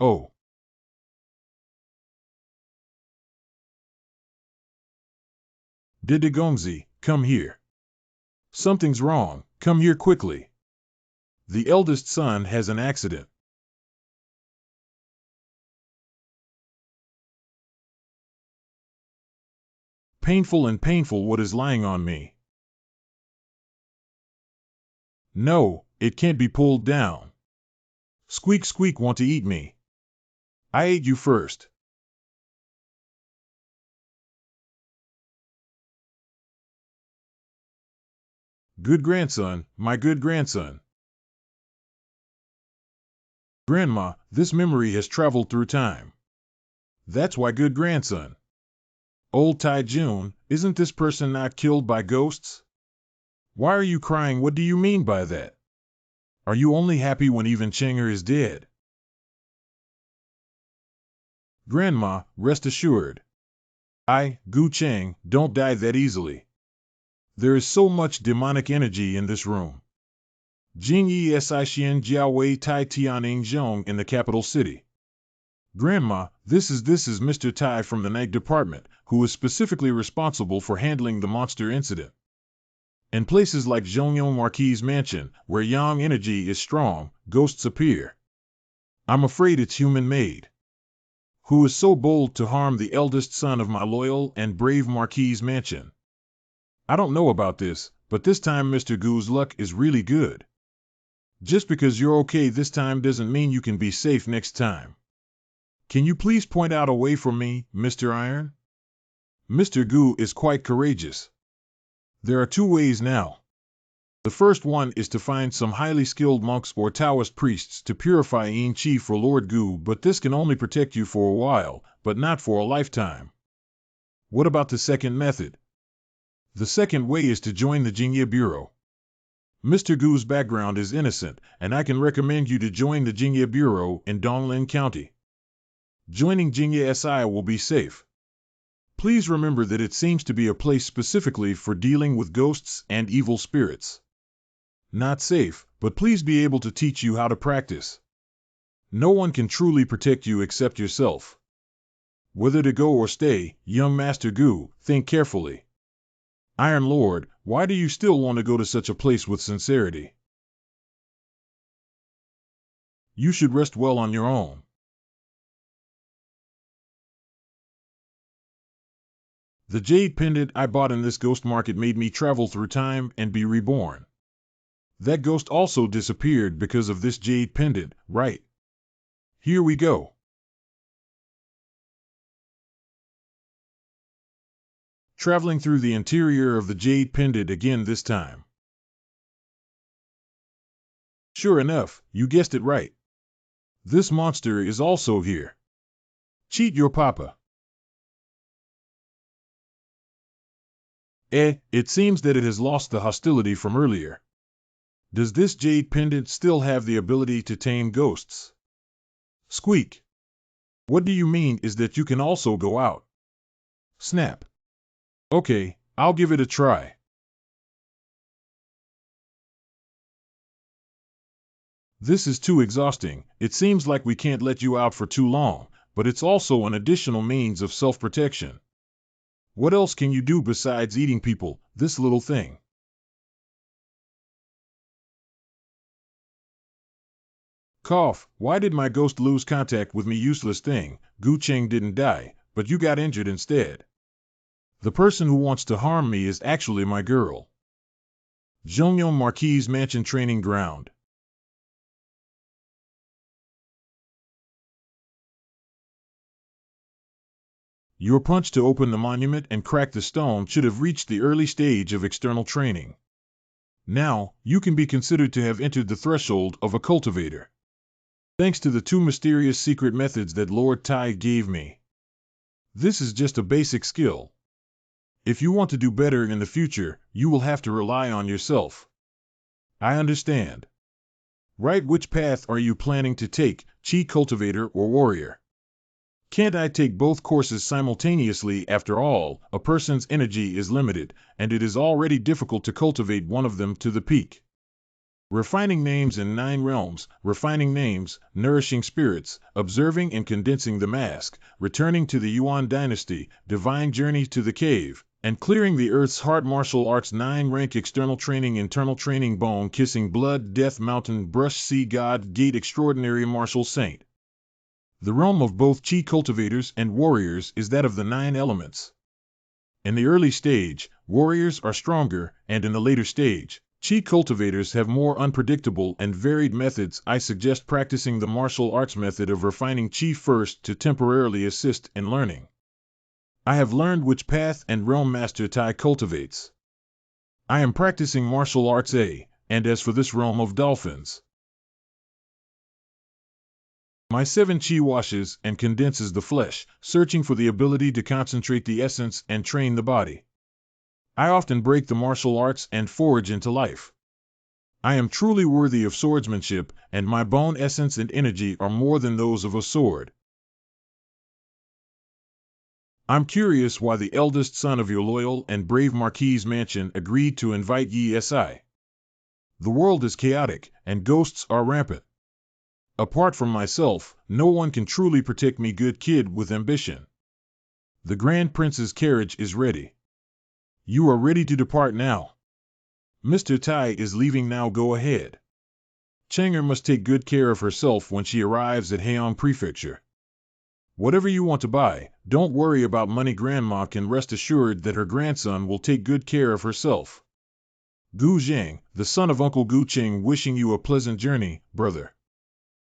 Oh. Didagongzi, come here. Something's wrong, come here quickly. The eldest son has an accident. Painful and painful what is lying on me. No, it can't be pulled down. Squeak squeak want to eat me. I ate you first. Good grandson, my good grandson. Grandma, this memory has traveled through time. That's why good grandson. Old Tai Jun, isn't this person not killed by ghosts? Why are you crying? What do you mean by that? Are you only happy when even Chenger is dead? Grandma, rest assured. I, Gu Cheng, don't die that easily. There is so much demonic energy in this room. Jingyi Si Xian Jiaowei Tai Tianing Zhong in the capital city. Grandma, this is Mr. Tai from the night department, who is specifically responsible for handling the monster incident. In places like Zhongyong Marquis' mansion, where yang energy is strong, ghosts appear. I'm afraid it's human-made. Who is so bold to harm the eldest son of my loyal and brave Marquis' mansion? I don't know about this, but this time Mr. Gu's luck is really good. Just because you're okay this time doesn't mean you can be safe next time. Can you please point out a way for me, Mr. Iron? Mr. Gu is quite courageous. There are two ways now. The first one is to find some highly skilled monks or Taoist priests to purify Yin Qi for Lord Gu, but this can only protect you for a while, but not for a lifetime. What about the second method? The second way is to join the Jingye Bureau. Mr. Gu's background is innocent, and I can recommend you to join the Jingye Bureau in Donglin County. Joining Jingye SI will be safe. Please remember that it seems to be a place specifically for dealing with ghosts and evil spirits. Not safe, but please be able to teach you how to practice. No one can truly protect you except yourself. Whether to go or stay, young Master Gu, think carefully. Iron Lord, why do you still want to go to such a place with sincerity? You should rest well on your own. The jade pendant I bought in this ghost market made me travel through time and be reborn. That ghost also disappeared because of this jade pendant, right? Here we go. Traveling through the interior of the jade pendant again this time. Sure enough, you guessed it right. This monster is also here. Cheat your papa. It seems that it has lost the hostility from earlier. Does this jade pendant still have the ability to tame ghosts? Squeak. What do you mean is that you can also go out? Snap. Okay, I'll give it a try. This is too exhausting. It seems like we can't let you out for too long, but it's also an additional means of self-protection. What else can you do besides eating people, this little thing? Cough, why did my ghost lose contact with me? Useless thing, Gu Cheng didn't die, but you got injured instead. The person who wants to harm me is actually my girl. Zhongyong Marquis' mansion training ground. Your punch to open the monument and crack the stone should have reached the early stage of external training. Now, you can be considered to have entered the threshold of a cultivator. Thanks to the two mysterious secret methods that Lord Tai gave me. This is just a basic skill. If you want to do better in the future, you will have to rely on yourself. I understand. Right, which path are you planning to take, Chi cultivator or warrior? Can't I take both courses simultaneously? After all, a person's energy is limited, and it is already difficult to cultivate one of them to the peak. Refining names in 9 realms, refining names, nourishing spirits, observing and condensing the mask, returning to the Yuan dynasty, divine journey to the cave, and clearing the earth's heart. Martial arts 9 rank, external training, internal training, bone kissing, blood, death, mountain, brush, sea god, gate, extraordinary, martial saint. The realm of both chi cultivators and warriors is that of the 9 elements. In the early stage, warriors are stronger, and in the later stage, chi cultivators have more unpredictable and varied methods. I suggest practicing the martial arts method of refining chi first to temporarily assist in learning. I have learned which path and realm Master Tai cultivates. I am practicing martial arts A, and as for this realm of dolphins, my 7 chi washes and condenses the flesh, searching for the ability to concentrate the essence and train the body. I often break the martial arts and forge into life. I am truly worthy of swordsmanship, and my bone essence and energy are more than those of a sword. I'm curious why the eldest son of your loyal and brave Marquis's mansion agreed to invite ye. The world is chaotic, and ghosts are rampant. Apart from myself, no one can truly protect me. Good kid with ambition. The Grand Prince's carriage is ready. You are ready to depart now. Mr. Tai is leaving now. Go ahead. Chang'er must take good care of herself when she arrives at Heian Prefecture. Whatever you want to buy, don't worry about money. Grandma can rest assured that her grandson will take good care of herself. Gu Zhang, the son of Uncle Gu Cheng, wishing you a pleasant journey, brother.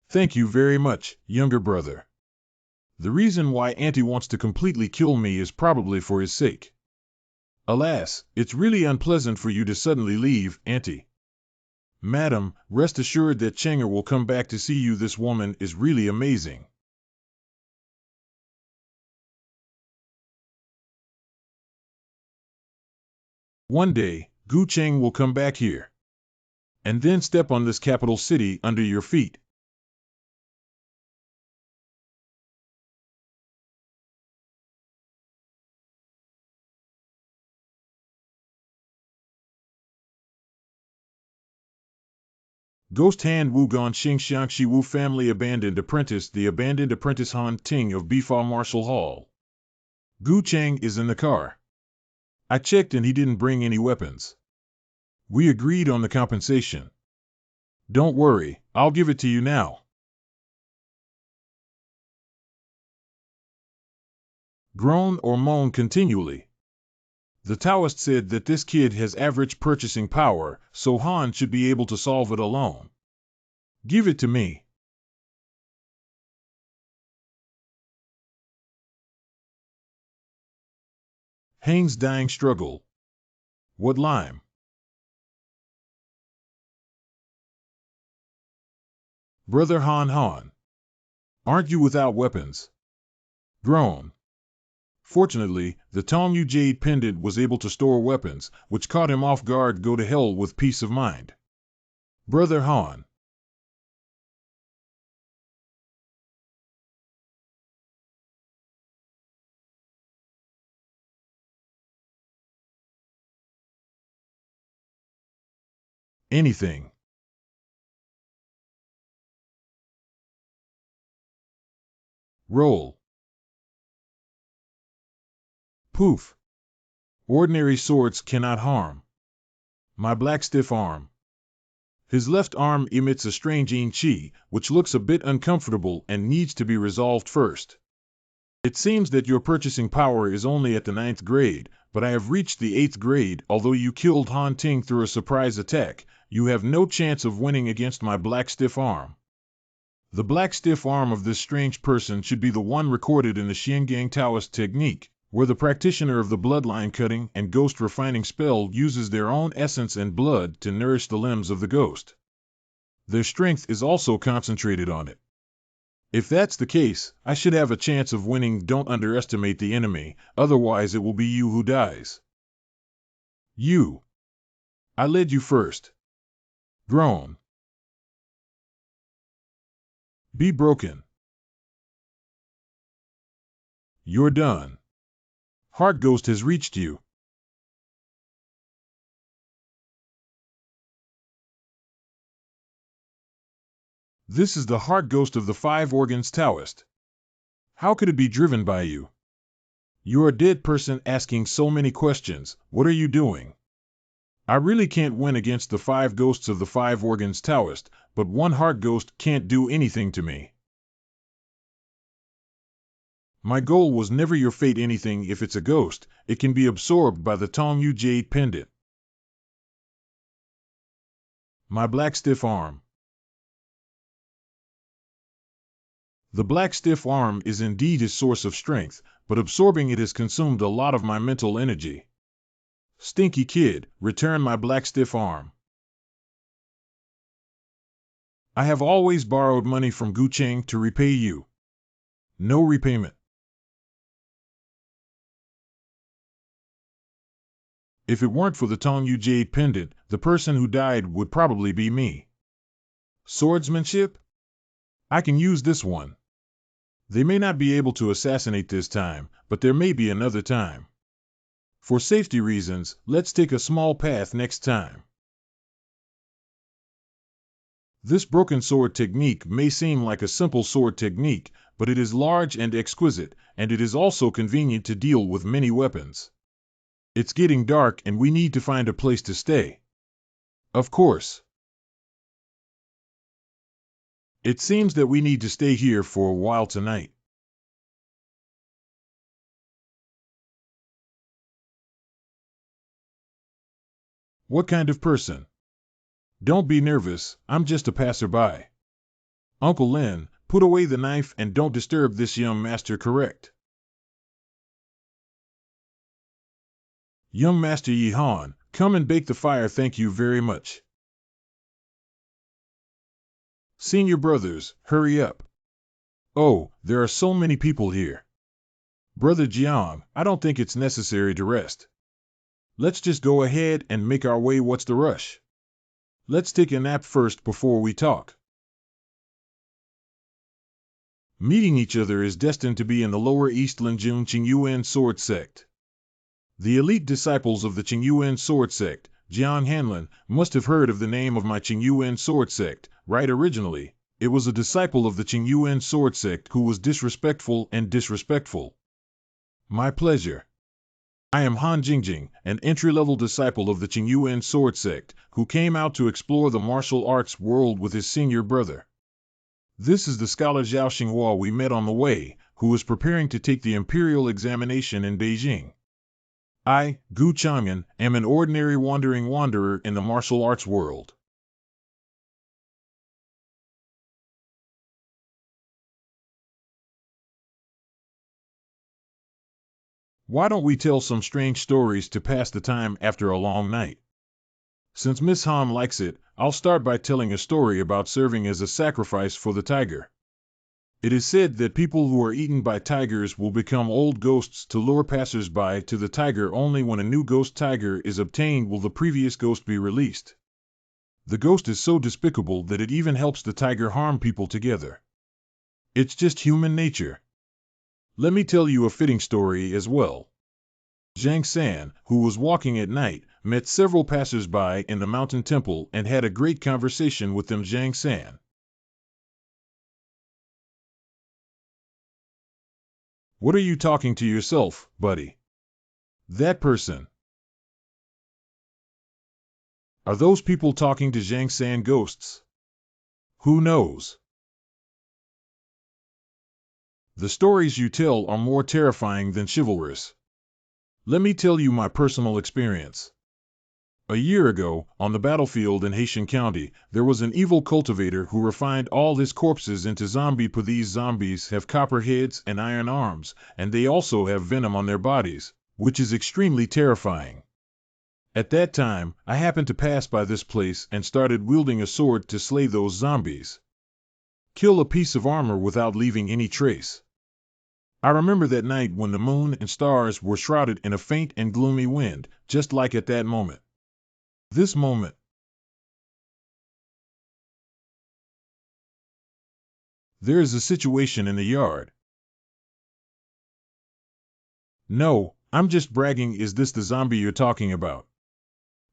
Thank you very much, younger brother. The reason why Auntie wants to completely kill me is probably for his sake. Alas, it's really unpleasant for you to suddenly leave, Auntie. Madam, rest assured that Chang'er will come back to see you. This woman is really amazing. One day, Gu Cheng will come back here. And then step on this capital city under your feet. Ghost Hand Wu Gon Xing Xiangxi Wu family abandoned apprentice. The abandoned apprentice Han Ting of Bifa Martial Hall. Gu Cheng is in the car. I checked and he didn't bring any weapons. We agreed on the compensation. Don't worry, I'll give it to you now. Groan or moan continually. The Taoist said that this kid has average purchasing power, so Han should be able to solve it alone. Give it to me. Hang's dying struggle. What lime? Brother Han. Aren't you without weapons? Groan. Fortunately, the Tongyu Jade Pendant was able to store weapons, which caught him off guard. Go to hell with peace of mind. Brother Han. Anything. Roll. Poof. Ordinary swords cannot harm. My black stiff arm. His left arm emits a strange yin chi, which looks a bit uncomfortable and needs to be resolved first. It seems that your purchasing power is only at the 9th grade, but I have reached the 8th grade. Although you killed Han Ting through a surprise attack, you have no chance of winning against my black stiff arm. The black stiff arm of this strange person should be the one recorded in the Xiangang Taoist technique, where the practitioner of the bloodline cutting and ghost refining spell uses their own essence and blood to nourish the limbs of the ghost. Their strength is also concentrated on it. If that's the case, I should have a chance of winning. Don't underestimate the enemy, otherwise it will be you who dies. You. I led you first. Groan. Be broken. You're done. Heart Ghost has reached you. This is the heart ghost of the five organs Taoist. How could it be driven by you? You're a dead person asking so many questions. What are you doing? I really can't win against the five ghosts of the five organs Taoist, but one heart ghost can't do anything to me. My goal was never your fate anything. If it's a ghost, it can be absorbed by the Tongyu Jade Pendant. My black stiff arm. The black stiff arm is indeed his source of strength, but absorbing it has consumed a lot of my mental energy. Stinky kid, return my black stiff arm. I have always borrowed money from Gu Cheng to repay you. No repayment. If it weren't for the Tongyu Jade Pendant, the person who died would probably be me. Swordsmanship? I can use this one. They may not be able to assassinate this time, but there may be another time. For safety reasons, let's take a small path next time. This broken sword technique may seem like a simple sword technique, but it is large and exquisite, and it is also convenient to deal with many weapons. It's getting dark and we need to find a place to stay. Of course. It seems that we need to stay here for a while tonight. What kind of person? Don't be nervous, I'm just a passerby. Uncle Lin, put away the knife and don't disturb this young master, correct? Young Master Yihan, come and bake the fire, thank you very much. Senior brothers, hurry up. Oh, there are so many people here. Brother Jiang, I don't think it's necessary to rest. Let's just go ahead and make our way. What's the rush? Let's take a nap first before we talk. Meeting each other is destined to be in the Lower East Linjun Qingyuan Sword Sect. The elite disciples of the Qingyuan Sword Sect, Jiang Hanlin, must have heard of the name of my Qingyuan Sword Sect, right? Originally, it was a disciple of the Qingyuan Sword Sect who was disrespectful. My pleasure. I am Han Jingjing, an entry-level disciple of the Qingyuan Sword Sect, who came out to explore the martial arts world with his senior brother. This is the scholar Zhao Xinghua we met on the way, who is preparing to take the imperial examination in Beijing. I, Gu Chang'an, am an ordinary wandering wanderer in the martial arts world. Why don't we tell some strange stories to pass the time after a long night? Since Miss Han likes it, I'll start by telling a story about serving as a sacrifice for the tiger. It is said that people who are eaten by tigers will become old ghosts to lure passers-by to the tiger. Only when a new ghost tiger is obtained will the previous ghost be released. The ghost is so despicable that it even helps the tiger harm people together. It's just human nature. Let me tell you a fitting story as well. Zhang San, who was walking at night, met several passers-by in the mountain temple and had a great conversation with them. Zhang San. What are you talking to yourself, buddy? That person. Are those people talking to Zhang San ghosts? Who knows? The stories you tell are more terrifying than chivalrous. Let me tell you my personal experience. A year ago, on the battlefield in Haitian County, there was an evil cultivator who refined all his corpses into zombie. These zombies have copper heads and iron arms, and they also have venom on their bodies, which is extremely terrifying. At that time, I happened to pass by this place and started wielding a sword to slay those zombies. Kill a piece of armor without leaving any trace. I remember that night when the moon and stars were shrouded in a faint and gloomy wind, just like at that moment. This moment. There is a situation in the yard. No, I'm just bragging. Is this the zombie you're talking about?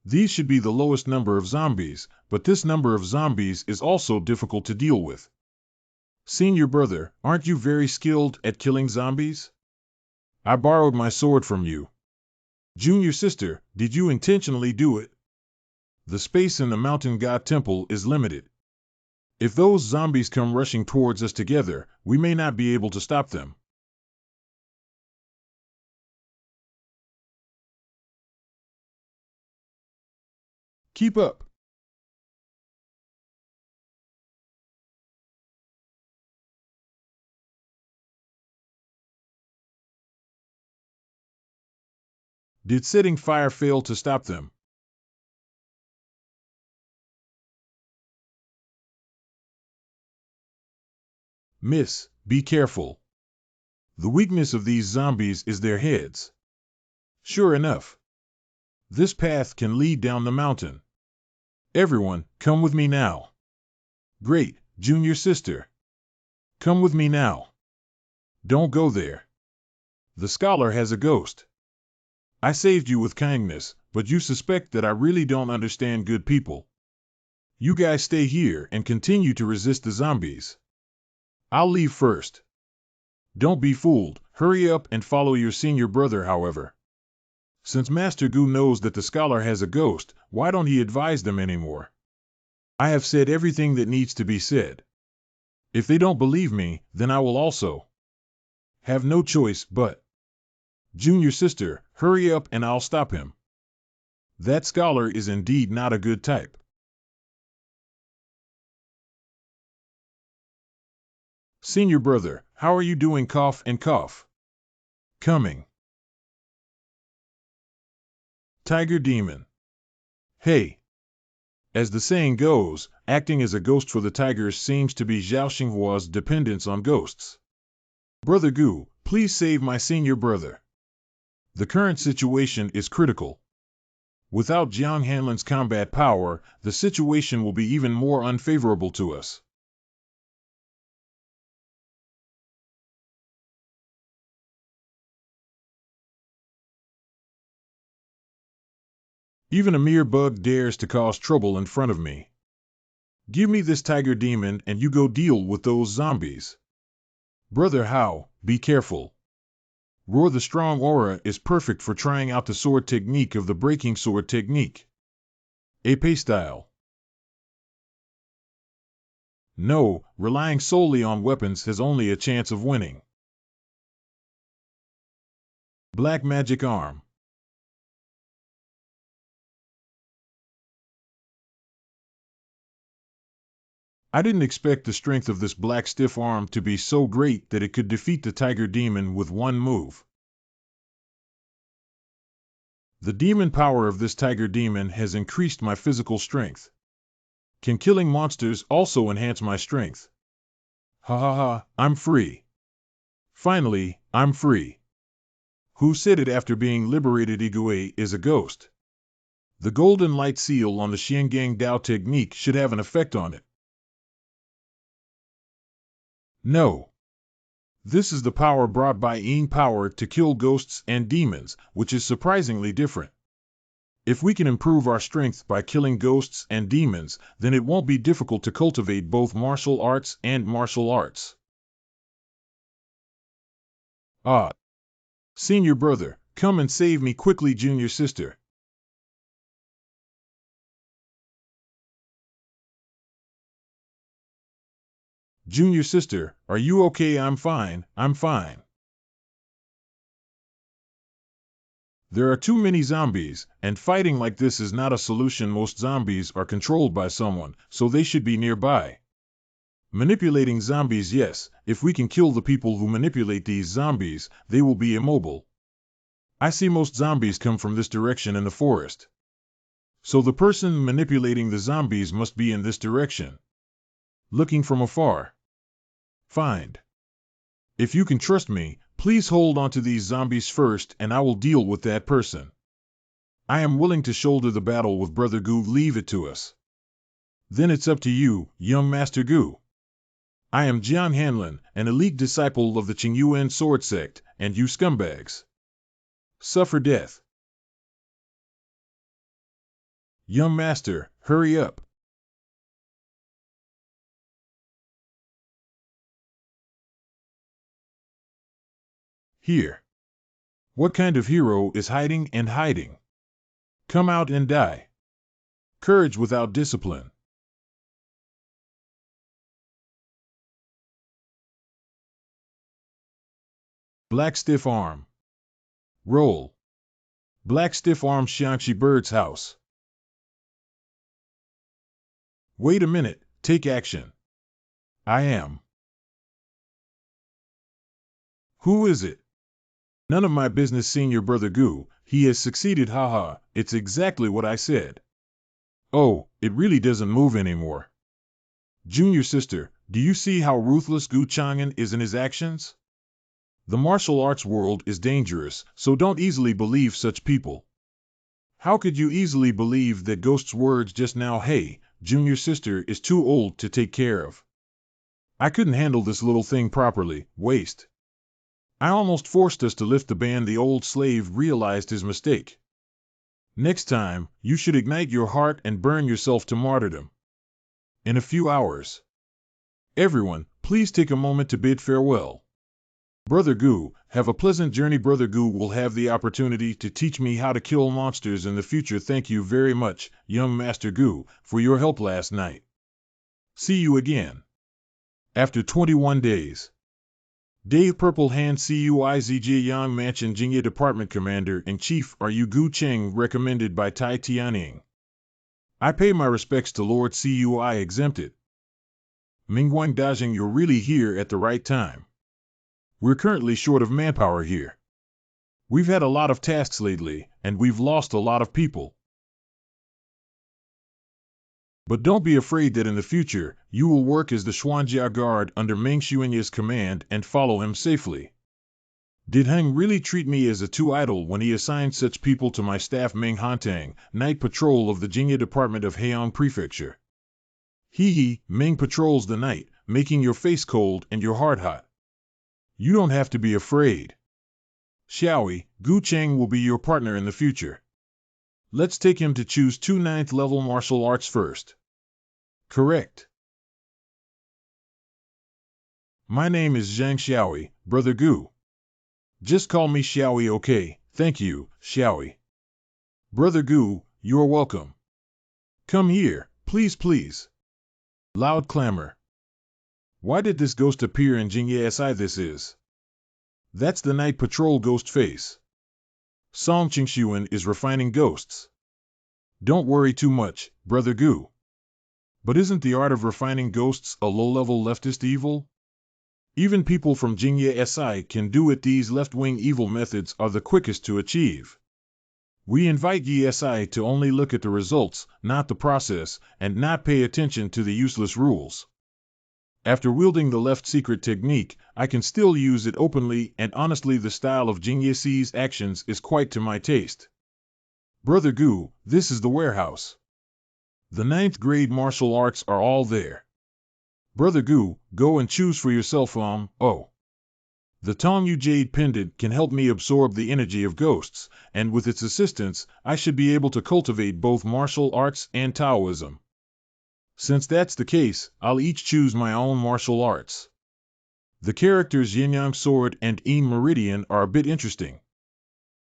These should be the lowest number of zombies, but this number of zombies is also difficult to deal with. Senior brother, aren't you very skilled at killing zombies? I borrowed my sword from you. Junior sister, did you intentionally do it? The space in the mountain god temple is limited. If those zombies come rushing towards us together, we may not be able to stop them. Keep up. Did setting fire fail to stop them? Miss, be careful. The weakness of these zombies is their heads. Sure enough. This path can lead down the mountain. Everyone, come with me now. Great, junior sister. Come with me now. Don't go there. The scholar has a ghost. I saved you with kindness, but you suspect that I really don't understand good people. You guys stay here and continue to resist the zombies. I'll leave first. Don't be fooled, hurry up and follow your senior brother, however. Since Master Gu knows that the scholar has a ghost, why don't he advise them anymore? I have said everything that needs to be said. If they don't believe me, then I will also have no choice but. Junior sister, hurry up and I'll stop him. That scholar is indeed not a good type. Senior brother, how are you doing? Cough and cough. Coming. Tiger demon. Hey. As the saying goes, acting as a ghost for the tigers seems to be Zhao Xinghua's dependence on ghosts. Brother Gu, please save my senior brother. The current situation is critical. Without Jiang Hanlin's combat power, the situation will be even more unfavorable to us. Even a mere bug dares to cause trouble in front of me. Give me this tiger demon and you go deal with those zombies. Brother Hao, be careful. Roar the strong aura is perfect for trying out the sword technique of the breaking sword technique. Épée style. No, relying solely on weapons has only a chance of winning. Black magic arm. I didn't expect the strength of this black stiff arm to be so great that it could defeat the tiger demon with one move. The demon power of this tiger demon has increased my physical strength. Can killing monsters also enhance my strength? Ha ha ha, I'm free. Finally, I'm free. Who said it after being liberated? Igui is a ghost. The golden light seal on the Xiangang Dao technique should have an effect on it. No. This is the power brought by Yin power to kill ghosts and demons, which is surprisingly different. If we can improve our strength by killing ghosts and demons, then it won't be difficult to cultivate both martial arts and martial arts. Ah. Senior brother, come and save me quickly, junior sister. Junior sister, are you okay? I'm fine, I'm fine. There are too many zombies, and fighting like this is not a solution. Most zombies are controlled by someone, so they should be nearby. Manipulating zombies, yes, if we can kill the people who manipulate these zombies, they will be immobile. I see most zombies come from this direction in the forest. So the person manipulating the zombies must be in this direction. Looking from afar. Find. If you can trust me, please hold on to these zombies first and I will deal with that person. I am willing to shoulder the battle with Brother Gu. Leave it to us. Then it's up to you, young Master Gu. I am Jian Hanlin, an elite disciple of the Qingyuan sword sect, and you scumbags suffer death. Young master, hurry up. Here. What kind of hero is hiding and hiding? Come out and die. Courage without discipline. Black stiff arm. Roll. Black stiff arm Xiangxi Bird's house. Wait a minute, take action. I am. Who is it? None of my business, Senior Brother Gu. He has succeeded, haha, it's exactly what I said. Oh, it really doesn't move anymore. Junior sister, do you see how ruthless Gu Chang'an is in his actions? The martial arts world is dangerous, so don't easily believe such people. How could you easily believe that Ghost's words just now? Hey, junior sister is too old to take care of. I couldn't handle this little thing properly, waste. I almost forced us to lift the ban. The old slave realized his mistake. Next time, you should ignite your heart and burn yourself to martyrdom. In a few hours. Everyone, please take a moment to bid farewell. Brother Gu, have a pleasant journey. Brother Gu will have the opportunity to teach me how to kill monsters in the future. Thank you very much, young Master Gu, for your help last night. See you again. After 21 days. Dave Purple Hand Cuizj Yang Mansion Jingye Department Commander-in-Chief. Are you Gu Cheng, recommended by Tai Tianying? I pay my respects to Lord Cui Exempted. Mingguang Dajing, you're really here at the right time. We're currently short of manpower here. We've had a lot of tasks lately, and we've lost a lot of people. But don't be afraid that in the future, you will work as the Xuanjia Guard under Meng Xuanye's command and follow him safely. Did Heng really treat me as a too idle when he assigned such people to my staff? Meng Hantang, Night Patrol of the Jingye Department of Heiyang Prefecture. Hee, Meng patrols the night, making your face cold and your heart hot. You don't have to be afraid. Xiaoi, Gu Cheng will be your partner in the future. Let's take him to choose 2 9th level martial arts first. Correct. My name is Zhang Xiaoi, Brother Gu. Just call me Xiaoi, okay? Thank you, Xiaoi. Brother Gu, you're welcome. Come here, please, please. Loud clamor. Why did this ghost appear in Jingye Si? This is. That's the night patrol ghost face. Song Qingxuan is refining ghosts. Don't worry too much, Brother Gu. But isn't the art of refining ghosts a low-level leftist evil? Even people from Jingye Si can do it. These left-wing evil methods are the quickest to achieve. We invite Yi Si to only look at the results, not the process, and not pay attention to the useless rules. After wielding the left secret technique, I can still use it openly and honestly. The style of Jingye Si's actions is quite to my taste. Brother Gu, this is the warehouse. The 9th grade martial arts are all there. Brother Gu, go and choose for yourself. Oh. The Tongyu Jade Pendant can help me absorb the energy of ghosts, and with its assistance, I should be able to cultivate both martial arts and Taoism. Since that's the case, I'll each choose my own martial arts. The characters Yin-Yang Sword and Yin Meridian are a bit interesting.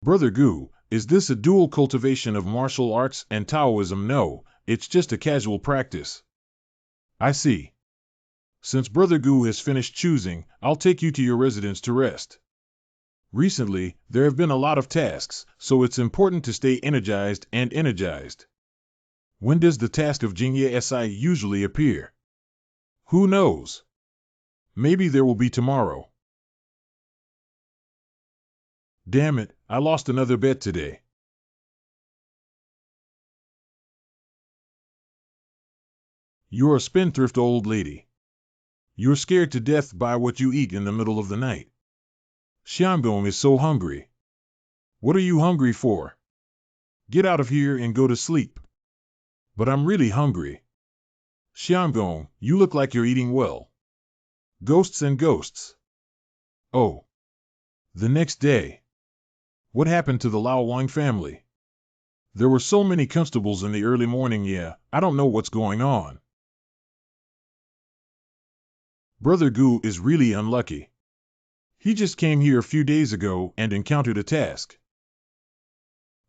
Brother Gu, is this a dual cultivation of martial arts and Taoism? No, it's just a casual practice. I see. Since Brother Gu has finished choosing, I'll take you to your residence to rest. Recently, there have been a lot of tasks, so it's important to stay energized and energized. When does the task of Jingye Si usually appear? Who knows? Maybe there will be tomorrow. Damn it, I lost another bet today. You're a spendthrift old lady. You're scared to death by what you eat in the middle of the night. Xiangong is so hungry. What are you hungry for? Get out of here and go to sleep. But I'm really hungry. Xiangong, you look like you're eating well. Ghosts and ghosts. Oh. The next day. What happened to the Lao Wang family? There were so many constables in the early morning. Yeah, I don't know what's going on. Brother Gu is really unlucky. He just came here a few days ago and encountered a task.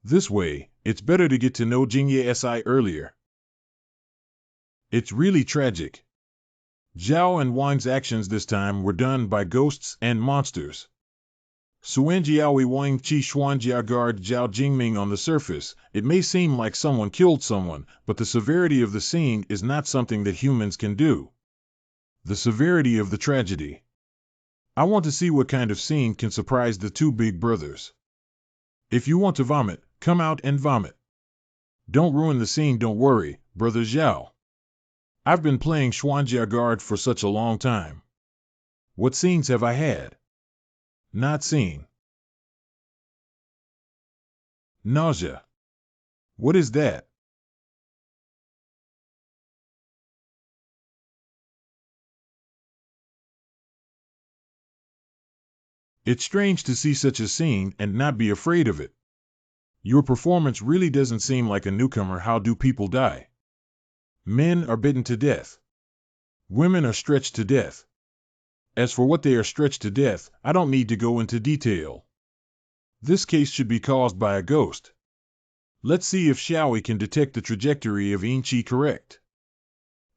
This way, it's better to get to know Jingye Si earlier. It's really tragic. Zhao and Wang's actions this time were done by ghosts and monsters. Suanjiaoi Wang Qi Xuanjia guard Zhao Jingming. On the surface, it may seem like someone killed someone, but the severity of the scene is not something that humans can do. The severity of the tragedy. I want to see what kind of scene can surprise the two big brothers. If you want to vomit, come out and vomit. Don't ruin the scene, don't worry, Brother Zhao. I've been playing Xuanjia guard for such a long time. What scenes have I had? Not seen. Nausea. What is that? It's strange to see such a scene and not be afraid of it. Your performance really doesn't seem like a newcomer. How do people die? Men are bitten to death. Women are stretched to death. As for what they are stretched to death, I don't need to go into detail. This case should be caused by a ghost. Let's see if Xiaoi can detect the trajectory of Yin Qi correct.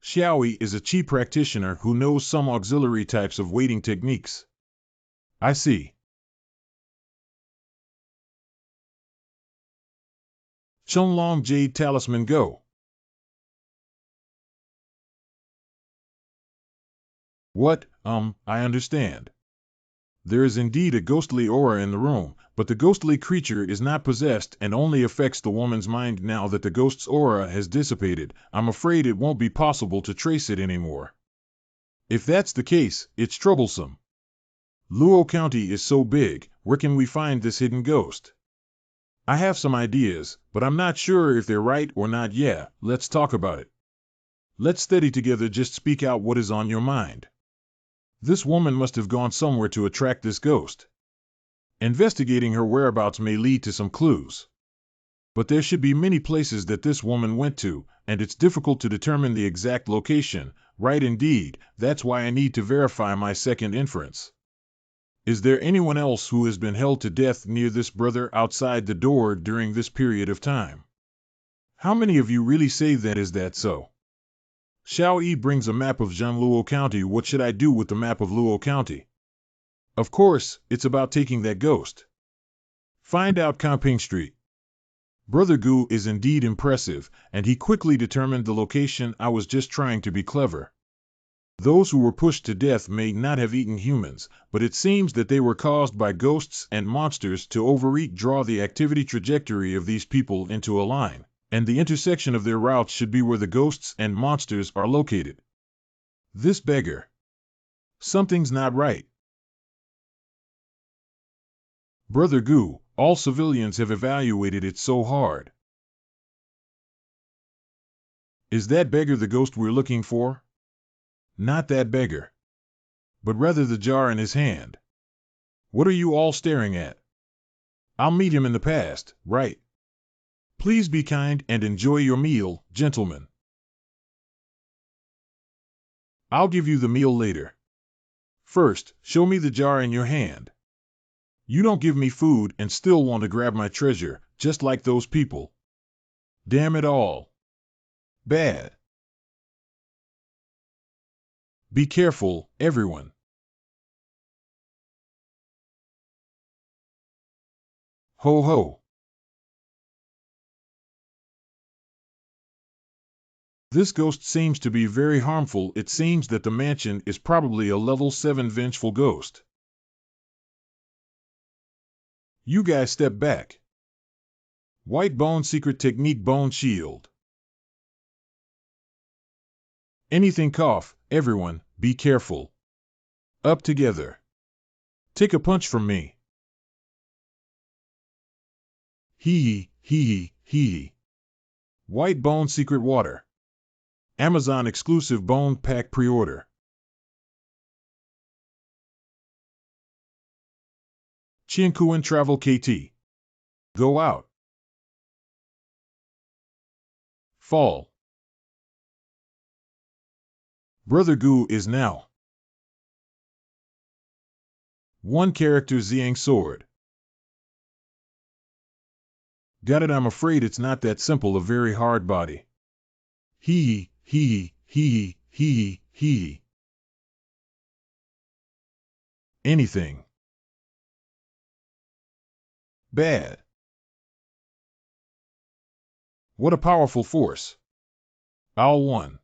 Xiaoi is a Qi practitioner who knows some auxiliary types of waiting techniques. I see. Chonglong Jade Talisman Go. What, I understand. There is indeed a ghostly aura in the room, but the ghostly creature is not possessed and only affects the woman's mind. Now that the ghost's aura has dissipated, I'm afraid it won't be possible to trace it anymore. If that's the case, it's troublesome. Luo County is so big, where can we find this hidden ghost? I have some ideas, but I'm not sure if they're right or not. Yeah, let's talk about it. Let's study together. Just speak out what is on your mind. This woman must have gone somewhere to attract this ghost. Investigating her whereabouts may lead to some clues. But there should be many places that this woman went to, and it's difficult to determine the exact location. Right, indeed, that's why I need to verify my second inference. Is there anyone else who has been held to death near this brother outside the door during this period of time? How many of you really say that? Is that so? Xiao Yi brings a map of Zhangluo County. What should I do with the map of Luo County? Of course, it's about taking that ghost. Find out Confronting Street. Brother Gu is indeed impressive, and he quickly determined the location. I was just trying to be clever. Those who were pushed to death may not have eaten humans, but it seems that they were caused by ghosts and monsters to overeat. Draw the activity trajectory of these people into a line, and the intersection of their routes should be where the ghosts and monsters are located. This beggar. Something's not right. Brother Gu, all civilians have evaluated it so hard. Is that beggar the ghost we're looking for? Not that beggar, but rather the jar in his hand. What are you all staring at? I'll meet him in the past, right? Please be kind and enjoy your meal, gentlemen. I'll give you the meal later. First, show me the jar in your hand. You don't give me food and still want to grab my treasure, just like those people. Damn it all. Bad. Be careful, everyone. Ho ho. This ghost seems to be very harmful. It seems that the mansion is probably a level 7 vengeful ghost. You guys step back. White bone secret technique bone shield. Anything cough, everyone, be careful. Up together. Take a punch from me. Hee hee hee. White bone secret water. Amazon exclusive bone pack pre-order. Chiankuan travel KT. Go out. Fall. Brother Gu is now. One character Xiang sword. Got it. I'm afraid it's not that simple. A very hard body. Hee. Anything. Bad. What a powerful force. Owl 1.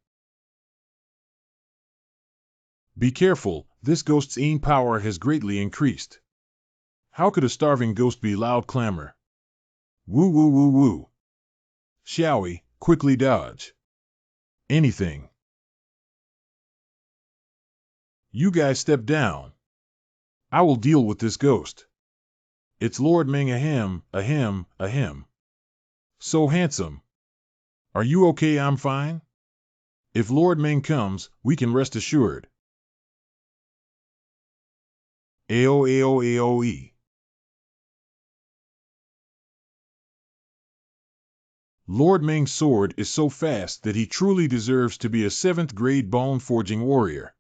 Be careful, this ghost's power has greatly increased. How could a starving ghost be loud clamor? Woo woo woo woo. Xiaoi, quickly dodge. Anything. You guys step down. I will deal with this ghost. It's Lord Ming. Ahem. So handsome. Are you okay? I'm fine. If Lord Ming comes, we can rest assured. Aoe. Lord Ming's sword is so fast that he truly deserves to be a 7th grade bone forging warrior.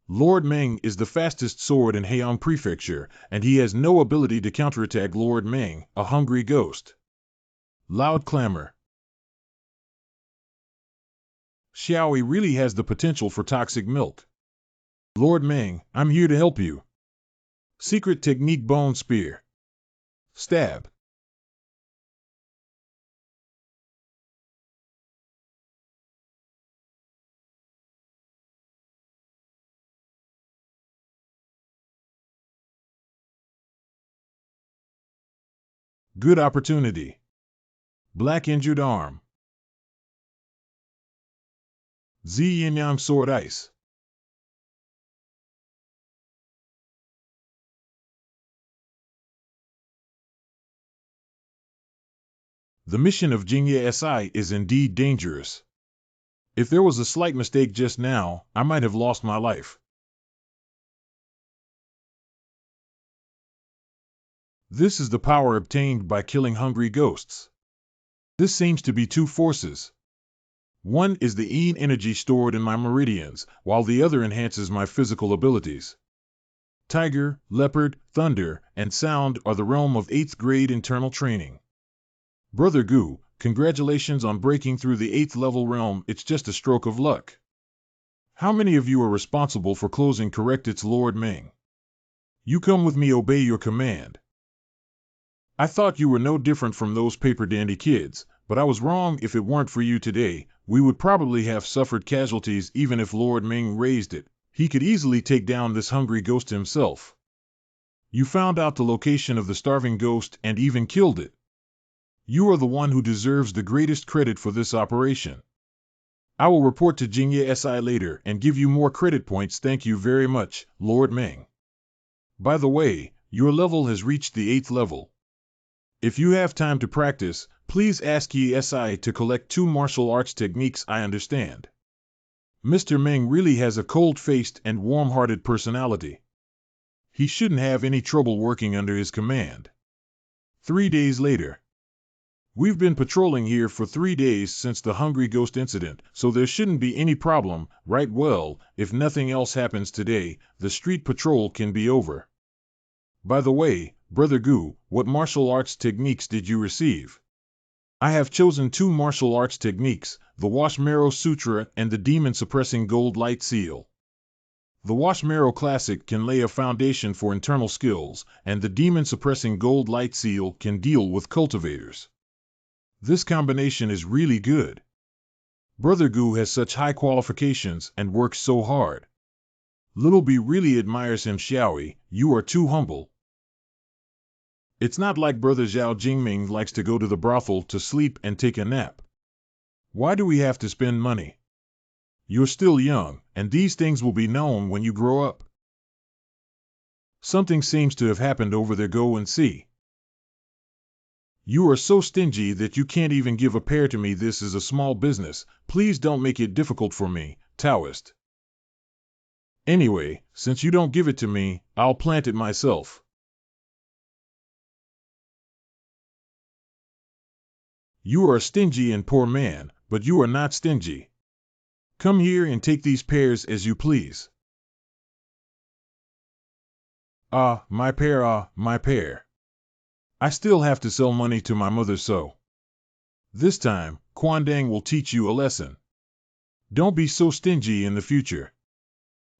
Lord Ming is the fastest sword in Heian Prefecture, and he has no ability to counterattack Lord Ming, a hungry ghost. Loud clamor. Xiaoi really has the potential for toxic milk. Lord Ming, I'm here to help you. Secret technique bone spear. Stab. Good opportunity. Black injured arm. Zi Yin Yang sword ice. The mission of Jingye Si is indeed dangerous. If there was a slight mistake just now, I might have lost my life. This is the power obtained by killing hungry ghosts. This seems to be two forces. One is the Yin energy stored in my meridians, while the other enhances my physical abilities. Tiger, leopard, thunder, and sound are the realm of 8th grade internal training. Brother Gu, congratulations on breaking through the 8th level realm. It's just a stroke of luck. How many of you are responsible for closing correct? It's Lord Ming. You come with me, obey your command. I thought you were no different from those paper dandy kids, but I was wrong. If it weren't for you today, we would probably have suffered casualties. Even if Lord Ming raised it, he could easily take down this hungry ghost himself. You found out the location of the starving ghost and even killed it. You are the one who deserves the greatest credit for this operation. I will report to Jingye Si later and give you more credit points. Thank you very much, Lord Ming. By the way, your level has reached the 8th level. If you have time to practice, please ask Yi Si to collect 2 martial arts techniques. I understand. Mr. Ming really has a cold-faced and warm-hearted personality. He shouldn't have any trouble working under his command. 3 days later. We've been patrolling here for 3 days since the Hungry Ghost incident, so there shouldn't be any problem, right? Well, if nothing else happens today, the street patrol can be over. By the way, Brother Gu, what martial arts techniques did you receive? I have chosen 2 martial arts techniques, the Washmarrow Sutra and the Demon Suppressing Gold Light Seal. The Washmarrow Classic can lay a foundation for internal skills, and the Demon Suppressing Gold Light Seal can deal with cultivators. This combination is really good. Brother Gu has such high qualifications and works so hard. Little B really admires him. Xiaoi, you are too humble. It's not like Brother Zhao Jingming likes to go to the brothel to sleep and take a nap. Why do we have to spend money? You're still young, and these things will be known when you grow up. Something seems to have happened over there. Go and see. You are so stingy that you can't even give a pear to me. This is a small business. Please don't make it difficult for me, Taoist. Anyway, since you don't give it to me, I'll plant it myself. You are a stingy and poor man, but you are not stingy. Come here and take these pears as you please. Ah, my pear. I still have to sell money to my mother, so. This time, Quandang will teach you a lesson. Don't be so stingy in the future.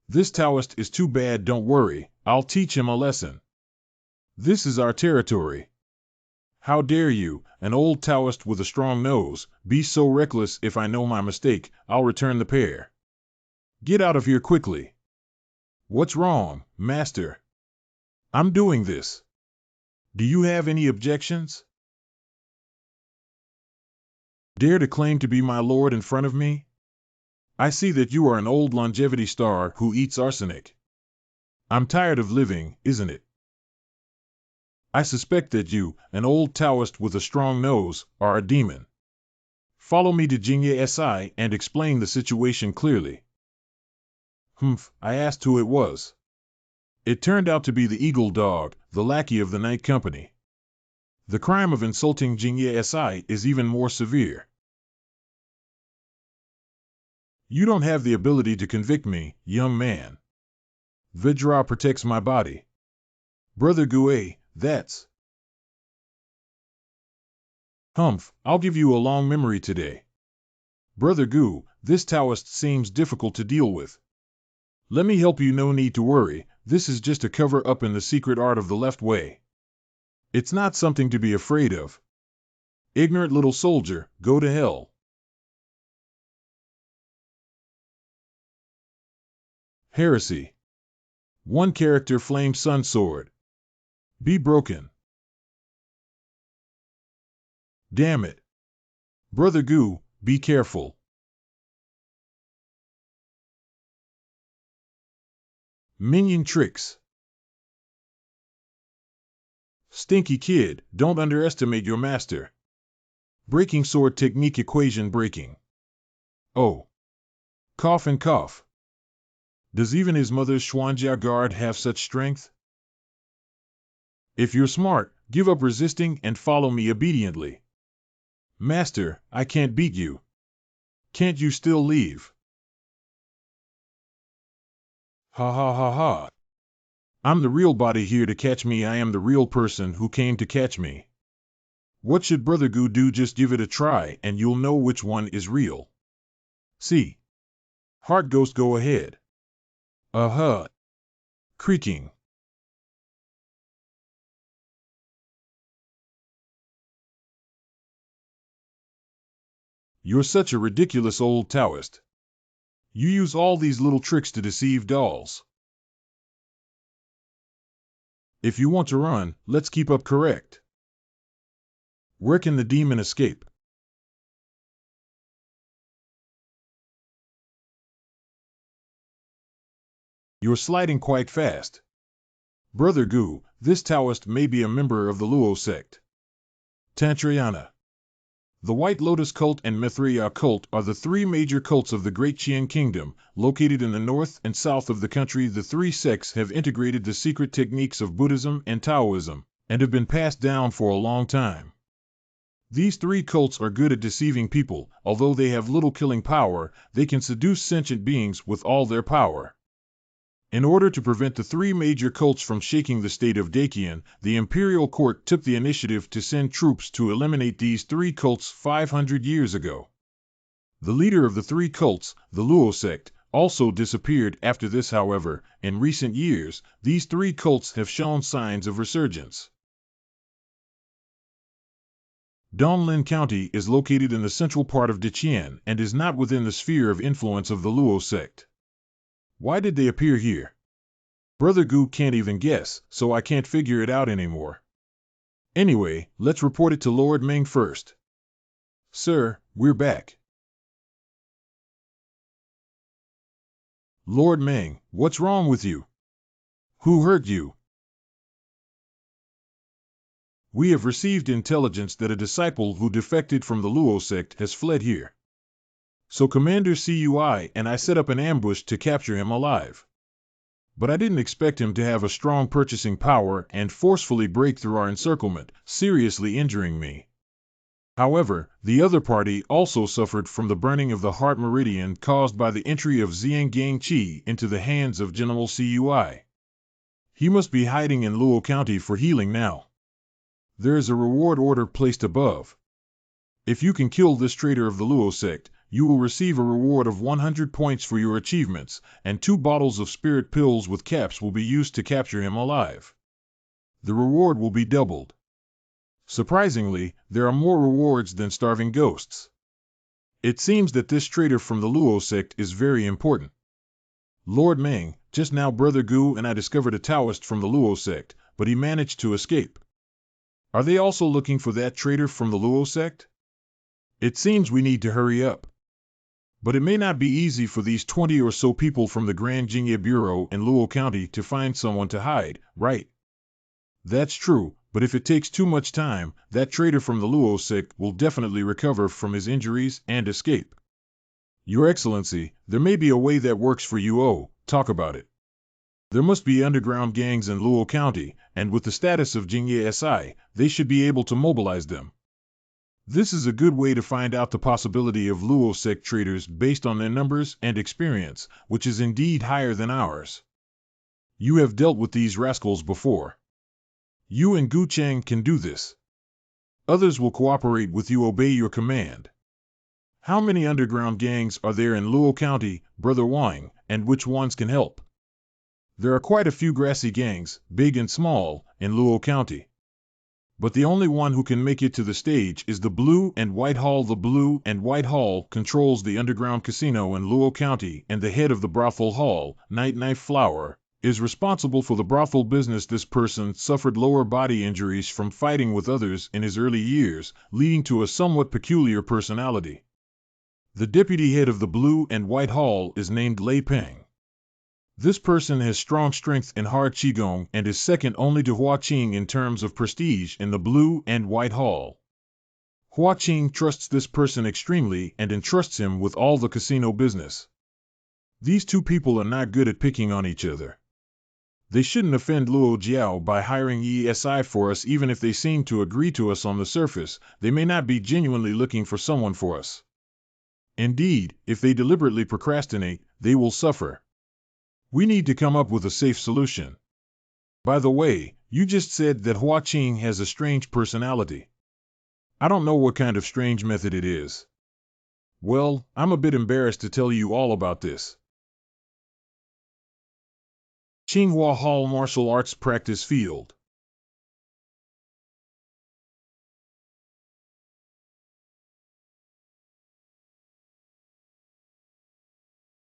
This Taoist is too bad, don't worry, I'll teach him a lesson. This is our territory. How dare you, an old Taoist with a strong nose, be so reckless? If I know my mistake, I'll return the pear. Get out of here quickly. What's wrong, master? I'm doing this. Do you have any objections? Dare to claim to be my lord in front of me? I see that you are an old longevity star who eats arsenic. I'm tired of living, isn't it? I suspect that you, an old Taoist with a strong nose, are a demon. Follow me to Jingye Si and explain the situation clearly. Humph, I asked who it was. It turned out to be the eagle dog, the lackey of the night company. The crime of insulting Jingye Si is even more severe. You don't have the ability to convict me, young man. Vajra protects my body. Brother Gue, that's... Humph, I'll give you a long memory today. Brother Gu, this Taoist seems difficult to deal with. Let me help you, no need to worry, this is just a cover-up in the secret art of the left way. It's not something to be afraid of. Ignorant little soldier, go to hell. Heresy. One character, Flame Sun Sword. Be broken. Damn it. Brother Gu, be careful. Minion tricks. Stinky kid, don't underestimate your master. Breaking sword technique, equation breaking. Oh. Cough and cough. Does even his mother's Xuanjia guard have such strength? If you're smart, give up resisting and follow me obediently. Master, I can't beat you. Can't you still leave? Ha ha ha ha. I'm the real body here to catch me. I am the real person who came to catch me. What should Brother Gu do? Just give it a try and you'll know which one is real. See. Heart Ghost, go ahead. Uh-huh. Creaking. You're such a ridiculous old Taoist. You use all these little tricks to deceive dolls. If you want to run, let's keep up. Correct. Where can the demon escape? You're sliding quite fast. Brother Gu, this Taoist may be a member of the Luo sect. Tantrayana. The White Lotus cult and Mithriya cult are the three major cults of the Great Qian Kingdom, located in the north and south of the country. The three sects have integrated the secret techniques of Buddhism and Taoism, and have been passed down for a long time. These three cults are good at deceiving people. Although they have little killing power, they can seduce sentient beings with all their power. In order to prevent the three major cults from shaking the state of Dakian, the imperial court took the initiative to send troops to eliminate these three cults 500 years ago. The leader of the three cults, the Luo sect, also disappeared after this. However, in recent years, these three cults have shown signs of resurgence. Donglin County is located in the central part of Daqian and is not within the sphere of influence of the Luo sect. Why did they appear here? Brother Gu can't even guess, so I can't figure it out anymore. Anyway, let's report it to Lord Meng first. Sir, we're back. Lord Meng, what's wrong with you? Who hurt you? We have received intelligence that a disciple who defected from the Luo sect has fled here. So Commander Cui and I set up an ambush to capture him alive. But I didn't expect him to have a strong purchasing power and forcefully break through our encirclement, seriously injuring me. However, the other party also suffered from the burning of the heart meridian caused by the entry of Xiangang Qi into the hands of General Cui. He must be hiding in Luo County for healing now. There is a reward order placed above. If you can kill this traitor of the Luo sect, you will receive a reward of 100 points for your achievements, and 2 bottles of spirit pills with caps will be used to capture him alive. The reward will be doubled. Surprisingly, there are more rewards than starving ghosts. It seems that this traitor from the Luo sect is very important. Lord Meng, just now Brother Gu and I discovered a Taoist from the Luo sect, but he managed to escape. Are they also looking for that traitor from the Luo sect? It seems we need to hurry up. But it may not be easy for these 20 or so people from the Grand Jingye Bureau in Luo County to find someone to hide, right? That's true, but if it takes too much time, that traitor from the Luo sect will definitely recover from his injuries and escape. Your Excellency, there may be a way that works for you. Oh, talk about it. There must be underground gangs in Luo County, and with the status of Jingye SI, they should be able to mobilize them. This is a good way to find out the possibility of Luo sect traitors based on their numbers and experience, which is indeed higher than ours. You have dealt with these rascals before. You and Gu Cheng can do this. Others will cooperate with you. Obey your command. How many underground gangs are there in Luo County, Brother Wang, and which ones can help? There are quite a few grassy gangs, big and small, in Luo County. But the only one who can make it to the stage is the Blue and White Hall. The Blue and White Hall controls the underground casino in Luo County, and the head of the brothel hall, Night Knife Flower, is responsible for the brothel business. This person suffered lower body injuries from fighting with others in his early years, leading to a somewhat peculiar personality. The deputy head of the Blue and White Hall is named Lei Peng. This person has strong strength in hard qigong and is second only to Hua Qing in terms of prestige in the Blue and White Hall. Hua Qing trusts this person extremely and entrusts him with all the casino business. These two people are not good at picking on each other. They shouldn't offend Luo Jiao by hiring ESI for us. Even if they seem to agree to us on the surface, they may not be genuinely looking for someone for us. Indeed, if they deliberately procrastinate, they will suffer. We need to come up with a safe solution. By the way, you just said that Hua Qing has a strange personality. I don't know what kind of strange method it is. Well, I'm a bit embarrassed to tell you all about this. Tsinghua Hall Martial Arts Practice Field.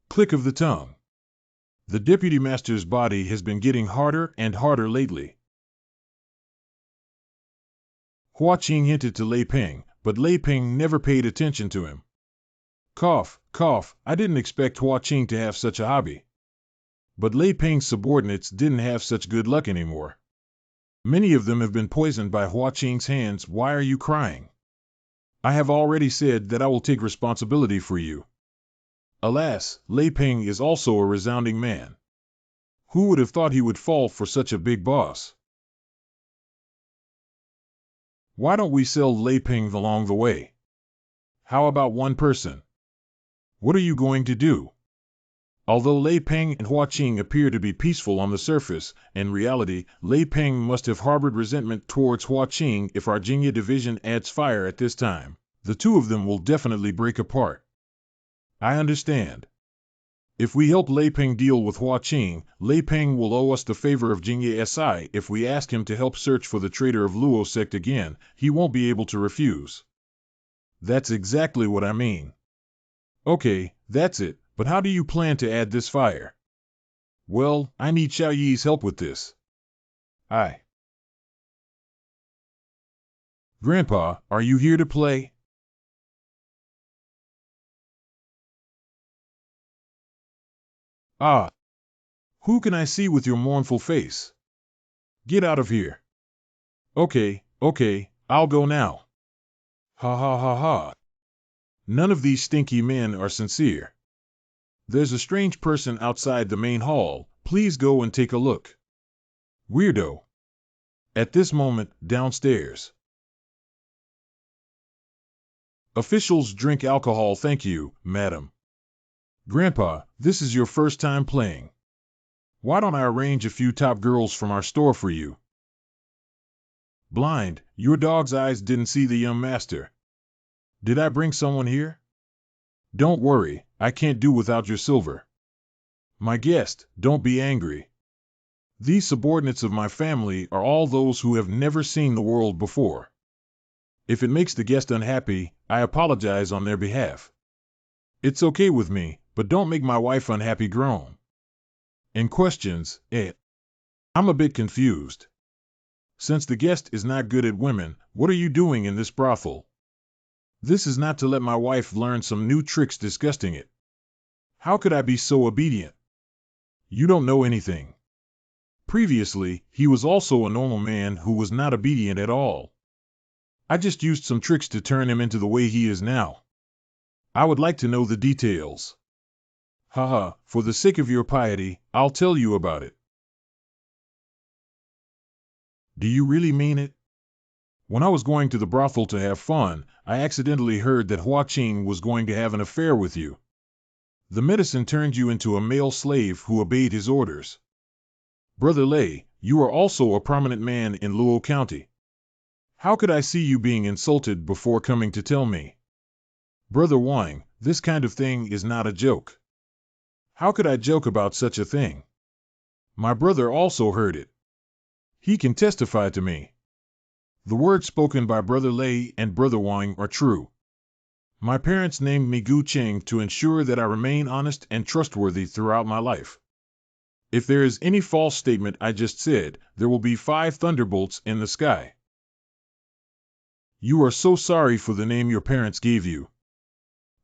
Click of the tongue. The deputy master's body has been getting harder and harder lately. Hua Qing hinted to Lei Peng, but Lei Peng never paid attention to him. Cough, cough, I didn't expect Hua Qing to have such a hobby. But Lei Peng's subordinates didn't have such good luck anymore. Many of them have been poisoned by Hua Qing's hands. Why are you crying? I have already said that I will take responsibility for you. Alas, Lei Peng is also a resounding man. Who would have thought he would fall for such a big boss? Why don't we sell Lei Peng along the way? How about one person? What are you going to do? Although Lei Peng and Hua Qing appear to be peaceful on the surface, in reality, Lei Peng must have harbored resentment towards Hua Qing. If our Jingye division adds fire at this time, the two of them will definitely break apart. I understand. If we help Lei Peng deal with Hua Qing, Lei Peng will owe us the favor of Jingye SI. If we ask him to help search for the traitor of Luo sect again, he won't be able to refuse. That's exactly what I mean. Okay, that's it, but how do you plan to add this fire? Well, I need Xiao Yi's help with this. Grandpa, are you here to play? Ah, who can I see with your mournful face? Get out of here. Okay, I'll go now. Ha ha ha ha. None of these stinky men are sincere. There's a strange person outside the main hall. Please go and take a look. Weirdo. At this moment, downstairs. Officials drink alcohol, thank you, madam. Grandpa, this is your first time playing. Why don't I arrange a few top girls from our store for you? Blind, your dog's eyes didn't see the young master. Did I bring someone here? Don't worry, I can't do without your silver. My guest, don't be angry. These subordinates of my family are all those who have never seen the world before. If it makes the guest unhappy, I apologize on their behalf. It's okay with me, but don't make my wife unhappy. Groan. And questions, I'm a bit confused. Since the guest is not good at women, what are you doing in this brothel? This is not to let my wife learn some new tricks. Disgusting it. How could I be so obedient? You don't know anything. Previously, he was also a normal man who was not obedient at all. I just used some tricks to turn him into the way he is now. I would like to know the details. Haha, for the sake of your piety, I'll tell you about it. Do you really mean it? When I was going to the brothel to have fun, I accidentally heard that Hua Qing was going to have an affair with you. The medicine turned you into a male slave who obeyed his orders. Brother Lei, you are also a prominent man in Luo County. How could I see you being insulted before coming to tell me? Brother Wang, this kind of thing is not a joke. How could I joke about such a thing? My brother also heard it. He can testify to me. The words spoken by Brother Lei and Brother Wang are true. My parents named me Gu Cheng to ensure that I remain honest and trustworthy throughout my life. If there is any false statement I just said, there will be 5 thunderbolts in the sky. You are so sorry for the name your parents gave you.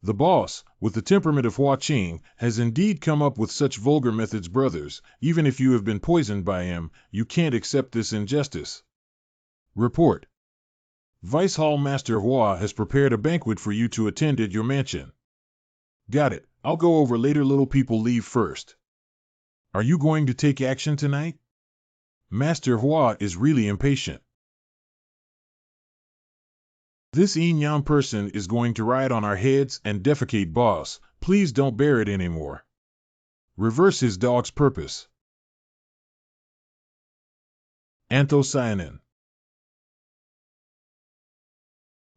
The boss, with the temperament of Hua Qing, has indeed come up with such vulgar methods. Brothers, even if you have been poisoned by him, you can't accept this injustice. Report. Vice Hall Master Hua has prepared a banquet for you to attend at your mansion. Got it. I'll go over later. Little people leave first. Are you going to take action tonight? Master Hua is really impatient. This Yin person is going to ride on our heads and defecate. Boss, please don't bear it anymore. Reverse his dog's purpose. Anthocyanin.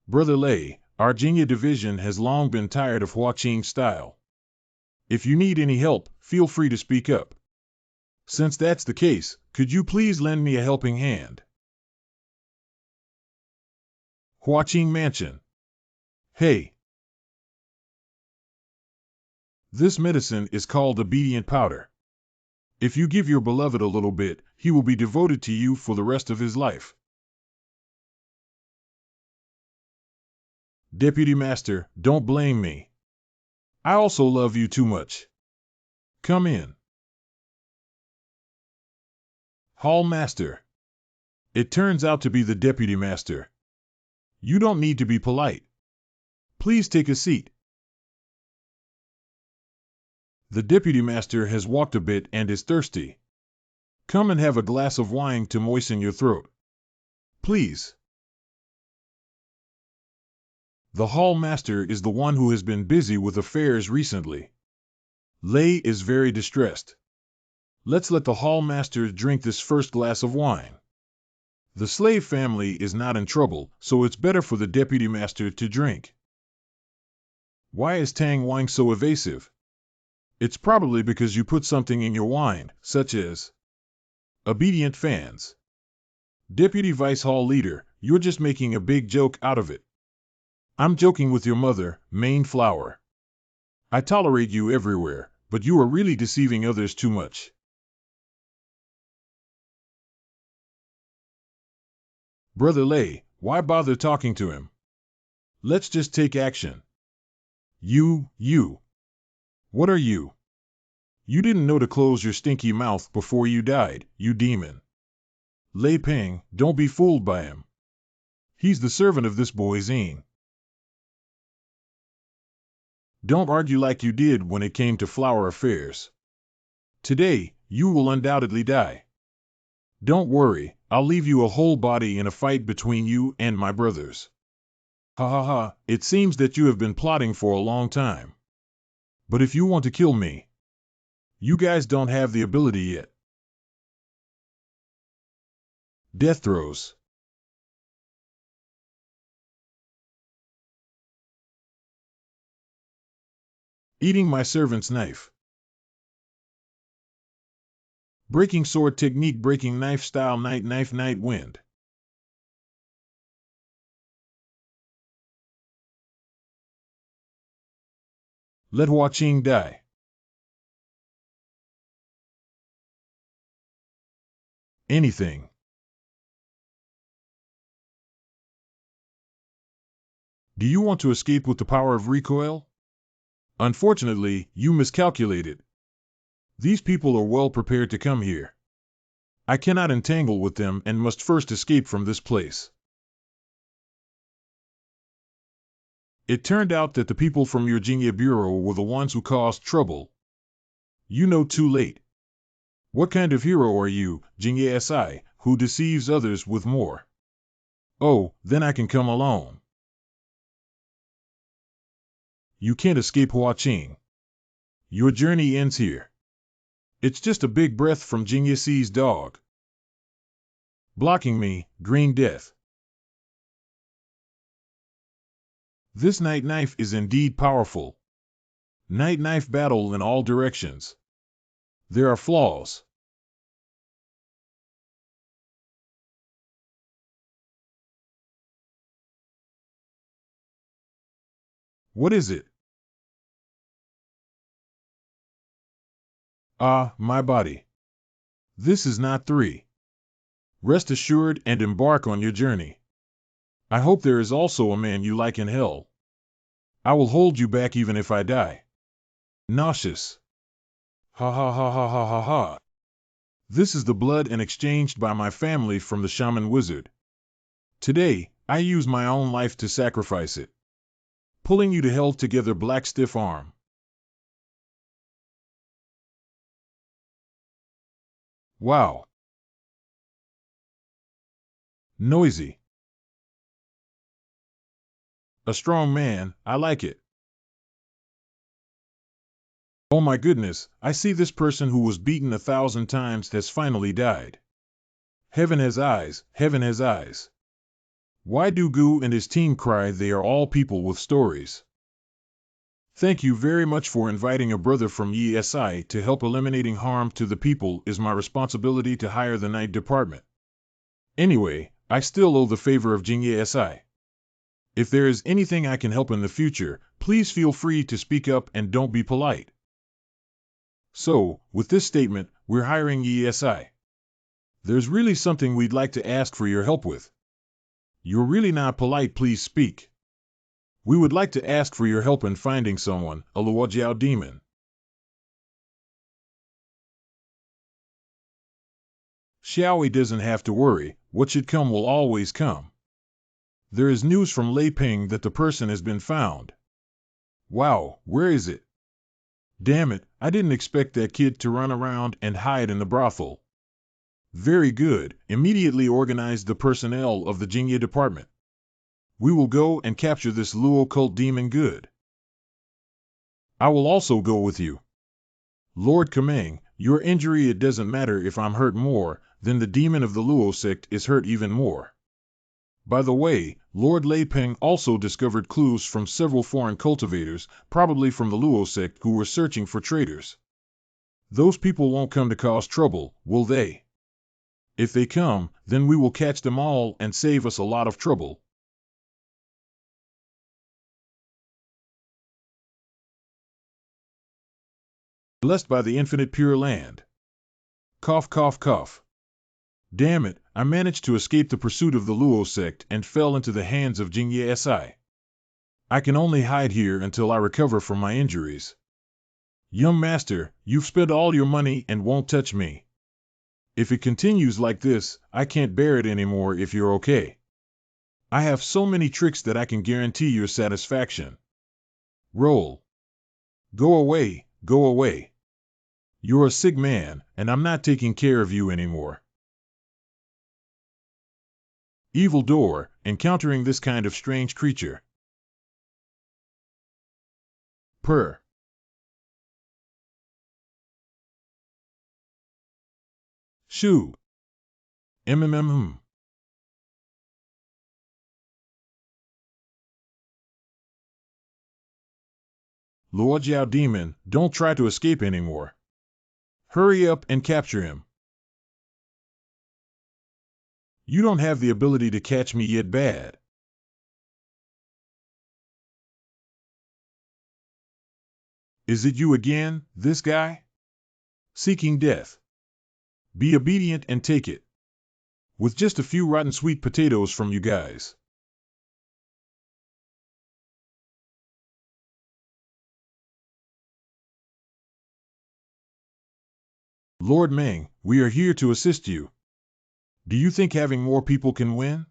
Brother Lei, our Jinya division has long been tired of Hua Qing's style. If you need any help, feel free to speak up. Since that's the case, could you please lend me a helping hand? Hua Qing Mansion. Hey. This medicine is called obedient powder. If you give your beloved a little bit, he will be devoted to you for the rest of his life. Deputy Master, don't blame me. I also love you too much. Come in. Hall Master. It turns out to be the Deputy Master. You don't need to be polite. Please take a seat. The Deputy Master has walked a bit and is thirsty. Come and have a glass of wine to moisten your throat. Please. The Hall Master is the one who has been busy with affairs recently. Lei is very distressed. Let's let the Hall Master drink this first glass of wine. The slave family is not in trouble, so it's better for the Deputy Master to drink. Why is Tang Wang so evasive? It's probably because you put something in your wine, such as obedient fans. Deputy Vice Hall Leader, you're just making a big joke out of it. I'm joking with your mother, Main Flower. I tolerate you everywhere, but you are really deceiving others too much. Brother Lei, why bother talking to him? Let's just take action. You. What are you? You didn't know to close your stinky mouth before you died, you demon. Lei Ping, don't be fooled by him. He's the servant of this boy Zine. Don't argue like you did when it came to flower affairs. Today, you will undoubtedly die. Don't worry, I'll leave you a whole body in a fight between you and my brothers. Ha ha ha, it seems that you have been plotting for a long time. But if you want to kill me, you guys don't have the ability yet. Death throes. Eating my servant's knife. Breaking sword technique, breaking knife style, night knife, night wind. Let Hua Qing die. Anything. Do you want to escape with the power of recoil? Unfortunately, you miscalculated. These people are well prepared to come here. I cannot entangle with them and must first escape from this place. It turned out that the people from your Jingye Bureau were the ones who caused trouble. You know too late. What kind of hero are you, Jingye Si, who deceives others with more? Oh, then I can come alone. You can't escape Hua Qing. Your journey ends here. It's just a big breath from Jingye Si's dog. Blocking me, green death. This night knife is indeed powerful. Night knife battle in all directions. There are flaws. What is it? Ah, my body. This is not 3. Rest assured and embark on your journey. I hope there is also a man you like in hell. I will hold you back even if I die. Nauseous. Ha ha ha ha ha ha ha. This is the blood and exchanged by my family from the shaman wizard. Today, I use my own life to sacrifice it. Pulling you to hell together, black stiff arm. Wow. Noisy. A strong man, I like it. Oh my goodness, I see this person who was beaten 1,000 times has finally died. Heaven has eyes, heaven has eyes. Why do Gu and his team cry? They are all people with stories. Thank you very much for inviting a brother from ESI to help eliminating harm to the people. Is my responsibility to hire the night department. Anyway, I still owe the favor of Jingye Si. If there is anything I can help in the future, please feel free to speak up and don't be polite. So, with this statement, we're hiring ESI. There's really something we'd like to ask for your help with. You're really not polite, please speak. We would like to ask for your help in finding someone, a Luojiao demon. Xiaowei doesn't have to worry, what should come will always come. There is news from Lei Ping that the person has been found. Wow, where is it? Damn it, I didn't expect that kid to run around and hide in the brothel. Very good, immediately organize the personnel of the Jingye department. We will go and capture this Luo cult demon. Good. I will also go with you. Lord Kameng, your injury, it doesn't matter if I'm hurt more, then the demon of the Luo sect is hurt even more. By the way, Lord Lei Peng also discovered clues from several foreign cultivators, probably from the Luo sect, who were searching for traitors. Those people won't come to cause trouble, will they? If they come, then we will catch them all and save us a lot of trouble. Blessed by the infinite pure land. Cough, cough, cough. Damn it, I managed to escape the pursuit of the Luo sect and fell into the hands of Jingye Si. I can only hide here until I recover from my injuries. Young master, you've spent all your money and won't touch me. If it continues like this, I can't bear it anymore. If you're okay. I have so many tricks that I can guarantee your satisfaction. Roll. Go away, go away. You're a sick man, and I'm not taking care of you anymore. Evil door, encountering this kind of strange creature. purr. Shoo. MMM. Lord Yao Demon, don't try to escape anymore. Hurry up and capture him. You don't have the ability to catch me yet, bad. Is it you again, this guy? Seeking death. Be obedient and take it. With just a few rotten sweet potatoes from you guys. Lord Meng, we are here to assist you. Do you think having more people can win?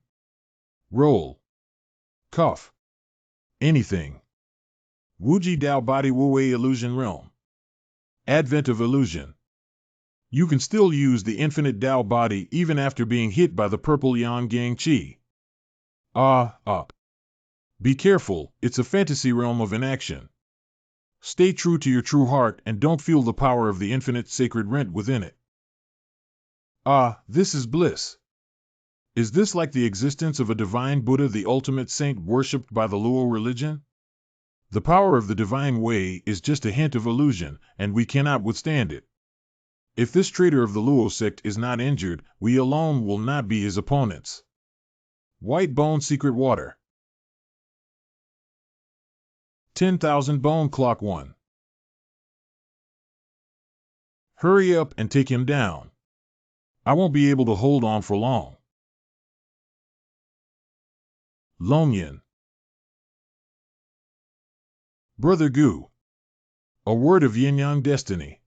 Roll. Cough. Anything. Wuji Dao Body Wu Wei Illusion Realm. Advent of Illusion. You can still use the infinite Dao body even after being hit by the purple Yang Gang Chi. Be careful, it's a fantasy realm of inaction. Stay true to your true heart and don't feel the power of the infinite sacred rent within it. This is bliss. Is this like the existence of a divine Buddha, the ultimate saint worshipped by the Luo religion? The power of the divine way is just a hint of illusion, and we cannot withstand it. If this traitor of the Luo sect is not injured, we alone will not be his opponents. White Bone Secret Water. 10,000 Bone Clock 1. Hurry up and take him down. I won't be able to hold on for long. Longyan. Brother Gu. A word of yin-yang destiny.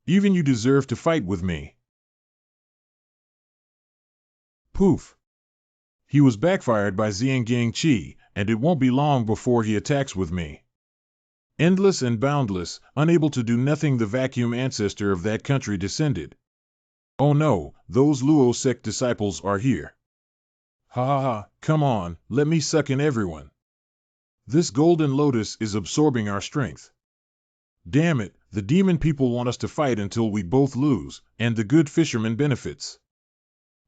Even you deserve to fight with me. Poof. He was backfired by Xiangang Qi, and it won't be long before he attacks with me. Endless and boundless, unable to do nothing, the vacuum ancestor of that country descended. Oh no, those Luo sect disciples are here. Ha, come on, let me suck in everyone. This golden lotus is absorbing our strength. Damn it, the demon people want us to fight until we both lose, and the good fisherman benefits.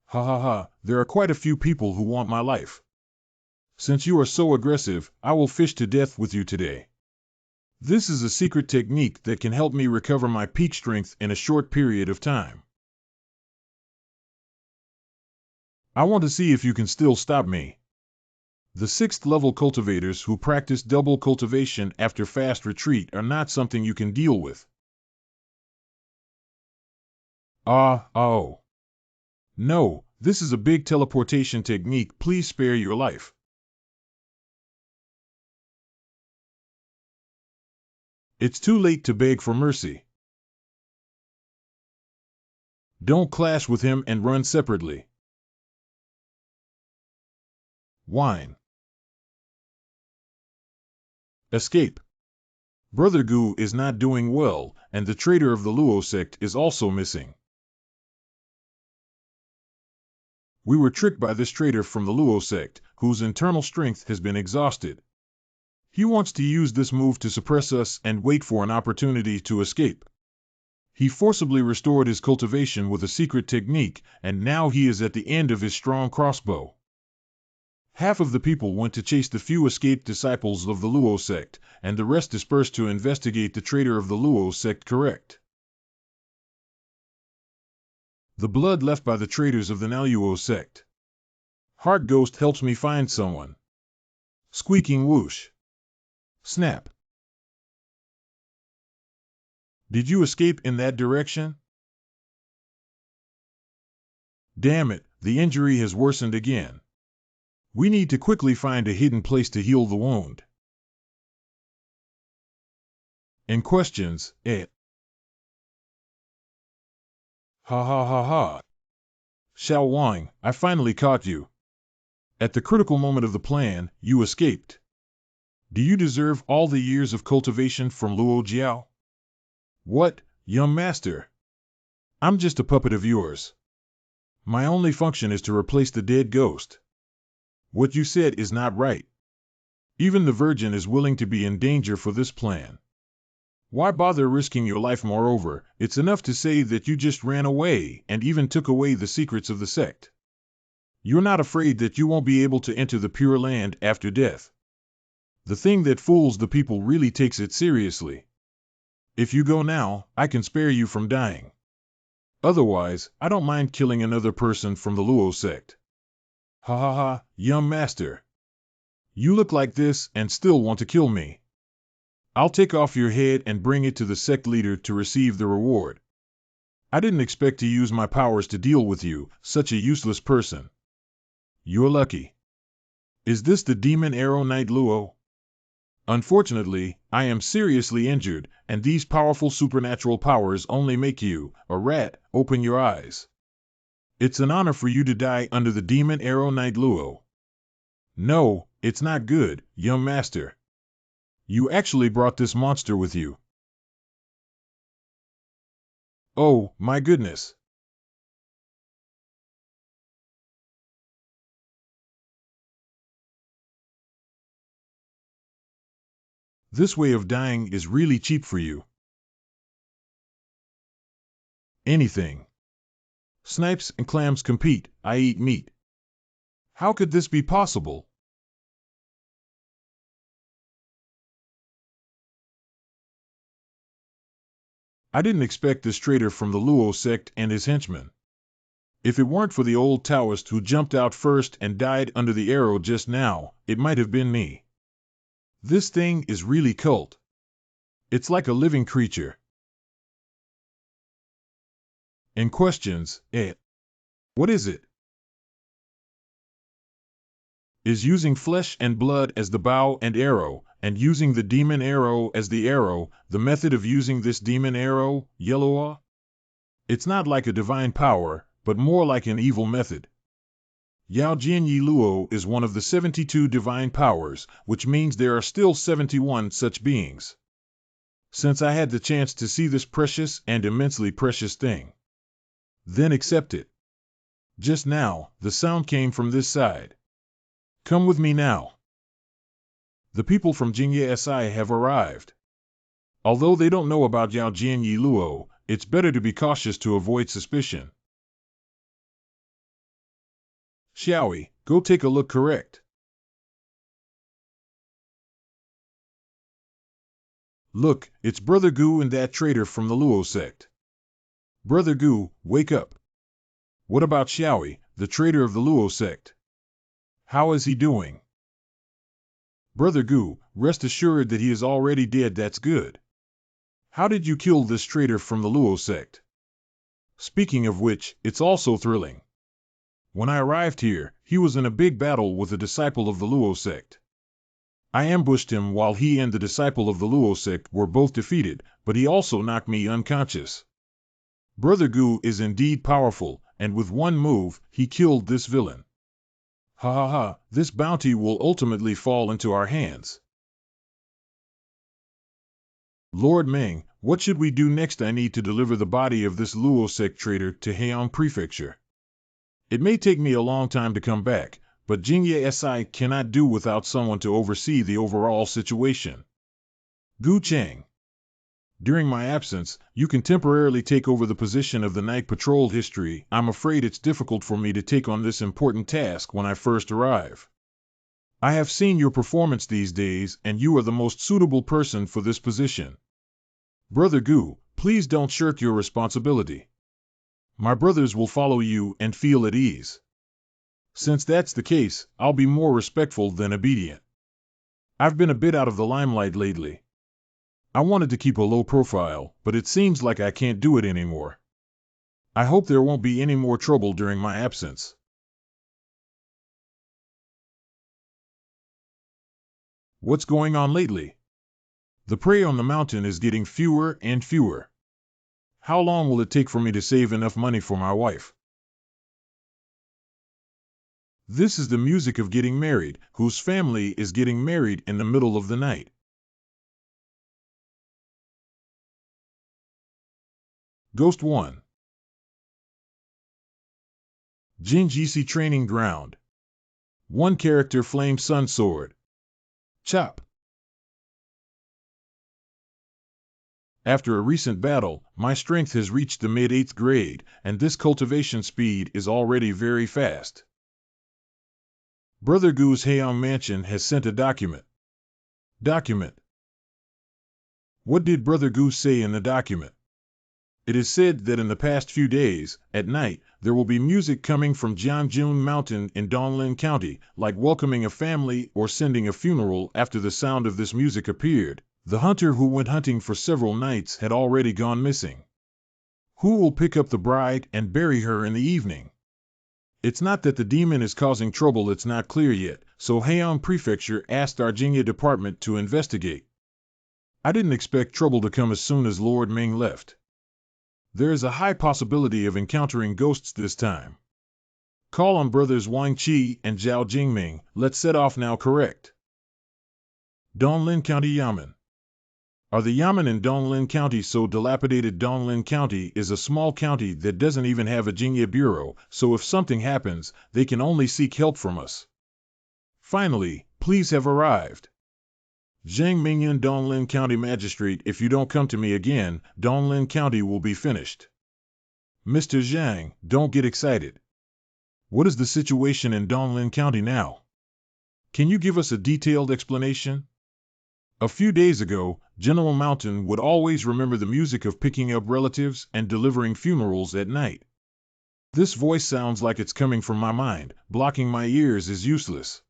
Ha, there are quite a few people who want my life. Since you are so aggressive, I will fish to death with you today. This is a secret technique that can help me recover my peak strength in a short period of time. I want to see if you can still stop me. The 6th level cultivators who practice double cultivation after fast retreat are not something you can deal with. No, this is a big teleportation technique, please spare your life. It's too late to beg for mercy. Don't clash with him and run separately. Whine. Escape. Brother Gu is not doing well, and the traitor of the Luo sect is also missing. We were tricked by this traitor from the Luo sect, whose internal strength has been exhausted. He wants to use this move to suppress us and wait for an opportunity to escape. He forcibly restored his cultivation with a secret technique, and now he is at the end of his strong crossbow. Half of the people went to chase the few escaped disciples of the Luo sect, and the rest dispersed to investigate the traitor of the Luo sect. Correct. The blood left by the traitors of the Naluo sect. Heart Ghost helps me find someone. Squeaking whoosh. Snap. Did you escape in that direction? Damn it, the injury has worsened again. We need to quickly find a hidden place to heal the wound. In questions, Ha. Xiao Wang, I finally caught you. At the critical moment of the plan, you escaped. Do you deserve all the years of cultivation from Luo Jiao? What, young master? I'm just a puppet of yours. My only function is to replace the dead ghost. What you said is not right. Even the Virgin is willing to be in danger for this plan. Why bother risking your life? Moreover, it's enough to say that you just ran away and even took away the secrets of the sect. You're not afraid that you won't be able to enter the Pure Land after death. The thing that fools the people really takes it seriously. If you go now, I can spare you from dying. Otherwise, I don't mind killing another person from the Luo sect. Ha ha ha, young master. You look like this and still want to kill me. I'll take off your head and bring it to the sect leader to receive the reward. I didn't expect to use my powers to deal with you, such a useless person. You're lucky. Is this the demon arrow knight Luo? Unfortunately, I am seriously injured, and these powerful supernatural powers only make you, a rat, open your eyes. It's an honor for you to die under the demon arrow knight Luo. No, it's not good, young master. You actually brought this monster with you. Oh, my goodness. This way of dying is really cheap for you. Anything. Snipes and clams compete, I eat meat. How could this be possible? I didn't expect this traitor from the Luo sect and his henchmen. If it weren't for the old Taoist who jumped out first and died under the arrow just now, it might have been me. This thing is really cult. It's like a living creature. And questions, what is it? Is using flesh and blood as the bow and arrow, and using the demon arrow as the arrow, the method of using this demon arrow, Yellowa? It's not like a divine power, but more like an evil method. Yao Jianyi Luo is one of the 72 divine powers, which means there are still 71 such beings. Since I had the chance to see this precious and immensely precious thing, then accept it. Just now, the sound came from this side. Come with me now. The people from Jingye Si have arrived. Although they don't know about Yao Jianyi Luo, it's better to be cautious to avoid suspicion. Xiaoyi, go take a look. Correct. Look, it's Brother Gu and that traitor from the Luo sect. Brother Gu, wake up. What about Xiaoyi, the traitor of the Luo sect? How is he doing? Brother Gu, rest assured that he is already dead. That's good. How did you kill this traitor from the Luo sect? Speaking of which, it's also thrilling. When I arrived here, he was in a big battle with a disciple of the Luo sect. I ambushed him while he and the disciple of the Luo sect were both defeated, but he also knocked me unconscious. Brother Gu is indeed powerful, and with one move, he killed this villain. Ha ha ha, this bounty will ultimately fall into our hands. Lord Meng, what should we do next? I need to deliver the body of this Luo sect traitor to Heian Prefecture. It may take me a long time to come back, but Jingye Si cannot do without someone to oversee the overall situation. Gu Cheng. During my absence, you can temporarily take over the position of the Night Patrol history. I'm afraid it's difficult for me to take on this important task when I first arrive. I have seen your performance these days, and you are the most suitable person for this position. Brother Gu, please don't shirk your responsibility. My brothers will follow you and feel at ease. Since that's the case, I'll be more respectful than obedient. I've been a bit out of the limelight lately. I wanted to keep a low profile, but it seems like I can't do it anymore. I hope there won't be any more trouble during my absence. What's going on lately? The prey on the mountain is getting fewer and fewer. How long will it take for me to save enough money for my wife? This is the music of getting married, whose family is getting married in the middle of the night. Ghost 1. Jin GC Training Ground. One character Flame Sun Sword. Chop. After a recent battle, my strength has reached the mid-8th grade, and this cultivation speed is already very fast. Brother Gu's Heian Mansion has sent a document. Document. What did Brother Gu say in the document? It is said that in the past few days, at night, there will be music coming from Jiangjun Mountain in Donglin County, like welcoming a family or sending a funeral. After the sound of this music appeared, the hunter who went hunting for several nights had already gone missing. Who will pick up the bride and bury her in the evening? It's not that the demon is causing trouble, it's not clear yet, so Heian Prefecture asked our Jingya department to investigate. I didn't expect trouble to come as soon as Lord Ming left. There is a high possibility of encountering ghosts this time. Call on brothers Wang Qi and Zhao Jingming. Let's set off now. Correct. Donglin County Yamen. Are the Yamen in Donglin County so dilapidated? Donglin County is a small county that doesn't even have a Jingya bureau, so if something happens, they can only seek help from us. Finally, please have arrived. Zhang Mingyun, Donglin County Magistrate. If you don't come to me again, Donglin County will be finished. Mr. Zhang, don't get excited. What is the situation in Donglin County now? Can you give us a detailed explanation? A few days ago, General Mountain would always remember the music of picking up relatives and delivering funerals at night. This voice sounds like it's coming from my mind. Blocking my ears is useless.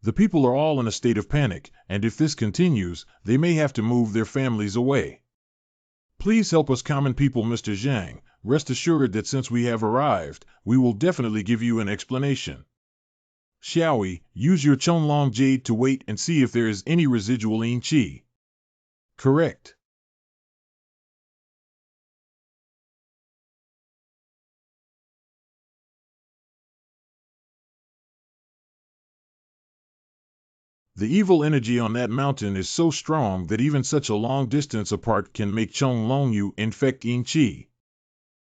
The people are all in a state of panic, and if this continues, they may have to move their families away. Please help us common people, Mr. Zhang. Rest assured that since we have arrived, we will definitely give you an explanation. Xiaoyi, use your Chonglong Jade to wait and see if there is any residual Yin Qi. Correct. The evil energy on that mountain is so strong that even such a long distance apart can make Chonglong Yu infect Yin Qi.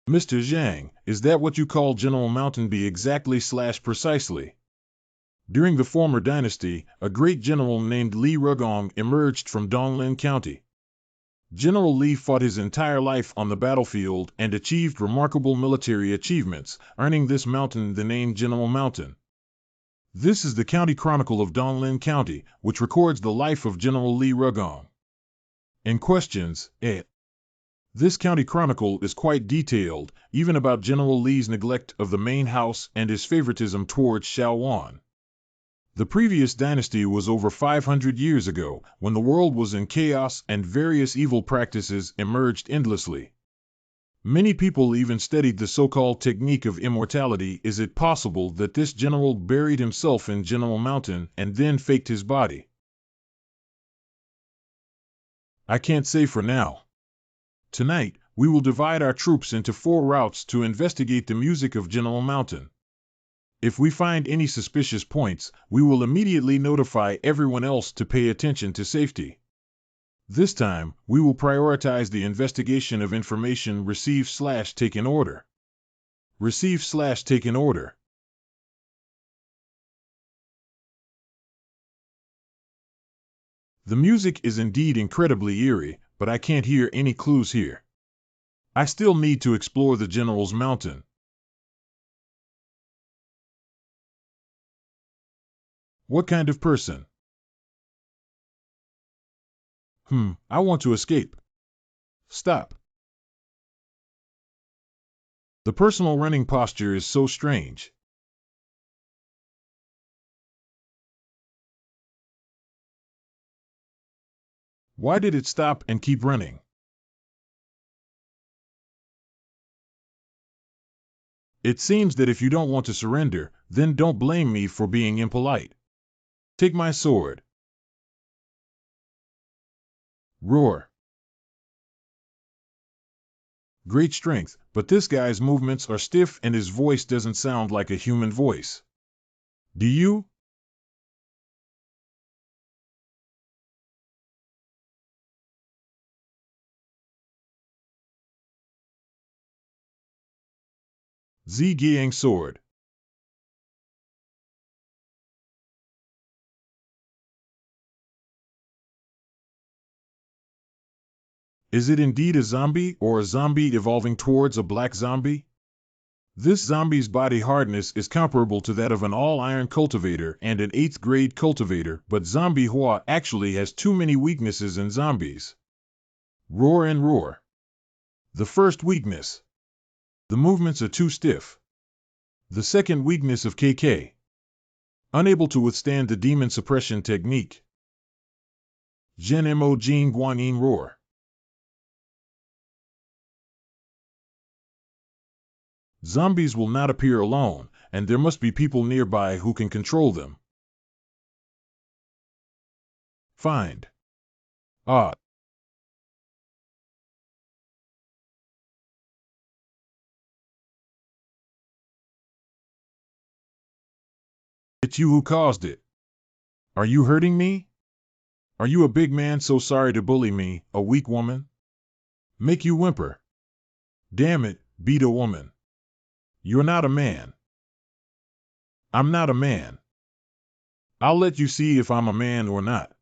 Mr. Zhang, is that what you call General Mountain be exactly/precisely? During the former dynasty, a great general named Li Rugong emerged from Donglin County. General Li fought his entire life on the battlefield and achieved remarkable military achievements, earning this mountain the name General Mountain. This is the County Chronicle of Donglin County, which records the life of General Li Rugong. In questions, This County Chronicle is quite detailed, even about General Li's neglect of the main house and his favoritism towards Shaowan. The previous dynasty was over 500 years ago, when the world was in chaos and various evil practices emerged endlessly. Many people even studied the so-called technique of immortality. Is it possible that this general buried himself in General Mountain and then faked his body? I can't say for now. Tonight, we will divide our troops into 4 routes to investigate the music of General Mountain. If we find any suspicious points, we will immediately notify everyone else to pay attention to safety. This time, we will prioritize the investigation of information receive/taken order. Receive/taken order. The music is indeed incredibly eerie, but I can't hear any clues here. I still need to explore the General's Mountain. What kind of person? I want to escape. Stop. The personal running posture is so strange. Why did it stop and keep running? It seems that if you don't want to surrender, then don't blame me for being impolite. Take my sword. Roar. Great strength, but this guy's movements are stiff and his voice doesn't sound like a human voice. Do you? Zhijiang sword. Is it indeed a zombie or a zombie evolving towards a black zombie? This zombie's body hardness is comparable to that of an all-iron cultivator and an 8th grade cultivator, but Zombie Hua actually has too many weaknesses in zombies. Roar and roar. The first weakness. The movements are too stiff. The second weakness of KK. Unable to withstand the demon suppression technique. Gen Mo Jing Guanyin Roar. Zombies will not appear alone, and there must be people nearby who can control them. Find. Ah. It's you who caused it. Are you hurting me? Are you a big man so sorry to bully me, a weak woman? Make you whimper. Damn it, beat a woman. You're not a man. I'm not a man. I'll let you see if I'm a man or not.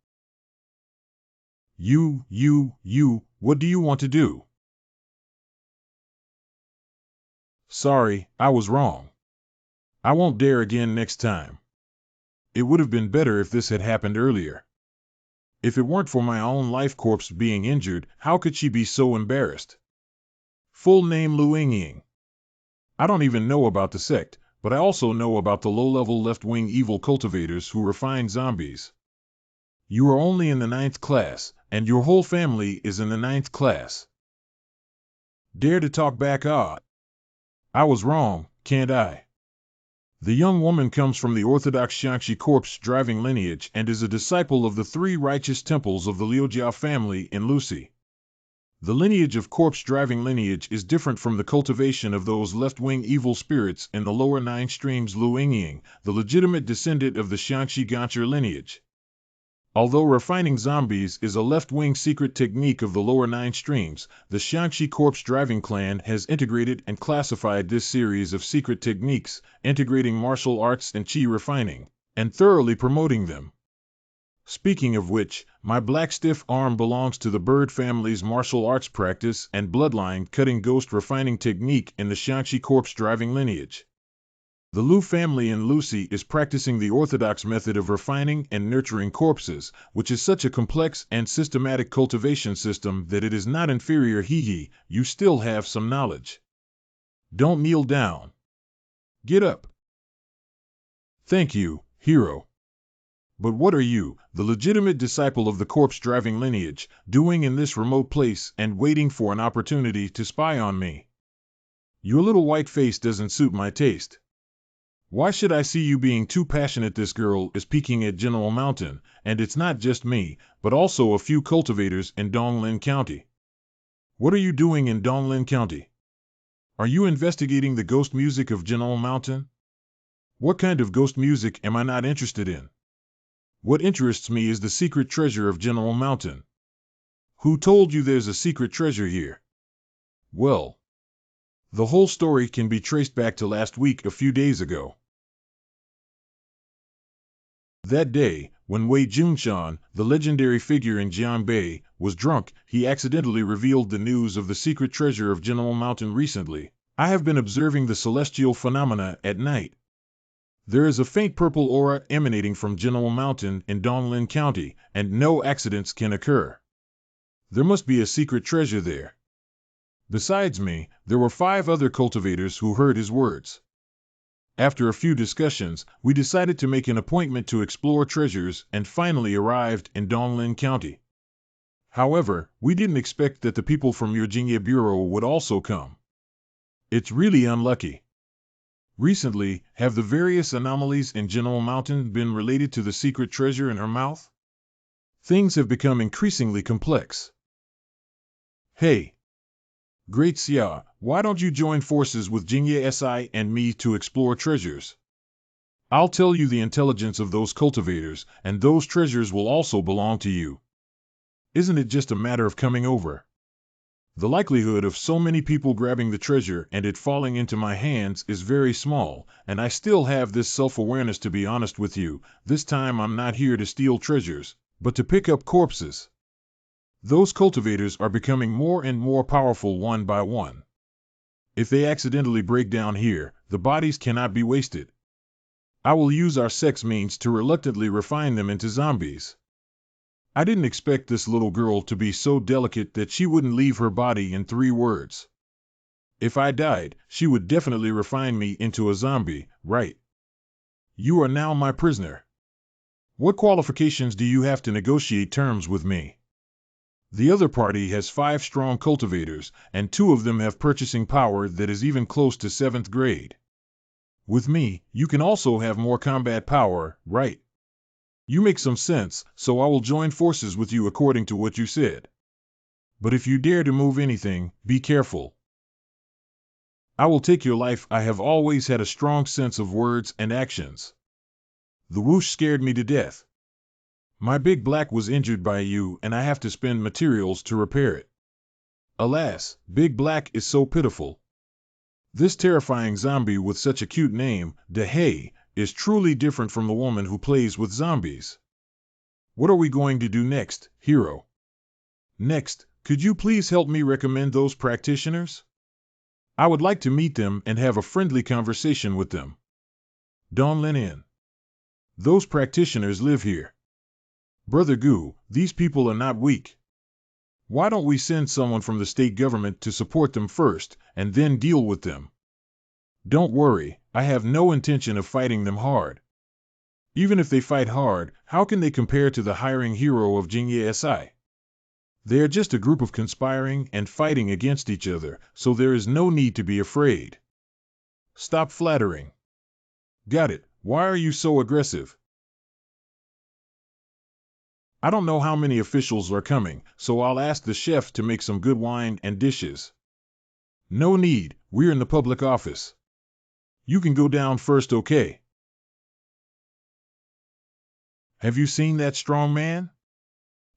You, what do you want to do? Sorry, I was wrong. I won't dare again next time. It would have been better if this had happened earlier. If it weren't for my own life corpse being injured, how could she be so embarrassed? Full name Lu Yingying. I don't even know about the sect, but I also know about the low-level left-wing evil cultivators who refine zombies. You are only in the 9th class, and your whole family is in the 9th class. Dare to talk back? I was wrong, can't I? The young woman comes from the Orthodox Xiangxi corpse driving lineage and is a disciple of the 3 righteous temples of the Liujia family in Lucy. The lineage of corpse driving lineage is different from the cultivation of those left-wing evil spirits in the lower 9 streams Lu Yingying, the legitimate descendant of the Xiangxi Gancher lineage. Although refining zombies is a left-wing secret technique of the lower 9 streams, the Xiangxi corpse driving clan has integrated and classified this series of secret techniques, integrating martial arts and qi refining, and thoroughly promoting them. Speaking of which, my black stiff arm belongs to the bird family's martial arts practice and bloodline cutting ghost refining technique in the Xiangxi corpse driving lineage. The Lu family in Lucy is practicing the orthodox method of refining and nurturing corpses, which is such a complex and systematic cultivation system that it is not inferior. You still have some knowledge. Don't kneel down. Get up. Thank you, hero. But what are you, the legitimate disciple of the corpse-driving lineage, doing in this remote place and waiting for an opportunity to spy on me? Your little white face doesn't suit my taste. Why should I see you being too passionate? This girl is peeking at General Mountain, and it's not just me, but also a few cultivators in Donglin County. What are you doing in Donglin County? Are you investigating the ghost music of General Mountain? What kind of ghost music am I not interested in? What interests me is the secret treasure of General Mountain. Who told you there's a secret treasure here? Well, the whole story can be traced back to last week, a few days ago. That day, when Wei Junshan, the legendary figure in Jianbei, was drunk, he accidentally revealed the news of the secret treasure of General Mountain recently. I have been observing the celestial phenomena at night. There is a faint purple aura emanating from General Mountain in Donglin County, and no accidents can occur. There must be a secret treasure there. Besides me, there were 5 other cultivators who heard his words. After a few discussions, we decided to make an appointment to explore treasures and finally arrived in Donglin County. However, we didn't expect that the people from Yurjinye Bureau would also come. It's really unlucky. Recently, have the various anomalies in General Mountain been related to the secret treasure in her mouth? Things have become increasingly complex. Hey! Great Xia, why don't you join forces with Jingye Si and me to explore treasures? I'll tell you the intelligence of those cultivators, and those treasures will also belong to you. Isn't it just a matter of coming over? The likelihood of so many people grabbing the treasure and it falling into my hands is very small, and I still have this self-awareness. To be honest with you, this time I'm not here to steal treasures, but to pick up corpses. Those cultivators are becoming more and more powerful one by one. If they accidentally break down here, the bodies cannot be wasted. I will use our sex means to reluctantly refine them into zombies. I didn't expect this little girl to be so delicate that she wouldn't leave her body in 3 words. If I died, she would definitely refine me into a zombie, right? You are now my prisoner. What qualifications do you have to negotiate terms with me? The other party has 5 strong cultivators, and 2 of them have purchasing power that is even close to 7th grade. With me, you can also have more combat power, right? You make some sense, so I will join forces with you according to what you said. But if you dare to move anything, be careful. I will take your life. I have always had a strong sense of words and actions. The whoosh scared me to death. My big black was injured by you and I have to spend materials to repair it. Alas, Big Black is so pitiful. This terrifying zombie with such a cute name, DeHay, is truly different from the woman who plays with zombies. What are we going to do next, hero? Next, could you please help me recommend those practitioners? I would like to meet them and have a friendly conversation with them. Don Lenin. Those practitioners live here. Brother Goo, these people are not weak. Why don't we send someone from the state government to support them first, and then deal with them? Don't worry, I have no intention of fighting them hard. Even if they fight hard, how can they compare to the hiring hero of Jingye Si? They are just a group of conspiring and fighting against each other, so there is no need to be afraid. Stop flattering. Got it. Why are you so aggressive? I don't know how many officials are coming, so I'll ask the chef to make some good wine and dishes. No need, we're in the public office. You can go down first, okay? Have you seen that strong man?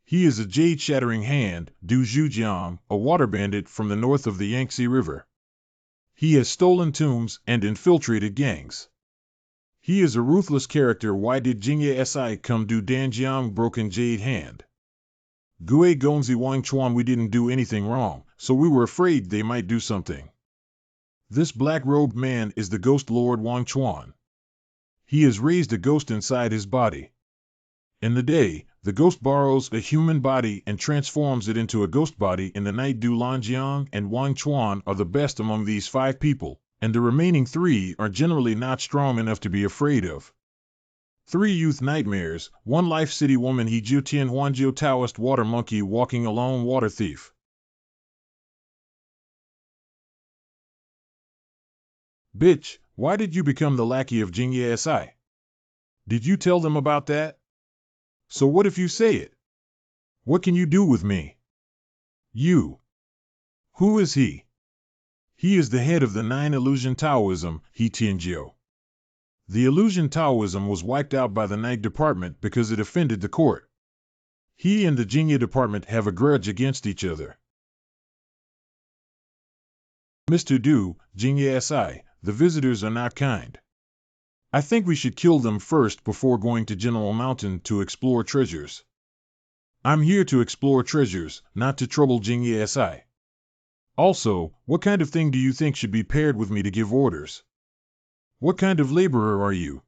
He is a jade-shattering hand, Du Zhujiang, a water bandit from the north of the Yangtze River. He has stolen tombs and infiltrated gangs. He is a ruthless character. Why did Jingye Si come do Danjiang broken jade hand? Gue Gongzi Wang Chuan, we didn't do anything wrong, so we were afraid they might do something. This black-robed man is the ghost lord Wang Chuan. He has raised a ghost inside his body. In the day, the ghost borrows a human body and transforms it into a ghost body. In the night, Du Lanjiang and Wang Chuan are the best among these 5 people, and the remaining 3 are generally not strong enough to be afraid of. 3 youth nightmares, 1 life city woman. He Jiu Tian Huanjiu Taoist water monkey walking alone water thief. Bitch, why did you become the lackey of Jingye Si? Did you tell them about that? So what if you say it? What can you do with me? You. Who is he? He is the head of the 9 Illusion Taoism, He Tianjiu. The Illusion Taoism was wiped out by the Night Department because it offended the court. He and the Jingye Department have a grudge against each other. Mr. Du, Jingye Si, the visitors are not kind. I think we should kill them first before going to General Mountain to explore treasures. I'm here to explore treasures, not to trouble Jingye Si. Also, what kind of thing do you think should be paired with me to give orders? What kind of laborer are you?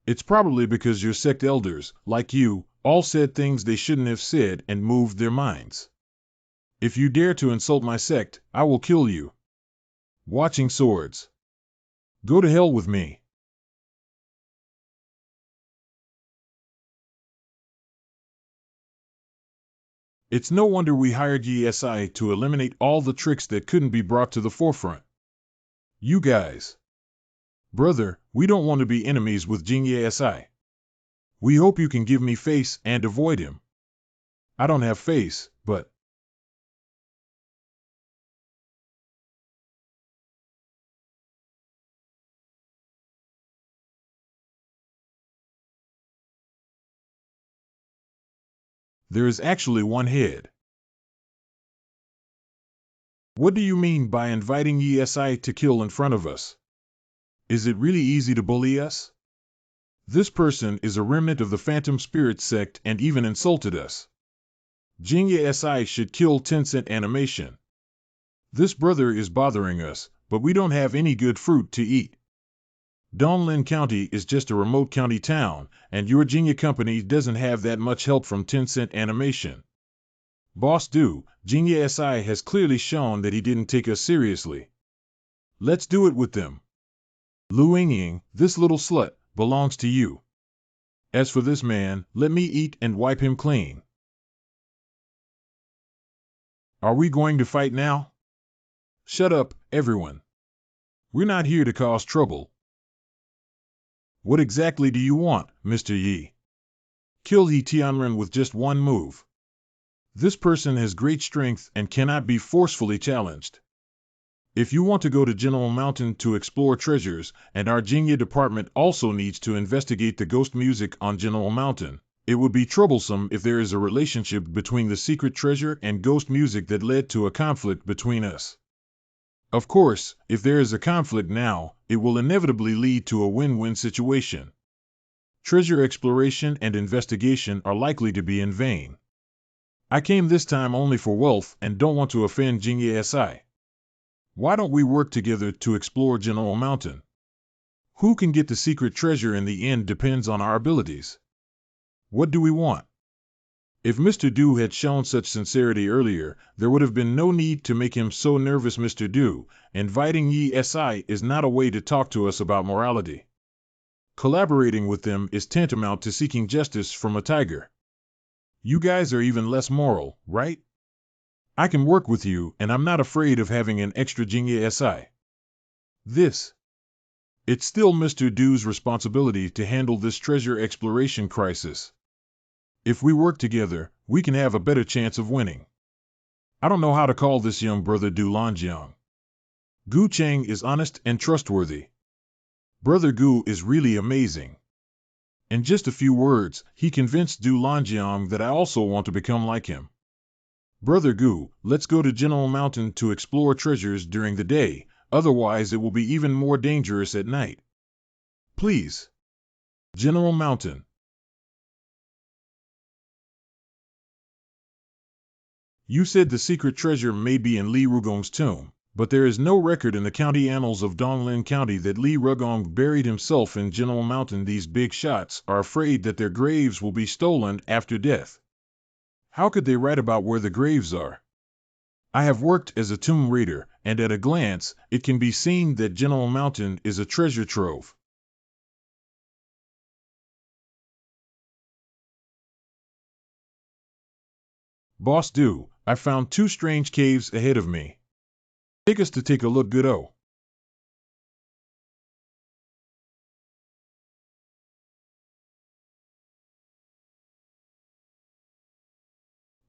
It's probably because your sect elders, like you, all said things they shouldn't have said and moved their minds. If you dare to insult my sect, I will kill you. Watching swords. Go to hell with me. It's no wonder we hired YSI to eliminate all the tricks that couldn't be brought to the forefront. You guys. Brother, we don't want to be enemies with Jingye Si. We hope you can give me face and avoid him. I don't have face, but... there is actually one head. What do you mean by inviting YSI to kill in front of us? Is it really easy to bully us? This person is a remnant of the Phantom Spirit sect and even insulted us. Jingya Si should kill Tencent Animation. This brother is bothering us, but we don't have any good fruit to eat. Donglin County is just a remote county town, and your Jingya company doesn't have that much help from Tencent Animation. Boss Du, Jingya Si has clearly shown that he didn't take us seriously. Let's do it with them. Lu Yingying, this little slut, belongs to you. As for this man, let me eat and wipe him clean. Are we going to fight now? Shut up, everyone. We're not here to cause trouble. What exactly do you want, Mr. Yi? Kill He Tianren with just one move. This person has great strength and cannot be forcefully challenged. If you want to go to General Mountain to explore treasures, and our Jingya department also needs to investigate the ghost music on General Mountain, it would be troublesome if there is a relationship between the secret treasure and ghost music that led to a conflict between us. Of course, if there is a conflict now, it will inevitably lead to a win-win situation. Treasure exploration and investigation are likely to be in vain. I came this time only for wealth and don't want to offend Jingya Si. Why don't we work together to explore General Mountain? Who can get the secret treasure in the end depends on our abilities. What do we want? If Mr. Du had shown such sincerity earlier, there would have been no need to make him so nervous. Mr. Du, inviting Yi Si is not a way to talk to us about morality. Collaborating with them is tantamount to seeking justice from a tiger. You guys are even less moral, right? I can work with you, and I'm not afraid of having an extra Jingya Si. It's still Mr. Du's responsibility to handle this treasure exploration crisis. If we work together, we can have a better chance of winning. I don't know how to call this young brother Du Lanjiang. Gu Cheng is honest and trustworthy. Brother Gu is really amazing. In just a few words, he convinced Du Lanjiang that I also want to become like him. Brother Gu, let's go to General Mountain to explore treasures during the day, otherwise it will be even more dangerous at night. Please. General Mountain. You said the secret treasure may be in Li Rugong's tomb, but there is no record in the county annals of Donglin County that Li Rugong buried himself in General Mountain. These big shots are afraid that their graves will be stolen after death. How could they write about where the graves are? I have worked as a tomb raider, and at a glance, it can be seen that General Mountain is a treasure trove. Boss Du, I found two strange caves ahead of me. Take us to take a look. Good-o.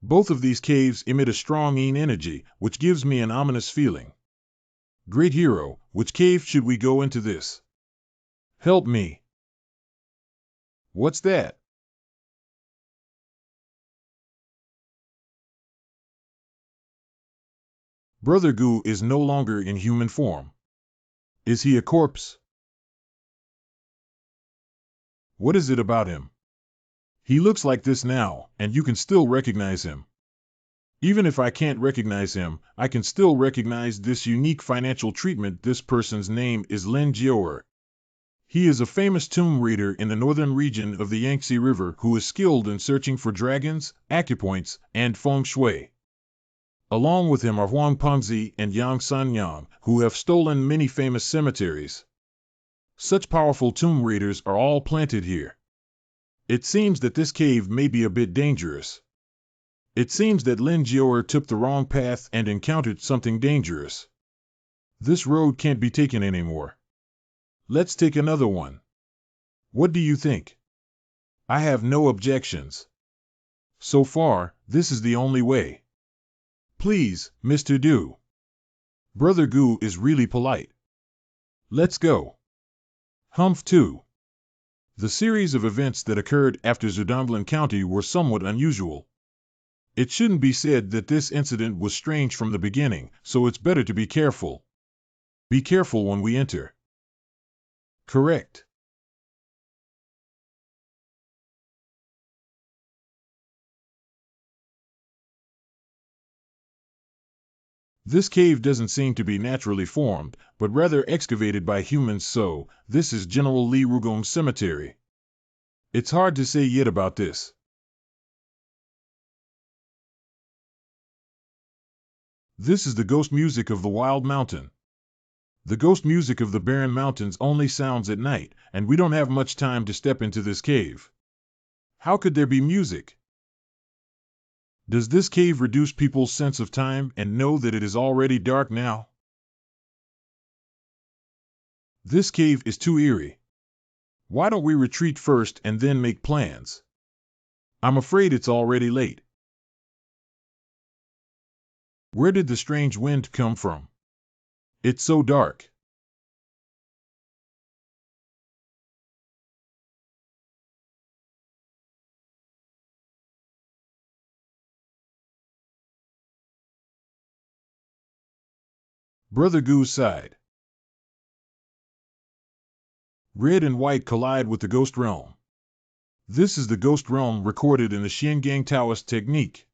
Both of these caves emit a strong yin energy, which gives me an ominous feeling. Great hero, which cave should we go into this? Help me. What's that? Brother Gu is no longer in human form. Is he a corpse? What is it about him? He looks like this now, and you can still recognize him. Even if I can't recognize him, I can still recognize this unique financial treatment. This person's name is Lin Jiaoer. He is a famous tomb raider in the northern region of the Yangtze River who is skilled in searching for dragons, acupoints, and feng shui. Along with him are Huang Pengzi and Yang Sanyang, who have stolen many famous cemeteries. Such powerful tomb raiders are all planted here. It seems that this cave may be a bit dangerous. It seems that Lin Jiaoer took the wrong path and encountered something dangerous. This road can't be taken anymore. Let's take another one. What do you think? I have no objections. So far, this is the only way. Please, Mr. Du. Brother Gu is really polite. Let's go. Humph 2. The series of events that occurred after Zudonglin County were somewhat unusual. It shouldn't be said that this incident was strange from the beginning, so it's better to be careful. Be careful when we enter. Correct. This cave doesn't seem to be naturally formed, but rather excavated by humans, so this is General Li Rugong's cemetery. It's hard to say yet about this. This is the ghost music of the wild mountain. The ghost music of the barren mountains only sounds at night, and we don't have much time to step into this cave. How could there be music? Does this cave reduce people's sense of time and know that it is already dark now? This cave is too eerie. Why don't we retreat first and then make plans? I'm afraid it's already late. Where did the strange wind come from? It's so dark. Brother Gu sighed. Red and white collide with the ghost realm. This is the ghost realm recorded in the Xiangang Taoist technique.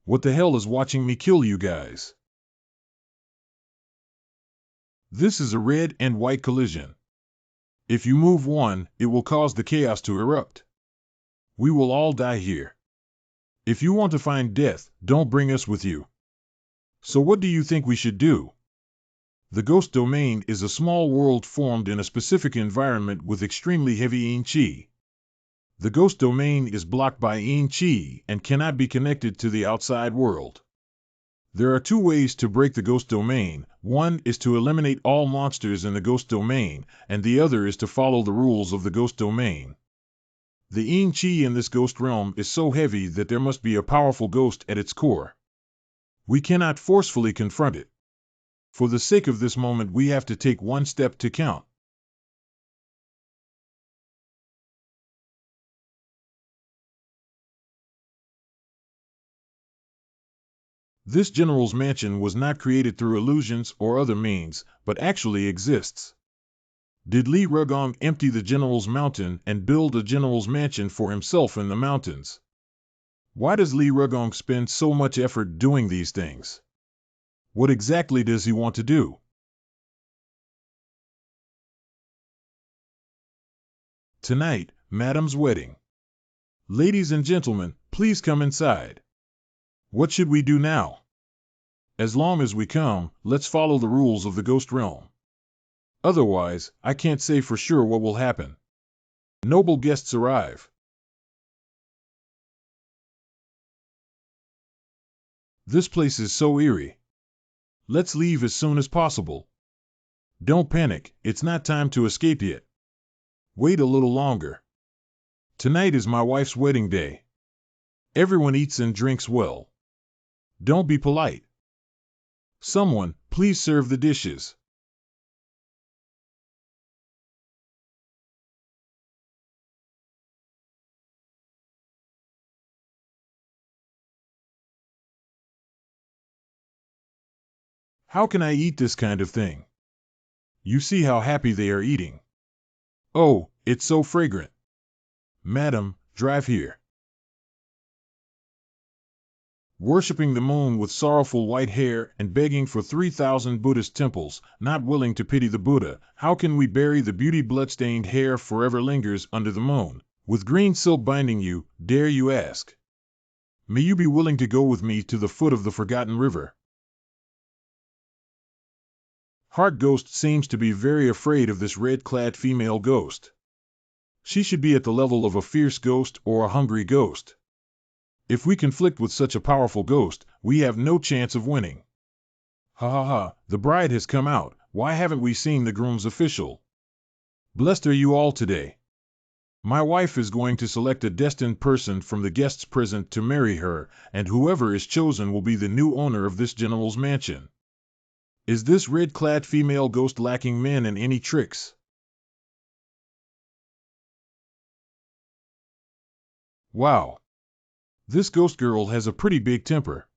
What the hell is watching me kill you guys? This is a red and white collision. If you move one, it will cause the chaos to erupt. We will all die here. If you want to find death, don't bring us with you. So what do you think we should do? The ghost domain is a small world formed in a specific environment with extremely heavy yin qi. The ghost domain is blocked by yin qi and cannot be connected to the outside world. There are two ways to break the ghost domain. One is to eliminate all monsters in the ghost domain, and the other is to follow the rules of the ghost domain. The yin qi in this ghost realm is so heavy that there must be a powerful ghost at its core. We cannot forcefully confront it. For the sake of this moment, we have to take one step to count. This general's mansion was not created through illusions or other means, but actually exists. Did Li Rugong empty the general's mountain and build a general's mansion for himself in the mountains? Why does Li Rugong spend so much effort doing these things? What exactly does he want to do? Tonight, Madam's wedding. Ladies and gentlemen, please come inside. What should we do now? As long as we come, let's follow the rules of the ghost realm. Otherwise, I can't say for sure what will happen. Noble guests arrive. This place is so eerie. Let's leave as soon as possible. Don't panic, it's not time to escape yet. Wait a little longer. Tonight is my wife's wedding day. Everyone eats and drinks well. Don't be polite. Someone, please serve the dishes. How can I eat this kind of thing? You see how happy they are eating. Oh, it's so fragrant. Madam, drive here. Worshipping the moon with sorrowful white hair and begging for 3,000 Buddhist temples, not willing to pity the Buddha, how can we bury the beauty bloodstained hair forever lingers under the moon? With green silk binding you, dare you ask? May you be willing to go with me to the foot of the forgotten river? Heart Ghost seems to be very afraid of this red-clad female ghost. She should be at the level of a fierce ghost or a hungry ghost. If we conflict with such a powerful ghost, we have no chance of winning. Ha ha ha, the bride has come out. Why haven't we seen the groom's official? Blessed are you all today. My wife is going to select a destined person from the guests present to marry her, and whoever is chosen will be the new owner of this general's mansion. Is this red-clad female ghost lacking men in any tricks? Wow. This ghost girl has a pretty big temper.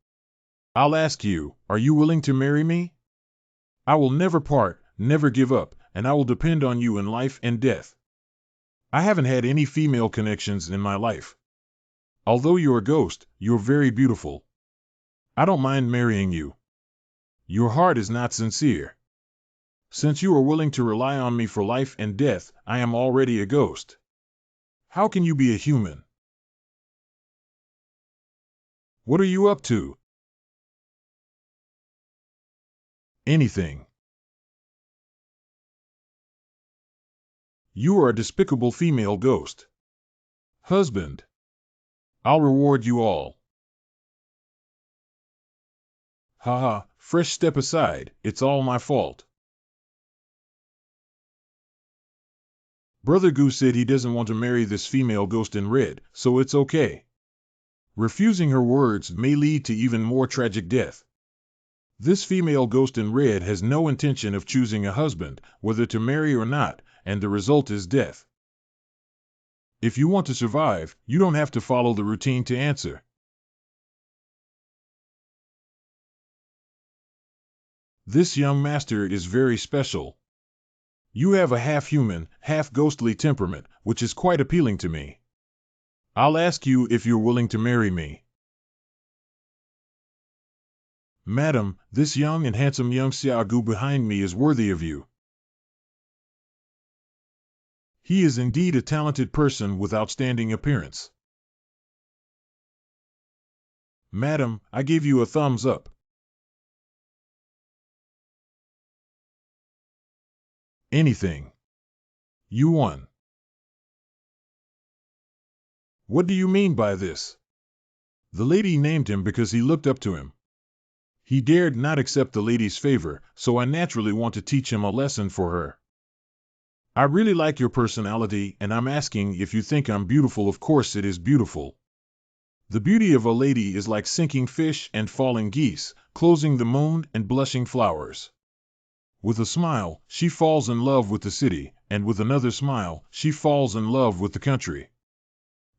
I'll ask you, are you willing to marry me? I will never part, never give up, and I will depend on you in life and death. I haven't had any female connections in my life. Although you're a ghost, you're very beautiful. I don't mind marrying you. Your heart is not sincere. Since you are willing to rely on me for life and death, I am already a ghost. How can you be a human? What are you up to? Anything. You are a despicable female ghost. Husband. I'll reward you all. Haha, fresh step aside, it's all my fault. Brother Goo said he doesn't want to marry this female ghost in red, so it's okay. Refusing her words may lead to even more tragic death. This female ghost in red has no intention of choosing a husband, whether to marry or not, and the result is death. If you want to survive, you don't have to follow the routine to answer. This young master is very special. You have a half-human, half-ghostly temperament, which is quite appealing to me. I'll ask you if you're willing to marry me. Madam, this young and handsome young Xiaogu behind me is worthy of you. He is indeed a talented person with outstanding appearance. Madam, I give you a thumbs up. Anything. You won. What do you mean by this? The lady named him because he looked up to him. He dared not accept the lady's favor, so I naturally want to teach him a lesson for her. I really like your personality, and I'm asking if you think I'm beautiful. Of course it is beautiful. The beauty of a lady is like sinking fish and falling geese, closing the moon and blushing flowers. With a smile, she falls in love with the city, and with another smile, she falls in love with the country.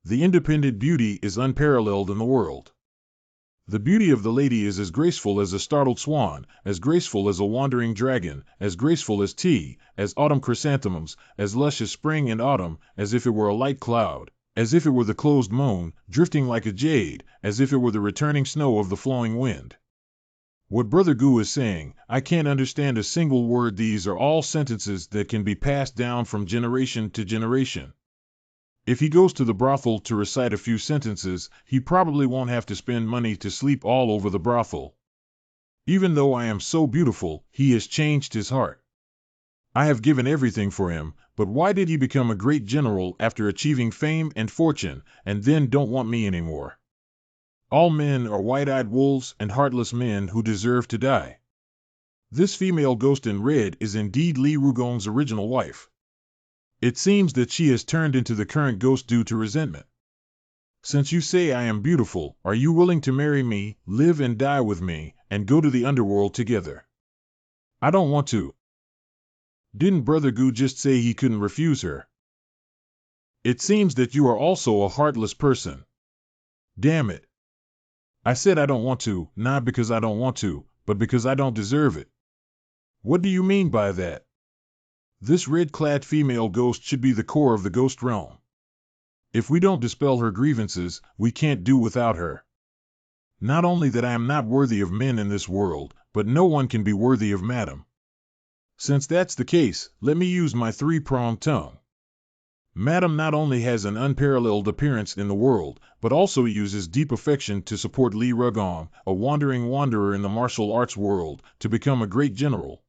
The independent beauty is unparalleled in the world. The beauty of the lady is as graceful as a startled swan, as graceful as a wandering dragon, as graceful as tea, as autumn chrysanthemums, as lush as spring and autumn, as if it were a light cloud, as if it were the closed moon, drifting like a jade, as if it were the returning snow of the flowing wind. What Brother Goo is saying, I can't understand a single word. These are all sentences that can be passed down from generation to generation. If he goes to the brothel to recite a few sentences, he probably won't have to spend money to sleep all over the brothel. Even though I am so beautiful, he has changed his heart. I have given everything for him, but why did he become a great general after achieving fame and fortune, and then don't want me anymore? All men are white-eyed wolves and heartless men who deserve to die. This female ghost in red is indeed Li Rugong's original wife. It seems that she has turned into the current ghost due to resentment. Since you say I am beautiful, are you willing to marry me, live and die with me, and go to the underworld together? I don't want to. Didn't Brother Goo just say he couldn't refuse her? It seems that you are also a heartless person. Damn it. I said I don't want to, not because I don't want to, but because I don't deserve it. What do you mean by that? This red-clad female ghost should be the core of the ghost realm. If we don't dispel her grievances, we can't do without her. Not only that I am not worthy of men in this world, but no one can be worthy of Madam. Since that's the case, let me use my three-pronged tongue. Madam not only has an unparalleled appearance in the world, but also uses deep affection to support Li Rugong, a wandering wanderer in the martial arts world, to become a great general.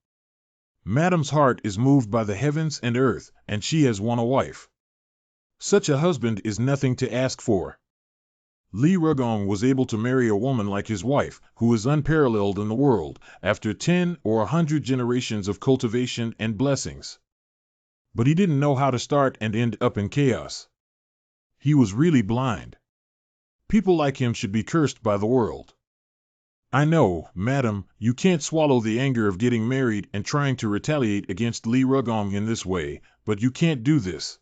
Madam's heart is moved by the heavens and earth, and she has won a wife. Such a husband is nothing to ask for. Li Rugong was able to marry a woman like his wife, who is unparalleled in the world, after 10 or 100 generations of cultivation and blessings. But he didn't know how to start and end up in chaos. He was really blind. People like him should be cursed by the world. I know, Madam, you can't swallow the anger of getting married and trying to retaliate against Li Rugong in this way, but you can't do this.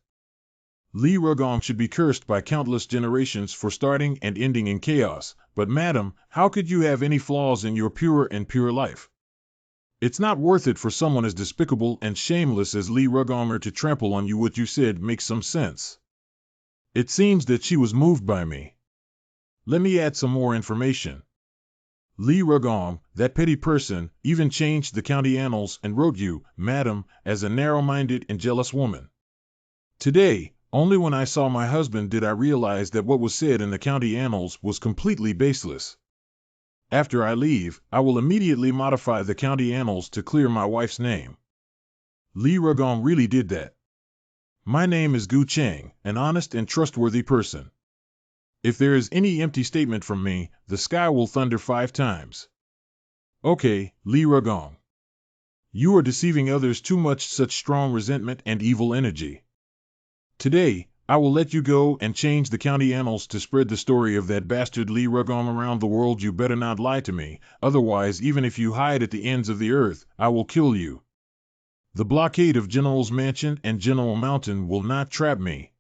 Li Rugong should be cursed by countless generations for starting and ending in chaos, but Madam, how could you have any flaws in your pure and pure life? It's not worth it for someone as despicable and shameless as Li Rugong to trample on you. What you said makes some sense. It seems that she was moved by me. Let me add some more information. Li Rugong, that petty person, even changed the county annals and wrote you, madam, as a narrow-minded and jealous woman. Today, only when I saw my husband did I realize that what was said in the county annals was completely baseless. After I leave, I will immediately modify the county annals to clear my wife's name. Li Rugong really did that. My name is Gu Cheng, an honest and trustworthy person. If there is any empty statement from me, the sky will thunder 5 times. Okay, Li Rugong. You are deceiving others too much, such strong resentment and evil energy. Today, I will let you go and change the county annals to spread the story of that bastard Li Rugong around the world. You better not lie to me, otherwise even if you hide at the ends of the earth, I will kill you. The blockade of General's Mansion and General Mountain will not trap me.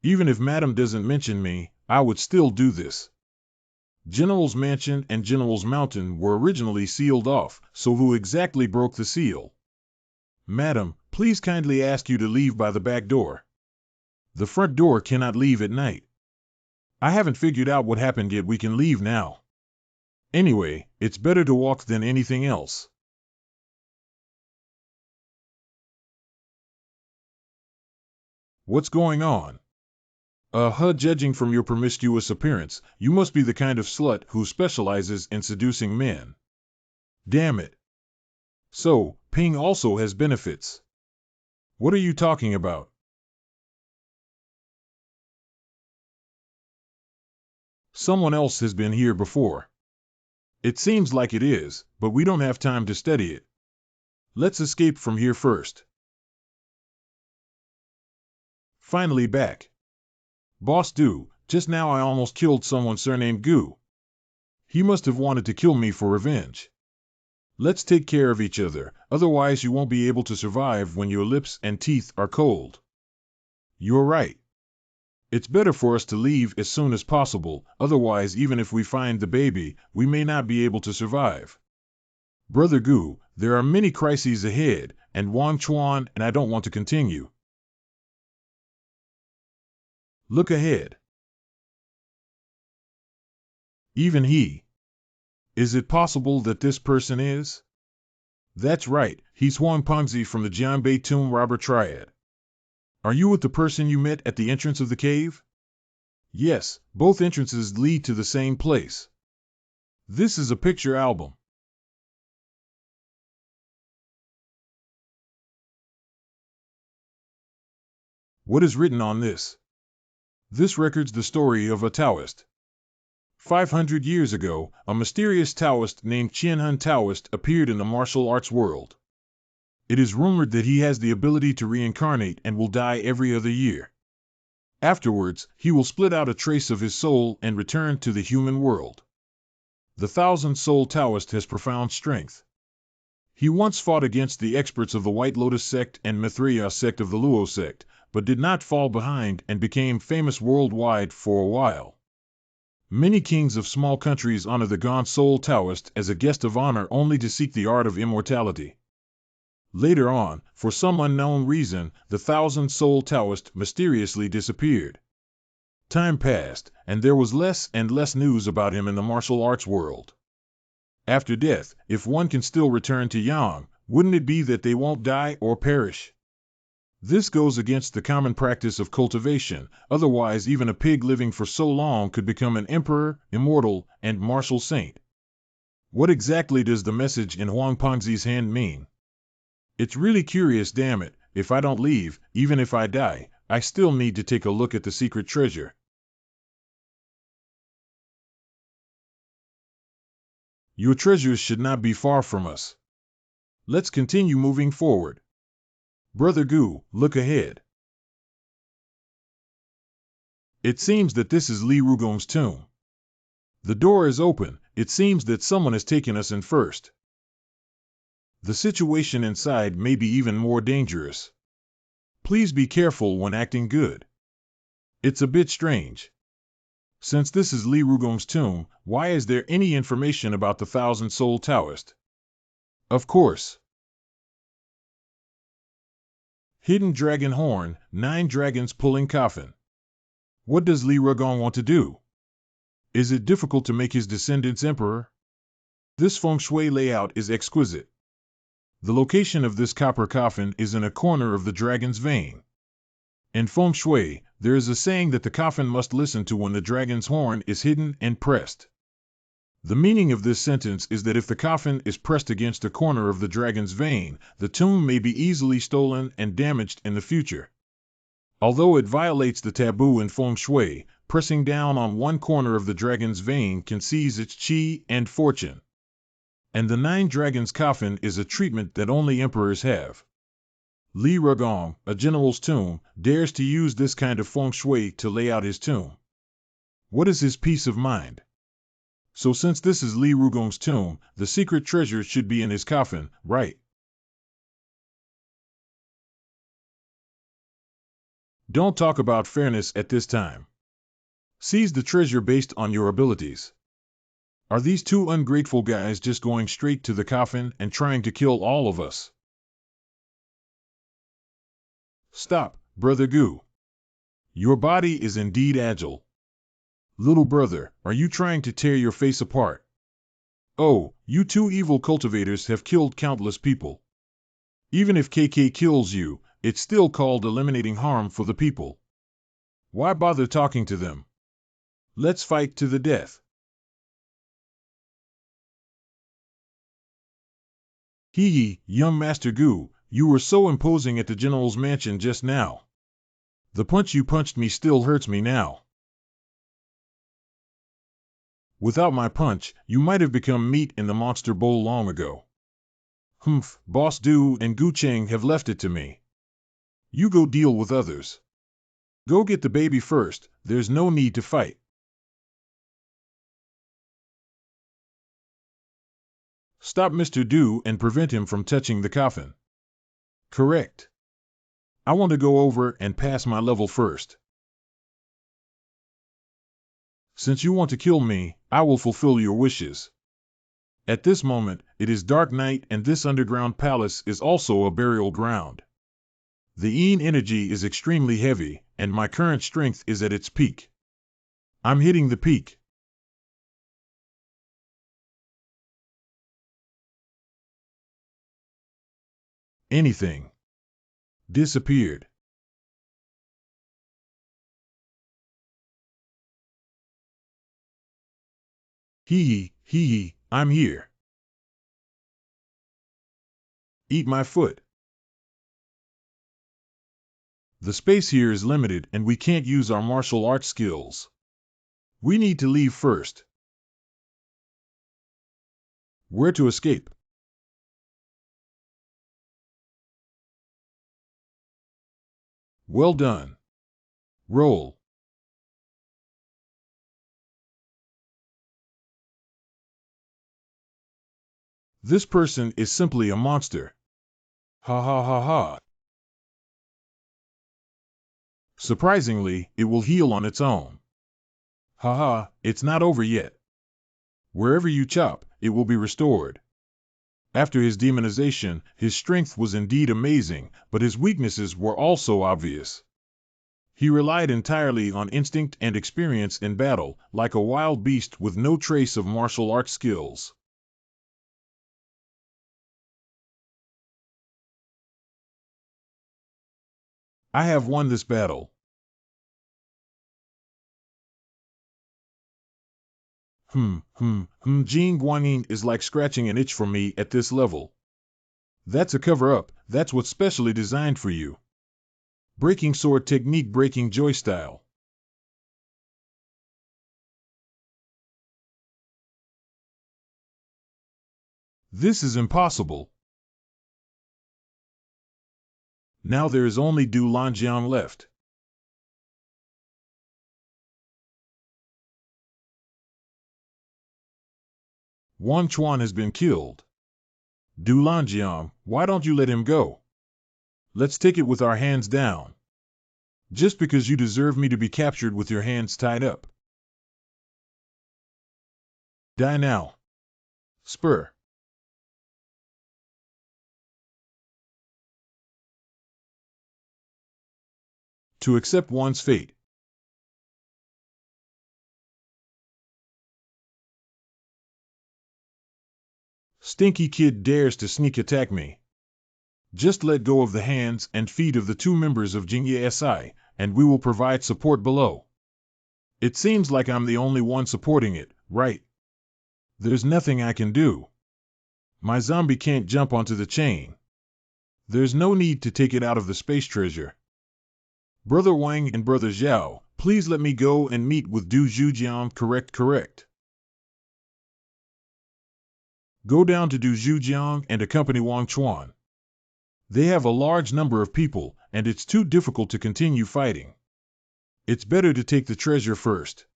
Even if Madam doesn't mention me, I would still do this. General's Mansion and General's Mountain were originally sealed off, so who exactly broke the seal? Madam, please kindly ask you to leave by the back door. The front door cannot leave at night. I haven't figured out what happened yet. We can leave now. Anyway, it's better to walk than anything else. What's going on? Judging from your promiscuous appearance, you must be the kind of slut who specializes in seducing men. Damn it. So, Ping also has benefits. What are you talking about? Someone else has been here before. It seems like it is, but we don't have time to study it. Let's escape from here first. Finally back. Boss Du, just now I almost killed someone surnamed Gu. He must have wanted to kill me for revenge. Let's take care of each other, otherwise you won't be able to survive when your lips and teeth are cold. You're right. It's better for us to leave as soon as possible, otherwise even if we find the baby, we may not be able to survive. Brother Gu, there are many crises ahead, and Wang Chuan and I don't want to continue. Look ahead. Even he. Is it possible that this person is? That's right, he's Huang Pengzi from the Jianbei Tomb Robber Triad. Are you with the person you met at the entrance of the cave? Yes, both entrances lead to the same place. This is a picture album. What is written on this? This records the story of a Taoist. 500 years ago, a mysterious Taoist named Qianhun Taoist appeared in the martial arts world. It is rumored that he has the ability to reincarnate and will die every other year. Afterwards, he will split out a trace of his soul and return to the human world. The thousand-soul Taoist has profound strength. He once fought against the experts of the White Lotus sect and Mithriya sect of the Luo sect, but did not fall behind and became famous worldwide for a while. Many kings of small countries honor the gone soul Taoist as a guest of honor only to seek the art of immortality. Later on, for some unknown reason, the thousand-soul Taoist mysteriously disappeared. Time passed, and there was less and less news about him in the martial arts world. After death, if one can still return to Yang, wouldn't it be that they won't die or perish? This goes against the common practice of cultivation, otherwise even a pig living for so long could become an emperor, immortal, and martial saint. What exactly does the message in Huang Pengzi's hand mean? It's really curious, damn it, if I don't leave, even if I die, I still need to take a look at the secret treasure. Your treasures should not be far from us. Let's continue moving forward. Brother Gu, look ahead. It seems that this is Li Rugong's tomb. The door is open. It seems that someone has taken us in first. The situation inside may be even more dangerous. Please be careful when acting good. It's a bit strange. Since this is Li Rugong's tomb, why is there any information about the thousand-soul Taoist? Of course. Hidden dragon horn, 9 dragons pulling coffin. What does Li Rugong want to do? Is it difficult to make his descendants emperor? This feng shui layout is exquisite. The location of this copper coffin is in a corner of the dragon's vein. In feng shui, there is a saying that the coffin must listen to when the dragon's horn is hidden and pressed. The meaning of this sentence is that if the coffin is pressed against a corner of the dragon's vein, the tomb may be easily stolen and damaged in the future. Although it violates the taboo in feng shui, pressing down on one corner of the dragon's vein can seize its qi and fortune. And the Nine Dragons coffin is a treatment that only emperors have. Li Rugong, a general's tomb, dares to use this kind of feng shui to lay out his tomb. What is his peace of mind? So since this is Li Rugong's tomb, the secret treasure should be in his coffin, right? Don't talk about fairness at this time. Seize the treasure based on your abilities. Are these two ungrateful guys just going straight to the coffin and trying to kill all of us? Stop, Brother Gu. Your body is indeed agile. Little brother, are you trying to tear your face apart? Oh, you two evil cultivators have killed countless people. Even if KK kills you, it's still called eliminating harm for the people. Why bother talking to them? Let's fight to the death. Hee hee, young Master Gu, you were so imposing at the general's mansion just now. The punch you punched me still hurts me now. Without my punch, you might have become meat in the monster bowl long ago. Humph, Boss Du and Gu Cheng have left it to me. You go deal with others. Go get the baby first, there's no need to fight. Stop Mr. Du and prevent him from touching the coffin. Correct. I want to go over and pass my level first. Since you want to kill me, I will fulfill your wishes. At this moment, it is dark night and this underground palace is also a burial ground. The Yin energy is extremely heavy, and my current strength is at its peak. I'm hitting the peak. Anything. Disappeared. Hee hee, I'm here. Eat my foot. The space here is limited and we can't use our martial arts skills. We need to leave first. Where to escape? Well done. Roll. This person is simply a monster. Ha ha ha ha. Surprisingly, it will heal on its own. Haha, it's not over yet. Wherever you chop, it will be restored. After his demonization, his strength was indeed amazing, but his weaknesses were also obvious. He relied entirely on instinct and experience in battle, like a wild beast with no trace of martial arts skills. I have won this battle. Jing Guanyin is like scratching an itch for me at this level. That's a cover-up, that's what's specially designed for you. Breaking sword technique, breaking joy style. This is impossible. Now there is only Du Lanjiang left. Wan Chuan has been killed. Du Lanjiang, why don't you let him go? Let's take it with our hands down. Just because you deserve me to be captured with your hands tied up. Die now. Spur. To accept one's fate. Stinky kid dares to sneak attack me. Just let go of the hands and feet of the 2 members of Jingye SI, and we will provide support below. It seems like I'm the only one supporting it, right? There's nothing I can do. My zombie can't jump onto the chain. There's no need to take it out of the space treasure. Brother Wang and Brother Zhao, please let me go and meet with Du Zhujiang. Correct. Go down to Du Zhujiang and accompany Wang Chuan. They have a large number of people, and it's too difficult to continue fighting. It's better to take the treasure first.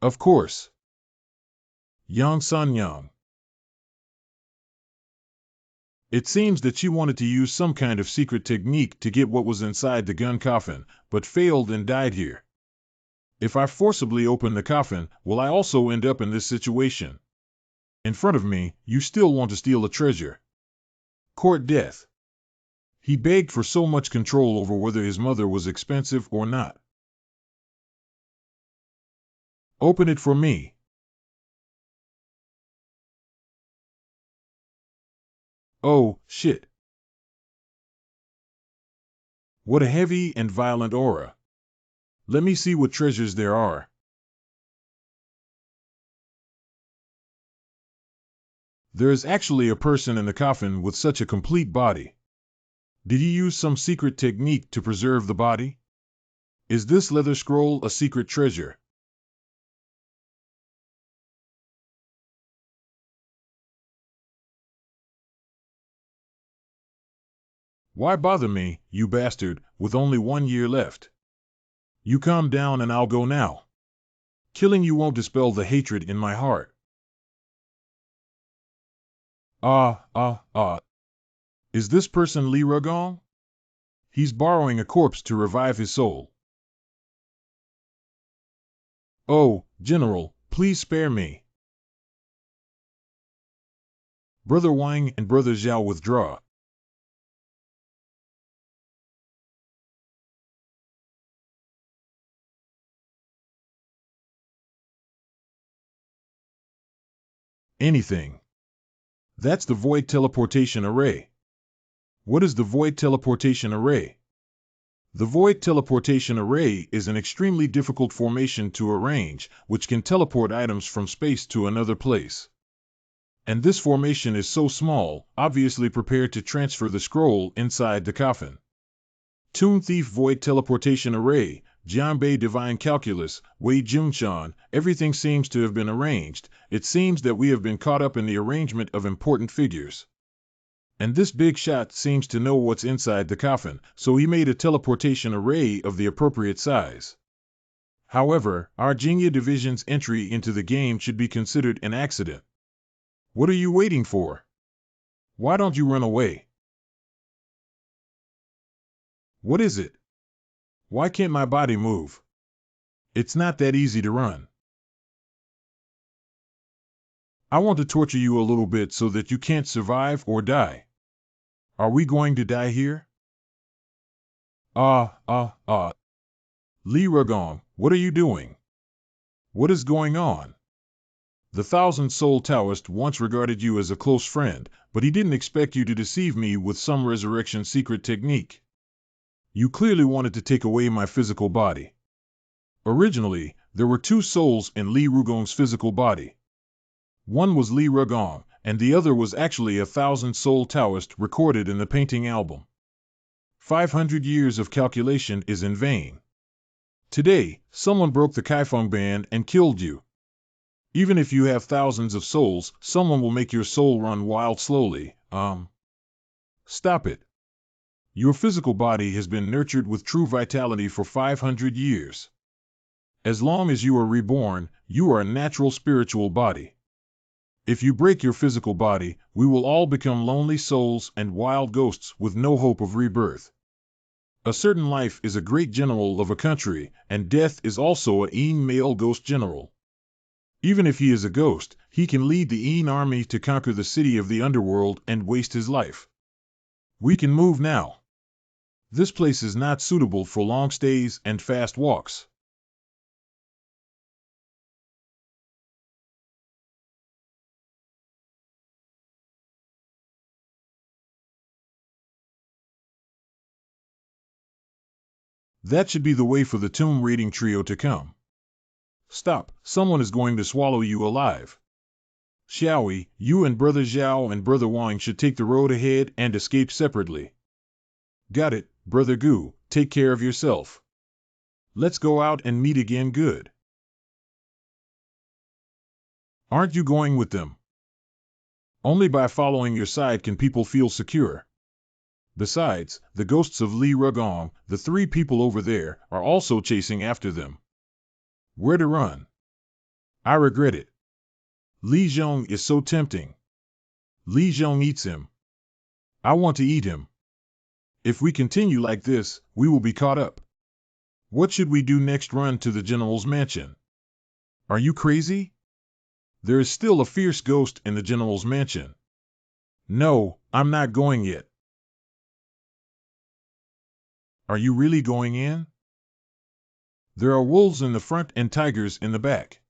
Of course. Yang San Yang. It seems that she wanted to use some kind of secret technique to get what was inside the gun coffin, but failed and died here. If I forcibly open the coffin, will I also end up in this situation? In front of me, you still want to steal the treasure. Court death. He begged for so much control over whether his mother was expensive or not. Open it for me. Oh, shit. What a heavy and violent aura. Let me see what treasures there are. There is actually a person in the coffin with such a complete body. Did he use some secret technique to preserve the body? Is this leather scroll a secret treasure? Why bother me, you bastard, with only 1 year left? You calm down and I'll go now. Killing you won't dispel the hatred in my heart. Is this person Li Rugong? He's borrowing a corpse to revive his soul. Oh, General, please spare me. Brother Wang and Brother Zhao withdraw. Anything. That's the void teleportation array. What is the void teleportation array? The void teleportation array is an extremely difficult formation to arrange, which can teleport items from space to another place. And this formation is so small, obviously prepared to transfer the scroll inside the coffin. Tomb Thief Void Teleportation Array, Jianbei Divine Calculus, Wei Junshan, everything seems to have been arranged. It seems that we have been caught up in the arrangement of important figures. And this big shot seems to know what's inside the coffin, so he made a teleportation array of the appropriate size. However, our Jingya Division's entry into the game should be considered an accident. What are you waiting for? Why don't you run away? What is it? Why can't my body move? It's not that easy to run. I want to torture you a little bit so that you can't survive or die. Are we going to die here? Li Rugong, what are you doing? What is going on? The Thousand-Soul Taoist once regarded you as a close friend, but he didn't expect you to deceive me with some resurrection secret technique. You clearly wanted to take away my physical body. Originally, there were 2 souls in Li Rugong's physical body. One was Li Rugong, and the other was actually a Thousand-Soul Taoist recorded in the painting album. 500 years of calculation is in vain. Today, someone broke the Kaifeng ban and killed you. Even if you have thousands of souls, someone will make your soul run wild slowly. Stop it. Your physical body has been nurtured with true vitality for 500 years. As long as you are reborn, you are a natural spiritual body. If you break your physical body, we will all become lonely souls and wild ghosts with no hope of rebirth. A certain life is a great general of a country, and death is also a male ghost general. Even if he is a ghost, he can lead the army to conquer the city of the underworld and waste his life. We can move now. This place is not suitable for long stays and fast walks. That should be the way for the tomb raiding trio to come. Stop, someone is going to swallow you alive. Xiaoyi, you and Brother Zhao and Brother Wang should take the road ahead and escape separately. Got it, Brother Gu, take care of yourself. Let's go out and meet again good. Aren't you going with them? Only by following your side can people feel secure. Besides, the ghosts of Li Rugong, the three people over there, are also chasing after them. Where to run? I regret it. Li Zhong is so tempting. Li Zhong eats him. I want to eat him. If we continue like this, we will be caught up. What should we do next? Run to the general's mansion. Are you crazy? There is still a fierce ghost in the general's mansion. No, I'm not going yet. Are you really going in? There are wolves in the front and tigers in the back.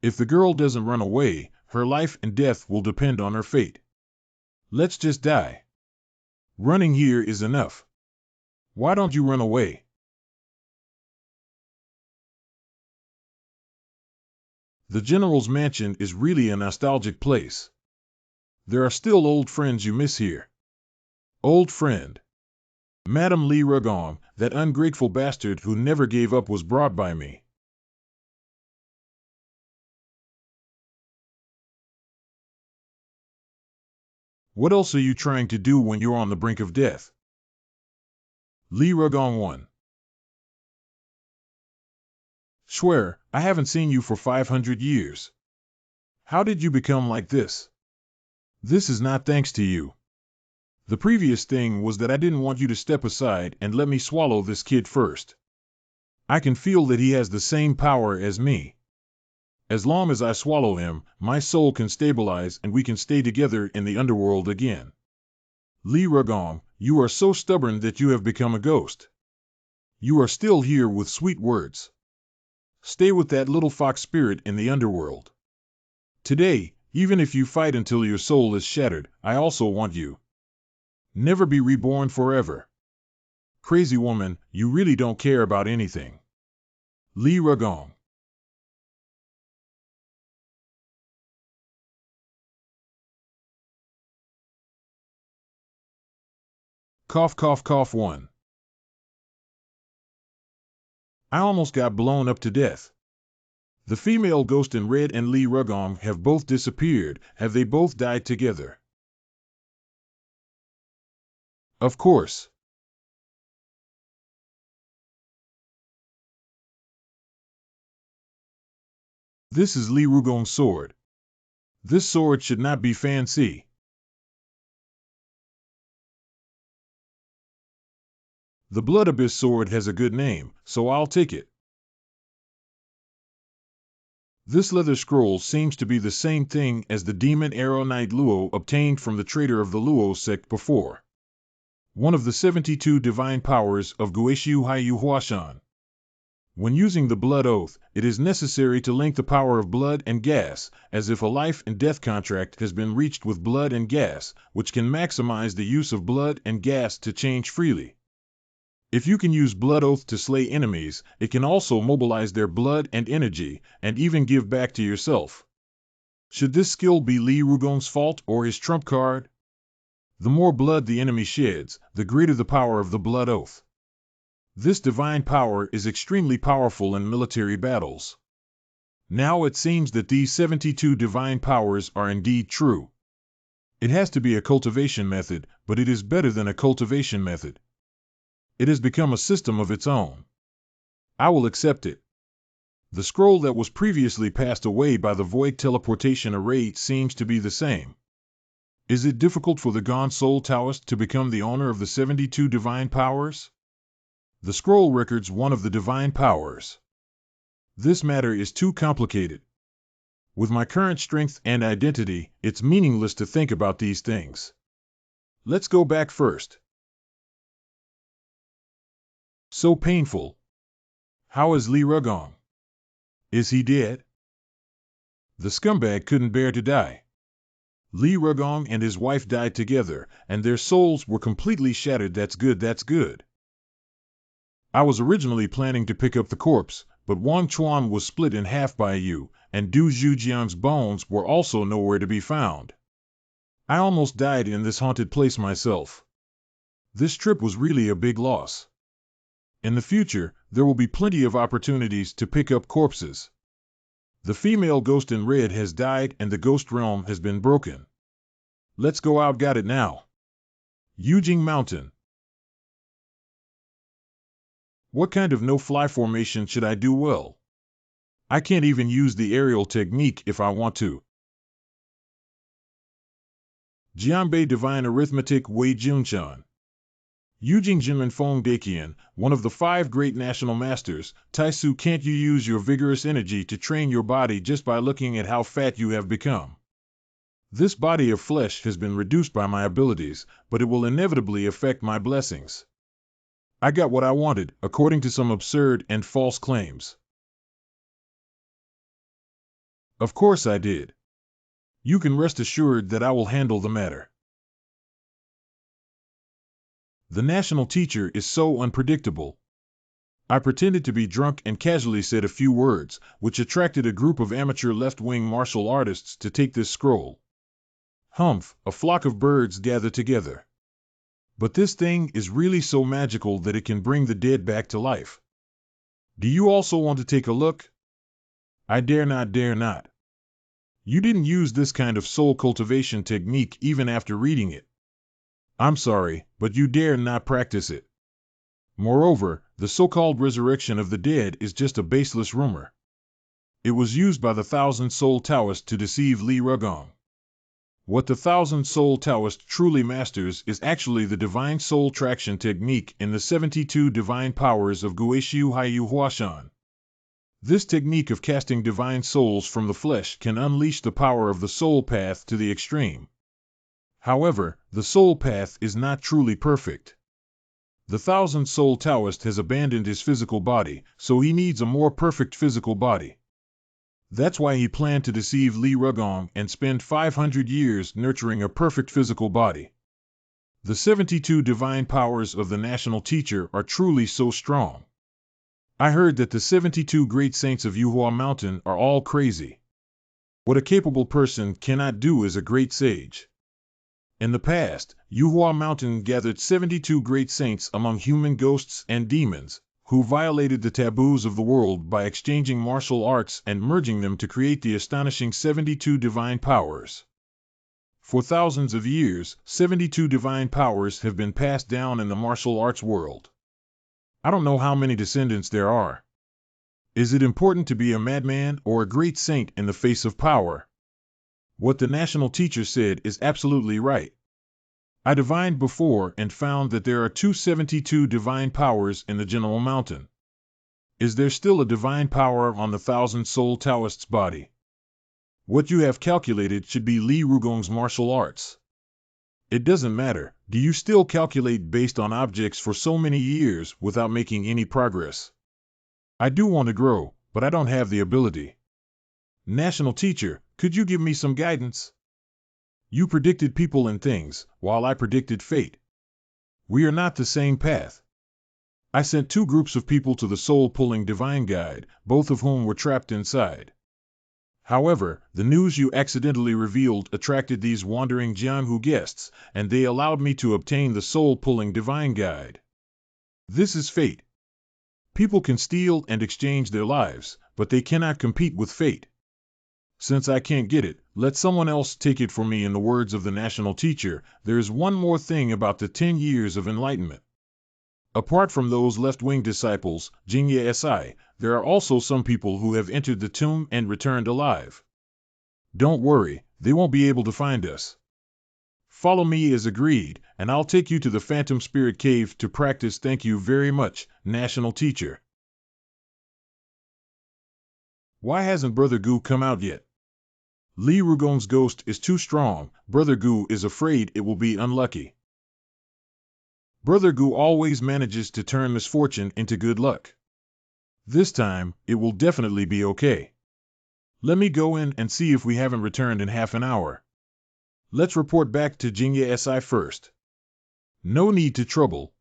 If the girl doesn't run away, her life and death will depend on her fate. Let's just die. Running here is enough. Why don't you run away? The general's mansion is really a nostalgic place. There are still old friends you miss here. Old friend. Madame Li Rugong, that ungrateful bastard who never gave up, was brought by me. What else are you trying to do when you're on the brink of death? Li Rugong 1. Swear, I haven't seen you for 500 years. How did you become like this? This is not thanks to you. The previous thing was that I didn't want you to step aside and let me swallow this kid first. I can feel that he has the same power as me. As long as I swallow him, my soul can stabilize and we can stay together in the underworld again. Li Rugong, you are so stubborn that you have become a ghost. You are still here with sweet words. Stay with that little fox spirit in the underworld. Today, even if you fight until your soul is shattered, I also want you. Never be reborn forever. Crazy woman, you really don't care about anything. Li Rugong. Cough cough cough 1. I almost got blown up to death. The female ghost in red and Li Rugong have both disappeared. Have they both died together? Of course. This is Li Rugong's sword. This sword should not be fancy. The Blood Abyss sword has a good name, so I'll take it. This leather scroll seems to be the same thing as the Demon Arrow Knight Luo obtained from the traitor of the Luo sect before. One of the 72 divine powers of Guishu Haiyu Huashan. When using the Blood Oath, it is necessary to link the power of blood and gas, as if a life and death contract has been reached with blood and gas, which can maximize the use of blood and gas to change freely. If you can use Blood Oath to slay enemies, it can also mobilize their blood and energy, and even give back to yourself. Should this skill be Li Rugong's fault or his trump card? The more blood the enemy sheds, the greater the power of the Blood Oath. This divine power is extremely powerful in military battles. Now it seems that these 72 divine powers are indeed true. It has to be a cultivation method, but it is better than a cultivation method. It has become a system of its own. I will accept it. The scroll that was previously passed away by the void teleportation array seems to be the same. Is it difficult for the Gone Soul Taoist to become the owner of the 72 divine powers? The scroll records one of the divine powers. This matter is too complicated. With my current strength and identity, it's meaningless to think about these things. Let's go back first. So painful. How is Li Rugong? Is he dead? The scumbag couldn't bear to die. Li Rugong and his wife died together, and their souls were completely shattered. That's good, that's good. I was originally planning to pick up the corpse, but Wang Chuan was split in half by you, and Du Zhujiang's bones were also nowhere to be found. I almost died in this haunted place myself. This trip was really a big loss. In the future, there will be plenty of opportunities to pick up corpses. The female ghost in red has died and the ghost realm has been broken. Let's go out, got it now. Yujing Mountain. What kind of no-fly formation should I do well? I can't even use the aerial technique if I want to. Jianbei Divine Arithmetic Wei Junshan. Yujing Jinmen Feng Daqian, one of the 5 great national masters, Taisu, can't you use your vigorous energy to train your body just by looking at how fat you have become? This body of flesh has been reduced by my abilities, but it will inevitably affect my blessings. I got what I wanted, according to some absurd and false claims. Of course I did. You can rest assured that I will handle the matter. The national teacher is so unpredictable. I pretended to be drunk and casually said a few words, which attracted a group of amateur left-wing martial artists to take this scroll. Humph, a flock of birds gather together. But this thing is really so magical that it can bring the dead back to life. Do you also want to take a look? I dare not, dare not. You didn't use this kind of soul cultivation technique even after reading it. I'm sorry, but you dare not practice it. Moreover, the so-called resurrection of the dead is just a baseless rumor. It was used by the Thousand-Soul Taoist to deceive Li Rugong. What the Thousand-Soul Taoist truly masters is actually the divine soul traction technique in the 72 divine powers of Guishu Haiyu Huashan. This technique of casting divine souls from the flesh can unleash the power of the soul path to the extreme. However, the soul path is not truly perfect. The Thousand-Soul Taoist has abandoned his physical body, so he needs a more perfect physical body. That's why he planned to deceive Li Rugong and spend 500 years nurturing a perfect physical body. The 72 divine powers of the national teacher are truly so strong. I heard that the 72 great saints of Yuhua Mountain are all crazy. What a capable person cannot do is a great sage. In the past, Yuhua Mountain gathered 72 great saints among human ghosts and demons, who violated the taboos of the world by exchanging martial arts and merging them to create the astonishing 72 divine powers. For thousands of years, 72 divine powers have been passed down in the martial arts world. I don't know how many descendants there are. Is it important to be a madman or a great saint in the face of power? What the national teacher said is absolutely right. I divined before and found that there are 272 divine powers in the General Mountain. Is there still a divine power on the Thousand-Soul Taoist's body? What you have calculated should be Li Rugong's martial arts. It doesn't matter, do you still calculate based on objects for so many years without making any progress? I do want to grow, but I don't have the ability. National teacher, could you give me some guidance? You predicted people and things, while I predicted fate. We are not the same path. I sent 2 groups of people to the soul-pulling divine guide, both of whom were trapped inside. However, the news you accidentally revealed attracted these wandering Jianhu guests, and they allowed me to obtain the soul-pulling divine guide. This is fate. People can steal and exchange their lives, but they cannot compete with fate. Since I can't get it, let someone else take it for me. In the words of the national teacher, there is one more thing about the 10 years of enlightenment. Apart from those left-wing disciples, Jingye Si, there are also some people who have entered the tomb and returned alive. Don't worry, they won't be able to find us. Follow me as agreed, and I'll take you to the Phantom Spirit Cave to practice. Thank you very much, national teacher. Why hasn't Brother Gu come out yet? Li Rugong's ghost is too strong. Brother Gu is afraid it will be unlucky. Brother Gu always manages to turn misfortune into good luck. This time, it will definitely be okay. Let me go in and see if we haven't returned in half an hour. Let's report back to Jingye Si first. No need to trouble.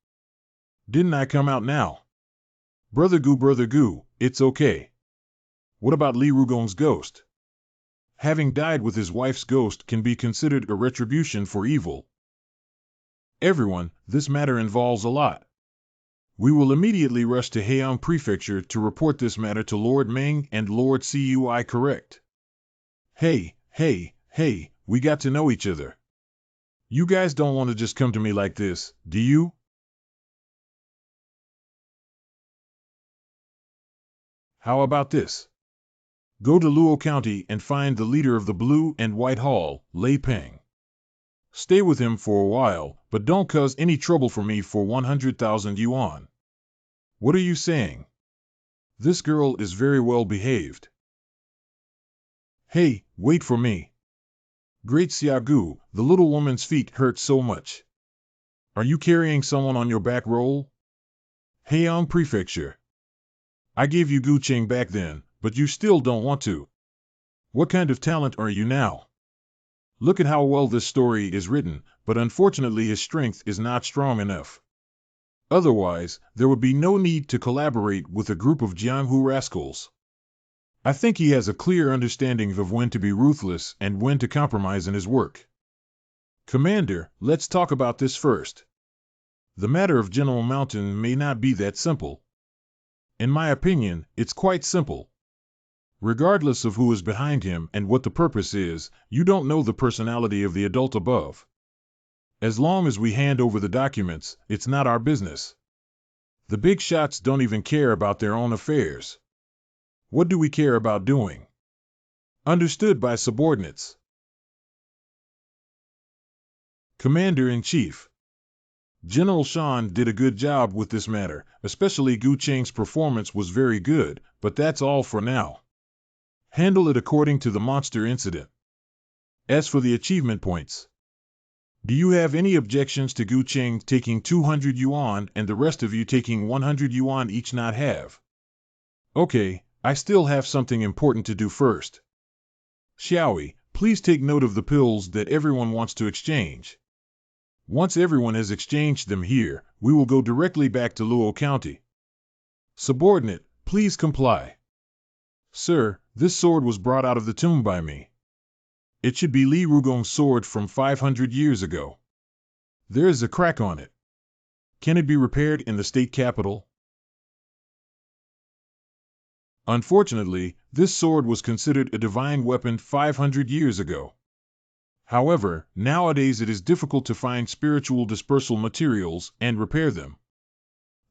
Didn't I come out now? Brother Gu, it's okay. What about Li Rugong's ghost? Having died with his wife's ghost can be considered a retribution for evil. Everyone, this matter involves a lot. We will immediately rush to Heian Prefecture to report this matter to Lord Ming and Lord Cui. Correct. Hey, we got to know each other. You guys don't want to just come to me like this, do you? How about this? Go to Luo County and find the leader of the Blue and White Hall, Lei Peng. Stay with him for a while, but don't cause any trouble for me for 100,000 yuan. What are you saying? This girl is very well behaved. Hey, wait for me. Great Xiaogu, the little woman's feet hurt so much. Are you carrying someone on your back roll? Heian Prefecture. I gave you Gu Cheng back then, but you still don't want to. What kind of talent are you now? Look at how well this story is written, but unfortunately his strength is not strong enough. Otherwise, there would be no need to collaborate with a group of Jianghu rascals. I think he has a clear understanding of when to be ruthless and when to compromise in his work. Commander, let's talk about this first. The matter of General Mountain may not be that simple. In my opinion, it's quite simple. Regardless of who is behind him and what the purpose is, you don't know the personality of the adult above. As long as we hand over the documents, it's not our business. The big shots don't even care about their own affairs. What do we care about doing? Understood by subordinates. Commander-in-Chief. General Shan did a good job with this matter, especially Gu Cheng's performance was very good, but that's all for now. Handle it according to the monster incident. As for the achievement points, do you have any objections to Gu Cheng taking 200 yuan and the rest of you taking 100 yuan each? Not have. Okay, I still have something important to do first. Xiaoi, please take note of the pills that everyone wants to exchange. Once everyone has exchanged them here, we will go directly back to Luo County. Subordinate, please comply. Sir, this sword was brought out of the tomb by me. It should be Li Rugong's sword from 500 years ago. There is a crack on it. Can it be repaired in the state capital? Unfortunately, this sword was considered a divine weapon 500 years ago. However, nowadays it is difficult to find spiritual dispersal materials and repair them.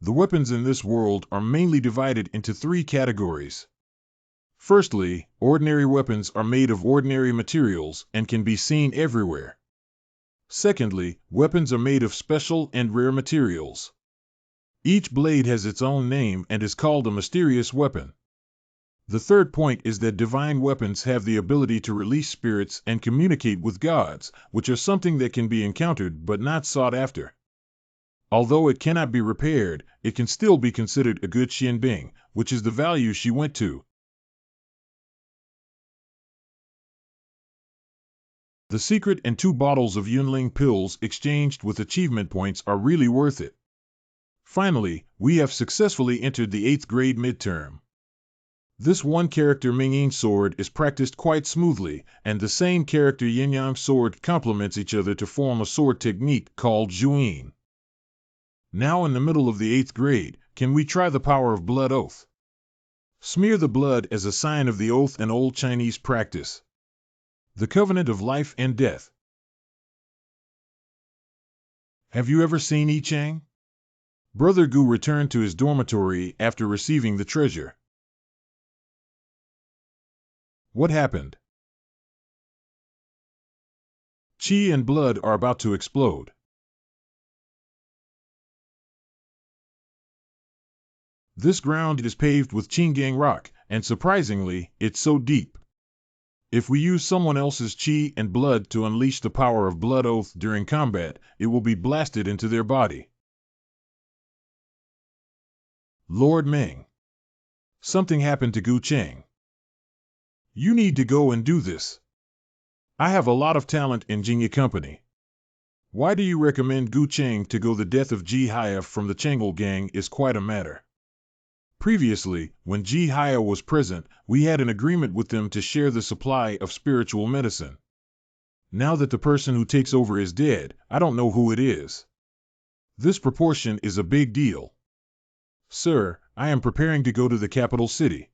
The weapons in this world are mainly divided into three categories. Firstly, ordinary weapons are made of ordinary materials and can be seen everywhere. Secondly, weapons are made of special and rare materials. Each blade has its own name and is called a mysterious weapon. The third point is that divine weapons have the ability to release spirits and communicate with gods, which are something that can be encountered but not sought after. Although it cannot be repaired, it can still be considered a good Xianbing, which is the value she went to. The secret and 2 bottles of Yunling pills exchanged with achievement points are really worth it. Finally, we have successfully entered the 8th grade midterm. This one character Mingying sword is practiced quite smoothly, and the same character Yin-Yang sword complements each other to form a sword technique called Zhuyin. Now in the middle of the 8th grade, can we try the power of blood oath? Smear the blood as a sign of the oath, an old Chinese practice. The covenant of life and death. Have you ever seen Yi Chang? Brother Gu returned to his dormitory after receiving the treasure. What happened? Qi and blood are about to explode. This ground is paved with Qinggang rock, and surprisingly, it's so deep. If we use someone else's qi and blood to unleash the power of blood oath during combat, it will be blasted into their body. Lord Ming. Something happened to Gu Cheng. You need to go and do this. I have a lot of talent in Jingyi Company. Why do you recommend Gu Cheng to go? The death of Ji Haya from the Changel gang is quite a matter. Previously, when Ji Haya was present, we had an agreement with them to share the supply of spiritual medicine. Now that the person who takes over is dead, I don't know who it is. This proportion is a big deal. Sir, I am preparing to go to the capital city.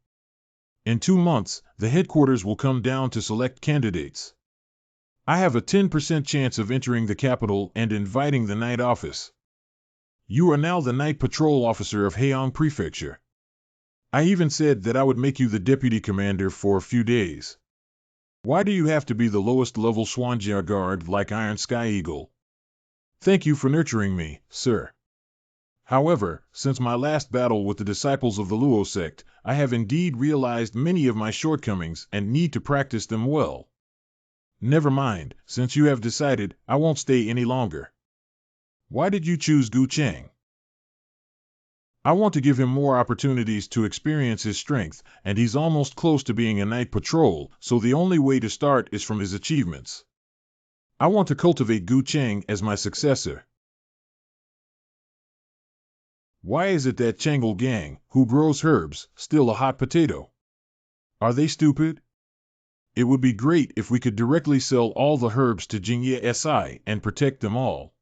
In 2 months, the headquarters will come down to select candidates. I have a 10% chance of entering the capital and inviting the night office. You are now the night patrol officer of Heong Prefecture. I even said that I would make you the deputy commander for a few days. Why do you have to be the lowest level Swanjia guard like Iron Sky Eagle? Thank you for nurturing me, sir. However, since my last battle with the disciples of the Luo sect, I have indeed realized many of my shortcomings and need to practice them well. Never mind, since you have decided, I won't stay any longer. Why did you choose Gu Cheng? I want to give him more opportunities to experience his strength, and he's almost close to being a night patrol, so the only way to start is from his achievements. I want to cultivate Gu Cheng as my successor. Why is it that Changle Gang, who grows herbs, still a hot potato? Are they stupid? It would be great if we could directly sell all the herbs to Jingye Si and protect them all.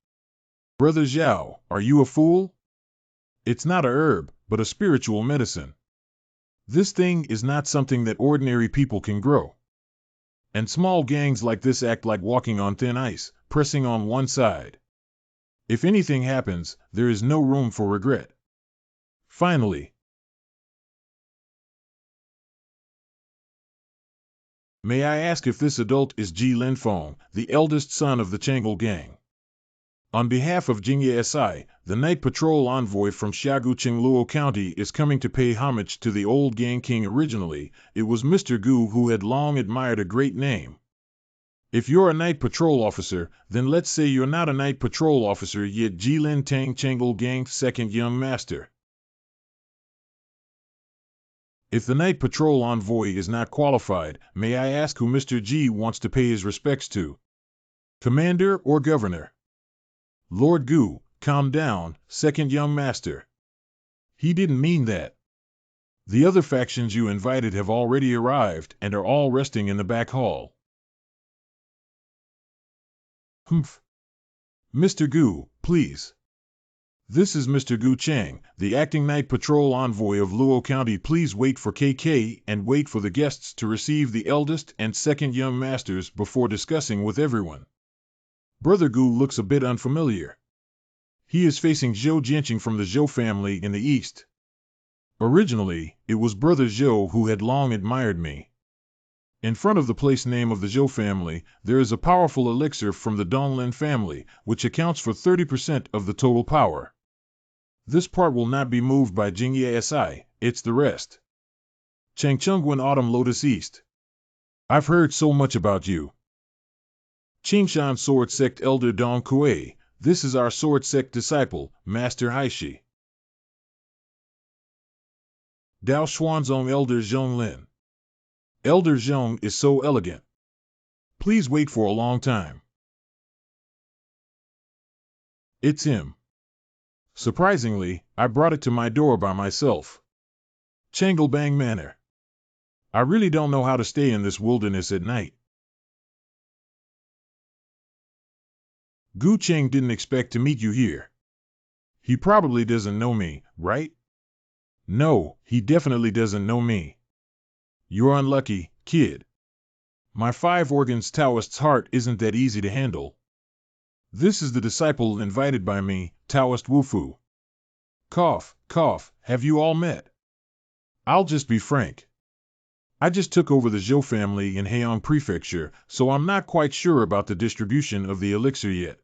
Brother Zhao, are you a fool? It's not a herb, but a spiritual medicine. This thing is not something that ordinary people can grow. And small gangs like this act like walking on thin ice, pressing on one side. If anything happens, there is no room for regret. Finally, may I ask if this adult is Ji Linfeng, the eldest son of the Changle gang? On behalf of Jingye Si, the night patrol envoy from Xiaguqing Luo County is coming to pay homage to the old gang king. Originally, it was Mr. Gu who had long admired a great name. If you're a night patrol officer, then let's say you're not a night patrol officer yet. Ji Lin Tang Changle Gang's second young master. If the night patrol envoy is not qualified, may I ask who Mr. G wants to pay his respects to? Commander or governor? Lord Gu, calm down, second young master. He didn't mean that. The other factions you invited have already arrived and are all resting in the back hall. Humph. Mr. Gu, please. This is Mr. Gu Cheng, the acting night patrol envoy of Luo County. Please wait for KK and wait for the guests to receive the eldest and second young masters before discussing with everyone. Brother Gu looks a bit unfamiliar. He is facing Zhou Jianqing from the Zhou family in the east. Originally, it was Brother Zhou who had long admired me. In front of the place name of the Zhou family, there is a powerful elixir from the Donglin family, which accounts for 30% of the total power. This part will not be moved by Jingye Si, it's the rest. Changchungwen Autumn Lotus East. I've heard so much about you. Qingshan Sword Sect Elder Dong Kuei, this is our Sword Sect disciple, Master Haishi. Dao Xuanzong Elder Zhong Lin. Elder Zhong is so elegant. Please wait for a long time. It's him. Surprisingly, I brought it to my door by myself. Changlebang Manor. I really don't know how to stay in this wilderness at night. Gu Cheng didn't expect to meet you here. He probably doesn't know me, right? No, he definitely doesn't know me. You're unlucky, kid. My 5 organs Taoist's heart isn't that easy to handle. This is the disciple invited by me, Taoist Wufu. Cough, cough, have you all met? I'll just be frank. I just took over the Zhou family in Heong Prefecture, so I'm not quite sure about the distribution of the elixir yet.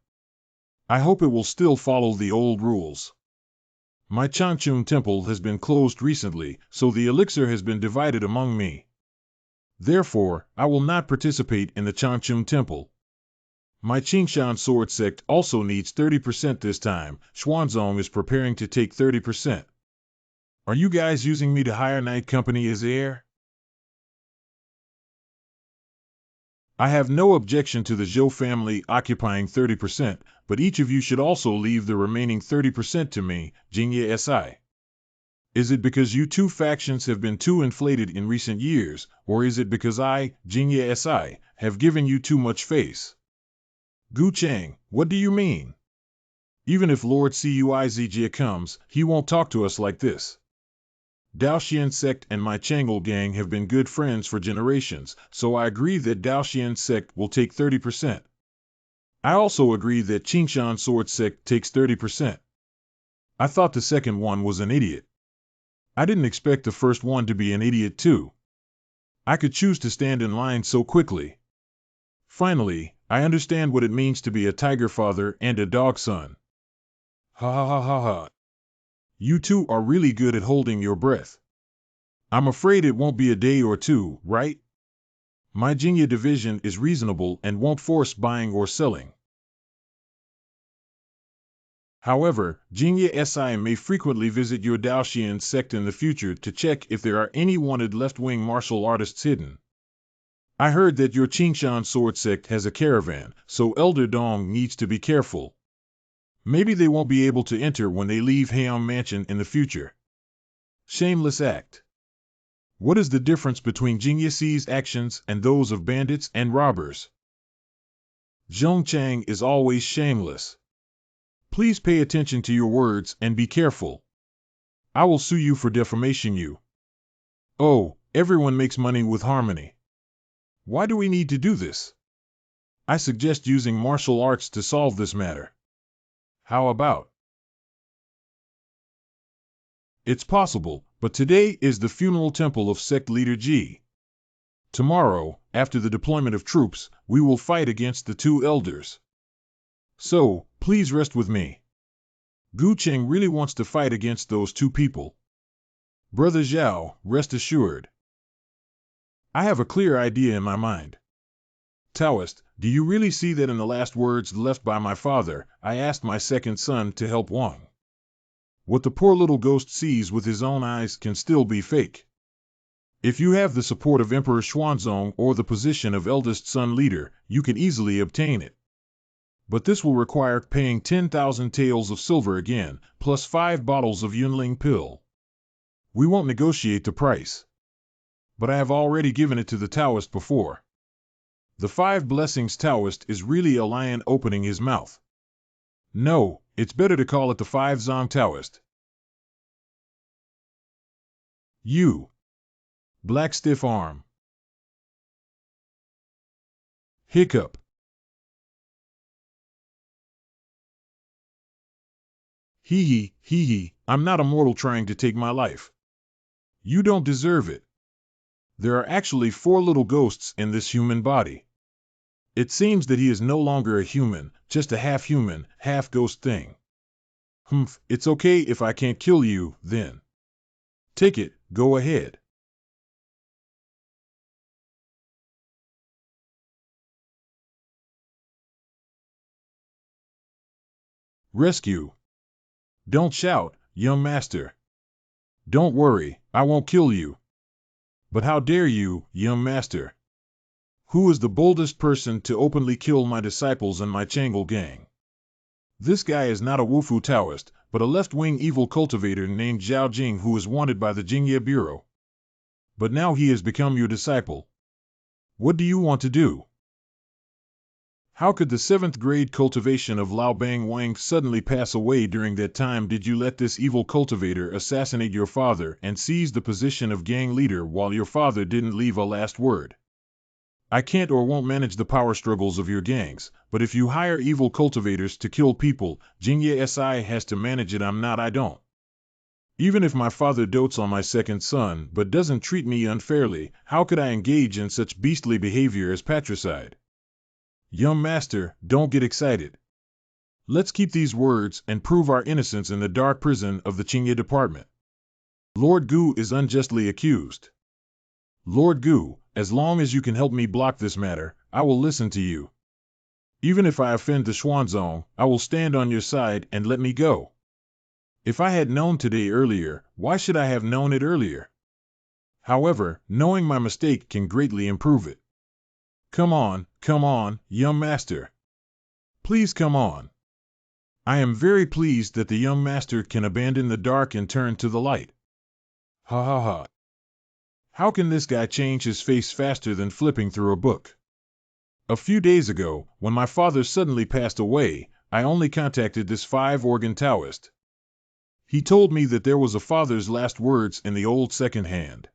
I hope it will still follow the old rules. My Changchun temple has been closed recently, so the elixir has been divided among me. Therefore, I will not participate in the Changchun temple. My Qingshan sword sect also needs 30% this time. Xuanzong is preparing to take 30%. Are you guys using me to hire Night Company as heir? I have no objection to the Zhou family occupying 30%, but each of you should also leave the remaining 30% to me, Jingye Si. Is it because you two factions have been too inflated in recent years, or is it because I, Jingye Si, have given you too much face? Gu Chang, what do you mean? Even if Lord Cuizjia comes, he won't talk to us like this. Daoxian sect and my Chang'e gang have been good friends for generations, so I agree that Daoxian sect will take 30%. I also agree that Qingshan sword sect takes 30%. I thought the second one was an idiot. I didn't expect the first one to be an idiot too. I could choose to stand in line so quickly. Finally, I understand what it means to be a tiger father and a dog son. Ha ha ha ha ha. You two are really good at holding your breath. I'm afraid it won't be a day or two, right? My Jingye division is reasonable and won't force buying or selling. However, Jingye Si may frequently visit your Daoxian sect in the future to check if there are any wanted left-wing martial artists hidden. I heard that your Qingshan sword sect has a caravan, so Elder Dong needs to be careful. Maybe they won't be able to enter when they leave Heian Mansion in the future. Shameless act. What is the difference between Jingye Si's actions and those of bandits and robbers? Zhongchang is always shameless. Please pay attention to your words and be careful. I will sue you for defamation you. Oh, everyone makes money with harmony. Why do we need to do this? I suggest using martial arts to solve this matter. How about? It's possible, but today is the funeral temple of sect leader Ji. Tomorrow, after the deployment of troops, we will fight against the two elders. So, please rest with me. Gu Cheng really wants to fight against those two people. Brother Zhao, rest assured. I have a clear idea in my mind. Taoist, do you really see that in the last words left by my father, I asked my second son to help Wang? What the poor little ghost sees with his own eyes can still be fake. If you have the support of Emperor Xuanzong or the position of eldest son leader, you can easily obtain it. But this will require paying 10,000 taels of silver again, plus 5 bottles of Yunling pill. We won't negotiate the price. But I have already given it to the Taoist before. The 5 blessings Taoist is really a lion opening his mouth. No, it's better to call it the 5 Zong Taoist. You. Black stiff arm. Hiccup. Hee hee, I'm not a mortal trying to take my life. You don't deserve it. There are actually 4 little ghosts in this human body. It seems that he is no longer a human, just a half-human, half-ghost thing. Humph, it's okay if I can't kill you, then. Take it, go ahead. Rescue. Don't shout, young master. Don't worry, I won't kill you. But how dare you, young master? Who is the boldest person to openly kill my disciples and my Chang'e gang? This guy is not a Wufu Taoist, but a left-wing evil cultivator named Zhao Jing who is wanted by the Jingye Bureau. But now he has become your disciple. What do you want to do? How could the 7th grade cultivation of Lao Bang Wang suddenly pass away during that time? Did you let this evil cultivator assassinate your father and seize the position of gang leader while your father didn't leave a last word? I can't or won't manage the power struggles of your gangs, but if you hire evil cultivators to kill people, Jingye Si has to manage it. I don't. Even if my father dotes on my second son but doesn't treat me unfairly, how could I engage in such beastly behavior as patricide? Young master, don't get excited. Let's keep these words and prove our innocence in the dark prison of the Qingye department. Lord Gu is unjustly accused. Lord Gu, as long as you can help me block this matter, I will listen to you. Even if I offend the Xuanzong, I will stand on your side and let me go. If I had known today earlier, why should I have known it earlier? However, knowing my mistake can greatly improve it. Come on, young master. Please come on. I am very pleased that the young master can abandon the dark and turn to the light. Ha ha ha. How can this guy change his face faster than flipping through a book? A few days ago, when my father suddenly passed away, I only contacted this 5-organ Taoist. He told me that there was a father's last words in the old second hand.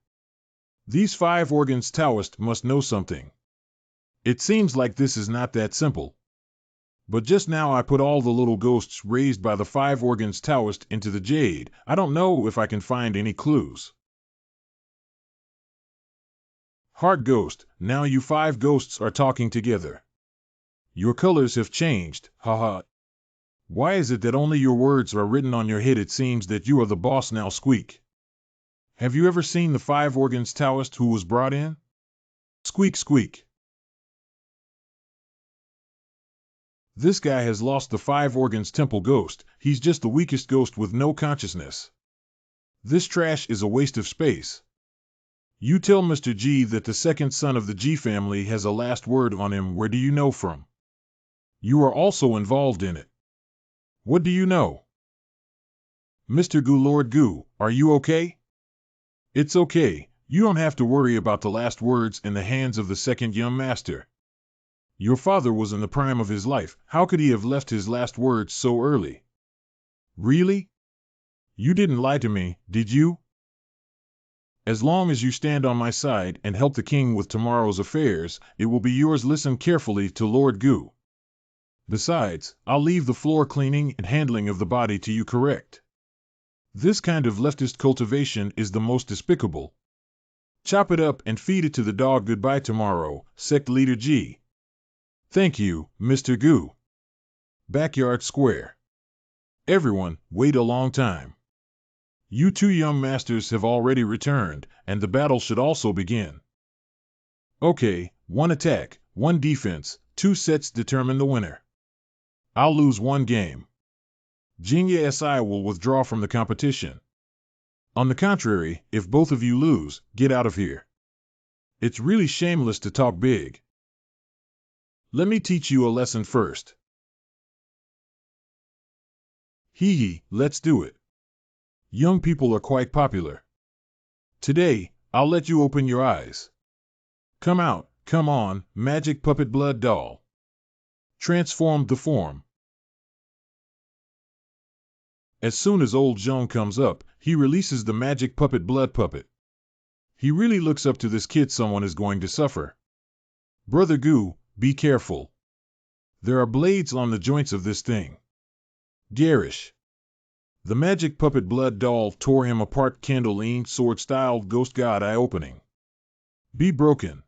These 5 organs Taoist must know something. It seems like this is not that simple. But just now I put all the little ghosts raised by the 5 organs Taoist into the jade. I don't know if I can find any clues. Heart Ghost, now you 5 ghosts are talking together. Your colors have changed, haha. Why is it that only your words are written on your head? It seems that you are the boss now, Squeak. Have you ever seen the 5 organs Taoist who was brought in? Squeak, squeak. This guy has lost the 5 organs temple ghost. He's just the weakest ghost with no consciousness. This trash is a waste of space. You tell Mr. G that the second son of the G family has a last word on him. Where do you know from? You are also involved in it. What do you know? Mr. Goo, Lord Goo, are you okay? It's okay. You don't have to worry about the last words in the hands of the second young master. Your father was in the prime of his life. How could he have left his last words so early? Really? You didn't lie to me, did you? As long as you stand on my side and help the king with tomorrow's affairs, it will be yours. Listen carefully to Lord Goo. Besides, I'll leave the floor cleaning and handling of the body to you, correct? This kind of leftist cultivation is the most despicable. Chop it up and feed it to the dog. Goodbye tomorrow, Sect Leader G. Thank you, Mr. Goo. Backyard Square. Everyone, wait a long time. You 2 young masters have already returned, and the battle should also begin. Okay, 1 attack, 1 defense, 2 sets determine the winner. I'll lose 1 game. Jinya SI will withdraw from the competition. On the contrary, if both of you lose, get out of here. It's really shameless to talk big. Let me teach you a lesson first. Hee hee, let's do it. Young people are quite popular. Today, I'll let you open your eyes. Come out, come on, magic puppet blood doll. Transform the form. As soon as old Joan comes up, he releases the magic puppet blood puppet. He really looks up to this kid. Someone is going to suffer. Brother Goo, be careful. There are blades on the joints of this thing. Garish. The magic puppet blood doll tore him apart. Candle lean sword styled ghost god eye opening. Be broken.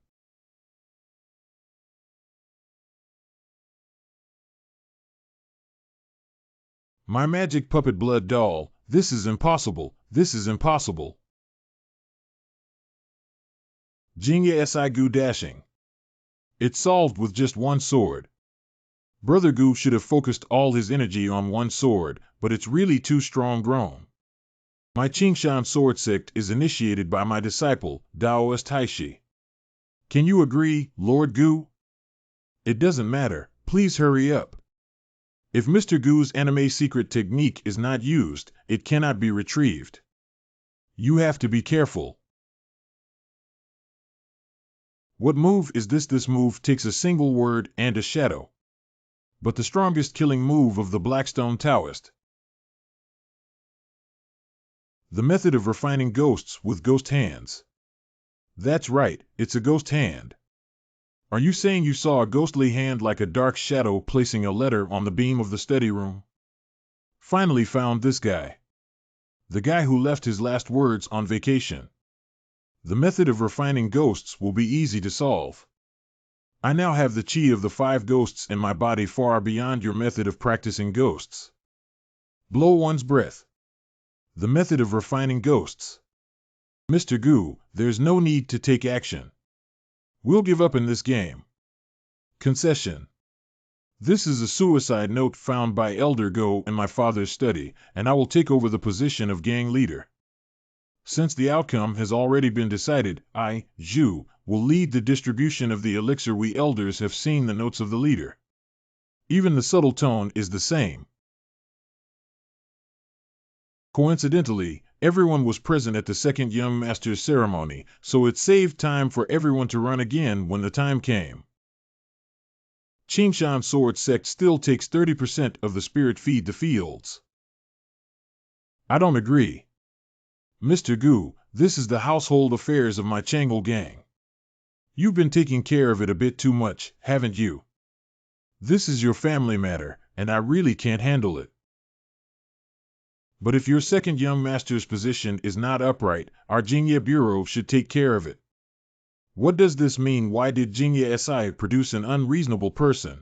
My magic puppet blood doll, this is impossible, this is impossible. Jinya Si Goo dashing. It's solved with just 1 sword. Brother Goo should have focused all his energy on 1 sword, but it's really too strong grown. My Qingshan sword sect is initiated by my disciple, Daoist Taishi. Can you agree, Lord Goo? It doesn't matter, please hurry up. If Mr. Goo's anime secret technique is not used, it cannot be retrieved. You have to be careful. What move is this? This move takes a single word and a shadow. But the strongest killing move of the Blackstone Taoist. The method of refining ghosts with ghost hands. That's right, it's a ghost hand. Are you saying you saw a ghostly hand like a dark shadow placing a letter on the beam of the study room? Finally found this guy. The guy who left his last words on vacation. The method of refining ghosts will be easy to solve. I now have the chi of the 5 ghosts in my body far beyond your method of practicing ghosts. Blow one's breath. The method of refining ghosts. Mr. Goo, there's no need to take action. We'll give up in this game. Concession. This is a suicide note found by Elder Go in my father's study, and I will take over the position of gang leader. Since the outcome has already been decided, I, Zhu, will lead the distribution of the elixir. We elders have seen the notes of the leader. Even the subtle tone is the same. Coincidentally, everyone was present at the second young master's ceremony, so it saved time for everyone to run again when the time came. Qingshan Sword Sect still takes 30% of the spirit feed the fields. I don't agree. Mr. Gu, this is the household affairs of my Chang'e gang. You've been taking care of it a bit too much, haven't you? This is your family matter, and I really can't handle it. But if your second young master's position is not upright, our Jingye Bureau should take care of it. What does this mean? Why did Jingye Si produce an unreasonable person?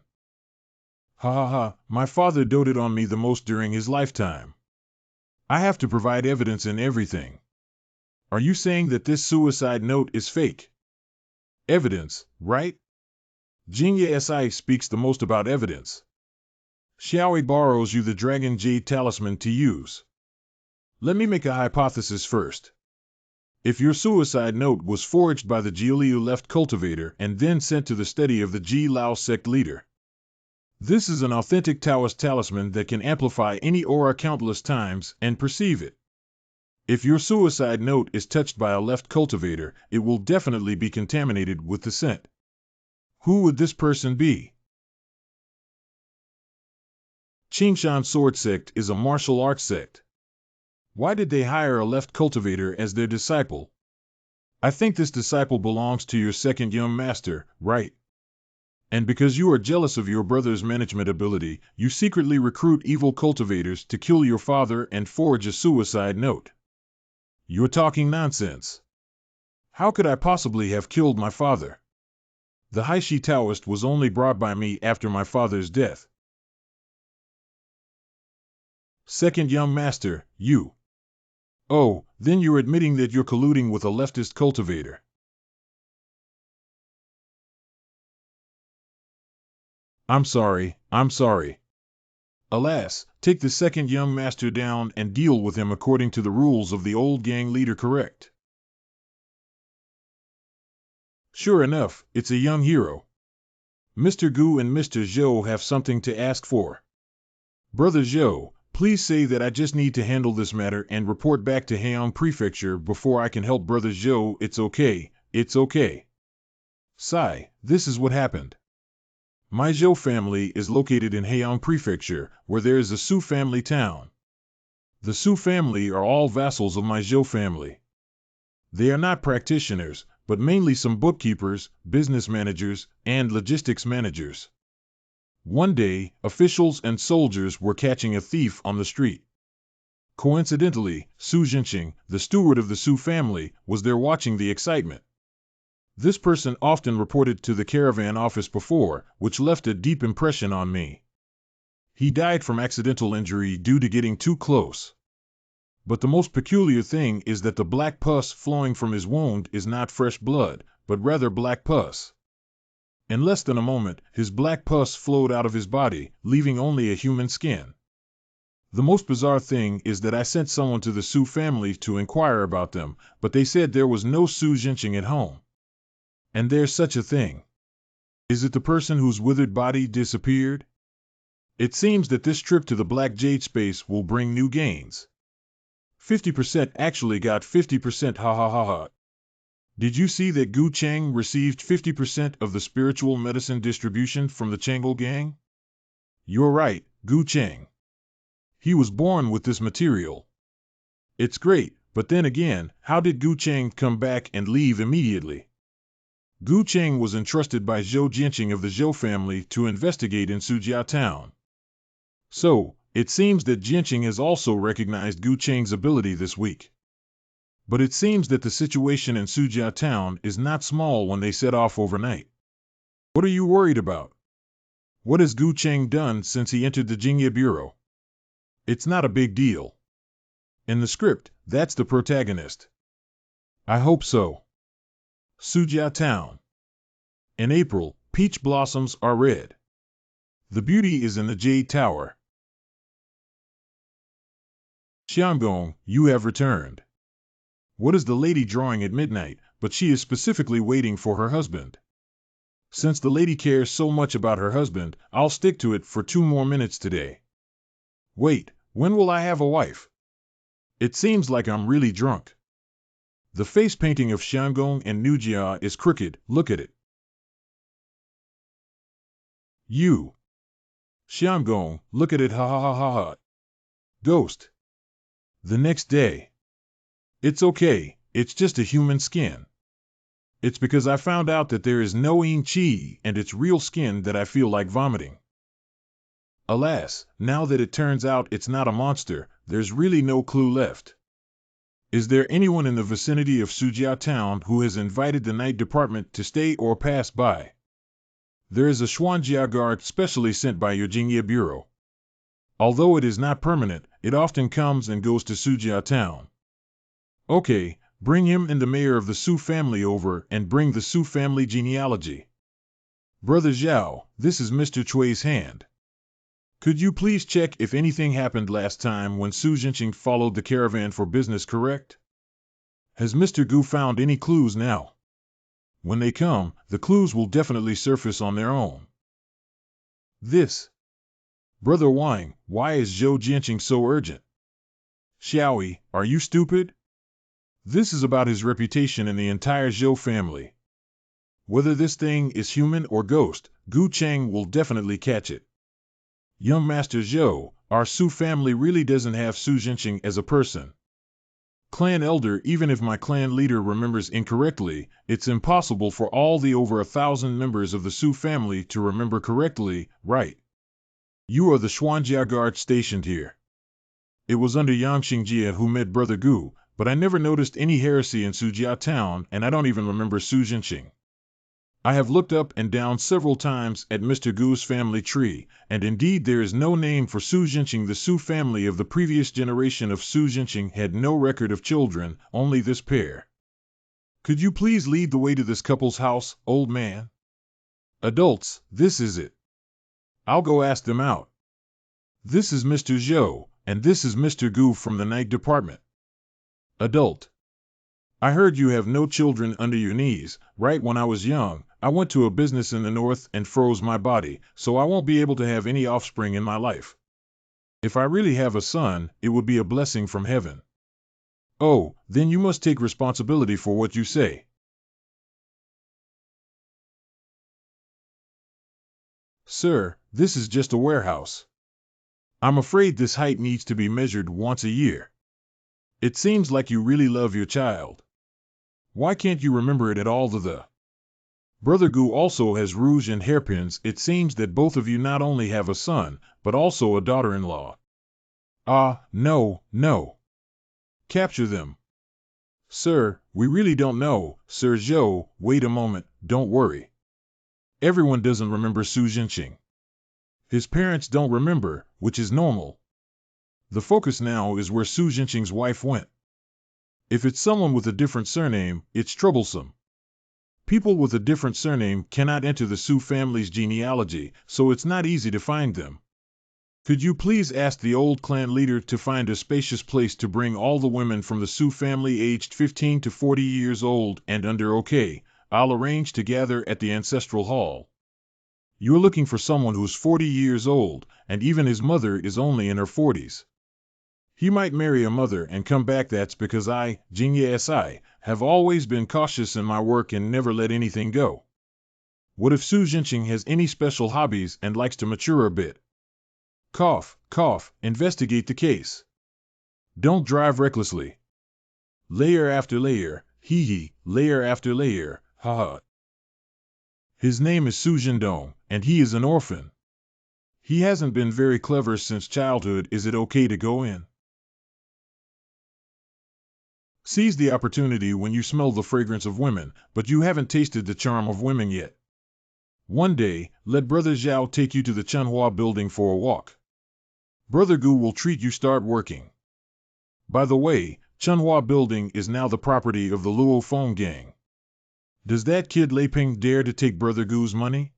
Ha ha ha, my father doted on me the most during his lifetime. I have to provide evidence in everything. Are you saying that this suicide note is fake? Evidence, right? Jingye Si speaks the most about evidence. Xiaowei borrows you the Dragon Jade Talisman to use. Let me make a hypothesis first. If your suicide note was forged by the Jiuliu left cultivator and then sent to the study of the Ji Lao sect leader, this is an authentic Taoist talisman that can amplify any aura countless times and perceive it. If your suicide note is touched by a left cultivator, it will definitely be contaminated with the scent. Who would this person be? Qingshan Sword Sect is a martial arts sect. Why did they hire a left cultivator as their disciple? I think this disciple belongs to your second young master, right? And because you are jealous of your brother's management ability, you secretly recruit evil cultivators to kill your father and forge a suicide note. You're talking nonsense. How could I possibly have killed my father? The Haishi Taoist was only brought by me after my father's death. Second young master, you. Oh, then you're admitting that you're colluding with a leftist cultivator. I'm sorry. Alas, take the second young master down and deal with him according to the rules of the old gang leader, correct? Sure enough, it's a young hero. Mr. Gu and Mr. Zhou have something to ask for. Brother Zhou, please say that I just need to handle this matter and report back to Heian Prefecture before I can help Brother Zhou. It's okay. Sai, this is what happened. My Zhou family is located in Heian Prefecture, where there is a Su family town. The Su family are all vassals of my Zhou family. They are not practitioners, but mainly some bookkeepers, business managers, and logistics managers. One day, officials and soldiers were catching a thief on the street. Coincidentally, Su Jinqing, the steward of the Su family, was there watching the excitement. This person often reported to the caravan office before, which left a deep impression on me. He died from accidental injury due to getting too close. But the most peculiar thing is that the black pus flowing from his wound is not fresh blood, but rather black pus. In less than a moment, his black pus flowed out of his body, leaving only a human skin. The most bizarre thing is that I sent someone to the Su family to inquire about them, but they said there was no Su Jinqing at home. And there's such a thing. Is it the person whose withered body disappeared? It seems that this trip to the Black Jade space will bring new gains. 50% actually got 50%, ha ha ha ha. Did you see that Gu Cheng received 50% of the spiritual medicine distribution from the Chang'e gang? You're right, Gu Cheng. He was born with this material. It's great, but then again, how did Gu Cheng come back and leave immediately? Gu Cheng was entrusted by Zhou Jinqing of the Zhou family to investigate in Sujiao town. So, it seems that Jinqing has also recognized Gu Cheng's ability this week. But it seems that the situation in Sujiao town is not small when they set off overnight. What are you worried about? What has Gu Cheng done since he entered the Jingye Bureau? It's not a big deal. In the script, that's the protagonist. I hope so. Sujiao town. In April, peach blossoms are red. The beauty is in the Jade Tower. Xiangong, you have returned. What is the lady drawing at midnight, but she is specifically waiting for her husband? Since the lady cares so much about her husband, I'll stick to it for 2 more minutes today. Wait, when will I have a wife? It seems like I'm really drunk. The face painting of Xiangong and Nujia is crooked, look at it. You. Xiangong, look at it, ha ha ha ha ha. Ghost. The next day. It's okay, it's just a human skin. It's because I found out that there is no yin chi and it's real skin that I feel like vomiting. Alas, now that it turns out it's not a monster, there's really no clue left. Is there anyone in the vicinity of Sujia town who has invited the night department to stay or pass by? There is a Xuanjia guard specially sent by your Jingye Bureau. Although it is not permanent, it often comes and goes to Sujia town. Okay, bring him and the mayor of the Su family over and bring the Su family genealogy. Brother Zhao, this is Mr. Chui's hand. Could you please check if anything happened last time when Su Jinqing followed the caravan for business, correct? Has Mr. Gu found any clues now? When they come, the clues will definitely surface on their own. This. Brother Wang, why is Zhou Jinqing so urgent? Xiaoyi, are you stupid? This is about his reputation in the entire Zhou family. Whether this thing is human or ghost, Gu Cheng will definitely catch it. Young Master Zhou, our Su family really doesn't have Su Jinqing as a person. Clan elder, even if my clan leader remembers incorrectly, it's impossible for all the over 1,000 members of the Su family to remember correctly, right? You are the Xuanjia guard stationed here. It was under Yang Xingjie who met Brother Gu, but I never noticed any heresy in Sujia town and I don't even remember Su Jinqing. I have looked up and down several times at Mr. Gu's family tree, and indeed there is no name for Su Jinqing. The Su family of the previous generation of Su Jinqing had no record of children, only this pair. Could you please lead the way to this couple's house, old man? Adults, this is it. I'll go ask them out. This is Mr. Zhou, and this is Mr. Gu from the night department. Adult. I heard you have no children under your knees. Right when I was young, I went to a business in the north and froze my body, so I won't be able to have any offspring in my life. If I really have a son, it would be a blessing from heaven. Oh, then you must take responsibility for what you say. Sir, this is just a warehouse. I'm afraid this height needs to be measured once a year. It seems like you really love your child. Why can't you remember it at all? Brother Gu also has rouge and hairpins. It seems that both of you not only have a son, but also a daughter-in-law. Ah, no, no. Capture them. Sir, we really don't know. Sir Zhou, wait a moment, don't worry. Everyone doesn't remember Su Jinqing. His parents don't remember, which is normal. The focus now is where Su Jinqing's wife went. If it's someone with a different surname, it's troublesome. People with a different surname cannot enter the Su family's genealogy, so it's not easy to find them. Could you please ask the old clan leader to find a spacious place to bring all the women from the Su family aged 15 to 40 years old and under? Okay, I'll arrange to gather at the ancestral hall. You're looking for someone who's 40 years old, and even his mother is only in her 40s. He might marry a mother and come back. That's because I, Jingye Si, have always been cautious in my work and never let anything go. What if Su Jinqing has any special hobbies and likes to mature a bit? Cough, cough, investigate the case. Don't drive recklessly. Layer after layer, hee, layer after layer, ha. His name is Su Jindong, and he is an orphan. He hasn't been very clever since childhood. Is it okay to go in? Seize the opportunity when you smell the fragrance of women, but you haven't tasted the charm of women yet. One day, let Brother Zhao take you to the Chunhua building for a walk. Brother Gu will treat you. Start working. By the way, Chunhua building is now the property of the Luo Feng gang. Does that kid Lei Ping dare to take Brother Gu's money?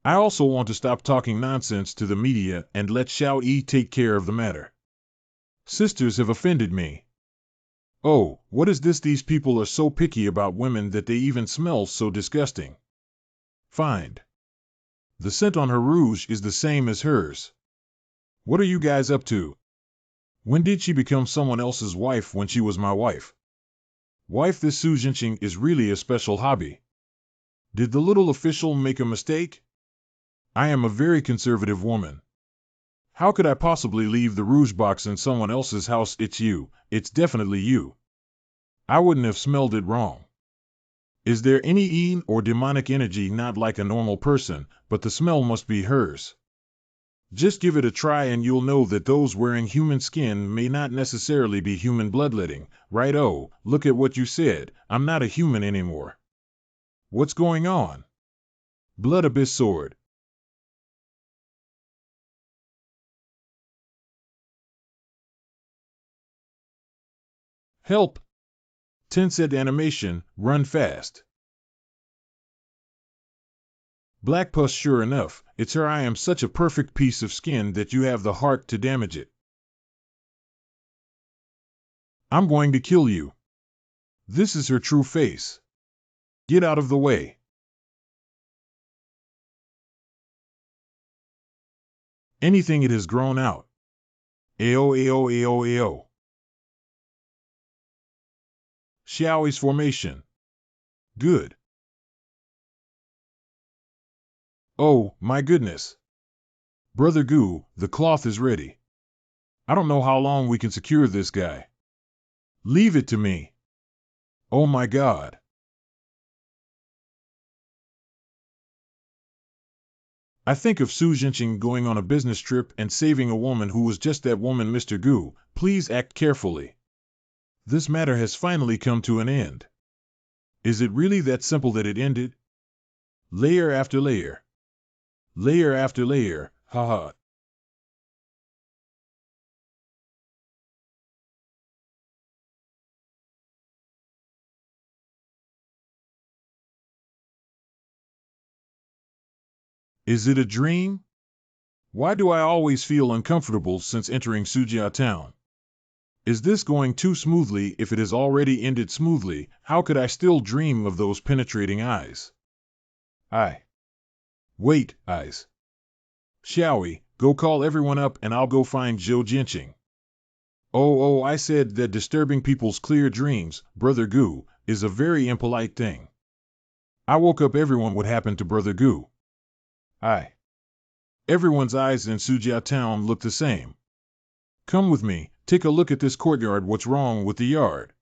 I also want to stop talking nonsense to the media and let Xiao Yi take care of the matter. Sisters have offended me. Oh, what is this? These people are so picky about women that they even smell so disgusting. Find. The scent on her rouge is the same as hers. What are you guys up to? When did she become someone else's wife when she was my wife? Wife, this Su Jinqing is really a special hobby. Did the little official make a mistake? I am a very conservative woman. How could I possibly leave the rouge box in someone else's house? It's you. It's definitely you. I wouldn't have smelled it wrong. Is there any Yin or demonic energy not like a normal person, but the smell must be hers? Just give it a try and you'll know that those wearing human skin may not necessarily be human bloodletting, right? Oh, look at what you said. I'm not a human anymore. What's going on? Blood Abyss Sword. Help! Tensed animation, run fast. Black pus, sure enough, it's her. I am such a perfect piece of skin that you have the heart to damage it. I'm going to kill you. This is her true face. Get out of the way. Anything, it has grown out. Ao ao ao ao. Xiaoi's formation. Good. Oh, my goodness. Brother Gu, the cloth is ready. I don't know how long we can secure this guy. Leave it to me. Oh my God. I think of Su Jinqing going on a business trip and saving a woman who was just that woman. Mr. Gu, please act carefully. This matter has finally come to an end. Is it really that simple that it ended? Layer after layer. Layer after layer, haha. Is it a dream? Why do I always feel uncomfortable since entering Sujia town? Is this going too smoothly? If it has already ended smoothly, how could I still dream of those penetrating eyes? Wait, eyes. Shall we, go call everyone up and I'll go find Zhou Jinqing. Oh, I said that disturbing people's clear dreams, Brother Gu, is a very impolite thing. I woke up everyone. What happened to Brother Gu? Everyone's eyes in Sujia town look the same. Come with me, take a look at this courtyard. What's wrong with the yard?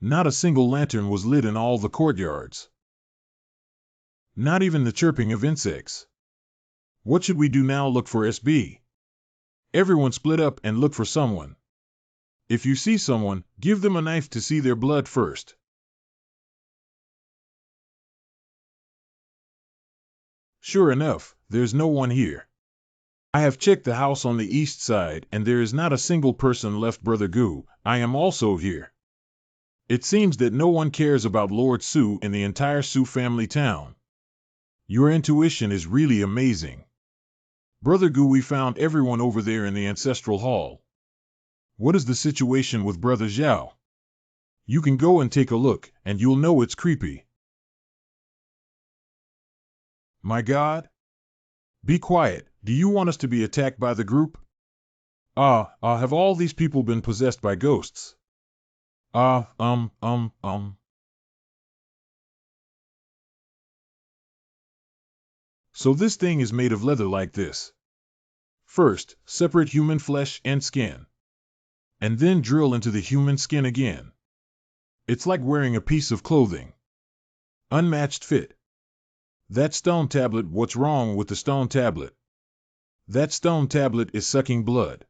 Not a single lantern was lit in all the courtyards. Not even the chirping of insects. What should we do now? Look for SB. Everyone split up and look for someone. If you see someone, give them a knife to see their blood first. Sure enough, there's no one here. I have checked the house on the east side and there is not a single person left. Brother Gu, I am also here. It seems that no one cares about Lord Su in the entire Su family town. Your intuition is really amazing. Brother Gu, we found everyone over there in the ancestral hall. What is the situation with Brother Zhao? You can go and take a look, and you'll know it's creepy. My God? Be quiet. Do you want us to be attacked by the group? Have all these people been possessed by ghosts? So this thing is made of leather like this. First, separate human flesh and skin. And then drill into the human skin again. It's like wearing a piece of clothing. Unmatched fit. That stone tablet, what's wrong with the stone tablet? That stone tablet is sucking blood.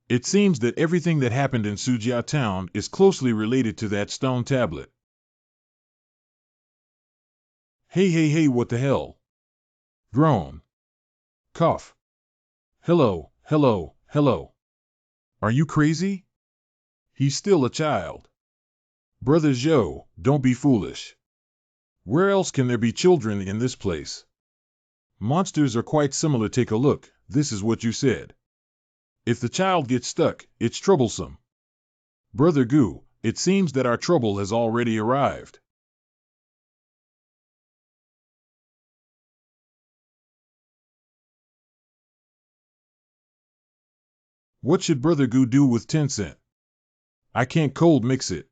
It seems that everything that happened in Sujia town is closely related to that stone tablet. Hey, what the hell? Groan. Cough. Hello. Are you crazy? He's still a child. Brother Zhou, don't be foolish. Where else can there be children in this place? Monsters are quite similar. Take a look, this is what you said. If the child gets stuck, it's troublesome. Brother Gu, it seems that our trouble has already arrived. What should Brother Gu do with 10 cent? I can't cold mix it.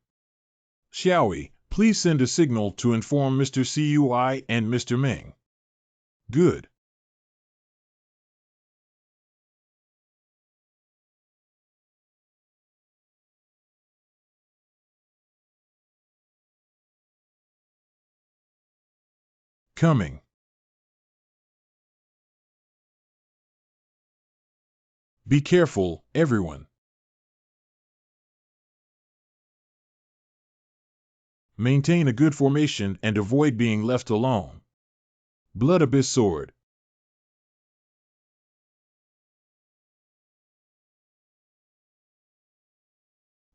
Xiaoyi, please send a signal to inform Mr. Cui and Mr. Ming. Good. Coming. Be careful, everyone. Maintain a good formation and avoid being left alone. Blood Abyss Sword.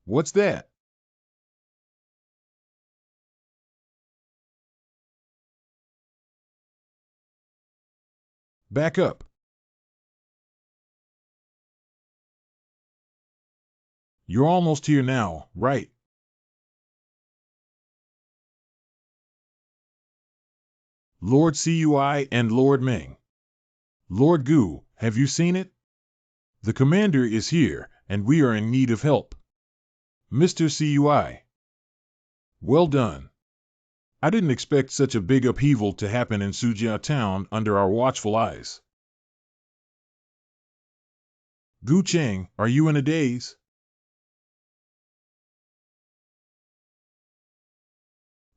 What's that? Back up. You're almost here now, right? Lord Cui and Lord Ming. Lord Gu, have you seen it? The commander is here, and we are in need of help. Mr. Cui. Well done. I didn't expect such a big upheaval to happen in Sujia town under our watchful eyes. Gu Cheng, are you in a daze?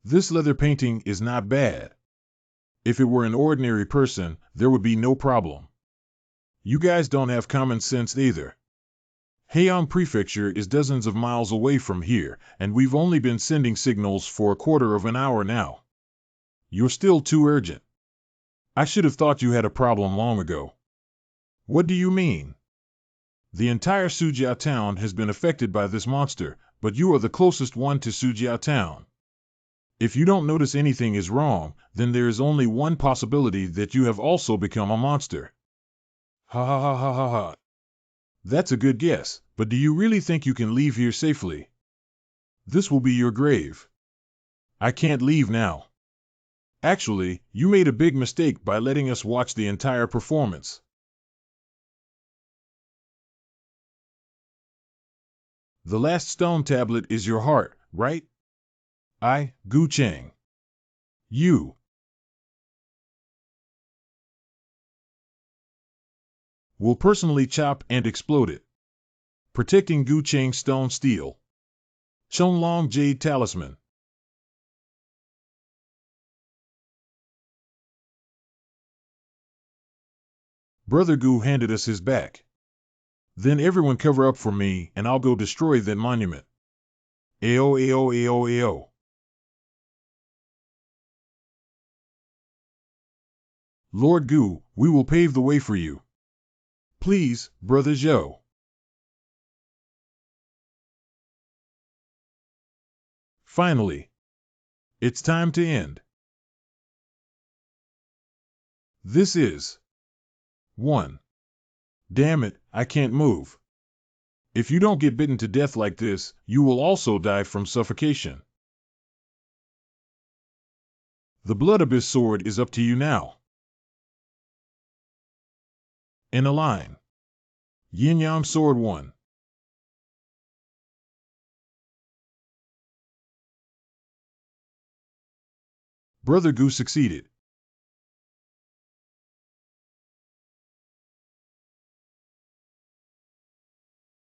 This leather painting is not bad. If it were an ordinary person, there would be no problem. You guys don't have common sense either. Heian Prefecture is dozens of miles away from here, and we've only been sending signals for a quarter of an hour now. You're still too urgent. I should have thought you had a problem long ago. What do you mean? The entire Sujia town has been affected by this monster, but you are the closest one to Sujia town. If you don't notice anything is wrong, then there is only one possibility that you have also become a monster. Ha ha ha ha ha ha. That's a good guess, but do you really think you can leave here safely? This will be your grave. I can't leave now. Actually, you made a big mistake by letting us watch the entire performance. The last stone tablet is your heart, right? I, Gu Cheng. You. Will personally chop and explode it. Protecting Gu Cheng's stone steel. Chonglong Jade Talisman. Brother Gu handed us his back. Then everyone cover up for me, and I'll go destroy that monument. Ao ao ao ao. Lord Gu, we will pave the way for you. Please, Brother Zhou. Finally. It's time to end. This is 1. Damn it, I can't move. If you don't get bitten to death like this, you will also die from suffocation. The Blood Abyss Sword is up to you now. In a line. Yin Yang Sword 1. Brother Gu succeeded.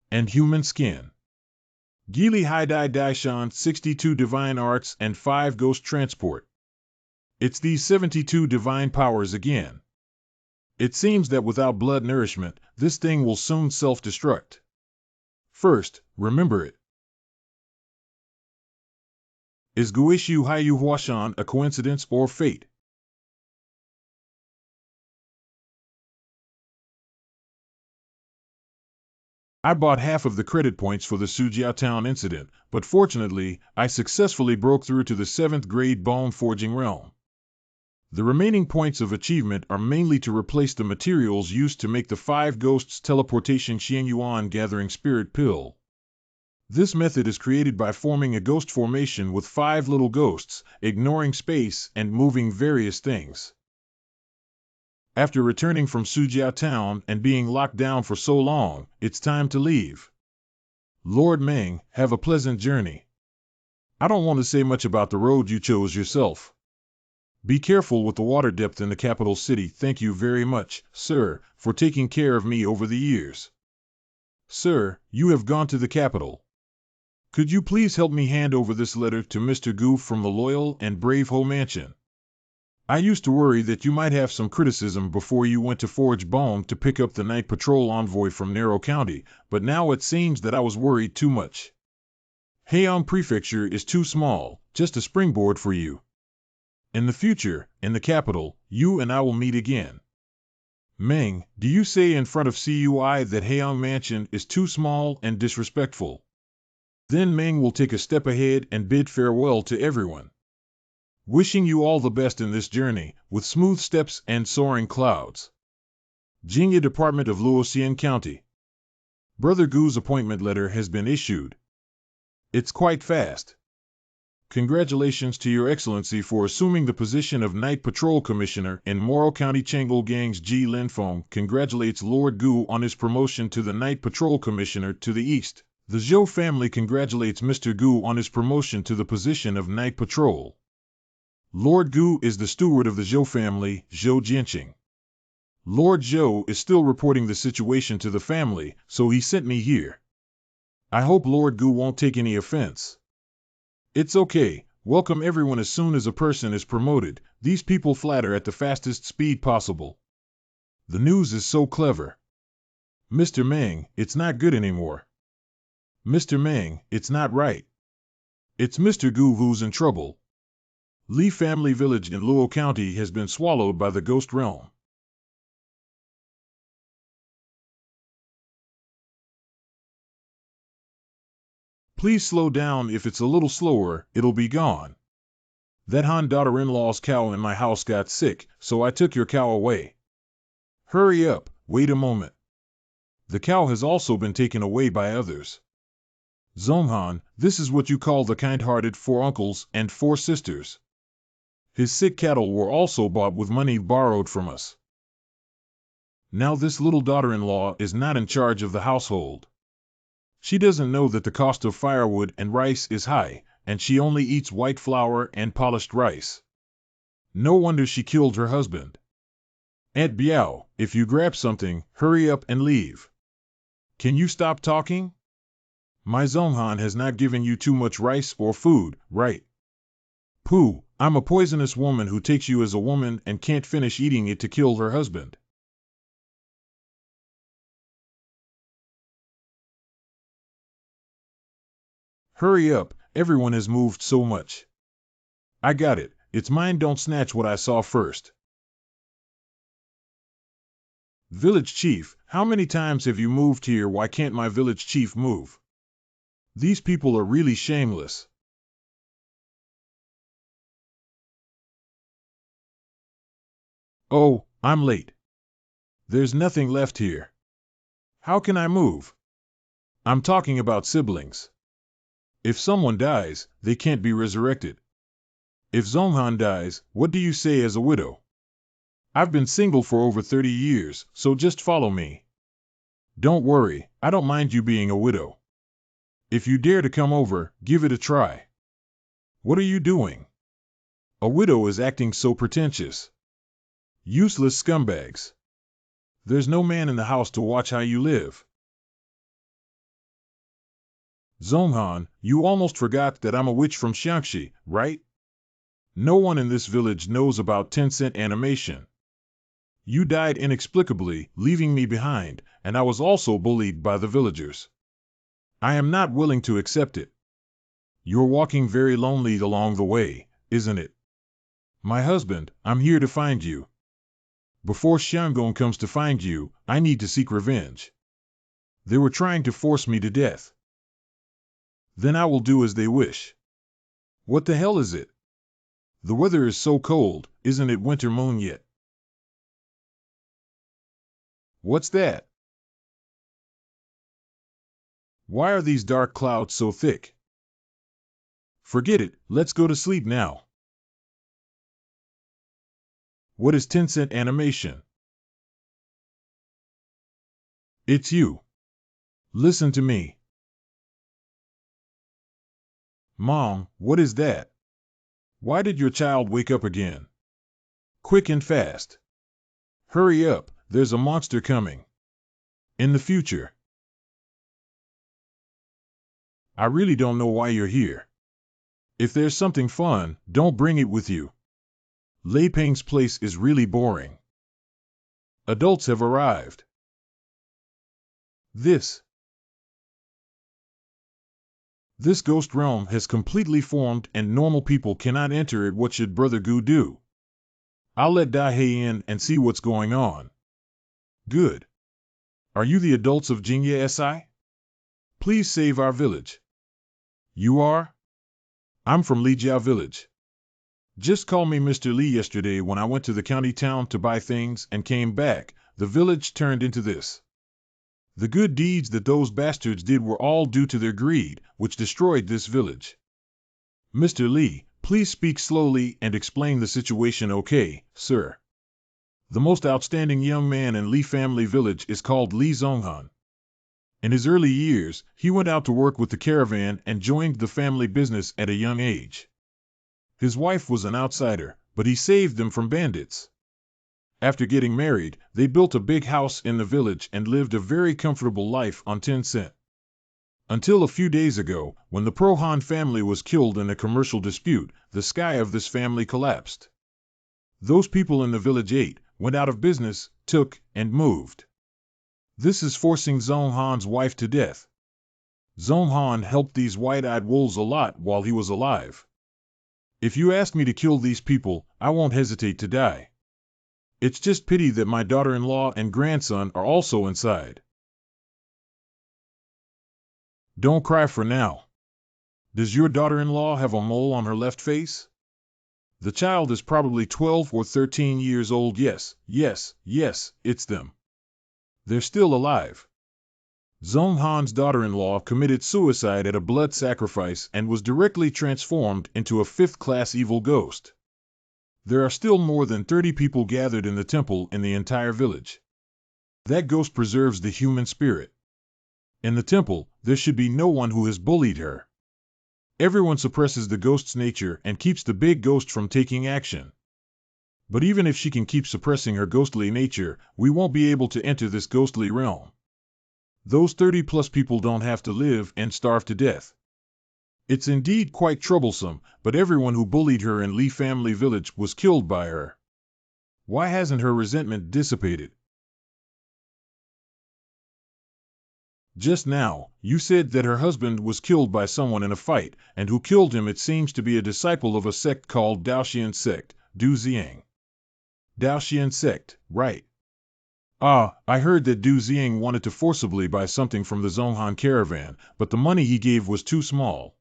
And human skin. Gili Haidai Daishan 62 Divine Arts and 5 Ghost Transport. It's these 72 divine powers again. It seems that without blood nourishment, this thing will soon self-destruct. First, remember it. Is Guishu Haiyu Huashan a coincidence or fate? I bought half of the credit points for the Sujia Town incident, but fortunately, I successfully broke through to the 7th grade bone forging realm. The remaining points of achievement are mainly to replace the materials used to make the 5 Ghosts Teleportation Xianyuan Gathering Spirit Pill. This method is created by forming a ghost formation with 5 little ghosts, ignoring space and moving various things. After returning from Sujiao Town and being locked down for so long, it's time to leave. Lord Meng, have a pleasant journey. I don't want to say much about the road you chose yourself. Be careful with the water depth in the capital city. Thank you very much, sir, for taking care of me over the years. Sir, you have gone to the capital. Could you please help me hand over this letter to Mr. Gu from the loyal and brave Ho Mansion? I used to worry that you might have some criticism before you went to Forge Bone to pick up the night patrol envoy from Narrow County, but now it seems that I was worried too much. Heian Prefecture is too small, just a springboard for you. In the future, in the capital, you and I will meet again. Meng, do you say in front of CUI that Heian Mansion is too small and disrespectful? Then Meng will take a step ahead and bid farewell to everyone. Wishing you all the best in this journey, with smooth steps and soaring clouds. Jingya Department of Luoxian County. Brother Gu's appointment letter has been issued. It's quite fast. Congratulations to Your Excellency for assuming the position of Night Patrol Commissioner in Moro County. Chengol Gang's Ji Linfeng congratulates Lord Gu on his promotion to the Night Patrol Commissioner to the east. The Zhou family congratulates Mr. Gu on his promotion to the position of Night Patrol. Lord Gu is the steward of the Zhou family, Zhou Jianqing. Lord Zhou is still reporting the situation to the family, so he sent me here. I hope Lord Gu won't take any offense. It's okay, welcome everyone as soon as a person is promoted. These people flatter at the fastest speed possible. The news is so clever. Mr. Meng, it's not good anymore. Mr. Meng, it's not right. It's Mr. Gu who's in trouble. Li family village in Luo County has been swallowed by the ghost realm. Please slow down. If it's a little slower, it'll be gone. That Han daughter-in-law's cow in my house got sick, so I took your cow away. Hurry up, wait a moment. The cow has also been taken away by others. Zonghan, this is what you call the kind-hearted 4 uncles and 4 sisters. His sick cattle were also bought with money borrowed from us. Now this little daughter-in-law is not in charge of the household. She doesn't know that the cost of firewood and rice is high, and she only eats white flour and polished rice. No wonder she killed her husband. Aunt Biao, if you grab something, hurry up and leave. Can you stop talking? My Zonghan has not given you too much rice or food, right? Pooh, I'm a poisonous woman who takes you as a woman and can't finish eating it to kill her husband. Hurry up, everyone has moved so much. I got it, it's mine. Don't snatch what I saw first. Village Chief, how many times have you moved here? Why can't my village chief move? These people are really shameless. Oh, I'm late. There's nothing left here. How can I move? I'm talking about siblings. If someone dies, they can't be resurrected. If Zonghan dies, what do you say as a widow? I've been single for over 30 years, so just follow me. Don't worry, I don't mind you being a widow. If you dare to come over, give it a try. What are you doing? A widow is acting so pretentious. Useless scumbags. There's no man in the house to watch how you live. Zonghan, you almost forgot that I'm a witch from Xiangxi, right? No one in this village knows about Tencent animation. You died inexplicably, leaving me behind, and I was also bullied by the villagers. I am not willing to accept it. You're walking very lonely along the way, isn't it? My husband, I'm here to find you. Before Xiangong comes to find you, I need to seek revenge. They were trying to force me to death. Then I will do as they wish. What the hell is it? The weather is so cold, isn't it winter moon yet? What's that? Why are these dark clouds so thick? Forget it, let's go to sleep now. What is Tencent animation? It's you. Listen to me. Mom, what is that? Why did your child wake up again? Quick and fast. Hurry up, there's a monster coming. In the future. I really don't know why you're here. If there's something fun, don't bring it with you. Lei Peng's place is really boring. Adults have arrived. This ghost realm has completely formed and normal people cannot enter it. What should Brother Gu do? I'll let Daihe in and see what's going on. Good. Are you the adults of Jingye Si? Please save our village. You are? I'm from Lijiao village. Just call me Mr. Li. Yesterday when I went to the county town to buy things and came back, the village turned into this. The good deeds that those bastards did were all due to their greed, which destroyed this village. Mr. Li, please speak slowly and explain the situation. Okay, sir. The most outstanding young man in Li family village is called Li Zonghan. In his early years, he went out to work with the caravan and joined the family business at a young age. His wife was an outsider, but he saved them from bandits. After getting married, they built a big house in the village and lived a very comfortable life on 10 cent. Until a few days ago, when the Prohan family was killed in a commercial dispute, the sky of this family collapsed. Those people in the village went out of business, took, and moved. This is forcing Zonghan's wife to death. Zonghan helped these white-eyed wolves a lot while he was alive. If you ask me to kill these people, I won't hesitate to die. It's just pity that my daughter-in-law and grandson are also inside. Don't cry for now. Does your daughter-in-law have a mole on her left face? The child is probably 12 or 13 years old. Yes, it's them. They're still alive. Zonghan's daughter-in-law committed suicide at a blood sacrifice and was directly transformed into a fifth-class evil ghost. There are still more than 30 people gathered in the temple in the entire village. That ghost preserves the human spirit. In the temple, there should be no one who has bullied her. Everyone suppresses the ghost's nature and keeps the big ghost from taking action. But even if she can keep suppressing her ghostly nature, we won't be able to enter this ghostly realm. Those 30+ people don't have to live and starve to death. It's indeed quite troublesome, but everyone who bullied her in Li family village was killed by her. Why hasn't her resentment dissipated? Just now, you said that her husband was killed by someone in a fight, and who killed him it seems to be a disciple of a sect called Daoxian sect, Du Xiang. Daoxian sect, right. I heard that Du Xiang wanted to forcibly buy something from the Zonghan caravan, but the money he gave was too small.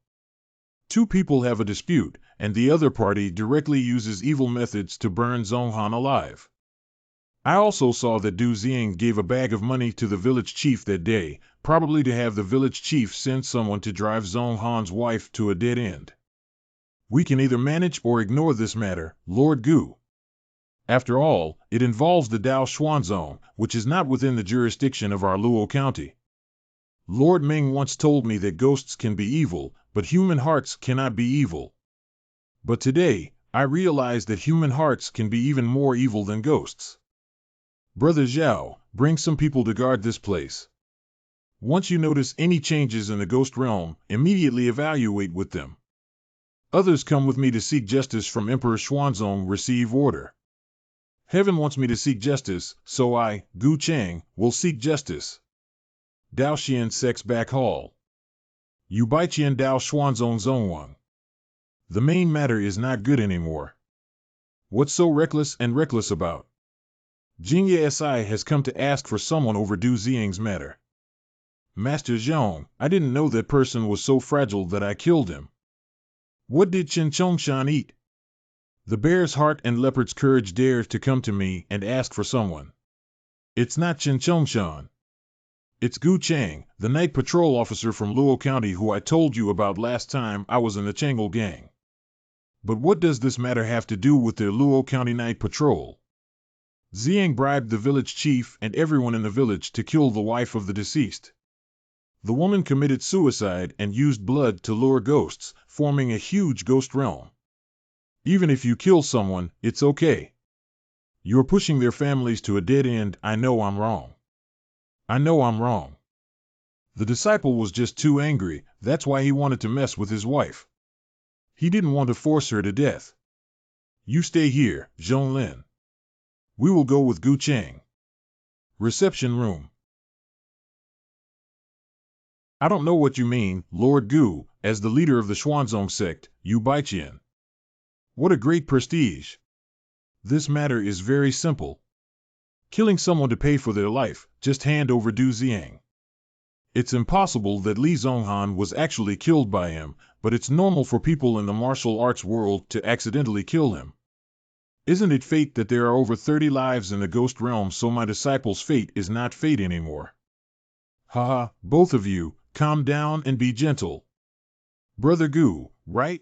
Two people have a dispute, and the other party directly uses evil methods to burn Zonghan alive. I also saw that Du Xiang gave a bag of money to the village chief that day, probably to have the village chief send someone to drive Zonghan's wife to a dead end. We can either manage or ignore this matter, Lord Gu. After all, it involves the Dao Xuan Zone, which is not within the jurisdiction of our Luo County. Lord Ming once told me that ghosts can be evil, but human hearts cannot be evil. But today, I realize that human hearts can be even more evil than ghosts. Brother Zhao, bring some people to guard this place. Once you notice any changes in the ghost realm, immediately evaluate with them. Others come with me to seek justice from Emperor Xuanzong. Receive order. Heaven wants me to seek justice, so I, Gu Chang, will seek justice. Daoxian Sect's back hall. Yu Baiqian Dao Xuanzong Zongwang. The main matter is not good anymore. What's so reckless about? Jingye Si has come to ask for someone over Du Xiang's matter. Master Zhong, I didn't know that person was so fragile that I killed him. What did Chen Chongshan eat? The bear's heart and leopard's courage dare to come to me and ask for someone. It's not Chen Chongshan. It's Gu Chang, the night patrol officer from Luo County who I told you about last time I was in the Chang'o gang. But what does this matter have to do with their Luo County night patrol? Ziyang bribed the village chief and everyone in the village to kill the wife of the deceased. The woman committed suicide and used blood to lure ghosts, forming a huge ghost realm. Even if you kill someone, it's okay. You're pushing their families to a dead end. I know I'm wrong. I know I'm wrong. The disciple was just too angry, that's why he wanted to mess with his wife. He didn't want to force her to death. You stay here, Zhonglin. We will go with Gu Cheng. Reception room. I don't know what you mean, Lord Gu, as the leader of the Xuanzong sect, Yu Baiqian. What a great prestige. This matter is very simple. Killing someone to pay for their life, just hand over Du Ziyang. It's impossible that Li Zonghan was actually killed by him, but it's normal for people in the martial arts world to accidentally kill him. Isn't it fate that there are over 30 lives in the ghost realm, so my disciple's fate is not fate anymore? Haha, both of you, calm down and be gentle. Brother Gu, right?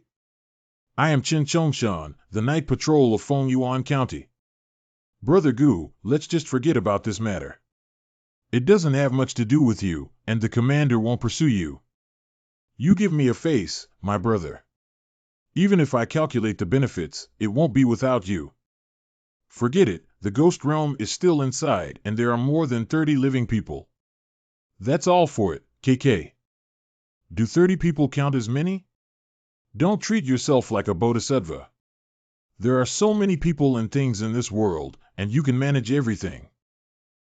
I am Qin Chongshan, the night patrol of Fengyuan County. Brother Gu, let's just forget about this matter. It doesn't have much to do with you, and the commander won't pursue you. You give me a face, my brother. Even if I calculate the benefits, it won't be without you. Forget it, the ghost realm is still inside, and there are more than 30 living people. That's all for it, KK. Do 30 people count as many? Don't treat yourself like a bodhisattva. There are so many people and things in this world, and you can manage everything.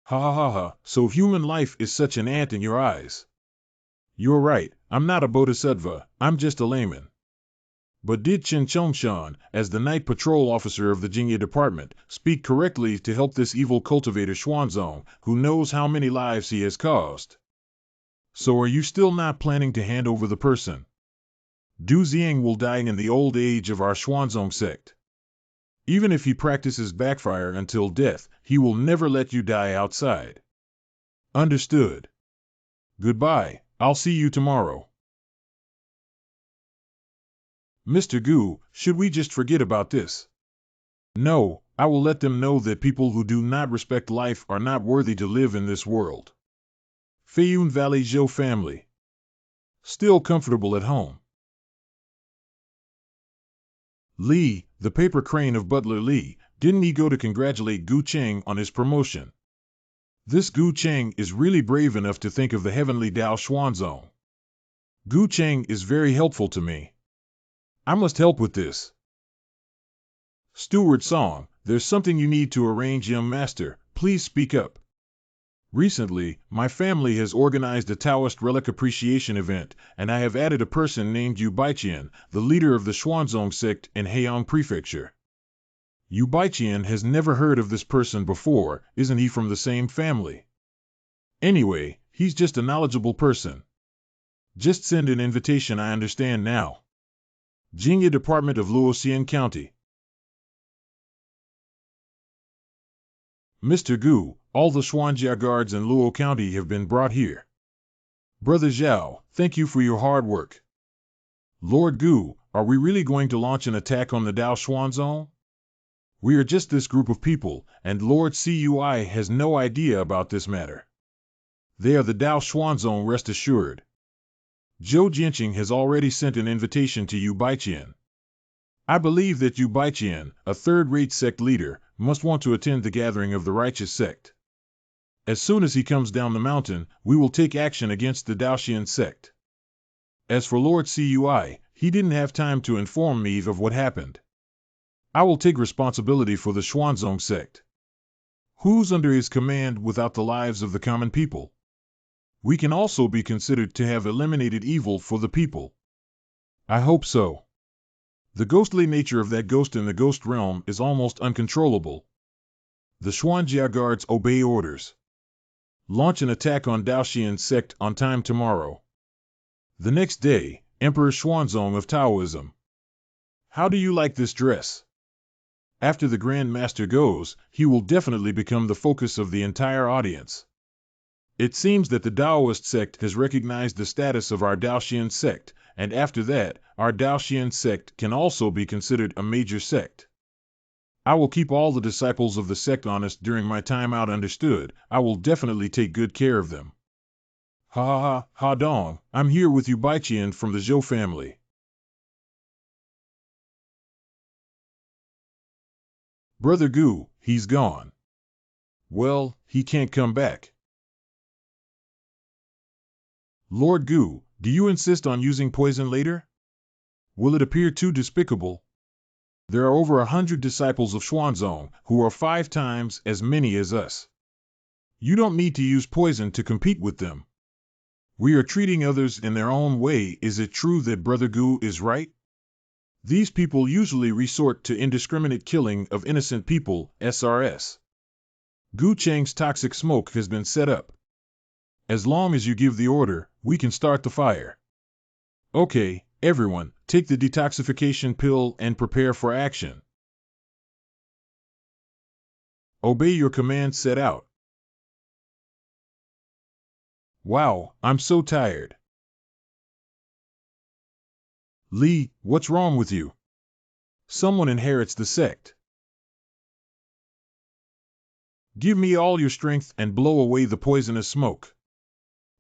Ha ha ha ha, so human life is such an ant in your eyes. You're right, I'm not a bodhisattva, I'm just a layman. But did Qin Chongshan, as the night patrol officer of the Jingye department, speak correctly to help this evil cultivator Xuanzong, who knows how many lives he has caused? So are you still not planning to hand over the person? Du Ziyang will die in the old age of our Xuanzong sect. Even if he practices backfire until death, he will never let you die outside. Understood. Goodbye, I'll see you tomorrow. Mr. Gu, should we just forget about this? No, I will let them know that people who do not respect life are not worthy to live in this world. Feiyun Valley Zhou family. Still comfortable at home. Li, the paper crane of Butler Li, didn't he go to congratulate Gu Cheng on his promotion? This Gu Cheng is really brave enough to think of the heavenly Dao Xuanzong. Gu Cheng is very helpful to me. I must help with this. Steward Song, there's something you need to arrange, young master. Please speak up. Recently, my family has organized a Taoist relic appreciation event, and I have added a person named Yu Baiqian, the leader of the Xuanzong sect in Heiyang Prefecture. Yu Baiqian has never heard of this person before, isn't he from the same family? Anyway, he's just a knowledgeable person. Just send an invitation, I understand now. Jingye Department of Luoxian County. Mr. Gu, all the Xuanjia guards in Luo County have been brought here. Brother Zhao, thank you for your hard work. Lord Gu, are we really going to launch an attack on the Dao Xuanzong? We are just this group of people, and Lord Cui has no idea about this matter. They are the Dao Xuanzong, rest assured. Zhou Jianqing has already sent an invitation to Yu Baiqian. I believe that Yu Baiqian, a third-rate sect leader, must want to attend the gathering of the righteous sect. As soon as he comes down the mountain, we will take action against the Daoxian sect. As for Lord Cui, he didn't have time to inform me of what happened. I will take responsibility for the Xuanzong sect. Who's under his command without the lives of the common people? We can also be considered to have eliminated evil for the people. I hope so. The ghostly nature of that ghost in the ghost realm is almost uncontrollable. The Xuanjia guards obey orders. Launch an attack on Daoxian sect on time tomorrow. The next day, Emperor Xuanzong of Taoism. How do you like this dress? After the Grand Master goes, he will definitely become the focus of the entire audience. It seems that the Daoist sect has recognized the status of our Daoxian sect, and after that, our Daoxian sect can also be considered a major sect. I will keep all the disciples of the sect honest during my time out, understood. I will definitely take good care of them. Ha ha ha, ha dong, I'm here with you Baiqian from the Zhou family. Brother Gu, he's gone. Well, he can't come back. Lord Gu, do you insist on using poison later? Will it appear too despicable? There are over 100 disciples of Xuanzong who are 5 times as many as us. You don't need to use poison to compete with them. We are treating others in their own way. Is it true that Brother Gu is right? These people usually resort to indiscriminate killing of innocent people, SRS. Gu Cheng's toxic smoke has been set up. As long as you give the order, we can start the fire. Okay, everyone, take the detoxification pill and prepare for action. Obey your command set out. Wow, I'm so tired. Li, what's wrong with you? Someone inherits the sect. Give me all your strength and blow away the poisonous smoke.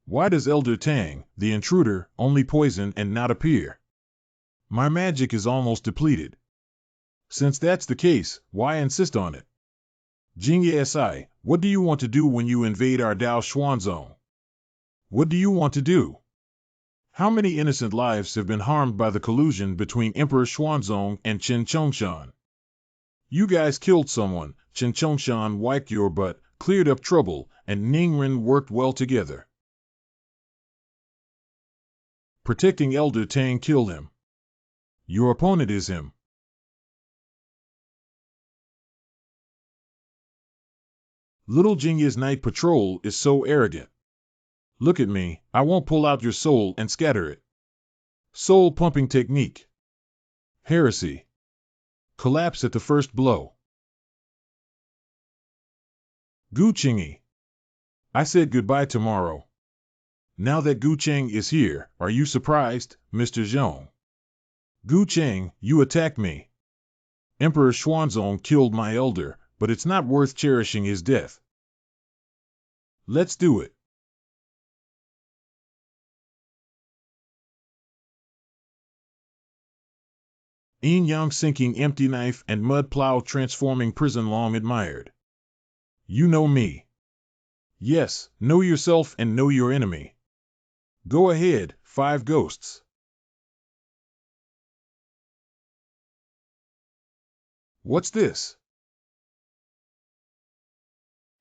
Why does Elder Tang, the intruder, only poison and not appear? My magic is almost depleted. Since that's the case, why insist on it? Jingye Si, what do you want to do when you invade our Dao Xuanzong? What do you want to do? How many innocent lives have been harmed by the collusion between Emperor Xuanzong and Chen Chongshan? You guys killed someone, Chen Chongshan wiped your butt, cleared up trouble, and Ningren worked well together. Protecting Elder Tang killed him. Your opponent is him. Little Jingya's night patrol is so arrogant. Look at me, I won't pull out your soul and scatter it. Soul pumping technique. Heresy. Collapse at the first blow. Gu Chingy. I said goodbye tomorrow. Now that Gu Cheng is here, are you surprised, Mr. Zhong? Gu Cheng, you attacked me. Emperor Xuanzong killed my elder, but it's not worth cherishing his death. Let's do it. Yin Yang sinking empty knife and mud plow transforming prison long admired. You know me. Yes, know yourself and know your enemy. Go ahead, 5 ghosts. What's this?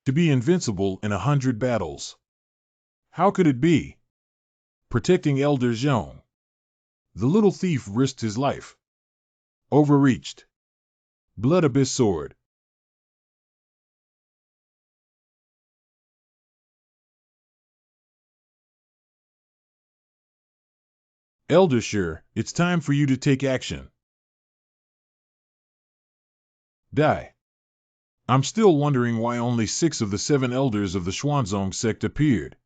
To be invincible in 100 battles. How could it be? Protecting Elder Zhong. The little thief risked his life. Overreached. Blood Abyss Sword. Elder Sure, it's time for you to take action. Die. I'm still wondering why only 6 of the 7 elders of the Xuanzong sect appeared.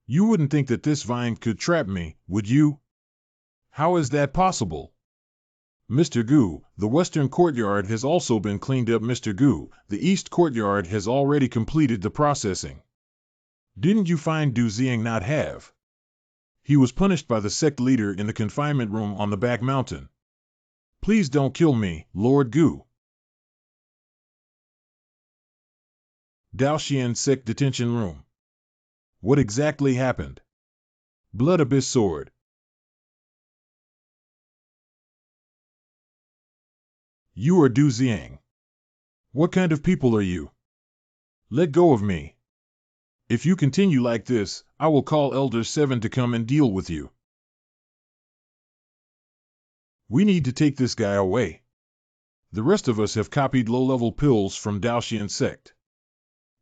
You wouldn't think that this vine could trap me, would you? How is that possible? Mr. Gu, the western courtyard has also been cleaned up. Mr. Gu, the east courtyard has already completed the processing. Didn't you find Du Xiang not have? He was punished by the sect leader in the confinement room on the back mountain. Please don't kill me, Lord Gu. Daoxian sect detention room. What exactly happened? Blood Abyss Sword. You are Du Xiang. What kind of people are you? Let go of me. If you continue like this, I will call Elder 7 to come and deal with you. We need to take this guy away. The rest of us have copied low-level pills from Daoxian sect.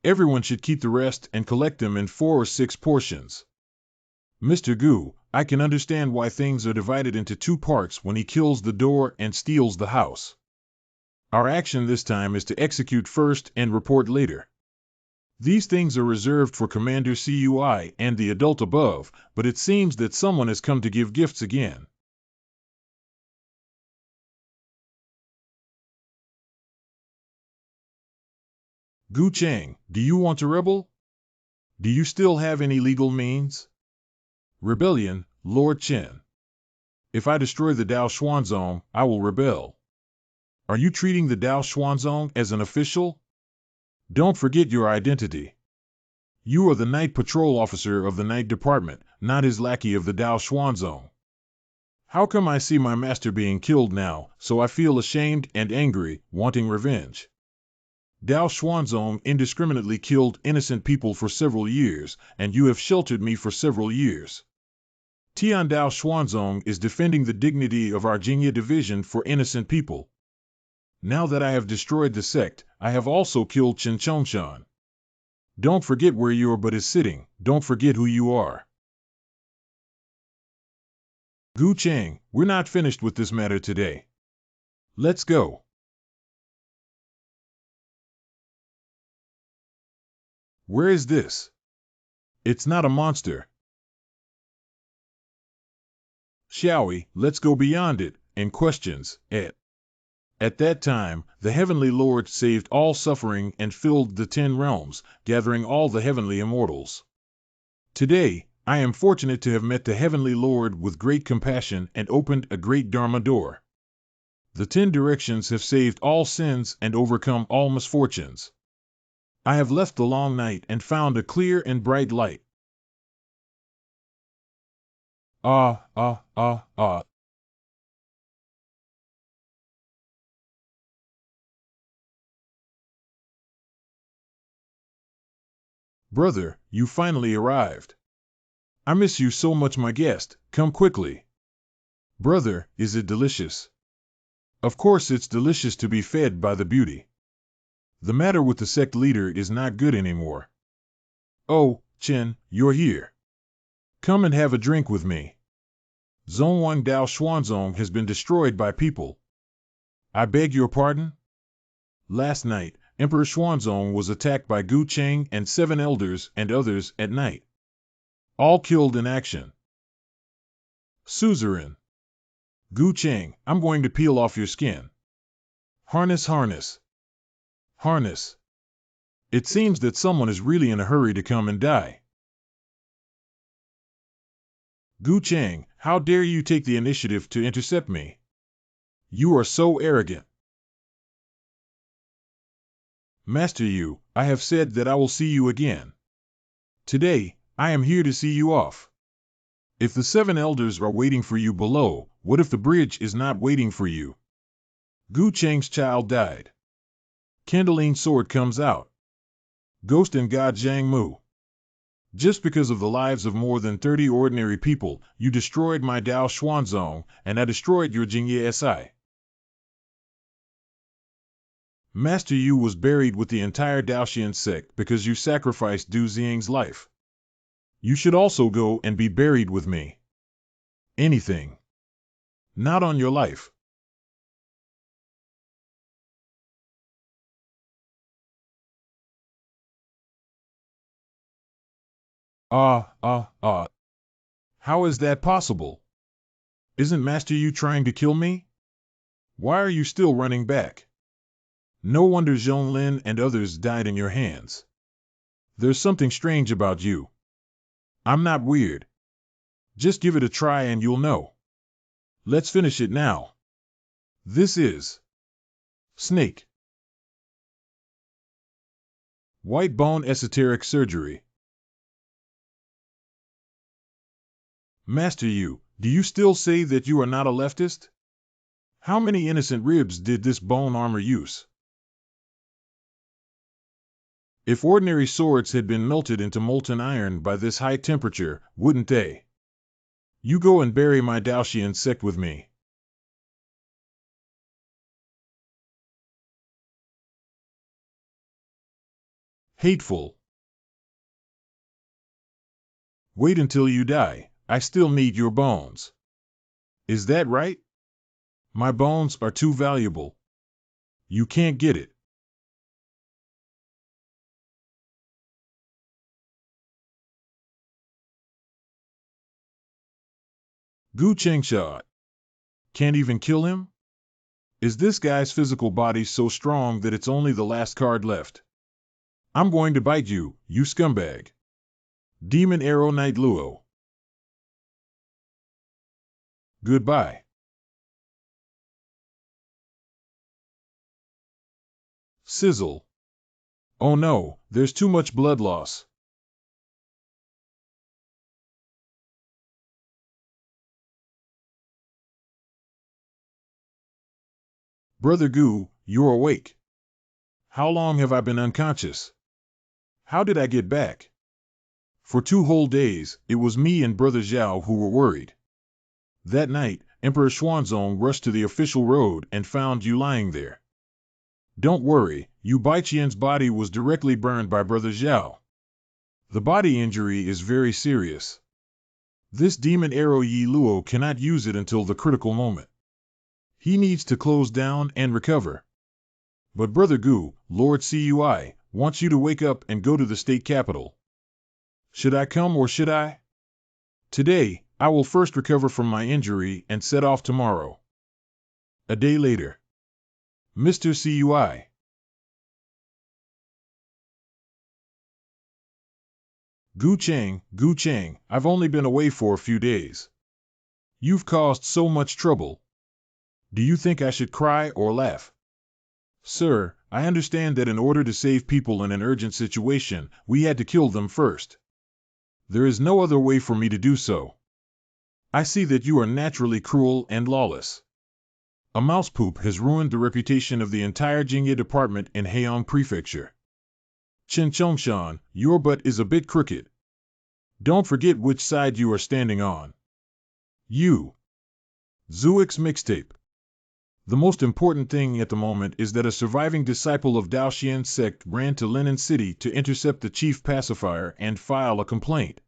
Everyone should keep the rest and collect them in 4 or 6 portions. Mr. Gu, I can understand why things are divided into 2 parts when he kills the door and steals the house. Our action this time is to execute first and report later. These things are reserved for Commander Cui and the adult above, but it seems that someone has come to give gifts again. Gu Chang, do you want to rebel? Do you still have any legal means? Rebellion, Lord Chen. If I destroy the Dao Xuanzong, I will rebel. Are you treating the Dao Xuanzong as an official? Don't forget your identity. You are the night patrol officer of the night department, not his lackey of the Dao Xuanzong. How come I see my master being killed now, so I feel ashamed and angry, wanting revenge? Dao Xuanzong indiscriminately killed innocent people for several years, and you have sheltered me for several years. Tian Dao Xuanzong is defending the dignity of our Jingye division for innocent people. Now that I have destroyed the sect, I have also killed Chen Chongshan. Don't forget where your butt is sitting, don't forget who you are. Gu Chang, we're not finished with this matter today. Let's go. Where is this? It's not a monster. Shall we, let's go beyond it, and questions, At that time, the Heavenly Lord saved all suffering and filled the 10 realms, gathering all the heavenly immortals. Today, I am fortunate to have met the Heavenly Lord with great compassion and opened a great Dharma door. The 10 directions have saved all sins and overcome all misfortunes. I have left the long night and found a clear and bright light. Ah, ah, ah, ah. Brother, you finally arrived. I miss you so much, my guest. Come quickly. Brother, is it delicious? Of course it's delicious to be fed by the beauty. The matter with the sect leader is not good anymore. Oh, Chen, you're here. Come and have a drink with me. Zhongwang Dao Xuanzong has been destroyed by people. I beg your pardon? Last night, Emperor Xuanzong was attacked by Gu Cheng and 7 elders and others at night. All killed in action. Suzerain. Gu Cheng, I'm going to peel off your skin. Harness, harness. Harness. It seems that someone is really in a hurry to come and die. Gu Cheng, how dare you take the initiative to intercept me? You are so arrogant. Master Yu, I have said that I will see you again. Today, I am here to see you off. If the 7 elders are waiting for you below, what if the bridge is not waiting for you? Gu Cheng's child died. Kendalene sword comes out. Ghost and God Zhang Mu. Just because of the lives of more than 30 ordinary people, you destroyed my Dao Xuanzong, and I destroyed your Jingye Si. Master Yu was buried with the entire Daoxian sect because you sacrificed Du Xiang's life. You should also go and be buried with me. Anything. Not on your life. Ah, ah, ah. How is that possible? Isn't Master Yu trying to kill me? Why are you still running back? No wonder Zhonglin and others died in your hands. There's something strange about you. I'm not weird. Just give it a try and you'll know. Let's finish it now. This is Snake. White bone esoteric surgery. Master Yu, do you still say that you are not a leftist? How many innocent ribs did this bone armor use? If ordinary swords had been melted into molten iron by this high temperature, wouldn't they? You go and bury my Daoxian sect with me. Hateful. Wait until you die. I still need your bones. Is that right? My bones are too valuable. You can't get it. Gu Chengsha. Can't even kill him? Is this guy's physical body so strong that it's only the last card left? I'm going to bite you, you scumbag. Demon Arrow Knight Luo. Goodbye. Sizzle. Oh no, there's too much blood loss. Brother Goo, you're awake. How long have I been unconscious? How did I get back? For 2 whole days, it was me and Brother Zhao who were worried. That night, Emperor Xuanzong rushed to the official road and found you lying there. Don't worry, Yu Baiqian's body was directly burned by Brother Zhao. The body injury is very serious. This demon arrow Yi Luo cannot use it until the critical moment. He needs to close down and recover. But Brother Gu, Lord Cui, wants you to wake up and go to the state capital. Should I come or should I? Today, I will first recover from my injury and set off tomorrow. A day later. Mr. Cui. Gu Cheng, I've only been away for a few days. You've caused so much trouble. Do you think I should cry or laugh? Sir, I understand that in order to save people in an urgent situation, we had to kill them first. There is no other way for me to do so. I see that you are naturally cruel and lawless. A mouse poop has ruined the reputation of the entire Jingye department in Heiyang Prefecture. Chen Chongshan, your butt is a bit crooked. Don't forget which side you are standing on. You. Zuik's mixtape. The most important thing at the moment is that a surviving disciple of Daoxian's sect ran to Linen City to intercept the chief pacifier and file a complaint.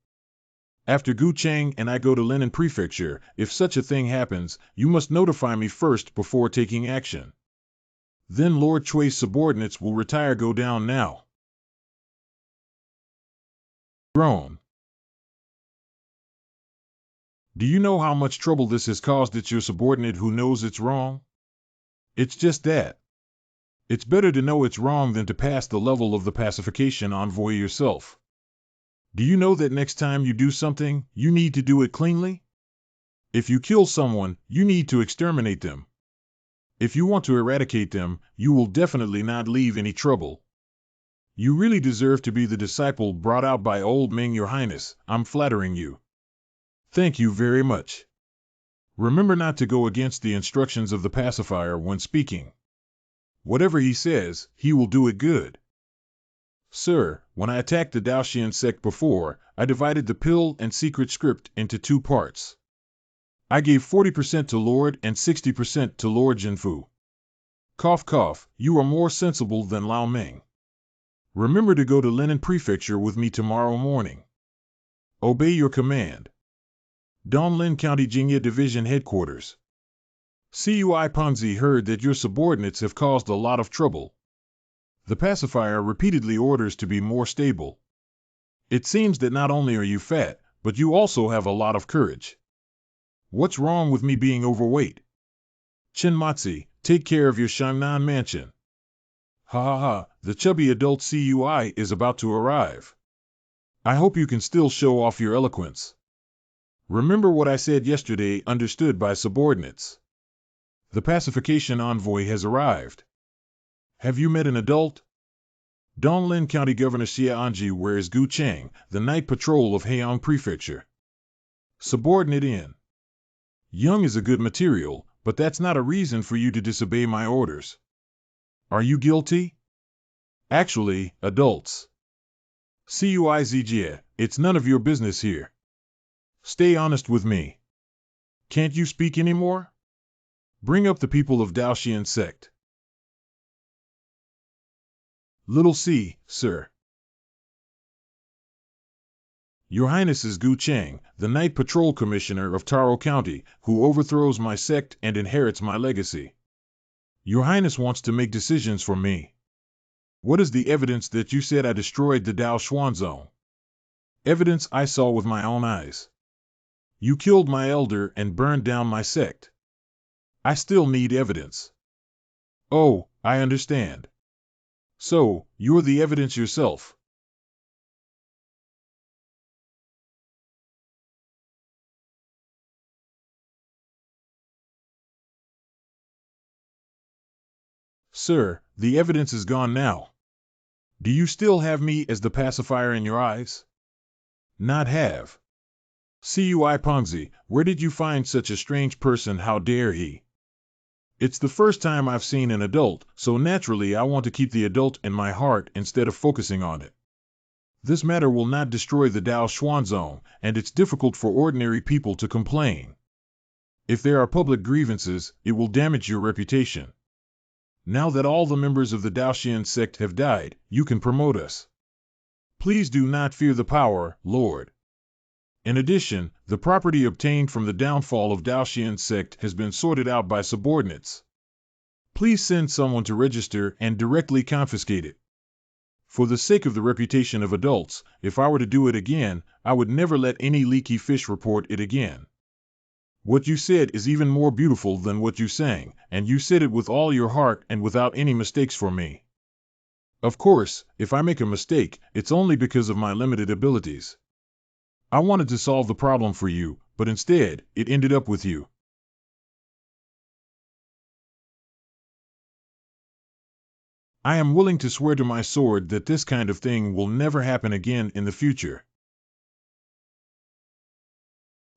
After Gu Cheng and I go to Linen Prefecture, if such a thing happens, you must notify me first before taking action. Then Lord Chui's subordinates will retire. Go down now. Groan. Do you know how much trouble this has caused? It's your subordinate who knows it's wrong? It's just that. It's better to know it's wrong than to pass the level of the pacification envoy yourself. Do you know that next time you do something, you need to do it cleanly? If you kill someone, you need to exterminate them. If you want to eradicate them, you will definitely not leave any trouble. You really deserve to be the disciple brought out by old Ming, Your Highness. I'm flattering you. Thank you very much. Remember not to go against the instructions of the pacifier when speaking. Whatever he says, he will do it good. Sir, when I attacked the Daoxian sect before, I divided the pill and secret script into 2 parts. I gave 40% to Lord and 60% to Lord Jinfu. Cough cough, you are more sensible than Lao Ming. Remember to go to Linen Prefecture with me tomorrow morning. Obey your command. Donglin County Jingye Division Headquarters. Cui Ponzi heard that your subordinates have caused a lot of trouble. The pacifier repeatedly orders to be more stable. It seems that not only are you fat, but you also have a lot of courage. What's wrong with me being overweight? Chinmatsi, take care of your Shangnan mansion. Ha ha ha, the chubby adult Cui is about to arrive. I hope you can still show off your eloquence. Remember what I said yesterday, understood by subordinates. The pacification envoy has arrived. Have you met an adult? Donglin County Governor Xia Anji wears Gu Cheng, the night patrol of Heiyang Prefecture. Subordinate in. Young is a good material, but that's not a reason for you to disobey my orders. Are you guilty? Actually, adults. Cuizjie, it's none of your business here. Stay honest with me. Can't you speak anymore? Bring up the people of Daoxian sect. Little C, sir. Your Highness is Gu Cheng, the Night Patrol Commissioner of Taro County, who overthrows my sect and inherits my legacy. Your Highness wants to make decisions for me. What is the evidence that you said I destroyed the Dao Xuanzong? Evidence I saw with my own eyes. You killed my elder and burned down my sect. I still need evidence. Oh, I understand. So, you're the evidence yourself. Sir, the evidence is gone now. Do you still have me as the pacifier in your eyes? Not have. Cui Pongzi, where did you find such a strange person? How dare he? It's the first time I've seen an adult, so naturally I want to keep the adult in my heart instead of focusing on it. This matter will not destroy the Dao Xuanzong, and it's difficult for ordinary people to complain. If there are public grievances, it will damage your reputation. Now that all the members of the Daoxian sect have died, you can promote us. Please do not fear the power, Lord. In addition, the property obtained from the downfall of Daoxian sect has been sorted out by subordinates. Please send someone to register and directly confiscate it. For the sake of the reputation of adults, if I were to do it again, I would never let any leaky fish report it again. What you said is even more beautiful than what you sang, and you said it with all your heart and without any mistakes for me. Of course, if I make a mistake, it's only because of my limited abilities. I wanted to solve the problem for you, but instead, it ended up with you. I am willing to swear to my sword that this kind of thing will never happen again in the future.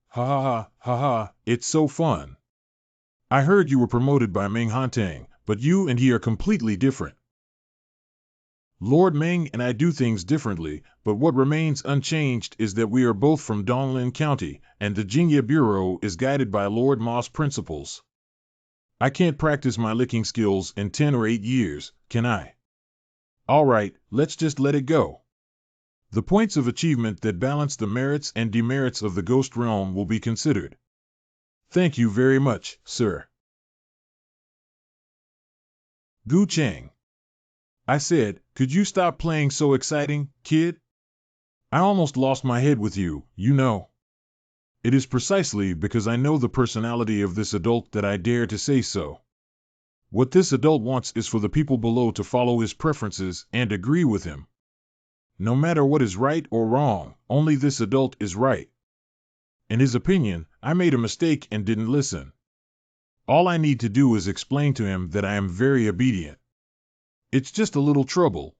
Ha ha ha ha ha, it's so fun. I heard you were promoted by Ming Hantang, but you and he are completely different. Lord Ming and I do things differently, but what remains unchanged is that we are both from Donglin County, and the Jingya Bureau is guided by Lord Ma's principles. I can't practice my licking skills in 10 or 8 years, can I? Alright, let's just let it go. The points of achievement that balance the merits and demerits of the Ghost Realm will be considered. Thank you very much, sir. Gu Cheng. I said, could you stop playing so exciting, kid? I almost lost my head with you, you know. It is precisely because I know the personality of this adult that I dare to say so. What this adult wants is for the people below to follow his preferences and agree with him. No matter what is right or wrong, only this adult is right. In his opinion, I made a mistake and didn't listen. All I need to do is explain to him that I am very obedient. It's just a little trouble.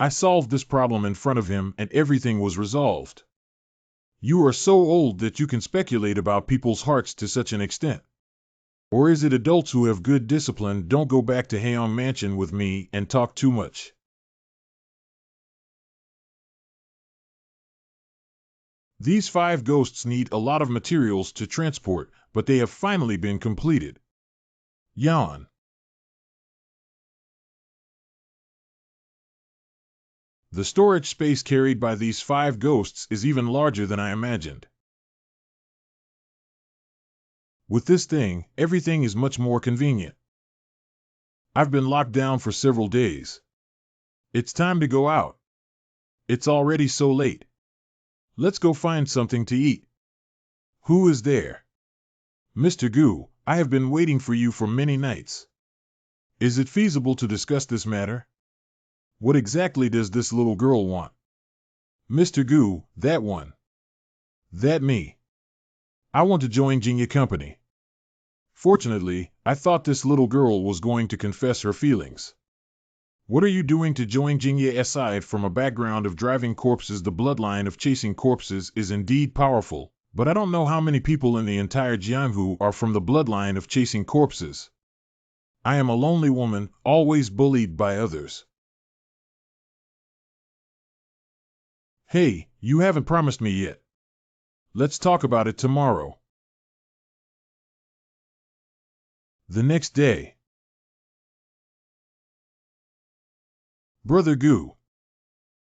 I solved this problem in front of him and everything was resolved. You are so old that you can speculate about people's hearts to such an extent. Or is it adults who have good discipline don't go back to Heian Mansion with me and talk too much? These 5 ghosts need a lot of materials to transport, but they have finally been completed. Yawn. The storage space carried by these 5 ghosts is even larger than I imagined. With this thing, everything is much more convenient. I've been locked down for several days. It's time to go out. It's already so late. Let's go find something to eat. Who is there? Mr. Gu, I have been waiting for you for many nights. Is it feasible to discuss this matter? What exactly does this little girl want? Mr. Gu, that one. That me. I want to join Jingya Company. Fortunately, I thought this little girl was going to confess her feelings. What are you doing to join Jingya? Aside from a background of driving corpses, the bloodline of chasing corpses is indeed powerful, but I don't know how many people in the entire Jianghu are from the bloodline of chasing corpses. I am a lonely woman, always bullied by others. Hey, you haven't promised me yet. Let's talk about it tomorrow. The next day. Brother Gu.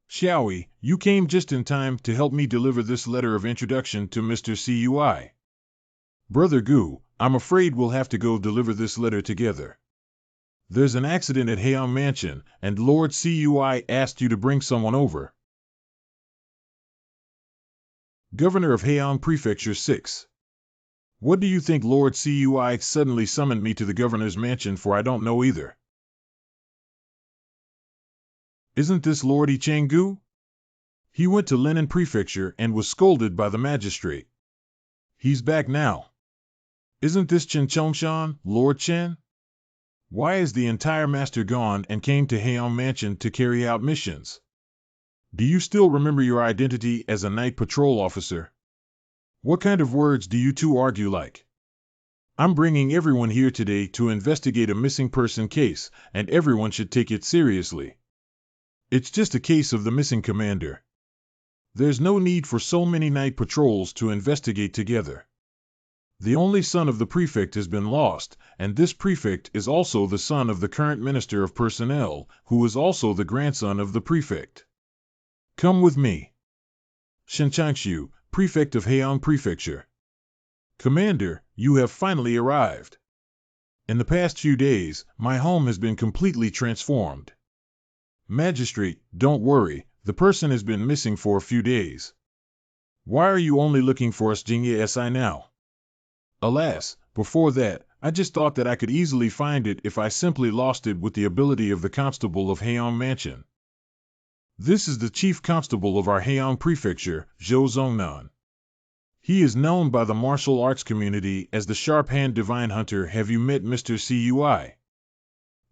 Xiaoyi, you came just in time to help me deliver this letter of introduction to Mr. Cui. Brother Gu, I'm afraid we'll have to go deliver this letter together. There's an accident at Heian Mansion, and Lord Cui asked you to bring someone over. Governor of Heian Prefecture 6. What do you think Lord Cui suddenly summoned me to the governor's mansion for? I don't know either. Isn't this Lord Gu? He went to Lenin Prefecture and was scolded by the magistrate. He's back now. Isn't this Chen Chongshan, Lord Chen? Why is the entire master gone and came to Heian Mansion to carry out missions? Do you still remember your identity as a night patrol officer? What kind of words do you two argue like? I'm bringing everyone here today to investigate a missing person case, and everyone should take it seriously. It's just a case of the missing commander. There's no need for so many night patrols to investigate together. The only son of the prefect has been lost, and this prefect is also the son of the current minister of personnel, who is also the grandson of the prefect. Come with me. Shen Changshu, prefect of Heian Prefecture. Commander, you have finally arrived. In the past few days, my home has been completely transformed. Magistrate, don't worry, the person has been missing for a few days. Why are you only looking for us Jingye Si now? Alas, before that, I just thought that I could easily find it if I simply lost it with the ability of the constable of Heian Mansion. This is the chief constable of our Heian Prefecture, Zhou Zongnan. He is known by the martial arts community as the Sharp Hand Divine Hunter. Have you met Mr. Cui?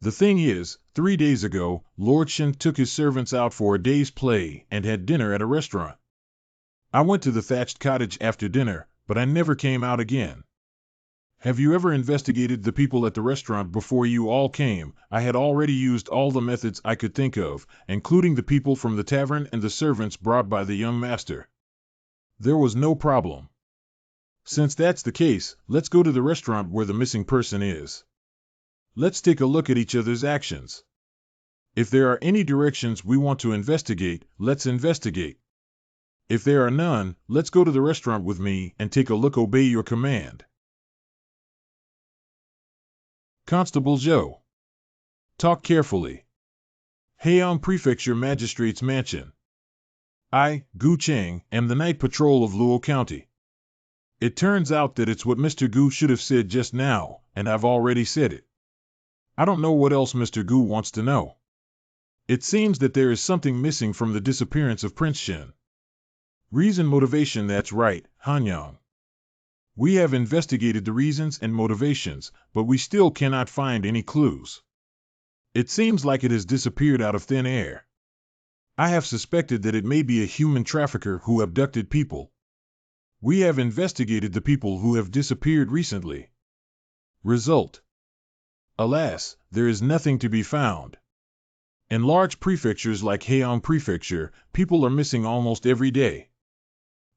The thing is, 3 days ago, Lord Shen took his servants out for a day's play and had dinner at a restaurant. I went to the thatched cottage after dinner, but I never came out again. Have you ever investigated the people at the restaurant before you all came? I had already used all the methods I could think of, including the people from the tavern and the servants brought by the young master. There was no problem. Since that's the case, let's go to the restaurant where the missing person is. Let's take a look at each other's actions. If there are any directions we want to investigate, let's investigate. If there are none, let's go to the restaurant with me and take a look. Obey your command. Constable Zhou. Talk carefully. Heian Prefecture Magistrate's Mansion. I, Gu Cheng, am the night patrol of Luo County. It turns out that it's what Mr. Gu should have said just now, and I've already said it. I don't know what else Mr. Gu wants to know. It seems that there is something missing from the disappearance of Prince Shen. Reason motivation, that's right, Hanyang. We have investigated the reasons and motivations, but we still cannot find any clues. It seems like it has disappeared out of thin air. I have suspected that it may be a human trafficker who abducted people. We have investigated the people who have disappeared recently. Result. Alas, there is nothing to be found. In large prefectures like Heian Prefecture, people are missing almost every day.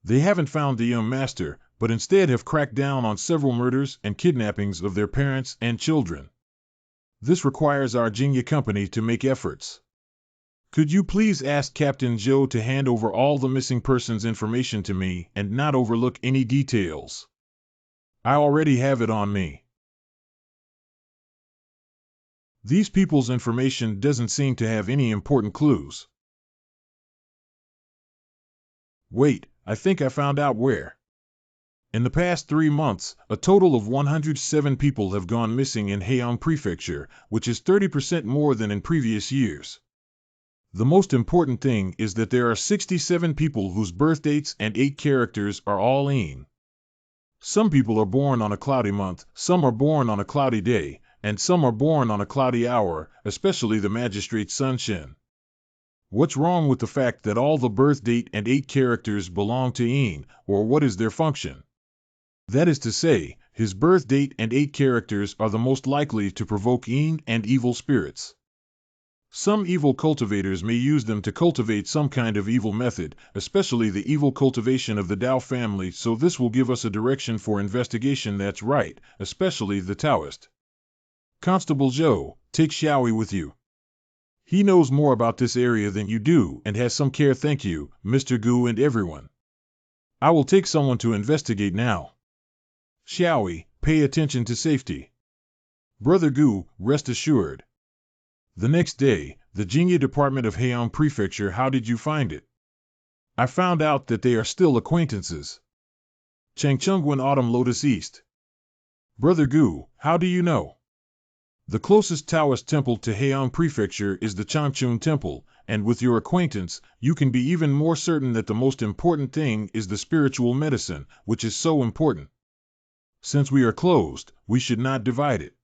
They haven't found the young master, but instead have cracked down on several murders and kidnappings of their parents and children. This requires our Jingye company to make efforts. Could you please ask Captain Zhou to hand over all the missing persons information to me and not overlook any details? I already have it on me. These people's information doesn't seem to have any important clues. Wait, I think I found out where. In the past 3 months, a total of 107 people have gone missing in Heian Prefecture, which is 30% more than in previous years. The most important thing is that there are 67 people whose birth dates and 8 characters are all in. Some people are born on a cloudy month, some are born on a cloudy day, and some are born on a cloudy hour, especially the magistrate's son Shen. What's wrong with the fact that all the birth date and 8 characters belong to Yin, or what is their function? That is to say, his birth date and 8 characters are the most likely to provoke Yin and evil spirits. Some evil cultivators may use them to cultivate some kind of evil method, especially the evil cultivation of the Dao family, so this will give us a direction for investigation. That's right, especially the Taoist. Constable Zhou, take Xiaoyi with you. He knows more about this area than you do and has some care. Thank you, Mr. Gu and everyone. I will take someone to investigate now. Xiaoyi, pay attention to safety. Brother Gu, rest assured. The next day, the Jingye department of Heian Prefecture. How did you find it? I found out that they are still acquaintances. Changchungwen Autumn Lotus East. Brother Gu, how do you know? The closest Taoist temple to Heian Prefecture is the Changchun Temple, and with your acquaintance, you can be even more certain that the most important thing is the spiritual medicine, which is so important. Since we are closed, we should not divide it.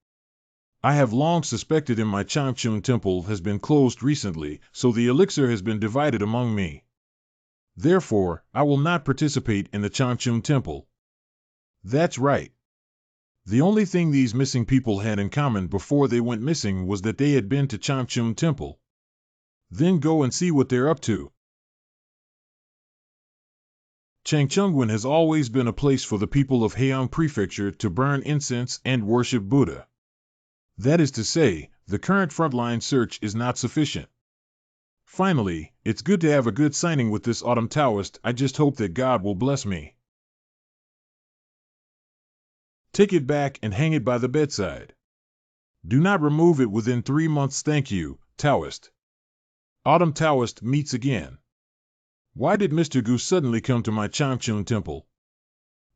I have long suspected my Changchun Temple has been closed recently, so the elixir has been divided among me. Therefore, I will not participate in the Changchun Temple. That's right. The only thing these missing people had in common before they went missing was that they had been to Changchun Temple. Then go and see what they're up to. Changchungwen has always been a place for the people of Heian Prefecture to burn incense and worship Buddha. That is to say, the current frontline search is not sufficient. Finally, it's good to have a good signing with this Autumn Taoist. I just hope that God will bless me. Take it back and hang it by the bedside. Do not remove it within 3 months. Thank you, Taoist. Autumn Taoist meets again. Why did Mr. Gu suddenly come to my Changchun Temple?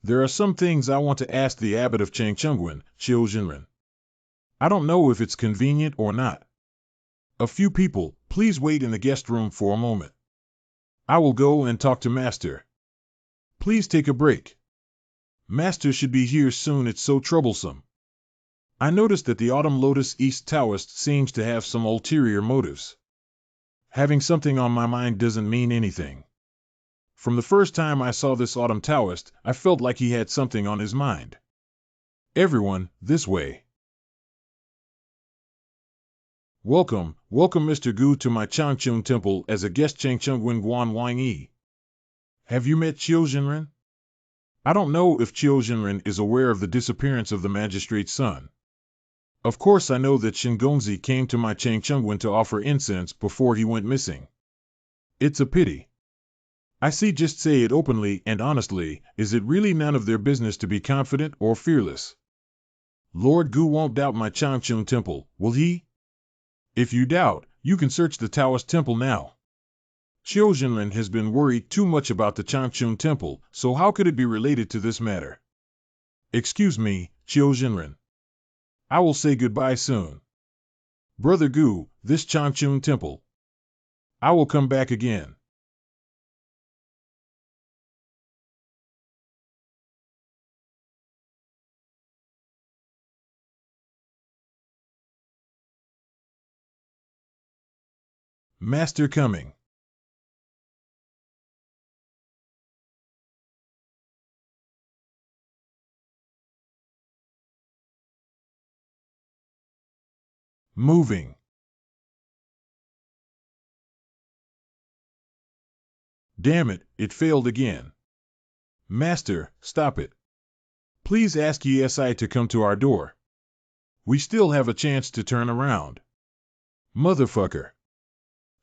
There are some things I want to ask the abbot of Changchungwen, Qiu Jinren. I don't know if it's convenient or not. A few people, please wait in the guest room for a moment. I will go and talk to Master. Please take a break. Master should be here soon. It's so troublesome. I noticed that the Autumn Lotus East Taoist seems to have some ulterior motives. Having something on my mind doesn't mean anything. From the first time I saw this Autumn Taoist, I felt like he had something on his mind. Everyone, this way. Welcome, Mr. Gu, to my Changchun Temple as a guest. Changchungwen Guan Wang Yi. Have you met Qiu Jinren? I don't know if Qiu Jinren is aware of the disappearance of the magistrate's son. Of course I know that Shingongzi came to my Changchungwen to offer incense before he went missing. It's a pity. I see, just say it openly and honestly, is it really none of their business to be confident or fearless? Lord Gu won't doubt my Changchun Temple, will he? If you doubt, you can search the Taoist Temple now. Qiu Jinren has been worried too much about the Changchun Temple, so how could it be related to this matter? Excuse me, Qiu Jinren. I will say goodbye soon. Brother Gu, this Changchun Temple. I will come back again. Master coming. Moving. Damn it, it failed again. Master, stop it. Please ask ESI to come to our door. We still have a chance to turn around. Motherfucker.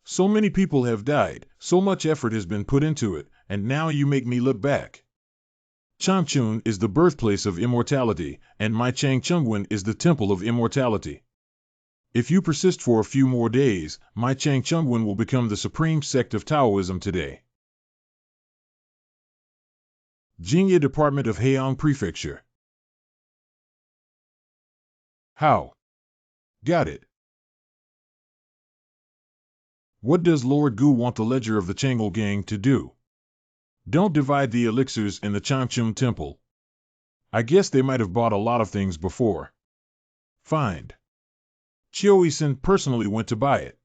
So many people have died, so much effort has been put into it, and now you make me look back. Changchun is the birthplace of immortality, and my Changchungwen is the temple of immortality. If you persist for a few more days, my Changchungwen will become the supreme sect of Taoism today. Jingye Department of Heian Prefecture. How? Got it. What does Lord Gu want the ledger of the Chang'e gang to do? Don't divide the elixirs in the Changchun Temple. I guess they might have bought a lot of things before. Find. Chioisen personally went to buy it.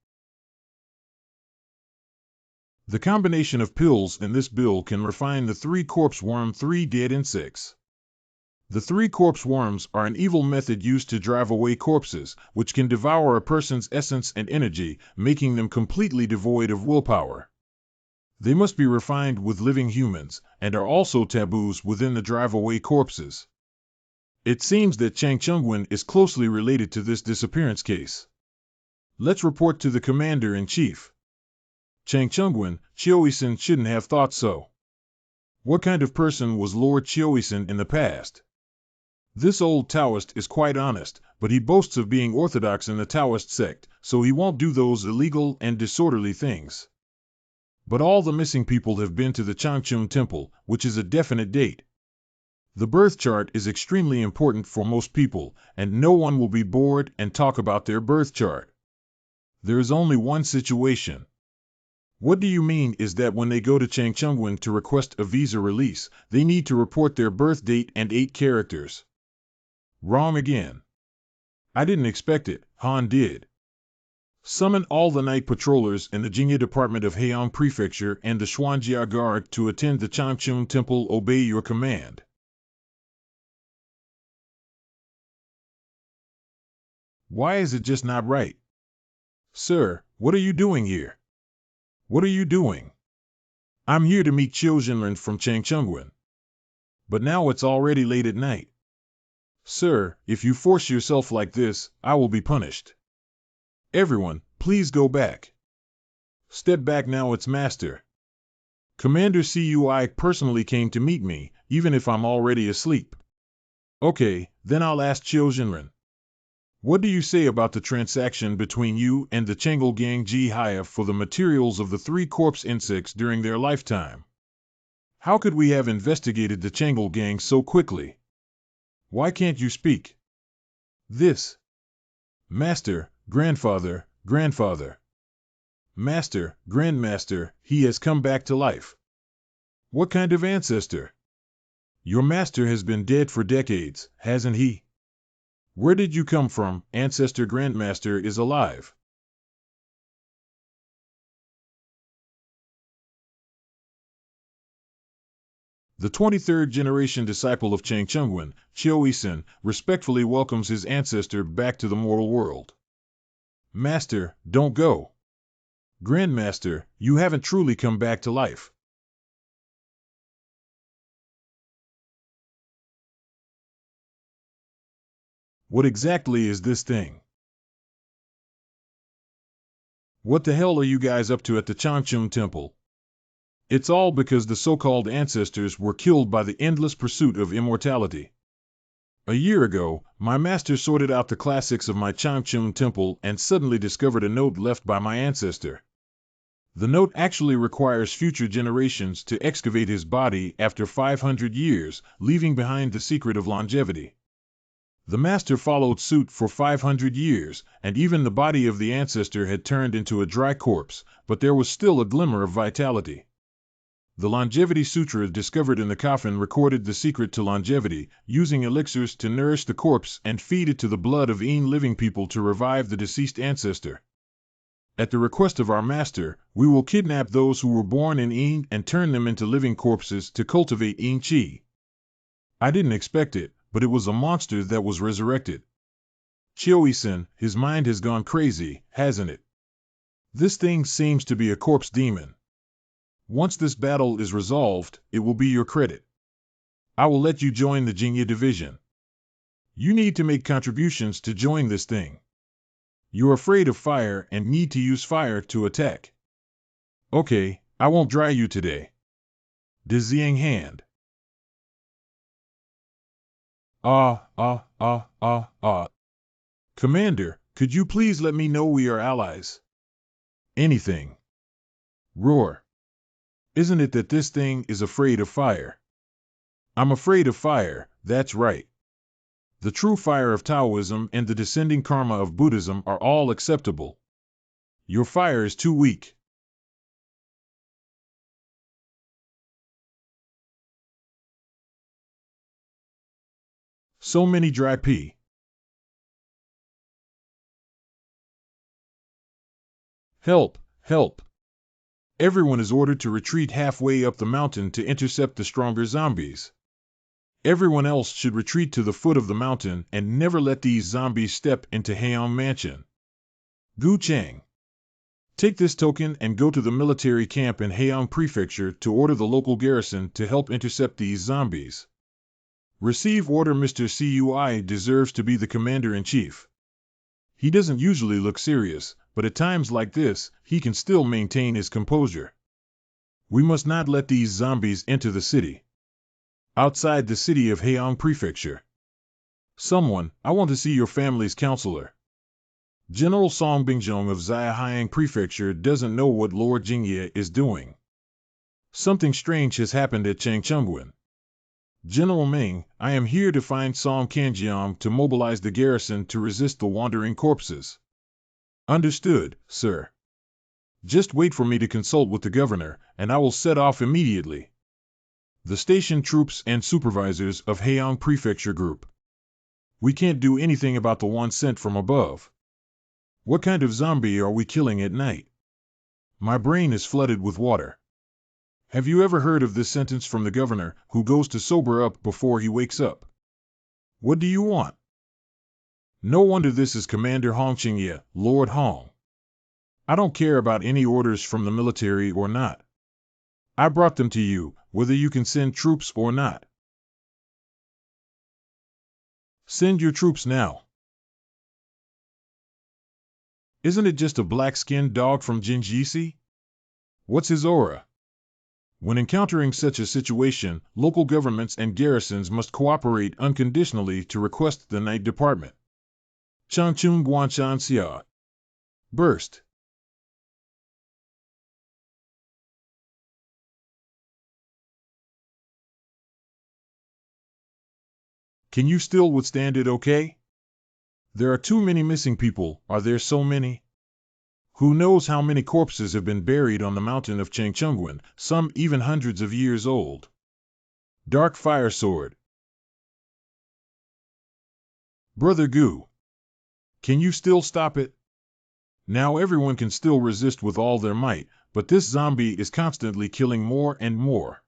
The combination of pills in this bill can refine the 3 corpse worm 3 dead insects. The 3 corpse worms are an evil method used to drive away corpses, which can devour a person's essence and energy, making them completely devoid of willpower. They must be refined with living humans, and are also taboos within the drive-away corpses. It seems that Changchungwen is closely related to this disappearance case. Let's report to the Commander-in-Chief. Changchungwen, Chioisen shouldn't have thought so. What kind of person was Lord Chioisen in the past? This old Taoist is quite honest, but he boasts of being orthodox in the Taoist sect, so he won't do those illegal and disorderly things. But all the missing people have been to the Changchun Temple, which is a definite date. The birth chart is extremely important for most people, and no one will be bored and talk about their birth chart. There is only one situation. What do you mean is that when they go to Changchungwen to request a visa release, they need to report their birth date and 8 characters. Wrong again. I didn't expect it, Han did. Summon all the night patrollers in the Jingye Department of Heian Prefecture and the Xuanjia Guard to attend the Changchun Temple. Obey your command. Why is it just not right? Sir, what are you doing here? What are you doing? I'm here to meet Chiu Jinlin from Changchungwen. But now it's already late at night. Sir, if you force yourself like this, I will be punished. Everyone, please go back. Step back now, it's Master. Commander Cui personally came to meet me, even if I'm already asleep. Okay, then I'll ask Chiu Jinlin. What do you say about the transaction between you and the Chengel Gang Ji Haya for the materials of the 3 corpse insects during their lifetime? How could we have investigated the Chengel Gang so quickly? Why can't you speak? This. Master, grandfather, grandfather. Master, grandmaster, he has come back to life. What kind of ancestor? Your master has been dead for decades, hasn't he? Where did you come from? Ancestor Grandmaster is alive. The 23rd generation disciple of Changchungwen, Chiu Isin, respectfully welcomes his ancestor back to the mortal world. Master, don't go. Grandmaster, you haven't truly come back to life. What exactly is this thing? What the hell are you guys up to at the Changchun Temple? It's all because the so-called ancestors were killed by the endless pursuit of immortality. A year ago, my master sorted out the classics of my Changchun Temple and suddenly discovered a note left by my ancestor. The note actually requires future generations to excavate his body after 500 years, leaving behind the secret of longevity. The master followed suit for 500 years, and even the body of the ancestor had turned into a dry corpse, but there was still a glimmer of vitality. The Longevity Sutra discovered in the coffin recorded the secret to longevity, using elixirs to nourish the corpse and feed it to the blood of living people to revive the deceased ancestor. At the request of our master, we will kidnap those who were born in and turn them into living corpses to cultivate Qi. I didn't expect it, but it was a monster that was resurrected. Chiu Isin, his mind has gone crazy, hasn't it? This thing seems to be a corpse demon. Once this battle is resolved, it will be your credit. I will let you join the Jingye division. You need to make contributions to join this thing. You're afraid of fire and need to use fire to attack. Okay, I won't dry you today. Dizzying hand. Commander, could you please let me know we are allies? Anything. Roar. Isn't it that this thing is afraid of fire? I'm afraid of fire, that's right. The true fire of Taoism and the descending karma of Buddhism are all acceptable. Your fire is too weak. So many dry pea. Help, help. Everyone is ordered to retreat halfway up the mountain to intercept the stronger zombies. Everyone else should retreat to the foot of the mountain and never let these zombies step into Heian Mansion. Gu Chang. Take this token and go to the military camp in Heian Prefecture to order the local garrison to help intercept these zombies. Receive order. Mr. Cui deserves to be the commander-in-chief. He doesn't usually look serious, but at times like this, he can still maintain his composure. We must not let these zombies enter the city. Outside the city of Heian Prefecture. Someone, I want to see your family's counselor. General Song Bingjong of Ziyahayang Prefecture doesn't know what Lord Jingye is doing. Something strange has happened at Changchungwen. General Ming, I am here to find Song Kanjiam to mobilize the garrison to resist the wandering corpses. Understood, sir. Just wait for me to consult with the governor, and I will set off immediately. The station troops and supervisors of Heiyang Prefecture Group. We can't do anything about the one sent from above. What kind of zombie are we killing at night? My brain is flooded with water. Have you ever heard of this sentence from the governor, who goes to sober up before he wakes up? What do you want? No wonder this is Commander Hong Qingye, Lord Hong. I don't care about any orders from the military or not. I brought them to you, whether you can send troops or not. Send your troops now. Isn't it just a black-skinned dog from Jinjisi? What's his aura? When encountering such a situation, local governments and garrisons must cooperate unconditionally to request the Night Department. Changchun Guanchan Xia. Burst. Can you still withstand it okay? There are too many missing people, are there so many? Who knows how many corpses have been buried on the mountain of Changchungwen, some even hundreds of years old. Dark Fire Sword. Brother Gu. Can you still stop it? Now everyone can still resist with all their might, but this zombie is constantly killing more and more.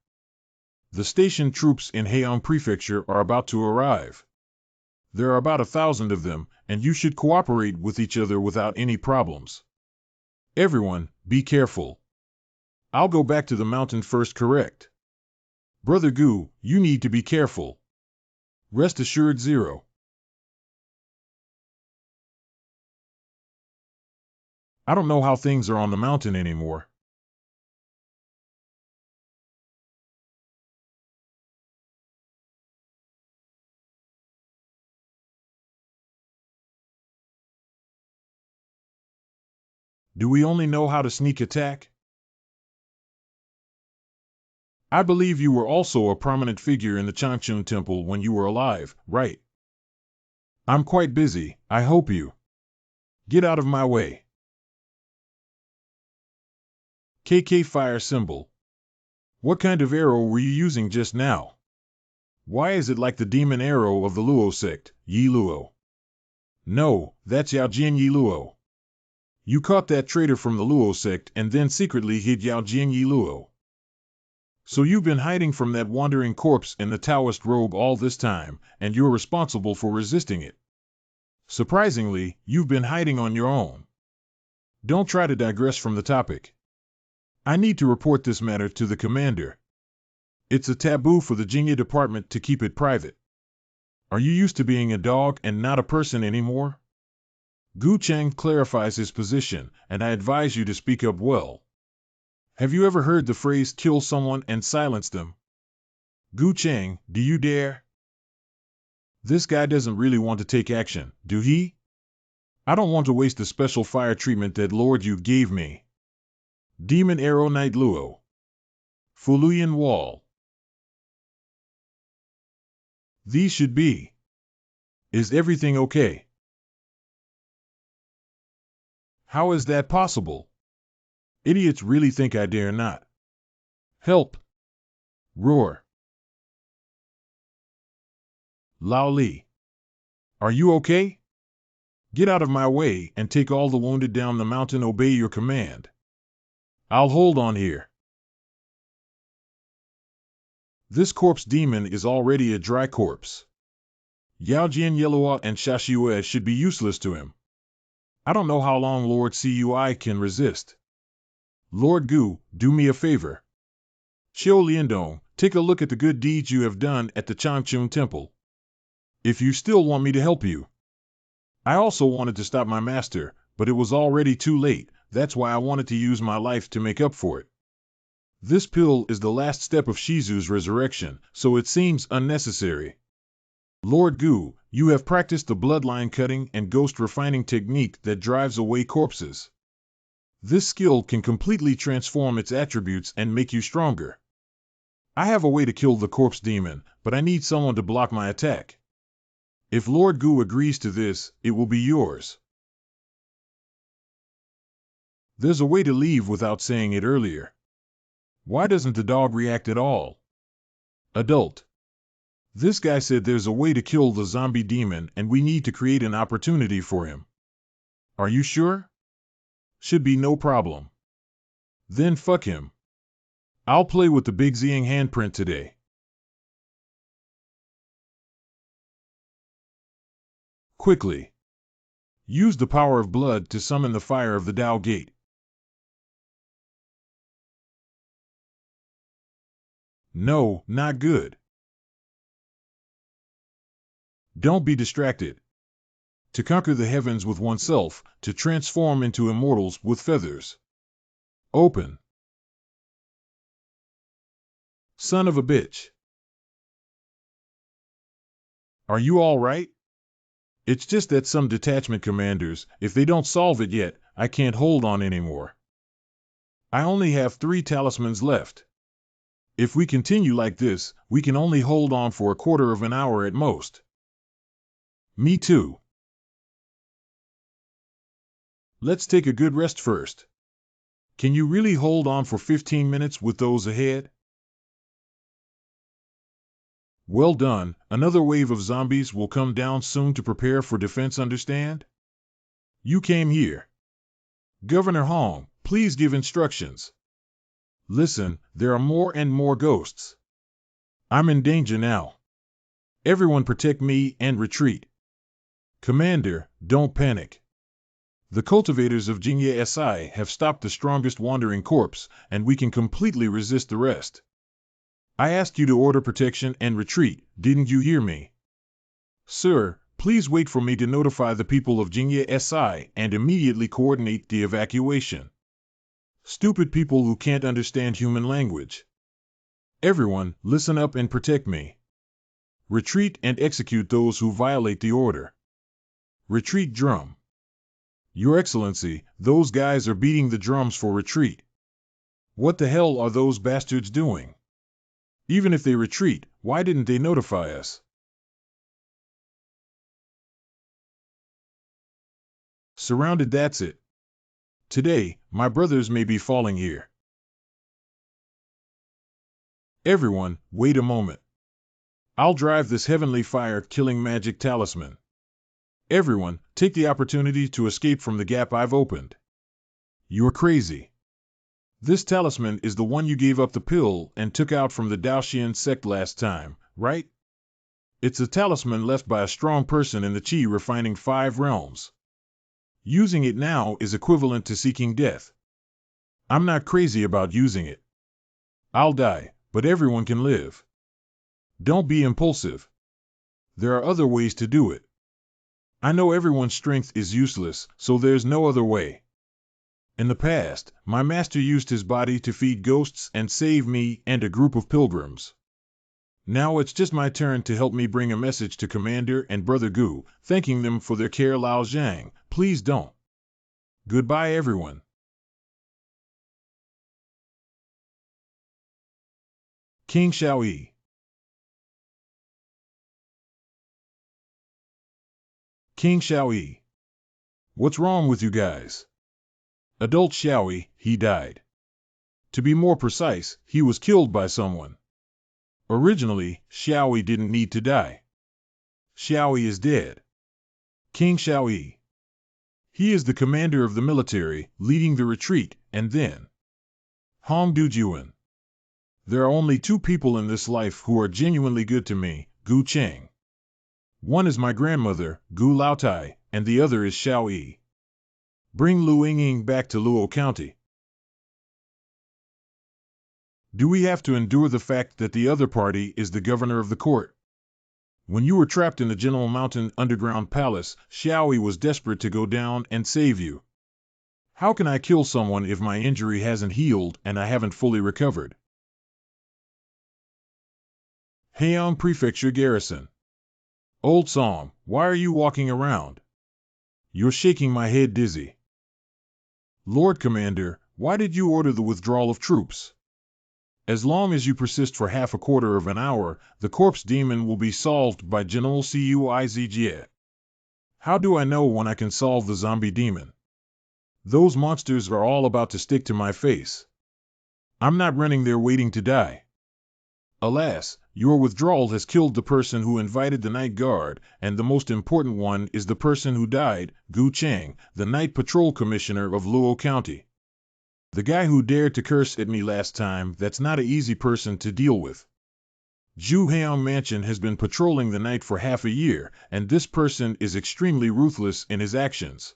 The station troops in Heiyang Prefecture are about to arrive. There are about 1,000 of them, and you should cooperate with each other without any problems. Everyone, be careful. I'll go back to the mountain first, correct? Brother Gu, you need to be careful. Rest assured, Zero. I don't know how things are on the mountain anymore. Do we only know how to sneak attack? I believe you were also a prominent figure in the Changchun Temple when you were alive, right? I'm quite busy, I hope you. Get out of my way. KK fire symbol. What kind of arrow were you using just now? Why is it like the demon arrow of the Luo sect, Yi Luo? No, that's Yao Jian Yi Luo. You caught that traitor from the Luo sect and then secretly hid Yao Jian Yi Luo. So you've been hiding from that wandering corpse in the Taoist robe all this time, and you're responsible for resisting it. Surprisingly, you've been hiding on your own. Don't try to digress from the topic. I need to report this matter to the commander. It's a taboo for the Jingye department to keep it private. Are you used to being a dog and not a person anymore? Gu Cheng clarifies his position, and I advise you to speak up well. Have you ever heard the phrase kill someone and silence them? Gu Cheng, do you dare? This guy doesn't really want to take action, do he? I don't want to waste the special fire treatment that Lord Yu gave me. Demon Arrow Knight Luo. Fuluyan Wall. These should be. Is everything okay? How is that possible? Idiots really think I dare not. Help! Roar. Lao Li. Are you okay? Get out of my way and take all the wounded down the mountain. Obey your command. I'll hold on here. This corpse demon is already a dry corpse. Yao Jian Yellowa and Shashiyue should be useless to him. I don't know how long Lord Cui can resist. Lord Gu, do me a favor. Xiao Liandong, take a look at the good deeds you have done at the Changchun Temple. If you still want me to help you. I also wanted to stop my master, but it was already too late. That's why I wanted to use my life to make up for it. This pill is the last step of Shizu's resurrection, so it seems unnecessary. Lord Gu, you have practiced the bloodline cutting and ghost refining technique that drives away corpses. This skill can completely transform its attributes and make you stronger. I have a way to kill the corpse demon, but I need someone to block my attack. If Lord Gu agrees to this, it will be yours. There's a way to leave without saying it earlier. Why doesn't the dog react at all? Adult. This guy said there's a way to kill the zombie demon and we need to create an opportunity for him. Are you sure? Should be no problem. Then fuck him. I'll play with the Big Zing handprint today. Quickly. Use the power of blood to summon the fire of the Dao Gate. No, not good. Don't be distracted. To conquer the heavens with oneself, to transform into immortals with feathers. Open. Son of a bitch. Are you all right? It's just that some detachment commanders, if they don't solve it yet, I can't hold on anymore. I only have 3 talismans left. If we continue like this, we can only hold on for a quarter of an hour at most. Me too. Let's take a good rest first. Can you really hold on for 15 minutes with those ahead? Well done, another wave of zombies will come down soon to prepare for defense, understand? You came here. Governor Hong, please give instructions. Listen, there are more and more ghosts. I'm in danger now. Everyone protect me and retreat. Commander, don't panic. The cultivators of Jingye Si have stopped the strongest wandering corpse, and we can completely resist the rest. I asked you to order protection and retreat, didn't you hear me? Sir, please wait for me to notify the people of Jingye Si and immediately coordinate the evacuation. Stupid people who can't understand human language. Everyone, listen up and protect me. Retreat and execute those who violate the order. Retreat drum. Your Excellency, those guys are beating the drums for retreat. What the hell are those bastards doing? Even if they retreat, why didn't they notify us? Surrounded, that's it. Today, my brothers may be falling here. Everyone, wait a moment. I'll drive this heavenly fire-killing magic talisman. Everyone, take the opportunity to escape from the gap I've opened. You're crazy. This talisman is the one you gave up the pill and took out from the Daoxian sect last time, right? It's a talisman left by a strong person in the Qi refining 5 realms. Using it now is equivalent to seeking death. I'm not crazy about using it. I'll die, but everyone can live. Don't be impulsive. There are other ways to do it. I know everyone's strength is useless, so there's no other way. In the past, my master used his body to feed ghosts and save me and a group of pilgrims. Now it's just my turn to help me bring a message to Commander and Brother Gu, thanking them for their care. Lao Zhang, please don't. Goodbye everyone. King Xiaoyi. King Xiaoyi. What's wrong with you guys? Adult Xiaoyi, he died. To be more precise, he was killed by someone. Originally, Xiaoyi didn't need to die. Xiaoyi is dead. King Xiaoyi. He is the commander of the military, leading the retreat, and then Hong Dujuan. There are only 2 people in this life who are genuinely good to me, Gu Cheng. One is my grandmother, Gu Laotai, and the other is Xiaoyi. Bring Lu Yingying back to Luo County. Do we have to endure the fact that the other party is the governor of the court? When you were trapped in the General Mountain underground palace, Xiaoyi was desperate to go down and save you. How can I kill someone if my injury hasn't healed and I haven't fully recovered? Heian Prefecture Garrison. Old Song, why are you walking around? You're shaking my head dizzy. Lord Commander, why did you order the withdrawal of troops? As long as you persist for half a quarter of an hour, the corpse demon will be solved by General Cuizg. How do I know when I can solve the zombie demon? Those monsters are all about to stick to my face. I'm not running there waiting to die. Alas, your withdrawal has killed the person who invited the night guard, and the most important one is the person who died, Gu Chang, the night patrol commissioner of Luo County. The guy who dared to curse at me last time, that's not an easy person to deal with. Zhu Heong Mansion has been patrolling the night for half a year, and this person is extremely ruthless in his actions.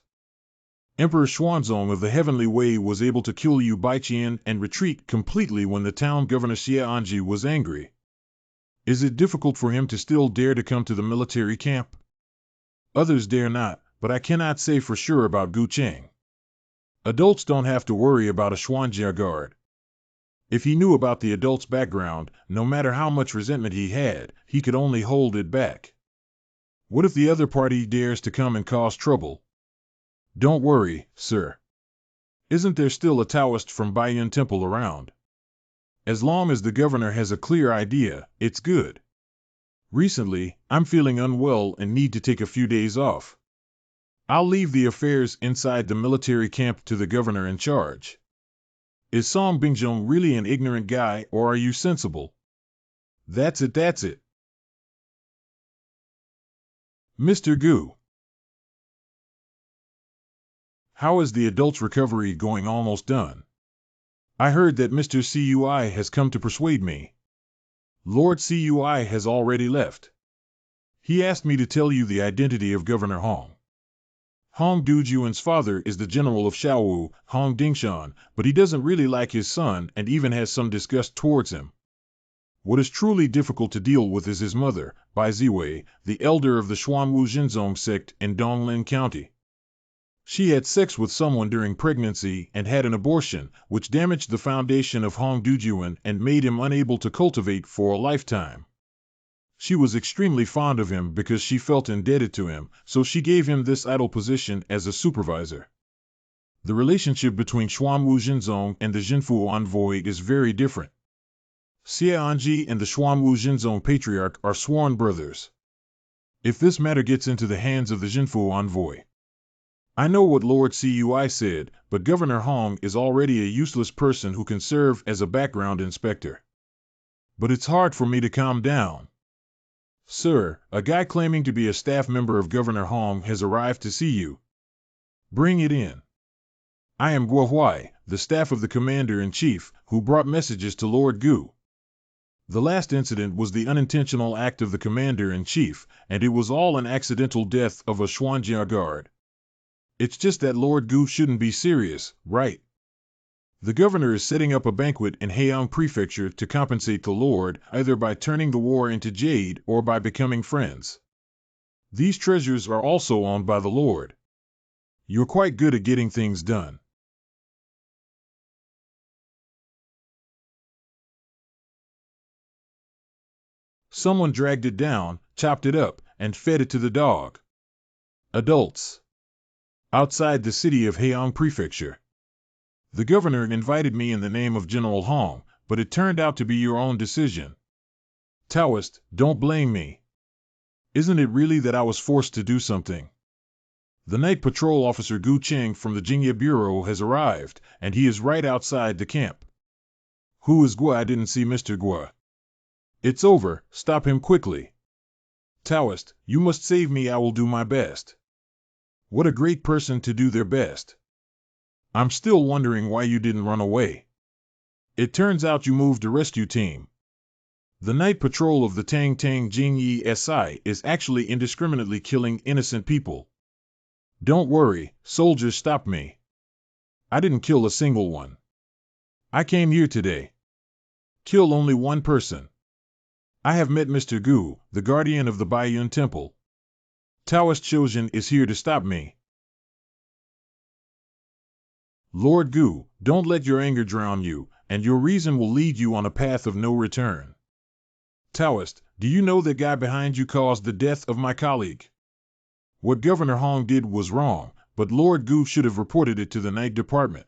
Emperor Xuanzong of the Heavenly Way was able to kill Yu Baiqian and retreat completely when the town governor Xie Anji was angry. Is it difficult for him to still dare to come to the military camp? Others dare not, but I cannot say for sure about Gu Chang. Adults don't have to worry about a Xuanjia guard. If he knew about the adult's background, no matter how much resentment he had, he could only hold it back. What if the other party dares to come and cause trouble? Don't worry, sir. Isn't there still a Taoist from Baiyun Temple around? As long as the governor has a clear idea, it's good. Recently, I'm feeling unwell and need to take a few days off. I'll leave the affairs inside the military camp to the governor in charge. Is Song Bingjong really an ignorant guy, or are you sensible? That's it. Mr. Gu. How is the adult's recovery going? Almost done. I heard that Mr. Cui has come to persuade me. Lord Cui has already left. He asked me to tell you the identity of Governor Hong. Hong Dujuan's father is the general of Xiaowu, Hong Dingshan, but he doesn't really like his son and even has some disgust towards him. What is truly difficult to deal with is his mother, Bai Ziwei, the elder of the Xuanwu Jinzong sect in Donglin County. She had sex with someone during pregnancy and had an abortion, which damaged the foundation of Hong Dujuan and made him unable to cultivate for a lifetime. She was extremely fond of him because she felt indebted to him, so she gave him this idle position as a supervisor. The relationship between Xuanwu Jinzong and the Jinfu envoy is very different. Xie Anji and the Xuanwu Jinzong patriarch are sworn brothers. If this matter gets into the hands of the Jinfu envoy, I know what Lord Cui said, but Governor Hong is already a useless person who can serve as a background inspector. But it's hard for me to calm down. Sir, a guy claiming to be a staff member of Governor Hong has arrived to see you. Bring it in. I am Guo Huai, the staff of the Commander-in-Chief, who brought messages to Lord Gu. The last incident was the unintentional act of the Commander-in-Chief, and it was all an accidental death of a Xuanjia guard. It's just that Lord Gu shouldn't be serious, right? The governor is setting up a banquet in Heian Prefecture to compensate the Lord, either by turning the war into jade or by becoming friends. These treasures are also owned by the Lord. You're quite good at getting things done. Someone dragged it down, chopped it up, and fed it to the dog. Adults. Outside the city of Heian Prefecture. The governor invited me in the name of General Hong, but it turned out to be your own decision. Taoist, don't blame me. Isn't it really that I was forced to do something? The night patrol officer Gu Cheng from the Jingye Bureau has arrived, and he is right outside the camp. Who is Gua? I didn't see Mr. Gua. It's over, stop him quickly. Taoist, you must save me, I will do my best. What a great person to do their best. I'm still wondering why you didn't run away. It turns out you moved a rescue team. The night patrol of the Tang Tang Jingyi SI is actually indiscriminately killing innocent people. Don't worry, soldiers stopped me. I didn't kill a single one. I came here today. Kill only one person. I have met Mr. Gu, the guardian of the Baiyun Temple. Taoist Shojin is here to stop me. Lord Gu, don't let your anger drown you, and your reason will lead you on a path of no return. Taoist, do you know that guy behind you caused the death of my colleague? What Governor Hong did was wrong, but Lord Gu should have reported it to the Night Department.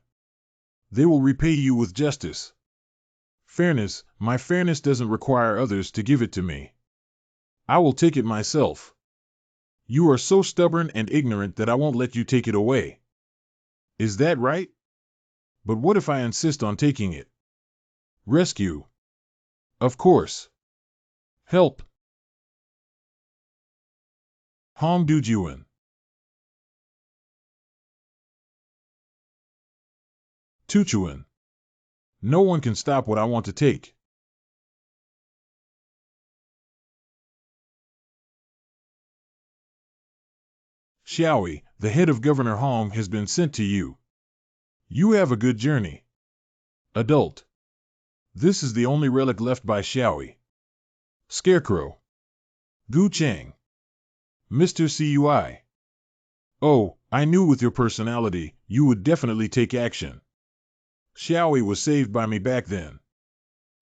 They will repay you with justice. Fairness, my fairness doesn't require others to give it to me. I will take it myself. You are so stubborn and ignorant that I won't let you take it away. Is that right? But what if I insist on taking it? Rescue. Of course. Help. Hong Dujuan. Tuchuan. No one can stop what I want to take. Xiaoi, the head of Governor Hong has been sent to you. You have a good journey. Adult. This is the only relic left by Xiaoi. Scarecrow. Gu Cheng. Mr. CUI. Oh, I knew with your personality, you would definitely take action. Xiaoi was saved by me back then.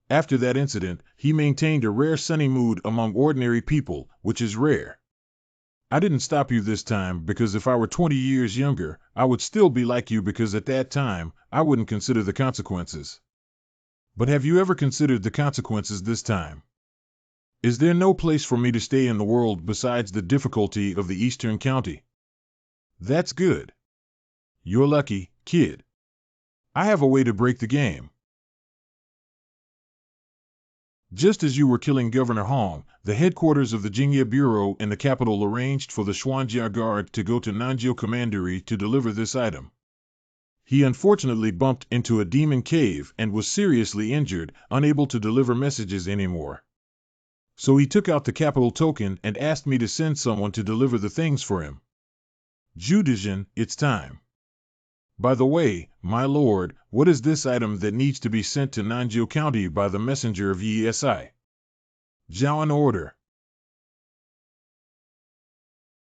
After that incident, he maintained a rare sunny mood among ordinary people, which is rare. I didn't stop you this time because if I were 20 years younger, I would still be like you because at that time, I wouldn't consider the consequences. But have you ever considered the consequences this time? Is there no place for me to stay in the world besides the difficulty of the Eastern County? That's good. You're lucky, kid. I have a way to break the game. Just as you were killing Governor Hong, the headquarters of the Jingye Bureau in the capital arranged for the Xuanjia Guard to go to Nanjiu Commandery to deliver this item. He unfortunately bumped into a demon cave and was seriously injured, unable to deliver messages anymore. So he took out the capital token and asked me to send someone to deliver the things for him. Judician, it's time. By the way, my lord, what is this item that needs to be sent to Nanjiu County by the messenger of ESI? Zhao an order.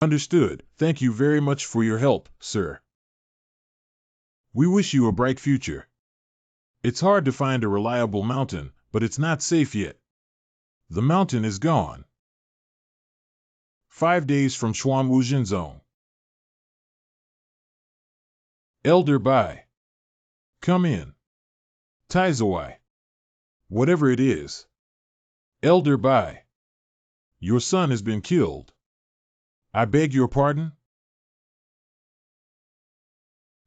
Understood. Thank you very much for your help, sir. We wish you a bright future. It's hard to find a reliable mountain, but it's not safe yet. The mountain is gone. 5 days from Xuanwuzhen Zone. Elder Bai. Come in. Taizawai. Whatever it is. Elder Bai. Your son has been killed. I beg your pardon?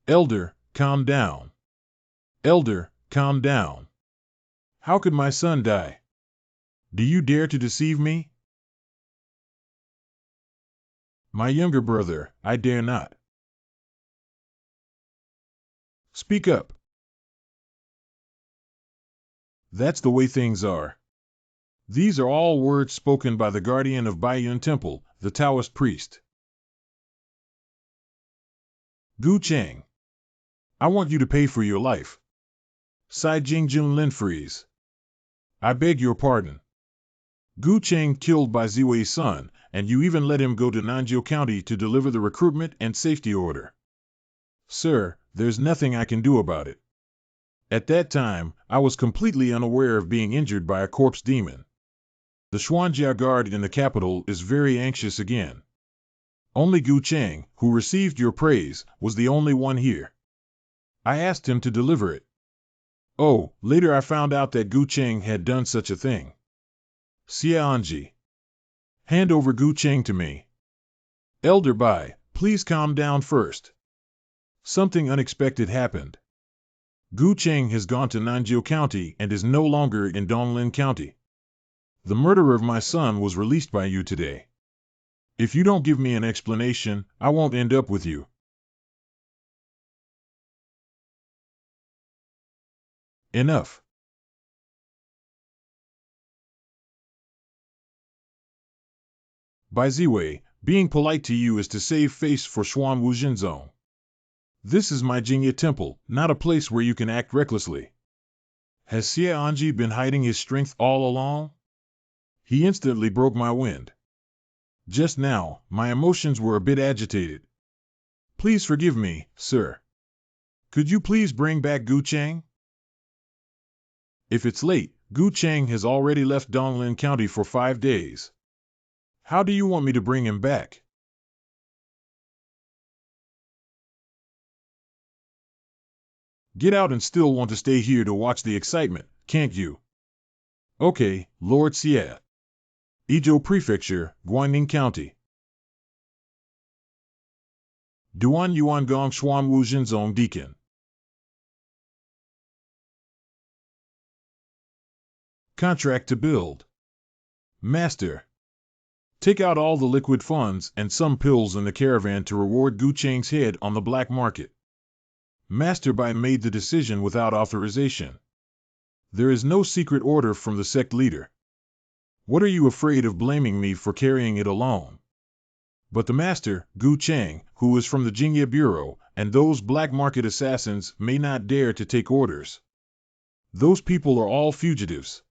Elder, calm down. Elder, calm down. How could my son die? Do you dare to deceive me? My younger brother, I dare not. Speak up. That's the way things are. These are all words spoken by the guardian of Baiyun Temple, the Taoist priest. Gu Cheng. I want you to pay for your life. Sai Jingjun Linfreeze. I beg your pardon. Gu Cheng killed by Ziwei's son, and you even let him go to Nanjiu County to deliver the recruitment and safety order. Sir, there's nothing I can do about it. At that time, I was completely unaware of being injured by a corpse demon. The Xuanjia Guard in the capital is very anxious again. Only Gu Cheng, who received your praise, was the only one here. I asked him to deliver it. Oh, later I found out that Gu Cheng had done such a thing. Xia Anji. Hand over Gu Cheng to me. Elder Bai, please calm down first. Something unexpected happened. Gu Cheng has gone to Nanjiu County and is no longer in Donglin County. The murderer of my son was released by you today. If you don't give me an explanation, I won't end up with you. Enough. By Ziwei, being polite to you is to save face for Xuanwuzhen Zone. This is my Jingye Temple, not a place where you can act recklessly. Has Xie Anji been hiding his strength all along? He instantly broke my wind. Just now, my emotions were a bit agitated. Please forgive me, sir. Could you please bring back Gu Cheng? If it's late, Gu Cheng has already left Donglin County for 5 days. How do you want me to bring him back? Get out and still want to stay here to watch the excitement, can't you? Okay, Lord Xie. Izhou Prefecture, Guangning County. Duan Yuan Gong Xuan Wu Zhenzong Deacon. Contract to build. Master. Take out all the liquid funds and some pills in the caravan to reward Gu Cheng's head on the black market. Master Bai made the decision without authorization. There is no secret order from the sect leader. What are you afraid of blaming me for carrying it alone? But the master, Gu Cheng, who is from the Jingye Bureau, and those black market assassins may not dare to take orders. Those people are all fugitives.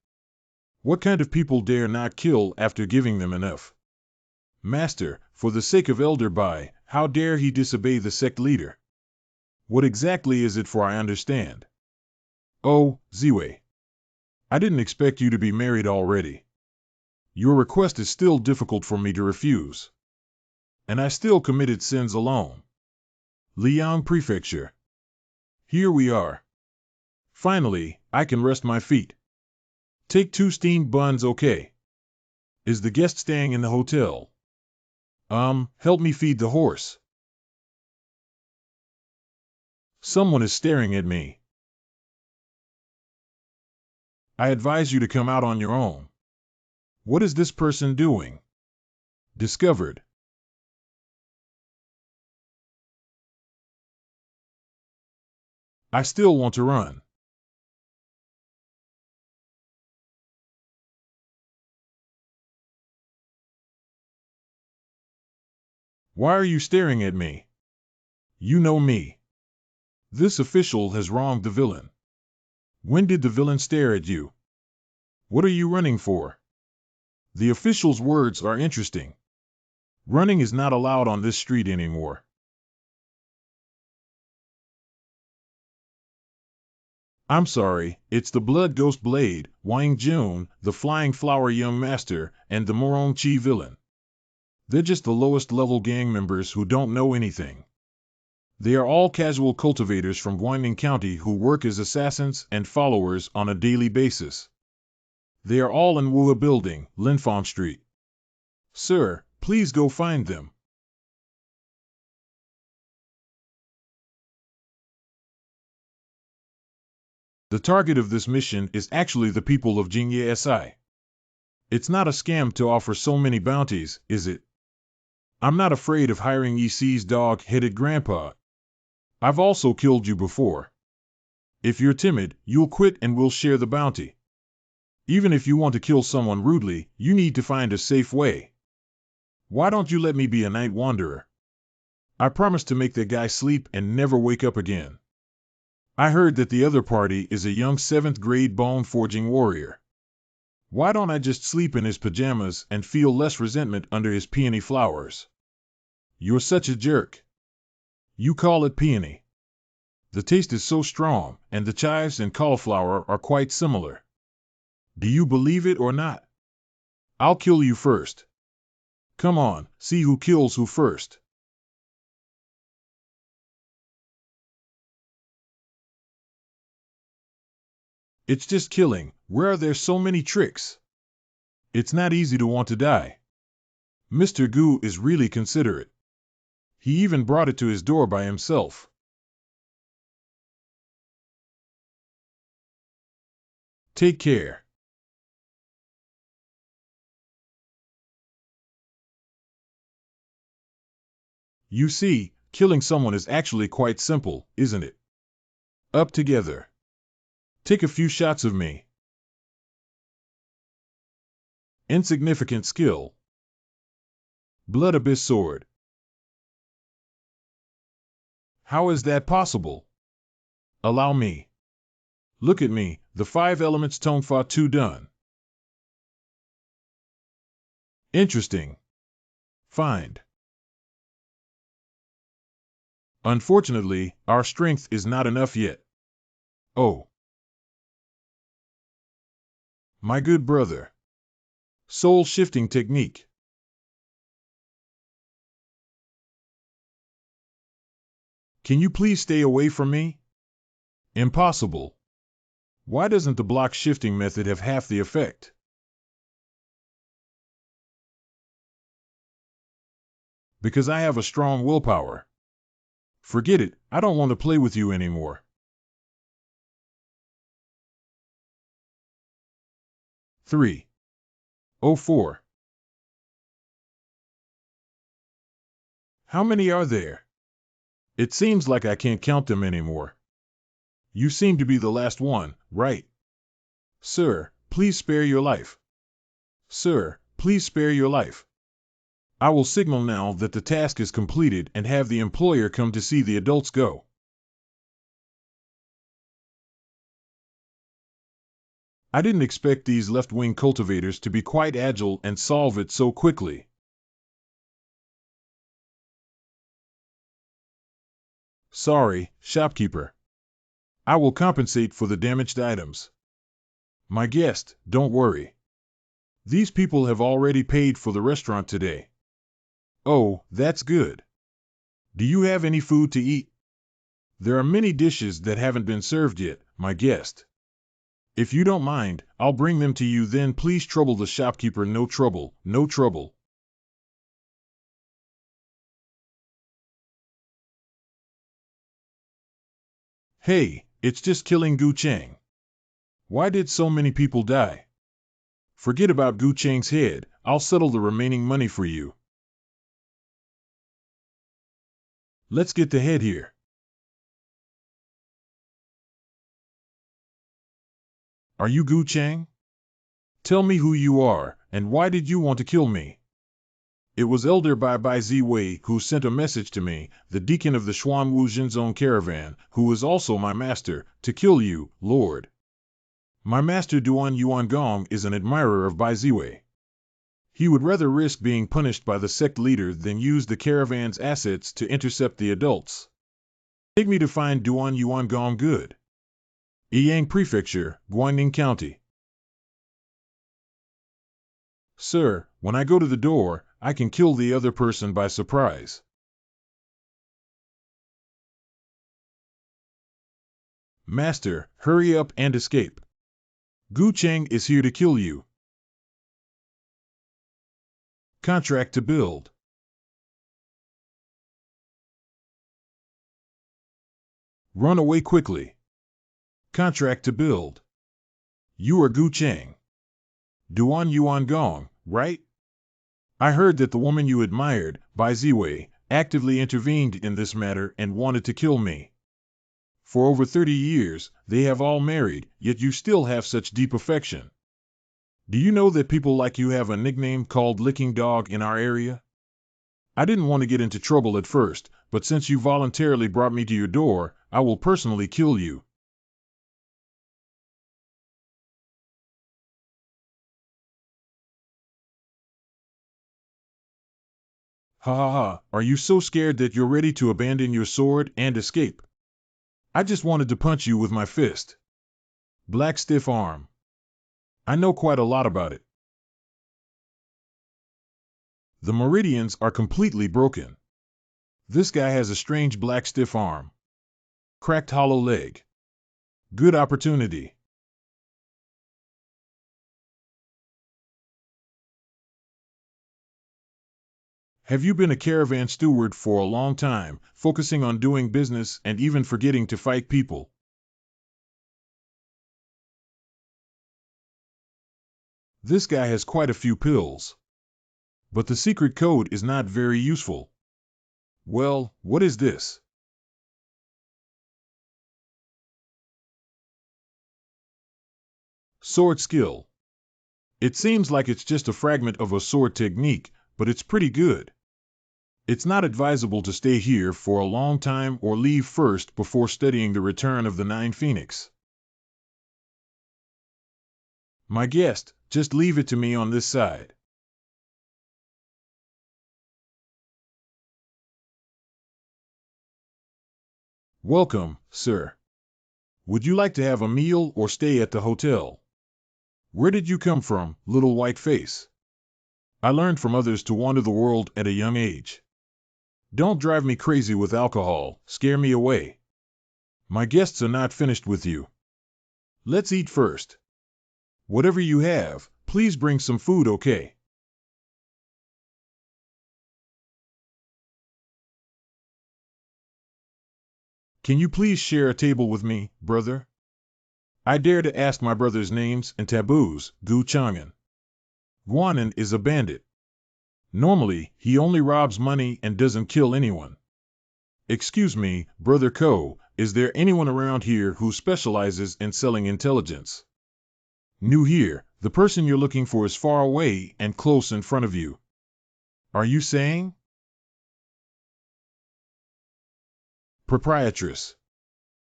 What kind of people dare not kill after giving them enough? Master, for the sake of Elder Bai, how dare he disobey the sect leader? What exactly is it, for I understand? Oh, Ziwei. I didn't expect you to be married already. Your request is still difficult for me to refuse. And I still committed sins alone. Liang Prefecture. Here we are. Finally, I can rest my feet. Take 2 steamed buns, okay? Is the guest staying in the hotel? Help me feed the horse. Someone is staring at me. I advise you to come out on your own. What is this person doing? Discovered. I still want to run. Why are you staring at me? You know me. This official has wronged the villain. When did the villain stare at you? What are you running for? The official's words are interesting. Running is not allowed on this street anymore. I'm sorry, it's the Blood Ghost Blade, Wang Jun, the Flying Flower Young Master, and the Morong Chi villain. They're just the lowest level gang members who don't know anything. They are all casual cultivators from Guangning County who work as assassins and followers on a daily basis. They are all in Wuha Building, Linfang Street. Sir, please go find them. The target of this mission is actually the people of Jingye Si. It's not a scam to offer so many bounties, is it? I'm not afraid of hiring EC's dog-headed grandpa. I've also killed you before. If you're timid, you'll quit and we'll share the bounty. Even if you want to kill someone rudely, you need to find a safe way. Why don't you let me be a night wanderer? I promise to make that guy sleep and never wake up again. I heard that the other party is a young 7th grade bone forging warrior. Why don't I just sleep in his pajamas and feel less resentment under his peony flowers? You're such a jerk. You call it peony. The taste is so strong, and the chives and cauliflower are quite similar. Do you believe it or not? I'll kill you first. Come on, see who kills who first. It's just killing. Where are there so many tricks? It's not easy to want to die. Mr. Gu is really considerate. He even brought it to his door by himself. Take care. You see, killing someone is actually quite simple, isn't it? Up together. Take a few shots of me. Insignificant skill. Blood Abyss Sword. How is that possible? Allow me. Look at me, the 5 elements Tongfa 2 done. Interesting. Find. Unfortunately, our strength is not enough yet. Oh. My good brother. Soul shifting technique. Can you please stay away from me? Impossible. Why doesn't the block shifting method have half the effect? Because I have a strong willpower. Forget it, I don't want to play with you anymore. 304. How many are there? It seems like I can't count them anymore. You seem to be the last one, right? Sir, please spare your life. Sir, please spare your life. I will signal now that the task is completed and have the employer come to see the adults go. I didn't expect these left-wing cultivators to be quite agile and solve it so quickly. Sorry, shopkeeper. I will compensate for the damaged items. My guest, don't worry. These people have already paid for the restaurant today. Oh, that's good. Do you have any food to eat? There are many dishes that haven't been served yet, my guest. If you don't mind, I'll bring them to you, then please trouble the shopkeeper. No trouble, no trouble. Hey, it's just killing Gu Cheng. Why did so many people die? Forget about Gu Cheng's head, I'll settle the remaining money for you. Let's get the head here. Are you Gu Cheng? Tell me who you are, and why did you want to kill me? It was Elder Bai Ziwei who sent a message to me, the deacon of the Xuanwu Jinzong caravan, who is also my master, to kill you, Lord. My master Duan Yuan Gong is an admirer of Bai Ziwei. He would rather risk being punished by the sect leader than use the caravan's assets to intercept the adults. Take me to find Duan Yuan Gong good. Yiyang Prefecture, Guangning County. Sir, when I go to the door, I can kill the other person by surprise. Master, hurry up and escape. Gu Cheng is here to kill you. Contract to build. Run away quickly. Contract to build. You are Gu Cheng. Duan Yuan Gong, right? I heard that the woman you admired, Bai Ziwei, actively intervened in this matter and wanted to kill me. For over 30 years, they have all married, yet you still have such deep affection. Do you know that people like you have a nickname called Licking Dog in our area? I didn't want to get into trouble at first, but since you voluntarily brought me to your door, I will personally kill you. Ha ha ha, are you so scared that you're ready to abandon your sword and escape? I just wanted to punch you with my fist. Black stiff arm. I know quite a lot about it. The meridians are completely broken. This guy has a strange black stiff arm. Cracked hollow leg. Good opportunity. Have you been a caravan steward for a long time, focusing on doing business and even forgetting to fight people? This guy has quite a few pills. But the secret code is not very useful. Well, what is this? Sword skill. It seems like it's just a fragment of a sword technique, but it's pretty good. It's not advisable to stay here for a long time or leave first before studying the return of the Nine Phoenix. My guest, just leave it to me on this side. Welcome, sir. Would you like to have a meal or stay at the hotel? Where did you come from, little white face? I learned from others to wander the world at a young age. Don't drive me crazy with alcohol, scare me away. My guests are not finished with you. Let's eat first. Whatever you have, please bring some food, okay? Can you please share a table with me, brother? I dare to ask my brother's names and taboos, Gu Chang'an. Guanan is a bandit. Normally, he only robs money and doesn't kill anyone. Excuse me, Brother Ko, is there anyone around here who specializes in selling intelligence? New here, the person you're looking for is far away and close in front of you. Are you saying? Proprietress.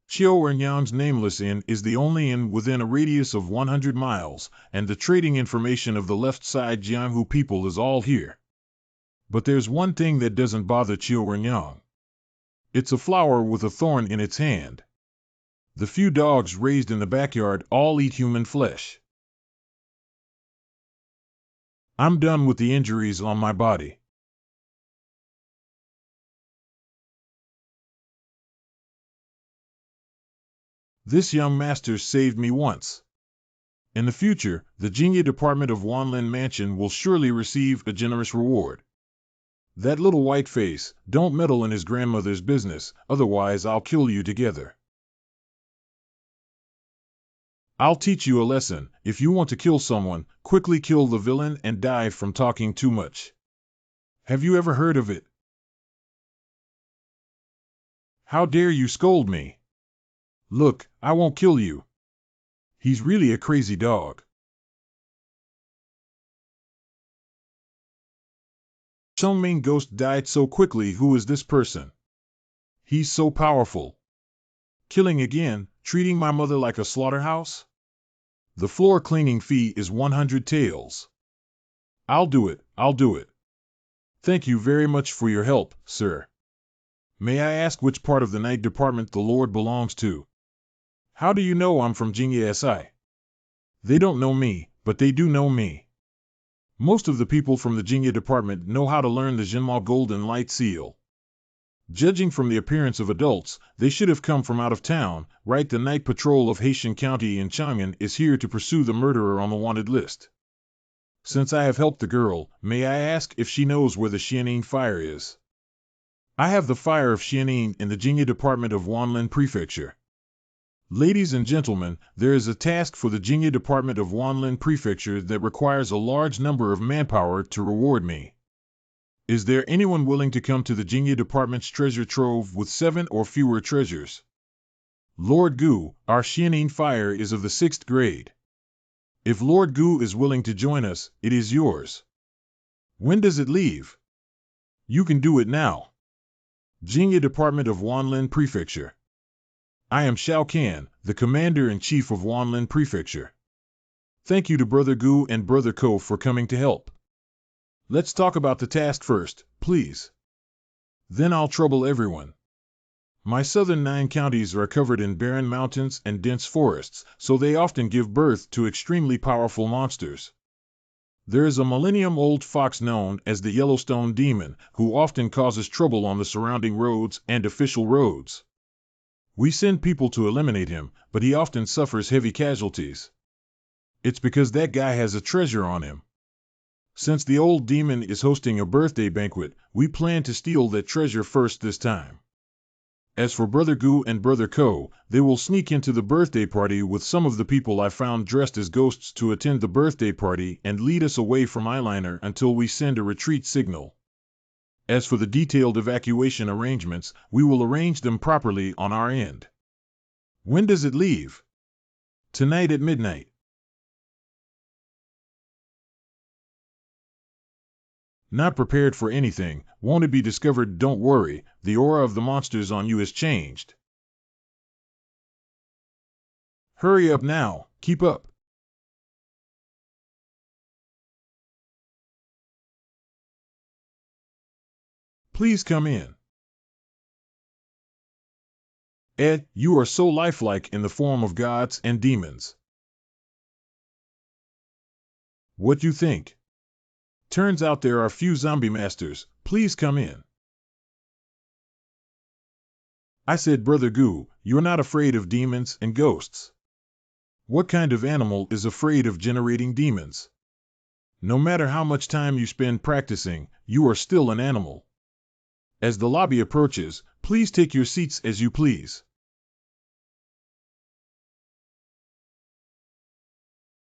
Qiuernyang's Nameless Inn is the only inn within a radius of 100 miles, and the trading information of the left side Jianghu people is all here. But there's one thing that doesn't bother Qiuernyang. It's a flower with a thorn in its hand. The few dogs raised in the backyard all eat human flesh. I'm done with the injuries on my body. This young master saved me once. In the future, the Jingye department of Wanlin Mansion will surely receive a generous reward. That little white face, don't meddle in his grandmother's business, otherwise I'll kill you together. I'll teach you a lesson. If you want to kill someone, quickly kill the villain and die from talking too much. Have you ever heard of it? How dare you scold me? Look, I won't kill you. He's really a crazy dog. Chungming Ghost died so quickly. Who is this person? He's so powerful. Killing again, treating my mother like a slaughterhouse? The floor cleaning fee is 100 taels. I'll do it. Thank you very much for your help, sir. May I ask which part of the night department the Lord belongs to? How do you know I'm from Jingye Si? They don't know me, but they do know me. Most of the people from the Jingye department know how to learn the Jinma Golden Light Seal. Judging from the appearance of adults, they should have come from out of town, right? The night patrol of Haitian County in Chang'an is here to pursue the murderer on the wanted list. Since I have helped the girl, may I ask if she knows where the Xianing fire is? I have the fire of Xianing in the Jingye department of Wanlin Prefecture. Ladies and gentlemen, there is a task for the Jingye department of Wanlin Prefecture that requires a large number of manpower to reward me. Is there anyone willing to come to the Jingye department's treasure trove with 7 or fewer treasures? Lord Gu, our Xianing fire is of the 6th grade. If Lord Gu is willing to join us, it is yours. When does it leave? You can do it now. Jingye department of Wanlin Prefecture. I am Shao Kan, the Commander-in-Chief of Wanlin Prefecture. Thank you to Brother Gu and Brother Ko for coming to help. Let's talk about the task first, please. Then I'll trouble everyone. My southern 9 counties are covered in barren mountains and dense forests, so they often give birth to extremely powerful monsters. There is a millennium-old fox known as the Yellowstone Demon, who often causes trouble on the surrounding roads and official roads. We send people to eliminate him, but he often suffers heavy casualties. It's because that guy has a treasure on him. Since the old demon is hosting a birthday banquet, we plan to steal that treasure first this time. As for Brother Gu and Brother Ko, they will sneak into the birthday party with some of the people I found dressed as ghosts to attend the birthday party and lead us away from eyeliner until we send a retreat signal. As for the detailed evacuation arrangements, we will arrange them properly on our end. When does it leave? Tonight at midnight. Not prepared for anything, won't it be discovered? Don't worry, the aura of the monsters on you has changed. Hurry up now, keep up. Please come in. Ed, you are so lifelike in the form of gods and demons. What you think? Turns out there are few zombie masters. Please come in. I said, Brother Gu, you're not afraid of demons and ghosts. What kind of animal is afraid of generating demons? No matter how much time you spend practicing, you are still an animal. As the lobby approaches, please take your seats as you please.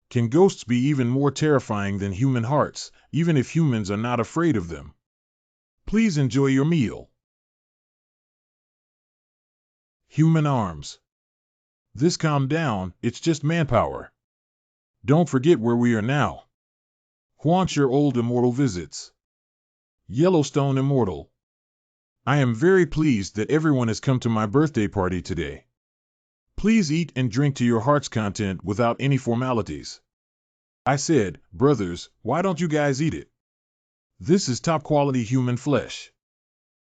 Can ghosts be even more terrifying than human hearts, even if humans are not afraid of them? Please enjoy your meal. Human arms. This calm down, it's just manpower. Don't forget where we are now. Haunt your old immortal visits. Yellowstone Immortal. I am very pleased that everyone has come to my birthday party today. Please eat and drink to your heart's content without any formalities. I said, brothers, why don't you guys eat it? This is top quality human flesh.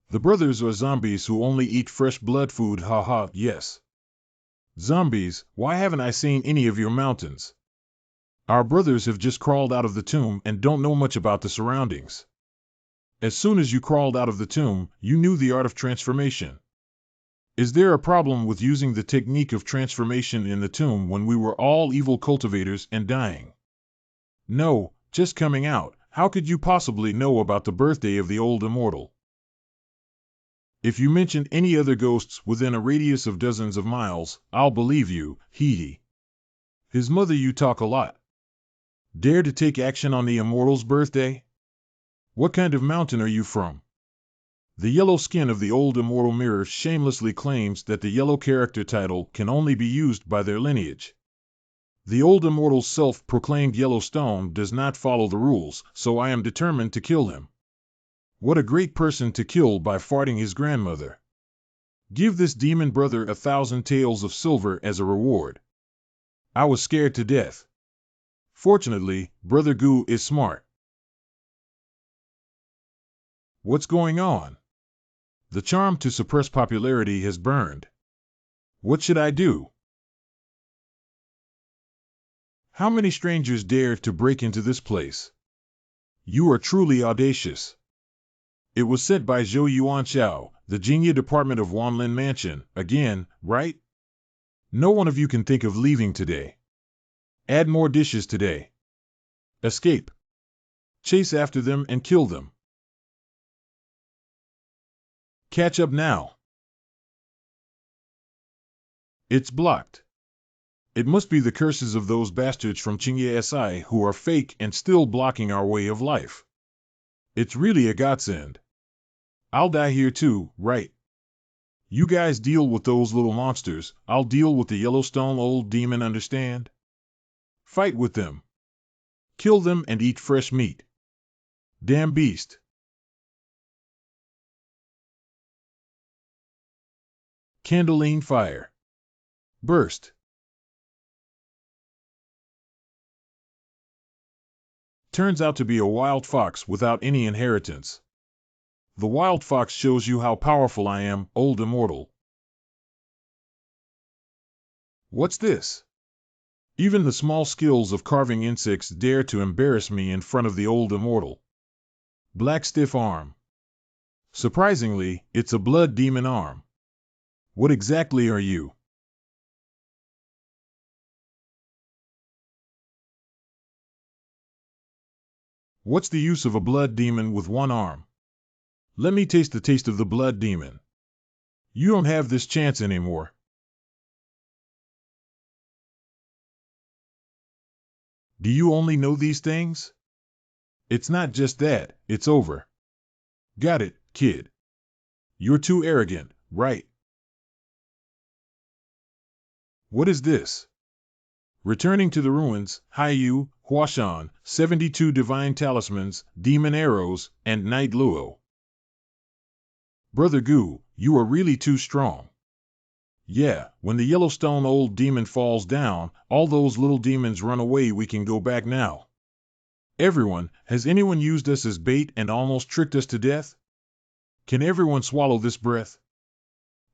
The brothers are zombies who only eat fresh blood food, haha, yes. Zombies, why haven't I seen any of your mountains? Our brothers have just crawled out of the tomb and don't know much about the surroundings. As soon as you crawled out of the tomb, you knew the art of transformation. Is there a problem with using the technique of transformation in the tomb when we were all evil cultivators and dying? No, just coming out. How could you possibly know about the birthday of the old immortal? If you mentioned any other ghosts within a radius of dozens of miles, I'll believe you, hee. His mother, you talk a lot. Dare to take action on the immortal's birthday? What kind of mountain are you from? The yellow skin of the old immortal mirror shamelessly claims that the yellow character title can only be used by their lineage. The old immortal's self-proclaimed Yellowstone does not follow the rules, so I am determined to kill him. What a great person to kill by farting his grandmother. Give this demon brother 1,000 taels of silver as a reward. I was scared to death. Fortunately, Brother Goo is smart. What's going on? The charm to suppress popularity has burned. What should I do? How many strangers dared to break into this place? You are truly audacious. It was sent by Zhou Yuanxiao, the Jingya department of Wanlin Mansion, again, right? No one of you can think of leaving today. Add more dishes today. Escape. Chase after them and kill them. Catch up now. It's blocked. It must be the curses of those bastards from Qingye Si who are fake and still blocking our way of life. It's really a godsend. I'll die here too, right? You guys deal with those little monsters, I'll deal with the Yellowstone old demon, understand? Fight with them. Kill them and eat fresh meat. Damn beast. Candleline fire. Burst. Turns out to be a wild fox without any inheritance. The wild fox shows you how powerful I am, old immortal. What's this? Even the small skills of carving insects dare to embarrass me in front of the old immortal. Black stiff arm. Surprisingly, it's a blood demon arm. What exactly are you? What's the use of a blood demon with one arm? Let me taste the taste of the blood demon. You don't have this chance anymore. Do you only know these things? It's not just that, it's over. Got it, kid. You're too arrogant, right? What is this? Returning to the ruins, Haiyu, Huashan, 72 divine talismans, demon arrows, and Night Luo. Brother Gu, you are really too strong. Yeah, when the Yellowstone old demon falls down, all those little demons run away. We can go back now. Everyone, has anyone used us as bait and almost tricked us to death? Can everyone swallow this breath?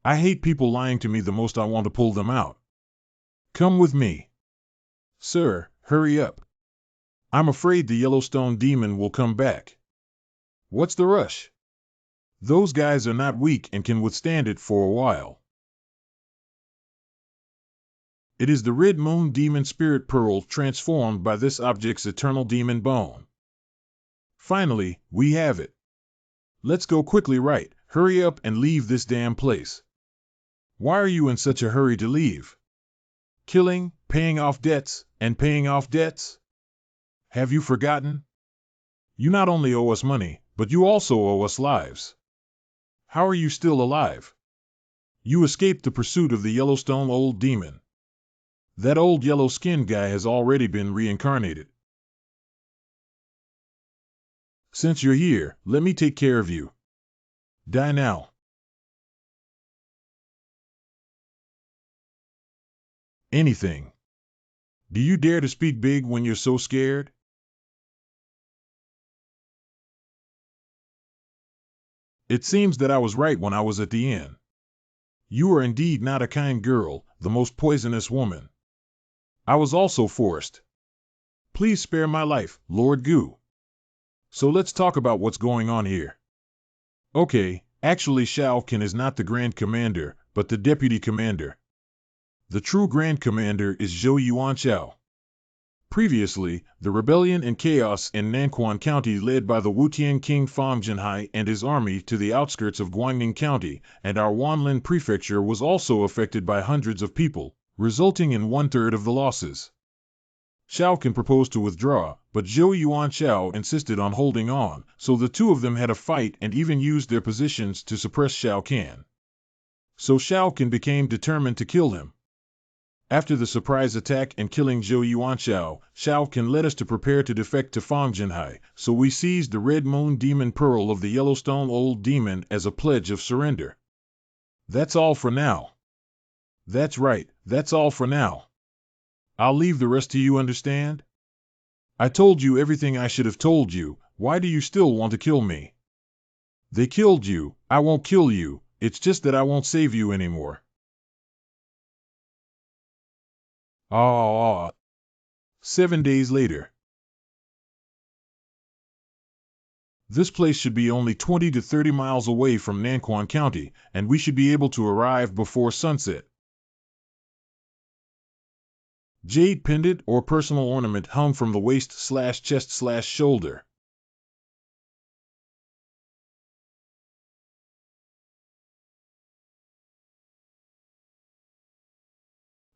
I hate people lying to me the most. I want to pull them out. Come with me. Sir, hurry up. I'm afraid the Yellowstone demon will come back. What's the rush? Those guys are not weak and can withstand it for a while. It is the Red Moon Demon Spirit Pearl transformed by this object's eternal demon bone. Finally, we have it. Let's go quickly, right? Hurry up and leave this damn place. Why are you in such a hurry to leave? Killing, paying off debts, and paying off debts? Have you forgotten? You not only owe us money, but you also owe us lives. How are you still alive? You escaped the pursuit of the Yellowstone old demon. That old yellow-skinned guy has already been reincarnated. Since you're here, let me take care of you. Die now. Anything. Do you dare to speak big when you're so scared? It seems that I was right when I was at the inn. You are indeed not a kind girl, the most poisonous woman. I was also forced. Please spare my life, Lord Gu. So let's talk about what's going on here. Okay, actually Shao Kahn is not the Grand Commander, but the Deputy Commander. The true Grand Commander is Zhou Yuanchao. Previously, the rebellion and chaos in Nanquan County led by the Wutian King Fang Jinhai and his army to the outskirts of Guangning County, and our Wanlin Prefecture was also affected by hundreds of people, resulting in 1/3 of the losses. Shao Kahn proposed to withdraw, but Zhou Yuanchao insisted on holding on, so the two of them had a fight and even used their positions to suppress Shao Kahn. So Shao Kahn became determined to kill him. After the surprise attack and killing Zhou Yuanchao, Shao Kahn led us to prepare to defect to Fang Jinhai, so we seized the Red Moon Demon Pearl of the Yellowstone Old Demon as a pledge of surrender. That's all for now. That's right, that's all for now. I'll leave the rest to you, understand? I told you everything I should have told you, why do you still want to kill me? They killed you, I won't kill you, it's just that I won't save you anymore. Ah. 7 days later. This place should be only 20 to 30 miles away from Nanquan County, and we should be able to arrive before sunset. Jade pendant or personal ornament hung from the waist/chest/shoulder.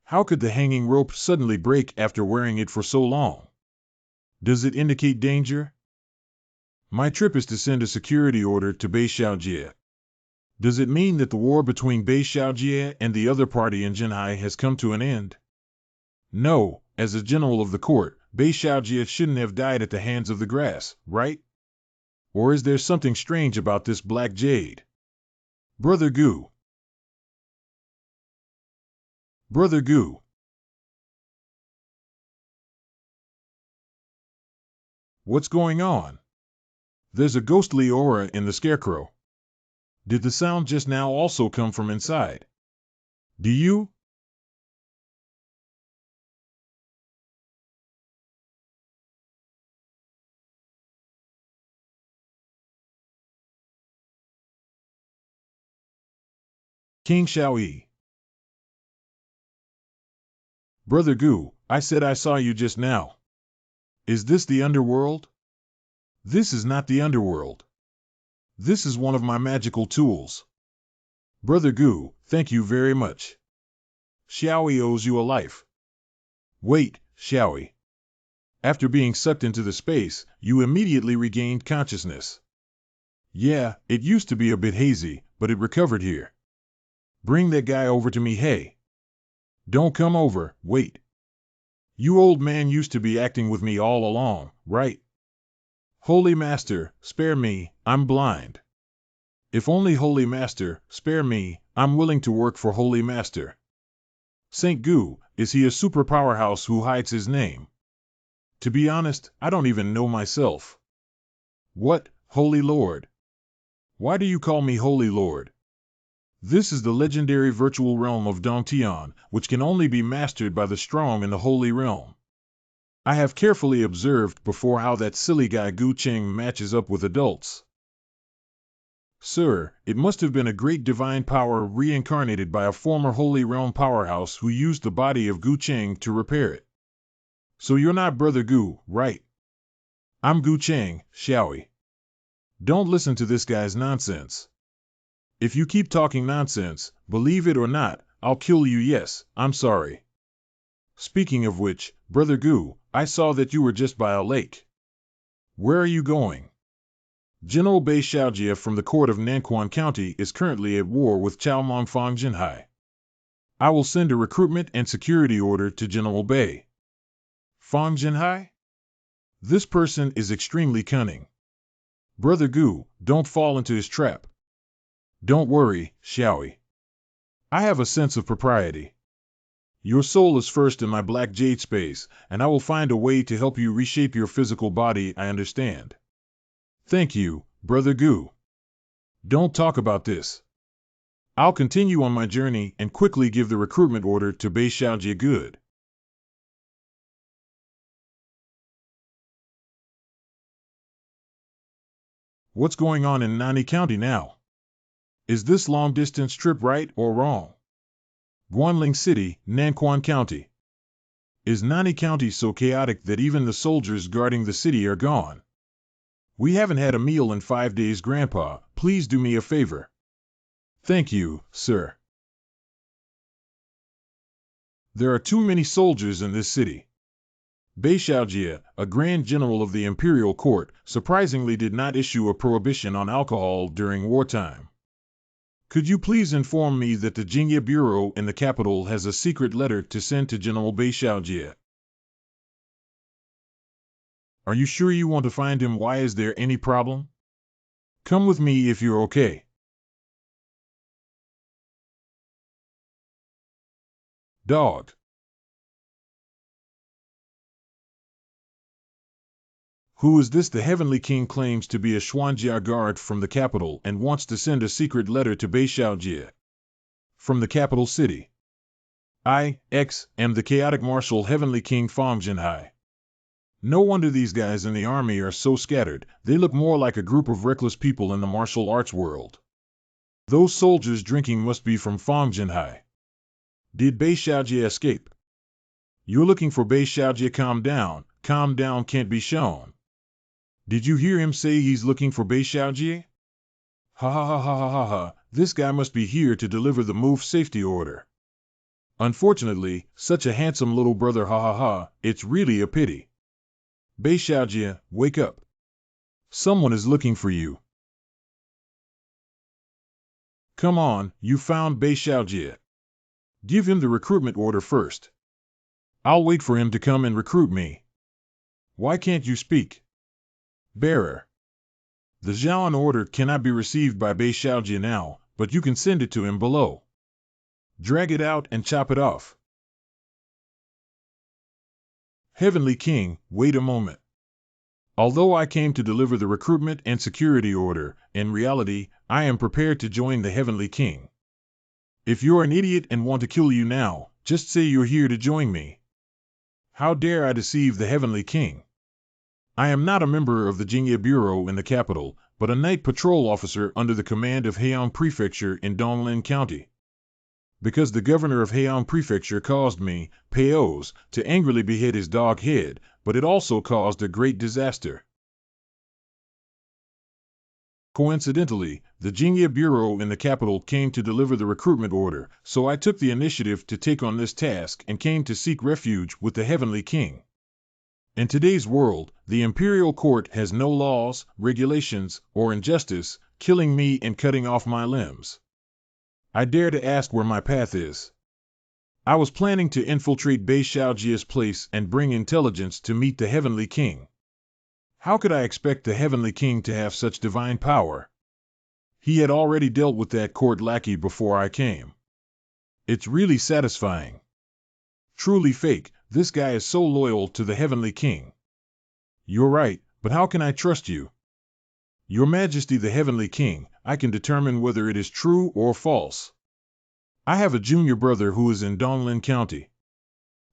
How could the hanging rope suddenly break after wearing it for so long? Does it indicate danger? My trip is to send a security order to Bei Xiaojie. Does it mean that the war between Bei Xiaojie and the other party in Jinhai has come to an end? No, as a general of the court, Bei Xiaojie shouldn't have died at the hands of the grass, right? Or is there something strange about this black jade? Brother Gu. Brother Gu. What's going on? There's a ghostly aura in the scarecrow. Did the sound just now also come from inside? Do you? King Xiaoyi. Brother Gu, I said I saw you just now. Is this the underworld? This is not the underworld. This is one of my magical tools. Brother Gu, thank you very much. Xiaoyi owes you a life. Wait, Xiaoyi. After being sucked into the space, you immediately regained consciousness. Yeah, it used to be a bit hazy, but it recovered here. Bring that guy over to me, hey. Don't come over, wait. You old man used to be acting with me all along, right? Holy Master, spare me, I'm blind. If only Holy Master, spare me, I'm willing to work for Holy Master. Saint Gu, is he a super powerhouse who hides his name? To be honest, I don't even know myself. What, Holy Lord? Why do you call me Holy Lord? This is the legendary virtual realm of Dongtian, which can only be mastered by the strong in the Holy Realm. I have carefully observed before how that silly guy Gu Cheng matches up with adults. Sir, it must have been a great divine power reincarnated by a former Holy Realm powerhouse who used the body of Gu Cheng to repair it. So you're not Brother Gu, right? I'm Gu Cheng, Xiaoi. Don't listen to this guy's nonsense. If you keep talking nonsense, believe it or not, I'll kill you. Yes, I'm sorry. Speaking of which, Brother Gu, I saw that you were just by a lake. Where are you going? General Bei Xiaojie from the court of Nanquan County is currently at war with Chaomong Fang Jinhai. I will send a recruitment and security order to General Bei. Fang Jinhai? This person is extremely cunning. Brother Gu, don't fall into his trap. Don't worry, Xiaoi. I have a sense of propriety. Your soul is first in my black jade space, and I will find a way to help you reshape your physical body. I understand. Thank you, Brother Gu. Don't talk about this. I'll continue on my journey and quickly give the recruitment order to Bei Xiaojie. Good. What's going on in Nani County now? Is this long-distance trip right or wrong? Guanling City, Nanquan County. Is Nani County so chaotic that even the soldiers guarding the city are gone? We haven't had a meal in 5 days, Grandpa. Please do me a favor. Thank you, sir. There are too many soldiers in this city. Bei Xiaojie, a grand general of the imperial court, surprisingly did not issue a prohibition on alcohol during wartime. Could you please inform me that the Jingye Bureau in the capital has a secret letter to send to General Bei Xiaojie? Are you sure you want to find him? Why, is there any problem? Come with me if you're okay. Dog. Who is this? The Heavenly King claims to be a Xuanjia guard from the capital and wants to send a secret letter to Bei Xiaojie. From the capital city. I, am the chaotic martial Heavenly King Fang Jinhai. No wonder these guys in the army are so scattered. They look more like a group of reckless people in the martial arts world. Those soldiers drinking must be from Fang Jinhai. Did Bei Xiaojie escape? You're looking for Bei Xiaojie. Calm down can't be shown. Did you hear him say he's looking for Bei Xiaojie? Ha ha ha ha ha ha ha, this guy must be here to deliver the move safety order. Unfortunately, such a handsome little brother, ha ha ha, it's really a pity. Bei Xiaojie, wake up. Someone is looking for you. Come on, you found Bei Xiaojie. Give him the recruitment order first. I'll wait for him to come and recruit me. Why can't you speak? Bearer. The Zhaoan order cannot be received by Bei Xiaojie now, but you can send it to him below. Drag it out and chop it off. Heavenly King, wait a moment. Although I came to deliver the recruitment and security order, in reality, I am prepared to join the Heavenly King. If you're an idiot and want to kill you now, just say you're here to join me. How dare I deceive the Heavenly King? I am not a member of the Jingye Bureau in the capital, but a night patrol officer under the command of Heian Prefecture in Donglin County. Because the governor of Heian Prefecture caused me, Peos, to angrily behead his dog head, but it also caused a great disaster. Coincidentally, the Jingye Bureau in the capital came to deliver the recruitment order, so I took the initiative to take on this task and came to seek refuge with the Heavenly King. In today's world, the imperial court has no laws, regulations, or injustice, killing me and cutting off my limbs. I dare to ask where my path is. I was planning to infiltrate Bei Xiaojie's place and bring intelligence to meet the Heavenly King. How could I expect the Heavenly King to have such divine power? He had already dealt with that court lackey before I came. It's really satisfying. Truly fake, this guy is so loyal to the Heavenly King. You're right, but how can I trust you? Your Majesty the Heavenly King, I can determine whether it is true or false. I have a junior brother who is in Donglin County.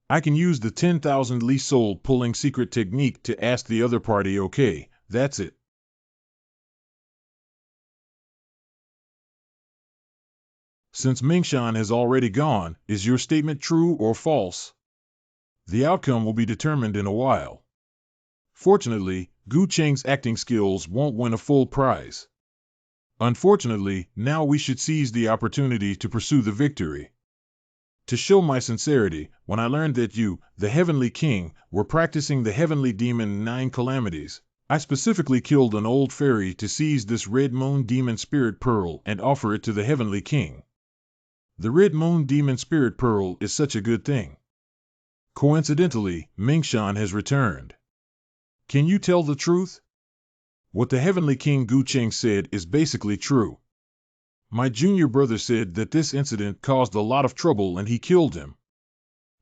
I can use the 10,000 Li soul pulling secret technique to ask the other party. Okay, that's it. Since Mingshan has already gone, is your statement true or false? The outcome will be determined in a while. Fortunately, Gu Cheng's acting skills won't win a full prize. Unfortunately, now we should seize the opportunity to pursue the victory. To show my sincerity, when I learned that you, the Heavenly King, were practicing the Heavenly Demon 9 Calamities, I specifically killed an old fairy to seize this Red Moon Demon Spirit Pearl and offer it to the Heavenly King. The Red Moon Demon Spirit Pearl is such a good thing. Coincidentally, Mingshan has returned. Can you tell the truth? What the Heavenly King Gu Cheng said is basically true. My junior brother said that this incident caused a lot of trouble and he killed him.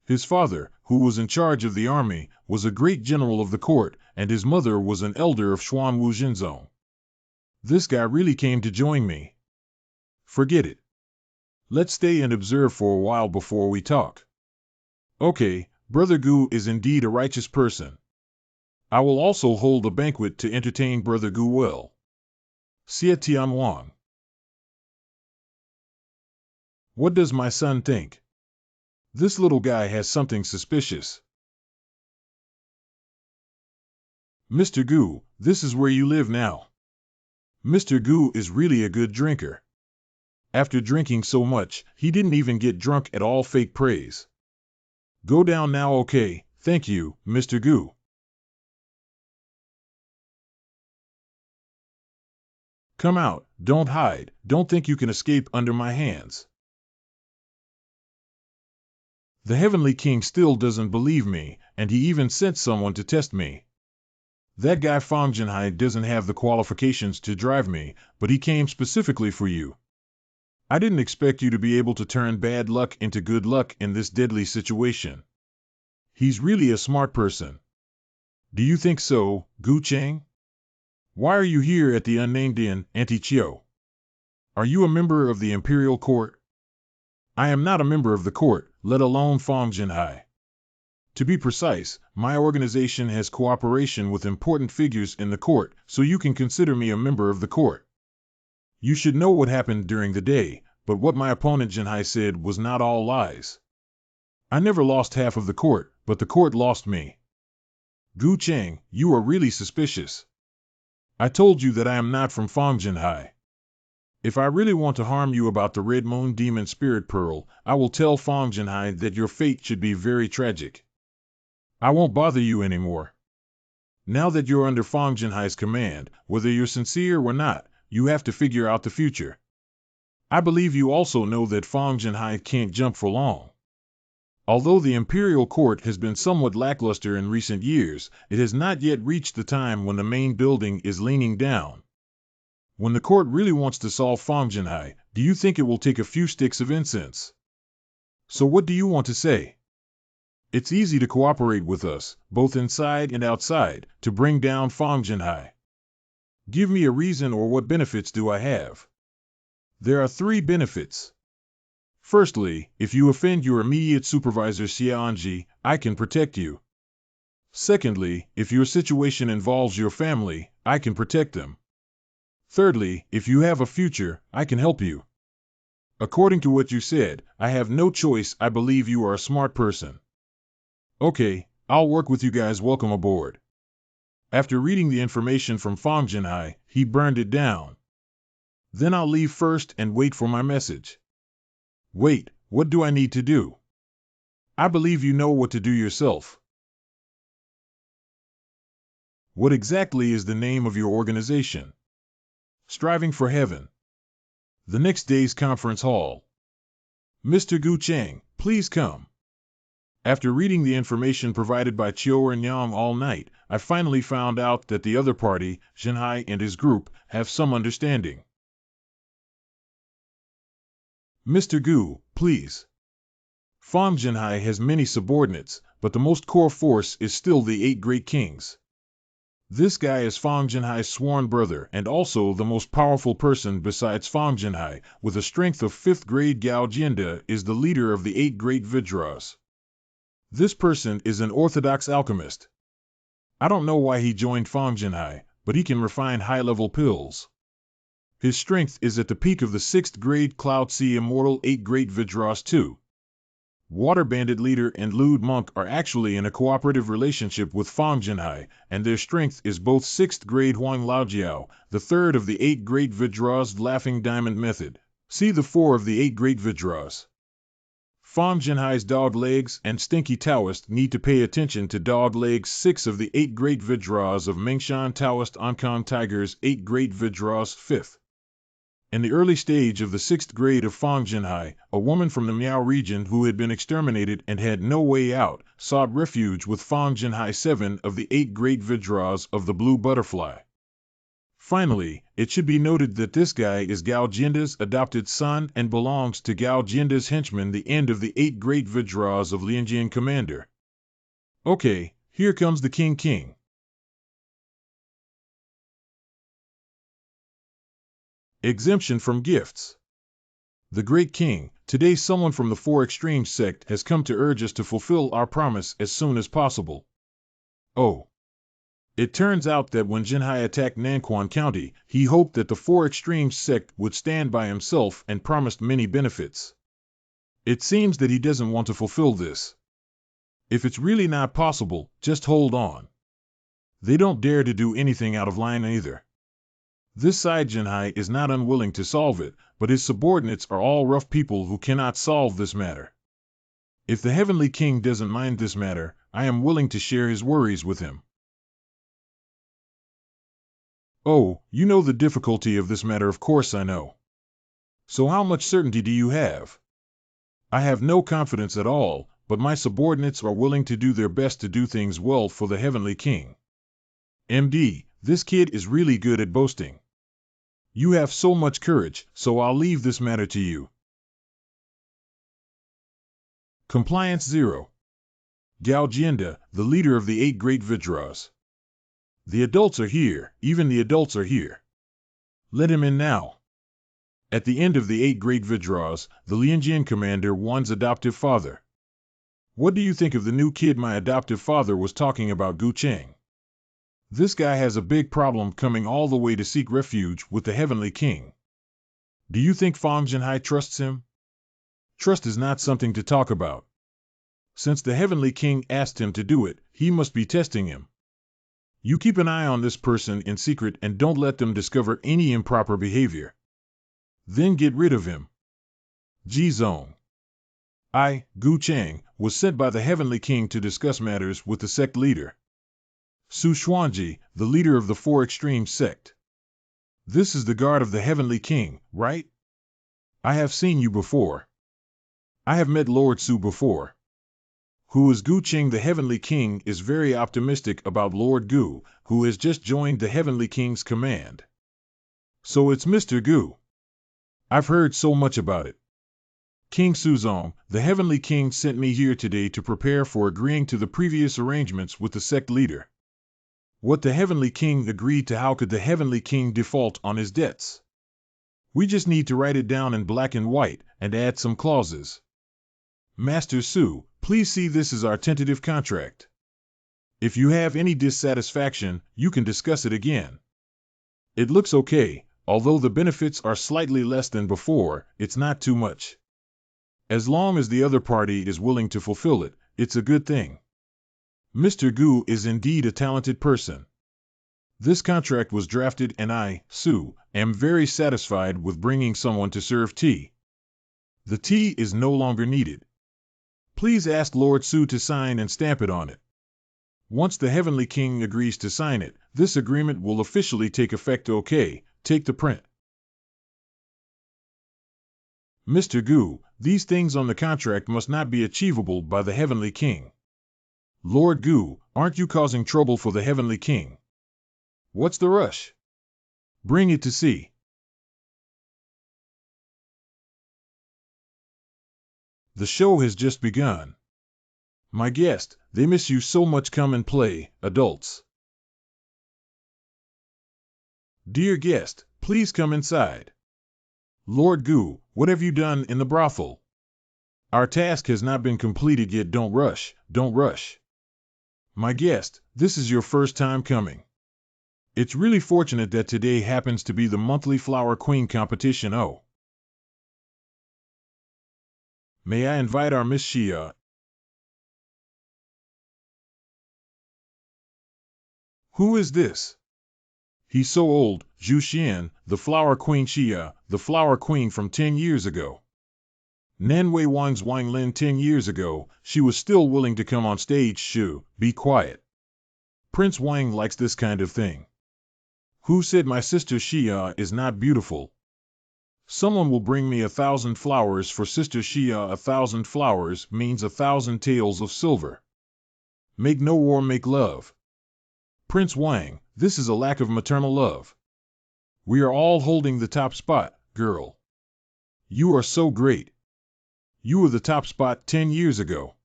His father, who was in charge of the army, was a great general of the court, and his mother was an elder of Xuanwu Jinzong. This guy really came to join me. Forget it. Let's stay and observe for a while before we talk. Okay, Brother Gu is indeed a righteous person. I will also hold a banquet to entertain Brother Gu well. Xie Tianwang. What does my son think? This little guy has something suspicious. Mr. Gu, this is where you live now. Mr. Gu is really a good drinker. After drinking so much, he didn't even get drunk at all. Fake praise. Go down now. Okay, thank you, Mr. Gu. Come out, don't hide, don't think you can escape under my hands. The Heavenly King still doesn't believe me, and he even sent someone to test me. That guy Fang Jinhai doesn't have the qualifications to drive me, but he came specifically for you. I didn't expect you to be able to turn bad luck into good luck in this deadly situation. He's really a smart person. Do you think so, Gu Cheng? Why are you here at the unnamed inn, Anti-Chio? Are you a member of the Imperial Court? I am not a member of the court, let alone Fang Jinhai. To be precise, my organization has cooperation with important figures in the court, so you can consider me a member of the court. You should know what happened during the day, but what my opponent Jinhai said was not all lies. I never lost half of the court, but the court lost me. Gu Cheng, you are really suspicious. I told you that I am not from Fang Jinhai. If I really want to harm you about the Red Moon Demon Spirit Pearl, I will tell Fang Jinhai that your fate should be very tragic. I won't bother you anymore. Now that you're under Fang Jinhai's command, whether you're sincere or not, you have to figure out the future. I believe you also know that Fang Jinhai can't jump for long. Although the Imperial Court has been somewhat lackluster in recent years, it has not yet reached the time when the main building is leaning down. When the court really wants to solve Fang Jinhai, do you think it will take a few sticks of incense? So what do you want to say? It's easy to cooperate with us, both inside and outside, to bring down Fang Jinhai. Give me a reason, or what benefits do I have? There are 3 benefits. Firstly, if you offend your immediate supervisor Xiaanji, I can protect you. Secondly, if your situation involves your family, I can protect them. Thirdly, if you have a future, I can help you. According to what you said, I have no choice. I believe you are a smart person. Okay, I'll work with you guys. Welcome aboard. After reading the information from Fang Jinhai, he burned it down. Then I'll leave first and wait for my message. Wait, what do I need to do? I believe you know what to do yourself. What exactly is the name of your organization? Striving for Heaven. The next day's conference hall. Mr. Gu Cheng, please come. After reading the information provided by Chiu and Yang all night, I finally found out that the other party, Jinhai and his group, have some understanding. Mr. Gu, please. Fang Jinhai has many subordinates, but the most core force is still the 8 great kings. This guy is Fang Jinhai's sworn brother and also the most powerful person besides Fang Jinhai, with a strength of 5th grade. Gao Jianda is the leader of the 8 great Vidras. This person is an orthodox alchemist. I don't know why he joined Fang Jinhai, but he can refine high-level pills. His strength is at the peak of the 6th grade Cloud Sea Immortal 8 Great Vidros II. Water Bandit leader and lewd monk are actually in a cooperative relationship with Fang Jinhai, and their strength is both 6th grade Huang Laojiao, the 3rd of the 8 Great Vidros Laughing Diamond Method. See the 4 of the 8 Great Vidros. Fang Jinhai's Dog Legs and Stinky Taoist need to pay attention to Dog Legs 6 of the 8 Great Vidros of Mingshan Taoist Ankang Tiger's 8 Great Vidros 5th. In the early stage of the 6th grade of Fang Jinhai, a woman from the Miao region who had been exterminated and had no way out, sought refuge with Fang Jinhai 7 of the 8 Great Vidros of the Blue Butterfly. Finally, it should be noted that this guy is Gao Jinda's adopted son and belongs to Gao Jinda's henchman, the end of the 8 Great Vidros of Lianjian Commander. Okay, here comes the King. Exemption from gifts. The Great King, today someone from the 4 Extremes sect has come to urge us to fulfill our promise as soon as possible. Oh. It turns out that when Jinhai attacked Nanquan County, he hoped that the 4 Extremes sect would stand by himself and promised many benefits. It seems that he doesn't want to fulfill this. If it's really not possible, just hold on. They don't dare to do anything out of line either. This side Jinhai is not unwilling to solve it, but his subordinates are all rough people who cannot solve this matter. If the Heavenly King doesn't mind this matter, I am willing to share his worries with him. Oh, you know the difficulty of this matter, of course I know. So how much certainty do you have? I have no confidence at all, but my subordinates are willing to do their best to do things well for the Heavenly King. MD, this kid is really good at boasting. You have so much courage, so I'll leave this matter to you. Compliance 0. Gao Jianda, the leader of the 8 Great Vidros. The adults are here, even the adults are here. Let him in now. At the end of the 8 Great Vidros, the Lianjian commander Wan's adoptive father. What do you think of the new kid my adoptive father was talking about, Gu Cheng? This guy has a big problem coming all the way to seek refuge with the Heavenly King. Do you think Fang Jinhai trusts him? Trust is not something to talk about. Since the Heavenly King asked him to do it, he must be testing him. You keep an eye on this person in secret and don't let them discover any improper behavior. Then get rid of him. Ji Zong. I, Gu Cheng, was sent by the Heavenly King to discuss matters with the sect leader. Su Xuanji, the leader of the 4 Extremes sect. This is the guard of the Heavenly King, right? I have seen you before. I have met Lord Su before. Who is Gu Cheng? The Heavenly King is very optimistic about Lord Gu, who has just joined the Heavenly King's command. So it's Mr. Gu. I've heard so much about it. King Suzong, the Heavenly King sent me here today to prepare for agreeing to the previous arrangements with the sect leader. What the Heavenly King agreed to, how could the Heavenly King default on his debts? We just need to write it down in black and white, and add some clauses. Master Su, please see this is our tentative contract. If you have any dissatisfaction, you can discuss it again. It looks okay, although the benefits are slightly less than before, it's not too much. As long as the other party is willing to fulfill it, it's a good thing. Mr. Gu is indeed a talented person. This contract was drafted and I, Su, am very satisfied with bringing someone to serve tea. The tea is no longer needed. Please ask Lord Su to sign and stamp it on it. Once the Heavenly King agrees to sign it, this agreement will officially take effect. Okay, take the print. Mr. Gu, these things on the contract must not be achievable by the Heavenly King. Lord Gu, aren't you causing trouble for the Heavenly King? What's the rush? Bring it to see. The show has just begun. My guest, they miss you so much. Come and play, adults. Dear guest, please come inside. Lord Gu, what have you done in the brothel? Our task has not been completed yet. Don't rush, don't rush. My guest, this is your first time coming. It's really fortunate that today happens to be the monthly Flower Queen competition. Oh, may I invite our Miss Xia? Who is this? He's so old, Zhu Xian, the Flower Queen Xia, the Flower Queen from 10 years ago. Nanwei Wang's Wang Lin 10 years ago, she was still willing to come on stage. Shoo, be quiet. Prince Wang likes this kind of thing. Who said my sister Xia is not beautiful? Someone will bring me 1,000 flowers for sister Xia. 1,000 flowers means 1,000 taels of silver. Make no war, make love. Prince Wang, this is a lack of maternal love. We are all holding the top spot, girl. You are so great. You were the top spot 10 years ago.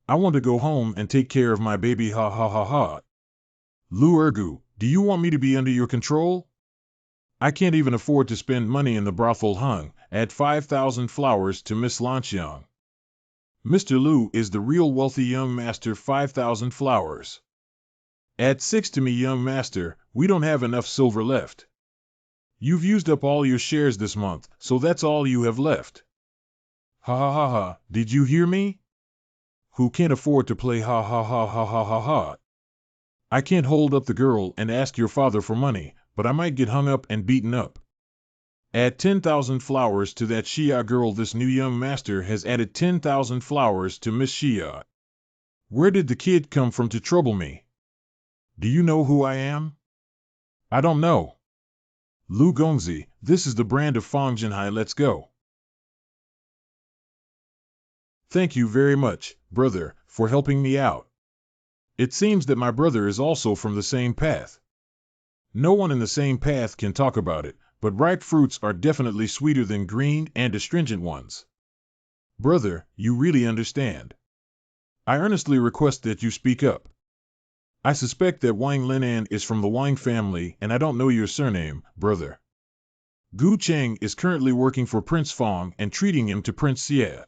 I want to go home and take care of my baby. Ha ha ha ha. Lu Ergu, do you want me to be under your control? I can't even afford to spend money in the brothel. Hung, add 5,000 flowers to Miss Lanxiang. Mr. Lu is the real wealthy young master. 5,000 flowers. Add 6 to me, young master, we don't have enough silver left. You've used up all your shares this month, so that's all you have left. Ha ha ha ha, did you hear me? Who can't afford to play ha ha ha ha ha ha ha? I can't hold up the girl and ask your father for money, but I might get hung up and beaten up. Add 10,000 flowers to that Xia girl. This new young master has added 10,000 flowers to Miss Xia. Where did the kid come from to trouble me? Do you know who I am? I don't know. Lu Gongzi, this is the brand of Fang Jinhai. Let's go. Thank you very much, brother, for helping me out. It seems that my brother is also from the same path. No one in the same path can talk about it, but ripe fruits are definitely sweeter than green and astringent ones. Brother, you really understand. I earnestly request that you speak up. I suspect that Wang Linan is from the Wang family, and I don't know your surname, brother. Gu Cheng is currently working for Prince Fong and treating him to Prince Xie.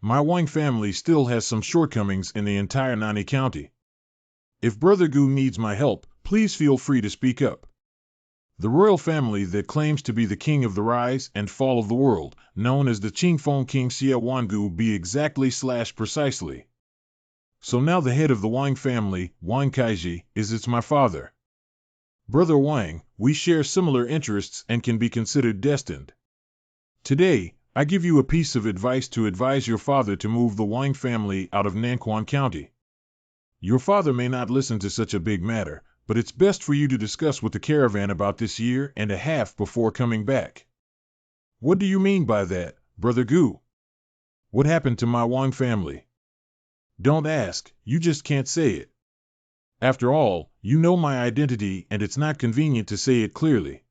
My Wang family still has some shortcomings in the entire Nani County. If Brother Gu needs my help, please feel free to speak up. The royal family that claims to be the king of the rise and fall of the world, known as the Qingfeng King Xie Wangu, be exactly / precisely. So now the head of the Wang family, Wang Kaiji, is my father. Brother Wang, we share similar interests and can be considered destined. Today, I give you a piece of advice to advise your father to move the Wang family out of Nanquan County. Your father may not listen to such a big matter, but it's best for you to discuss with the caravan about this 1.5 years before coming back. What do you mean by that, Brother Gu? What happened to my Wang family? Don't ask, you just can't say it. After all, you know my identity and it's not convenient to say it clearly.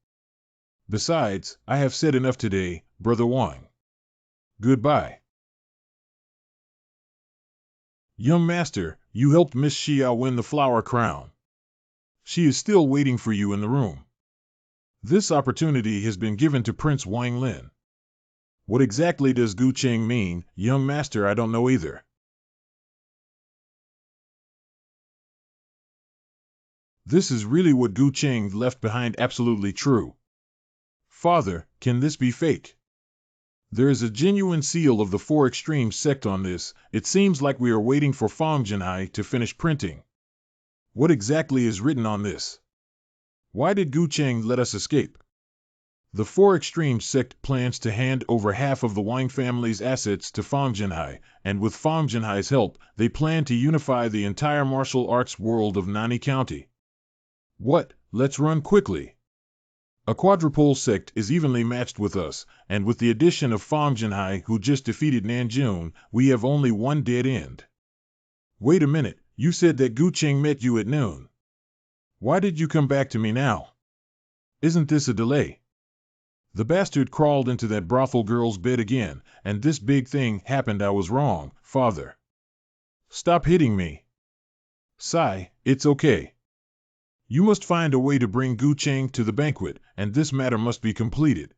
Besides, I have said enough today, Brother Wang. Goodbye. Young master, you helped Miss Xia win the flower crown. She is still waiting for you in the room. This opportunity has been given to Prince Wang Lin. What exactly does Gu Cheng mean, young master? I don't know either. This is really what Gu Cheng left behind, absolutely true. Father, can this be fake? There is a genuine seal of the Four Extremes sect on this. It seems like we are waiting for Fang Jinhai to finish printing. What exactly is written on this? Why did Gu Cheng let us escape? The Four Extremes sect plans to hand over half of the Wang family's assets to Fang Jinhai, and with Fang Jinhai's help, they plan to unify the entire martial arts world of Nani County. What? Let's run quickly. A quadruple sect is evenly matched with us, and with the addition of Fang Jinhai, who just defeated Nanjun, we have only one dead end. Wait a minute, you said that Gu Cheng met you at noon. Why did you come back to me now? Isn't this a delay? The bastard crawled into that brothel girl's bed again, and this big thing happened. I was wrong, father. Stop hitting me. Sai, it's okay. You must find a way to bring Gu Cheng to the banquet, and this matter must be completed.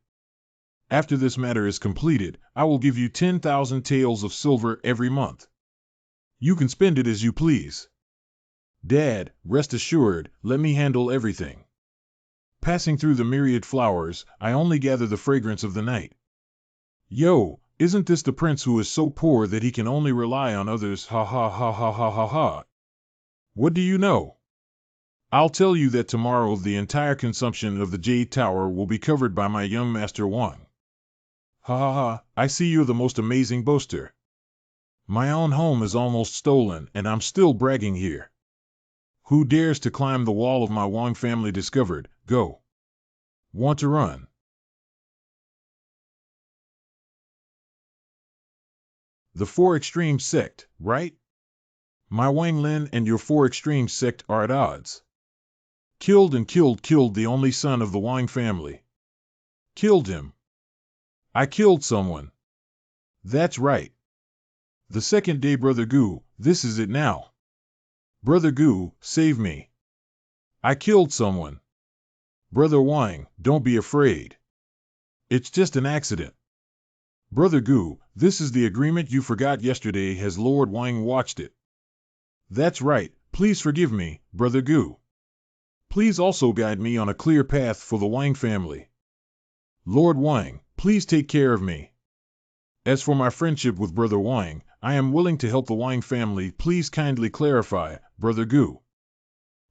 After this matter is completed, I will give you 10,000 taels of silver every month. You can spend it as you please. Dad, rest assured, let me handle everything. Passing through the myriad flowers, I only gather the fragrance of the night. Yo, isn't this the prince who is so poor that he can only rely on others? Ha ha ha ha ha ha ha. What do you know? I'll tell you that tomorrow the entire consumption of the Jade Tower will be covered by my young master Wang. Ha ha ha, I see you're the most amazing boaster. My own home is almost stolen, and I'm still bragging here. Who dares to climb the wall of my Wang family discovered? Go. Want to run? The Four Extremes sect, right? My Wang Lin and your Four Extremes sect are at odds. Killed the only son of the Wang family. Killed him. I killed someone. That's right. The second day, Brother Gu, this is it now. Brother Gu, save me. I killed someone. Brother Wang, don't be afraid. It's just an accident. Brother Gu, this is the agreement you forgot yesterday. Has Lord Wang watched it? That's right, please forgive me, Brother Gu. Please also guide me on a clear path for the Wang family. Lord Wang, please take care of me. As for my friendship with Brother Wang, I am willing to help the Wang family. Please kindly clarify, Brother Gu.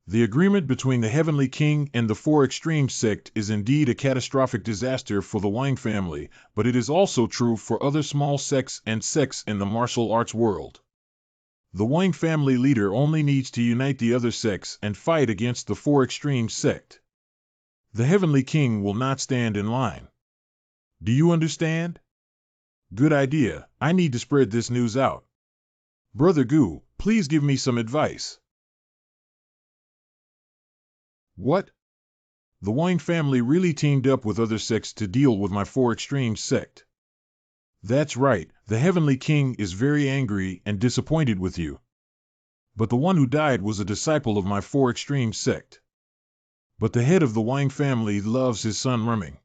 The agreement between the Heavenly King and the Four Extremes sect is indeed a catastrophic disaster for the Wang family, but it is also true for other small sects and sects in the martial arts world. The Wang family leader only needs to unite the other sects and fight against the Four Extremes sect. The Heavenly King will not stand in line. Do you understand? Good idea. I need to spread this news out. Brother Gu, please give me some advice. What? The Wang family really teamed up with other sects to deal with my Four Extremes sect. That's right, the Heavenly King is very angry and disappointed with you. But the one who died was a disciple of my Four Extremes sect. But the head of the Wang family loves his son Merming.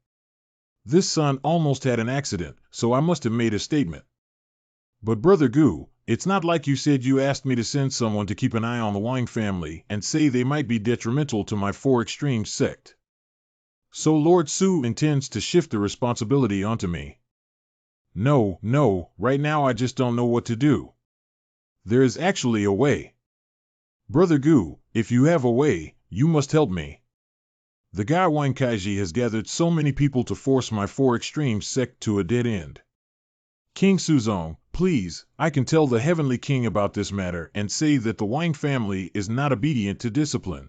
This son almost had an accident, so I must have made a statement. But Brother Gu, it's not like you said. You asked me to send someone to keep an eye on the Wang family and say they might be detrimental to my Four Extremes sect. So Lord Su intends to shift the responsibility onto me. No, right now I just don't know what to do. There is actually a way. Brother Gu, if you have a way, you must help me. The Guy Wang Kaiji has gathered so many people to force my Four Extremes sect to a dead end. King Suzong, please, I can tell the Heavenly King about this matter and say that the Wang family is not obedient to discipline.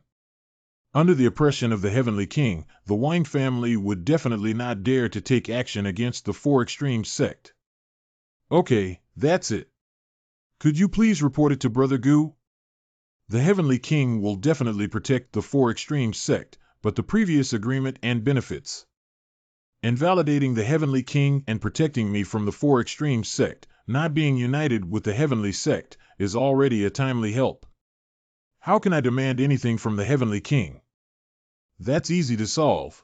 Under the oppression of the Heavenly King, the Wang family would definitely not dare to take action against the Four Extremes sect. Okay, that's it. Could you please report it to Brother Gu? The Heavenly King will definitely protect the Four Extremes sect, but the previous agreement and benefits. Invalidating the Heavenly King and protecting me from the Four Extremes sect, not being united with the Heavenly sect, is already a timely help. How can I demand anything from the Heavenly King? That's easy to solve.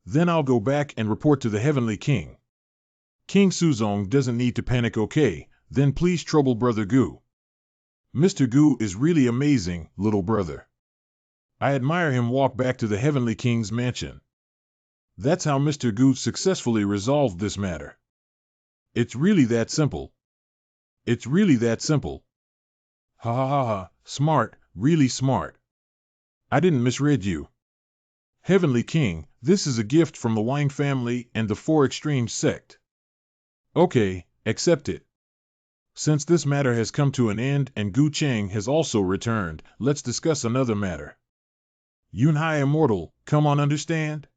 Then I'll go back and report to the Heavenly King. King Suzong doesn't need to panic. Okay, then please trouble Brother Gu. Mr. Gu is really amazing, little brother. I admire him. Walk back to the Heavenly King's mansion. That's how Mr. Gu successfully resolved this matter. It's really that simple. It's really that simple. Ha ha ha ha, smart, really smart. I didn't misread you. Heavenly King, this is a gift from the Wang family and the Four Extremes sect. Okay, accept it. Since this matter has come to an end and Gu Cheng has also returned, let's discuss another matter. Yunhai Immortal, come on, understand?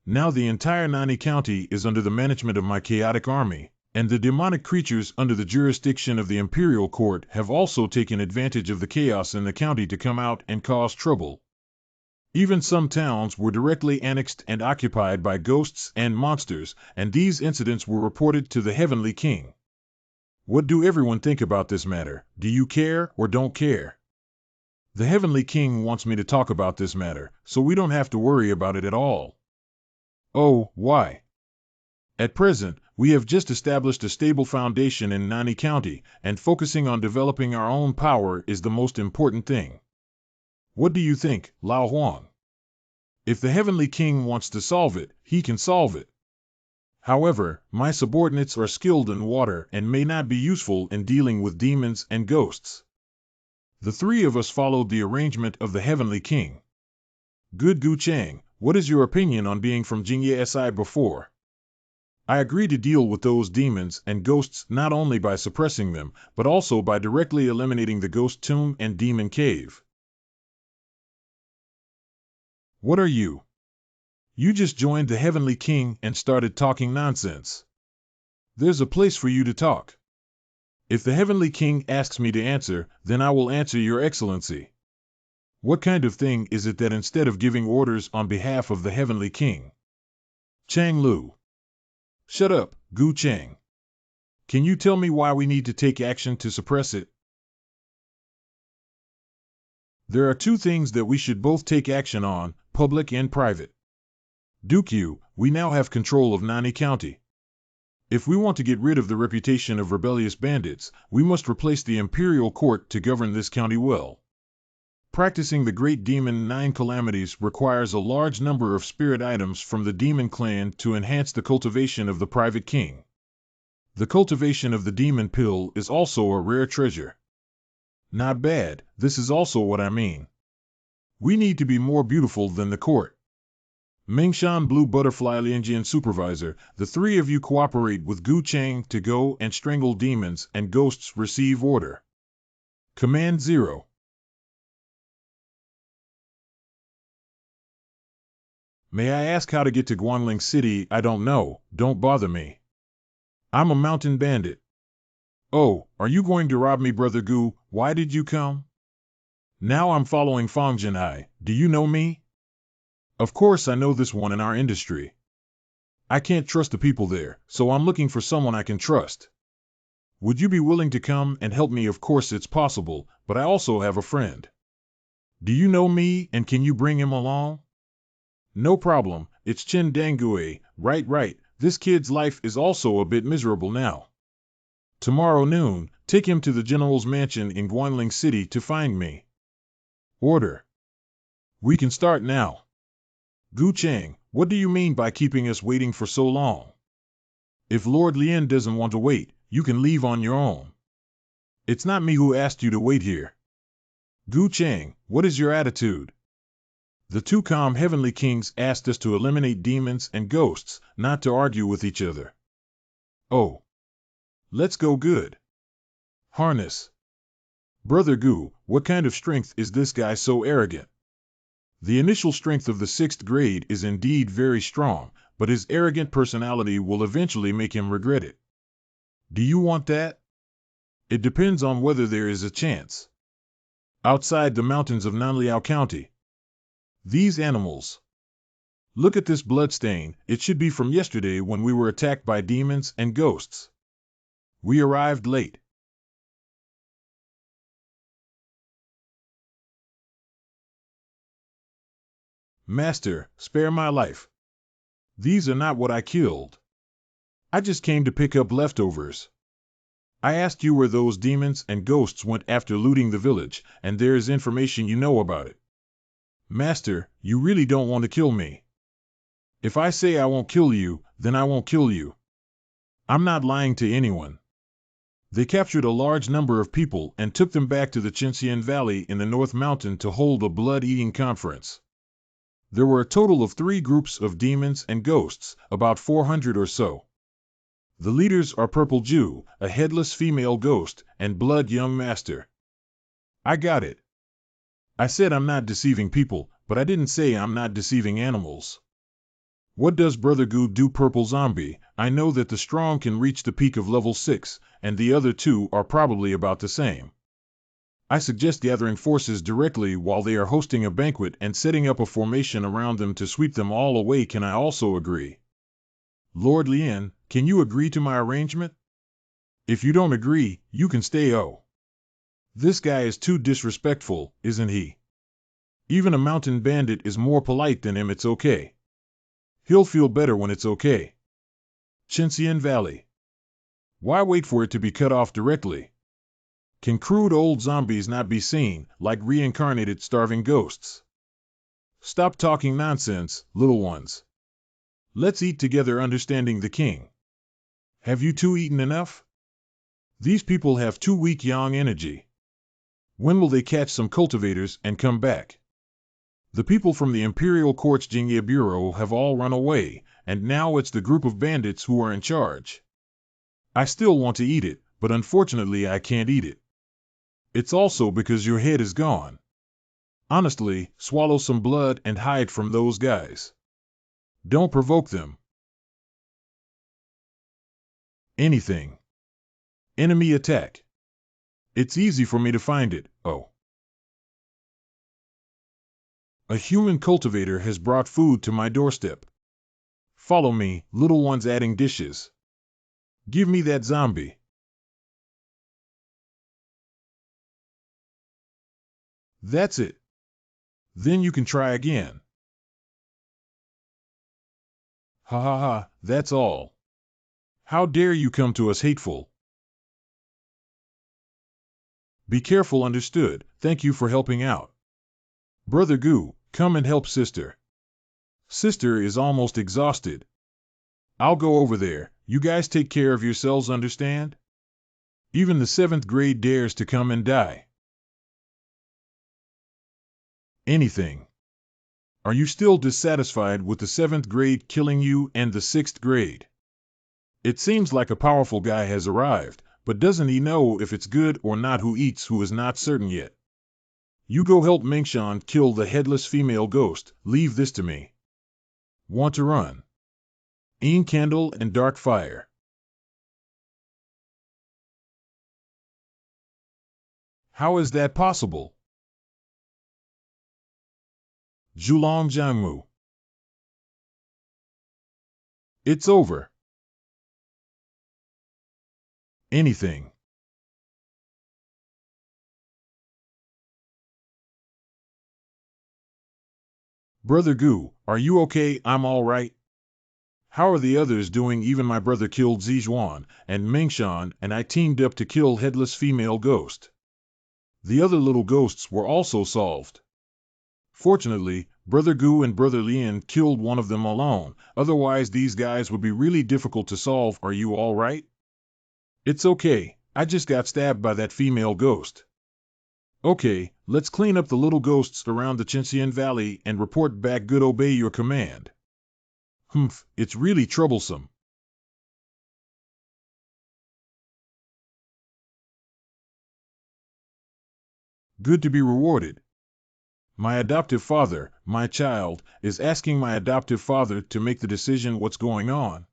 Now the entire Nani County is under the management of my chaotic army, and the demonic creatures under the jurisdiction of the Imperial Court have also taken advantage of the chaos in the county to come out and cause trouble. Even some towns were directly annexed and occupied by ghosts and monsters, and these incidents were reported to the Heavenly King. What do everyone think about this matter? Do you care or don't care? The Heavenly King wants me to talk about this matter, so we don't have to worry about it at all. Oh, why? At present, We have just established a stable foundation in Nani County, and focusing on developing our own power is the most important thing. What do you think, Lao Huang? If the Heavenly King wants to solve it, he can solve it. However, my subordinates are skilled in water and may not be useful in dealing with demons and ghosts. The three of us followed the arrangement of the Heavenly King. Good Gu Chang, what is your opinion on being from Jingye Si before? I agree to deal with those demons and ghosts not only by suppressing them, but also by directly eliminating the ghost tomb and demon cave. What are you? You just joined the Heavenly King and started talking nonsense. There's a place for you to talk. If the Heavenly King asks me to answer, then I will answer, Your Excellency. What kind of thing is it that instead of giving orders on behalf of the Heavenly King? Chang Lu. Shut up, Gu Chang. Can you tell me why we need to take action to suppress it? There are two things that we should both take action on, public and private. Dukyu, we now have control of Nani County. If we want to get rid of the reputation of rebellious bandits, we must replace the imperial court to govern this county well. Practicing the great demon 9 calamities requires a large number of spirit items from the demon clan to enhance the cultivation of the private king. The cultivation of the demon pill is also a rare treasure. Not bad, this is also what I mean. We need to be more beautiful than the court. Mingshan Blue Butterfly Lianjian Supervisor, the three of you cooperate with Gu Chang to go and strangle demons and ghosts. Receive order. Command 0. May I ask how to get to Guanling City? I don't know, don't bother me. I'm a mountain bandit. Oh, are you going to rob me, Brother Gu? Why did you come? Now I'm following Fang Jinhai. Do you know me? Of course I know this one in our industry. I can't trust the people there, so I'm looking for someone I can trust. Would you be willing to come and help me? Of course it's possible, but I also have a friend. Do you know me, and can you bring him along? No problem, it's Chen Dangue. Right, this kid's life is also a bit miserable now. Tomorrow noon, take him to the general's mansion in Guanling City to find me. Order. We can start now. Gu Chang, what do you mean by keeping us waiting for so long? If Lord Lien doesn't want to wait, you can leave on your own. It's not me who asked you to wait here. Gu Chang, what is your attitude? The two calm Heavenly Kings asked us to eliminate demons and ghosts, not to argue with each other. Oh. Let's go. Good. Harness. Brother Gu, what kind of strength is this guy so arrogant? The initial strength of the 6th grade is indeed very strong, but his arrogant personality will eventually make him regret it. Do you want that? It depends on whether there is a chance. Outside the mountains of Nanliao County. These animals. Look at this bloodstain, it should be from yesterday when we were attacked by demons and ghosts. We arrived late. Master, spare my life. These are not what I killed. I just came to pick up leftovers. I asked you where those demons and ghosts went after looting the village, and there is information you know about it. Master, you really don't want to kill me. If I say I won't kill you, then I won't kill you. I'm not lying to anyone. They captured a large number of people and took them back to the Chinxian Valley in the North Mountain to hold a blood-eating conference. There were a total of 3 groups of demons and ghosts, about 400 or so. The leaders are Purple Jew, a headless female ghost, and Blood Young Master. I got it. I said I'm not deceiving people, but I didn't say I'm not deceiving animals. What does Brother Gu do? Purple Zombie, I know that the strong can reach the peak of level 6, and the other 2 are probably about the same. I suggest gathering forces directly while they are hosting a banquet and setting up a formation around them to sweep them all away. Can I also agree? Lord Lien, can you agree to my arrangement? If you don't agree, you can stay. Oh. This guy is too disrespectful, isn't he? Even a mountain bandit is more polite than him. It's okay. He'll feel better when it's okay. Chinsian Valley. Why wait for it to be cut off directly? Can crude old zombies not be seen, like reincarnated starving ghosts? Stop talking nonsense, little ones. Let's eat together understanding the king. Have you two eaten enough? These people have too weak yang energy. When will they catch some cultivators and come back? The people from the Imperial Court's Jingye Bureau have all run away, and now it's the group of bandits who are in charge. I still want to eat it, but unfortunately I can't eat it. It's also because your head is gone. Honestly, swallow some blood and hide from those guys. Don't provoke them. Anything. Enemy attack. It's easy for me to find it, oh. A human cultivator has brought food to my doorstep. Follow me, little ones adding dishes. Give me that zombie. That's it. Then you can try again. Ha ha ha, that's all. How dare you come to us hateful? Be careful, understood. Thank you for helping out. Brother Goo, come and help sister. Sister is almost exhausted. I'll go over there. You guys take care of yourselves, understand? Even the 7th grade dares to come and die. Anything. Are you still dissatisfied with the 7th grade killing you and the 6th grade? It seems like a powerful guy has arrived, but doesn't he know if it's good or not? Who eats who is not certain yet. You go help Mingshan kill the headless female ghost. Leave this to me. Want to run? Een candle and dark fire. How is that possible? Julong Jiangmu. It's over. Anything. Brother Goo, are you okay? I'm all right. How are the others doing? Even my brother killed Zizhuan and Mingshan, and I teamed up to kill headless female ghost. The other little ghosts were also solved. Fortunately, Brother Goo and Brother Lien killed one of them alone, otherwise these guys would be really difficult to solve. Are you all right? It's okay, I just got stabbed by that female ghost. Okay, let's clean up the little ghosts around the Chinsian Valley and report back. Good, obey your command. Humph, it's really troublesome. Good to be rewarded. My adoptive father, my child, is asking my adoptive father to make the decision. What's going on?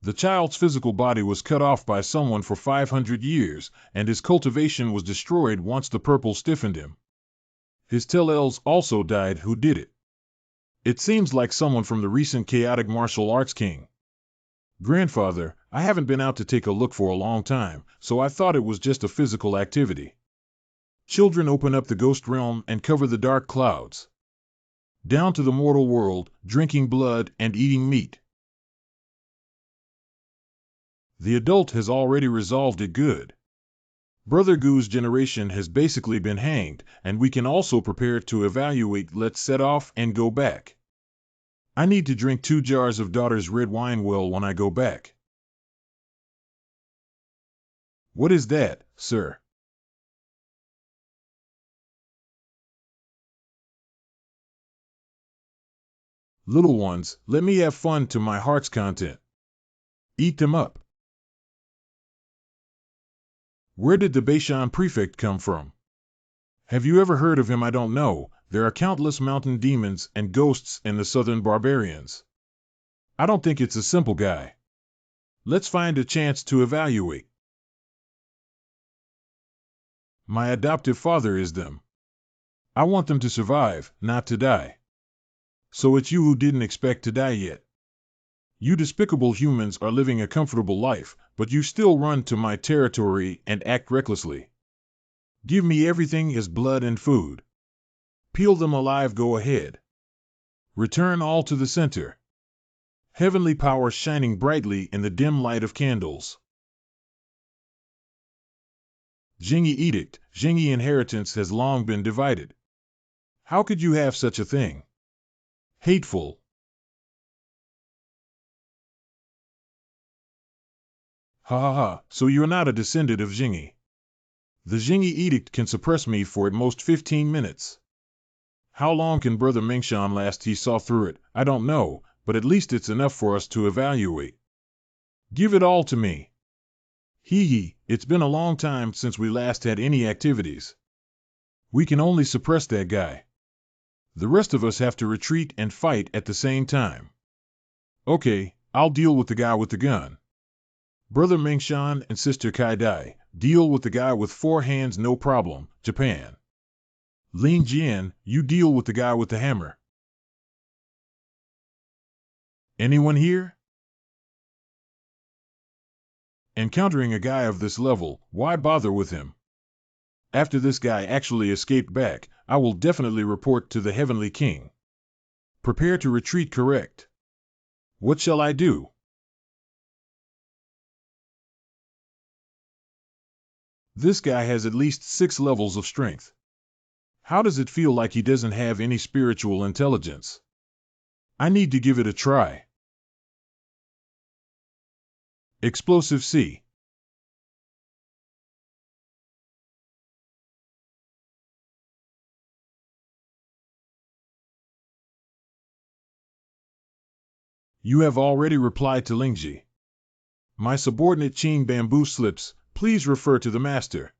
The child's physical body was cut off by someone for 500 years, and his cultivation was destroyed once the purple stiffened him. His tellels also died. Who did it? It seems like someone from the recent chaotic martial arts king. Grandfather, I haven't been out to take a look for a long time, so I thought it was just a physical activity. Children, open up the ghost realm and cover the dark clouds. Down to the mortal world, drinking blood and eating meat. The adult has already resolved it. Good. Brother Goo's generation has basically been hanged, and we can also prepare to evaluate. Let's set off and go back. I need to drink 2 jars of daughter's red wine well when I go back. What is that, sir? Little ones, let me have fun to my heart's content. Eat them up. Where did the Beishan prefect come from? Have you ever heard of him? I don't know. There are countless mountain demons and ghosts in the southern barbarians. I don't think it's a simple guy. Let's find a chance to evaluate. My adoptive father is them. I want them to survive, not to die. So it's you who didn't expect to die yet. You despicable humans are living a comfortable life, but you still run to my territory and act recklessly. Give me everything as blood and food. Peel them alive. Go ahead. Return all to the center. Heavenly power shining brightly in the dim light of candles. Jingyi edict, Jingyi inheritance has long been divided. How could you have such a thing? Hateful. Ha ha ha, so you're not a descendant of Jingyi. The Jingyi edict can suppress me for at most 15 minutes. How long can Brother Mengshan last? He saw through it, I don't know, but at least it's enough for us to evaluate. Give it all to me. Hee hee, it's been a long time since we last had any activities. We can only suppress that guy. The rest of us have to retreat and fight at the same time. Okay, I'll deal with the guy with the gun. Brother Mengshan and Sister Kai-Dai, deal with the guy with 4 hands, no problem, Japan. Lin Jian, you deal with the guy with the hammer. Anyone here? Encountering a guy of this level, why bother with him? After this guy actually escaped back, I will definitely report to the Heavenly King. Prepare to retreat, correct? What shall I do? This guy has at least 6 levels of strength. How does it feel like he doesn't have any spiritual intelligence? I need to give it a try. Explosive C. You have already replied to Lingji. My subordinate Qing bamboo slips, please refer to the master.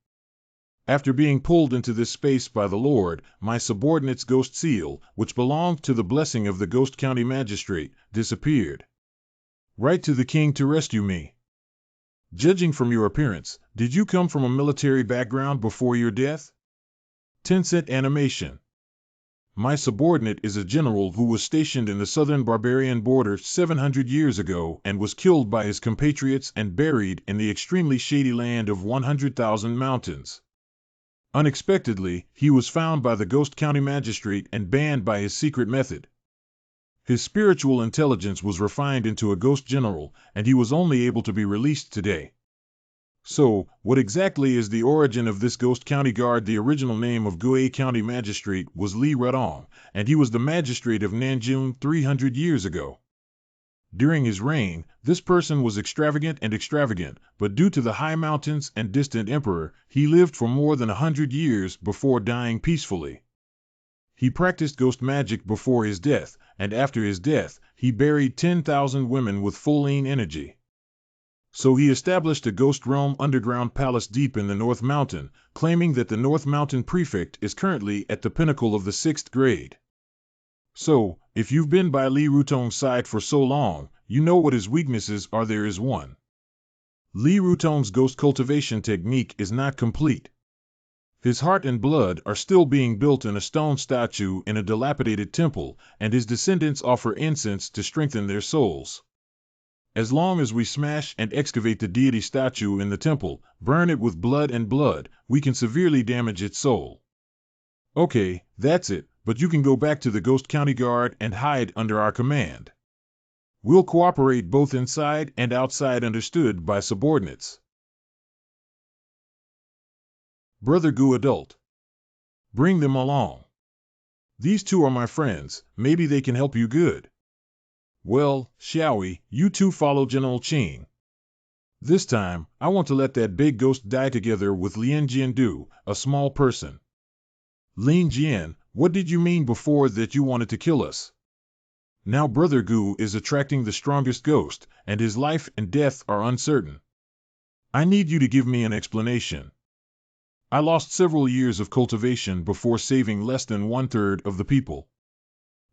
After being pulled into this space by the Lord, my subordinate's ghost seal, which belonged to the blessing of the Ghost County Magistrate, disappeared. Write to the king to rescue me. Judging from your appearance, did you come from a military background before your death? Tencent animation. My subordinate is a general who was stationed in the southern barbarian border 700 years ago and was killed by his compatriots and buried in the extremely shady land of 100,000 mountains. Unexpectedly, he was found by the Ghost County Magistrate and banned by his secret method. His spiritual intelligence was refined into a ghost general, and he was only able to be released today. So, what exactly is the origin of this Ghost County Guard? The original name of Gue County Magistrate was Li Radong, and he was the magistrate of Nanjun 300 years ago. During his reign, this person was extravagant, but due to the high mountains and distant emperor, he lived for more than 100 years before dying peacefully. He practiced ghost magic before his death, and after his death, he buried 10,000 women with full Yin energy. So he established a ghost realm underground palace deep in the North Mountain, claiming that the North Mountain Prefect is currently at the pinnacle of the 6th grade. So, if you've been by Li Rutong's side for so long, you know what his weaknesses are. There is one. Li Rutong's ghost cultivation technique is not complete. His heart and blood are still being built in a stone statue in a dilapidated temple, and his descendants offer incense to strengthen their souls. As long as we smash and excavate the deity statue in the temple, burn it with blood and blood, we can severely damage its soul. Okay, that's it, but you can go back to the Ghost County Guard and hide under our command. We'll cooperate both inside and outside, understood by subordinates. Brother Gu adult. Bring them along. These 2 are my friends, maybe they can help you good. Well, Xiaoyi, you 2 follow General Qing. This time, I want to let that big ghost die together with Lin Jiandu, a small person. Lin Jian, what did you mean before that you wanted to kill us? Now Brother Gu is attracting the strongest ghost, and his life and death are uncertain. I need you to give me an explanation. I lost several years of cultivation before saving less than 1/3 of the people.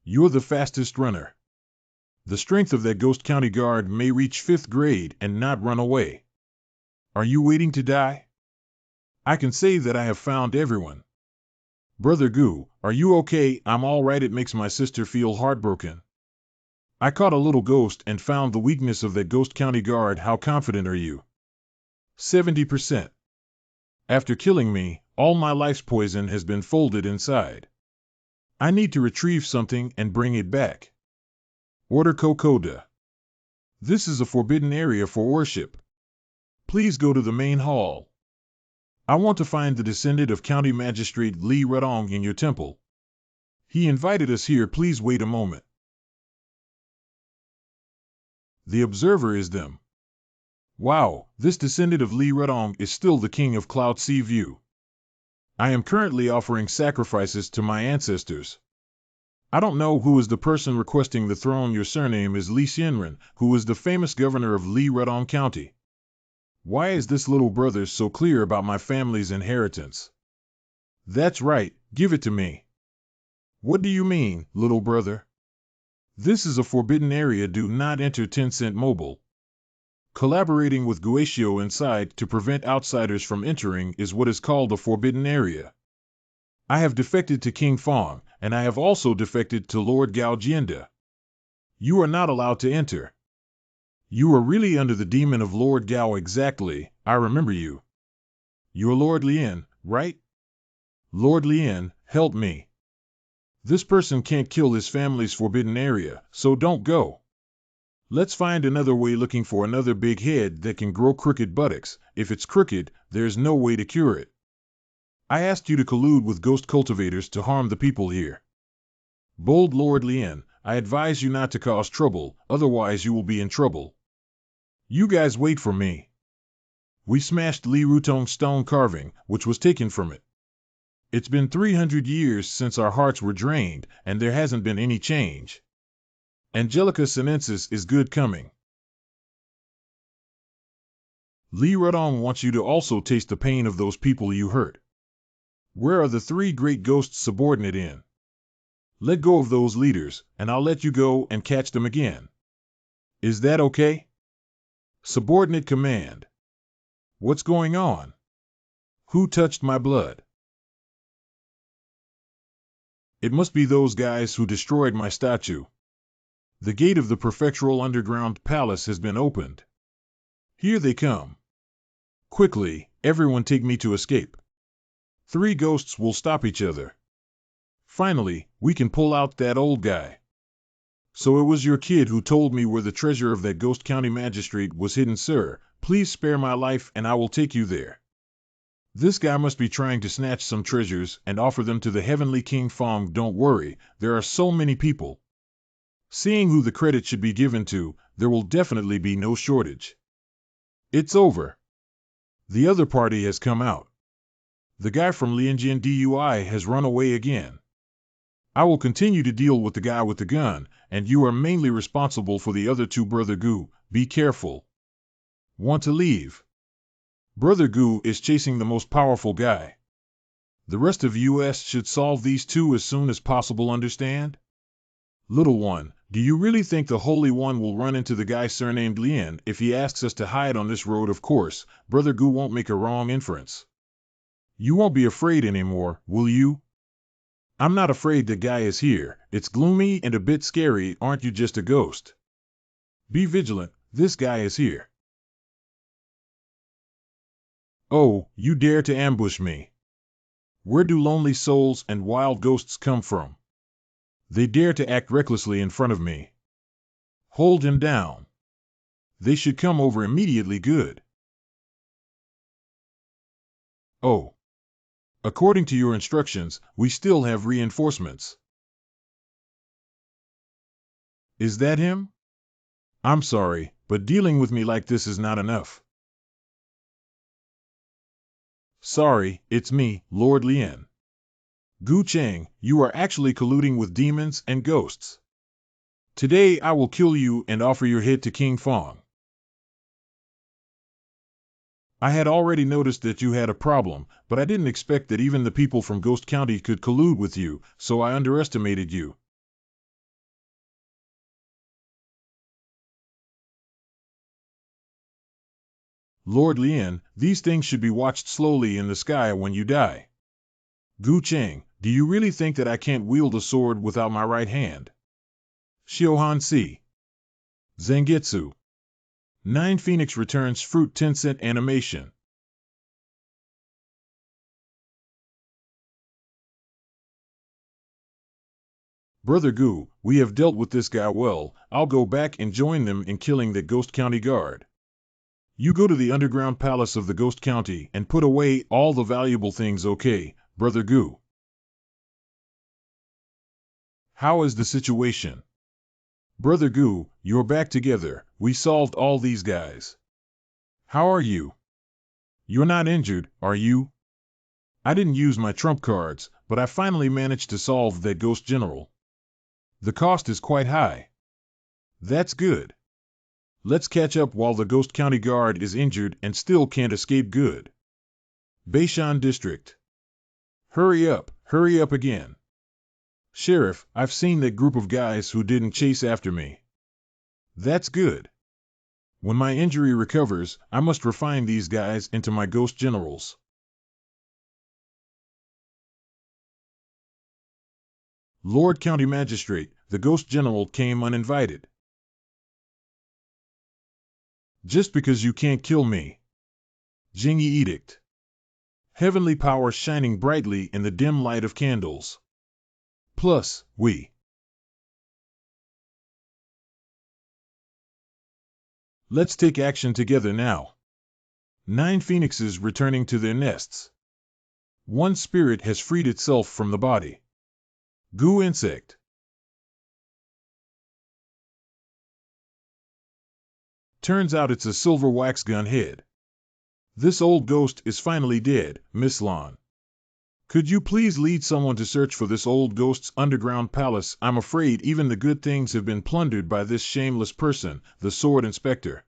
You're the fastest runner. The strength of that Ghost County Guard may reach 5th grade and not run away. Are you waiting to die? I can say that I have found everyone. Brother Gu, are you okay? I'm all right. It makes my sister feel heartbroken. I caught a little ghost and found the weakness of that Ghost County Guard. How confident are you? 70%. After killing me, all my life's poison has been folded inside. I need to retrieve something and bring it back. Order Kokoda. This is a forbidden area for worship. Please go to the main hall. I want to find the descendant of County Magistrate Li Rudong in your temple. He invited us here. Please wait a moment. The observer is them. Wow, this descendant of Li Rudong is still the king of Cloud Sea View. I am currently offering sacrifices to my ancestors. I don't know who is the person requesting the throne. Your surname is Li Xianren, who is the famous governor of Li Rudong County. Why is this little brother so clear about my family's inheritance? That's right, give it to me. What do you mean, little brother? This is a forbidden area. Do not enter. Tencent Mobile. Collaborating with Guatio inside to prevent outsiders from entering is what is called a forbidden area. I have defected to King Fong, and I have also defected to Lord Gao Jianda. You are not allowed to enter. You are really under the demon of Lord Gao. Exactly, I remember you. You're Lord Lien, right? Lord Lien, help me. This person can't kill his family's forbidden area, so don't go. Let's find another way. Looking for another big head that can grow crooked buttocks. If it's crooked, there's no way to cure it. I asked you to collude with ghost cultivators to harm the people here. Bold Lord Lien, I advise you not to cause trouble, otherwise you will be in trouble. You guys wait for me. We smashed Li Rutong's stone carving, which was taken from it. It's been 300 years since our hearts were drained, and there hasn't been any change. Angelica Sinensis is good coming. Li Rudong wants you to also taste the pain of those people you hurt. Where are the 3 great ghosts subordinate in? Let go of those leaders, and I'll let you go and catch them again. Is that okay? Subordinate command. What's going on? Who touched my blood? It must be those guys who destroyed my statue. The gate of the prefectural underground palace has been opened. Here they come. Quickly, everyone take me to escape. 3 ghosts will stop each other. Finally, we can pull out that old guy. So it was your kid who told me where the treasure of that ghost county magistrate was hidden. Sir, please spare my life and I will take you there. This guy must be trying to snatch some treasures and offer them to the heavenly King Fong. Don't worry, there are so many people. Seeing who the credit should be given to, there will definitely be no shortage. It's over. The other party has come out. The guy from Lianjian DUI has run away again. I will continue to deal with the guy with the gun, and you are mainly responsible for the other 2. Brother Gu, be careful. Want to leave? Brother Gu is chasing the most powerful guy. The rest of US should solve these 2 as soon as possible. Understand? Little one, do you really think the Holy One will run into the guy surnamed Lien if he asks us to hide on this road? Of course, Brother Gu won't make a wrong inference. You won't be afraid anymore, will you? I'm not afraid. The guy is here. It's gloomy and a bit scary. Aren't you just a ghost? Be vigilant. This guy is here. Oh, you dare to ambush me. Where do lonely souls and wild ghosts come from? They dare to act recklessly in front of me. Hold him down. They should come over immediately. Good. Oh. According to your instructions, we still have reinforcements. Is that him? I'm sorry, but dealing with me like this is not enough. Sorry, it's me, Lord Lien. Gu Cheng, you are actually colluding with demons and ghosts. Today I will kill you and offer your head to King Fong. I had already noticed that you had a problem, but I didn't expect that even the people from Ghost County could collude with you, so I underestimated you. Lord Lien, these things should be watched slowly in the sky when you die. Gu Cheng, do you really think that I can't wield a sword without my right hand? Xiuhan Si. Zangetsu. 9 Phoenix returns fruit. Tencent animation. Brother Gu, we have dealt with this guy well. I'll go back and join them in killing that Ghost County guard. You go to the underground palace of the Ghost County and put away all the valuable things, okay, Brother Gu? How is the situation? Brother Gu, you're back together. We solved all these guys. How are you? You're not injured, are you? I didn't use my trump cards, but I finally managed to solve that ghost general. The cost is quite high. That's good. Let's catch up while the Ghost County guard is injured and still can't escape. Good. Beishan District. Hurry up again. Sheriff, I've seen that group of guys who didn't chase after me. That's good. When my injury recovers, I must refine these guys into my ghost generals. Lord County Magistrate, the Ghost General came uninvited. Just because you can't kill me. Jingyi Edict. Heavenly power shining brightly in the dim light of candles. Plus, we. Let's take action together now. 9 phoenixes returning to their nests. 1 spirit has freed itself from the body. Goo insect. Turns out it's a silver wax gun head. This old ghost is finally dead, Miss Lon. Could you please lead someone to search for this old ghost's underground palace? I'm afraid even the good things have been plundered by this shameless person, the sword inspector.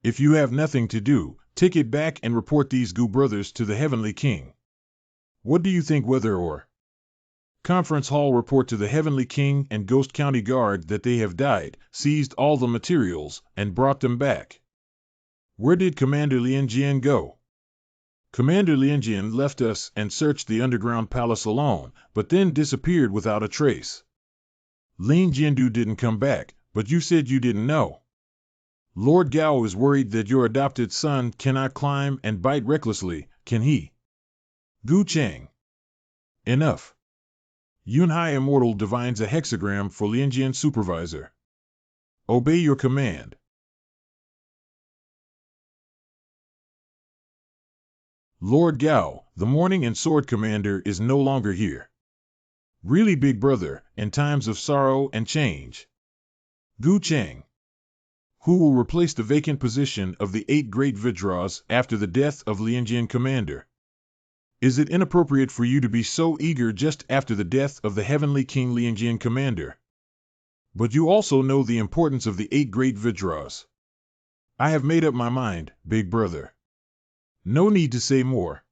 If you have nothing to do, take it back and report these Goo brothers to the Heavenly King. What do you think, whether or Conference Hall report to the Heavenly King and Ghost County Guard that they have died, seized all the materials, and brought them back. Where did Commander Lianjian go? Commander Lianjian left us and searched the underground palace alone, but then disappeared without a trace. Lin Jiandu didn't come back, but you said you didn't know. Lord Gao is worried that your adopted son cannot climb and bite recklessly, can he? Gu Chang. Enough. Yunhai Immortal divines a hexagram for Lianjian supervisor. Obey your command. Lord Gao, the Morning and Sword Commander, is no longer here. Really, big brother, in times of sorrow and change. Gu Chang. Who will replace the vacant position of the 8 Great Vidras after the death of Lianjian Commander? Is it inappropriate for you to be so eager just after the death of the Heavenly King Lianjian Commander? But you also know the importance of the 8 Great Vidras. I have made up my mind, big brother. No need to say more.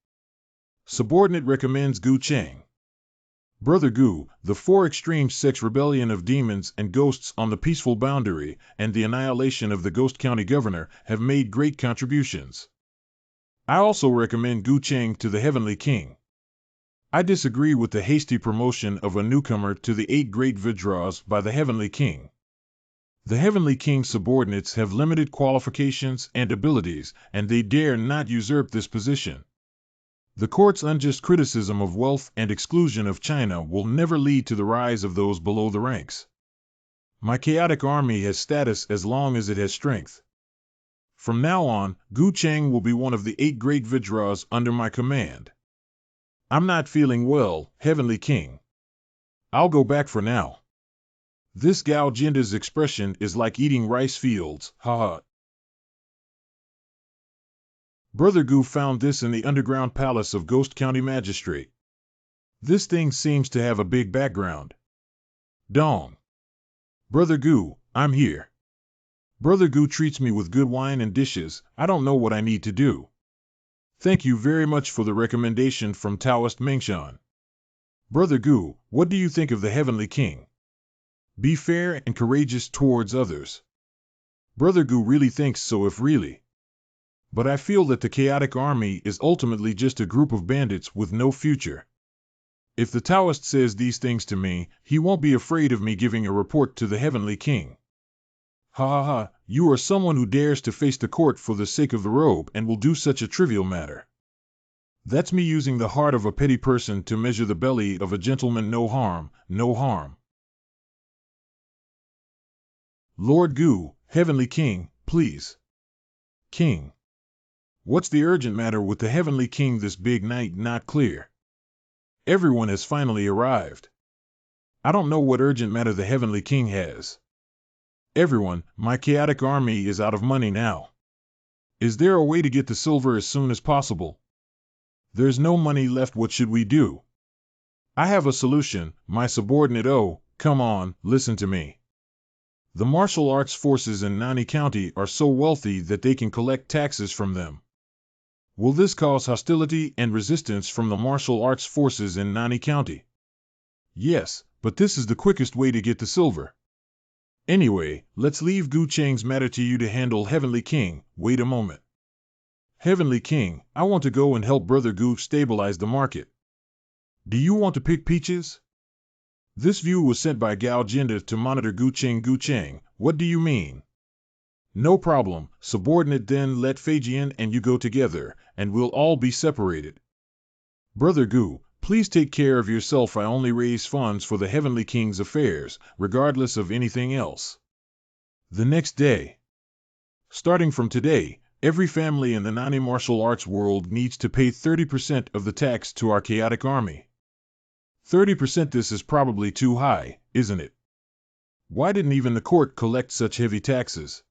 Subordinate recommends Gu Chang. Brother Gu, the 4 extreme sects rebellion of demons and ghosts on the peaceful boundary and the annihilation of the Ghost County Governor have made great contributions. I also recommend Gu Chang to the Heavenly King. I disagree with the hasty promotion of a newcomer to the 8 Great Vidras by the Heavenly King. The Heavenly King's subordinates have limited qualifications and abilities, and they dare not usurp this position. The court's unjust criticism of wealth and exclusion of China will never lead to the rise of those below the ranks. My chaotic army has status as long as it has strength. From now on, Gu Chang will be one of the 8 Great Vidras under my command. I'm not feeling well, Heavenly King. I'll go back for now. This Gao Jinda's expression is like eating rice fields, haha. Brother Gu found this in the underground palace of Ghost County Magistrate. This thing seems to have a big background. Dong. Brother Gu, I'm here. Brother Gu treats me with good wine and dishes. I don't know what I need to do. Thank you very much for the recommendation from Taoist Mengshan. Brother Gu, what do you think of the Heavenly King? Be fair and courageous towards others. Brother Gu really thinks so, if really. But I feel that the chaotic army is ultimately just a group of bandits with no future. If the Taoist says these things to me, he won't be afraid of me giving a report to the Heavenly King. Ha ha ha, you are someone who dares to face the court for the sake of the robe and will do such a trivial matter. That's me using the heart of a petty person to measure the belly of a gentleman. No harm, no harm. Lord Gu, Heavenly King, please. King. What's the urgent matter with the Heavenly King this big night? Not clear. Everyone has finally arrived. I don't know what urgent matter the Heavenly King has. Everyone, my chaotic army is out of money now. Is there a way to get the silver as soon as possible? There's no money left. What should we do? I have a solution, my subordinate. Oh, come on, listen to me. The martial arts forces in Nani County are so wealthy that they can collect taxes from them. Will this cause hostility and resistance from the martial arts forces in Nani County? Yes, but this is the quickest way to get the silver. Anyway, let's leave Gu Cheng's matter to you to handle. Heavenly King, wait a moment. Heavenly King, I want to go and help Brother Gu stabilize the market. Do you want to pick peaches? This view was sent by Gao Jinda to monitor Gu Cheng. Gu Cheng, what do you mean? No problem, subordinate. Then let Feijian and you go together, and we'll all be separated. Brother Gu, please take care of yourself. I only raise funds for the Heavenly King's affairs, regardless of anything else. The next day. Starting from today, every family in the Nani martial arts world needs to pay 30% of the tax to our chaotic army. 30%. This is probably too high, isn't it? Why didn't even the court collect such heavy taxes?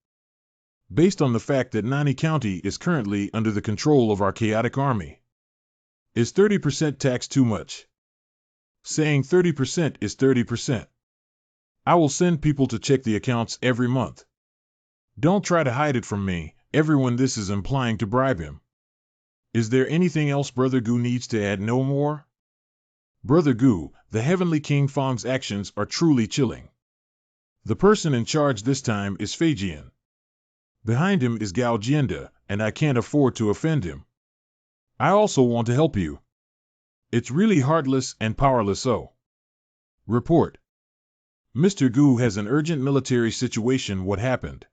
Based on the fact that Nani County is currently under the control of our chaotic army. Is 30% tax too much? Saying 30% is 30%. I will send people to check the accounts every month. Don't try to hide it from me, everyone. This is implying to bribe him. Is there anything else Brother Gu needs to add? No more? Brother Gu, the Heavenly King Fong's actions are truly chilling. The person in charge this time is Feijian. Behind him is Gao Jianda, and I can't afford to offend him. I also want to help you. It's really heartless and powerless. So. Report. Mr. Gu has an urgent military situation. What happened?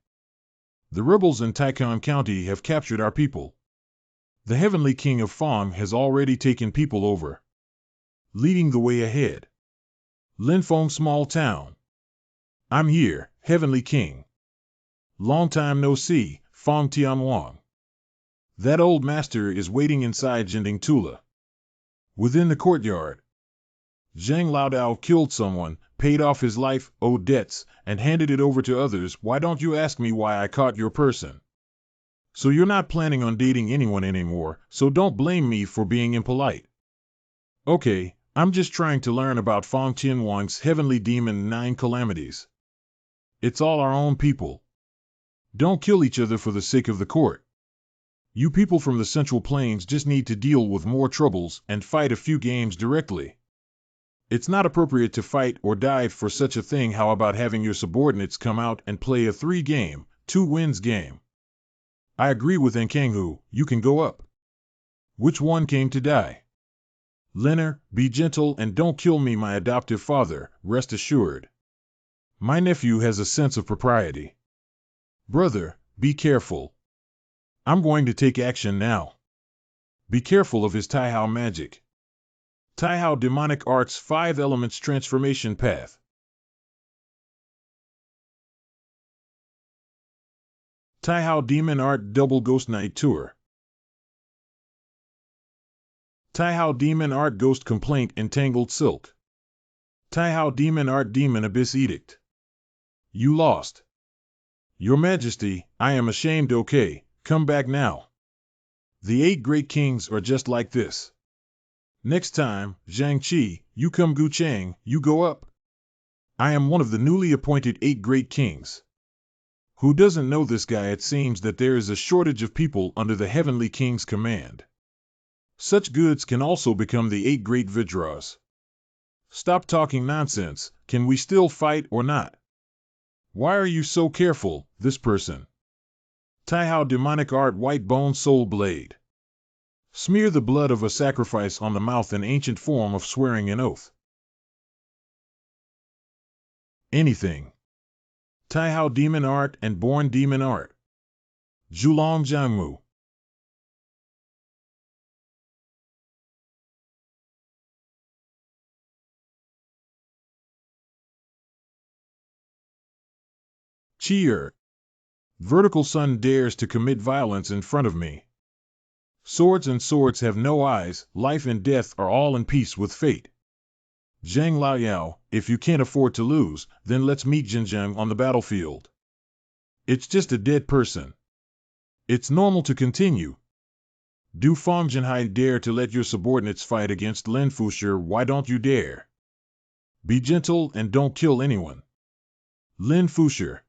The rebels in Taikon County have captured our people. The Heavenly King of Fong has already taken people over. Leading the way ahead. Linfeng small town. I'm here, Heavenly King. Long time no see, Fong Tianwang. That old master is waiting inside Jinding Tula. Within the courtyard. Zhang Laodao killed someone, paid off his life, owed debts, and handed it over to others. Why don't you ask me why I caught your person? So you're not planning on dating anyone anymore, so don't blame me for being impolite. Okay, I'm just trying to learn about Fong Tianwang's heavenly demon 9 calamities. It's all our own people. Don't kill each other for the sake of the court. You people from the Central Plains just need to deal with more troubles and fight a few games directly. It's not appropriate to fight or die for such a thing. How about having your subordinates come out and play a 3-game, 2-wins game? I agree with Nkanghu, you can go up. Which one came to die? Leonard, be gentle and don't kill me, my adoptive father, rest assured. My nephew has a sense of propriety. Brother, be careful. I'm going to take action now. Be careful of his Taihao magic. Taihao demonic arts 5 elements transformation path. Taihao demon art double ghost night tour. Taihao demon art ghost complaint entangled silk. Taihao demon art demon abyss edict. You lost. Your Majesty, I am ashamed. Okay, come back now. The 8 great kings are just like this. Next time, Zhang Qi, you come. Gu Cheng, you go up. I am one of the newly appointed 8 great kings. Who doesn't know this guy? It seems that there is a shortage of people under the Heavenly King's command. Such goods can also become the 8 great Vidras. Stop talking nonsense, can we still fight or not? Why are you so careful, this person? Taihao demonic art white bone soul blade. Smear the blood of a sacrifice on the mouth, an ancient form of swearing an oath. Anything. Taihao demon art and born demon art. Zhulong Jiangmu. Cheer. Vertical Sun dares to commit violence in front of me. Swords and swords have no eyes, life and death are all in peace with fate. Zhang Laoyao, if you can't afford to lose, then let's meet Jinjiang on the battlefield. It's just a dead person. It's normal to continue. Do Fang Jinhai dare to let your subordinates fight against Lin Fusher? Why don't you dare? Be gentle and don't kill anyone. Lin Fusher.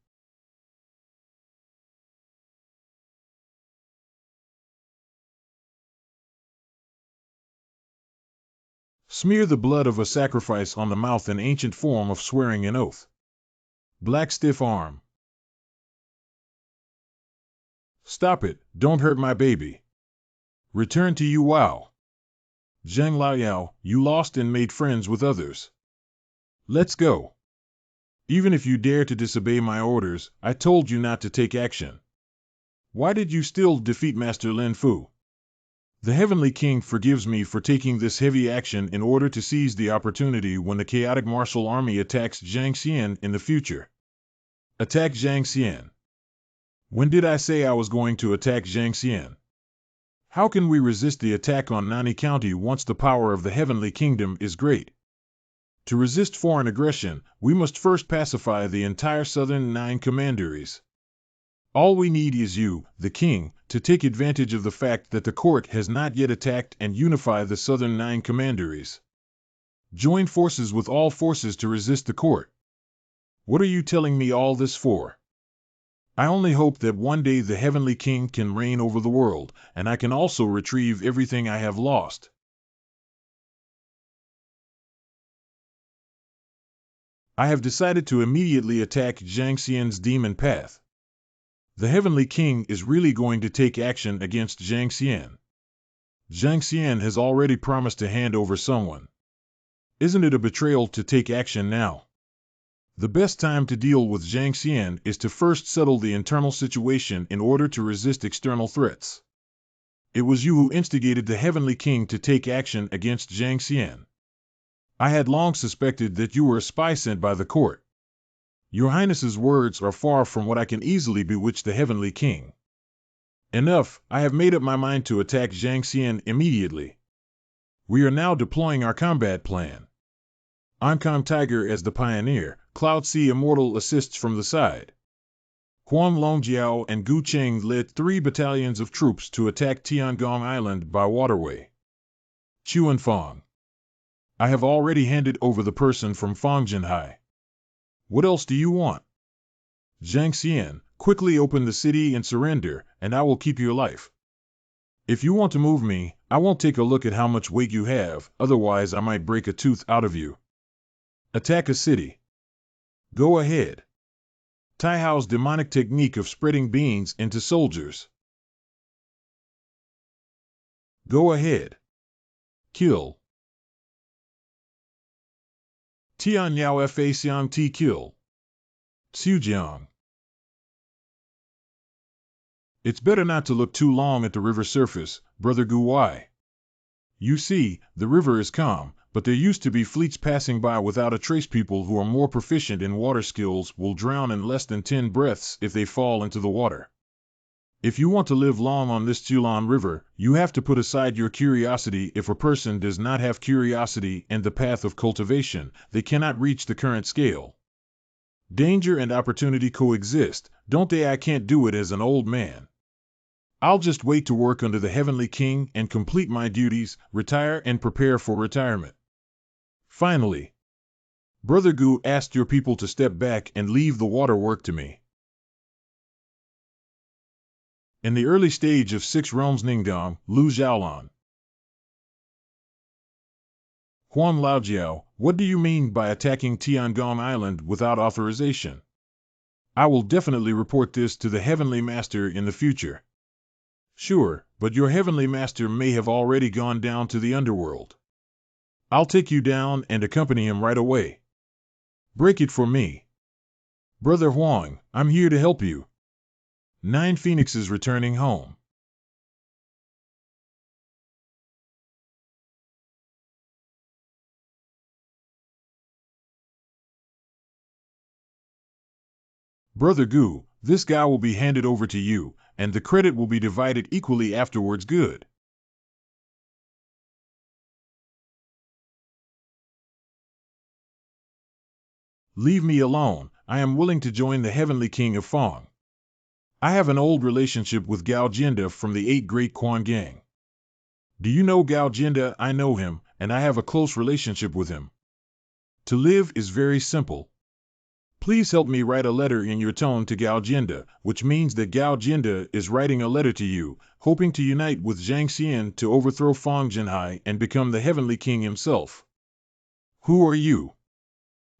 Smear the blood of a sacrifice on the mouth, an ancient form of swearing an oath. Black stiff arm. Stop it, don't hurt my baby. Return to you. Wow. Zhang Laoyao, you lost and made friends with others. Let's go. Even if you dare to disobey my orders, I told you not to take action. Why did you still defeat Master Lin Fu? The Heavenly King forgives me for taking this heavy action in order to seize the opportunity when the chaotic martial army attacks Zhang Xian in the future. Attack Zhang Xian. When did I say I was going to attack Zhang Xian? How can we resist the attack on Nani County once the power of the Heavenly Kingdom is great? To resist foreign aggression, we must first pacify the entire southern 9 commanderies. All we need is you, the king, to take advantage of the fact that the court has not yet attacked and unify the southern 9 commanderies. Join forces with all forces to resist the court. What are you telling me all this for? I only hope that one day the Heavenly King can reign over the world, and I can also retrieve everything I have lost. I have decided to immediately attack Zhang Xian's demon path. The Heavenly King is really going to take action against Zhang Xian. Zhang Xian has already promised to hand over someone. Isn't it a betrayal to take action now? The best time to deal with Zhang Xian is to first settle the internal situation in order to resist external threats. It was you who instigated the Heavenly King to take action against Zhang Xian. I had long suspected that you were a spy sent by the court. Your Highness's words are far from what I can easily bewitch the Heavenly King. Enough, I have made up my mind to attack Zhang Xian immediately. We are now deploying our combat plan. Oncom Tiger as the pioneer, Cloud Sea Immortal assists from the side. Huang Longjiao and Gu Cheng led 3 battalions of troops to attack Tiangong Island by waterway. Chuanfang. I have already handed over the person from Fangjinhai. What else do you want? Zhang Xian, quickly open the city and surrender, and I will keep your life. If you want to move me, I won't take a look at how much weight you have, otherwise I might break a tooth out of you. Attack a city. Go ahead. Tai Hao's demonic technique of spreading beings into soldiers. Go ahead. Kill. Tian Yao Fa Xiang Ti kill. Xiujiang. It's better not to look too long at the river surface, Brother Gu Wai. You see, the river is calm, but there used to be fleets passing by without a trace. People who are more proficient in water skills will drown in less than 10 breaths if they fall into the water. If you want to live long on this Chulan River, you have to put aside your curiosity. If a person does not have curiosity and the path of cultivation, they cannot reach the current scale. Danger and opportunity coexist, don't they? I can't do it as an old man. I'll just wait to work under the Heavenly King and complete my duties, retire and prepare for retirement. Finally, Brother Gu asked your people to step back and leave the water work to me. In the early stage of 6 realms Ningdong, Lu Xiaolan. Huan Laojiao, what do you mean by attacking Tiangong Island without authorization? I will definitely report this to the Heavenly Master in the future. Sure, but your Heavenly Master may have already gone down to the underworld. I'll take you down and accompany him right away. Break it for me. Brother Huang, I'm here to help you. 9 phoenixes returning home. Brother Gu, this guy will be handed over to you, and the credit will be divided equally afterwards. Good. Leave me alone. I am willing to join the Heavenly King of Fong. I have an old relationship with Gao Jinda from the 8 Great Quan Gang. Do you know Gao Jinda? I know him, and I have a close relationship with him. To live is very simple. Please help me write a letter in your tone to Gao Jinda, which means that Gao Jinda is writing a letter to you, hoping to unite with Zhang Xian to overthrow Fong Jinhai and become the Heavenly King himself. Who are you?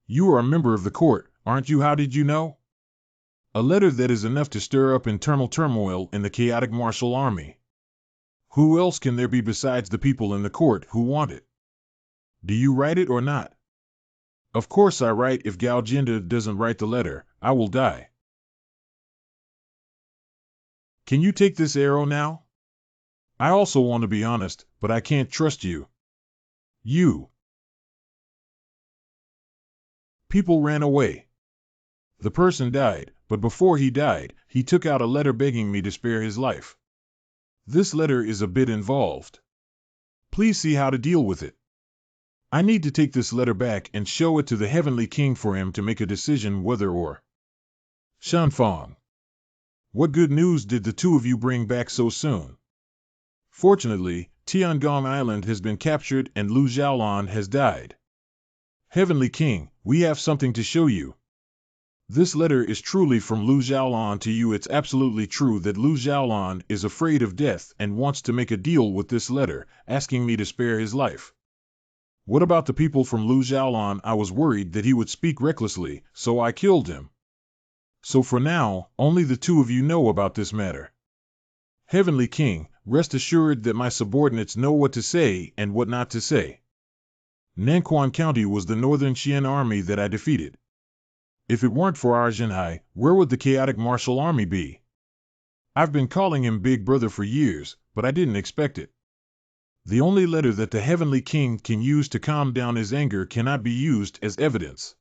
You are a member of the court, aren't you? How did you know? A letter that is enough to stir up internal turmoil in the chaotic martial army. Who else can there be besides the people in the court who want it? Do you write it or not? Of course I write. If Gao Jinda doesn't write the letter, I will die. Can you take this arrow now? I also want to be honest, but I can't trust you. You. People ran away. The person died, but before he died, he took out a letter begging me to spare his life. This letter is a bit involved. Please see how to deal with it. I need to take this letter back and show it to the Heavenly King for him to make a decision whether or. Shanfang. What good news did the two of you bring back so soon? Fortunately, Tiangong Island has been captured and Lu Xiaolan has died. Heavenly King, we have something to show you. This letter is truly from Lu Xiaolan to you. It's absolutely true that Lu Xiaolan is afraid of death and wants to make a deal with this letter, asking me to spare his life. What about the people from Lu Xiaolan? I was worried that he would speak recklessly, so I killed him. So for now, only the two of you know about this matter. Heavenly King, rest assured that my subordinates know what to say and what not to say. Nanquan County was the northern Xian army that I defeated. If it weren't for our Jinhai, where would the chaotic martial army be? I've been calling him Big Brother for years, but I didn't expect it. The only letter that the Heavenly King can use to calm down his anger cannot be used as evidence.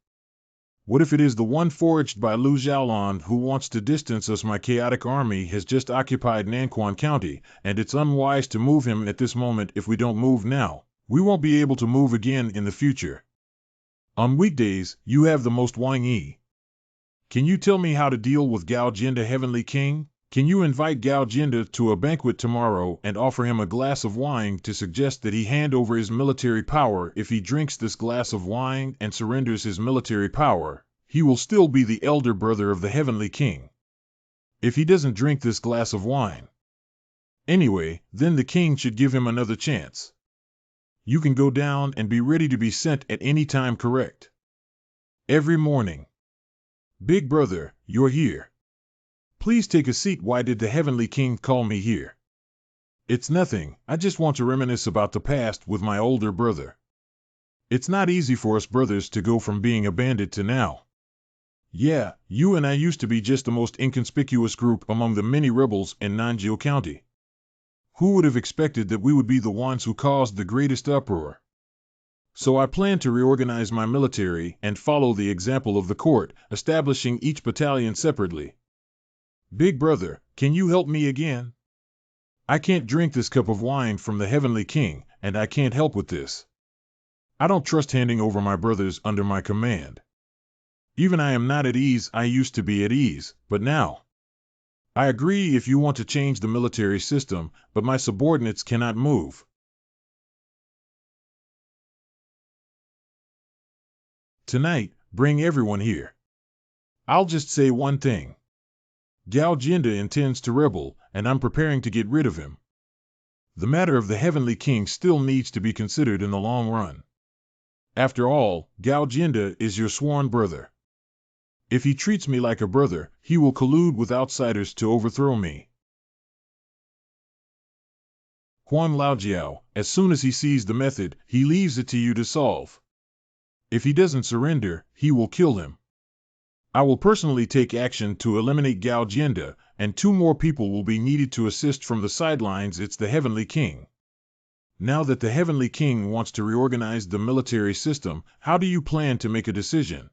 What if it is the one forged by Lu Xiaolan who wants to distance us? My chaotic army has just occupied Nanquan County, and it's unwise to move him at this moment. If we don't move now, we won't be able to move again in the future. On weekdays, you have the most Wang Yi. Can you tell me how to deal with Gao Jinda, Heavenly King? Can you invite Gao Jinda to a banquet tomorrow and offer him a glass of wine to suggest that he hand over his military power? If he drinks this glass of wine and surrenders his military power, he will still be the elder brother of the Heavenly King. If he doesn't drink this glass of wine, anyway, then the king should give him another chance. You can go down and be ready to be sent at any time, correct? Every morning. Big Brother, you're here. Please take a seat. Why did the Heavenly King call me here? It's nothing. I just want to reminisce about the past with my older brother. It's not easy for us brothers to go from being a bandit to now. Yeah, you and I used to be just the most inconspicuous group among the many rebels in Nanjiu County. Who would have expected that we would be the ones who caused the greatest uproar? So I plan to reorganize my military and follow the example of the court, establishing each battalion separately. Big Brother, can you help me again? I can't drink this cup of wine from the Heavenly King, and I can't help with this. I don't trust handing over my brothers under my command. Even I am not at ease. I used to be at ease, but now. I agree if you want to change the military system, but my subordinates cannot move. Tonight, bring everyone here. I'll just say one thing. Gao Jinda intends to rebel, and I'm preparing to get rid of him. The matter of the Heavenly King still needs to be considered in the long run. After all, Gao Jinda is your sworn brother. If he treats me like a brother, he will collude with outsiders to overthrow me. Huan Laojiao, as soon as he sees the method, he leaves it to you to solve. If he doesn't surrender, he will kill him. I will personally take action to eliminate Gao Jinda, and 2 more people will be needed to assist from the sidelines. It's the Heavenly King. Now that the Heavenly King wants to reorganize the military system, how do you plan to make a decision?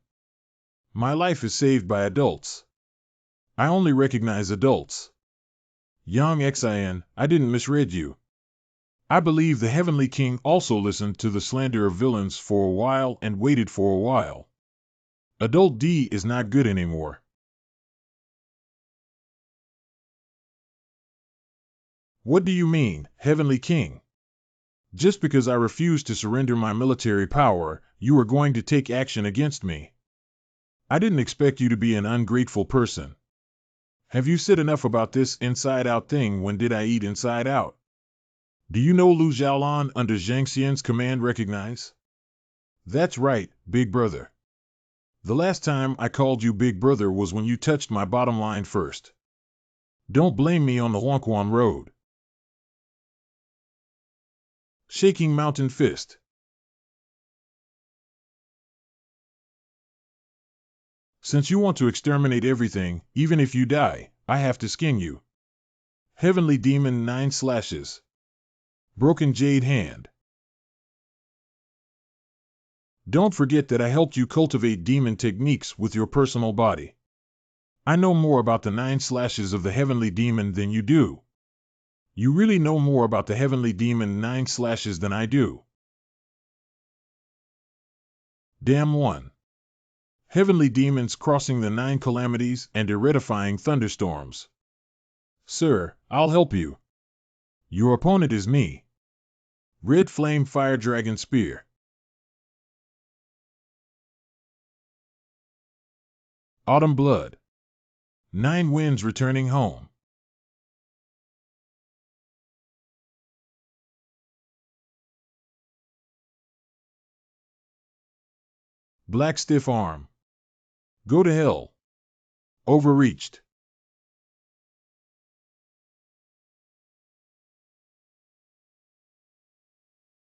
My life is saved by adults. I only recognize adults. Young Xin, I didn't misread you. I believe the Heavenly King also listened to the slander of villains for a while and waited for a while. Adult D is not good anymore. What do you mean, Heavenly King? Just because I refuse to surrender my military power, you are going to take action against me. I didn't expect you to be an ungrateful person. Have you said enough about this inside-out thing? When did I eat inside out? Do you know Lu Xiaolan under Zhang Xian's command recognize? That's right, Big Brother. The last time I called you Big Brother was when you touched my bottom line first. Don't blame me on the Huangquan Road. Shaking Mountain Fist. Since you want to exterminate everything, even if you die, I have to skin you. Heavenly Demon 9 slashes. Broken Jade Hand. Don't forget that I helped you cultivate demon techniques with your personal body. I know more about the 9 slashes of the Heavenly Demon than you do. You really know more about the Heavenly Demon 9 slashes than I do. Damn one. Heavenly demons crossing the 9 calamities and heredifying thunderstorms. Sir, I'll help you. Your opponent is me. Red Flame Fire Dragon Spear. Autumn Blood. 9 winds returning home. Black Stiff Arm. Go to hell. Overreached.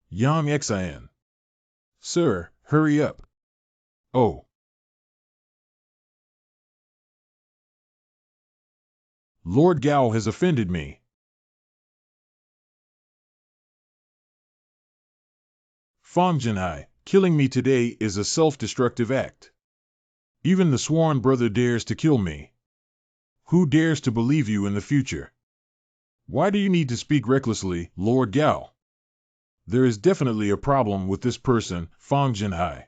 Yang Xin. Sir, hurry up. Oh. Lord Gao has offended me. Fang Jinhai, killing me today is a self-destructive act. Even the sworn brother dares to kill me. Who dares to believe you in the future? Why do you need to speak recklessly, Lord Gao? There is definitely a problem with this person, Fang Jinhai.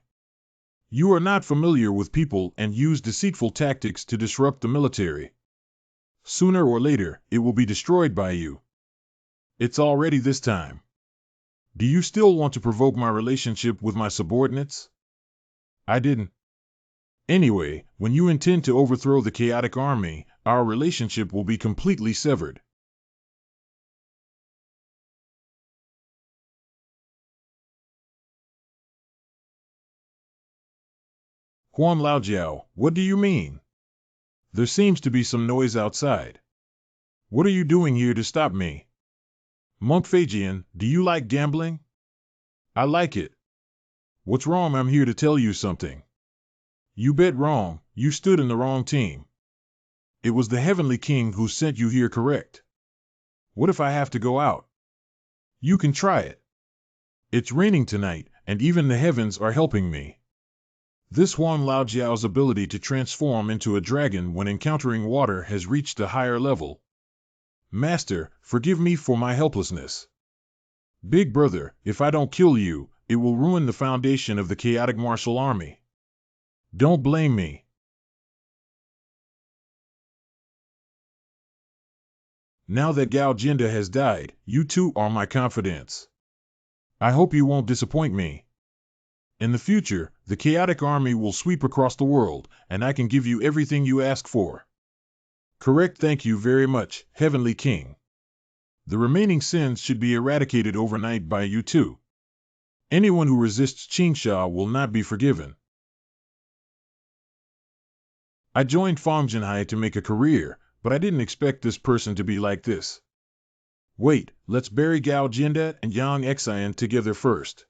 You are not familiar with people and use deceitful tactics to disrupt the military. Sooner or later, it will be destroyed by you. It's already this time. Do you still want to provoke my relationship with my subordinates? I didn't. Anyway, when you intend to overthrow the chaotic army, our relationship will be completely severed. Huan Laojiao, what do you mean? There seems to be some noise outside. What are you doing here to stop me? Monk Fagian, do you like gambling? I like it. What's wrong? I'm here to tell you something. You bet wrong, you stood in the wrong team. It was the Heavenly King who sent you here, correct? What if I have to go out? You can try it. It's raining tonight, and even the heavens are helping me. This Huan Laojiao's ability to transform into a dragon when encountering water has reached a higher level. Master, forgive me for my helplessness. Big Brother, if I don't kill you, it will ruin the foundation of the chaotic martial army. Don't blame me. Now that Gao Jinda has died, you two are my confidants. I hope you won't disappoint me. In the future, the chaotic army will sweep across the world, and I can give you everything you ask for. Correct. Thank you very much, Heavenly King. The remaining sins should be eradicated overnight by you too. Anyone who resists Qingsha will not be forgiven. I joined Fang Jinhai to make a career, but I didn't expect this person to be like this. Wait, let's bury Gao Jinda and Yang Xian together first.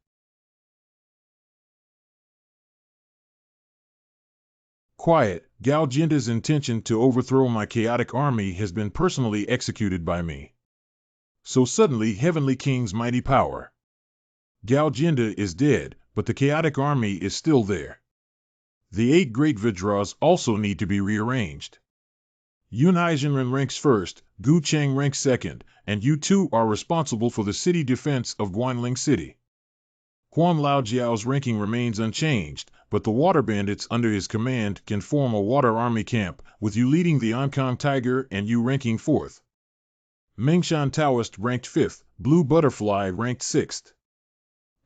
Quiet, Gao Jinda's intention to overthrow my chaotic army has been personally executed by me. So suddenly Heavenly King's mighty power. Gao Jinda is dead, but the chaotic army is still there. The 8 great Vajras also need to be rearranged. Yun Haijinren ranks first, Gu Cheng ranks second, and you two are responsible for the city defense of Guanling City. Quan Lao Jiao's ranking remains unchanged, but the water bandits under his command can form a water army camp, with you leading the Ankang Tiger and you ranking fourth. Mengshan Taoist ranked fifth, Blue Butterfly ranked sixth.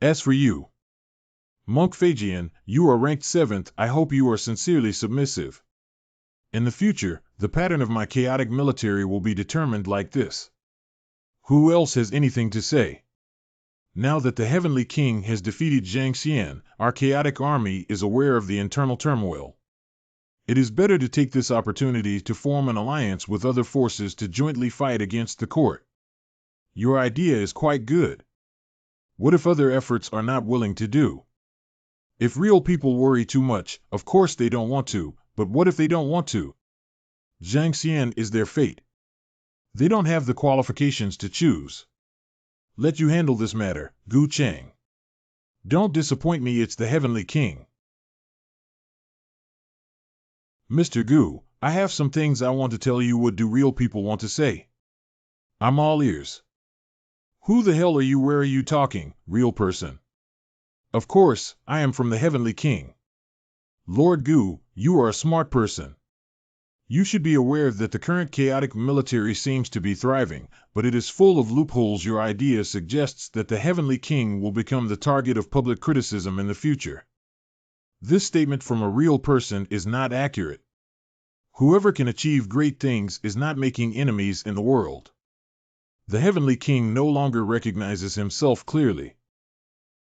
As for you, Monk Phaegian, you are ranked seventh. I hope you are sincerely submissive. In the future, the pattern of my chaotic military will be determined like this. Who else has anything to say? Now that the Heavenly King has defeated Zhang Xian, our chaotic army is aware of the internal turmoil. It is better to take this opportunity to form an alliance with other forces to jointly fight against the court. Your idea is quite good. What if other efforts are not willing to do? If real people worry too much, of course they don't want to, but what if they don't want to? Zhang Xian is their fate. They don't have the qualifications to choose. Let you handle this matter, Gu Cheng. Don't disappoint me, it's the Heavenly King. Mr. Gu, I have some things I want to tell you. What do real people want to say? I'm all ears. Who the hell are you? Where are you talking, real person? Of course, I am from the Heavenly King. Lord Gu, you are a smart person. You should be aware that the current chaotic military seems to be thriving, but it is full of loopholes. Your idea suggests that the Heavenly King will become the target of public criticism in the future. This statement from a real person is not accurate. Whoever can achieve great things is not making enemies in the world. The Heavenly King no longer recognizes himself clearly.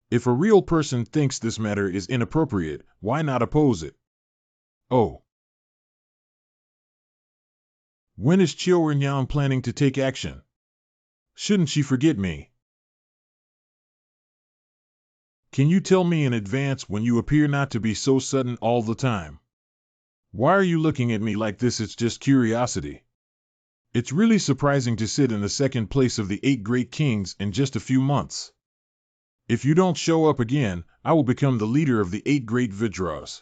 If a real person thinks this matter is inappropriate, why not oppose it? Oh. When is Qiu Renyan planning to take action? Shouldn't she forget me? Can you tell me in advance when you appear not to be so sudden all the time? Why are you looking at me like this? It's just curiosity. It's really surprising to sit in the second place of the 8 great kings in just a few months. If you don't show up again, I will become the leader of the 8 great Vidras.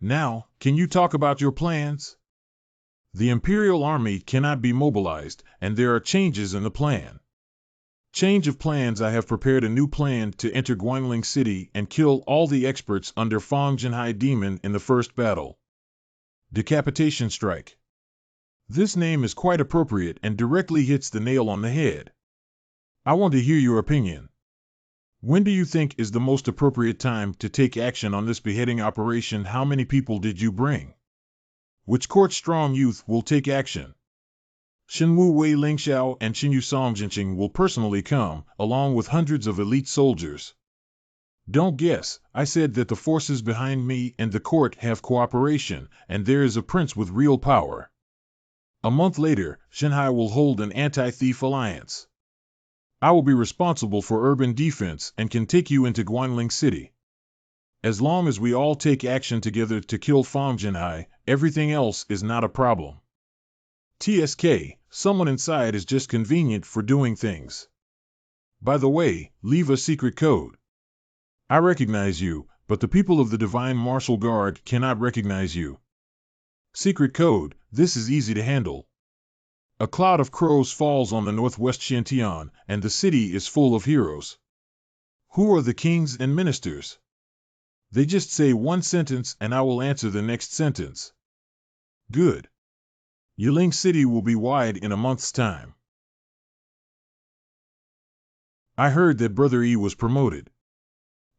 Now, can you talk about your plans? The Imperial Army cannot be mobilized, and there are changes in the plan. Change of plans. I have prepared a new plan to enter Guanling City and kill all the experts under Fang Jinhai Demon in the first battle. Decapitation Strike. This name is quite appropriate and directly hits the nail on the head. I want to hear your opinion. When do you think is the most appropriate time to take action on this beheading operation? How many people did you bring? Which court strong youth will take action? Shenwu Wei Lingxiao and Xinyu Songjinqing will personally come, along with hundreds of elite soldiers. Don't guess, I said that the forces behind me and the court have cooperation, and there is a prince with real power. A month later, Shanghai will hold an anti-thief alliance. I will be responsible for urban defense and can take you into Guanling City. As long as we all take action together to kill Fang Jinhai, everything else is not a problem. TSK, someone inside is just convenient for doing things. By the way, leave a secret code. I recognize you, but the people of the Divine Martial Guard cannot recognize you. Secret code, this is easy to handle. A cloud of crows falls on the northwest Xintian, and the city is full of heroes. Who are the kings and ministers? They just say one sentence and I will answer the next sentence. Good. Yiling City will be wide in a month's time. I heard that Brother Yi was promoted.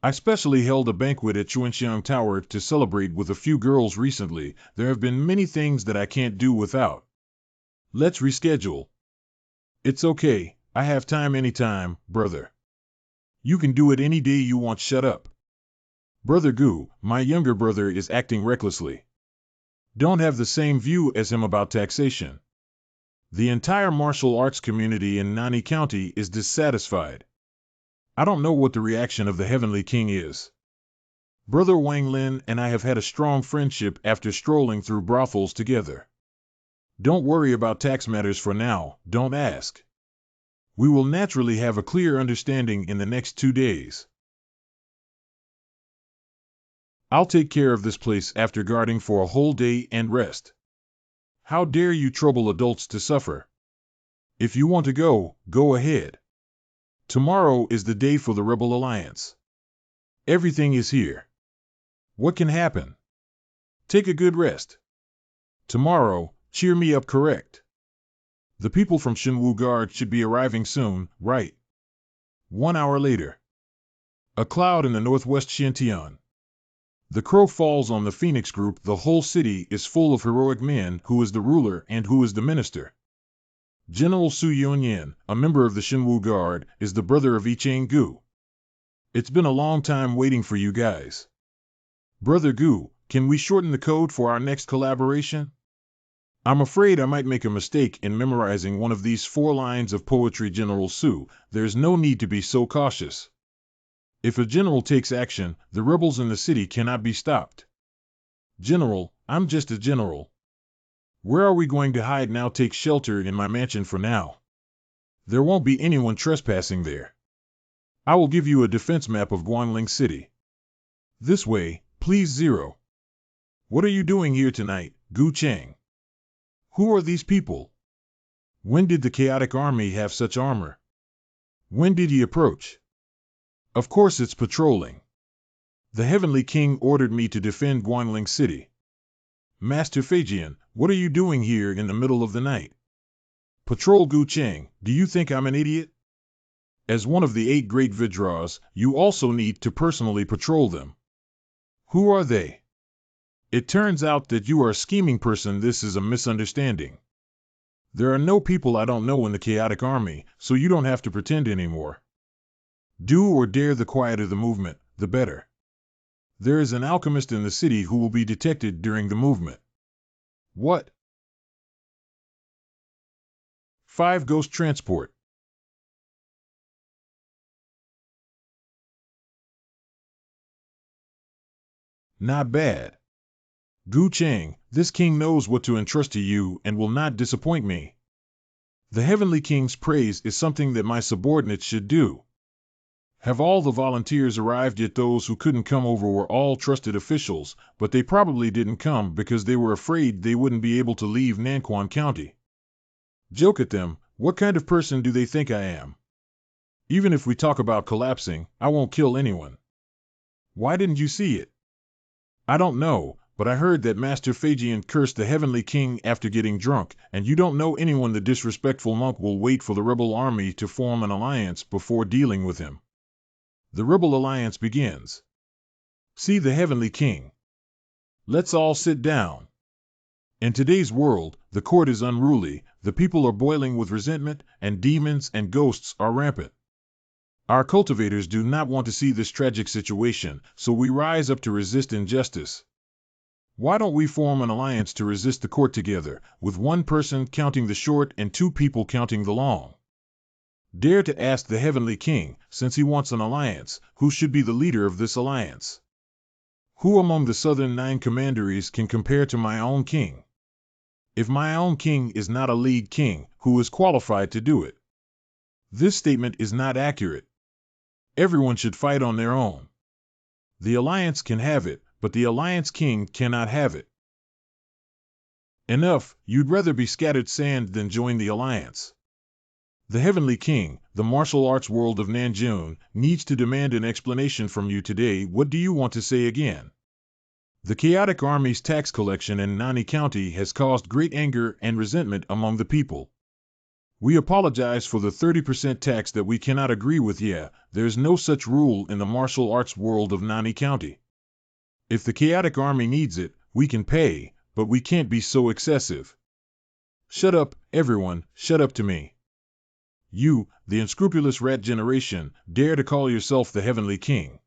I specially held a banquet at Chuanxiang Tower to celebrate with a few girls recently. There have been many things that I can't do without. Let's reschedule. It's okay, I have time anytime, brother. You can do it any day you want. Shut up. Brother Gu, my younger brother is acting recklessly. Don't have the same view as him about taxation. The entire martial arts community in Nani County is dissatisfied. I don't know what the reaction of the Heavenly King is. Brother Wang Lin and I have had a strong friendship after strolling through brothels together. Don't worry about tax matters for now, don't ask. We will naturally have a clear understanding in the next 2 days. I'll take care of this place after guarding for a whole day and rest. How dare you trouble adults to suffer? If you want to go, go ahead. Tomorrow is the day for the Rebel Alliance. Everything is here. What can happen? Take a good rest. Tomorrow, cheer me up, correct? The people from Shinwu Guard should be arriving soon, right? 1 hour later. A cloud in the northwest Xintian. The crow falls on the Phoenix group. The whole city is full of heroic men. Who is the ruler and who is the minister? General Su Yunyan, a member of the Shinwu Guard, is the brother of Yicheng Gu. It's been a long time waiting for you guys. Brother Gu, can we shorten the code for our next collaboration? I'm afraid I might make a mistake in memorizing one of these 4 lines of poetry. General Su, there's no need to be so cautious. If a general takes action, the rebels in the city cannot be stopped. General, I'm just a general. Where are we going to hide now? Take shelter in my mansion for now. There won't be anyone trespassing there. I will give you a defense map of Guanling City. This way, please. 0. What are you doing here tonight, Gu Cheng? Who are these people? When did the chaotic army have such armor? When did he approach? Of course it's patrolling. The Heavenly King ordered me to defend Guanling City. Master Feijian, what are you doing here in the middle of the night? Patrol. Gu Cheng, do you think I'm an idiot? As one of the 8 great Vidras, you also need to personally patrol them. Who are they? It turns out that you are a scheming person. This is a misunderstanding. There are no people I don't know in the chaotic army, so you don't have to pretend anymore. Do or dare. The quieter the movement, the better. There is an alchemist in the city who will be detected during the movement. What? 5 Ghost Transport. Not bad. Gu Cheng, this king knows what to entrust to you and will not disappoint me. The Heavenly King's praise is something that my subordinates should do. Have all the volunteers arrived yet? Those who couldn't come over were all trusted officials, but they probably didn't come because they were afraid they wouldn't be able to leave Nanquan County. Joke at them. What kind of person do they think I am? Even if we talk about collapsing, I won't kill anyone. Why didn't you see it? I don't know, but I heard that Master Feijian cursed the Heavenly King after getting drunk, and you don't know anyone. The disrespectful monk will wait for the rebel army to form an alliance before dealing with him. The Rebel Alliance begins. See the Heavenly King. Let's all sit down. In today's world, the court is unruly, the people are boiling with resentment, and demons and ghosts are rampant. Our cultivators do not want to see this tragic situation, so we rise up to resist injustice. Why don't we form an alliance to resist the court together, with 1 person counting the short and 2 people counting the long? Dare to ask the Heavenly King, since he wants an alliance, who should be the leader of this alliance? Who among the southern 9 commanderies can compare to my own king? If my own king is not a lead king, who is qualified to do it? This statement is not accurate. Everyone should fight on their own. The alliance can have it, but the alliance king cannot have it. Enough, you'd rather be scattered sand than join the alliance. The Heavenly King, the martial arts world of Nanjun, needs to demand an explanation from you today. What do you want to say again? The chaotic army's tax collection in Nani County has caused great anger and resentment among the people. We apologize for the 30% tax that we cannot agree with. Yeah, there's no such rule in the martial arts world of Nani County. If the chaotic army needs it, we can pay, but we can't be so excessive. Shut up, everyone, shut up to me. You, the unscrupulous rat generation, dare to call yourself the Heavenly King.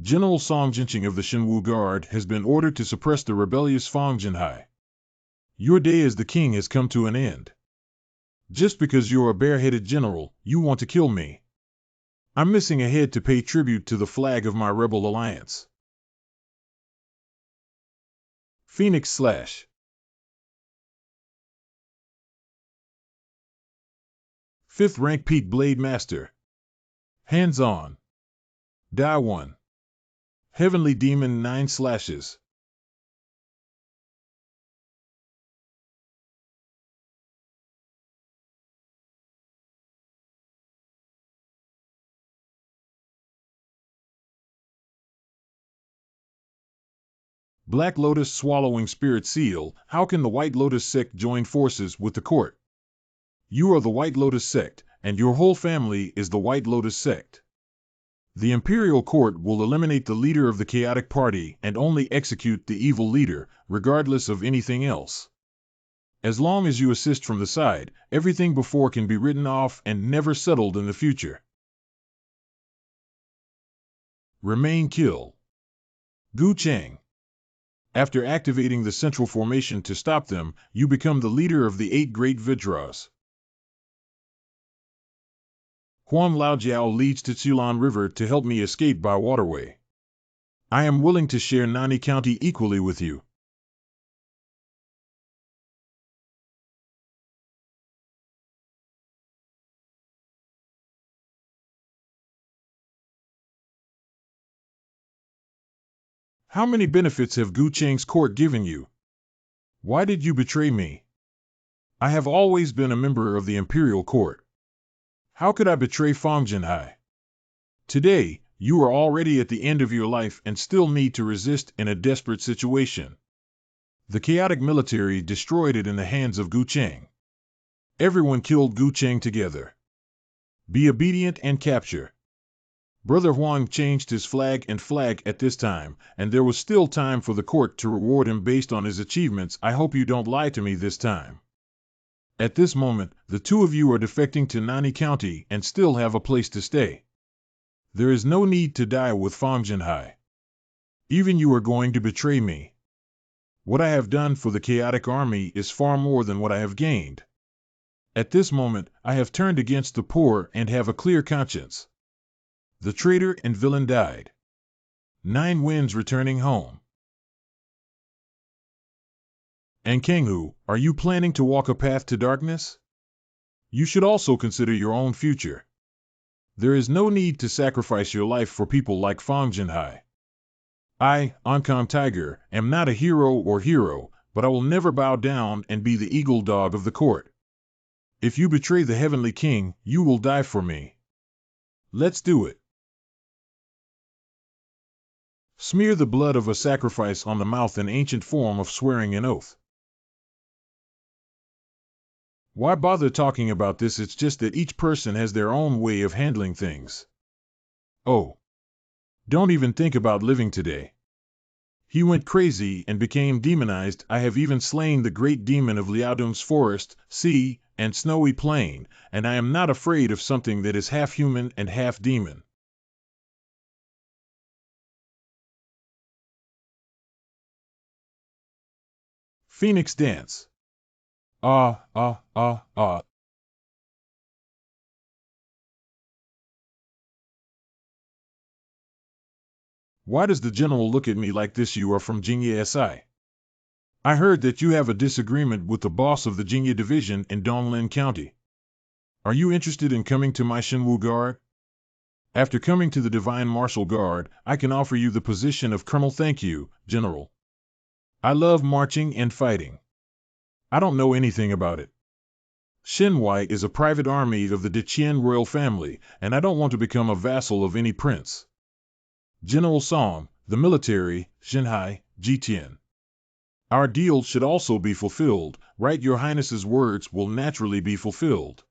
General Song Jinqing of the Shinwu Guard has been ordered to suppress the rebellious Fang Jinhai. Your day as the king has come to an end. Just because you're a bareheaded general, you want to kill me. I'm missing a head to pay tribute to the flag of my rebel alliance. Phoenix / 5th rank Pete Blade Master. Hands on. Die 1. Heavenly Demon 9 slashes. Black Lotus swallowing spirit seal, how can the White Lotus sect join forces with the court? You are the White Lotus sect, and your whole family is the White Lotus sect. The Imperial Court will eliminate the leader of the chaotic party and only execute the evil leader, regardless of anything else. As long as you assist from the side, everything before can be written off and never settled in the future. Remain kill. Gu Cheng. After activating the central formation to stop them, you become the leader of the 8 great Vidras. Huan Laojiao leads to Tsulan River to help me escape by waterway. I am willing to share Nani County equally with you. How many benefits have Gu Cheng's court given you? Why did you betray me? I have always been a member of the Imperial Court. How could I betray Fang Jinhai? Today, you are already at the end of your life and still need to resist in a desperate situation. The chaotic military destroyed it in the hands of Gu Cheng. Everyone killed Gu Cheng together. Be obedient and capture. Brother Huang changed his flag and flag at this time, and there was still time for the court to reward him based on his achievements. I hope you don't lie to me this time. At this moment, the 2 of you are defecting to Nani County and still have a place to stay. There is no need to die with Fang Jinhai. Even you are going to betray me. What I have done for the chaotic army is far more than what I have gained. At this moment, I have turned against the poor and have a clear conscience. The traitor and villain died. 9 winds returning home. And Kanghu, are you planning to walk a path to darkness? You should also consider your own future. There is no need to sacrifice your life for people like Fang Jinhai. I, Oncom Tiger, am not a hero, but I will never bow down and be the eagle dog of the court. If you betray the Heavenly King, you will die for me. Let's do it. Smear the blood of a sacrifice on the mouth, an ancient form of swearing an oath. Why bother talking about this? It's just that each person has their own way of handling things. Oh. Don't even think about living today. He went crazy and became demonized. I have even slain the great demon of Liaodong's forest, sea, and snowy plain, and I am not afraid of something that is half human and half demon. Phoenix Dance. Ah, ah, ah, ah. Why does the general look at me like this? You are from Jingye Si. I heard that you have a disagreement with the boss of the Jingye division in Donglin County. Are you interested in coming to my Shenwu Guard? After coming to the Divine Martial Guard, I can offer you the position of Colonel. Thank you, General. I love marching and fighting. I don't know anything about it. Shenwai is a private army of the Deqian royal family, and I don't want to become a vassal of any prince. General Song, the military, Shenhai, Jitian. Our deal should also be fulfilled, right? Your Highness's words will naturally be fulfilled.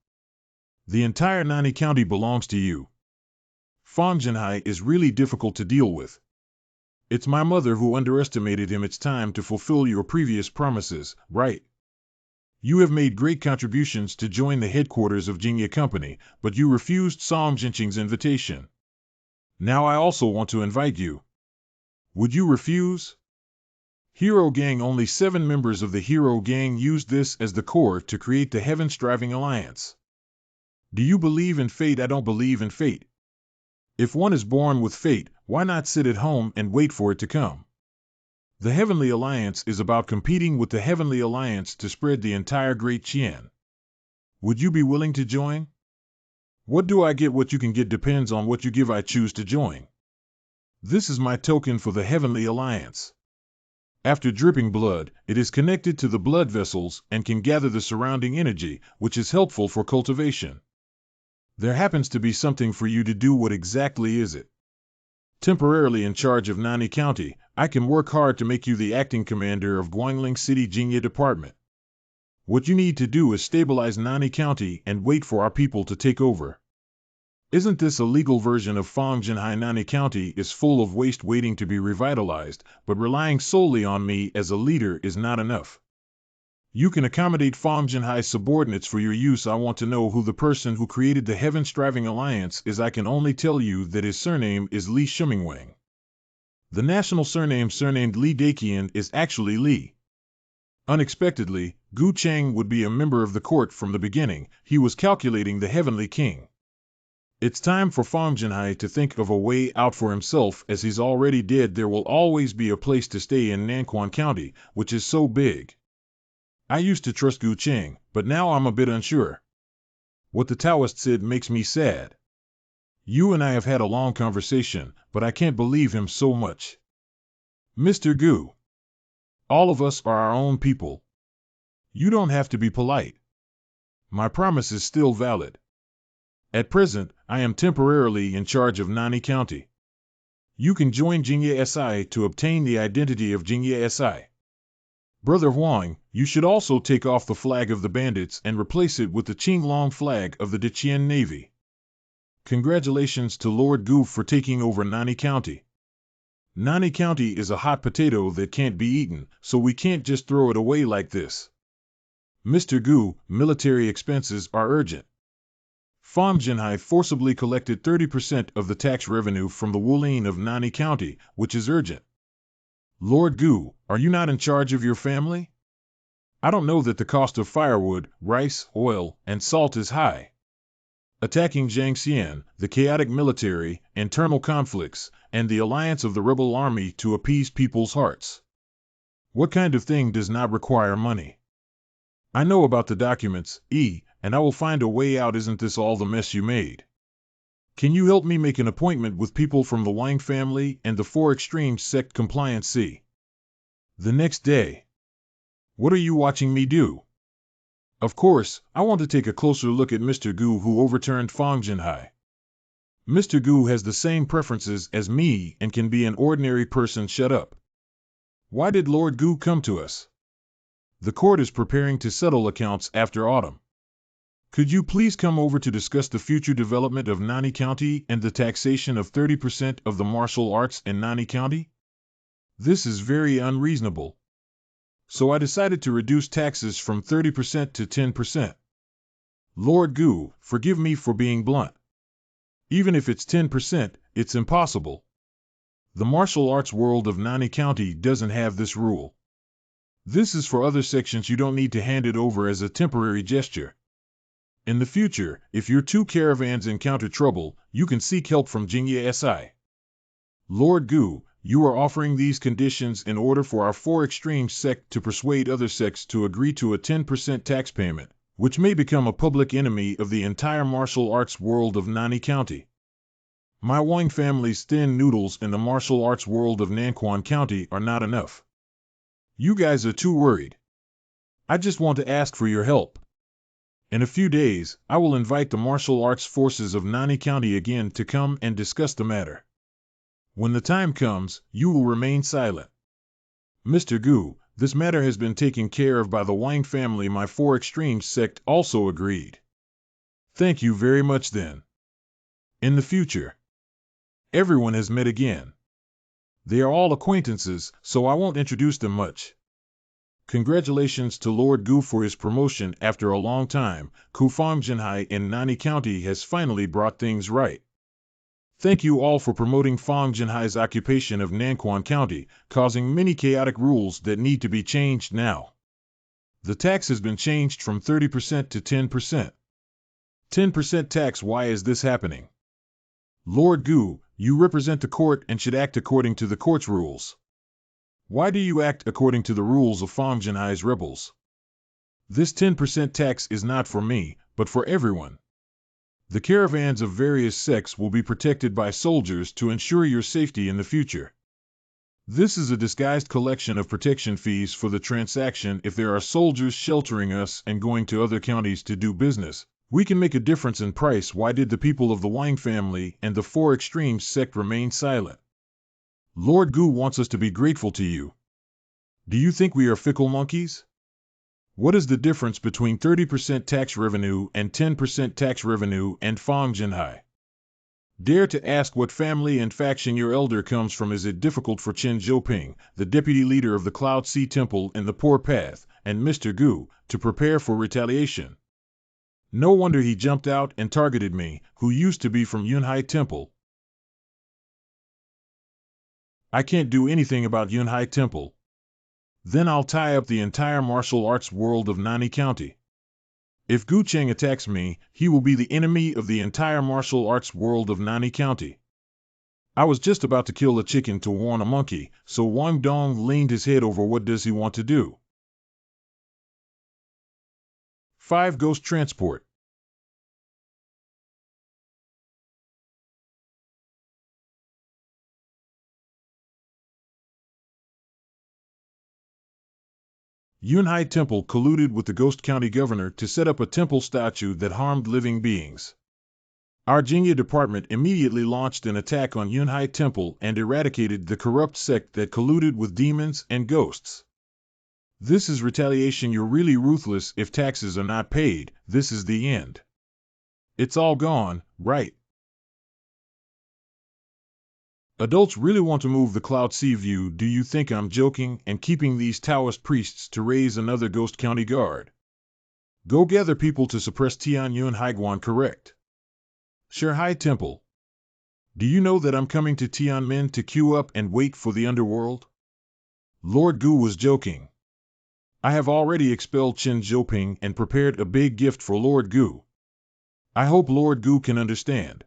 The entire Nani County belongs to you. Fang Jinhai is really difficult to deal with. It's my mother who underestimated him. It's time to fulfill your previous promises, right? You have made great contributions to join the headquarters of Jingye Company, but you refused Song Jinqing's invitation. Now I also want to invite you. Would you refuse? Hero Gang. Only 7 members of the Hero Gang used this as the core to create the Heaven-Striving Alliance. Do you believe in fate? I don't believe in fate. If one is born with fate, why not sit at home and wait for it to come? The Heavenly Alliance is about competing with the Heavenly Alliance to spread the entire Great Qian. Would you be willing to join? What do I get? What you can get depends on what you give. I choose to join. This is my token for the Heavenly Alliance. After dripping blood, it is connected to the blood vessels and can gather the surrounding energy, which is helpful for cultivation. There happens to be something for you to do. What exactly is it? Temporarily in charge of Nani County, I can work hard to make you the acting commander of Guangling City Jingye Department. What you need to do is stabilize Nani County and wait for our people to take over. Isn't this a legal version of Fangzhenhai? Nani County is full of waste waiting to be revitalized, but relying solely on me as a leader is not enough. You can accommodate Fangzhenhai's subordinates for your use. I want to know who the person who created the Heaven-Striving Alliance is. I can only tell you that his surname is Li Shumingwang. The national surname surnamed Li Daqian is actually Li. Unexpectedly, Gu Cheng would be a member of the court from the beginning. He was calculating the Heavenly King. It's time for Fangzhenhai to think of a way out for himself, as he's already dead. There will always be a place to stay in Nanquan County, which is so big. I used to trust Gu Cheng, but now I'm a bit unsure. What the Taoist said makes me sad. You and I have had a long conversation, but I can't believe him so much. Mr. Gu. All of us are our own people. You don't have to be polite. My promise is still valid. At present, I am temporarily in charge of Nani County. You can join Jingye SI to obtain the identity of Jingye SI. Brother Huang, you should also take off the flag of the bandits and replace it with the Qinglong flag of the Deqian Navy. Congratulations to Lord Gu for taking over Nani County. Nani County is a hot potato that can't be eaten, so we can't just throw it away like this. Mr. Gu, military expenses are urgent. Fangzhenhai forcibly collected 30% of the tax revenue from the Wulin of Nani County, which is urgent. Lord Gu, are you not in charge of your family? I don't know that the cost of firewood, rice, oil, and salt is high. Attacking Jiangxian, the chaotic military, internal conflicts, and the alliance of the rebel army to appease people's hearts. What kind of thing does not require money? I know about the documents, and I will find a way out. Isn't this all the mess you made? Can you help me make an appointment with people from the Wang family and the Four Extremes sect compliance C? The next day. What are you watching me do? Of course, I want to take a closer look at Mr. Gu, who overturned Fangzhenhai. Mr. Gu has the same preferences as me and can be an ordinary person. Shut up. Why did Lord Gu come to us? The court is preparing to settle accounts after autumn. Could you please come over to discuss the future development of Nani County and the taxation of 30% of the martial arts in Nani County? This is very unreasonable. So I decided to reduce taxes from 30% to 10%. Lord Gu, forgive me for being blunt. Even if it's 10%, it's impossible. The martial arts world of Nani County doesn't have this rule. This is for other sections. You don't need to hand it over as a temporary gesture. In the future, if your two caravans encounter trouble, you can seek help from Jingye SI. Lord Gu, you are offering these conditions in order for our Four Extremes sect to persuade other sects to agree to a 10% tax payment, which may become a public enemy of the entire martial arts world of Nani County. My Wang family's thin noodles in the martial arts world of Nanquan County are not enough. You guys are too worried. I just want to ask for your help. In a few days, I will invite the martial arts forces of Nani County again to come and discuss the matter. When the time comes, you will remain silent. Mr. Gu, this matter has been taken care of by the Wang family. My Four Extremes sect also agreed. Thank you very much then. In the future, everyone has met again. They are all acquaintances, so I won't introduce them much. Congratulations to Lord Gu for his promotion after a long time. Fangzhenhai in Nani County has finally brought things right. Thank you all for promoting Fangzhenhai's occupation of Nanquan County, causing many chaotic rules that need to be changed now. The tax has been changed from 30% to 10%. 10% tax. Why is this happening? Lord Gu, you represent the court and should act according to the court's rules. Why do you act according to the rules of Fangzhenhai's rebels? This 10% tax is not for me, but for everyone. The caravans of various sects will be protected by soldiers to ensure your safety in the future. This is a disguised collection of protection fees for the transaction. If there are soldiers sheltering us and going to other counties to do business, we can make a difference in price. Why did the people of the Wang family and the Four Extremes sect remain silent? Lord Gu wants us to be grateful to you. Do you think we are fickle monkeys? What is the difference between 30% tax revenue and 10% tax revenue and Fang Jinhai? Dare to ask what family and faction your elder comes from. Is it difficult for Chen Zhouping, the deputy leader of the Cloud Sea Temple in the Poor Path, and Mr. Gu, to prepare for retaliation? No wonder he jumped out and targeted me, who used to be from Yunhai Temple. I can't do anything about Yunhai Temple. Then I'll tie up the entire martial arts world of Nani County. If Gu Cheng attacks me, he will be the enemy of the entire martial arts world of Nani County. I was just about to kill a chicken to warn a monkey, so Wang Dong leaned his head over. What does he want to do? 5 Ghost Transport. Yunhai Temple colluded with the Ghost County governor to set up a temple statue that harmed living beings. Our Jingya department immediately launched an attack on Yunhai Temple and eradicated the corrupt sect that colluded with demons and ghosts. This is retaliation. You're really ruthless. If taxes are not paid, this is the end. It's all gone, right? Adults really want to move the Cloud Sea View. Do you think I'm joking and keeping these Taoist priests to raise another Ghost County guard? Go gather people to suppress Tian Yun Haiguan. Correct. Shirhai Temple. Do you know that I'm coming to Tianmen to queue up and wait for the underworld? Lord Gu was joking. I have already expelled Chen Zhouping and prepared a big gift for Lord Gu. I hope Lord Gu can understand.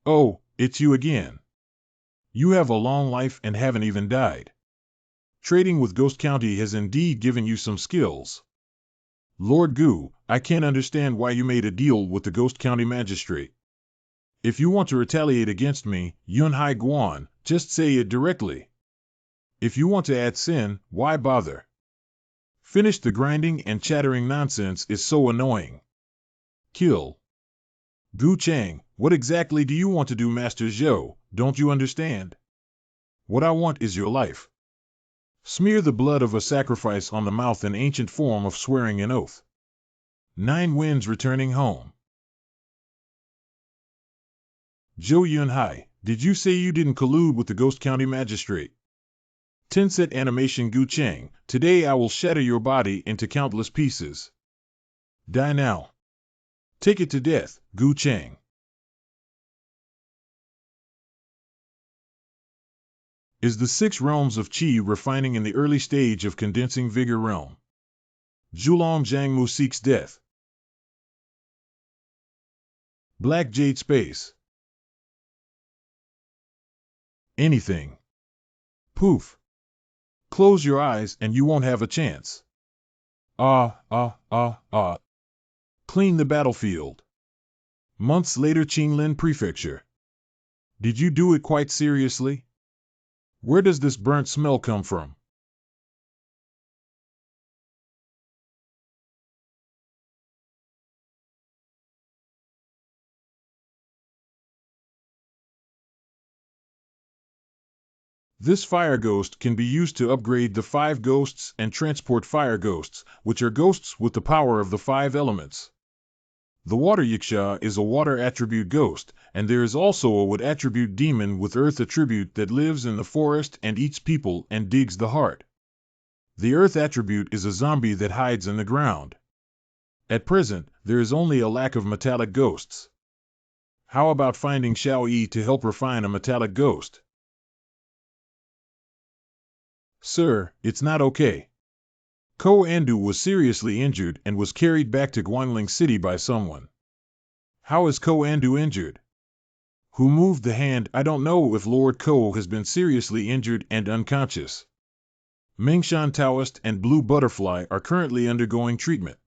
Oh, it's you again. You have a long life and haven't even died. Trading with Ghost County has indeed given you some skills. Lord Gu, I can't understand why you made a deal with the Ghost County magistrate. If you want to retaliate against me, Yunhai Guan, just say it directly. If you want to add sin, why bother? Finish the grinding and chattering. Nonsense is so annoying. Kill. Gu Chang, what exactly do you want to do, Master Zhou? Don't you understand? What I want is your life. Smear the blood of a sacrifice on the mouth, an ancient form of swearing an oath. 9 Winds returning home. Zhou Yunhai, did you say you didn't collude with the Ghost County magistrate? Tenset animation. Gu Chang, today I will shatter your body into countless pieces. Die now. Take it to death, Gu Chang. Is the 6 realms of Qi refining in the early stage of condensing vigor realm? Zhulong Zhangmu seeks death. Black Jade Space. Anything. Poof. Close your eyes and you won't have a chance. Clean the battlefield. Months later, Qinglin Prefecture. Did you do it quite seriously? Where does this burnt smell come from? This fire ghost can be used to upgrade the 5 ghosts and transport fire ghosts, which are ghosts with the power of the 5 elements. The water yiksha is a water attribute ghost, and there is also a wood attribute demon with earth attribute that lives in the forest and eats people and digs the heart. The earth attribute is a zombie that hides in the ground. At present, there is only a lack of metallic ghosts. How about finding Xiao Yi to help refine a metallic ghost? Sir, it's not okay. Ko Andu was seriously injured and was carried back to Guangling City by someone. How is Ko Andu injured? Who moved the hand? I don't know if Lord Ko has been seriously injured and unconscious. Mingshan Taoist and Blue Butterfly are currently undergoing treatment.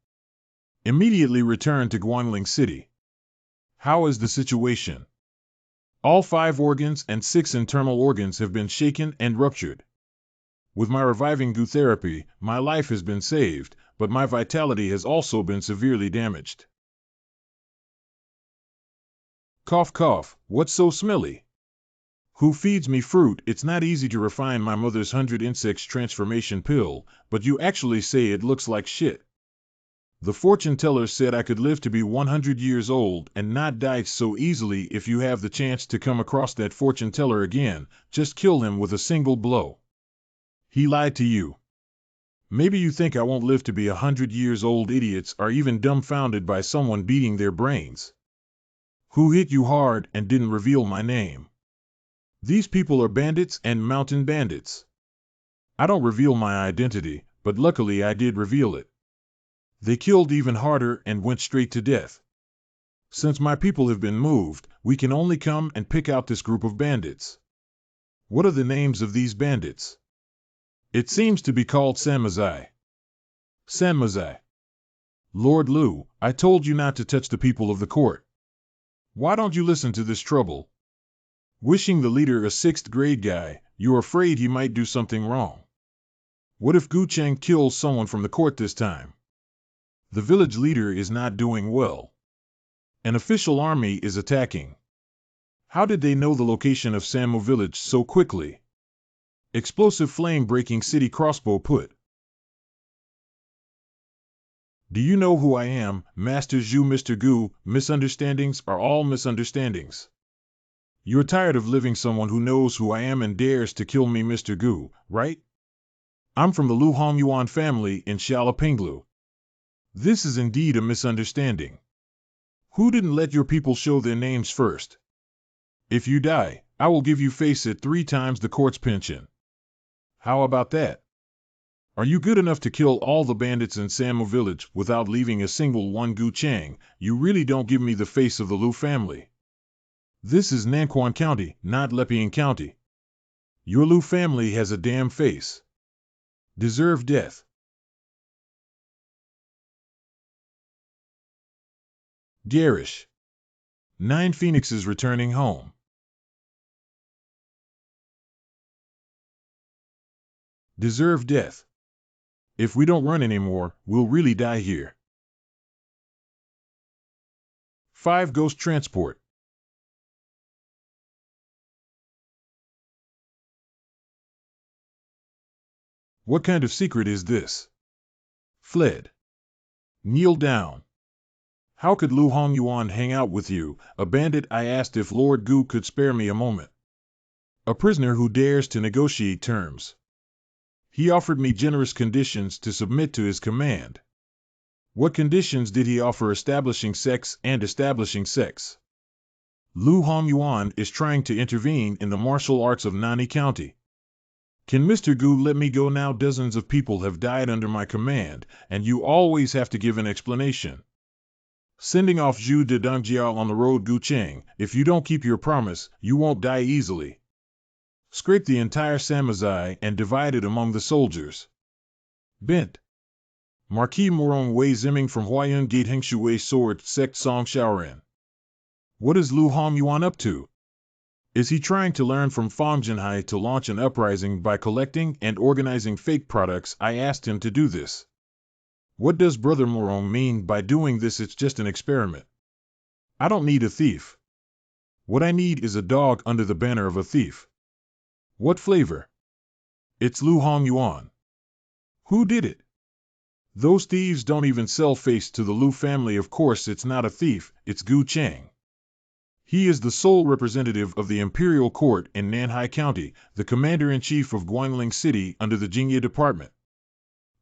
Immediately return to Guangling City. How is the situation? All 5 organs and 6 internal organs have been shaken and ruptured. With my reviving Gu therapy, my life has been saved, but my vitality has also been severely damaged. Cough cough, what's so smelly? Who feeds me fruit? It's not easy to refine my mother's 100 insects transformation pill, but you actually say it looks like shit. The fortune teller said I could live to be 100 years old and not die so easily. If you have the chance to come across that fortune teller again, just kill him with a single blow. He lied to you. Maybe you think I won't live to be 100 years old. Idiots are even dumbfounded by someone beating their brains. Who hit you hard and didn't reveal my name? These people are bandits and mountain bandits. I don't reveal my identity, but luckily I did reveal it. They killed even harder and went straight to death. Since my people have been moved, we can only come and pick out this group of bandits. What are the names of these bandits? It seems to be called Sanmazai. Sanmazai. Lord Liu, I told you not to touch the people of the court. Why don't you listen to this trouble? Wishing the leader a 6th grade guy, you're afraid he might do something wrong. What if Gu Cheng kills someone from the court this time? The village leader is not doing well. An official army is attacking. How did they know the location of Sammo village so quickly? Explosive flame-breaking city crossbow put. Do you know who I am, Master Zhu? Mr. Gu? Misunderstandings are all misunderstandings. You're tired of living someone who knows who I am and dares to kill me, Mr. Gu, right? I'm from the Lu Hongyuan family in Xiaolapinglu. This is indeed a misunderstanding. Who didn't let your people show their names first? If you die, I will give you face it 3 times the court's pension. How about that? Are you good enough to kill all the bandits in Sammo village without leaving a single one? Gu Cheng, you really don't give me the face of the Lu family. This is Nanquan County, not Lepian County. Your Lu family has a damn face. Deserve death. Garish. 9 phoenixes returning home. Deserve death. If we don't run anymore, we'll really die here. 5 ghost transport. What kind of secret is this? Fled. Kneel down. How could Lu Hongyuan hang out with you, a bandit? I asked if Lord Gu could spare me a moment. A prisoner who dares to negotiate terms. He offered me generous conditions to submit to his command. What conditions did he offer? Establishing sects and establishing sects. Lu Hongyuan is trying to intervene in the martial arts of Nani County. Can Mr. Gu let me go now? Dozens of people have died under my command, and you always have to give an explanation. Sending off Zhu de Dongjiao on the road. Gu Cheng, if you don't keep your promise, you won't die easily. Scrape the entire Samazai and divide it among the soldiers. Bent. Marquis Morong Wei Zimming from Huayun Gate Hengshu Wei Sword Sect Song Shaoren. What is Lu Hongyuan up to? Is he trying to learn from Fang Jinhai to launch an uprising by collecting and organizing fake products? I asked him to do this. What does Brother Morong mean by doing this? It's just an experiment. I don't need a thief. What I need is a dog under the banner of a thief. What flavor? It's Lu Hongyuan. Who did it? Those thieves don't even sell face to the Lu family. Of course it's not a thief, it's Gu Cheng. He is the sole representative of the Imperial Court in Nanhai County, the commander-in-chief of Guangling City under the Jingye Department.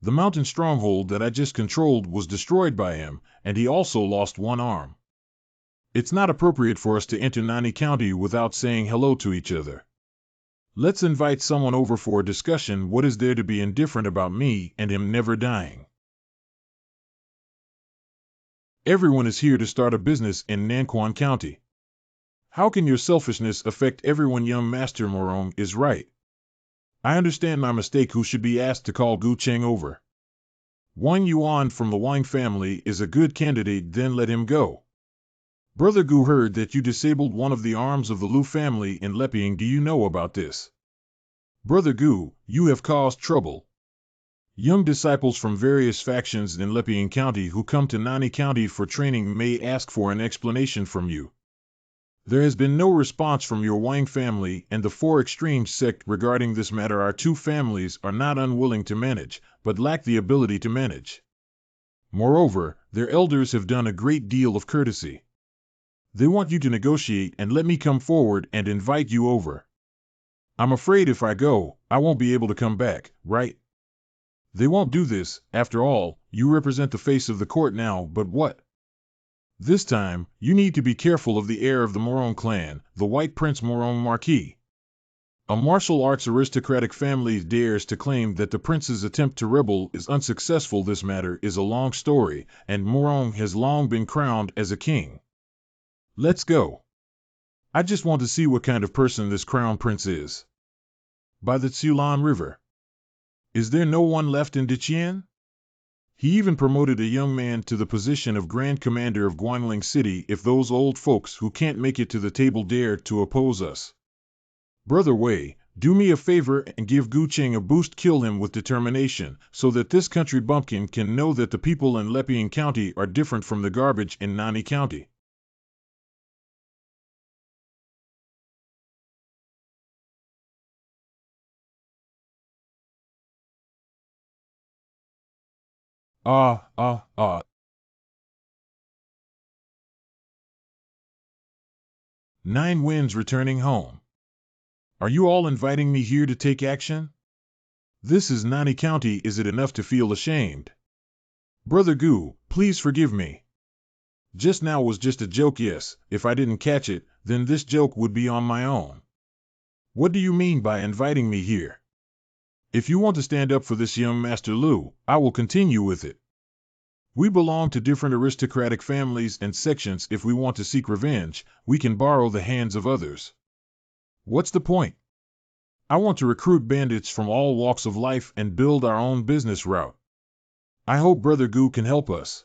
The mountain stronghold that I just controlled was destroyed by him, and he also lost one arm. It's not appropriate for us to enter Nani County without saying hello to each other. Let's invite someone over for a discussion. What is there to be indifferent about me and him never dying? Everyone is here to start a business in Nanquan County. How can your selfishness affect everyone? Young Master Morong is right. I understand my mistake. Who should be asked to call Gu Cheng over? Wang Yuan from the Wang family is a good candidate, then let him go. Brother Gu heard that you disabled one of the arms of the Lu family in Lepiang. Do you know about this? Brother Gu, you have caused trouble. Young disciples from various factions in Lepiang County who come to Nani County for training may ask for an explanation from you. There has been no response from your Wang family and the four extremes sect regarding this matter. Our two families are not unwilling to manage, but lack the ability to manage. Moreover, their elders have done a great deal of courtesy. They want you to negotiate and let me come forward and invite you over. I'm afraid if I go, I won't be able to come back, right? They won't do this. After all, you represent the face of the court now, but what? This time, you need to be careful of the heir of the Morone clan, the White Prince Morone Marquis. A martial arts aristocratic family dares to claim that the prince's attempt to rebel is unsuccessful. This matter is a long story, and Morone has long been crowned as a king. Let's go. I just want to see what kind of person this crown prince is. By the Tsulan River. Is there no one left in Diqian? He even promoted a young man to the position of Grand Commander of Guanling City. If those old folks who can't make it to the table dare to oppose us. Brother Wei, do me a favor and give Gu Cheng a boost. Kill him with determination, so that this country bumpkin can know that the people in Lepian County are different from the garbage in Nani County. Ah. 9 Winds returning home. Are you all inviting me here to take action? This is Nani County. Is it enough to feel ashamed? Brother Gu, please forgive me. Just now was just a joke. Yes, if I didn't catch it, then this joke would be on my own. What do you mean by inviting me here? If you want to stand up for this young Master Lu, I will continue with it. We belong to different aristocratic families and sections. If we want to seek revenge, we can borrow the hands of others. What's the point? I want to recruit bandits from all walks of life and build our own business route. I hope Brother Gu can help us.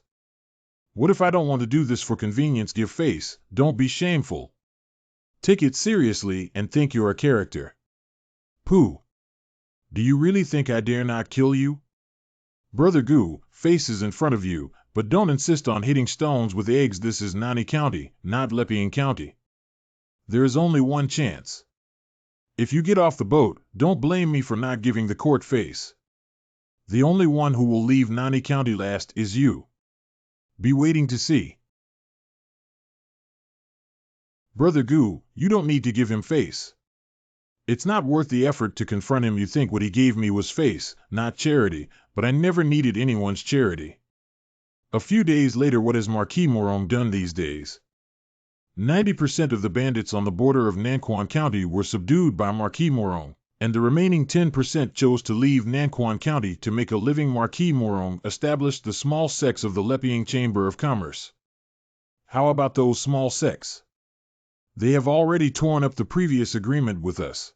What if I don't want to do this for convenience? Give face, don't be shameful. Take it seriously and think you're a character. Pooh. Do you really think I dare not kill you? Brother Gu, face is in front of you, but don't insist on hitting stones with eggs. This is Nani County, not Lepian County. There is only one chance. If you get off the boat, don't blame me for not giving the court face. The only one who will leave Nani County last is you. Be waiting to see. Brother Gu, you don't need to give him face. It's not worth the effort to confront him. You think what he gave me was face, not charity, but I never needed anyone's charity. A few days later, what has Marquis Morone done these days? 90% of the bandits on the border of Nanquan County were subdued by Marquis Morone, and the remaining 10% chose to leave Nanquan County to make a living. Marquis Morone established the small sects of the Lepiang Chamber of Commerce. How about those small sects? They have already torn up the previous agreement with us.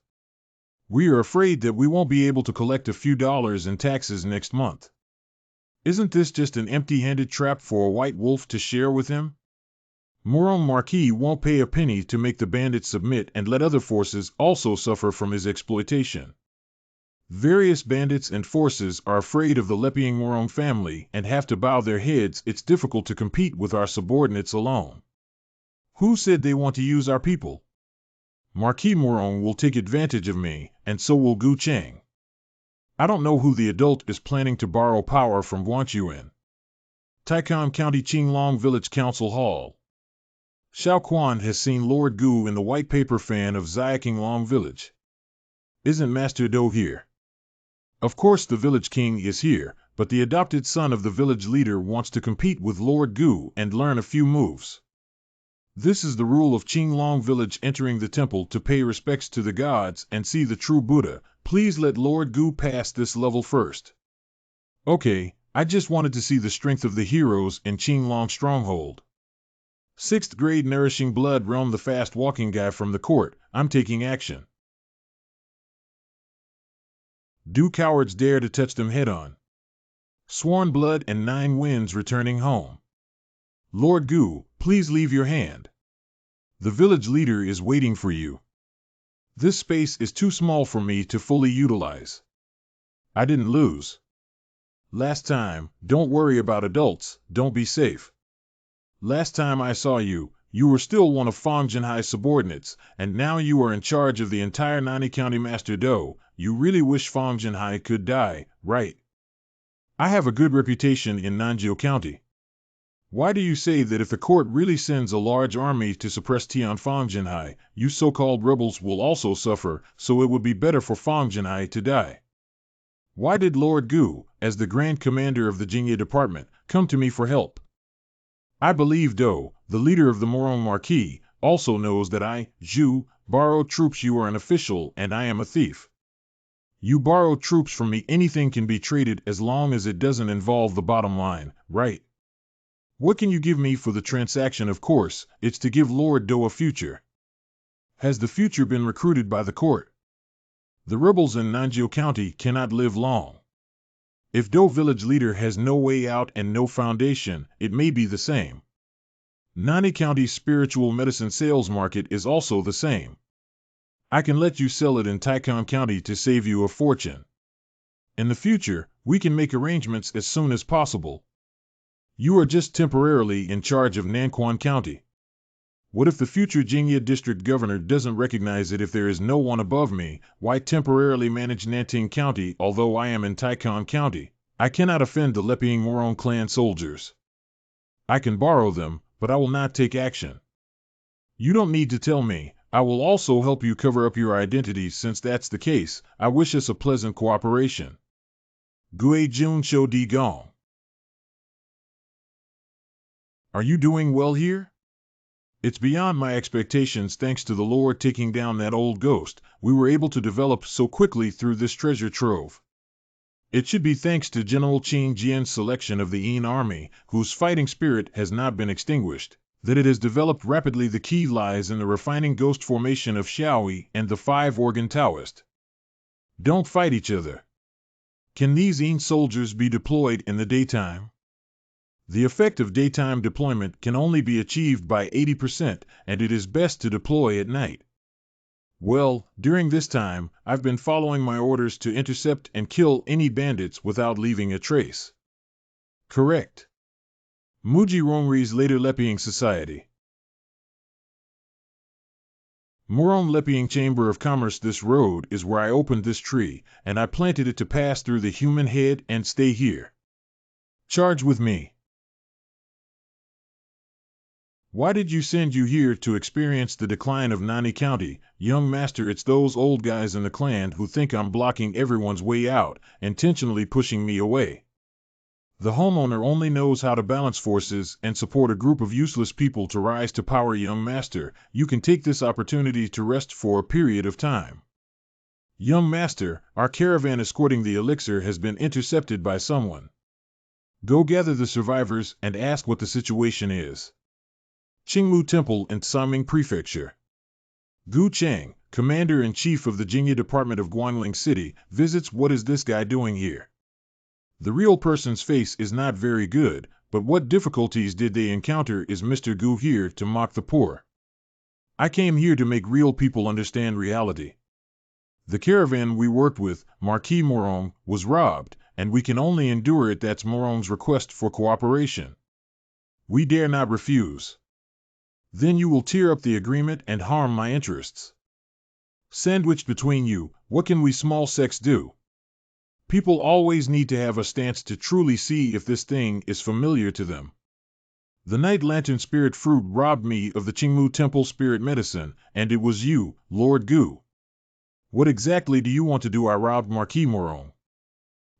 We are afraid that we won't be able to collect a few dollars in taxes next month. Isn't this just an empty-handed trap for a white wolf to share with him? Morone Marquis won't pay a penny to make the bandits submit and let other forces also suffer from his exploitation. Various bandits and forces are afraid of the Lepiang Morone family and have to bow their heads. It's difficult to compete with our subordinates alone. Who said they want to use our people? Marquis Morone will take advantage of me, and so will Gu Cheng. I don't know who the adult is planning to borrow power from. Want you in Taikon County Qinglong Village Council Hall. Xiao Quan has seen Lord Gu in the white paper fan of Xiaqinglong Village. Isn't Master Do here? Of course the village king is here, but the adopted son of the village leader wants to compete with Lord Gu and learn a few moves. This is the rule of Qinglong Village. Entering the temple to pay respects to the gods and see the true Buddha. Please let Lord Gu pass this level first. Okay, I just wanted to see the strength of the heroes in Qinglong Stronghold. 6th grade Nourishing Blood Realm. The fast walking guy from the court. I'm taking action. Do cowards dare to touch them head on? Sworn Blood and 9 Winds returning home. Lord Gu, please leave your hand. The village leader is waiting for you. This space is too small for me to fully utilize. I didn't lose last time. Don't worry about adults, don't be safe. Last time I saw you, You were still one of Fang Jinhai's subordinates, and now you are in charge of the entire Nani County, Master Do. You really wish Fang Jinhai could die, right? I have a good reputation in Nanjiu County. Why do you say that if the court really sends a large army to suppress Tian Fang Jinhai, you so-called rebels will also suffer, so it would be better for Fang Jinhai to die? Why did Lord Gu, as the Grand Commander of the Jingye Department, come to me for help? I believe Do, the leader of the Morong Marquis, also knows that I, Zhu, borrow troops. You are an official and I am a thief. You borrow troops from me, anything can be traded as long as it doesn't involve the bottom line, right? What can you give me for the transaction? Of course, it's to give Lord Do a future. Has the future been recruited by the court? The rebels in Nanjiu County cannot live long. If Do village leader has no way out and no foundation, it may be the same. Nani County's spiritual medicine sales market is also the same. I can let you sell it in Taikon County to save you a fortune. In the future, we can make arrangements as soon as possible. You are just temporarily in charge of Nanquan County. What if the future Jingye District Governor doesn't recognize it? If there is no one above me, why temporarily manage Nanting County? Although I am in Taikon County, I cannot offend the Lepiang Morong clan soldiers. I can borrow them, but I will not take action. You don't need to tell me. I will also help you cover up your identities. Since that's the case, I wish us a pleasant cooperation. Gui Jun Shou Di Gong. Are you doing well here? It's beyond my expectations. Thanks to the Lord taking down that old ghost, we were able to develop so quickly through this treasure trove. It should be thanks to General Qing Jian's selection of the Yin army, whose fighting spirit has not been extinguished, that it has developed rapidly. The key lies in the refining ghost formation of Xiaoyi and the 5-organ Taoist. Don't fight each other. Can these Yin soldiers be deployed in the daytime? The effect of daytime deployment can only be achieved by 80%, and it is best to deploy at night. Well, during this time, I've been following my orders to intercept and kill any bandits without leaving a trace. Correct. Muji Rongri's later Lepiang Society. Morong Lepiang Chamber of Commerce. This road is where I opened this tree, and I planted it to pass through the human head and stay here. Charge with me. Why did you send you here to experience the decline of Nani County, young master? It's those old guys in the clan who think I'm blocking everyone's way out, intentionally pushing me away. The homeowner only knows how to balance forces and support a group of useless people to rise to power. Young master, you can take this opportunity to rest for a period of time. Young master, our caravan escorting the elixir has been intercepted by someone. Go gather the survivors and ask what the situation is. Qingmu Temple in Taming Prefecture. Gu Chang, Commander-in-Chief of the Jingye Department of Guangling City, visits. What is this guy doing here? The real person's face is not very good, but what difficulties did they encounter? Is Mr. Gu here to mock the poor? I came here to make real people understand reality. The caravan we worked with, Marquis Morong, was robbed, and we can only endure it. That's Morong's request for cooperation. We dare not refuse. Then you will tear up the agreement and harm my interests. Sandwiched between you, what can we small sects do? People always need to have a stance to truly see if this thing is familiar to them. The Night Lantern Spirit Fruit robbed me of the Qingmu Temple Spirit Medicine, and it was you, Lord Gu. What exactly do you want to do? I robbed Marquis Morong.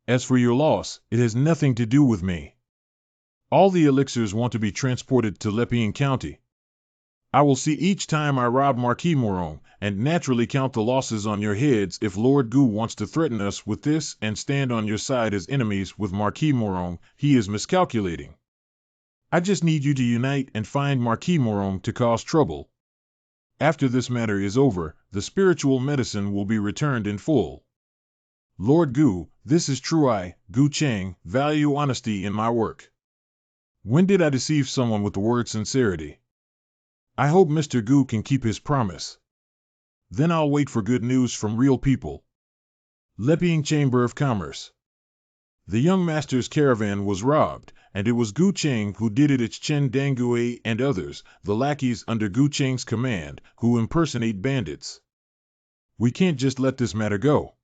As for your loss, it has nothing to do with me. All the elixirs want to be transported to Lepiang County. I will see each time I rob Marquis Morong, and naturally count the losses on your heads. If Lord Gu wants to threaten us with this and stand on your side as enemies with Marquis Morong, he is miscalculating. I just need you to unite and find Marquis Morong to cause trouble. After this matter is over, the spiritual medicine will be returned in full. Lord Gu, this is true. I, Gu Chang, value honesty in my work. When did I deceive someone with the word sincerity? I hope Mr. Gu can keep his promise. Then I'll wait for good news from real people. Lepiang Chamber of Commerce. The young master's caravan was robbed, and it was Gu Cheng who did it. It's Chen Dangue and others, the lackeys under Gu Cheng's command, who impersonate bandits. We can't just let this matter go.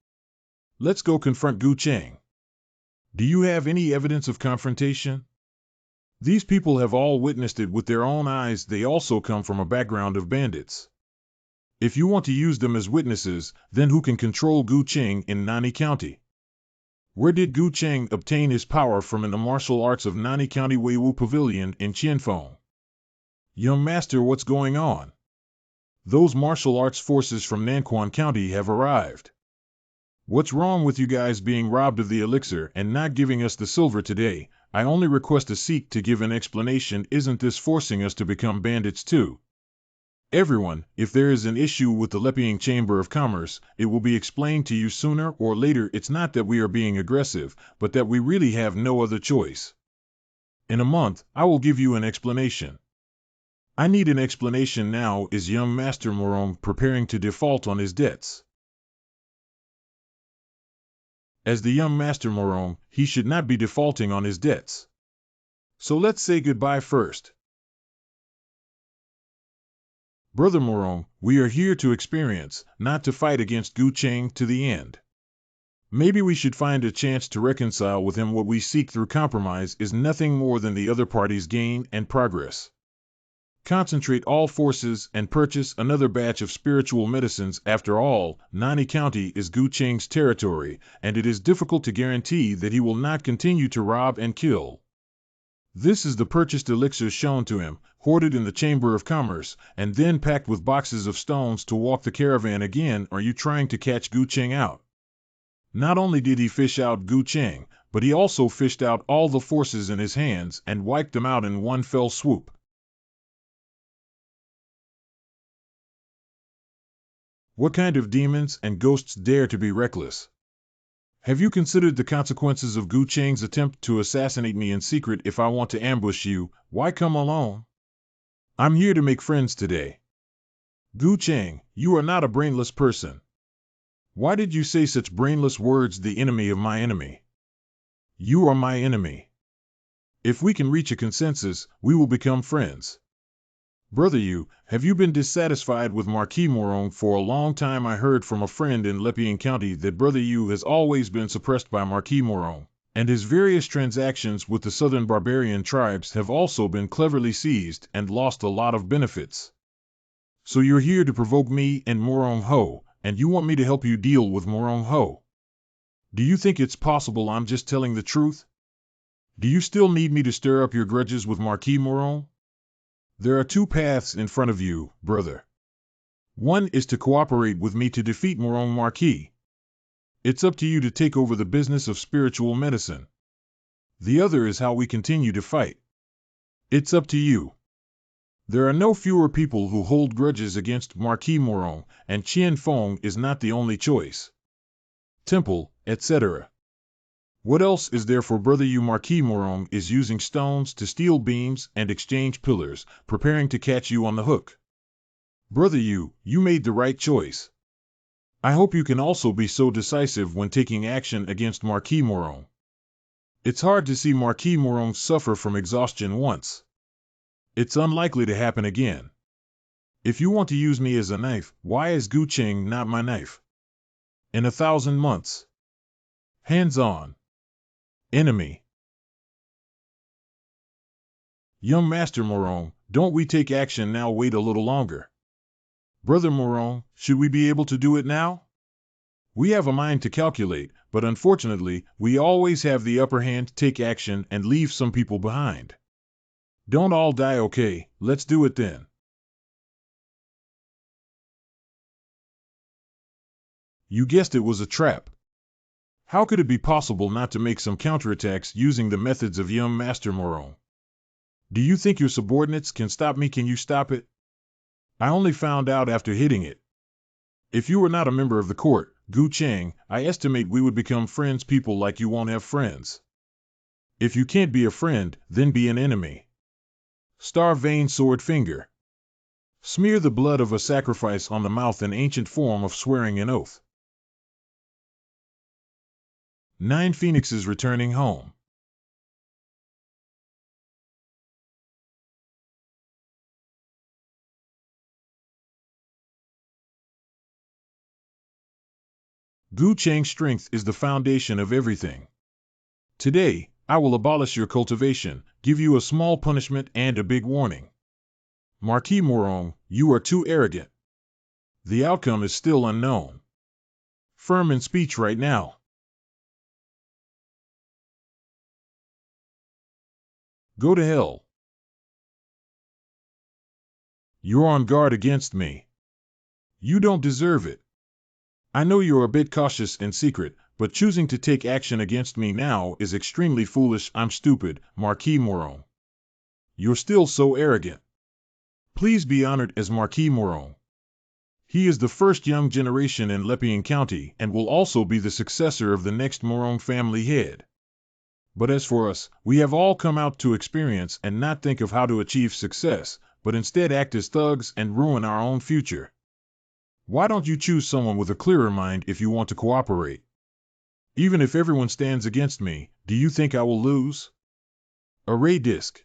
Let's go confront Gu Cheng. Do you have any evidence of confrontation? These people have all witnessed it with their own eyes. They also come from a background of bandits. If you want to use them as witnesses, then who can control Gu Cheng in Nani County? Where did Gu Cheng obtain his power from in the martial arts of Nani County Weiwu Pavilion in Qianfeng? Young master, what's going on? Those martial arts forces from Nanquan County have arrived. What's wrong with you guys being robbed of the elixir and not giving us the silver today? I only request a Sikh to give an explanation. Isn't this forcing us to become bandits too? Everyone, if there is an issue with the Lepiang Chamber of Commerce, it will be explained to you sooner or later. It's not that we are being aggressive, but that we really have no other choice. In a month, I will give you an explanation. I need an explanation now. Is young Master Morong preparing to default on his debts? As the young Master Morong, he should not be defaulting on his debts. So let's say goodbye first. Brother Morong, we are here to experience, not to fight against Gu Cheng to the end. Maybe we should find a chance to reconcile with him. What we seek through compromise is nothing more than the other party's gain and progress. Concentrate all forces and purchase another batch of spiritual medicines. After all, Nani County is Gu Cheng's territory, and it is difficult to guarantee that he will not continue to rob and kill. This is the purchased elixir shown to him, hoarded in the Chamber of Commerce, and then packed with boxes of stones to walk the caravan again. Are you trying to catch Gu Cheng out? Not only did he fish out Gu Cheng, but he also fished out all the forces in his hands and wiped them out in one fell swoop. What kind of demons and ghosts dare to be reckless? Have you considered the consequences of Gu Cheng's attempt to assassinate me in secret? If I want to ambush you, why come alone? I'm here to make friends today. Gu Cheng, you are not a brainless person. Why did you say such brainless words? The enemy of my enemy. You are my enemy. If we can reach a consensus, we will become friends. Brother Yu, have you been dissatisfied with Marquis Morong for a long time? I heard from a friend in Lepiang County that Brother Yu has always been suppressed by Marquis Morong, and his various transactions with the southern barbarian tribes have also been cleverly seized and lost a lot of benefits. So you're here to provoke me and Morong Ho, and you want me to help you deal with Morong Ho. Do you think it's possible I'm just telling the truth? Do you still need me to stir up your grudges with Marquis Morong? There are two paths in front of you, brother. One is to cooperate with me to defeat Morong Marquis. It's up to you to take over the business of spiritual medicine. The other is how we continue to fight. It's up to you. There are no fewer people who hold grudges against Marquis Morong, and Qianfeng is not the only choice. Temple, etc. What else is there for Brother Yu? Marquis Morong is using stones to steal beams and exchange pillars, preparing to catch you on the hook. Brother Yu, you made the right choice. I hope you can also be so decisive when taking action against Marquis Morong. It's hard to see Marquis Morong suffer from exhaustion once. It's unlikely to happen again. If you want to use me as a knife, why is Gu Cheng not my knife? In 1,000 months. Hands on. Enemy. Young Master Morong, don't we take action now? Wait a little longer. Brother Morong, should we be able to do it now? We have a mind to calculate, but unfortunately, we always have the upper hand. Take action and leave some people behind. Don't all die. Okay, let's do it then. You guessed it was a trap. How could it be possible not to make some counterattacks using the methods of young Master Morong? Do you think your subordinates can stop me? Can you stop it? I only found out after hitting it. If you were not a member of the court, Gu Cheng, I estimate we would become friends. People like you won't have friends. If you can't be a friend, then be an enemy. Star Vein Sword Finger. Smear the blood of a sacrifice on the mouth, an ancient form of swearing an oath. 9 Phoenixes returning home. Gu Cheng's strength is the foundation of everything. Today, I will abolish your cultivation, give you a small punishment and a big warning. Marquis Morong, you are too arrogant. The outcome is still unknown. Firm in speech right now. Go to hell. You're on guard against me. You don't deserve it. I know you're a bit cautious in secret, but choosing to take action against me now is extremely foolish. I'm stupid, Marquis Morong. You're still so arrogant. Please be honored as Marquis Morong. He is the first young generation in Lepian County and will also be the successor of the next Morong family head. But as for us, we have all come out to experience and not think of how to achieve success, but instead act as thugs and ruin our own future. Why don't you choose someone with a clearer mind if you want to cooperate? Even if everyone stands against me, do you think I will lose? Array Disc.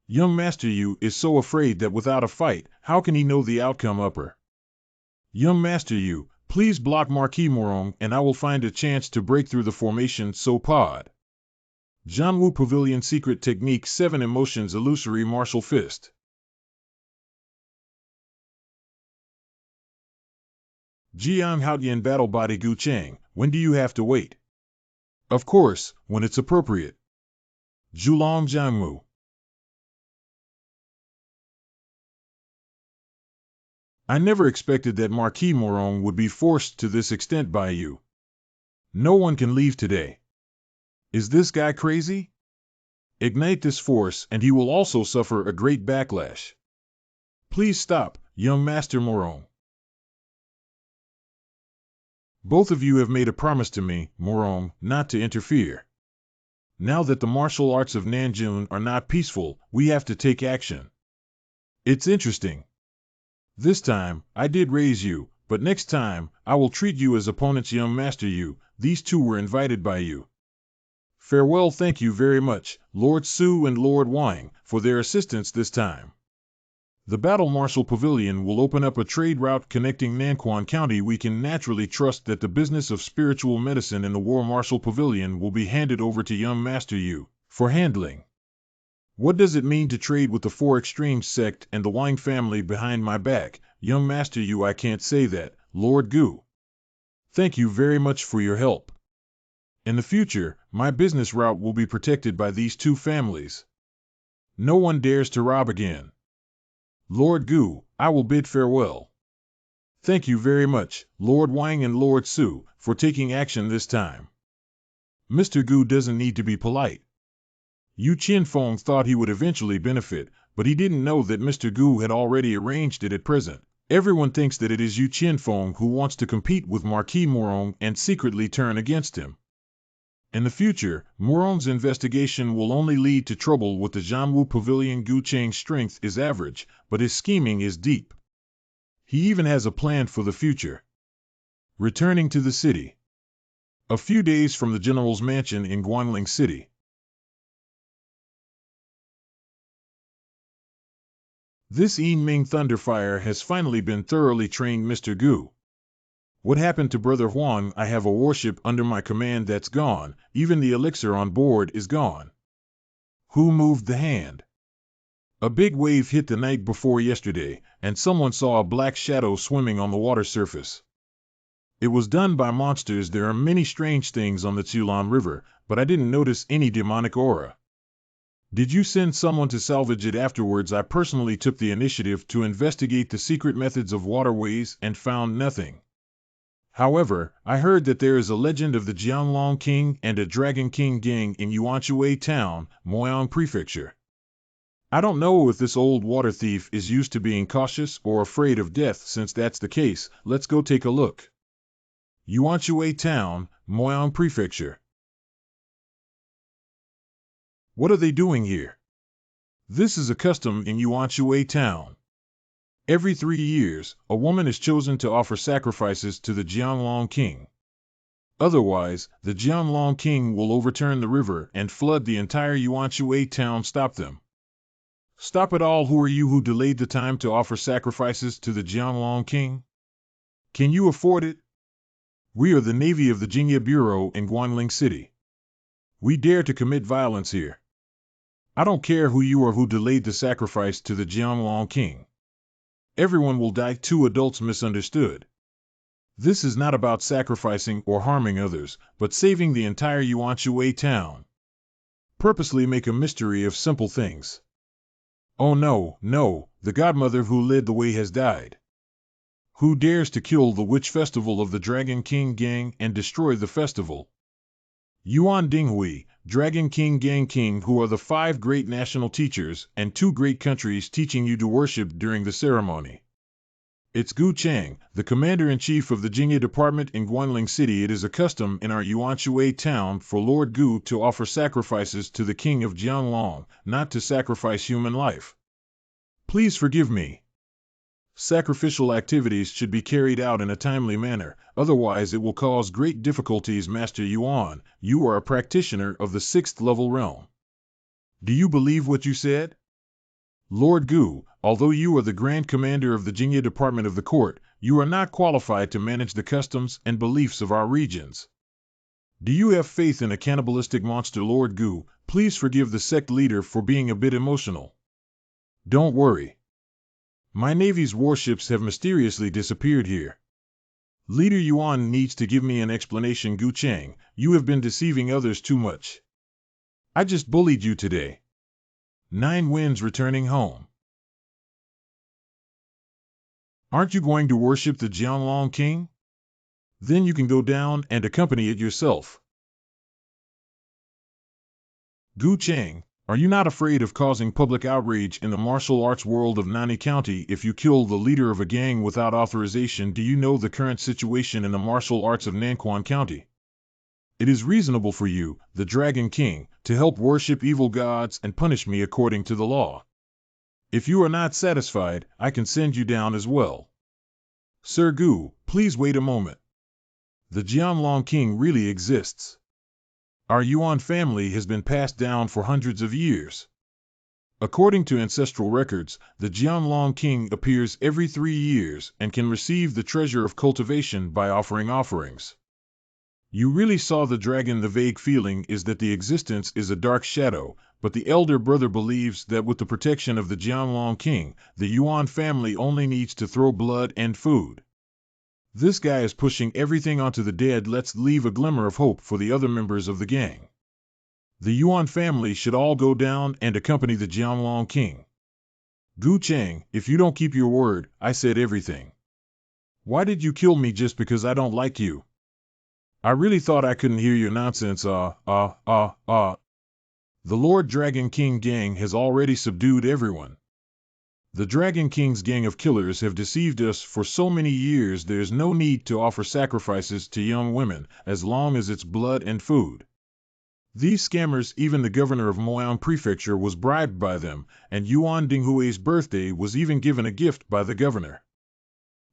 Young Master Yu is so afraid that without a fight, how can he know the outcome upper? Young Master Yu, please block Marquis Morong and I will find a chance to break through the formation so pod. Jianwu Pavilion Secret Technique 7 Emotions Illusory Martial Fist. Jiang Haotian Battle Body Gu Cheng, when do you have to wait? Of course, when it's appropriate. Zhulong Jiangmu. I never expected that Marquis Morong would be forced to this extent by you. No one can leave today. Is this guy crazy? Ignite this force and he will also suffer a great backlash. Please stop, young Master Morong. Both of you have made a promise to me, Morong, not to interfere. Now that the martial arts of Nanjun are not peaceful, we have to take action. It's interesting. This time, I did raise you, but next time, I will treat you as opponents. Young Master Yu, these two were invited by you. Farewell. Thank you very much, Lord Su and Lord Wang, for their assistance this time. The Battle Martial Pavilion will open up a trade route connecting Nanquan County. We can naturally trust that the business of spiritual medicine in the War Martial Pavilion will be handed over to young Master Yu for handling. What does it mean to trade with the Four Extremes sect and the Wang family behind my back? Young Master Yu, I can't say that, Lord Gu. Thank you very much for your help. In the future, my business route will be protected by these two families. No one dares to rob again. Lord Gu, I will bid farewell. Thank you very much, Lord Wang and Lord Su, for taking action this time. Mr. Gu doesn't need to be polite. Yu Qianfeng thought he would eventually benefit, but he didn't know that Mr. Gu had already arranged it at present. Everyone thinks that it is Yu Qianfeng who wants to compete with Marquis Morong and secretly turn against him. In the future, Morong's investigation will only lead to trouble with the Jianwu Pavilion. Gu Cheng's strength is average, but his scheming is deep. He even has a plan for the future. Returning to the city. A few days from the general's mansion in Guanling City. This Yinming Thunderfire has finally been thoroughly trained. Mr. Gu. What happened to Brother Huang? I have a warship under my command that's gone, even the elixir on board is gone. Who moved the hand? A big wave hit the night before yesterday, and someone saw a black shadow swimming on the water surface. It was done by monsters. There are many strange things on the Tsulan River, but I didn't notice any demonic aura. Did you send someone to salvage it afterwards? I personally took the initiative to investigate the secret methods of waterways and found nothing. However, I heard that there is a legend of the Jianglong King and a Dragon King gang in Yuanshui Town, Moyang Prefecture. I don't know if this old water thief is used to being cautious or afraid of death. Since that's the case, let's go take a look. Yuanshui Town, Moyang Prefecture. What are they doing here? This is a custom in Yuanshui Town. Every 3 years, a woman is chosen to offer sacrifices to the Jianglong King. Otherwise, the Jianglong King will overturn the river and flood the entire Yuanshui town. Stop them. Stop it all. Who are you who delayed the time to offer sacrifices to the Jianglong King? Can you afford it? We are the Navy of the Jingya Bureau in Guanling City. We dare to commit violence here. I don't care who you are who delayed the sacrifice to the Jianglong King. Everyone will die. Two adults misunderstood. This is not about sacrificing or harming others, but saving the entire Yuanshui town. Purposely make a mystery of simple things. Oh no, no, the godmother who led the way has died. Who dares to kill the witch festival of the Dragon King Gang and destroy the festival? Yuan Dinghui, Dragon King Gang King, who are the 5 great national teachers and 2 great countries teaching you to worship during the ceremony. It's Gu Chang, the commander-in-chief of the Jingya department in Guanling City. It is a custom in our Yuanshui town for Lord Gu to offer sacrifices to the king of Jianglong, not to sacrifice human life. Please forgive me. Sacrificial activities should be carried out in a timely manner, otherwise it will cause great difficulties. Master Yuan, you are a practitioner of the 6th level realm. Do you believe what you said? Lord Gu, although you are the Grand Commander of the Jingya Department of the Court, you are not qualified to manage the customs and beliefs of our regions. Do you have faith in a cannibalistic monster? Lord Gu, please forgive the sect leader for being a bit emotional. Don't worry. My Navy's warships have mysteriously disappeared here. Leader Yuan needs to give me an explanation. Gu Chang, you have been deceiving others too much. I just bullied you today. 9 Winds returning home. Aren't you going to worship the Jianglong King? Then you can go down and accompany it yourself. Gu Chang, are you not afraid of causing public outrage in the martial arts world of Nani County if you kill the leader of a gang without authorization? Do you know the current situation in the martial arts of Nanquan County? It is reasonable for you, the Dragon King, to help worship evil gods and punish me according to the law. If you are not satisfied, I can send you down as well. Sir Gu, please wait a moment. The Jianglong King really exists. Our Yuan family has been passed down for hundreds of years. According to ancestral records, the Jianglong King appears every 3 years and can receive the treasure of cultivation by offering offerings. You really saw the dragon. The vague feeling is that the existence is a dark shadow, but the elder brother believes that with the protection of the Jianglong King, the Yuan family only needs to throw blood and food. This guy is pushing everything onto the dead. Let's leave a glimmer of hope for the other members of the gang. The Yuan family should all go down and accompany the Jianglong King. Gu Chang, if you don't keep your word, I said everything. Why did you kill me just because I don't like you? I really thought I couldn't hear your nonsense. The Lord Dragon King gang has already subdued everyone. The Dragon King's gang of killers have deceived us for so many years. There's no need to offer sacrifices to young women, as long as it's blood and food. These scammers, even the governor of Moan Prefecture was bribed by them, and Yuan Dinghui's birthday was even given a gift by the governor.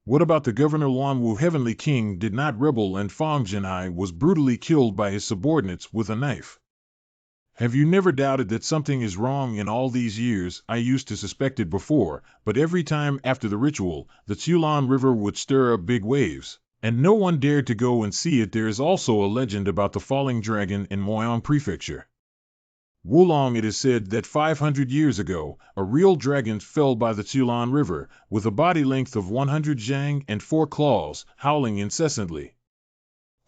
What about the governor? Luanwu Heavenly King did not rebel, and Fang Zhenhai was brutally killed by his subordinates with a knife. Have you never doubted that something is wrong in all these years? I used to suspect it before, but every time after the ritual, the Chulan River would stir up big waves, and no one dared to go and see it. There is also a legend about the falling dragon in Moan Prefecture. Wulong, it is said that 500 years ago, a real dragon fell by the Chulan River, with a body length of 100 zhang and 4 claws, howling incessantly.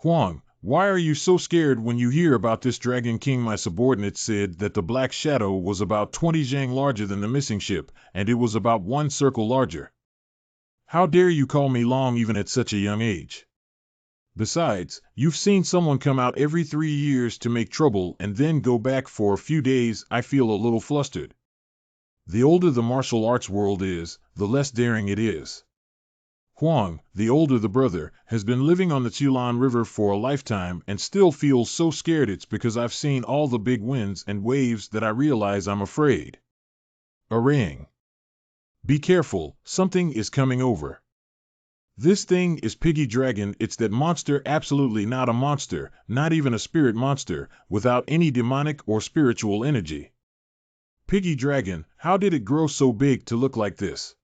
Huang, why are you so scared when you hear about this Dragon King? My subordinate said that the Black Shadow was about 20 zhang larger than the missing ship, and it was about 1 circle larger. How dare you call me Long even at such a young age? Besides, you've seen someone come out every 3 years to make trouble and then go back for a few days. I feel a little flustered. The older the martial arts world is, the less daring it is. Huang, the older the brother, has been living on the Chulan River for a lifetime and still feels so scared. It's because I've seen all the big winds and waves that I realize I'm afraid. Arraying. Be careful, something is coming over. This thing is Piggy Dragon. It's that monster. Absolutely not a monster, not even a spirit monster, without any demonic or spiritual energy. Piggy Dragon, how did it grow so big to look like this?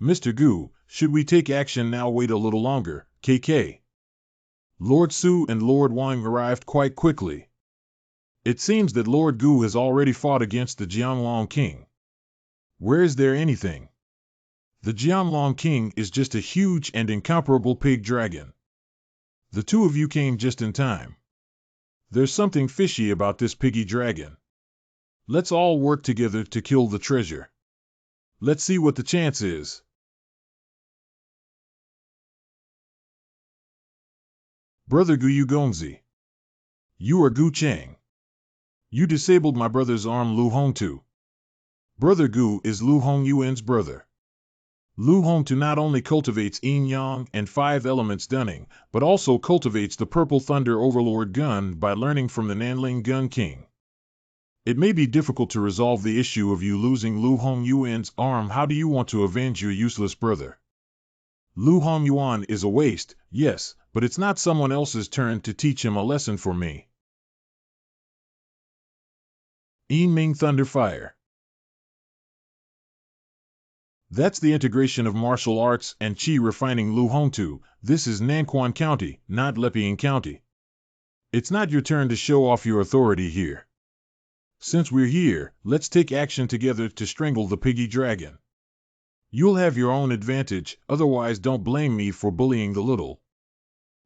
Mr. Gu, should we take action now? Wait a little longer, KK. Lord Su and Lord Wang arrived quite quickly. It seems that Lord Gu has already fought against the Jianlong King. Where is there anything? The Jianlong King is just a huge and incomparable pig dragon. The two of you came just in time. There's something fishy about this piggy dragon. Let's all work together to kill the treasure. Let's see what the chance is. Brother Gu Gongzi. You are Gu Chang. You disabled my brother's arm Lu Hongtu. Brother Gu is Lu Hongyuan's brother. Lu Hongtu not only cultivates yin yang and 5 elements dunning, but also cultivates the purple thunder overlord gun by learning from the Nanling Gun King. It may be difficult to resolve the issue of you losing Lu Hongyuan's arm. How do you want to avenge your useless brother? Lu Hongyuan is a waste, yes, but it's not someone else's turn to teach him a lesson for me. Yin Ming Thunder Fire. That's the integration of martial arts and chi refining Lu Hongtu. This is Nanquan County, not Lepian County. It's not your turn to show off your authority here. Since we're here, let's take action together to strangle the piggy dragon. You'll have your own advantage, otherwise don't blame me for bullying the little.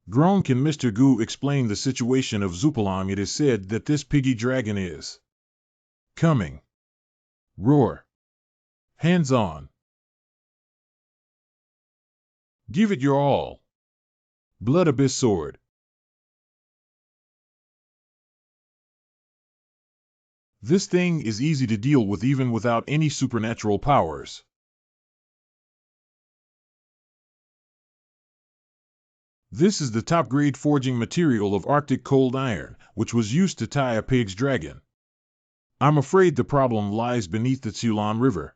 Grown. Can Mr. Gu explain the situation of Zupalang? It is said that this piggy dragon is coming. Roar. Hands on. Give it your all. Blood Abyss Sword. This thing is easy to deal with even without any supernatural powers. This is the top-grade forging material of Arctic cold iron, which was used to tie a pig's dragon. I'm afraid the problem lies beneath the Tsulan River.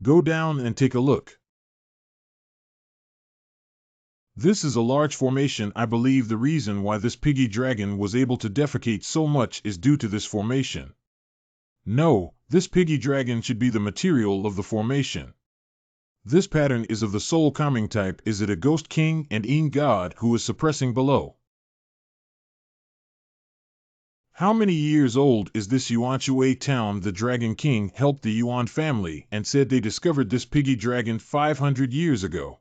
Go down and take a look. This is a large formation. I believe the reason why this piggy dragon was able to defecate so much is due to this formation. No, this piggy dragon should be the material of the formation. This pattern is of the soul calming type. Is it a ghost king and yin god who is suppressing below? How many years old is this Yuanshui town? The Dragon King helped the Yuan family and said they discovered this piggy dragon 500 years ago.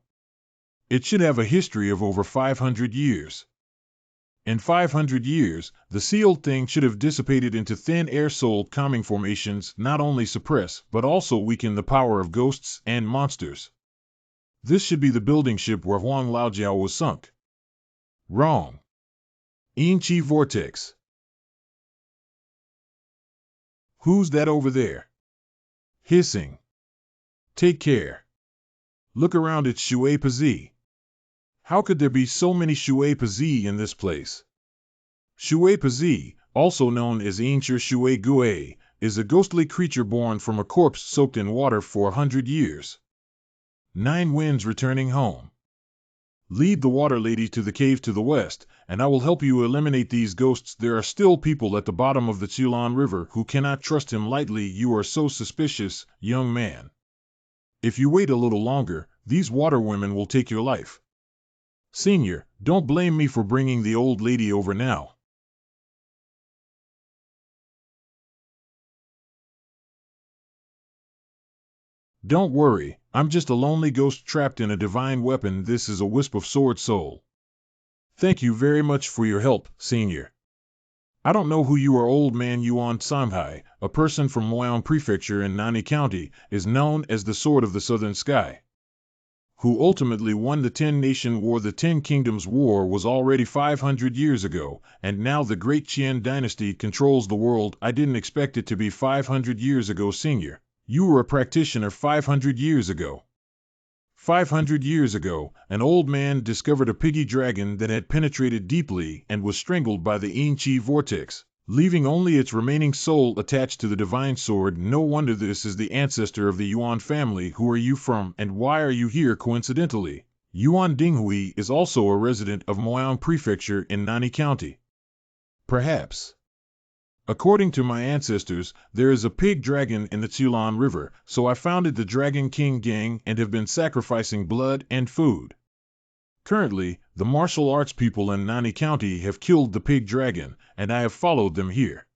It should have a history of over 500 years. In 500 years, the sealed thing should have dissipated into thin air. Soul calming formations not only suppress, but also weaken the power of ghosts and monsters. This should be the building ship where Huang Laojiao was sunk. Wrong. Yin Chi Vortex. Who's that over there? Hissing. Take care. Look around. It's Shui Pazi. How could there be so many Shui Pazi in this place? Shui Pazi, also known as Ancient Shui Gue, is a ghostly creature born from a corpse soaked in water for 100 years. 9 winds returning home. Lead the water lady to the cave to the west, and I will help you eliminate these ghosts. There are still people at the bottom of the Tsulan River who cannot trust him lightly. You are so suspicious, young man. If you wait a little longer, these water women will take your life. Senior, don't blame me for bringing the old lady over now. Don't worry, I'm just a lonely ghost trapped in a divine weapon. This is a wisp of sword soul. Thank you very much for your help, Senior. I don't know who you are. Old man Yuan Sanghai, a person from Moyang Prefecture in Nani County, is known as the Sword of the Southern Sky. Who ultimately won the 10-Nation War. The 10 Kingdoms War was already 500 years ago, and now the Great Qian Dynasty controls the world. I didn't expect it to be 500 years ago. Senior, you were a practitioner 500 years ago. 500 years ago, an old man discovered a piggy dragon that had penetrated deeply and was strangled by the Yin Chi vortex, leaving only its remaining soul attached to the divine sword. No wonder this is the ancestor of the Yuan family. Who are you from, and why are you here? Coincidentally, Yuan Dinghui is also a resident of Moyang Prefecture in Nani County. Perhaps. According to my ancestors, there is a pig dragon in the Tsulan River, so I founded the Dragon King Gang and have been sacrificing blood and food. Currently, the martial arts people in Nani County have killed the pig dragon, and I have followed them here.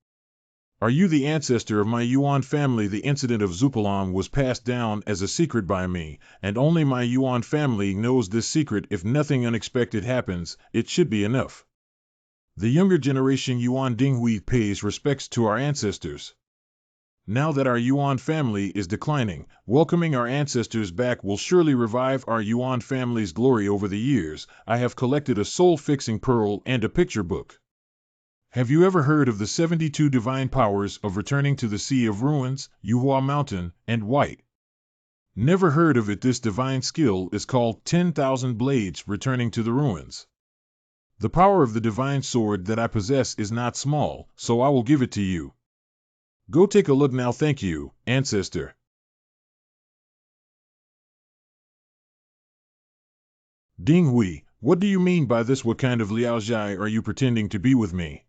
Are you the ancestor of my Yuan family? The incident of Zupalam was passed down as a secret by me, and only my Yuan family knows this secret. If nothing unexpected happens, it should be enough. The younger generation Yuan Dinghui pays respects to our ancestors. Now that our Yuan family is declining, welcoming our ancestors back will surely revive our Yuan family's glory. Over the years, I have collected a soul-fixing pearl and a picture book. Have you ever heard of the 72 divine powers of returning to the Sea of Ruins, Yuhua Mountain, and White? Never heard of it? This divine skill is called 10,000 Blades Returning to the Ruins. The power of the divine sword that I possess is not small, so I will give it to you. Go take a look now. Thank you, ancestor. Dinghui, what do you mean by this? What kind of Liaozhai are you pretending to be with me?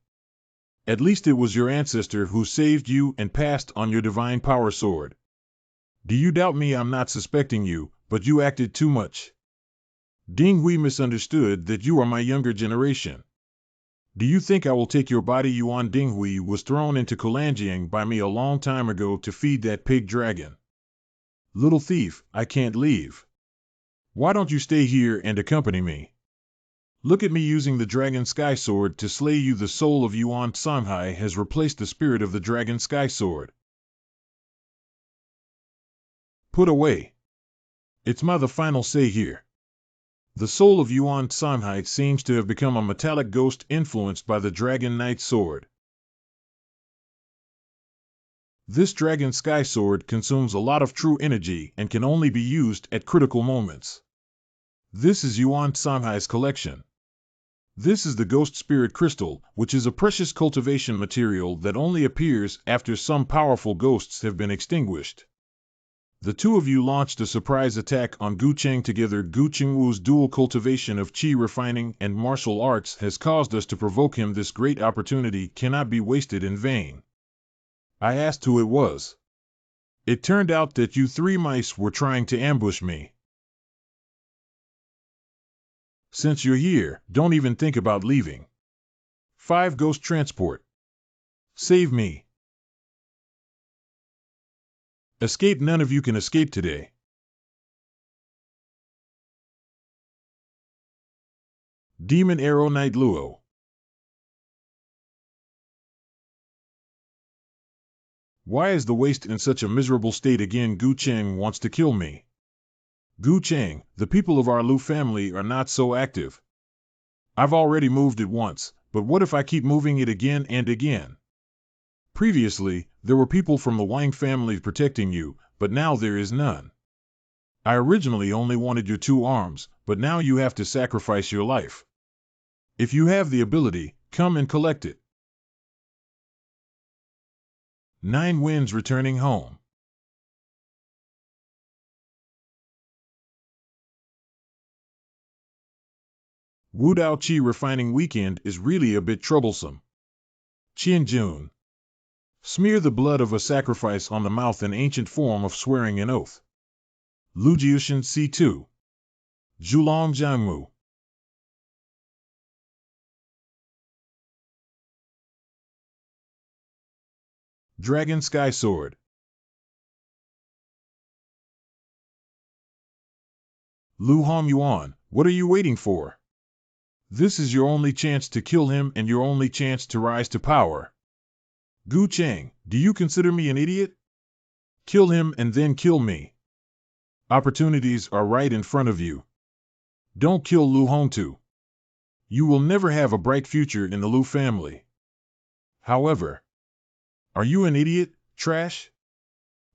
At least it was your ancestor who saved you and passed on your divine power sword. Do you doubt me? I'm not suspecting you, but you acted too much. Dinghui misunderstood that you are my younger generation. Do you think I will take your body? Yuan Dinghui was thrown into Kulanjiang by me a long time ago to feed that pig dragon. Little thief, I can't leave. Why don't you stay here and accompany me? Look at me using the Dragon Sky Sword to slay you. The soul of Yuan Sanghai has replaced the spirit of the Dragon Sky Sword. Put away. It's the final say here. The soul of Yuan Sanghai seems to have become a metallic ghost influenced by the Dragon Knight Sword. This Dragon Sky Sword consumes a lot of true energy and can only be used at critical moments. This is Yuan Sanghai's collection. This is the Ghost Spirit Crystal, which is a precious cultivation material that only appears after some powerful ghosts have been extinguished. The two of you launched a surprise attack on Gu Cheng together. Gu Chengwu's dual cultivation of qi refining and martial arts has caused us to provoke him. This great opportunity cannot be wasted in vain. I asked who it was. It turned out that you three mice were trying to ambush me. Since you're here, don't even think about leaving. 5 Ghost Transport. Save me. Escape. None of you can escape today. Demon Arrow Knight Luo. Why is the waste in such a miserable state again? Gu Cheng wants to kill me. Gu Cheng, the people of our Lu family are not so active. I've already moved it once, but what if I keep moving it again and again? Previously, there were people from the Wang family protecting you, but now there is none. I originally only wanted your 2 arms, but now you have to sacrifice your life. If you have the ability, come and collect it. 9 Winds returning home. Wu Dao Qi refining weekend is really a bit troublesome. Qian Jun. Smear the blood of a sacrifice on the mouth, an ancient form of swearing an oath. Lu Jiushan C2. Zhulong Jiangmu. Dragon Sky Sword. Lu Hong Yuan, what are you waiting for? This is your only chance to kill him and your only chance to rise to power. Gu Cheng, do you consider me an idiot? Kill him and then kill me. Opportunities are right in front of you. Don't kill Lu Hongtu. You will never have a bright future in the Lu family. However, are you an idiot, trash?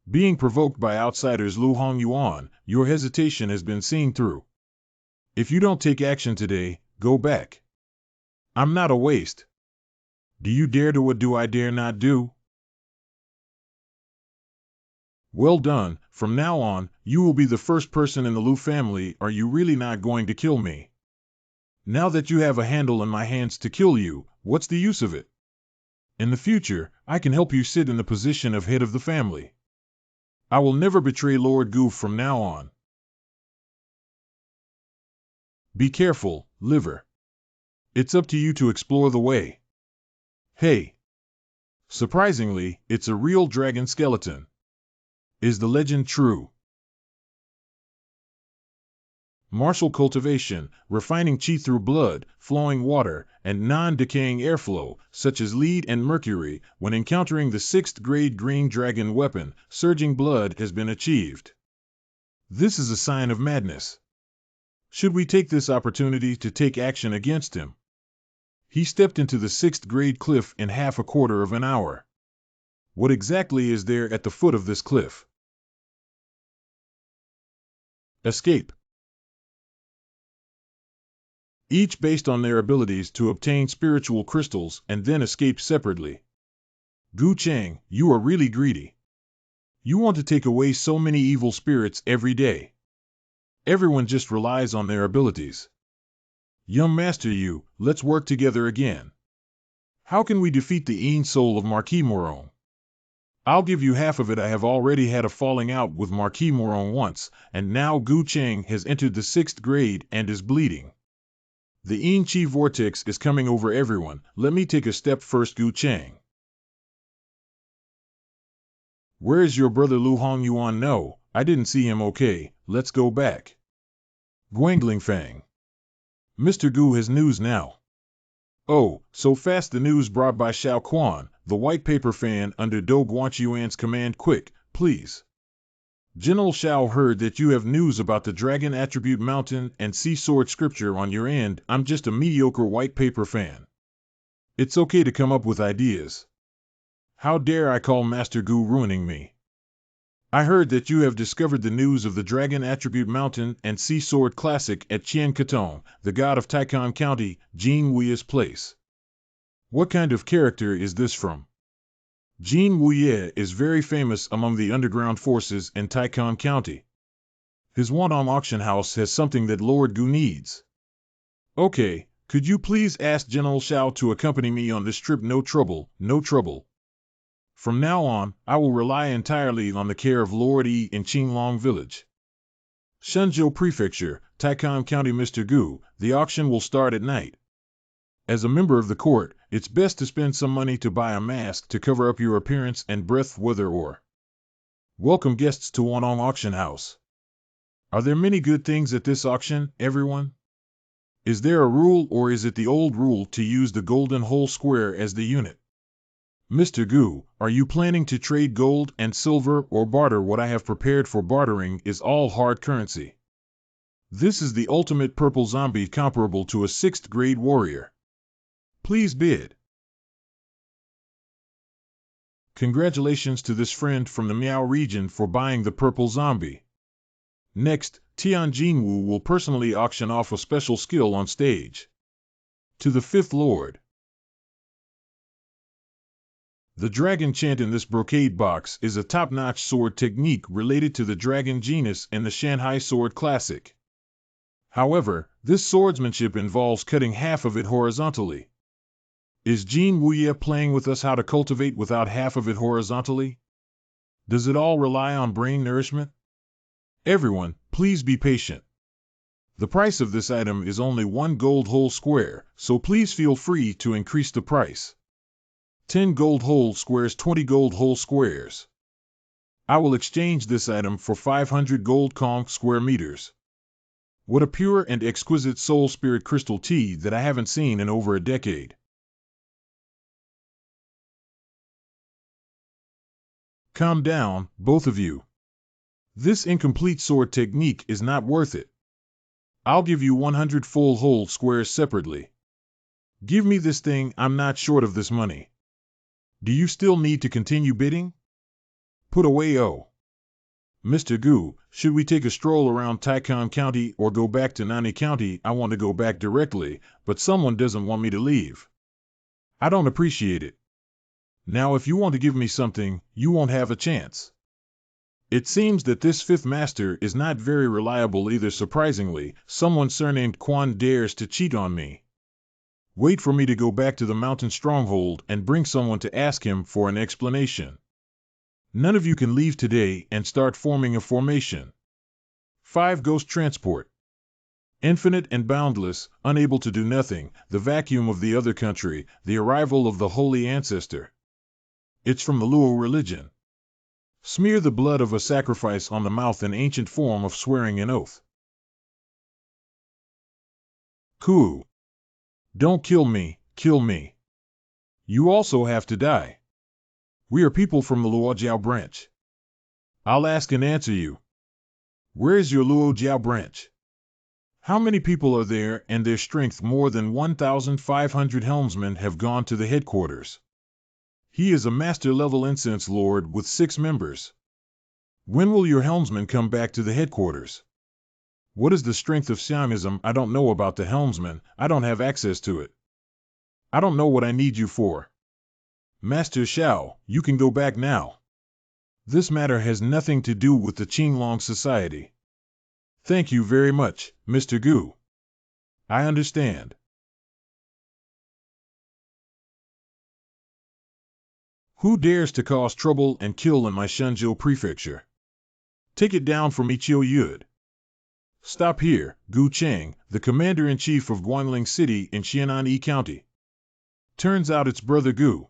Being provoked by outsiders. Lu Hong Yuan, your hesitation has been seen through. If you don't take action today, go back. I'm not a waste. Do you dare to? What do I dare not do? Well done. From now on, you will be the first person in the Lu family. Are you really not going to kill me? Now that you have a handle in my hands to kill you, what's the use of it? In the future, I can help you sit in the position of head of the family. I will never betray Lord Gu from now on. Be careful, liver. It's up to you to explore the way. Hey! Surprisingly, it's a real dragon skeleton. Is the legend true? Martial cultivation, refining chi through blood, flowing water, and non-decaying airflow, such as lead and mercury, when encountering the 6th grade green dragon weapon, surging blood has been achieved. This is a sign of madness. Should we take this opportunity to take action against him? He stepped into the 6th grade cliff in half a quarter of an hour. What exactly is there at the foot of this cliff? Escape. Each based on their abilities to obtain spiritual crystals and then escape separately. Gu Chang, you are really greedy. You want to take away so many evil spirits every day. Everyone just relies on their abilities. Young Master Yu, let's work together again. How can we defeat the Een soul of Marquis Moron? I'll give you half of it. I have already had a falling out with Marquis Moron once, and now Gu Chang has entered the 6th grade and is bleeding. The Een Chi vortex is coming over everyone. Let me take a step first, Gu Chang. Where is your brother Lu Hong Yuan? No, I didn't see him. Okay, let's go back. Guangling Fang. Mr. Gu has news now. Oh, so fast. The news brought by Xiao Quan, the white paper fan under Do Guanchuan's command. Quick, please. General Xiao heard that you have news about the Dragon Attribute Mountain and Sea Sword Scripture on your end. I'm just a mediocre white paper fan. It's okay to come up with ideas. How dare I call Master Gu ruining me? I heard that you have discovered the news of the Dragon Attribute Mountain and Sea Sword Classic at Chien Katong, the god of Taikon County, Jin Wuye's place. What kind of character is this from? Jin Wuye is very famous among the underground forces in Taikon County. His Wandong auction house has something that Lord Gu needs. Okay, could you please ask General Xiao to accompany me on this trip? No trouble, no trouble. From now on, I will rely entirely on the care of Lord Yi in Qinglong Village. Shenzhou Prefecture, Taikon County. Mr. Gu, the auction will start at night. As a member of the court, it's best to spend some money to buy a mask to cover up your appearance and breath, weather, or welcome guests to Wandong Auction House. Are there many good things at this auction, everyone? Is there a rule, or is it the old rule to use the golden whole square as the unit? Mr. Gu, are you planning to trade gold and silver or barter? What I have prepared for bartering is all hard currency. This is the ultimate purple zombie comparable to a 6th grade warrior. Please bid. Congratulations to this friend from the Miao region for buying the purple zombie. Next, Tian Jinwu will personally auction off a special skill on stage. To the 5th Lord. The dragon chant in this brocade box is a top-notch sword technique related to the dragon genus in the Shanghai Sword Classic. However, this swordsmanship involves cutting half of it horizontally. Is Jin Wuye playing with us how to cultivate without half of it horizontally? Does it all rely on brain nourishment? Everyone, please be patient. The price of this item is only 1 gold whole square, so please feel free to increase the price. 10 gold whole squares, 20 gold whole squares. I will exchange this item for 500 gold Kong square meters. What a pure and exquisite soul spirit crystal tea that I haven't seen in over a decade. Calm down, both of you. This incomplete sword technique is not worth it. I'll give you 100 full whole squares separately. Give me this thing. I'm not short of this money. Do you still need to continue bidding? Put away. Oh. Mr. Gu, should we take a stroll around Taikon County or go back to Nani County? I want to go back directly, but someone doesn't want me to leave. I don't appreciate it. Now if you want to give me something, you won't have a chance. It seems that this 5th master is not very reliable either. Surprisingly, someone surnamed Quan dares to cheat on me. Wait for me to go back to the mountain stronghold and bring someone to ask him for an explanation. None of you can leave today and start forming a formation. 5 Ghost Transport. Infinite and boundless, unable to do nothing, the vacuum of the other country, the arrival of the holy ancestor. It's from the Luo religion. Smear the blood of a sacrifice on the mouth, an ancient form of swearing an oath. Ku. Don't kill me, kill me. You also have to die. We are people from the Luo Jiao branch. I'll ask and answer you. Where is your Luo Jiao branch? How many people are there, and their strength? More than 1,500 helmsmen have gone to the headquarters. He is a master-level incense lord with 6 members. When will your helmsman come back to the headquarters? What is the strength of Siamism? I don't know about the helmsman, I don't have access to it. I don't know what I need you for. Master Xiao, you can go back now. This matter has nothing to do with the Qinglong Society. Thank you very much, Mr. Gu. I understand. Who dares to cause trouble and kill in my Shenzhou prefecture? Take it down from Ichio Yud. Stop here, Gu Cheng, the commander-in-chief of Guanling City in Xianan County. Turns out it's Brother Gu.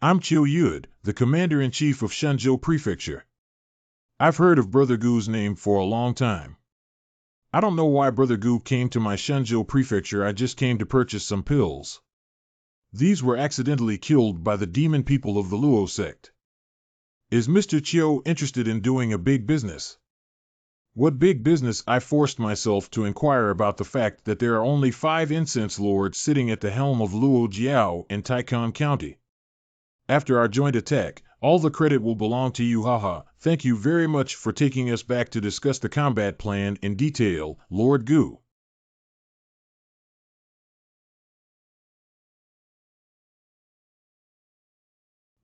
I'm Chiu Yud, the commander-in-chief of Shenzhou prefecture. I've heard of Brother Gu's name for a long time. I don't know why Brother Gu came to my Shenzhou prefecture. I just came to purchase some pills. These were accidentally killed by the demon people of the Luo sect. Is Mr. Chiu interested in doing a big business? What big business? I forced myself to inquire about the fact that there are only 5 incense lords sitting at the helm of Luo Jiao in Taikon County. After our joint attack, all the credit will belong to you. Haha. Thank you very much for taking us back to discuss the combat plan in detail, Lord Gu.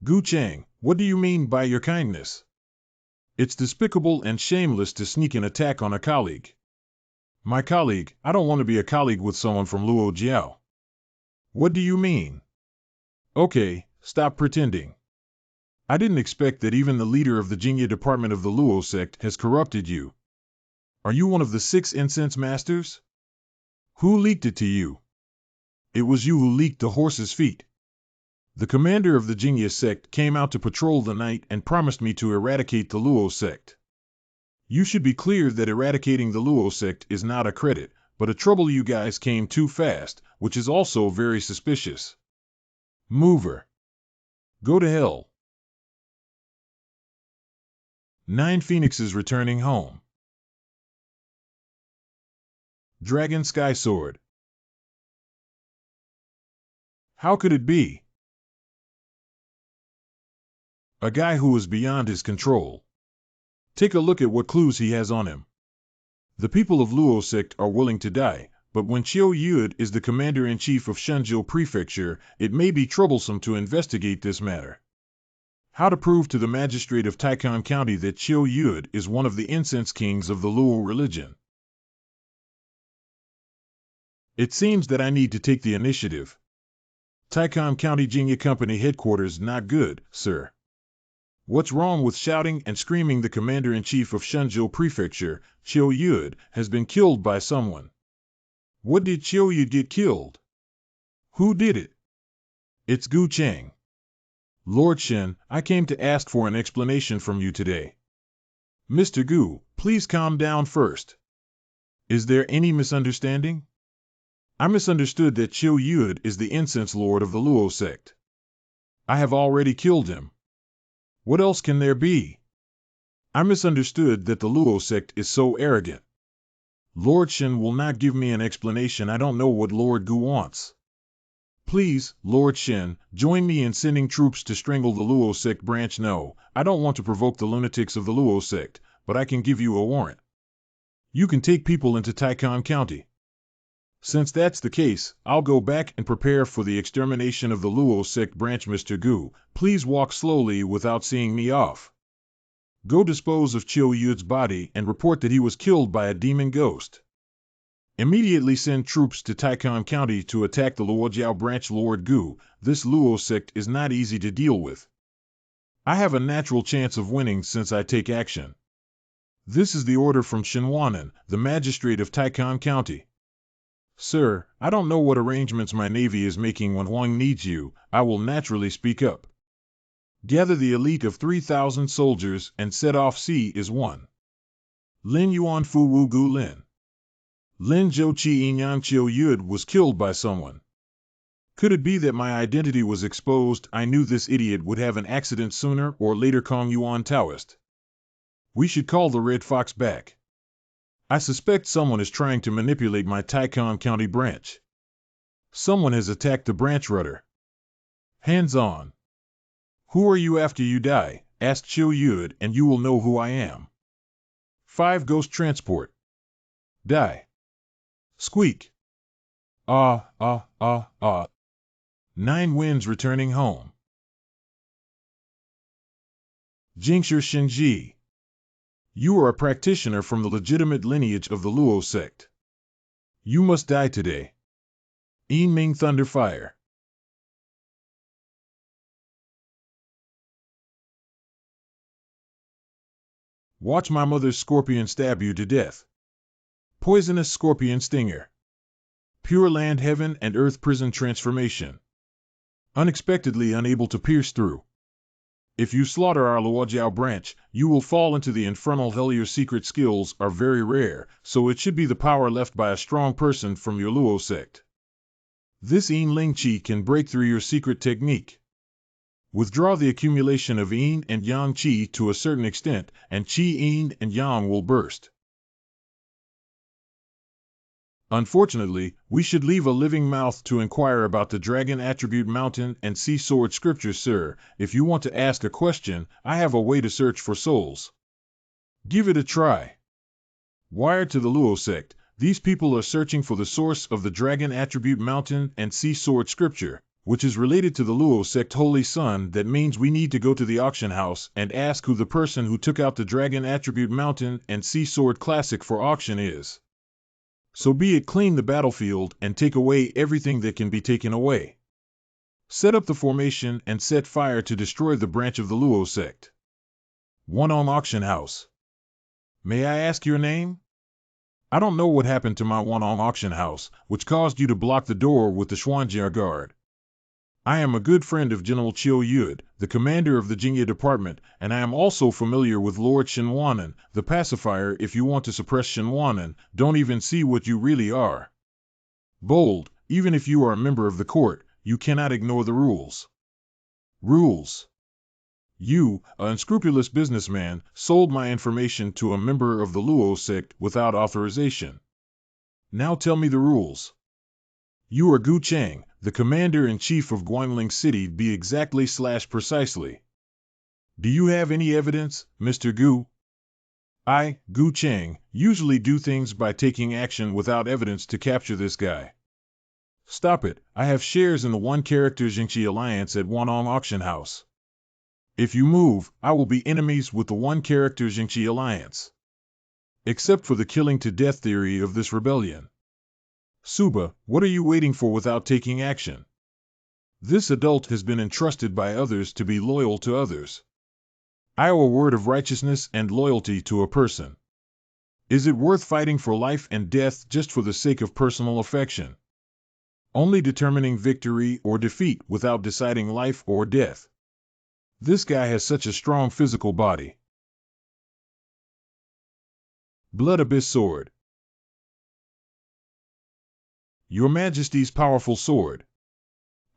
Gu Cheng, what do you mean by your kindness? It's despicable and shameless to sneak an attack on a colleague. My colleague? I don't want to be a colleague with someone from Luo Jiao. What do you mean? Okay, stop pretending. I didn't expect that even the leader of the Jingye department of the Luo sect has corrupted you. Are you one of the 6 incense masters? Who leaked it to you? It was you who leaked the horse's feet. The commander of the Jingye sect came out to patrol the night and promised me to eradicate the Luo sect. You should be clear that eradicating the Luo sect is not a credit, but a trouble. You guys came too fast, which is also very suspicious. Mover. Go to hell. 9 phoenixes returning home. Dragon Sky Sword. How could it be? A guy who is beyond his control. Take a look at what clues he has on him. The people of Luo sect are willing to die, but when Chiu Yud is the commander-in-chief of Shenzhou prefecture, it may be troublesome to investigate this matter. How to prove to the magistrate of Taikon County that Chiu Yud is one of the incense kings of the Luo religion? It seems that I need to take the initiative. Taikon County Jingye Company headquarters. Not good, sir. What's wrong with shouting and screaming? The commander-in-chief of Shenzhou prefecture, Chiu Yud, has been killed by someone. What did Chiu Yud get killed? Who did it? It's Gu Cheng. Lord Shen, I came to ask for an explanation from you today. Mr. Gu, please calm down first. Is there any misunderstanding? I misunderstood that Chiu Yud is the incense lord of the Luo sect. I have already killed him. What else can there be? I misunderstood that the Luo sect is so arrogant. Lord Shen will not give me an explanation. I don't know what Lord Gu wants. Please, Lord Shen, join me in sending troops to strangle the Luo sect branch. No, I don't want to provoke the lunatics of the Luo sect, but I can give you a warrant. You can take people into Taikon County. Since that's the case, I'll go back and prepare for the extermination of the Luo sect branch. Mr. Gu, please walk slowly without seeing me off. Go dispose of Chiu Yud's body and report that he was killed by a demon ghost. Immediately send troops to Taikon County to attack the Luo Jiao branch. Lord Gu, this Luo sect is not easy to deal with. I have a natural chance of winning since I take action. This is the order from Shinwanan, the magistrate of Taikon County. Sir, I don't know what arrangements my navy is making when Huang needs you. I will naturally speak up. Gather the elite of 3,000 soldiers and set off. C is 1. Lin Yuan Fu Wu Gu Lin. Lin Zhou Qi Yinyang Qiu Yud was killed by someone. Could it be that my identity was exposed? I knew this idiot would have an accident sooner or later. Kong Yuan Taoist. We should call the Red Fox back. I suspect someone is trying to manipulate my Taikon County branch. Someone has attacked the branch rudder. Hands on. Who are you after you die? Ask Qiu Yud and you will know who I am. 5 Ghost Transport. Die. Squeak. Ah, ah, ah, ah. 9 Winds returning home. Jingshi Shinji. You are a practitioner from the legitimate lineage of the Luo sect. You must die today. Yinming Thunderfire. Watch my mother's scorpion stab you to death. Poisonous scorpion stinger. Pure land heaven and earth prison transformation. Unexpectedly unable to pierce through. If you slaughter our Luojiao branch, you will fall into the infernal hell. Your secret skills are very rare, so it should be the power left by a strong person from your Luo sect. This Yin Ling Qi can break through your secret technique. Withdraw the accumulation of Yin and Yang Qi to a certain extent, and Qi Yin and Yang will burst. Unfortunately, we should leave a living mouth to inquire about the Dragon Attribute Mountain and Sea Sword Scriptures. Sir, if you want to ask a question, I have a way to search for souls. Give it a try. Wired to the Luo sect, these people are searching for the source of the Dragon Attribute Mountain and Sea Sword Scripture, which is related to the Luo sect Holy Sun. That means we need to go to the auction house and ask who the person who took out the Dragon Attribute Mountain and Sea Sword Classic for auction is. So be it clean the battlefield and take away everything that can be taken away. Set up the formation and set fire to destroy the branch of the Luo sect. 1 on auction house. May I ask your name? I don't know what happened to my 1 on auction house, which caused you to block the door with the Xuanjia guard. I am a good friend of General Qiu Yud, the commander of the Jingye department, and I am also familiar with Lord Shinwanan, the pacifier. If you want to suppress Shinwanan, don't even see what you really are. Bold, even if you are a member of the court, you cannot ignore the rules. Rules. You, an unscrupulous businessman, sold my information to a member of the Luo sect without authorization. Now tell me the rules. You are Gu Chang, the commander-in-chief of Guangling City. Be exactly/precisely. Do you have any evidence, Mr. Gu? I, Gu Chang, usually do things by taking action without evidence to capture this guy. Stop it, I have shares in the one-character Jingxi Alliance at Wanong Auction House. If you move, I will be enemies with the one-character Jingxi Alliance. Except for the killing to death theory of this rebellion. Suba, what are you waiting for without taking action? This adult has been entrusted by others to be loyal to others. I owe a word of righteousness and loyalty to a person. Is it worth fighting for life and death just for the sake of personal affection? Only determining victory or defeat without deciding life or death. This guy has such a strong physical body. Blood Abyss Sword. Your Majesty's powerful sword.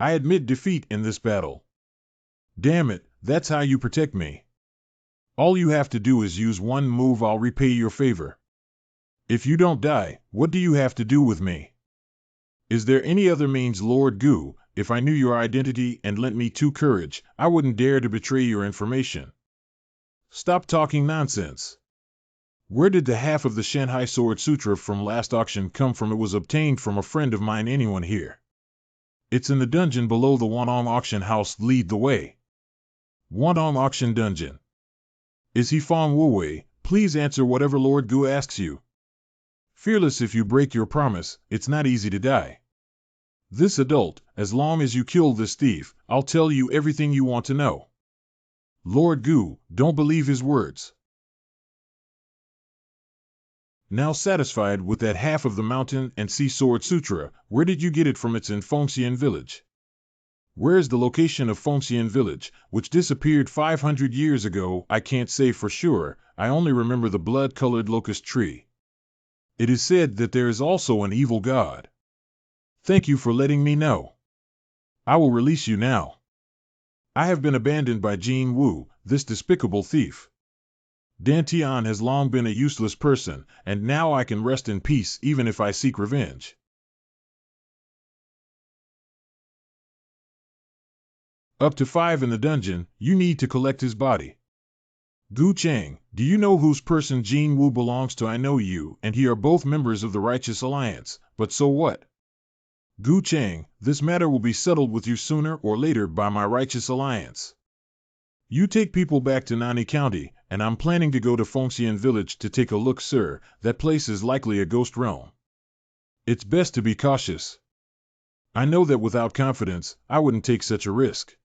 I admit defeat in this battle. Damn it, that's how you protect me. All you have to do is use one move. I'll repay your favor. If you don't die, what do you have to do with me? Is there any other means, Lord Gu? If I knew your identity and lent me 2 courage, I wouldn't dare to betray your information. Stop talking nonsense. Where did the half of the Shanghai Sword Sutra from last auction come from? It was obtained from a friend of mine. Anyone here? It's in the dungeon below the Wanong Auction House. Lead the way. Wanong Auction Dungeon. Is he Fong Wuwei? Please answer whatever Lord Gu asks you. Fearless, if you break your promise, it's not easy to die. This adult, as long as you kill this thief, I'll tell you everything you want to know. Lord Gu, don't believe his words. Now satisfied with that half of the mountain and sea sword sutra, where did you get it from? It's in Fengxian village. Where is the location of Fengxian village, which disappeared 500 years ago? I can't say for sure, I only remember the blood-colored locust tree. It is said that there is also an evil god. Thank you for letting me know. I will release you now. I have been abandoned by Jin Wu, this despicable thief. Dantian has long been a useless person, and now I can rest in peace even if I seek revenge. Up to 5 in the dungeon, you need to collect his body. Gu Cheng, do you know whose person Jin Wu belongs to? I know you and he are both members of the Righteous Alliance, but so what? Gu Cheng, this matter will be settled with you sooner or later by my Righteous Alliance. You take people back to Nani County, and I'm planning to go to Fengxian village to take a look, sir. That place is likely a ghost realm. It's best to be cautious. I know that without confidence, I wouldn't take such a risk.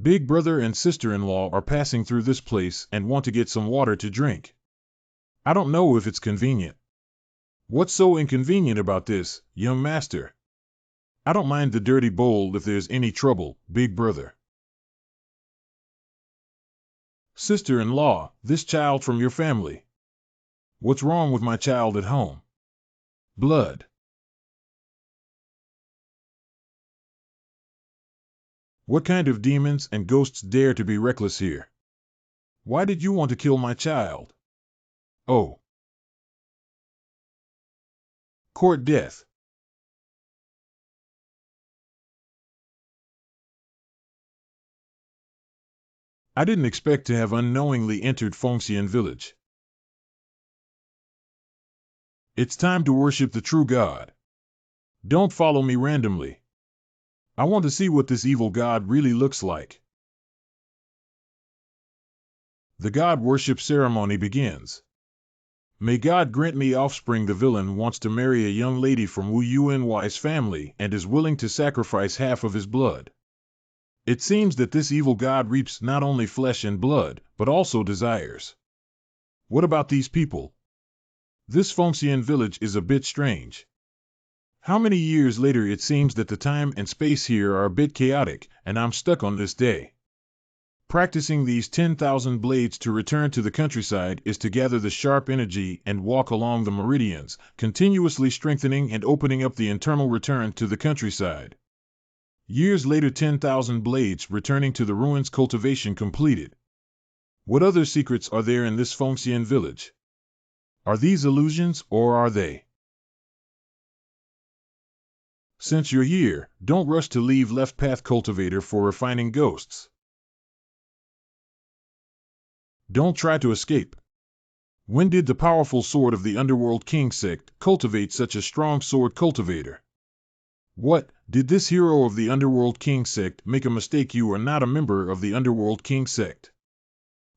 Big brother and sister-in-law are passing through this place and want to get some water to drink. I don't know if it's convenient. What's so inconvenient about this, young master? I don't mind the dirty bowl if there's any trouble, big brother. Sister-in-law, this child from your family. What's wrong with my child at home? Blood. What kind of demons and ghosts dare to be reckless here? Why did you want to kill my child? Oh. Court death. I didn't expect to have unknowingly entered Fengxian village. It's time to worship the true God. Don't follow me randomly. I want to see what this evil god really looks like. The god worship ceremony begins. May God grant me offspring. The villain wants to marry a young lady from Wu Yuan's family and is willing to sacrifice half of his blood. It seems that this evil god reaps not only flesh and blood, but also desires. What about these people? This Fengxian village is a bit strange. How many years later? It seems that the time and space here are a bit chaotic, and I'm stuck on this day. Practicing these 10,000 blades to return to the countryside is to gather the sharp energy and walk along the meridians, continuously strengthening and opening up the internal return to the countryside. Years later, 10,000 blades returning to the ruins. Cultivation completed. What other secrets are there in this Fengxian village? Are these illusions, or are they? Since you're here, don't rush to leave. Left path cultivator for refining ghosts. Don't try to escape. When did the powerful sword of the Underworld King sect cultivate such a strong sword? Cultivator. What, did this hero of the Underworld King sect make a mistake? You are not a member of the Underworld King sect.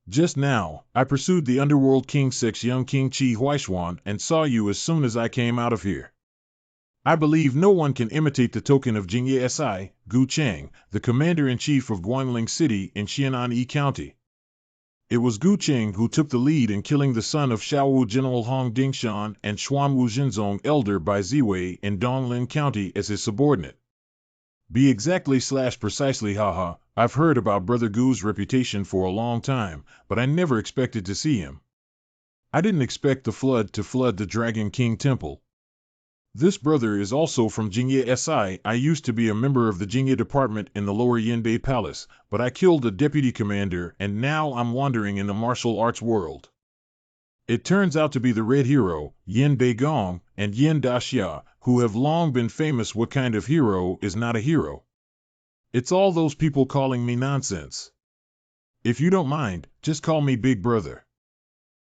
Just now, I pursued the Underworld King sect's young King Chi Huaishuan and saw you as soon as I came out of here. I believe no one can imitate the token of Jingye Si, Gu Cheng, the commander-in-chief of Guangling City in Xianan County. It was Gu Cheng who took the lead in killing the son of Xiaowu General Hong Dingshan and Xuanwu Jinzong Elder by Ziwei in Donglin County as his subordinate. Be exactly/precisely. Haha, I've heard about Brother Gu's reputation for a long time, but I never expected to see him. I didn't expect the flood to flood the Dragon King Temple. This brother is also from Jingye Si. I used to be a member of the Jingye department in the lower Yanbei Palace, but I killed the deputy commander and now I'm wandering in the martial arts world. It turns out to be the Red Hero, Yin Beigong, and Yin Daxia, who have long been famous. What kind of hero is not a hero? It's all those people calling me nonsense. If you don't mind, just call me Big Brother.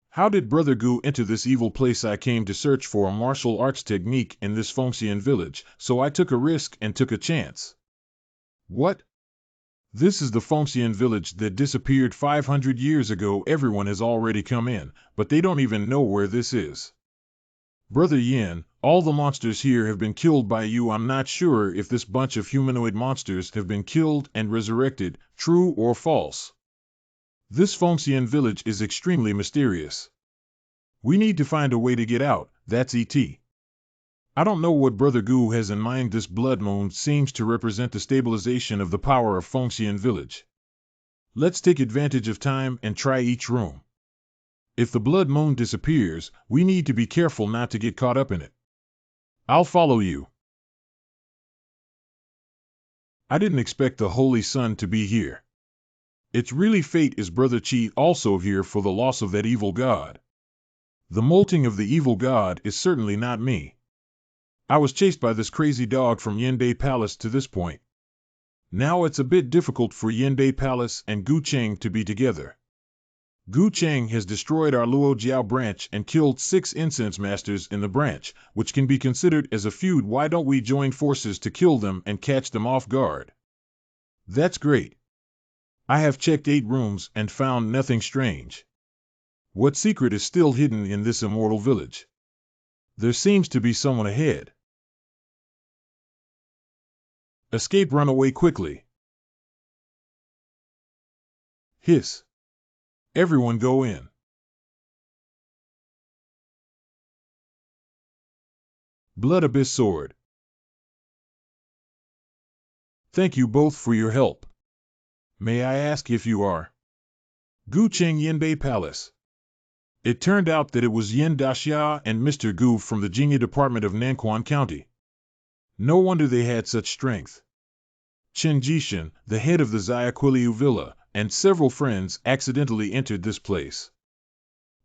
How did Brother Gu enter this evil place? I came to search for a martial arts technique in this Fengxian village, so I took a risk and took a chance. What? This is the Fengxian village that disappeared 500 years ago. Everyone has already come in, but they don't even know where this is. Brother Yin, all the monsters here have been killed by you. I'm not sure if this bunch of humanoid monsters have been killed and resurrected, true or false. This Fengxian village is extremely mysterious. We need to find a way to get out, that's ET. I don't know what Brother Gu has in mind. This blood moon seems to represent the stabilization of the power of Fengxian village. Let's take advantage of time and try each room. If the blood moon disappears, we need to be careful not to get caught up in it. I'll follow you. I didn't expect the Holy Sun to be here. It's really fate. Is Brother Chi also here for the loss of that evil god? The molting of the evil god is certainly not me. I was chased by this crazy dog from Yinbei Palace to this point. Now it's a bit difficult for Yinbei Palace and Gu Cheng to be together. Gu Cheng has destroyed our Luo Jiao branch and killed 6 incense masters in the branch, which can be considered as a feud. Why don't we join forces to kill them and catch them off guard? That's great. I have checked 8 rooms and found nothing strange. What secret is still hidden in this immortal village? There seems to be someone ahead. Escape, run away quickly. Hiss. Everyone go in. Blood Abyss Sword. Thank you both for your help. May I ask if you are? Gu Cheng, Yinbei Palace. It turned out that it was Yin Daxia and Mr. Gu from the Jingye Department of Nanquan County. No wonder they had such strength. Chen Jishan, the head of the Xiaquiliu Villa, and several friends accidentally entered this place.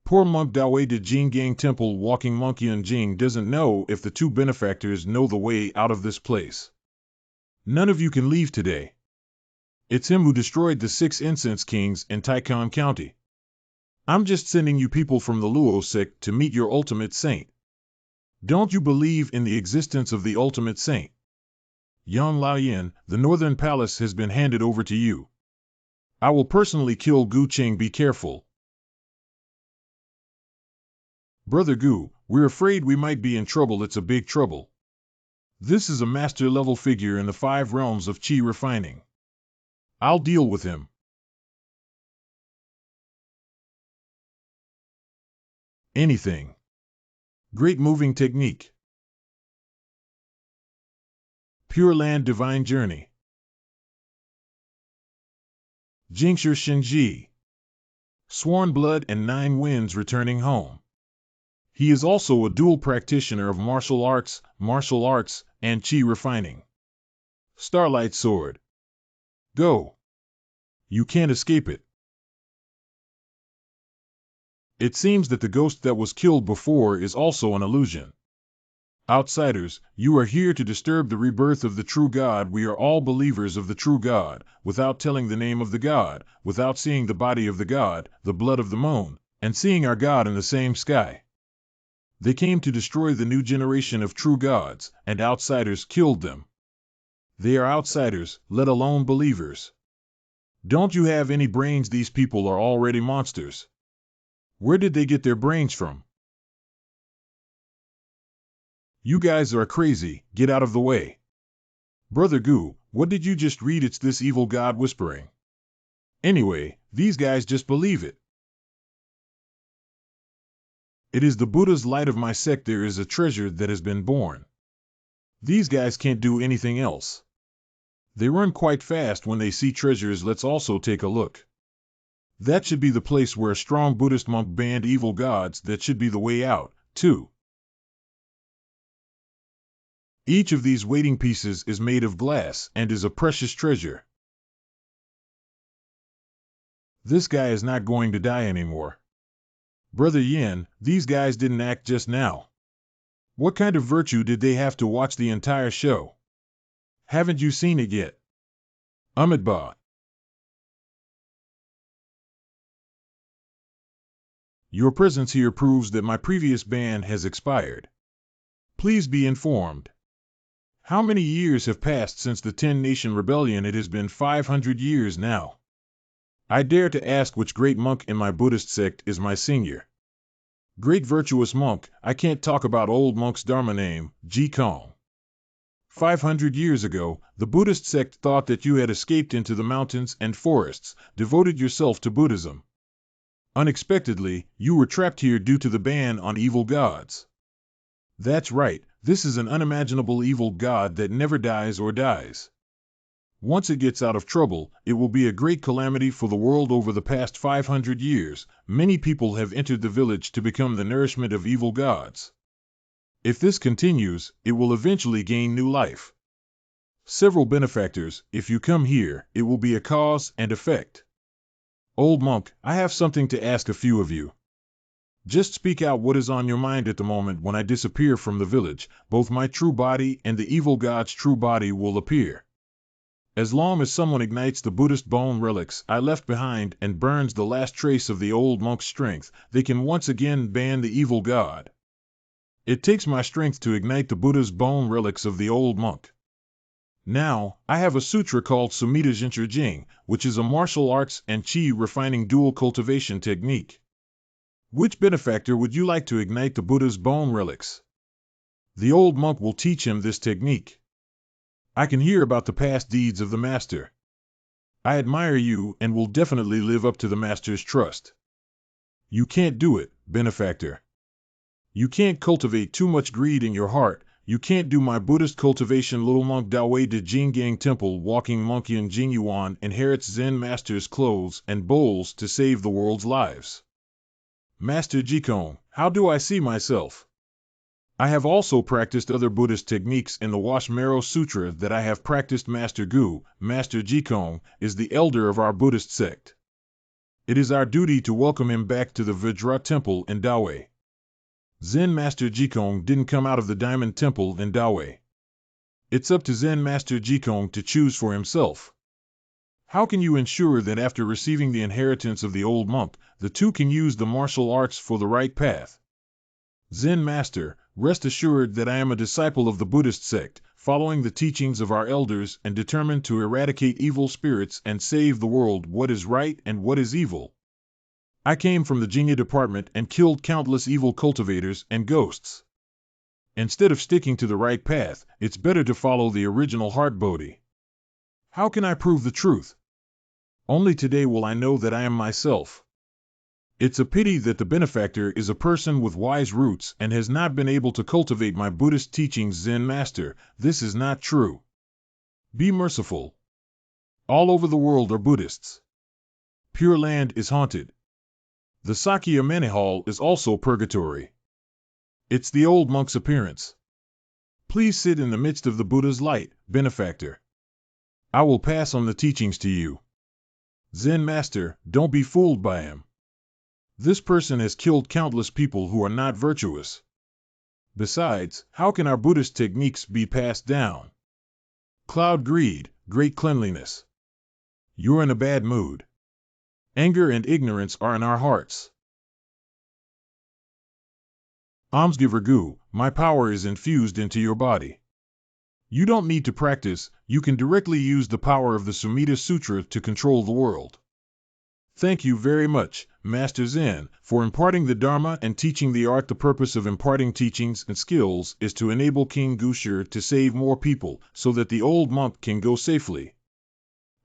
Poor monk Dawei de Jinggang Temple walking monk Yun Jing doesn't know if the 2 benefactors know the way out of this place. None of you can leave today. It's him who destroyed the 6 incense kings in Taikon County. I'm just sending you people from the Luo sect to meet your ultimate saint. Don't you believe in the existence of the ultimate saint? Yang Laoyin, the Northern Palace has been handed over to you. I will personally kill Gu Cheng. Be careful. Brother Gu, we're afraid we might be in trouble. It's a big trouble. This is a master-level figure in the 5 realms of Qi refining. I'll deal with him. Anything. Great moving technique. Pure Land Divine Journey. Jingshi Shenji. Sworn Blood and 9 Winds returning home. He is also a dual practitioner of martial arts, and Qi refining. Starlight Sword. Go. You can't escape it. It seems that the ghost that was killed before is also an illusion. Outsiders, you are here to disturb the rebirth of the true God. We are all believers of the true God, without telling the name of the God, without seeing the body of the God, the blood of the moon, and seeing our God in the same sky. They came to destroy the new generation of true gods, and outsiders killed them. They are outsiders, let alone believers. Don't you have any brains? These people are already monsters. Where did they get their brains from? You guys are crazy, get out of the way. Brother Gu, what did you just read? It's this evil god whispering. Anyway, these guys just believe it. It is the Buddha's light of my sect. There is a treasure that has been born. These guys can't do anything else. They run quite fast when they see treasures. Let's also take a look. That should be the place where a strong Buddhist monk banned evil gods. That should be the way out, too. Each of these waiting pieces is made of glass and is a precious treasure. This guy is not going to die anymore. Brother Yin, these guys didn't act just now. What kind of virtue did they have to watch the entire show? Haven't you seen it yet? Ba. Your presence here proves that my previous ban has expired. Please be informed. How many years have passed since the 10-Nation Rebellion? It has been 500 years now. I dare to ask which great monk in my Buddhist sect is my senior. Great virtuous monk, I can't talk about old monk's Dharma name, Ji Kong. 500 years ago, the Buddhist sect thought that you had escaped into the mountains and forests, devoted yourself to Buddhism. Unexpectedly, you were trapped here due to the ban on evil gods. That's right, this is an unimaginable evil god that never dies or dies. Once it gets out of trouble, it will be a great calamity for the world. Over the past 500 years, many people have entered the village to become the nourishment of evil gods. If this continues, it will eventually gain new life. Several benefactors, if you come here, it will be a cause and effect. Old monk, I have something to ask a few of you. Just speak out what is on your mind at the moment. When I disappear from the village, both my true body and the evil god's true body will appear. As long as someone ignites the Buddhist bone relics I left behind and burns the last trace of the old monk's strength, they can once again ban the evil god. It takes my strength to ignite the Buddha's bone relics of the old monk. Now, I have a sutra called Sumita Jinchur Jing, which is a martial arts and chi refining dual cultivation technique. Which benefactor would you like to ignite the Buddha's bone relics? The old monk will teach him this technique. I can hear about the past deeds of the master. I admire you and will definitely live up to the master's trust. You can't do it, benefactor. You can't cultivate too much greed in your heart. You can't do my Buddhist cultivation. Little monk Dawei de Jinggang Temple walking monkey in Jingyuan inherits Zen master's clothes and bowls to save the world's lives. Master Jikong, how do I see myself? I have also practiced other Buddhist techniques in the Wash Marrow Sutra that I have practiced. Master Gu, Master Jikong, is the elder of our Buddhist sect. It is our duty to welcome him back to the Vajra Temple in Dawei. Zen Master Jikong didn't come out of the Diamond Temple in Dawei. It's up to Zen Master Jikong to choose for himself. How can you ensure that after receiving the inheritance of the old monk, the two can use the martial arts for the right path? Zen Master, rest assured that I am a disciple of the Buddhist sect, following the teachings of our elders and determined to eradicate evil spirits and save the world. What is right and what is evil? I came from the Jinya department and killed countless evil cultivators and ghosts. Instead of sticking to the right path, it's better to follow the original heart Bodhi. How can I prove the truth? Only today will I know that I am myself. It's a pity that the benefactor is a person with wise roots and has not been able to cultivate my Buddhist teachings. Zen Master, this is not true. Be merciful. All over the world are Buddhists. Pure Land is haunted. The Sakya Manihal is also purgatory. It's the old monk's appearance. Please sit in the midst of the Buddha's light, benefactor. I will pass on the teachings to you. Zen Master, don't be fooled by him. This person has killed countless people who are not virtuous. Besides, how can our Buddhist techniques be passed down? Cloud greed, great cleanliness. You're in a bad mood. Anger and ignorance are in our hearts. Almsgiver Gu, my power is infused into your body. You don't need to practice, you can directly use the power of the Sumita Sutra to control the world. Thank you very much, Master Zen, for imparting the Dharma and teaching the art. The purpose of imparting teachings and skills is to enable King Gushir to save more people, so that the old monk can go safely.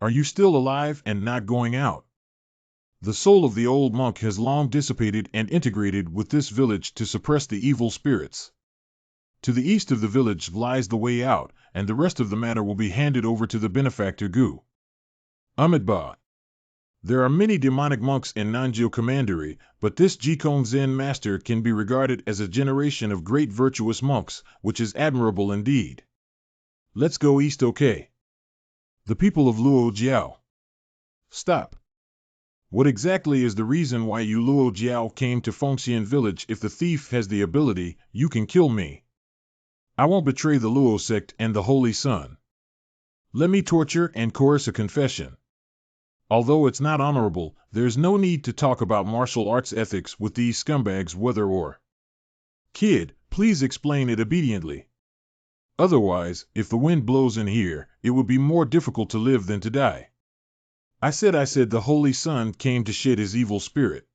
Are you still alive and not going out? The soul of the old monk has long dissipated and integrated with this village to suppress the evil spirits. To the east of the village lies the way out, and the rest of the matter will be handed over to the benefactor Gu. Amidba. There are many demonic monks in Nanjiu Commandery, but this Jikong Zen Master can be regarded as a generation of great virtuous monks, which is admirable indeed. Let's go east, okay? The people of Luo Jiao. Stop. What exactly is the reason why you Luo Jiao came to Fengxian village? If the thief has the ability, you can kill me. I won't betray the Luo sect and the Holy Sun. Let me torture and coerce a confession. Although it's not honorable, there's no need to talk about martial arts ethics with these scumbags. Whether or. Kid, please explain it obediently. Otherwise, if the wind blows in here, it would be more difficult to live than to die. I said the Holy Sun came to shed his evil spirit.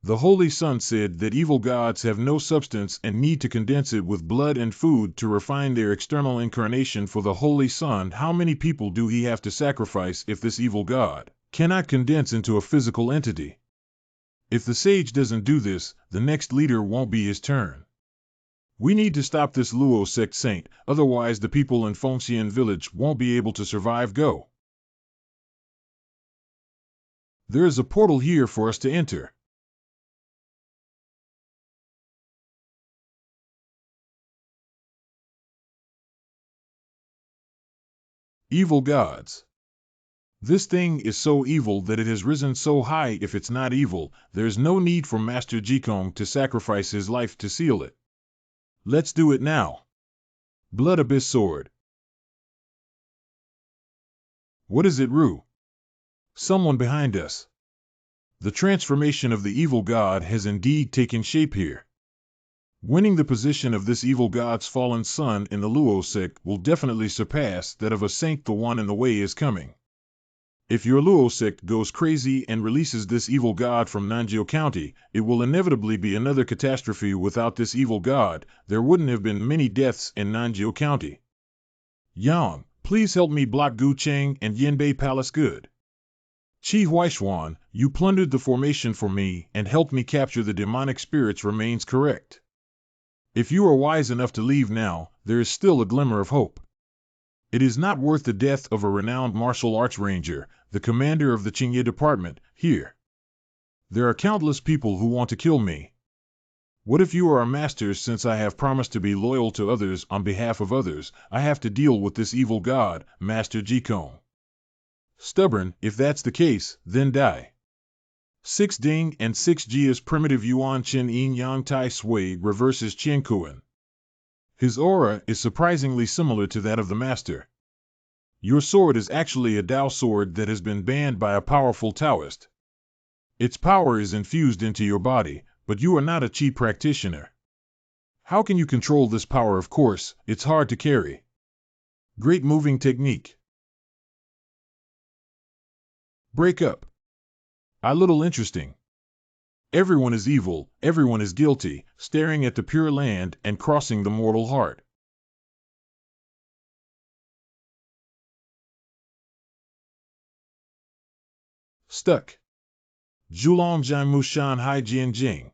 The Holy Sun said that evil gods have no substance and need to condense it with blood and food to refine their external incarnation for the Holy Sun. How many people do he have to sacrifice if this evil god cannot condense into a physical entity? If the sage doesn't do this, the next leader won't be his turn. We need to stop this Luo sect saint, otherwise the people in Fengxian village won't be able to survive. Go. There is a portal here for us to enter. Evil gods. This thing is so evil that it has risen so high. If it's not evil, there's no need for Master Jikong to sacrifice his life to seal it. Let's do it now. Blood Abyss Sword. What is it, Ru? Someone behind us. The transformation of the evil god has indeed taken shape here. Winning the position of this evil god's fallen son in the Luo sect will definitely surpass that of a saint. The one in the way is coming. If your Luo sect goes crazy and releases this evil god from Nanjiao County, it will inevitably be another catastrophe. Without this evil god, there wouldn't have been many deaths in Nanjiao County. Yang, please help me block Gu Cheng and Yanbei Palace. Good. Qi Huaishuan, you plundered the formation for me and helped me capture the demonic spirits. Remains correct. If you are wise enough to leave now, there is still a glimmer of hope. It is not worth the death of a renowned martial arts ranger, the commander of the Qingye department, here. There are countless people who want to kill me. What if you are our masters? Since I have promised to be loyal to others on behalf of others, I have to deal with this evil god, Master Jikong. Stubborn, if that's the case, then die. 6 Ding and 6 Jia's primitive Yuan Chen Yin Yang Tai Sui reverses Qian Kuan. His aura is surprisingly similar to that of the master. Your sword is actually a Dao sword that has been banned by a powerful Taoist. Its power is infused into your body, but you are not a Qi practitioner. How can you control this power? Of course, it's hard to carry. Great moving technique. Break up. A little interesting. Everyone is evil, everyone is guilty, staring at the pure land and crossing the mortal heart. Stuck. Zhulong Jianmu Shanhai Jianjing.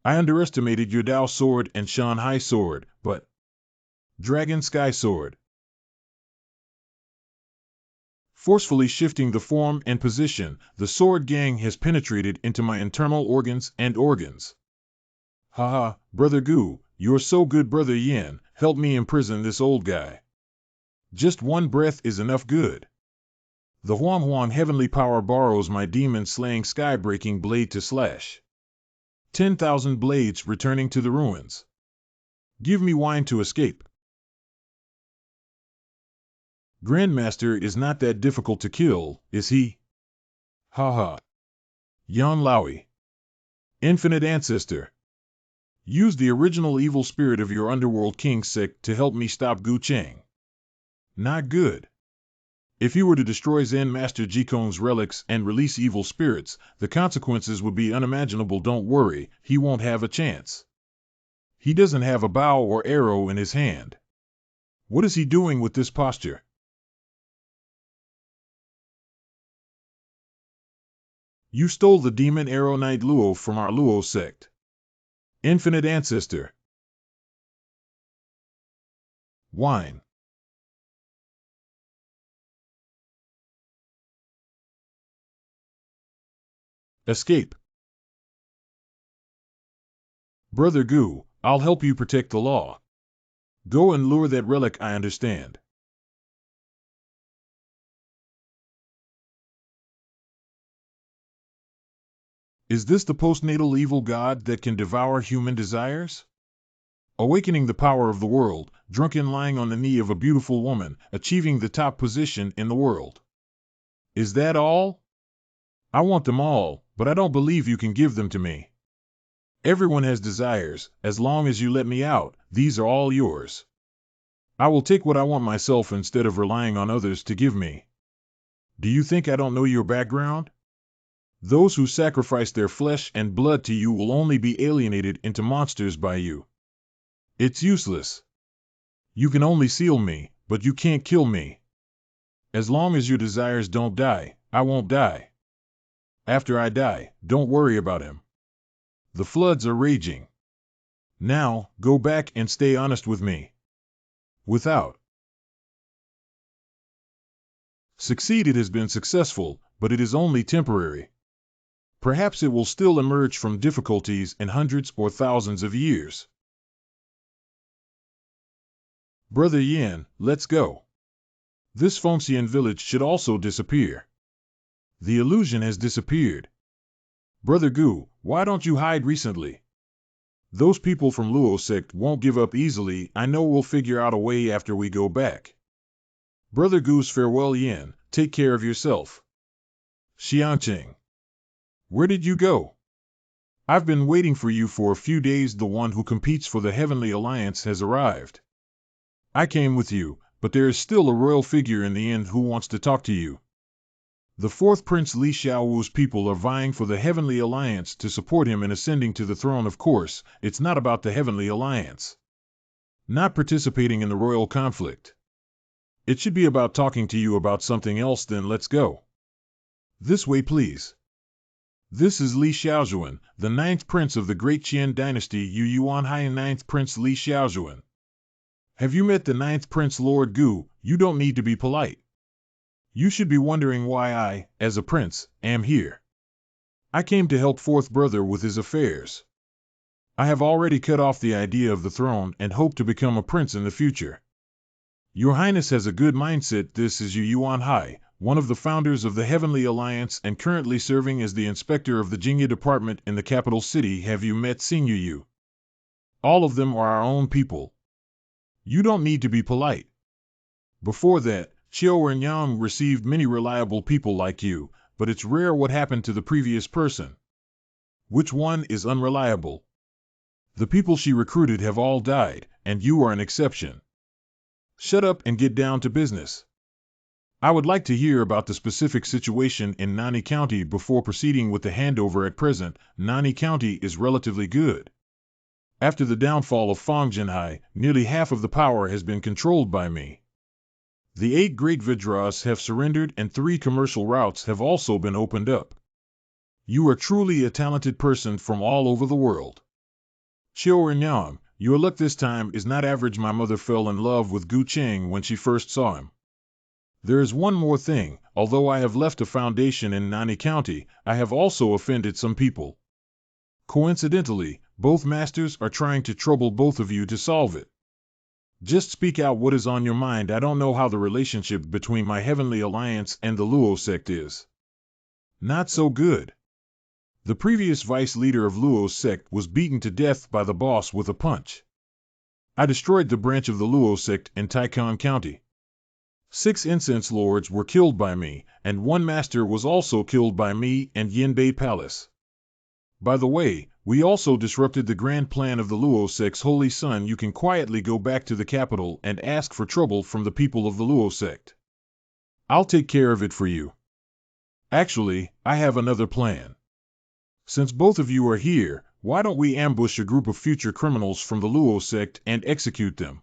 I underestimated your Dao sword and Shanhai sword, but... Dragon Sky Sword. Forcefully shifting the form and position, the sword gang has penetrated into my internal organs and organs. Haha, Brother Gu, you're so good. Brother Yin, help me imprison this old guy. Just one breath is enough. Good. The Huang Huang heavenly power borrows my demon-slaying sky-breaking blade to slash 10,000 blades returning to the ruins. Give me wine to escape. Grandmaster is not that difficult to kill, is he? Haha. Yan Laoi. Infinite Ancestor. Use the original evil spirit of your underworld king sect to help me stop Gu Cheng. Not good. If you were to destroy Zen Master Jikong's relics and release evil spirits, the consequences would be unimaginable. Don't worry, he won't have a chance. He doesn't have a bow or arrow in his hand. What is he doing with this posture? You stole the demon arrow Knight Luo from our Luo sect. Infinite Ancestor. Wine. Escape. Brother Gu, I'll help you protect the law. Go and lure that relic. I understand. Is this the postnatal evil god that can devour human desires? Awakening the power of the world, drunken lying on the knee of a beautiful woman, achieving the top position in the world. Is that all? I want them all, but I don't believe you can give them to me. Everyone has desires. As long as you let me out, these are all yours. I will take what I want myself instead of relying on others to give me. Do you think I don't know your background? Those who sacrifice their flesh and blood to you will only be alienated into monsters by you. It's useless. You can only seal me, but you can't kill me. As long as your desires don't die, I won't die. After I die, don't worry about him. The floods are raging. Now, go back and stay honest with me. Without succeed, it has been successful, but it is only temporary. Perhaps it will still emerge from difficulties in hundreds or thousands of years. Brother Yin, let's go. This Fongxian village should also disappear. The illusion has disappeared. Brother Gu, why don't you hide recently? Those people from Luo sect won't give up easily. I know we'll figure out a way after we go back. Brother Gu's farewell Yin, take care of yourself. Xiangqing. Where did you go? I've been waiting for you for a few days. The one who competes for the Heavenly Alliance has arrived. I came with you, but there is still a royal figure in the inn who wants to talk to you. The fourth Prince Li Xiaowu's people are vying for the Heavenly Alliance to support him in ascending to the throne. Of course, it's not about the Heavenly Alliance. Not participating in the royal conflict. It should be about talking to you about something else. Then let's go. This way, please. This is Li Xiaozhuan, the ninth prince of the Great Qian dynasty. Yu Yuan Hai, ninth prince Li Xiaozhuan. Have you met the ninth prince Lord Gu? You don't need to be polite. You should be wondering why I, as a prince, am here. I came to help fourth brother with his affairs. I have already cut off the idea of the throne and hope to become a prince in the future. Your Highness has a good mindset. This is Yu Yuan Hai, one of the founders of the Heavenly Alliance and currently serving as the inspector of the Jingya department in the capital city. Have you met Xing Yu? All of them are our own people. You don't need to be polite. Before that, Qiu Renyang received many reliable people like you, but it's rare. What happened to the previous person? Which one is unreliable? The people she recruited have all died, and you are an exception. Shut up and get down to business. I would like to hear about the specific situation in Nani County before proceeding with the handover. At present, Nani County is relatively good. After the downfall of Fangzhenhai, nearly half of the power has been controlled by me. The 8 great Vidras have surrendered and 3 commercial routes have also been opened up. You are truly a talented person from all over the world. Qiu Renyang, your luck this time is not average. My mother fell in love with Gu Cheng when she first saw him. There is one more thing. Although I have left a foundation in Nani County, I have also offended some people. Coincidentally, both masters are trying to trouble both of you to solve it. Just speak out what is on your mind. I don't know how the relationship between my Heavenly Alliance and the Luo sect is. Not so good. The previous vice leader of Luo's sect was beaten to death by the boss with a punch. I destroyed the branch of the Luo sect in Taikon County. 6 incense lords were killed by me, and 1 master was also killed by me and Yinbei Palace. By the way, we also disrupted the grand plan of the Luo sect's holy son. You can quietly go back to the capital and ask for trouble from the people of the Luo sect. I'll take care of it for you. Actually, I have another plan. Since both of you are here, why don't we ambush a group of future criminals from the Luo sect and execute them?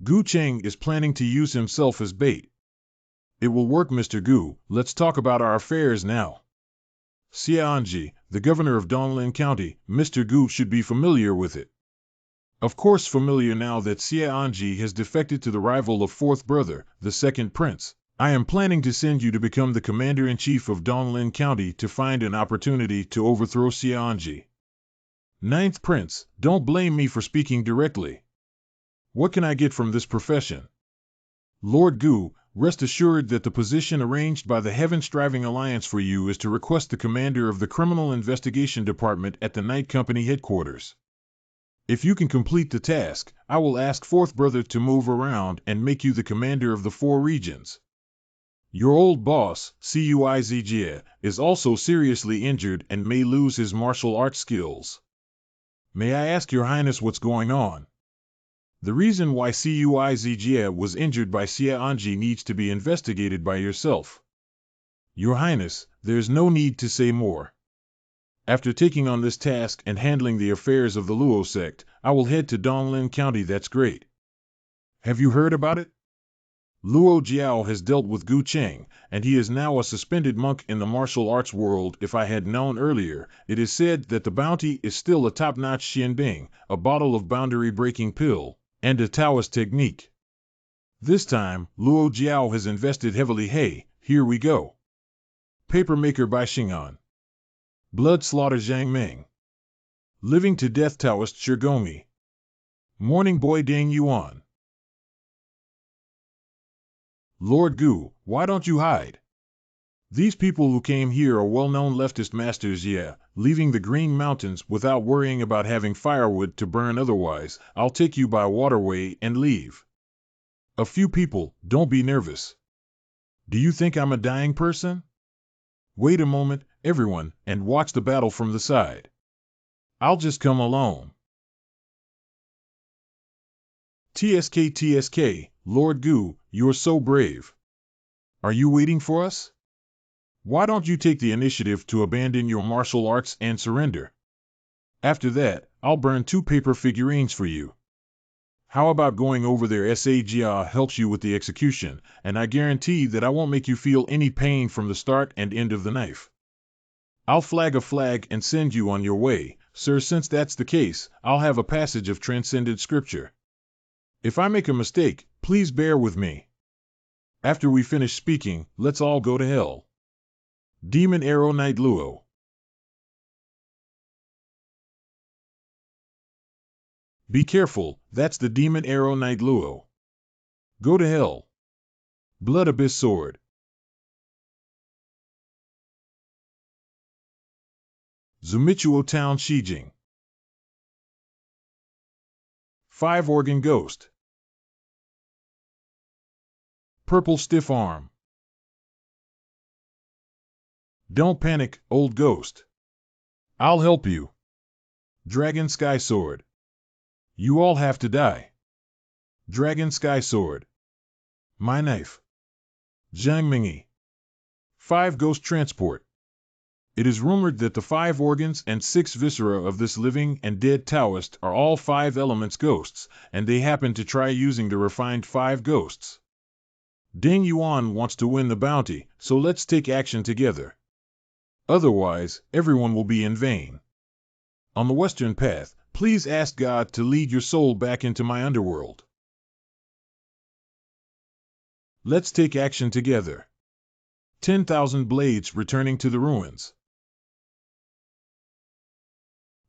Gu Cheng is planning to use himself as bait. It will work, Mr. Gu. Let's talk about our affairs now. Xianji, the governor of Donglin County, Mr. Gu should be familiar with it. Of course familiar now that Xianji has defected to the rival of fourth brother, the second prince. I am planning to send you to become the commander-in-chief of Donglin County to find an opportunity to overthrow Xianji. Ninth prince, don't blame me for speaking directly. What can I get from this profession? Lord Gu, rest assured that the position arranged by the Heaven-Striving Alliance for you is to request the commander of the Criminal Investigation Department at the Night Company headquarters. If you can complete the task, I will ask fourth brother to move around and make you the commander of the 4 regions. Your old boss, Cuizjie, is also seriously injured and may lose his martial arts skills. May I ask your highness what's going on? The reason why Cuizjie was injured by Xianji needs to be investigated by yourself. Your highness, there's no need to say more. After taking on this task and handling the affairs of the Luo sect, I will head to Donglin County. That's great. Have you heard about it? Luo Jiao has dealt with Gu Cheng, and he is now a suspended monk in the martial arts world. If I had known earlier, it is said that the bounty is still a top-notch Xianbing, a bottle of boundary-breaking pill, and a Taoist technique. This time, Luo Jiao has invested heavily. Hey, here we go. Papermaker by Xing'an. Blood Slaughter Zhang Ming. Living to Death Taoist Shirgomi. Morning Boy Dang Yuan. Lord Gu, why don't you hide? These people who came here are well-known leftist masters. Yeah, leaving the Green Mountains without worrying about having firewood to burn. Otherwise, I'll take you by waterway and leave. A few people, don't be nervous. Do you think I'm a dying person? Wait a moment, everyone, and watch the battle from the side. I'll just come alone. TSK, Lord Gu, you're so brave. Are you waiting for us? Why don't you take the initiative to abandon your martial arts and surrender? After that, I'll burn 2 paper figurines for you. How about going over there? Sagia helps you with the execution, and I guarantee that I won't make you feel any pain from the start and end of the knife. I'll flag a flag and send you on your way, sir. Since that's the case, I'll have a passage of transcended scripture. If I make a mistake, please bear with me. After we finish speaking, let's all go to hell. Demon Arrow Knight Luo. Be careful, that's the Demon Arrow Knight Luo. Go to hell. Blood Abyss Sword. Zumichuo Town Shijing. 5 Organ Ghost. Purple Stiff Arm. Don't panic, old ghost. I'll help you. Dragon Sky Sword. You all have to die. Dragon Sky Sword. My knife. Zhang Mingi. 5 Ghost Transport. It is rumored that the 5 organs and 6 viscera of this living and dead Taoist are all 5 elements ghosts, and they happen to try using the refined 5 ghosts. Ding Yuan wants to win the bounty, so let's take action together. Otherwise, everyone will be in vain. On the Western Path, please ask God to lead your soul back into my underworld. Let's take action together. 10,000 blades returning to the ruins.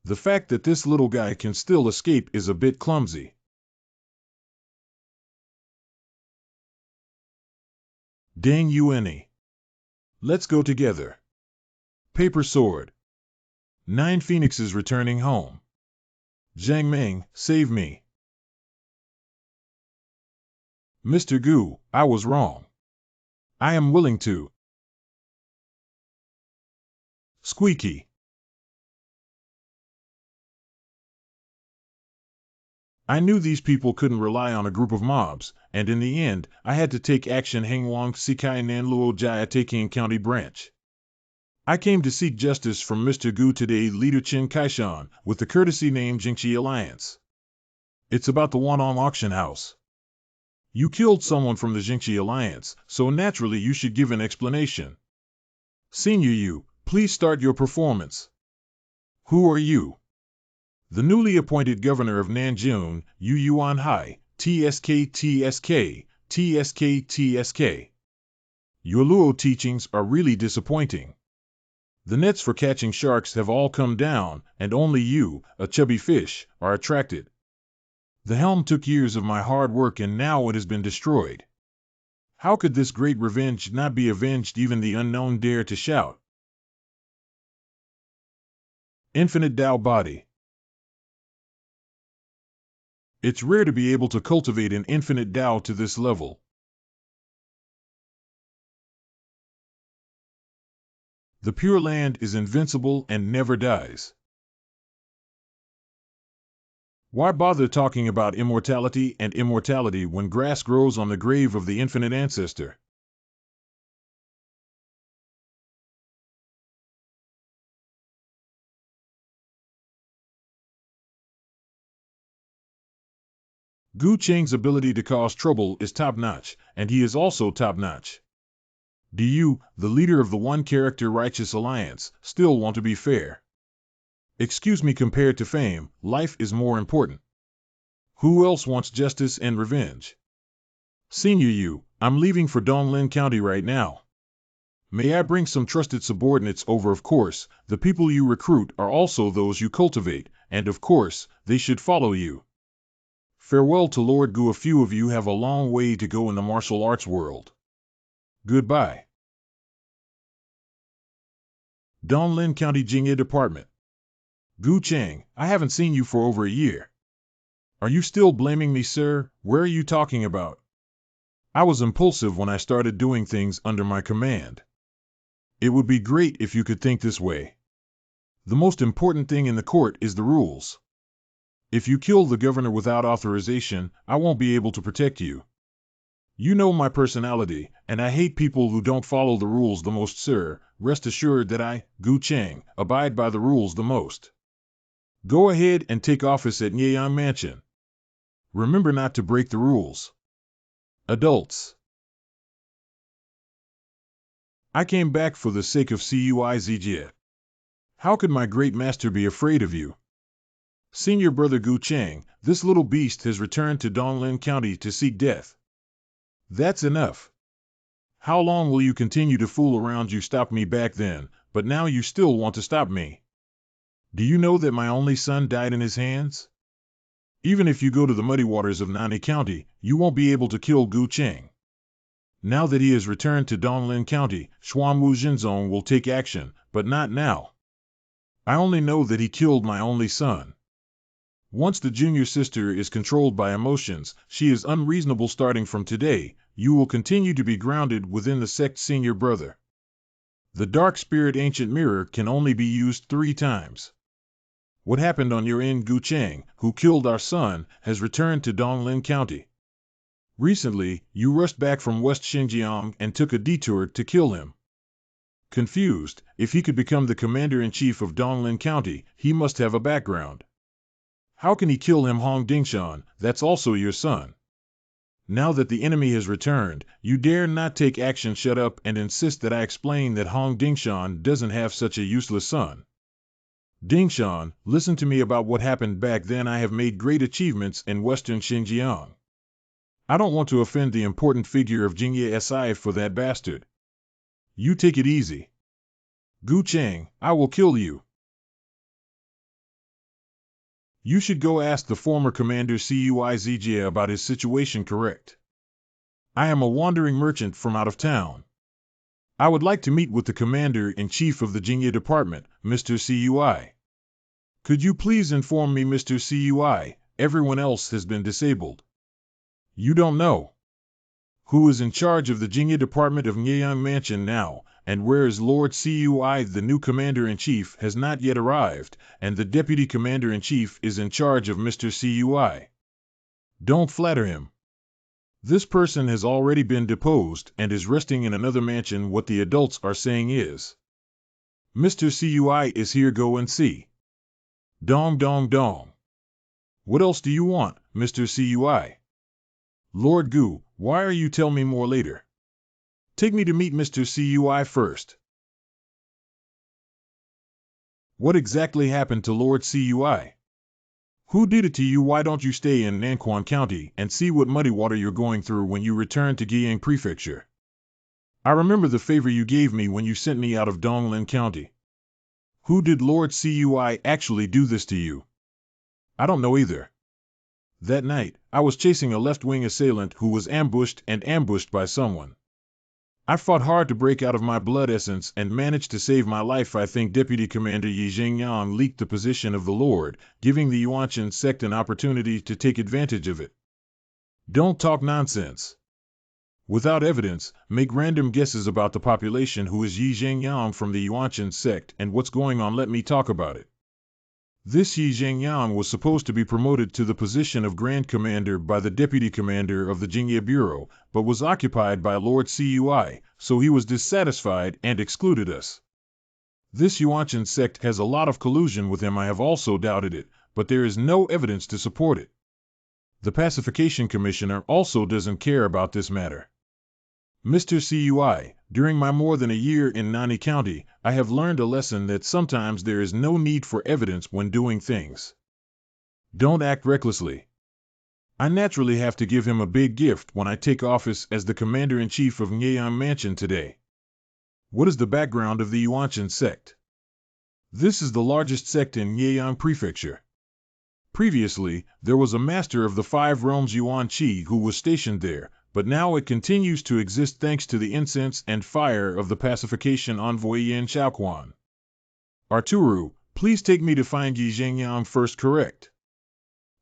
The fact that this little guy can still escape is a bit clumsy. Dang Yuani. Let's go together. Paper Sword. 9 Phoenixes returning home. Zhang Ming, save me. Mr. Gu, I was wrong. I am willing to. Squeaky. I knew these people couldn't rely on a group of mobs, and in the end, I had to take action. Hengwang Sikai Nanluo Jia Taking County Branch. I came to seek justice from Mr. Gu today, Leader Qin Kaishan, with the courtesy name Jingxi Alliance. It's about the one on auction house. You killed someone from the Jingxi Alliance, so naturally you should give an explanation. Senior Yu, please start your performance. Who are you? The newly appointed governor of Nanjun, Yu Yuan Hai, TSK. Your Luo teachings are really disappointing. The nets for catching sharks have all come down, and only you, a chubby fish, are attracted. The helm took years of my hard work and now it has been destroyed. How could this great revenge not be avenged? Even the unknown dare to shout. Infinite Dao Body. It's rare to be able to cultivate an infinite Dao to this level. The Pure Land is invincible and never dies. Why bother talking about immortality and immortality when grass grows on the grave of the infinite ancestor? Gu Cheng's ability to cause trouble is top-notch, and he is also top-notch. Do you, the leader of the one-character Righteous Alliance, still want to be fair? Excuse me, compared to fame, life is more important. Who else wants justice and revenge? Senior Yu, I'm leaving for Donglin County right now. May I bring some trusted subordinates over? Of course, the people you recruit are also those you cultivate, and of course, they should follow you. Farewell to Lord Gu. A few of you have a long way to go in the martial arts world. Goodbye. Donglin County Jingye Department. Gu Cheng, I haven't seen you for over a year. Are you still blaming me, sir? Where are you talking about? I was impulsive when I started doing things under my command. It would be great if you could think this way. The most important thing in the court is the rules. If you kill the governor without authorization, I won't be able to protect you. You know my personality, and I hate people who don't follow the rules the most, sir. Rest assured that I, Gu Cheng, abide by the rules the most. Go ahead and take office at Nyeyang Mansion. Remember not to break the rules. Adults. I came back for the sake of Cuizj. How could my great master be afraid of you? Senior brother Gu Cheng, this little beast has returned to Donglin County to seek death. That's enough. How long will you continue to fool around? You stopped me back then, but now you still want to stop me. Do you know that my only son died in his hands? Even if you go to the muddy waters of Nani County, you won't be able to kill Gu Cheng. Now that he has returned to Donglin County, Xuanwu Jinzong will take action, but not now. I only know that he killed my only son. Once the junior sister is controlled by emotions, she is unreasonable. Starting from today, you will continue to be grounded within the sect. Senior brother. The dark spirit ancient mirror can only be used 3 times. What happened on your end? Gu Cheng, who killed our son, has returned to Donglin County. Recently, you rushed back from West Xinjiang and took a detour to kill him. Confused, if he could become the commander-in-chief of Donglin County, he must have a background. How can he kill him? Hong Dingshan, that's also your son. Now that the enemy has returned, you dare not take action. Shut up and insist that I explain that Hong Dingshan doesn't have such a useless son. Dingshan, listen to me about what happened back then. I have made great achievements in Western Xinjiang. I don't want to offend the important figure of Jingye Si for that bastard. You take it easy. Gu Cheng, I will kill you. You should go ask the former commander Cuizj about his situation. Correct. I am a wandering merchant from out of town. I would like to meet with the commander-in-chief of the Jingye department, Mr. Cui. Could you please inform me, Mr. Cui, everyone else has been disabled. You don't know. Who is in charge of the Jingye department of Nyeyang Mansion now, and where is Lord Cui? The new commander-in-chief has not yet arrived, and the deputy commander-in-chief is in charge of Mr. Cui. Don't flatter him. This person has already been deposed and is resting in another mansion. What the adults are saying is, Mr. Cui is here, go and see. Dong dong dong. What else do you want, Mr. Cui? Lord Gu, why are you tell me more later? Take me to meet Mr. Cui first. What exactly happened to Lord Cui? Who did it to you? Why don't you stay in Nanquan County and see what muddy water you're going through when you return to Guiyang Prefecture? I remember the favor you gave me when you sent me out of Donglin County. Who did Lord Cui actually do this to you? I don't know either. That night, I was chasing a left-wing assailant who was ambushed by someone. I fought hard to break out of my blood essence and managed to save my life. I think Deputy Commander Yi Zhengyang leaked the position of the Lord, giving the Yuanshan sect an opportunity to take advantage of it. Don't talk nonsense. Without evidence, make random guesses about the population. Who is Yi Zhengyang from the Yuanshan sect and what's going on? Let me talk about it. This Yi Zhengyang was supposed to be promoted to the position of Grand Commander by the Deputy Commander of the Jingye Bureau, but was occupied by Lord Cui, so he was dissatisfied and excluded us. This Yuanshan sect has a lot of collusion with him. I have also doubted it, but there is no evidence to support it. The Pacification Commissioner also doesn't care about this matter. Mr. CUI, during my more than a year in Nani County, I have learned a lesson that sometimes there is no need for evidence when doing things. Don't act recklessly. I naturally have to give him a big gift when I take office as the Commander-in-Chief of Nyeon Mansion today. What is the background of the Yuanshan sect? This is the largest sect in Nyeon Prefecture. Previously, there was a master of the 5 realms Yuan Chi who was stationed there, but now it continues to exist thanks to the incense and fire of the pacification envoy Yin Xiaoquan. Arturo, please take me to find Yi Zhengyang first. Correct.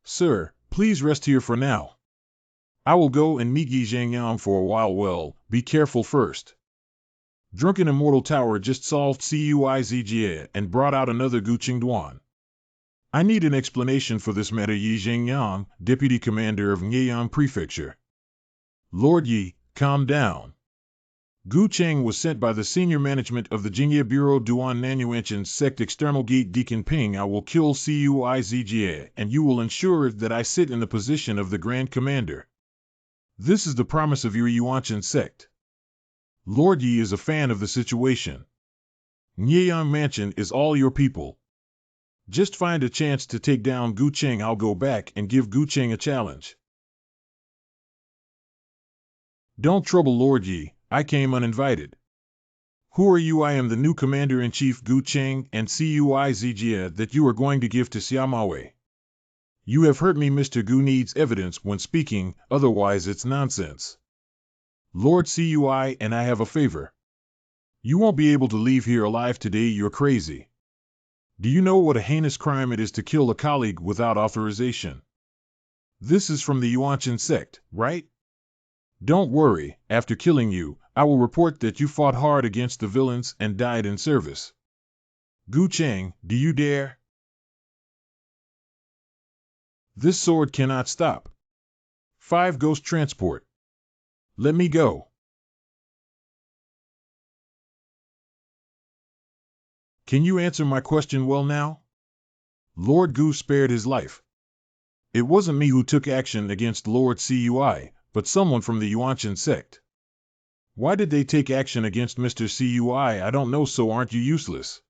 Sir, please rest here for now. I will go and meet Yi Zhengyang for a while. Well, be careful first. Drunken Immortal Tower just solved Cuizga and brought out another Guqing Duan. I need an explanation for this matter. Yi Zhengyang, Deputy Commander of Nyeon Prefecture. Lord Yi, calm down. Gu Cheng was sent by the senior management of the Jingye Bureau Duan Nanyuanshan Sect External Gate Deacon Ping. I will kill Cuizga and you will ensure that I sit in the position of the Grand Commander. This is the promise of your Yuanshan sect. Lord Yi is a fan of the situation. Nyeon Mansion is all your people. Just find a chance to take down Gu Cheng. I'll go back and give Gu Cheng a challenge. Don't trouble Lord Yi, I came uninvited. Who are you? I am the new Commander-in-Chief Gu Cheng and Cuizga that you are going to give to Xiaomawei. You have heard me. Mr. Gu needs evidence when speaking, otherwise it's nonsense. Lord Cui and I have a favor. You won't be able to leave here alive today. You're crazy. Do you know what a heinous crime it is to kill a colleague without authorization? This is from the Yuanshan sect, right? Don't worry, after killing you, I will report that you fought hard against the villains and died in service. Gu Cheng, do you dare? This sword cannot stop. 5 Ghost Transport. Let me go. Can you answer my question well now? Lord Gu spared his life. It wasn't me who took action against Lord Cui, but someone from the Yuanshan sect. Why did they take action against Mr. Cui? I don't know. So aren't you useless?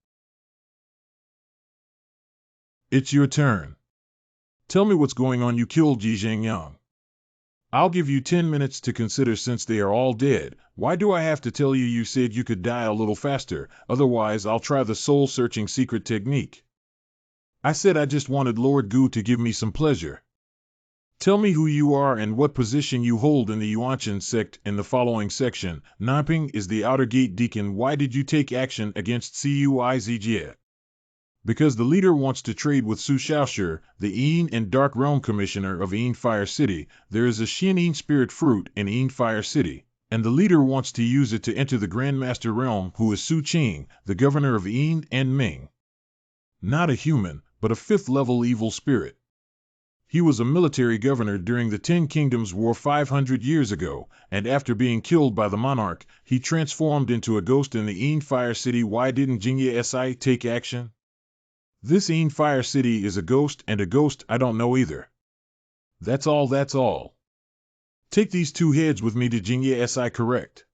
It's your turn. Tell me what's going on. You killed Yi Zhengyang. I'll give you 10 minutes to consider. Since they are all dead, why do I have to tell you? You said you could die a little faster, otherwise I'll try the soul-searching secret technique. I said I just wanted Lord Gu to give me some pleasure. Tell me who you are and what position you hold in the Yuanshan sect. In the following section, Namping is the outer gate deacon. Why did you take action against Cuizga? Because the leader wants to trade with Su Xiaoshi, the Yin and Dark Realm Commissioner of Yin Fire City. There is a Yin Spirit Fruit in Yin Fire City, and the leader wants to use it to enter the Grandmaster Realm, who is Su Qing, the governor of Yin and Ming. Not a human, but a 5th-level evil spirit. He was a military governor during the 10 Kingdoms War 500 years ago, and after being killed by the monarch, he transformed into a ghost in the Yin Fire City. Why didn't Jingye Si take action? This Yin Fire City is a ghost, and a ghost I don't know either. That's all. Take these 2 heads with me to Jingye Si. Correct.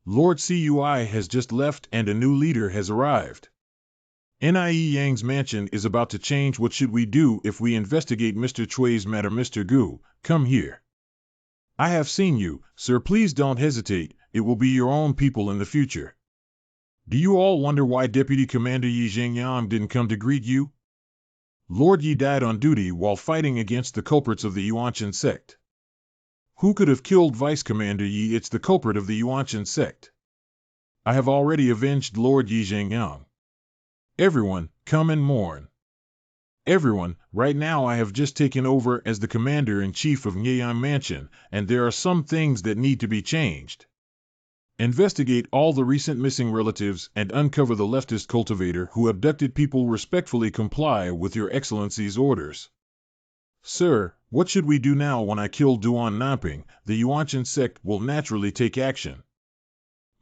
Lord Cui has just left and a new leader has arrived. Nie Yang's mansion is about to change. What should we do if we investigate Mr. Chui's matter? Mr. Gu, come here. I have seen you, sir. Please don't hesitate. It will be your own people in the future. Do you all wonder why Deputy Commander Yi Zhengyang didn't come to greet you? Lord Yi died on duty while fighting against the culprits of the Yuanshan sect. Who could have killed Vice Commander Yi? It's the culprit of the Yuanshan sect. I have already avenged Lord Yi Zhengyang. Everyone, come and mourn. Everyone, right now I have just taken over as the Commander-in-Chief of Nyeon Mansion, and there are some things that need to be changed. Investigate all the recent missing relatives and uncover the leftist cultivator who abducted people. Respectfully comply with your Excellency's orders. Sir, what should we do now? When I kill Duan Namping, the Yuanshan sect will naturally take action.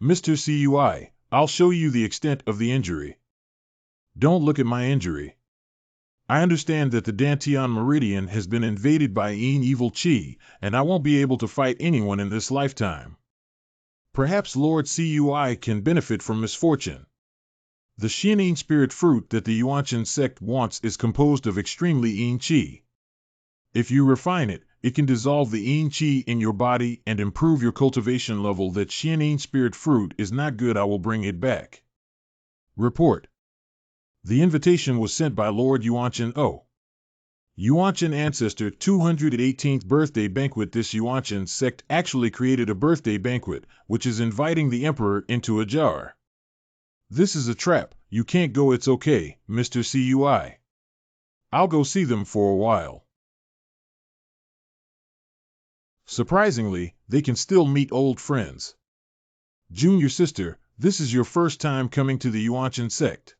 Mr. Cui, I'll show you the extent of the injury. Don't look at my injury. I understand that the Dantian Meridian has been invaded by an evil chi, and I won't be able to fight anyone in this lifetime. Perhaps Lord Cui can benefit from misfortune. The Xianyin spirit fruit that the Yuanshan sect wants is composed of extremely yin qi. If you refine it, it can dissolve the yin qi in your body and improve your cultivation level. That Xianyin spirit fruit is not good. I will bring it back. Report. The invitation was sent by Lord Yuanshan O. Yuanshan Ancestor 218th Birthday Banquet. This Yuanshan sect actually created a birthday banquet, which is inviting the Emperor into a jar. This is a trap. You can't go. It's okay, Mr. Cui. I'll go see them for a while. Surprisingly, they can still meet old friends. Junior sister, this is your first time coming to the Yuanshan sect.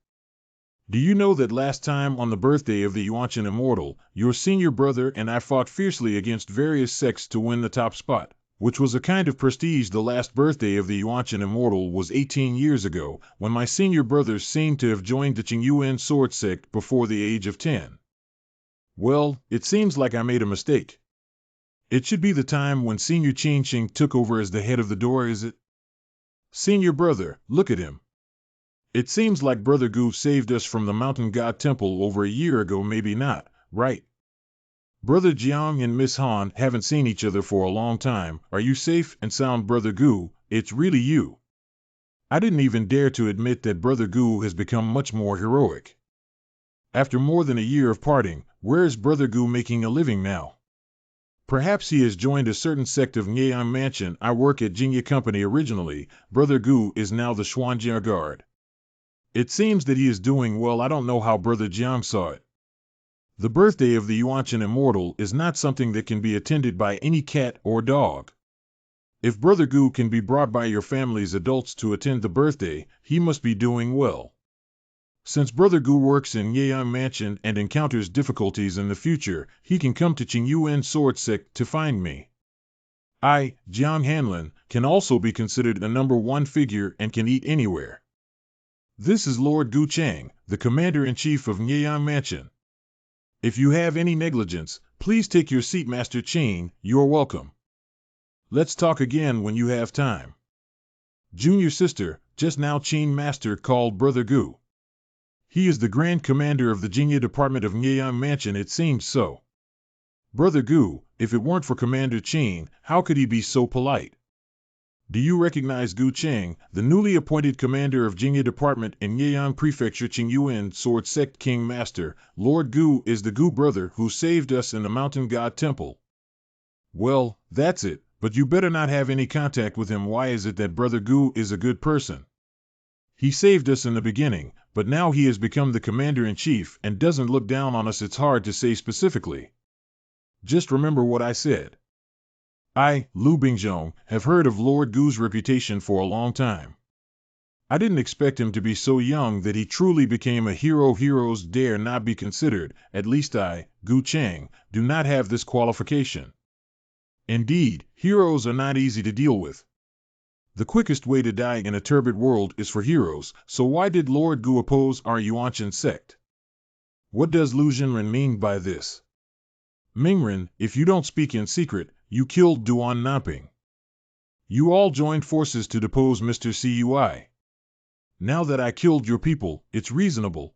Do you know that last time on the birthday of the Yuanshan Immortal, your senior brother and I fought fiercely against various sects to win the top spot, which was a kind of prestige. The last birthday of the Yuanshan Immortal was 18 years ago, when my senior brothers seemed to have joined the Qingyuan sword sect before the age of 10. Well, it seems like I made a mistake. It should be the time when Senior Qingqing took over as the head of the door, is it? Senior brother, look at him. It seems like Brother Gu saved us from the Mountain God Temple over a year ago. Maybe not, right? Brother Jiang and Miss Han haven't seen each other for a long time. Are you safe and sound, Brother Gu? It's really you. I didn't even dare to admit that Brother Gu has become much more heroic. After more than a year of parting, where is Brother Gu making a living now? Perhaps he has joined a certain sect of Nyang Mansion. I work at Jingya Company originally. Brother Gu is now the Xuanjia Guard. It seems that he is doing well. I don't know how Brother Jiang saw it. The birthday of the Yuanshan Immortal is not something that can be attended by any cat or dog. If Brother Gu can be brought by your family's adults to attend the birthday, he must be doing well. Since Brother Gu works in Nyang Mansion and encounters difficulties in the future, he can come to Qingyuan Sword Sect to find me. I, Jiang Hanlin, can also be considered a #1 figure and can eat anywhere. This is Lord Gu Chang, the Commander-in-Chief of Nyang Mansion. If you have any negligence, please take your seat, Master Chain. You're welcome. Let's talk again when you have time. Junior sister, just now Chain Master called Brother Gu. He is the Grand Commander of the Jingya Department of Nyang Mansion. It seems so. Brother Gu, if it weren't for Commander Chain, how could he be so polite? Do you recognize Gu Chang, the newly appointed commander of Jingya Department in Nyang Prefecture? Qingyuan Sword Sect King Master, Lord Gu is the Gu brother who saved us in the Mountain God Temple. Well, that's it, but you better not have any contact with him. Why is it that Brother Gu is a good person? He saved us in the beginning, but now he has become the commander-in-chief and doesn't look down on us. It's hard to say specifically. Just remember what I said. I, Lu Bingzhong, have heard of Lord Gu's reputation for a long time. I didn't expect him to be so young that he truly became a hero. Heroes dare not be considered. At least I, Gu Chang, do not have this qualification. Indeed, heroes are not easy to deal with. The quickest way to die in a turbid world is for heroes, so why did Lord Gu oppose our Yuanshan sect? What does Lu Jinren mean by this? Mingren, if you don't speak in secret, you killed Duan Nanping. You all joined forces to depose Mr. Cui. Now that I killed your people, it's reasonable.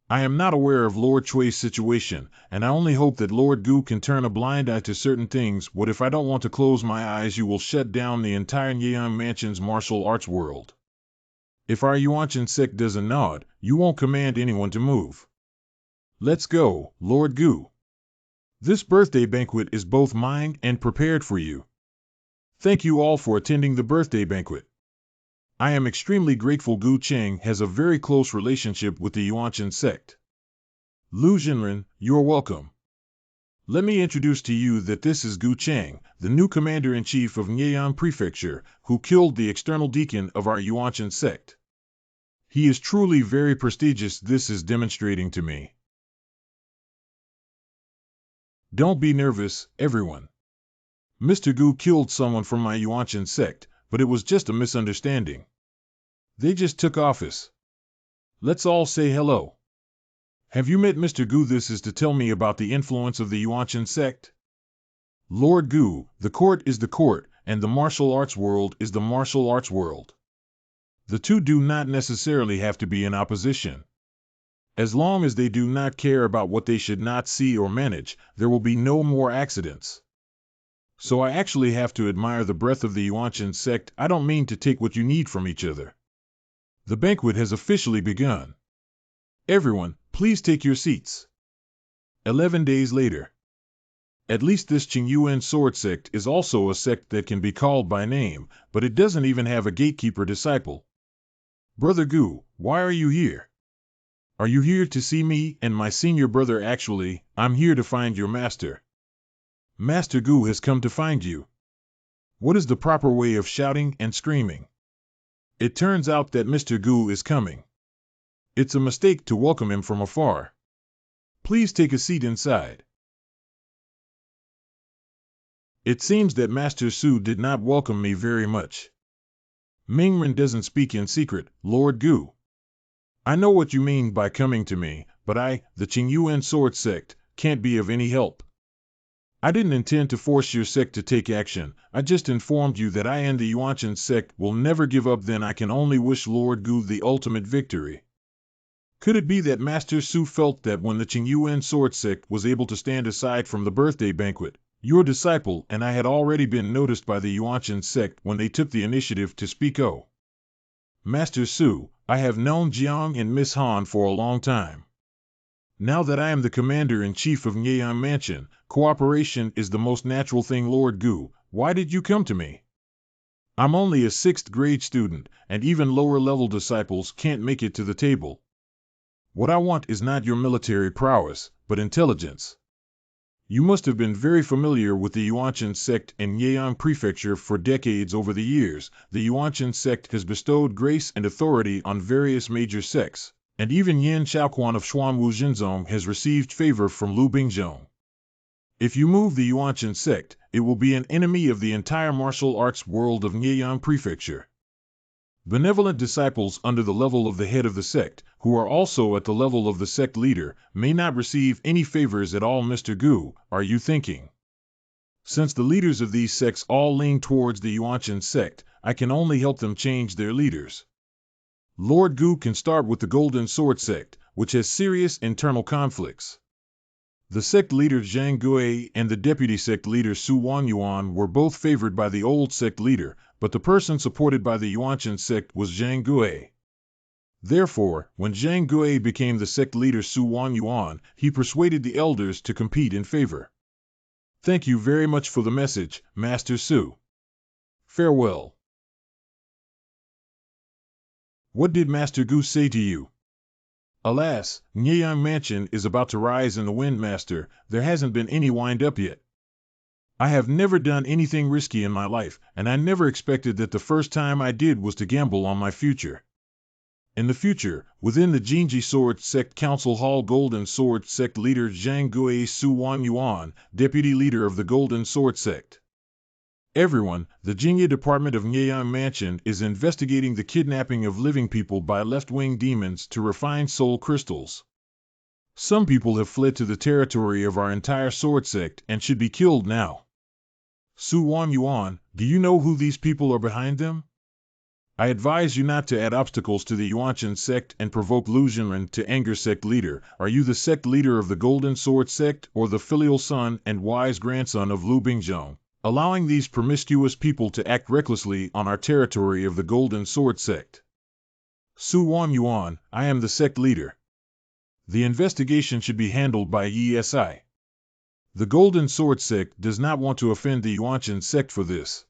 I am not aware of Lord Chui's situation, and I only hope that Lord Gu can turn a blind eye to certain things. What if I don't want to close my eyes? You will shut down the entire Nyang Mansion's martial arts world. If our Yuanshan sect doesn't nod, you won't command anyone to move. Let's go, Lord Gu. This birthday banquet is both mine and prepared for you. Thank you all for attending the birthday banquet. I am extremely grateful. Gu Cheng has a very close relationship with the Yuanshan sect. Lu Jinren, you're welcome. Let me introduce to you that this is Gu Cheng, the new commander-in-chief of Nyang Prefecture, who killed the external deacon of our Yuanshan sect. He is truly very prestigious. This is demonstrating to me. Don't be nervous, everyone. Mr. Gu killed someone from my Yuanshan sect, but it was just a misunderstanding. They just took office. Let's all say hello. Have you met Mr. Gu? This is to tell me about the influence of the Yuanshan sect. Lord Gu, the court is the court, and the martial arts world is the martial arts world. The two do not necessarily have to be in opposition. As long as they do not care about what they should not see or manage, there will be no more accidents. So I actually have to admire the breadth of the Yuanshan sect. I don't mean to take what you need from each other. The banquet has officially begun. Everyone, please take your seats. 11 days later. At least this Qingyuan sword sect is also a sect that can be called by name, but it doesn't even have a gatekeeper disciple. Brother Gu, why are you here? Are you here to see me and my senior brother? Actually, I'm here to find your master. Master Gu has come to find you. What is the proper way of shouting and screaming? It turns out that Mr. Gu is coming. It's a mistake to welcome him from afar. Please take a seat inside. It seems that Master Su did not welcome me very much. Mingren doesn't speak in secret, Lord Gu. I know what you mean by coming to me, but I, the Qingyuan sword sect, can't be of any help. I didn't intend to force your sect to take action. I just informed you that I and the Yuanshan sect will never give up. Then I can only wish Lord Gu the ultimate victory. Could it be that Master Su felt that when the Qingyuan sword sect was able to stand aside from the birthday banquet, your disciple and I had already been noticed by the Yuanshan sect when they took the initiative to speak? Oh, Master Su, I have known Jiang and Miss Han for a long time. Now that I am the commander-in-chief of Nyeyang Mansion, cooperation is the most natural thing. Lord Gu, why did you come to me? I'm only a 6th grade student, and even lower-level disciples can't make it to the table. What I want is not your military prowess, but intelligence. You must have been very familiar with the Yuanshan sect in Nyeyang Prefecture for decades. Over the years, the Yuanshan sect has bestowed grace and authority on various major sects, and even Yan Xiaoquan of Xuanwu Jinzong has received favor from Lu Bingzhong. If you move the Yuanshan sect, it will be an enemy of the entire martial arts world of Nyeyang Prefecture. Benevolent disciples under the level of the head of the sect, who are also at the level of the sect leader, may not receive any favors at all. Mr. Gu, are you thinking? Since the leaders of these sects all lean towards the Yuanshan sect, I can only help them change their leaders. Lord Gu can start with the Golden Sword sect, which has serious internal conflicts. The sect leader Zhang Gui and the deputy sect leader Su Wangyuan were both favored by the old sect leader, but the person supported by the Yuanshan sect was Zhang Gui. Therefore, when Zhang Gui became the sect leader Su Wangyuan, he persuaded the elders to compete in favor. Thank you very much for the message, Master Su. Farewell. What did Master Gu say to you? Alas, Nyeyang Mansion is about to rise in the wind. Master, there hasn't been any wind-up yet. I have never done anything risky in my life, and I never expected that the first time I did was to gamble on my future. In the future, within the Jinji Sword Sect Council Hall, Golden Sword Sect leader Zhang Gui Su Wangyuan, deputy leader of the Golden Sword Sect. Everyone, the Jingye Department of Nyeyang Mansion is investigating the kidnapping of living people by left-wing demons to refine soul crystals. Some people have fled to the territory of our entire sword sect and should be killed now. Su Wangyuan, do you know who these people are behind them? I advise you not to add obstacles to the Yuanshan sect and provoke Lu Jinren to anger. Sect leader, are you the sect leader of the Golden Sword sect or the filial son and wise grandson of Lu Bingzhong, allowing these promiscuous people to act recklessly on our territory of the Golden Sword sect? Su Wangyuan, I am the sect leader. The investigation should be handled by ESI. The Golden Sword sect does not want to offend the Yuanshan sect for this.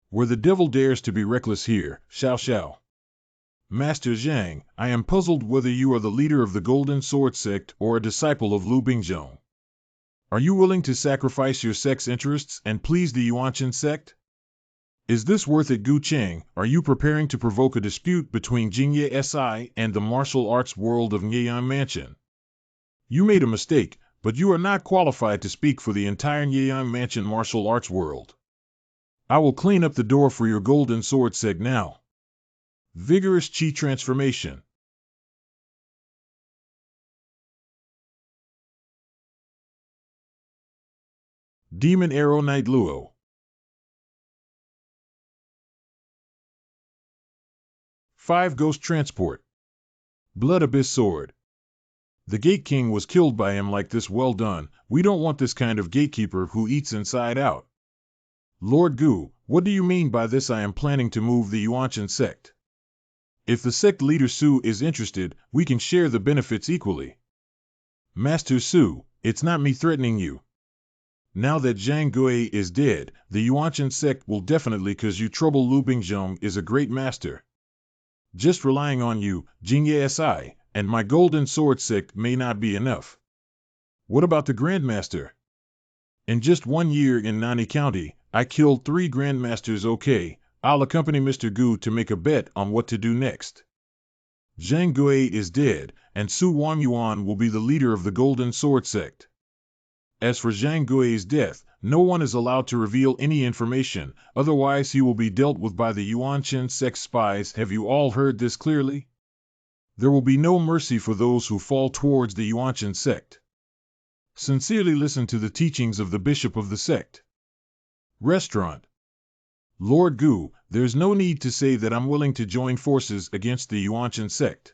Where the devil dares to be reckless here, Xiao Xiao. Master Zhang, I am puzzled whether you are the leader of the Golden Sword sect or a disciple of Lu Bingzhong. Are you willing to sacrifice your sect's interests and please the Yuanshan sect? Is this worth it? Gu Cheng, are you preparing to provoke a dispute between Jingye Si and the martial arts world of Nyeyang Mansion? You made a mistake, but you are not qualified to speak for the entire Nyeyang Mansion martial arts world. I will clean up the door for your Golden Sword sect now. Vigorous Qi transformation. Demon Arrow Knight Luo. 5 Ghost Transport. Blood Abyss Sword. The Gate King was killed by him like this. Well done. We don't want this kind of gatekeeper who eats inside out. Lord Gu, what do you mean by this? I am planning to move the Yuanshan sect. If the sect leader Su is interested, we can share the benefits equally. Master Su, it's not me threatening you. Now that Zhang Gui is dead, the Yuanshan sect will definitely cause you trouble. Lu Bingzhong is a great master. Just relying on you, Jingye Si, and my golden sword sect may not be enough. What about the Grandmaster? In just 1 year in Nani County, I killed 3 Grandmasters. Okay, I'll accompany Mr. Gu to make a bet on what to do next. Zhang Gui is dead, and Su Wangyuan will be the leader of the Golden Sword sect. As for Zhang Gui's death, no one is allowed to reveal any information, otherwise he will be dealt with by the Yuanshan sect spies. Have you all heard this clearly? There will be no mercy for those who fall towards the Yuanshan sect. Sincerely listen to the teachings of the bishop of the sect. Restaurant. Lord Gu, there's no need to say that I'm willing to join forces against the Yuanshan sect.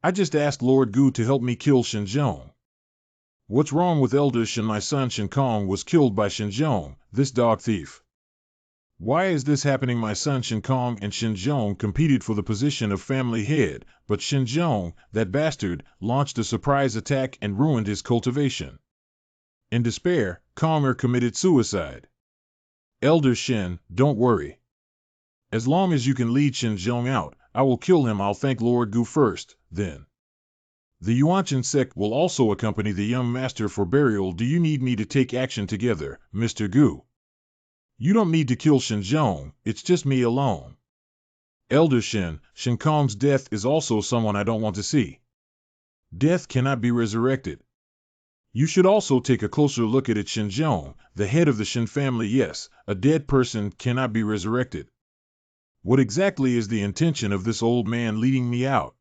I just asked Lord Gu to help me kill Shinzhong. What's wrong with Elder Shin? My son Shinkong was killed by Shinzhong, this dog thief. Why is this happening? My son Shinkong and Shinzhong competed for the position of family head, but Shinzhong, that bastard, launched a surprise attack and ruined his cultivation. In despair, Konger committed suicide. Elder Shin, don't worry. As long as you can lead Shinzhong out, I will kill him. I'll thank Lord Gu first, then. The Yuanshan sect will also accompany the young master for burial. Do you need me to take action together, Mr. Gu? You don't need to kill Shinzhong, it's just me alone. Elder Shin, Shinkong's death is also someone I don't want to see. Death cannot be resurrected. You should also take a closer look at it. Shinzhong, the head of the Shin family. Yes, a dead person cannot be resurrected. What exactly is the intention of this old man leading me out?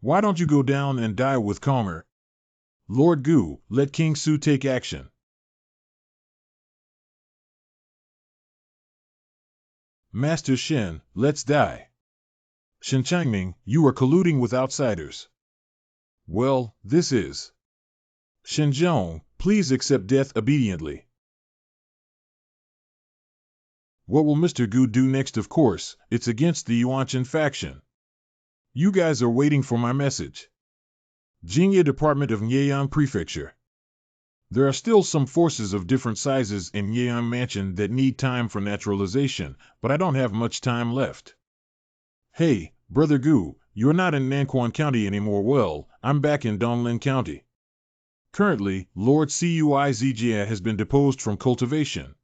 Why don't you go down and die with Konger? Lord Gu, let King Su take action. Master Shin, let's die. Shin Changming, you are colluding with outsiders. Well, this is. Shinzhong, please accept death obediently. What will Mr. Gu do next? Of course, it's against the Yuanshan faction. You guys are waiting for my message. Jingye Department of Nyeon Prefecture. There are still some forces of different sizes in Nyeon Mansion that need time for naturalization, but I don't have much time left. Hey, Brother Gu, you're not in Nanquan County anymore. Well, I'm back in Donglin County. Currently, Lord Cui Zijia has been deposed from Cultivation.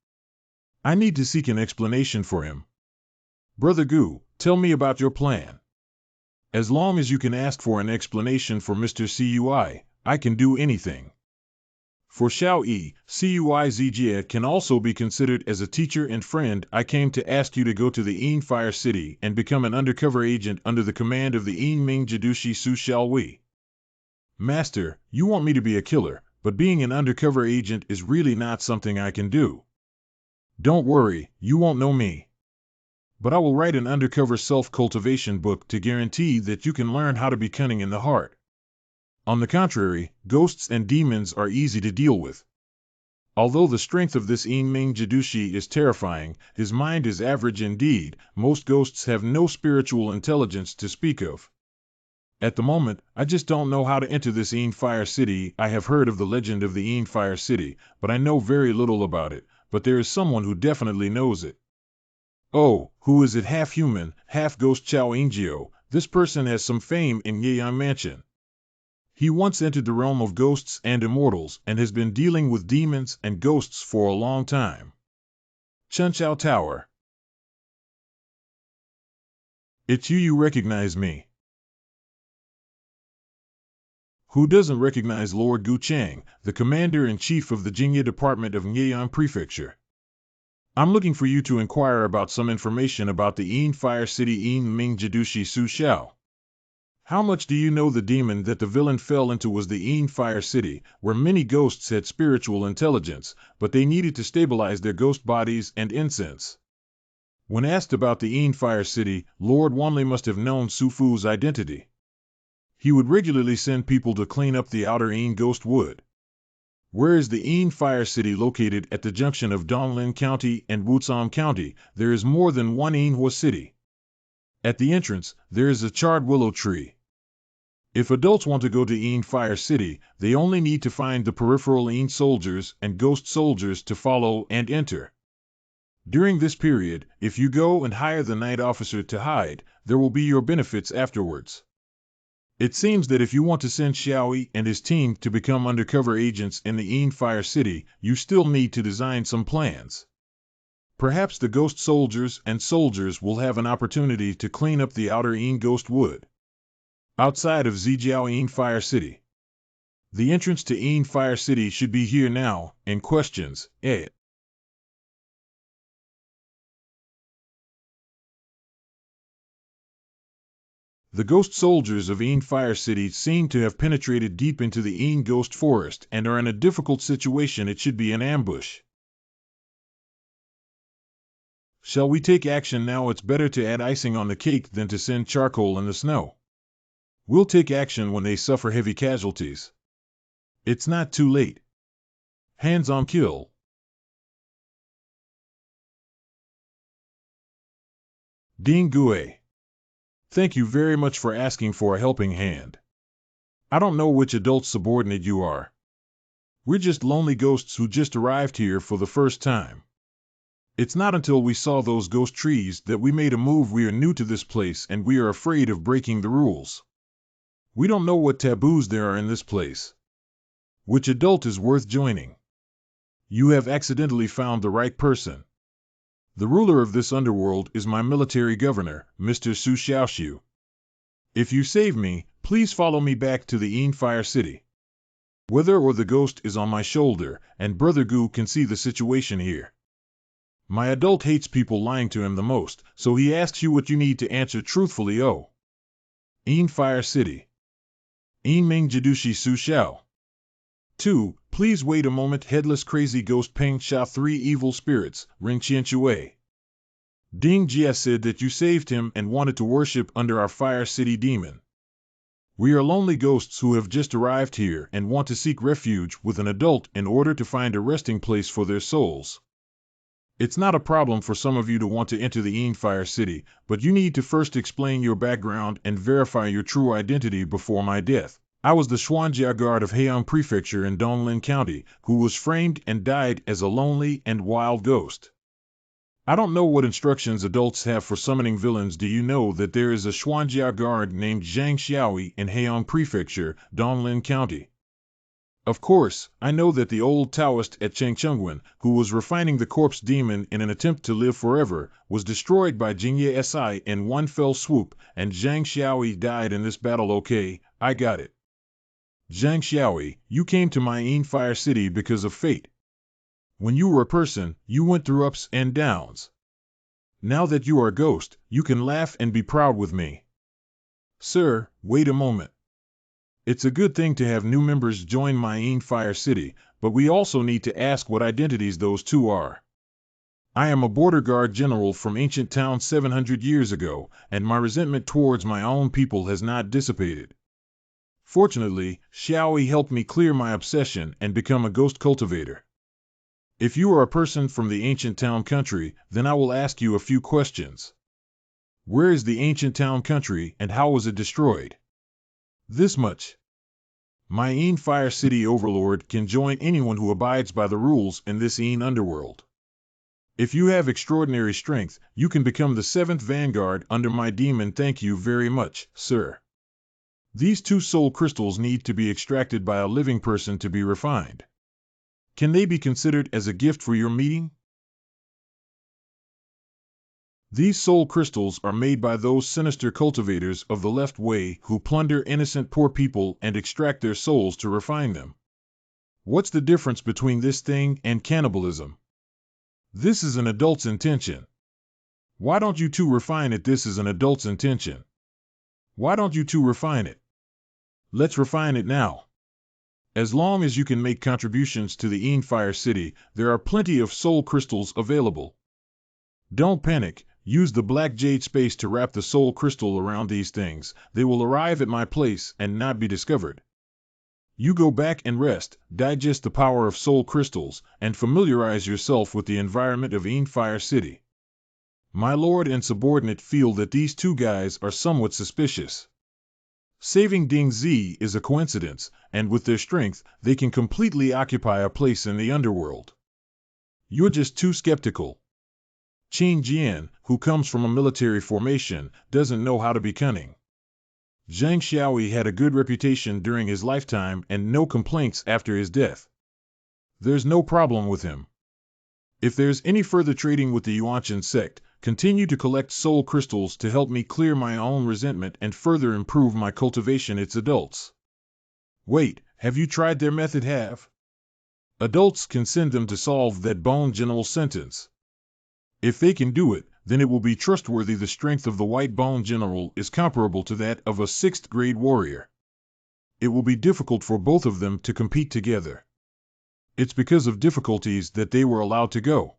I need to seek an explanation for him. Brother Gu, tell me about your plan. As long as you can ask for an explanation for Mr. Cui, I can do anything. For Xiao Yi, Cui Zijia can also be considered as a teacher and friend. I came to ask you to go to the Yin Fire City and become an undercover agent under the command of the Yin Ming Jidushi Su. Shall we? Master, you want me to be a killer, but being an undercover agent is really not something I can do. Don't worry, you won't know me. But I will write an undercover self-cultivation book to guarantee that you can learn how to be cunning in the heart. On the contrary, ghosts and demons are easy to deal with. Although the strength of this Yin Ming Jidushi is terrifying, his mind is average indeed. Most ghosts have no spiritual intelligence to speak of. At the moment, I just don't know how to enter this Yin Fire City. I have heard of the legend of the Yin Fire City, but I know very little about it. But there is someone who definitely knows it. Oh, who is it? Half human, half ghost. Chao Ingio. This person has some fame in Yeon Mansion. He once entered the realm of ghosts and immortals and has been dealing with demons and ghosts for a long time. Chunchao Tower. It's you. You recognize me. Who doesn't recognize Lord Gu Chang, the commander-in-chief of the Jingye Department of Nyeon Prefecture? I'm looking for you to inquire about some information about the Yin Fire City Yin Ming Jidushi Su Xiao. How much do you know the demon that the villain fell into was the Een Fire City, where many ghosts had spiritual intelligence, but they needed to stabilize their ghost bodies and incense. When asked about the Een Fire City, Lord Wanley must have known Sufu's identity. He would regularly send people to clean up the outer Een Ghost Wood. Where is the Een Fire City located at the junction of Donglin County and Wutsam County? There is more than one Een City. At the entrance, there is a charred willow tree. If adults want to go to Een Fire City, they only need to find the peripheral Een soldiers and ghost soldiers to follow and enter. During this period, if you go and hire the night officer to hide, there will be your benefits afterwards. It seems that if you want to send Xiaoyi and his team to become undercover agents in the Een Fire City, you still need to design some plans. Perhaps the ghost soldiers and soldiers will have an opportunity to clean up the outer Een Ghost Wood. Outside of Zijiao Een Fire City. The entrance to Een Fire City should be here now, and questions, The ghost soldiers of Een Fire City seem to have penetrated deep into the Een Ghost Forest and are in a difficult situation. It should be an ambush. Shall we take action now? It's better to add icing on the cake than to send charcoal in the snow. We'll take action when they suffer heavy casualties. It's not too late. Hands on kill. Ding Gue. Thank you very much for asking for a helping hand. I don't know which adult subordinate you are. We're just lonely ghosts who just arrived here for the first time. It's not until we saw those ghost trees that we made a move. We are new to this place and we are afraid of breaking the rules. We don't know what taboos there are in this place. Which adult is worth joining? You have accidentally found the right person. The ruler of this underworld is my military governor, Mr. Su Xiaoxiu. If you save me, please follow me back to the Een Fire City. Whether or the ghost is on my shoulder, and Brother Gu can see the situation here. My adult hates people lying to him the most, so he asks you what you need to answer truthfully. Een Fire City. Een Ming Jidushi Su Xiao. 2. Please wait a moment. Headless Crazy Ghost Peng Sha 3 Evil Spirits, Ring Qian Chue. Ding Jia said that you saved him and wanted to worship under our Fire City demon. We are lonely ghosts who have just arrived here and want to seek refuge with an adult in order to find a resting place for their souls. It's not a problem for some of you to want to enter the Een Fire City, but you need to first explain your background and verify your true identity before my death. I was the Xuanjia guard of Heian Prefecture in Donglin County, who was framed and died as a lonely and wild ghost. I don't know what instructions adults have for summoning villains. Do you know that there is a Xuanjia guard named Zhang Xiaoyi in Heian Prefecture, Donglin County? Of course, I know that the old Taoist at Chengchengwen, who was refining the corpse demon in an attempt to live forever, was destroyed by Jingye Si in one fell swoop, and Zhang Xiaoyi died in this battle. Okay, I got it. Zhang Xiaoyi, you came to my Een Fire City because of fate. When you were a person, you went through ups and downs. Now that you are a ghost, you can laugh and be proud with me. Sir, wait a moment. It's a good thing to have new members join my Een Fire City, but we also need to ask what identities those two are. I am a border guard general from ancient town 700 years ago, and my resentment towards my own people has not dissipated. Fortunately, Xiaoyi helped me clear my obsession and become a ghost cultivator. If you are a person from the ancient town country, then I will ask you a few questions. Where is the ancient town country and how was it destroyed? This much. My Een Fire City overlord can join anyone who abides by the rules in this Een underworld. If you have extraordinary strength, you can become the 7th vanguard under my demon. Thank you very much, sir. These 2 soul crystals need to be extracted by a living person to be refined. Can they be considered as a gift for your meeting? These soul crystals are made by those sinister cultivators of the left way who plunder innocent poor people and extract their souls to refine them. What's the difference between this thing and cannibalism? This is an adult's intention. Why don't you two refine it? This is an adult's intention. Why don't you two refine it? Let's refine it now. As long as you can make contributions to the Fire City, there are plenty of soul crystals available. Don't panic, use the black jade space to wrap the soul crystal around these things. They will arrive at my place and not be discovered. You go back and rest, digest the power of soul crystals, and familiarize yourself with the environment of Fire City. My lord and subordinate feel that these two guys are somewhat suspicious. Saving Ding Zi is a coincidence, and with their strength, they can completely occupy a place in the underworld. You're just too skeptical. Qin Jian, who comes from a military formation, doesn't know how to be cunning. Zhang Xiaoyi had a good reputation during his lifetime and no complaints after his death. There's no problem with him. If there's any further trading with the Yuanshan sect, continue to collect soul crystals to help me clear my own resentment and further improve my cultivation its adults. Wait, have you tried their method have? Adults can send them to solve that bone general sentence. If they can do it, then it will be trustworthy. The strength of the white bone general is comparable to that of a 6th grade warrior. It will be difficult for both of them to compete together. It's because of difficulties that they were allowed to go.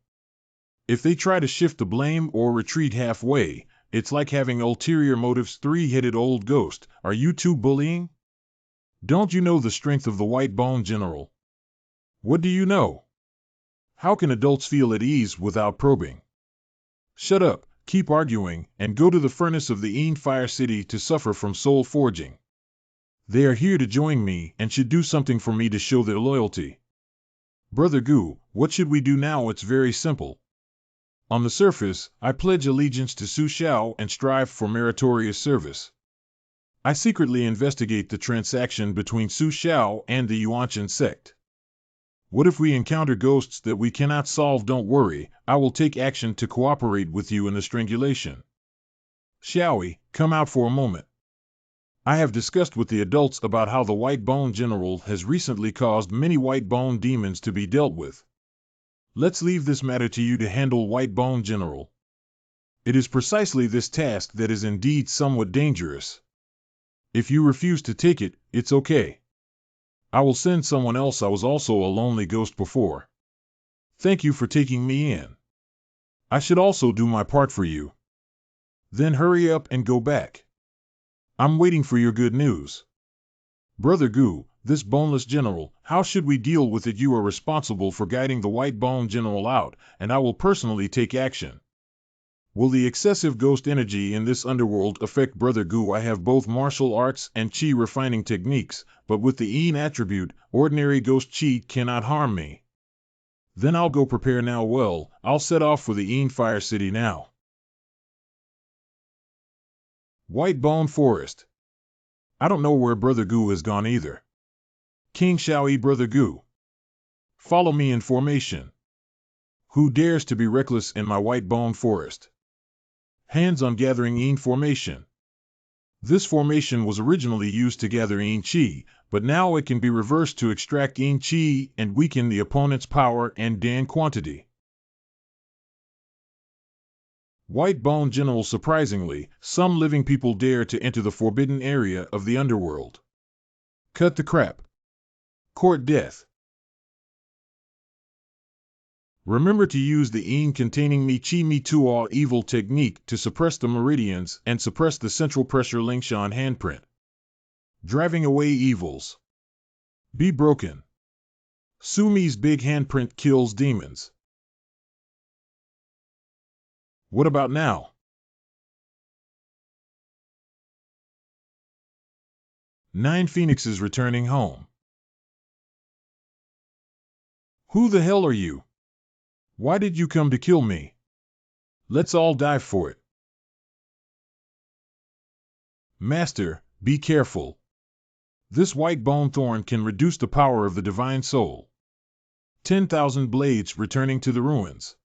If they try to shift the blame or retreat halfway, it's like having ulterior motives. Three-headed old ghost, are you two bullying? Don't you know the strength of the white bone general? What do you know? How can adults feel at ease without probing? Shut up, keep arguing, and go to the furnace of the Fire City to suffer from soul forging. They are here to join me and should do something for me to show their loyalty. Brother Gu, what should we do now? It's very simple. On the surface, I pledge allegiance to Su Xiao and strive for meritorious service. I secretly investigate the transaction between Su Xiao and the Yuanshan sect. What if we encounter ghosts that we cannot solve? Don't worry, I will take action to cooperate with you in the strangulation. Xiaoyi, come out for a moment. I have discussed with the adults about how the White Bone General has recently caused many White Bone demons to be dealt with. Let's leave this matter to you to handle, White Bone General. It is precisely this task that is indeed somewhat dangerous. If you refuse to take it, it's okay. I will send someone else. I was also a lonely ghost before. Thank you for taking me in. I should also do my part for you. Then hurry up and go back. I'm waiting for your good news. Brother Gu, this boneless general, how should we deal with it? You are responsible for guiding the White Bone General out, and I will personally take action. Will the excessive ghost energy in this underworld affect Brother Gu? I have both martial arts and chi refining techniques, but with the Yin attribute, ordinary ghost chi cannot harm me. Then I'll go prepare now. Well, I'll set off for the Yin Fire City now. White Bone Forest. I don't know where Brother Gu has gone either. King Xiaoyi, Brother Gu. Follow me in formation. Who dares to be reckless in my White Bone Forest? Hands on gathering Yin formation. This formation was originally used to gather Yin Qi, but now it can be reversed to extract Yin Qi and weaken the opponent's power and Dan quantity. White Bone General. Surprisingly, some living people dare to enter the forbidden area of the underworld. Cut the crap. Court death. Remember to use the Yin containing Mi Chi Mi Tuo evil technique to suppress the meridians and suppress the central pressure Lingshan handprint. Driving away evils. Be broken. Sumi's big handprint kills demons. What about now? Nine phoenixes returning home. Who the hell are you? Why did you come to kill me? Let's all dive for it. Master, be careful. This white bone thorn can reduce the power of the divine soul. 10,000 blades returning to the ruins.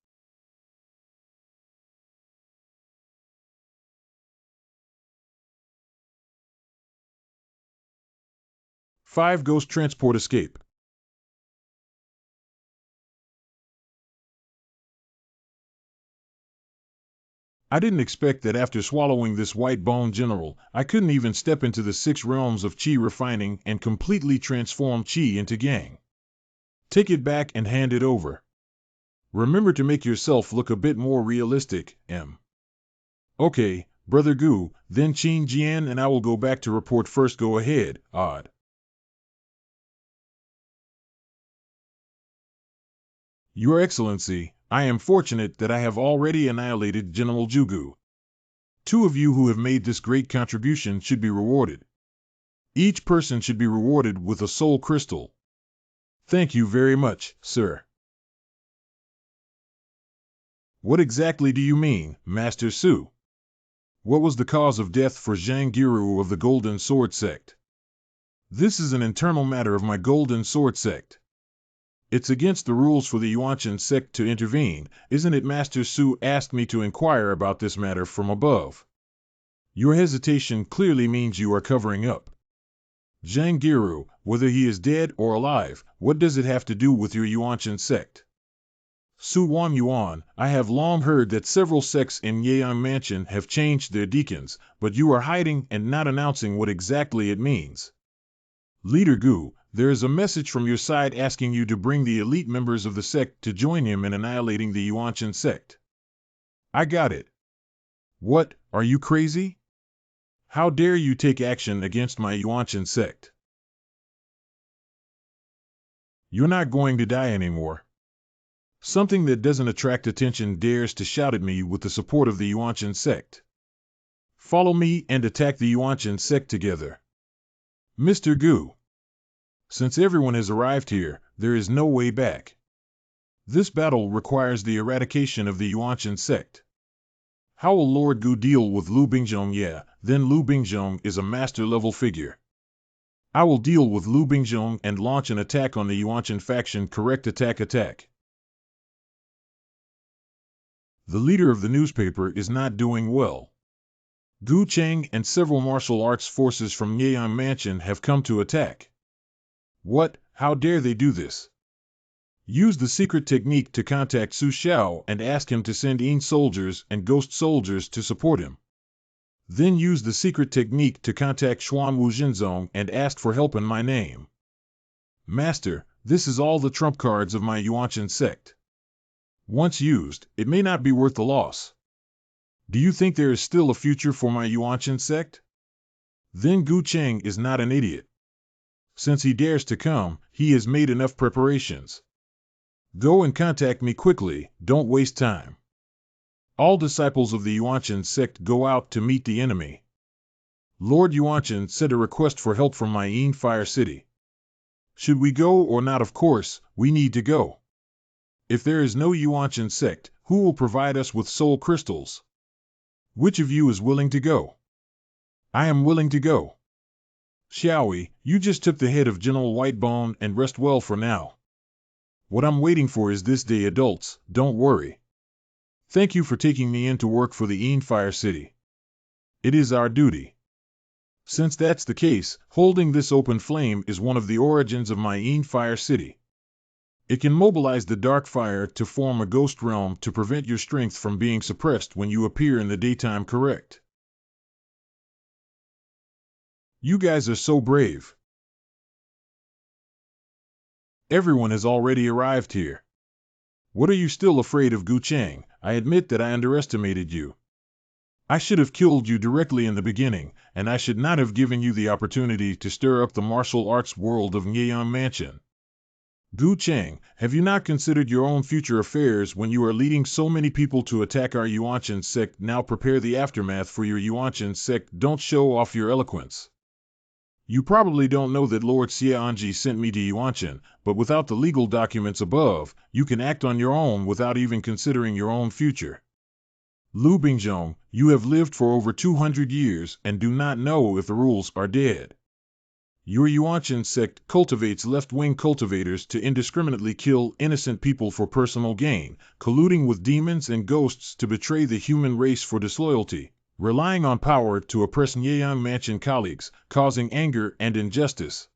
Five ghost transport escape. I didn't expect that after swallowing this white bone general, I couldn't even step into the 6 realms of chi refining and completely transform chi into gang. Take it back and hand it over. Remember to make yourself look a bit more realistic, M. Okay, Brother Gu, then Qin Jian and I will go back to report first. Go ahead, Odd. Your Excellency, I am fortunate that I have already annihilated General Jugu. 2 of you who have made this great contribution should be rewarded. Each person should be rewarded with a soul crystal. Thank you very much, sir. What exactly do you mean, Master Su? What was the cause of death for Zhang Giru of the Golden Sword sect? This is an internal matter of my Golden Sword sect. It's against the rules for the Yuanshan sect to intervene, isn't it? Master Su asked me to inquire about this matter from above. Your hesitation clearly means you are covering up. Zhang Giru, whether he is dead or alive, what does it have to do with your Yuanshan sect? Su Wan Yuan, I have long heard that several sects in Yeyang Mansion have changed their deacons, but you are hiding and not announcing what exactly it means. Leader Gu, there is a message from your side asking you to bring the elite members of the sect to join him in annihilating the Yuanshan sect. I got it. What, are you crazy? How dare you take action against my Yuanshan sect? You're not going to die anymore. Something that doesn't attract attention dares to shout at me with the support of the Yuanshan sect. Follow me and attack the Yuanshan sect together. Mr. Gu. Since everyone has arrived here, there is no way back. This battle requires the eradication of the Yuanshan sect. How will Lord Gu deal with Lu Bingzhong? Yeah, then Lu Bingzhong is a master-level figure. I will deal with Lu Bingzhong and launch an attack on the Yuanshan faction. Correct attack. The leader of the newspaper is not doing well. Gu Cheng and several martial arts forces from Yeyang Mansion have come to attack. What? How dare they do this? Use the secret technique to contact Su Xiao and ask him to send Yin soldiers and ghost soldiers to support him. Then use the secret technique to contact Xuan Wu Jinzong and ask for help in my name. Master, this is all the trump cards of my Yuanshan sect. Once used, it may not be worth the loss. Do you think there is still a future for my Yuanshan sect? Then Gu Cheng is not an idiot. Since he dares to come, he has made enough preparations. Go and contact me quickly, don't waste time. All disciples of the Yuanshan sect go out to meet the enemy. Lord Yuanshan sent a request for help from my Yin Fire City. Should we go or not? Of course, we need to go. If there is no Yuanshan sect, who will provide us with soul crystals? Which of you is willing to go? I am willing to go. Xiaoyi, you just took the head of General Whitebone and rest well for now. What I'm waiting for is this day. Adults, don't worry. Thank you for taking me in to work for the Yin Fire City. It is our duty. Since that's the case, holding this open flame is one of the origins of my Yin Fire City. It can mobilize the dark fire to form a ghost realm to prevent your strength from being suppressed when you appear in the daytime. Correct. You guys are so brave. Everyone has already arrived here. What are you still afraid of? Gu Cheng, I admit that I underestimated you. I should have killed you directly in the beginning, and I should not have given you the opportunity to stir up the martial arts world of Nyeyang Mansion. Gu Cheng, have you not considered your own future affairs when you are leading so many people to attack our Yuanshan sect? Now prepare the aftermath for your Yuanshan sect. Don't show off your eloquence. You probably don't know that Lord Xianji sent me to Yuanshan, but without the legal documents above, you can act on your own without even considering your own future. Lu Bingzhong, you have lived for over 200 years and do not know if the rules are dead. Your Yuanshan sect cultivates left-wing cultivators to indiscriminately kill innocent people for personal gain, colluding with demons and ghosts to betray the human race for disloyalty, relying on power to oppress Nyeyang Mansion colleagues, causing anger and injustice.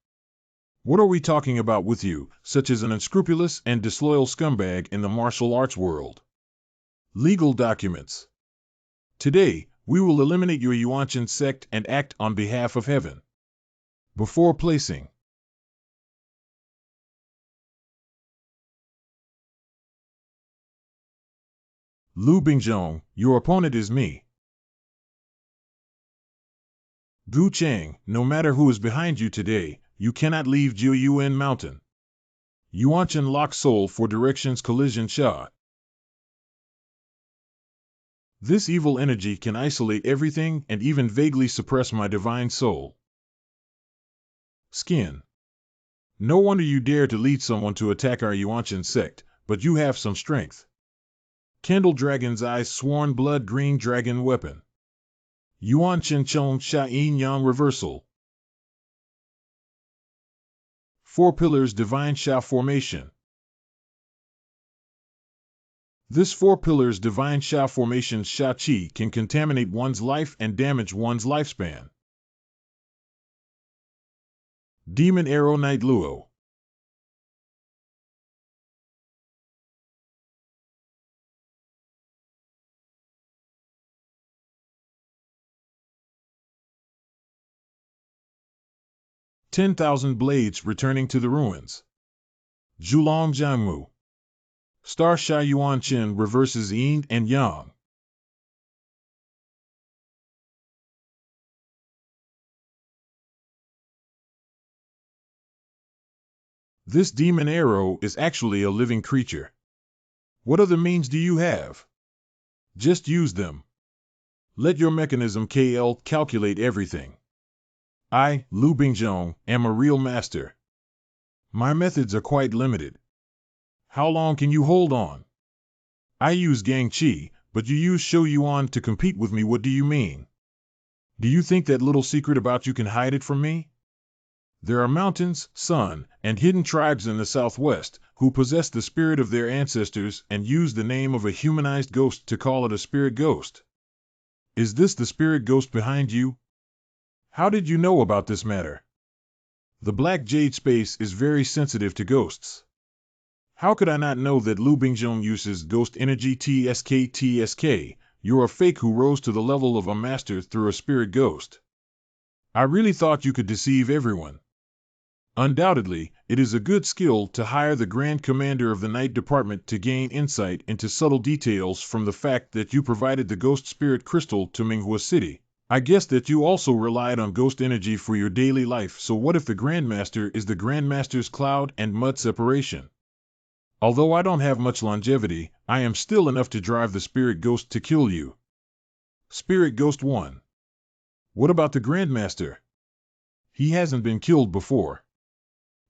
What are we talking about with you, such as an unscrupulous and disloyal scumbag in the martial arts world? Legal documents. Today, we will eliminate your Yuanshan sect and act on behalf of heaven. Before placing Lu Bingzhong, your opponent is me. Gu Chang, no matter who is behind you today, you cannot leave Jiu Yuan Mountain. Yuanshan lock soul for directions collision Sha. This evil energy can isolate everything and even vaguely suppress my divine soul. Skin. No wonder you dare to lead someone to attack our Yuanshan sect, but you have some strength. Kendall Dragon's Eyes Sworn Blood Green Dragon Weapon. Yuanshan Chong Sha Yin Yang Reversal. 4 Pillars Divine Sha Formation. This 4 Pillars Divine Sha Formation Sha Qi can contaminate one's life and damage one's lifespan. Demon Arrow Night Luo. "10,000 Blades Returning to the Ruins." Zhulong Jiangmu. Star Sha Yuanshan reverses Yin and Yang. This demon arrow is actually a living creature. What other means do you have? Just use them. Let your mechanism KL calculate everything. I, Lu Bingzhong, am a real master. My methods are quite limited. How long can you hold on? I use Gang Qi, but you use Shou Yuan to compete with me. What do you mean? Do you think that little secret about you can hide it from me? There are mountains, sun, and hidden tribes in the southwest who possess the spirit of their ancestors and use the name of a humanized ghost to call it a spirit ghost. Is this the spirit ghost behind you? How did you know about this matter? The Black Jade space is very sensitive to ghosts. How could I not know that Lu Bingzhong uses ghost energy? TSK, you're a fake who rose to the level of a master through a spirit ghost. I really thought you could deceive everyone. Undoubtedly, it is a good skill to hire the Grand Commander of the Night Department to gain insight into subtle details from the fact that you provided the Ghost Spirit Crystal to Manhua City. I guess that you also relied on ghost energy for your daily life, so what if the Grandmaster is the Grandmaster's cloud and mud separation? Although I don't have much longevity, I am still enough to drive the Spirit Ghost to kill you. Spirit Ghost 1. What about the Grandmaster? He hasn't been killed before.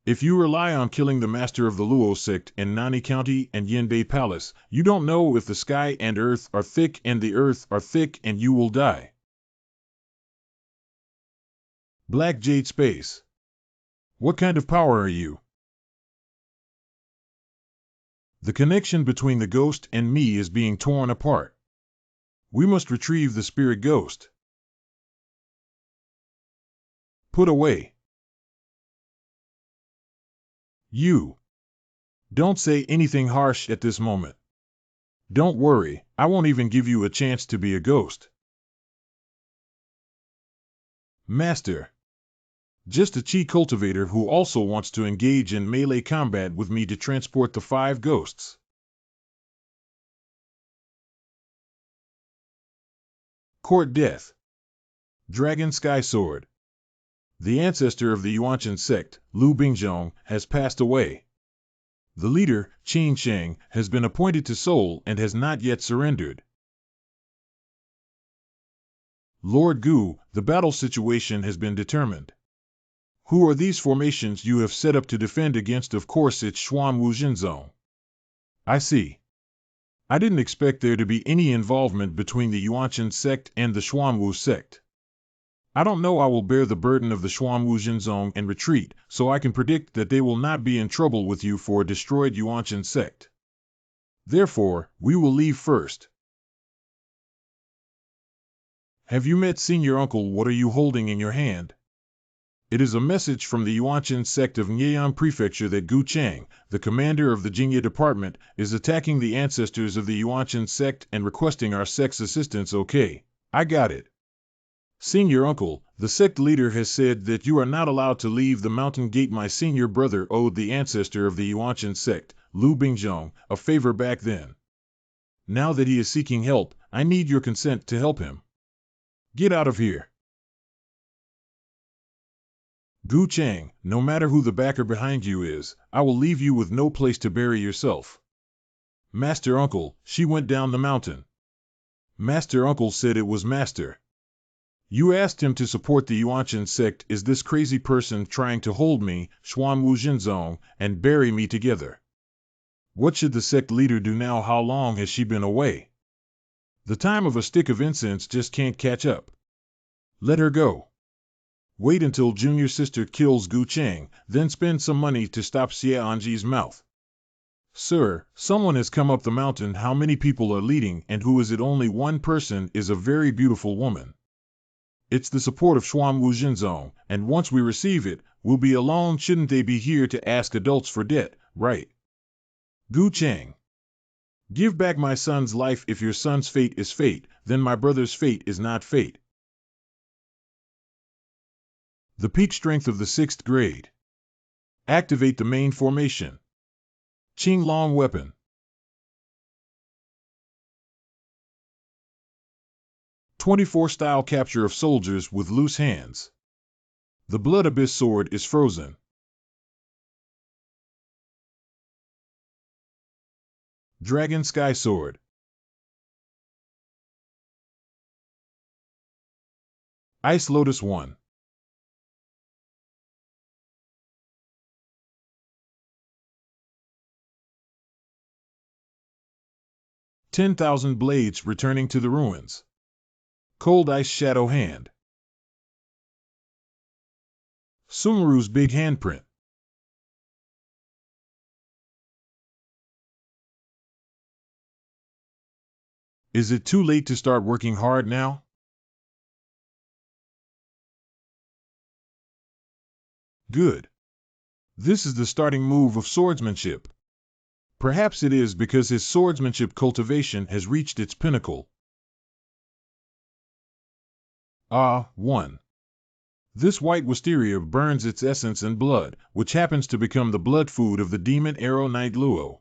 If you rely on killing the master of the Luo sect in Nani County and Yinbei Palace, you don't know if the sky and earth are thick and the earth are thick and you will die. Black Jade Space. What kind of power are you? The connection between the ghost and me is being torn apart. We must retrieve the spirit ghost. Put away. You. Don't say anything harsh at this moment. Don't worry, I won't even give you a chance to be a ghost. Master. Just a Qi cultivator who also wants to engage in melee combat with me to transport the 5 ghosts. Court Death. Dragon Sky Sword. The ancestor of the Yuanshan sect, Lu Bingzhong, has passed away. The leader, Qin Sheng, has been appointed to Seoul and has not yet surrendered. Lord Gu, the battle situation has been determined. Who are these formations you have set up to defend against? Of course it's Xuanwu Jinzong. I see. I didn't expect there to be any involvement between the Yuanshan sect and the Xuanwu sect. I don't know I will bear the burden of the Xuanwu Jinzong and retreat, so I can predict that they will not be in trouble with you for a destroyed Yuanshan sect. Therefore, we will leave first. Have you met Senior Uncle? What are you holding in your hand? It is a message from the Yuanshan sect of Nyeon Prefecture that Gu Chang, the commander of the Jingye Department, is attacking the ancestors of the Yuanshan sect and requesting our sect's assistance. Okay, I got it. Senior uncle, the sect leader has said that you are not allowed to leave the mountain gate. My senior brother owed the ancestor of the Yuanshan sect, Lu Bingzhong, a favor back then. Now that he is seeking help, I need your consent to help him. Get out of here. Gu Chang, no matter who the backer behind you is, I will leave you with no place to bury yourself. Master Uncle, she went down the mountain. Master Uncle said it was Master. You asked him to support the Yuanshan sect. Is this crazy person trying to hold me, Xuanwu Jinzong, and bury me together? What should the sect leader do now? How long has she been away? The time of a stick of incense just can't catch up. Let her go. Wait until junior sister kills Gu Chang, then spend some money to stop Xie Anji's mouth. Sir, someone has come up the mountain. How many people are leading, and who is it? Only one person is a very beautiful woman. It's the support of Xuanwu Jinzong, and once we receive it, we'll be alone. Shouldn't they be here to ask adults for debt, right? Gu Chang. Give back my son's life. If your son's fate is fate, then my brother's fate is not fate. The peak strength of the 6th grade. Activate the main formation. Qing Long Weapon. '24 style capture of soldiers with loose hands. The Blood Abyss sword is frozen. Dragon Sky Sword. Ice Lotus 1. "10,000 blades returning to the ruins. Cold Ice Shadow Hand. Sumeru's big handprint. Is it too late to start working hard now? Good. This is the starting move of swordsmanship. Perhaps it is because his swordsmanship cultivation has reached its pinnacle. 1. This white wisteria burns its essence and blood, which happens to become the blood food of the demon arrow Knight Luo.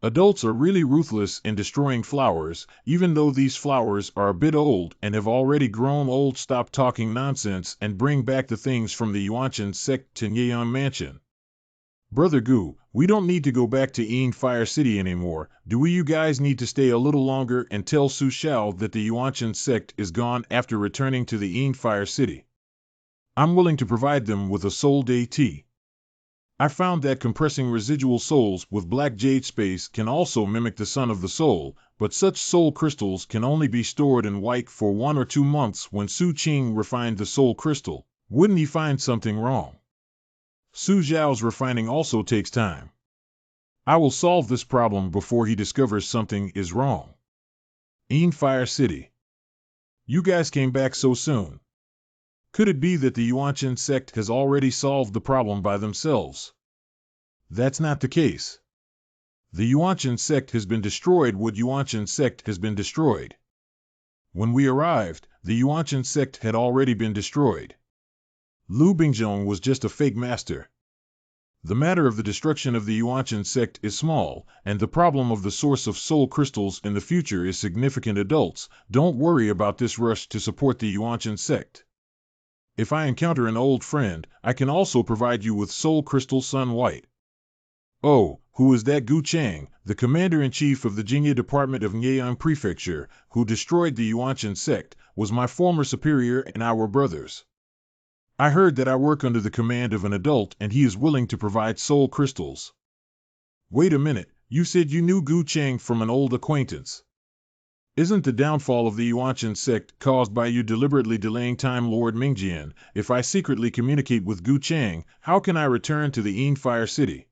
Adults are really ruthless in destroying flowers, even though these flowers are a bit old and have already grown old. Stop talking nonsense and bring back the things from the Yuanshan sect to Nyeon Mansion. Brother Gu, we don't need to go back to Yin Fire City anymore, do we? You guys need to stay a little longer and tell Su Xiao that the Yuanshan sect is gone after returning to the Yin Fire City. I'm willing to provide them with a soul day tea. I found that compressing residual souls with black jade space can also mimic the sun of the soul, but such soul crystals can only be stored in white for 1 or 2 months. When Su Qing refined the soul crystal, wouldn't he find something wrong? Su Zhao's refining also takes time. I will solve this problem before he discovers something is wrong. Yin Fire City. You guys came back so soon. Could it be that the Yuanshan sect has already solved the problem by themselves? That's not the case. The Yuanshan sect has been destroyed. What Yuanshan sect has been destroyed? When we arrived, the Yuanshan sect had already been destroyed. Lu Bingzhong was just a fake master. The matter of the destruction of the Yuanshan sect is small, and the problem of the source of soul crystals in the future is significant. Adults, don't worry about this rush to support the Yuanshan sect. If I encounter an old friend, I can also provide you with soul crystal Sun White. Oh, who is that? Gu Chang, the commander-in-chief of the Jingye Department of Nyeon Prefecture, who destroyed the Yuanshan sect, was my former superior and our brothers. I heard that I work under the command of an adult and he is willing to provide soul crystals. Wait a minute, you said you knew Gu Chang from an old acquaintance. Isn't the downfall of the Yuanshan sect caused by you deliberately delaying time? Lord Mingjian, if I secretly communicate with Gu Chang, how can I return to the Yin Fire City?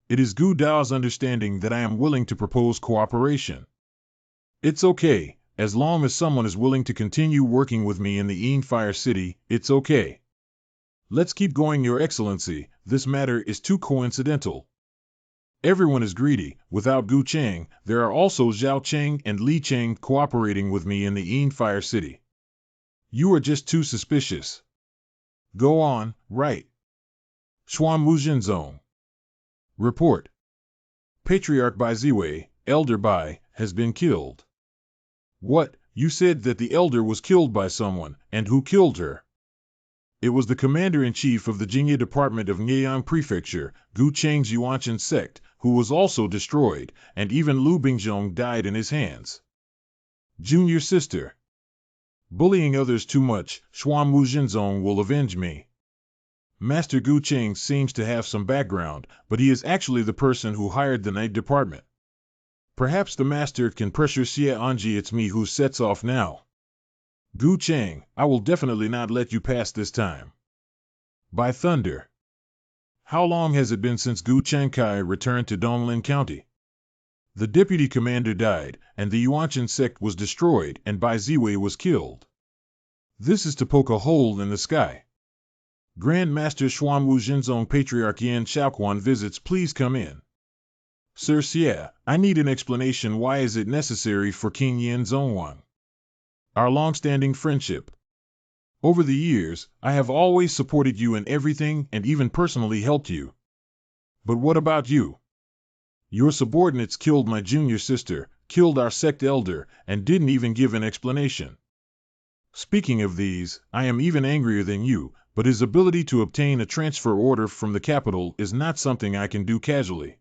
It is Gu Dao's understanding that I am willing to propose cooperation. It's okay, as long as someone is willing to continue working with me in the Fire City, it's okay. Let's keep going, Your Excellency, this matter is too coincidental. Everyone is greedy. Without Gu Cheng, there are also Zhao Cheng and Li Cheng cooperating with me in the Fire City. You are just too suspicious. Go on, right. Xuan Muzhinzong. Report. Patriarch Bai Ziwei, Elder Bai, has been killed. What? You said that the elder was killed by someone, and who killed her? It was the commander-in-chief of the Jingye Department of Nyeyang Prefecture, Gu Cheng's Yuanshan sect, who was also destroyed, and even Lu Bingzhong died in his hands. Junior sister. Bullying others too much, Xuan Muzhinzong will avenge me. Master Gu Cheng seems to have some background, but he is actually the person who hired the night department. Perhaps the master can pressure Xie Anji. It's me who sets off now. Gu Cheng, I will definitely not let you pass this time. By thunder. How long has it been since Gu Chengkai returned to Donglin County? The deputy commander died, and the Yuanshan sect was destroyed, and Bai Ziwei was killed. This is to poke a hole in the sky. Grand Master Xuanwu Jinzong Patriarch Yan Shaoquan visits. Please come in. Sir Xie, I need an explanation. Why is it necessary for King Yan Zongwang? Our long-standing friendship. Over the years, I have always supported you in everything and even personally helped you. But what about you? Your subordinates killed my junior sister, killed our sect elder, and didn't even give an explanation. Speaking of these, I am even angrier than you, but his ability to obtain a transfer order from the capital is not something I can do casually.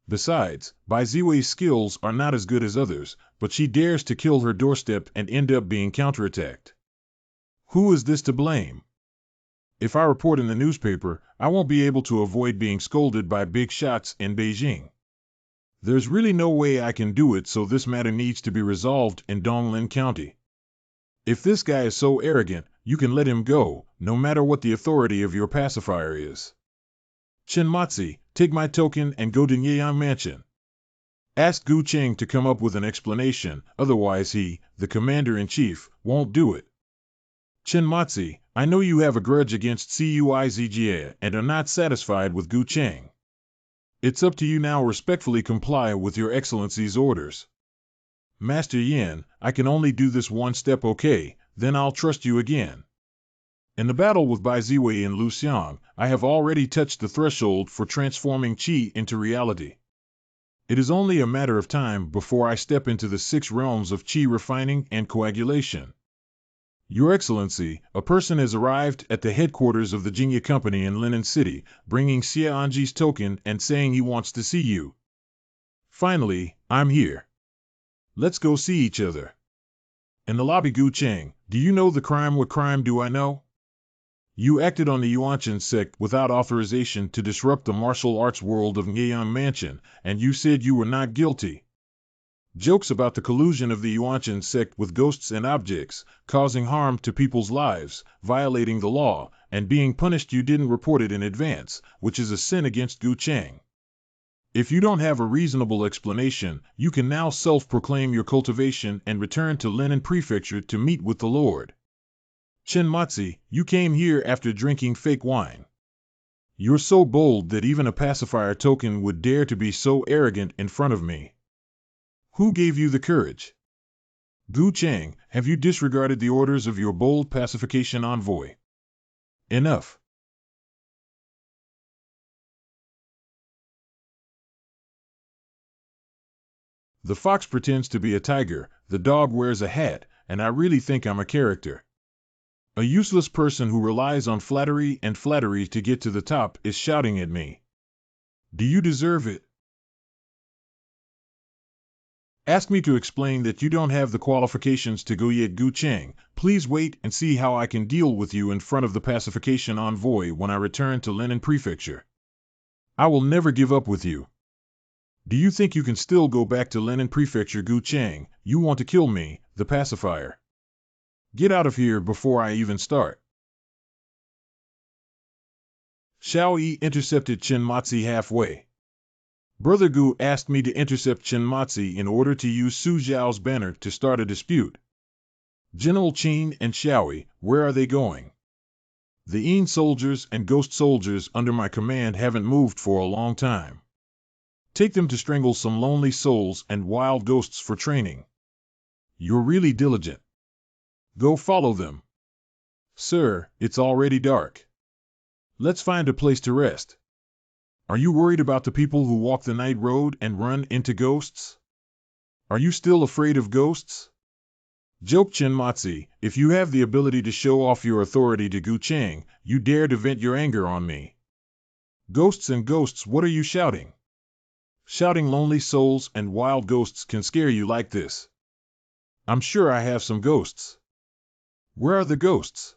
Besides, Bai Ziwei's skills are not as good as others, but she dares to kill her doorstep and end up being counterattacked. Who is this to blame? If I report in the newspaper, I won't be able to avoid being scolded by big shots in Beijing. There's really no way I can do it, so this matter needs to be resolved in Donglin County. If this guy is so arrogant, you can let him go, no matter what the authority of your pacifier is. Chenmatsi, take my token and go to Nyeyang Mansion. Ask Gu Cheng to come up with an explanation, otherwise he, the commander-in-chief, won't do it. Chenmatsi, I know you have a grudge against Cuizga and are not satisfied with Gu Cheng. It's up to you now. Respectfully comply with your excellency's orders. Master Yin, I can only do this one step. Okay, then I'll trust you again. In the battle with Bai Ziwei and Lu Xiang, I have already touched the threshold for transforming Qi into reality. It is only a matter of time before I step into the 6 realms of Qi refining and coagulation. Your Excellency, a person has arrived at the headquarters of the Jingye Company in Linen City, bringing Xie Anji's token and saying he wants to see you. Finally, I'm here. Let's go see each other. In the lobby. Gu Cheng, do you know the crime? What crime do I know? You acted on the Yuanshan sect without authorization to disrupt the martial arts world of Nyeyang Mansion, and you said you were not guilty. Jokes about the collusion of the Yuanshan sect with ghosts and objects, causing harm to people's lives, violating the law, and being punished. You didn't report it in advance, which is a sin against Gu Cheng. If you don't have a reasonable explanation, you can now self-proclaim your cultivation and return to Linen Prefecture to meet with the Lord. Chenmatsi, you came here after drinking fake wine. You're so bold that even a pacifier token would dare to be so arrogant in front of me. Who gave you the courage? Gu Cheng, have you disregarded the orders of your bold pacification envoy? Enough. The fox pretends to be a tiger, the dog wears a hat, and I really think I'm a character. A useless person who relies on flattery and flattery to get to the top is shouting at me. Do you deserve it? Ask me to explain that you don't have the qualifications to go yet. Gu Cheng, please wait and see how I can deal with you in front of the pacification envoy when I return to Linen Prefecture. I will never give up with you. Do you think you can still go back to Linen Prefecture? Gu Cheng, you want to kill me, the pacifier. Get out of here before I even start. Xiao Yi intercepted Chenmatsi halfway. Brother Gu asked me to intercept Chen Matzi in order to use Su Zhao's banner to start a dispute. General Qin and Xiaoi, where are they going? The Yin soldiers and ghost soldiers under my command haven't moved for a long time. Take them to strangle some lonely souls and wild ghosts for training. You're really diligent. Go follow them. Sir, it's already dark. Let's find a place to rest. Are you worried about the people who walk the night road and run into ghosts? Are you still afraid of ghosts? Joke Chen Matzi, if you have the ability to show off your authority to Gu Chang, you dare to vent your anger on me. Ghosts and ghosts, what are you shouting? Shouting lonely souls and wild ghosts can scare you like this. I'm sure I have some ghosts. Where are the ghosts?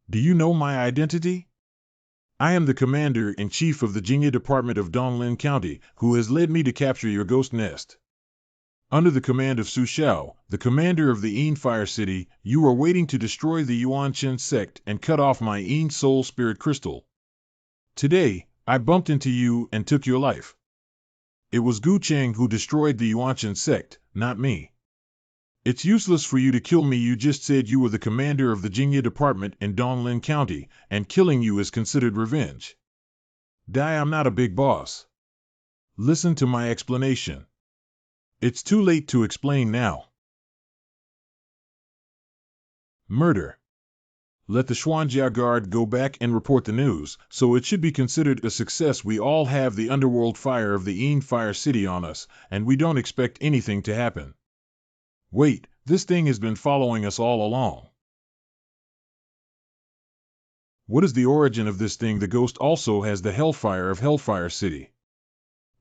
Do you know my identity? I am the commander-in-chief of the Jingye Department of Donglin County, who has led me to capture your ghost nest. Under the command of Su Xiao, the commander of the Yin Fire City, you are waiting to destroy the Yuanchen sect and cut off my Yin Soul Spirit Crystal. Today, I bumped into you and took your life. It was Gu Cheng who destroyed the Yuanchen sect, not me. It's useless for you to kill me. You just said you were the commander of the Jingye Department in Donglin County, and killing you is considered revenge. I'm not a big boss. Listen to my explanation. It's too late to explain now. Murder. Let the Xuanjia Guard go back and report the news, so it should be considered a success. We all have the underworld fire of the Yin Fire City on us, and we don't expect anything to happen. Wait, this thing has been following us all along. What is the origin of this thing? The ghost also has the hellfire of Hellfire City.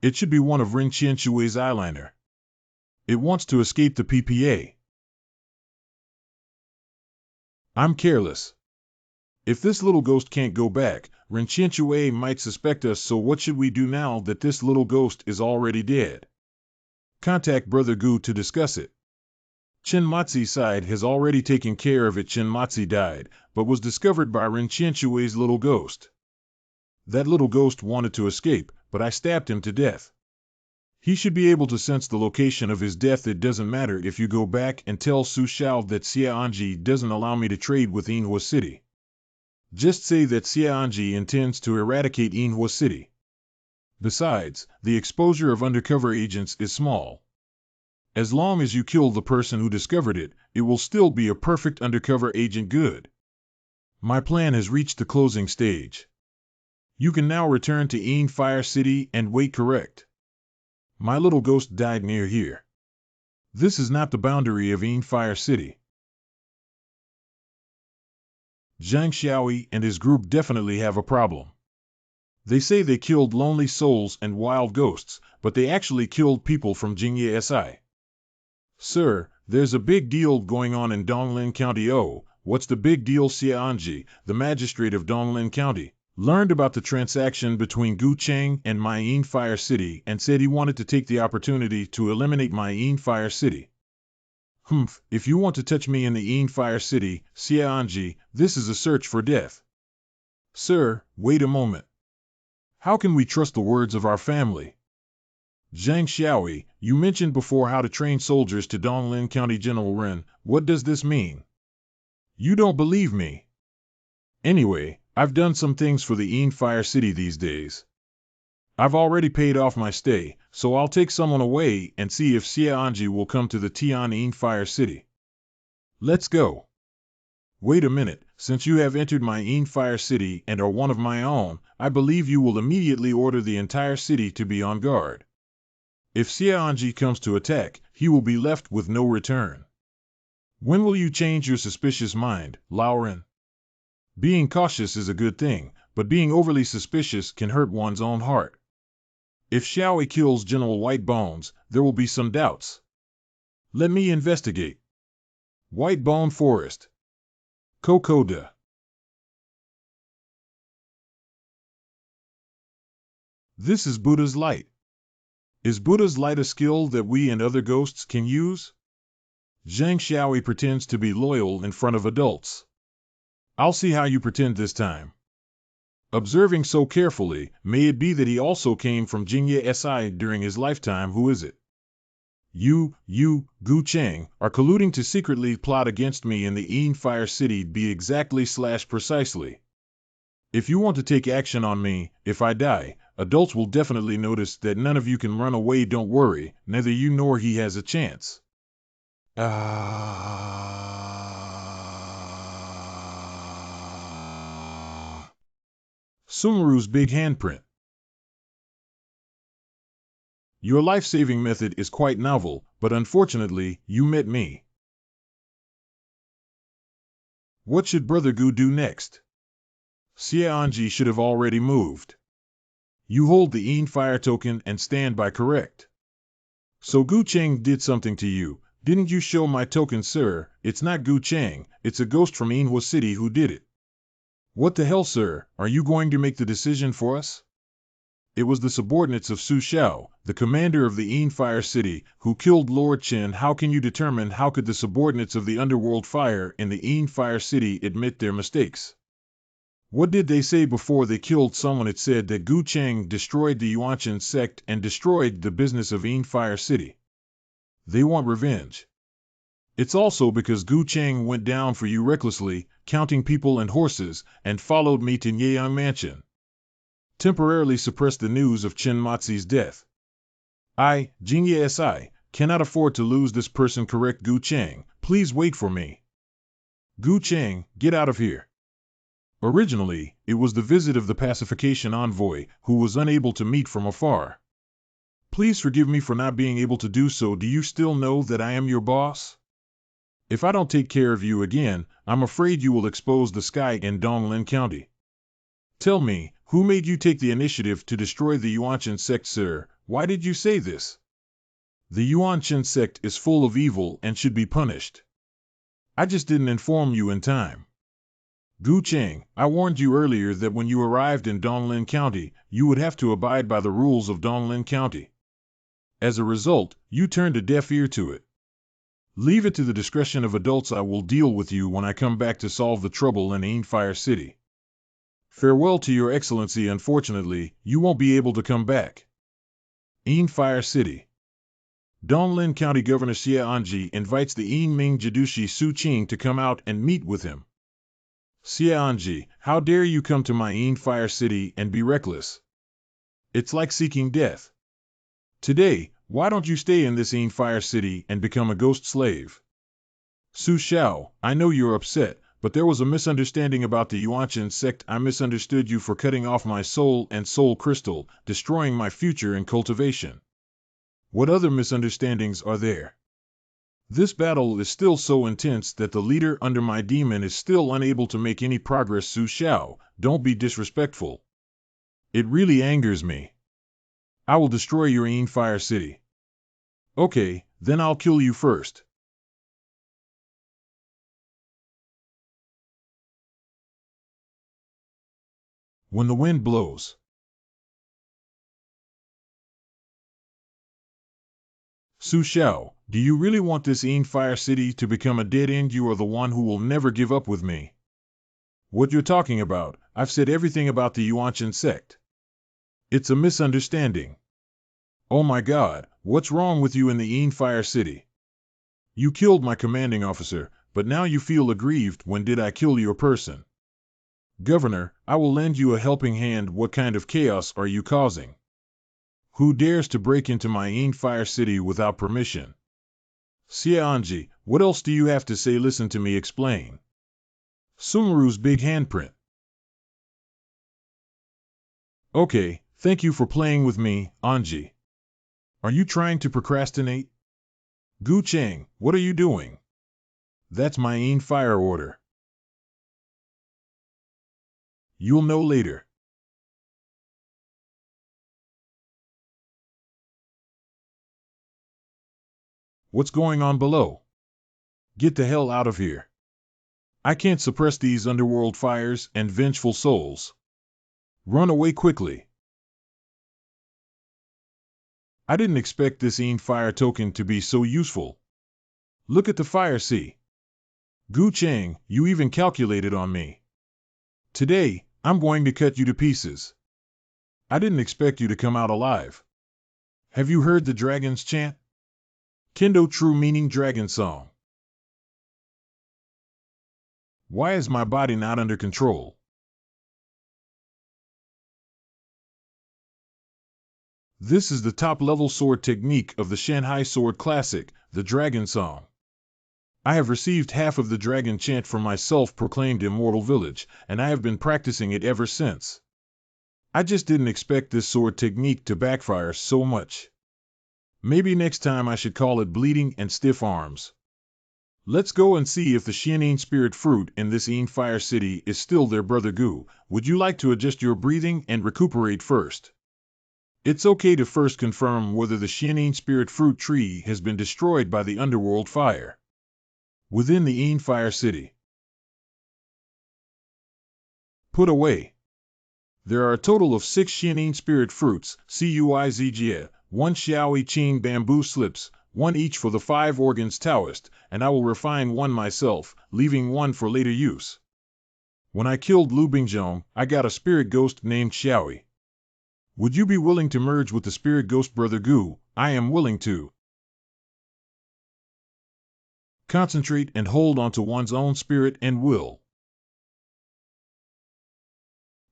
It should be one of Ren Qianshui's eyeliner. It wants to escape the PPA. I'm careless. If this little ghost can't go back, Ren Qianshui might suspect us, so what should we do now that this little ghost is already dead? Contact Brother Gu to discuss it. Chen Matzi's side has already taken care of it. Chen Matzi died, but was discovered by Ren Qianshui's little ghost. That little ghost wanted to escape, but I stabbed him to death. He should be able to sense the location of his death. It doesn't matter if you go back and tell Su Xiao that Xia Anji doesn't allow me to trade with Yinhua City. Just say that Xia Anji intends to eradicate Yinhua City. Besides, the exposure of undercover agents is small. As long as you kill the person who discovered it, it will still be a perfect undercover agent. Good. My plan has reached the closing stage. You can now return to Yin Fire City and wait. Correct. My little ghost died near here. This is not the boundary of Yin Fire City. Zhang Xiaoi and his group definitely have a problem. They say they killed lonely souls and wild ghosts, but they actually killed people from Jingye Si. Sir, there's a big deal going on in Donglin County. Oh, what's the big deal? Xia Anji, the magistrate of Donglin County, learned about the transaction between Gu Cheng and my Yin Fire City and said he wanted to take the opportunity to eliminate my Yin Fire City. If you want to touch me in the Yin Fire City, Xia Anji, this is a search for death. Sir, wait a moment. How can we trust the words of our family? Zhang Xiaoi, you mentioned before how to train soldiers to Donglin County. General Ren, what does this mean? You don't believe me. Anyway, I've done some things for the Yin Fire City these days. I've already paid off my stay, so I'll take someone away and see if Xia Anji will come to the Tian Yin Fire City. Let's go. Wait a minute, since you have entered my Yin Fire City and are one of my own, I believe you will immediately order the entire city to be on guard. If Xia Anji comes to attack, he will be left with no return. When will you change your suspicious mind, Lauren? Being cautious is a good thing, but being overly suspicious can hurt one's own heart. If Xiaoi kills General White Bones, there will be some doubts. Let me investigate. White Bone Forest. Kokoda. This is Buddha's light. Is Buddha's light a skill that we and other ghosts can use? Zhang Xiaoi pretends to be loyal in front of adults. I'll see how you pretend this time. Observing so carefully, may it be that he also came from Jingye Si during his lifetime? Who is it? You, Gu Cheng, are colluding to secretly plot against me in the Yin Fire City. Be exactly/precisely. If you want to take action on me, if I die, adults will definitely notice that none of you can run away. Don't worry, neither you nor he has a chance. Sumeru's big handprint. Your life-saving method is quite novel, but unfortunately, you met me. What should Brother Gu do next? Xiaonji should have already moved. You hold the Yin Fire token and stand by, correct? So Gu Cheng did something to you. Didn't you show my token, sir? It's not Gu Cheng, it's a ghost from Manhua City who did it. What the hell, sir? Are you going to make the decision for us? It was the subordinates of Su Xiao, the commander of the Yin Fire City, who killed Lord Chen. How can you determine? How could the subordinates of the Underworld Fire in the Yin Fire City admit their mistakes? What did they say before they killed someone? It said that Gu Cheng destroyed the Yuanshan sect and destroyed the business of Yin Fire City. They want revenge. It's also because Gu Cheng went down for you recklessly, counting people and horses, and followed me to Nyeyang Mansion. Temporarily suppressed the news of Chen Mozi's death. I, Jingye Si, cannot afford to lose this person, correct? Gu Cheng, please wait for me. Gu Cheng, get out of here. Originally, it was the visit of the pacification envoy, who was unable to meet from afar. Please forgive me for not being able to do so. Do you still know that I am your boss? If I don't take care of you again, I'm afraid you will expose the sky in Donglin County. Tell me, who made you take the initiative to destroy the Yuanshan sect, sir? Why did you say this? The Yuanshan sect is full of evil and should be punished. I just didn't inform you in time. Gu Cheng, I warned you earlier that when you arrived in Donglin County, you would have to abide by the rules of Donglin County. As a result, you turned a deaf ear to it. Leave it to the discretion of adults. I will deal with you when I come back to solve the trouble in Yin Fire City. Farewell to your excellency. Unfortunately, you won't be able to come back. Yin Fire City. Donglin County Governor Xia Anji invites the Yin Ming Jidushi Su Qing to come out and meet with him. Xia Anji, how dare you come to my Yin Fire City and be reckless? It's like seeking death. Today, why don't you stay in this Yin Fire City and become a ghost slave? Su Xiao, I know you're upset, but there was a misunderstanding about the Yuanshan sect. I misunderstood you for cutting off my soul and soul crystal, destroying my future in cultivation. What other misunderstandings are there? This battle is still so intense that the leader under my demon is still unable to make any progress. Su Xiao, don't be disrespectful. It really angers me. I will destroy your Yin Fire City. Okay, then I'll kill you first. When the wind blows. Su Xiao, do you really want this Yin Fire City to become a dead end? You are the one who will never give up with me. What you're talking about, I've said everything about the Yuanshan sect. It's a misunderstanding. Oh my God, what's wrong with you in the Yin Fire City? You killed my commanding officer, but now you feel aggrieved. When did I kill your person? Governor, I will lend you a helping hand. What kind of chaos are you causing? Who dares to break into my Yin Fire City without permission? Xia Anji, what else do you have to say? Listen to me explain. Sumeru's big handprint. Okay, thank you for playing with me, Anji. Are you trying to procrastinate? Gu Cheng, what are you doing? That's my Yin Fire order. You'll know later. What's going on below? Get the hell out of here. I can't suppress these underworld fires and vengeful souls. Run away quickly. I didn't expect this Yin Fire token to be so useful. Look at the fire, see? Gu Cheng, you even calculated on me. Today, I'm going to cut you to pieces. I didn't expect you to come out alive. Have you heard the dragon's chant? Kendo true meaning dragon song. Why is my body not under control? This is the top-level sword technique of the Shanghai Sword Classic, the Dragon Song. I have received half of the dragon chant from my self-proclaimed immortal village, and I have been practicing it ever since. I just didn't expect this sword technique to backfire so much. Maybe next time I should call it bleeding and stiff arms. Let's go and see if the Xianin spirit fruit in this Yin Fire City is still there, Brother Gu. Would you like to adjust your breathing and recuperate first? It's okay to first confirm whether the Xianin spirit fruit tree has been destroyed by the underworld fire. Within the Yin Fire City. Put away. There are a total of 6 Xianin spirit fruits, Cuizga, 1 Xiaoyi Qing bamboo slips, 1 each for the 5 organs Taoist, and I will refine 1 myself, leaving 1 for later use. When I killed Lu Bingzhong, I got a spirit ghost named Xiaoyi. Would you be willing to merge with the spirit ghost, Brother Gu? I am willing to. Concentrate and hold onto one's own spirit and will.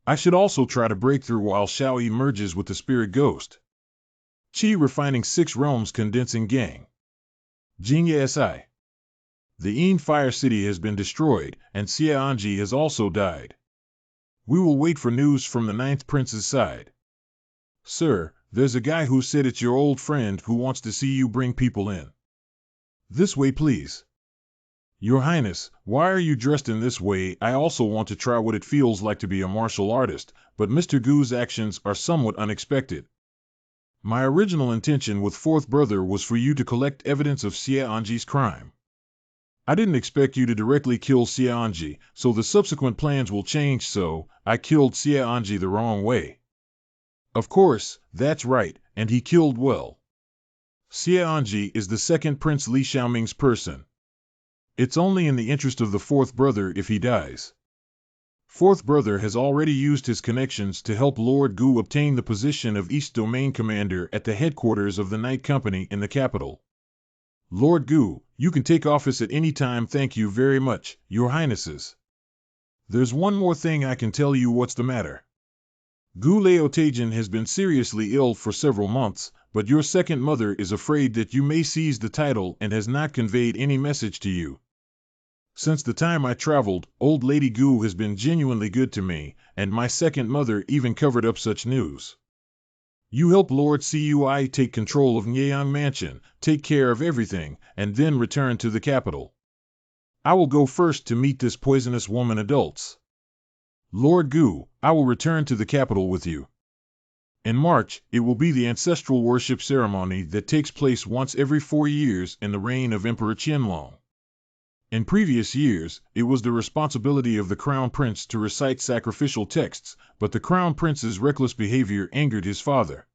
I should also try to break through while Xiaoyi merges with the spirit ghost. Qi refining 6 realms condensing gang. Jingye Si. The Yin Fire City has been destroyed, and Xia Anji has also died. We will wait for news from the 9th Prince's side. Sir, there's a guy who said it's your old friend who wants to see you bring people in. This way, please. Your Highness, why are you dressed in this way? I also want to try what it feels like to be a martial artist, but Mr. Gu's actions are somewhat unexpected. My original intention with 4th Brother was for you to collect evidence of Xia Anji's crime. I didn't expect you to directly kill Xia Anji, so the subsequent plans will change, so I killed Xia Anji the wrong way. Of course, that's right, and he killed well. Xia Anji is the 2nd Prince Li Xiaoming's person. It's only in the interest of the 4th Brother if he dies. 4th Brother has already used his connections to help Lord Gu obtain the position of East Domain Commander at the headquarters of the Night Company in the capital. Lord Gu, you can take office at any time. Thank you very much, Your Highnesses. There's one more thing I can tell you. What's the matter? Gu Laotajan has been seriously ill for several months, but your 2nd mother is afraid that you may seize the title and has not conveyed any message to you. Since the time I traveled, old Lady Gu has been genuinely good to me, and my 2nd mother even covered up such news. You help Lord Cui take control of Nyang Mansion, take care of everything, and then return to the capital. I will go first to meet this poisonous woman adults. Lord Gu, I will return to the capital with you. In March, it will be the ancestral worship ceremony that takes place once every 4 years in the reign of Emperor Qianlong. In previous years, it was the responsibility of the Crown Prince to recite sacrificial texts, but the Crown Prince's reckless behavior angered his father.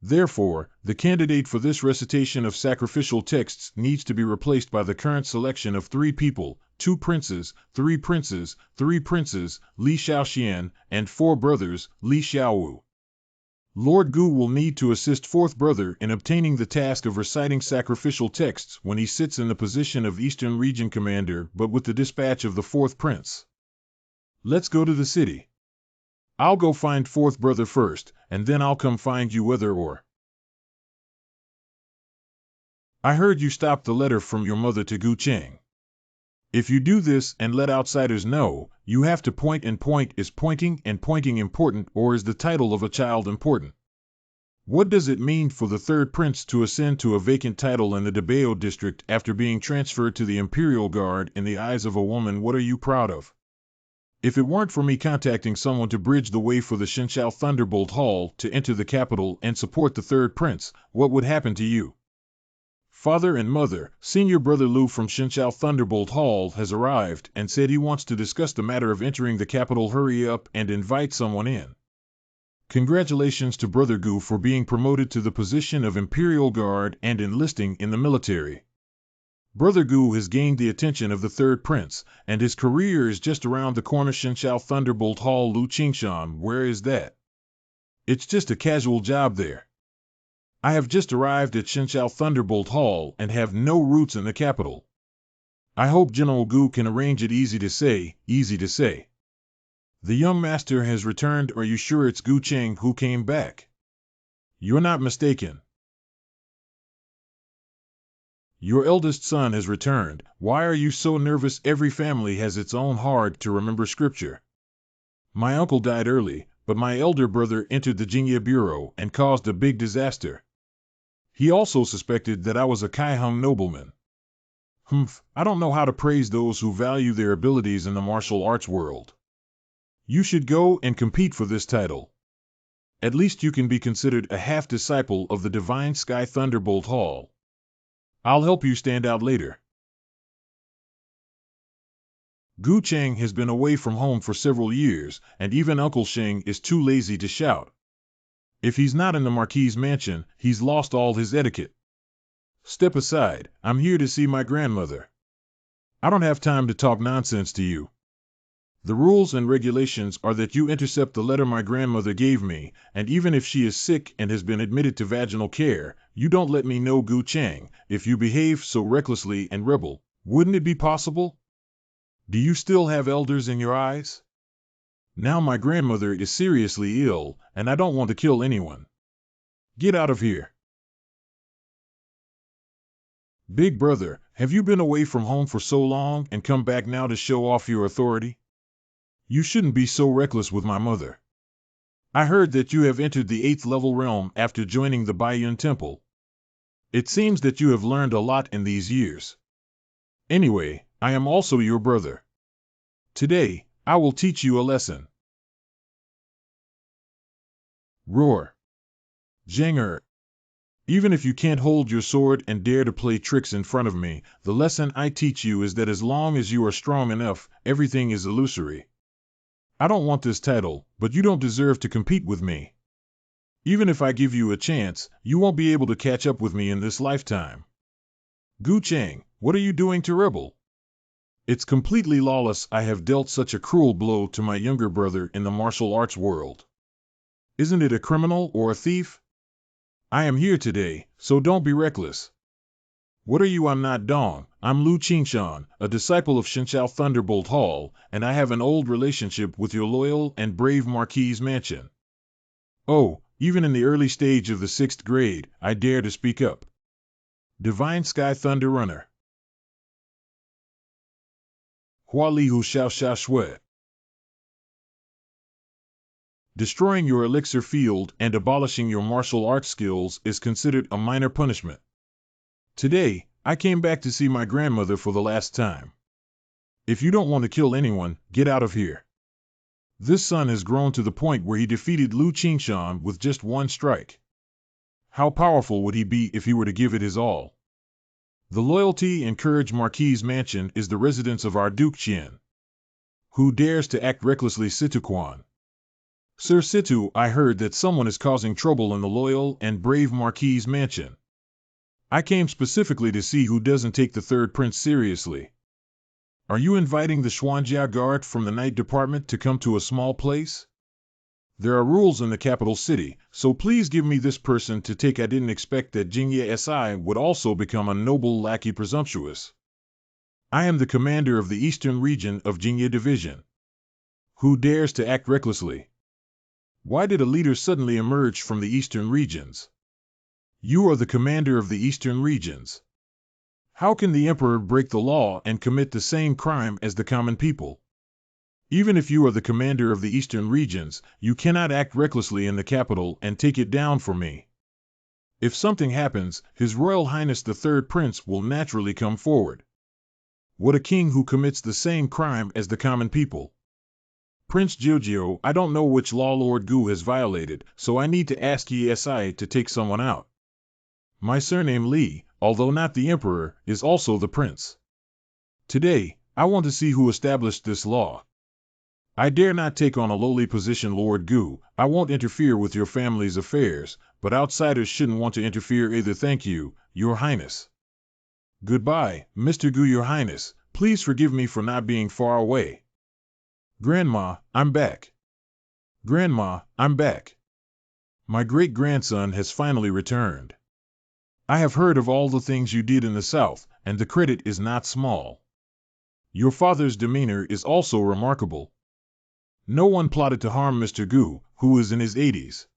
Therefore, the candidate for this recitation of sacrificial texts needs to be replaced by the current selection of 3 people, 2 princes, 3 princes, 3 princes, Li Xiaoxian, and 4 brothers, Li Xiaowu. Lord Gu will need to assist 4th Brother in obtaining the task of reciting sacrificial texts when he sits in the position of Eastern Region Commander, but with the dispatch of the 4th Prince. Let's go to the city. I'll go find 4th Brother first, and then I'll come find you whether or. I heard you stopped the letter from your mother to Gu Cheng. If you do this and let outsiders know, you have to point, and point is pointing and pointing important, or is the title of a child important? What does it mean for the 3rd Prince to ascend to a vacant title in the Debao district after being transferred to the Imperial Guard in the eyes of a woman? What are you proud of? If it weren't for me contacting someone to bridge the way for the Shenshao Thunderbolt Hall to enter the capital and support the 3rd Prince, what would happen to you? Father and Mother, Senior Brother Lu from Shenshao Thunderbolt Hall has arrived and said he wants to discuss the matter of entering the capital. Hurry up and invite someone in. Congratulations to Brother Gu for being promoted to the position of Imperial Guard and enlisting in the military. Brother Gu has gained the attention of the third prince, and his career is just around the corner. Shenshao Thunderbolt Hall. Lu Qingshan, where is that? It's just a casual job there. I have just arrived at Shenshao Thunderbolt Hall and have no roots in the capital. I hope General Gu can arrange it. Easy to say, easy to say. The young master has returned. Are you sure it's Gu Cheng who came back? You're not mistaken. Your eldest son has returned. Why are you so nervous? Every family has its own hard-to-remember scripture. My uncle died early, but my elder brother entered the Jingye Bureau and caused a big disaster. He also suspected that I was a Kaiheng nobleman. I don't know how to praise those who value their abilities in the martial arts world. You should go and compete for this title. At least you can be considered a half-disciple of the Divine Sky Thunderbolt Hall. I'll help you stand out later. Gu Cheng has been away from home for several years, and even Uncle Sheng is too lazy to shout. If he's not in the Marquis's mansion, he's lost all his etiquette. Step aside, I'm here to see my grandmother. I don't have time to talk nonsense to you. The rules and regulations are that you intercept the letter my grandmother gave me, and even if she is sick and has been admitted to vaginal care, you don't let me know. Gu Cheng, if you behave so recklessly and rebel, wouldn't it be possible? Do you still have elders in your eyes? Now my grandmother is seriously ill, and I don't want to kill anyone. Get out of here. Big brother, have you been away from home for so long and come back now to show off your authority? You shouldn't be so reckless with my mother. I heard that you have entered the 8th level realm after joining the Baiyun Temple. It seems that you have learned a lot in these years. Anyway, I am also your brother. Today, I will teach you a lesson. Roar. Zheng. Even if you can't hold your sword and dare to play tricks in front of me, the lesson I teach you is that as long as you are strong enough, everything is illusory. I don't want this title, but you don't deserve to compete with me. Even if I give you a chance, you won't be able to catch up with me in this lifetime. Gu Cheng, what are you doing to rebel? It's completely lawless. I have dealt such a cruel blow to my younger brother in the martial arts world. Isn't it a criminal or a thief? I am here today, so don't be reckless. What are you? I'm not Dong. I'm Lu Qingshan, a disciple of Shenshao Thunderbolt Hall, and I have an old relationship with your loyal and brave Marquis's mansion. Oh, even in the early stage of the 6th grade, I dare to speak up. Divine Sky Thunder Runner. Hua Li Hu Xiao Xia Shui. Destroying your elixir field and abolishing your martial arts skills is considered a minor punishment. Today, I came back to see my grandmother for the last time. If you don't want to kill anyone, get out of here. This son has grown to the point where he defeated Lu Qingshan with just one strike. How powerful would he be if he were to give it his all? The loyalty and courage Marquis's mansion is the residence of our Duke Qian. Who dares to act recklessly? Situ Quan. Sir Situ, I heard that someone is causing trouble in the loyal and brave Marquis's mansion. I came specifically to see who doesn't take the third prince seriously. Are you inviting the Xuanjia Guard from the night department to come to a small place? There are rules in the capital city, so please give me this person to take. I didn't expect that Jingye Si would also become a noble lackey. Presumptuous. I am the commander of the eastern region of Jingye Division. Who dares to act recklessly? Why did a leader suddenly emerge from the eastern regions? You are the commander of the eastern regions. How can the emperor break the law and commit the same crime as the common people? Even if you are the commander of the eastern regions, you cannot act recklessly in the capital and take it down for me. If something happens, His Royal Highness the Third Prince will naturally come forward. What a king who commits the same crime as the common people. Prince Jiujio, I don't know which law Lord Gu has violated, so I need to ask Yi to take someone out. My surname Li, although not the emperor, is also the prince. Today, I want to see who established this law. I dare not take on a lowly position. Lord Gu, I won't interfere with your family's affairs, but outsiders shouldn't want to interfere either. Thank you, Your Highness. Goodbye, Mr. Gu, Your Highness. Please forgive me for not being far away. Grandma, I'm back. Grandma, I'm back. My great-grandson has finally returned. I have heard of all the things you did in the South, and the credit is not small. Your father's demeanor is also remarkable. No one plotted to harm Mr. Gu, who is in his 80s.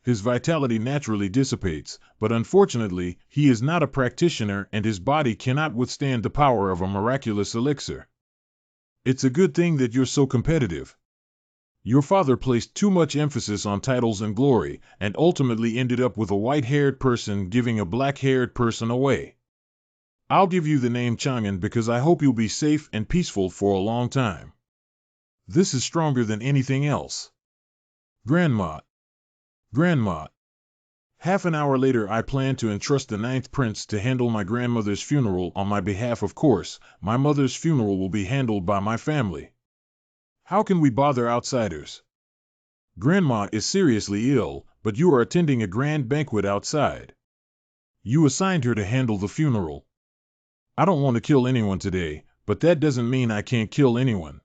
His vitality naturally dissipates, but unfortunately, he is not a practitioner and his body cannot withstand the power of a miraculous elixir. It's a good thing that you're so competitive. Your father placed too much emphasis on titles and glory, and ultimately ended up with a white-haired person giving a black-haired person away. I'll give you the name Chang'an because I hope you'll be safe and peaceful for a long time. This is stronger than anything else. Grandma. Grandma. Half an hour later I plan to entrust the 9th prince to handle my grandmother's funeral on my behalf. Of course, my mother's funeral will be handled by my family. How can we bother outsiders? Grandma is seriously ill, but you are attending a grand banquet outside. You assigned her to handle the funeral. I don't want to kill anyone today, but that doesn't mean I can't kill anyone.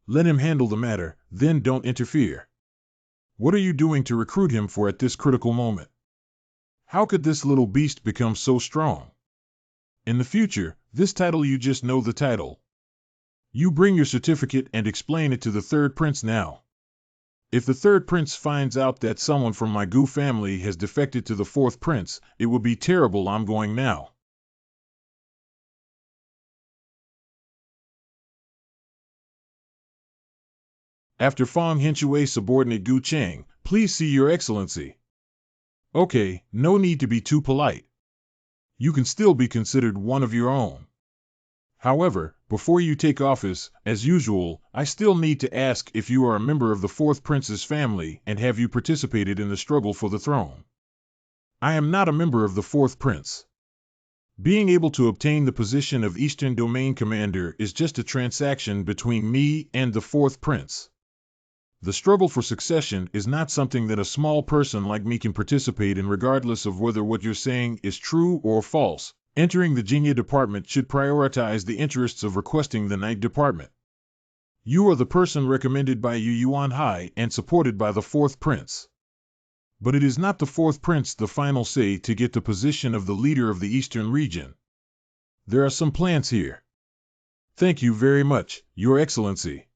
Let him handle the matter, then don't interfere. What are you doing to recruit him for at this critical moment? How could this little beast become so strong? In the future, this title you just know the title. You bring your certificate and explain it to the 3rd prince now. If the 3rd prince finds out that someone from my Gu family has defected to the 4th prince, it would be terrible. I'm going now. After Fong Henshui subordinate Gu Cheng, please see Your Excellency. Okay, no need to be too polite. You can still be considered one of your own. However, before you take office, as usual, I still need to ask if you are a member of the 4th prince's family and have you participated in the struggle for the throne. I am not a member of the 4th prince. Being able to obtain the position of Eastern Domain Commander is just a transaction between me and the 4th prince. The struggle for succession is not something that a small person like me can participate in, regardless of whether what you're saying is true or false. Entering the Jingye department should prioritize the interests of requesting the Night department. You are the person recommended by Yu Yuan Hai and supported by the 4th prince. But it is not the 4th prince the final say to get the position of the leader of the Eastern region. There are some plans here. Thank you very much, Your Excellency.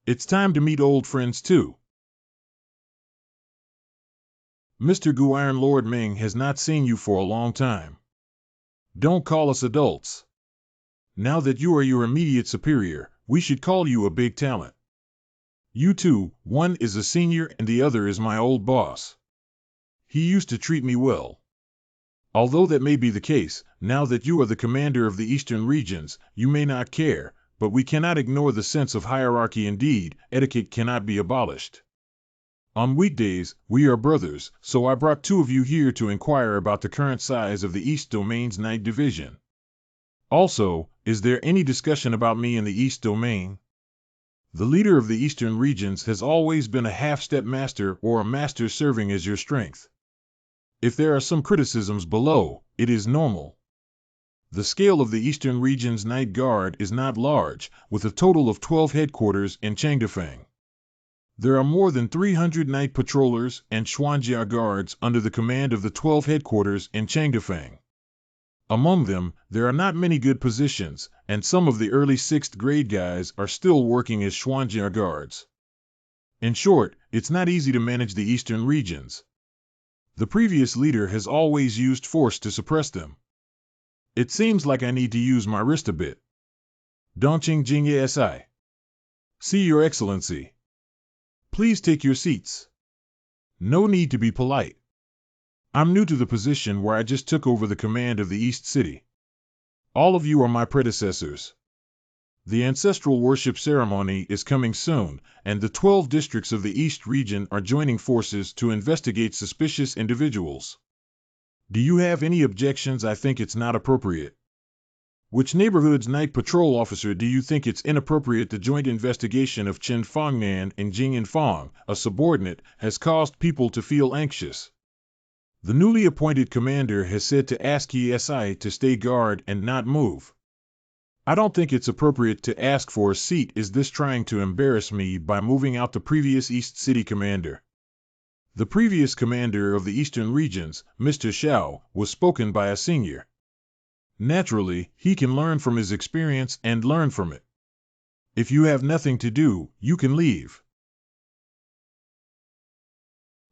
It's time to meet old friends too. Mr. Gu, Iron Lord Ming has not seen you for a long time. Don't call us adults. Now that you are your immediate superior, we should call you a big talent. You two, one is a senior and the other is my old boss. He used to treat me well. Although that may be the case, now that you are the commander of the Eastern regions, you may not care, but we cannot ignore the sense of hierarchy. Indeed, etiquette cannot be abolished. On weekdays, we are brothers, so I brought 2 of you here to inquire about the current size of the East Domain's Night Division. Also, is there any discussion about me in the East Domain? The leader of the Eastern regions has always been a half-step master or a master serving as your strength. If there are some criticisms below, it is normal. The scale of the Eastern region's Night Guard is not large, with a total of 12 headquarters in Chengdefeng. There are more than 300 night patrollers and Xuanjia guards under the command of the 12 headquarters in Chengdefeng. Among them, there are not many good positions, and some of the early 6th grade guys are still working as Xuanjia guards. In short, it's not easy to manage the Eastern regions. The previous leader has always used force to suppress them. It seems like I need to use my wrist a bit. Dongqing Jingye Si. See Your Excellency. Please take your seats. No need to be polite. I'm new to the position where I just took over the command of the East City. All of you are my predecessors. The ancestral worship ceremony is coming soon, and the 12 districts of the East region are joining forces to investigate suspicious individuals. Do you have any objections? I think it's not appropriate. Which neighborhood's night patrol officer do you think it's inappropriate? The joint investigation of Chen Fangnan and Jing Fong, a subordinate, has caused people to feel anxious. The newly appointed commander has said to ask ESI to stay guard and not move. I don't think it's appropriate to ask for a seat. Is this trying to embarrass me by moving out the previous East City commander? The previous commander of the Eastern regions, Mr. Xiao, was spoken by a senior. Naturally, he can learn from his experience and learn from it. If you have nothing to do, you can leave.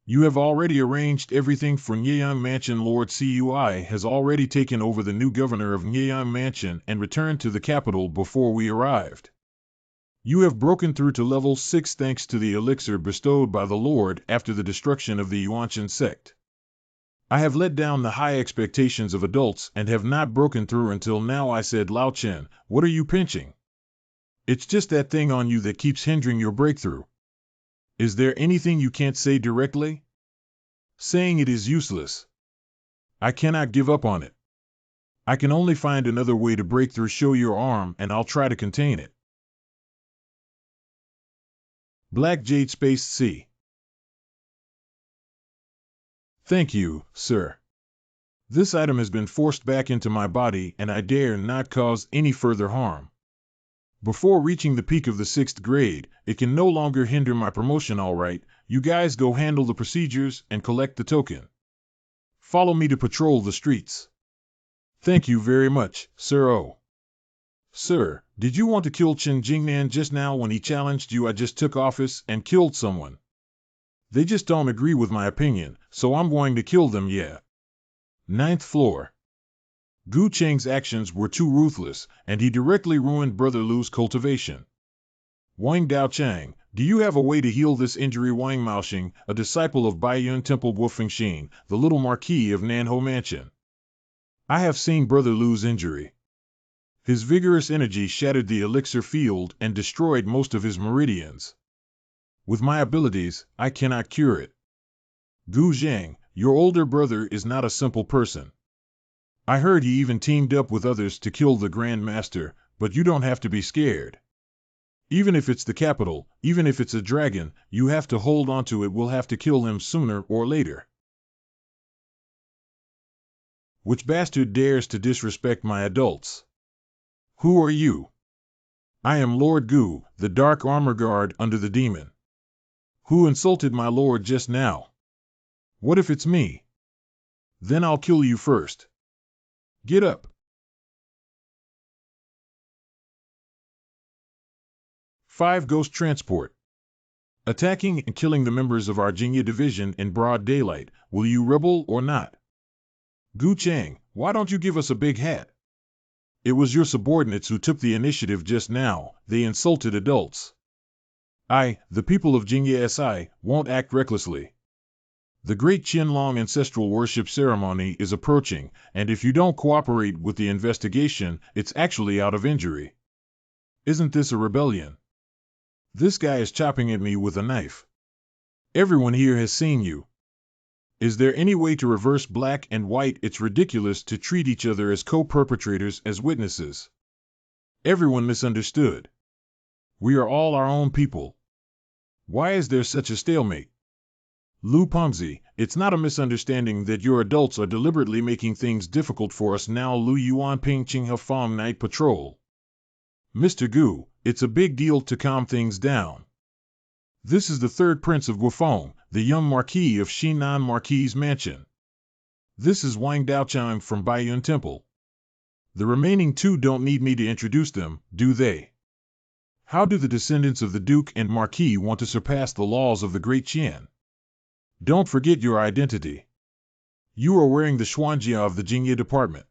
You have already arranged everything for Nyeyang Mansion. Lord Cui has already taken over the new governor of Nyeyang Mansion and returned to the capital before we arrived. You have broken through to level 6 thanks to the elixir bestowed by the Lord after the destruction of the Yuanshan sect. I have let down the high expectations of adults and have not broken through until now. I said, Lao Chen, what are you pinching? It's just that thing on you that keeps hindering your breakthrough. Is there anything you can't say directly? Saying it is useless. I cannot give up on it. I can only find another way to break through. Show your arm and I'll try to contain it. Black Jade Space C. Thank you, sir. This item has been forced back into my body and I dare not cause any further harm. Before reaching the peak of the 6th grade, it can no longer hinder my promotion. All right, you guys go handle the procedures and collect the token. Follow me to patrol the streets. Thank you very much, sir. Oh. Sir, did you want to kill Chen Jingnan just now when he challenged you? I just took office and killed someone. They just don't agree with my opinion, so I'm going to kill them, yeah. 9th floor. Gu Cheng's actions were too ruthless, and he directly ruined Brother Lu's cultivation. Wang Daochang, do you have a way to heal this injury? Wang Maoxing, a disciple of Baiyun Temple Wufengxin, the little marquis of Nanhou Mansion. I have seen Brother Lu's injury. His vigorous energy shattered the elixir field and destroyed most of his meridians. With my abilities, I cannot cure it. Gu Zhang, your older brother is not a simple person. I heard he even teamed up with others to kill the Grand Master, but you don't have to be scared. Even if it's the capital, even if it's a dragon, you have to hold on to it. We'll have to kill him sooner or later. Which bastard dares to disrespect my adults? Who are you? I am Lord Gu, the Dark Armor Guard under the demon. Who insulted my lord just now? What if it's me? Then I'll kill you first. Get up. 5 Ghost Transport. Attacking and killing the members of our Jingya division in broad daylight. Will you rebel or not? Gu Chang, why don't you give us a big hat? It was your subordinates who took the initiative just now. They insulted adults. The people of Jingya Si, won't act recklessly. The Great Qianlong ancestral worship ceremony is approaching, and if you don't cooperate with the investigation, it's actually out of injury. Isn't this a rebellion? This guy is chopping at me with a knife. Everyone here has seen you. Is there any way to reverse black and white? It's ridiculous to treat each other as co-perpetrators, as witnesses. Everyone misunderstood. We are all our own people. Why is there such a stalemate? Lu Pengzi, it's not a misunderstanding that your adults are deliberately making things difficult for us now. Lu Yuan Ping Ching Hafong Night Patrol. Mr. Gu, it's a big deal to calm things down. This is the 3rd Prince of Guifeng, the young Marquis of Shinan Marquis' Mansion. This is Wang Daochang from Baiyun Temple. The remaining 2 don't need me to introduce them, do they? How do the descendants of the Duke and Marquis want to surpass the laws of the Great Qian? Don't forget your identity. You are wearing the Xuanjia of the Jingya department.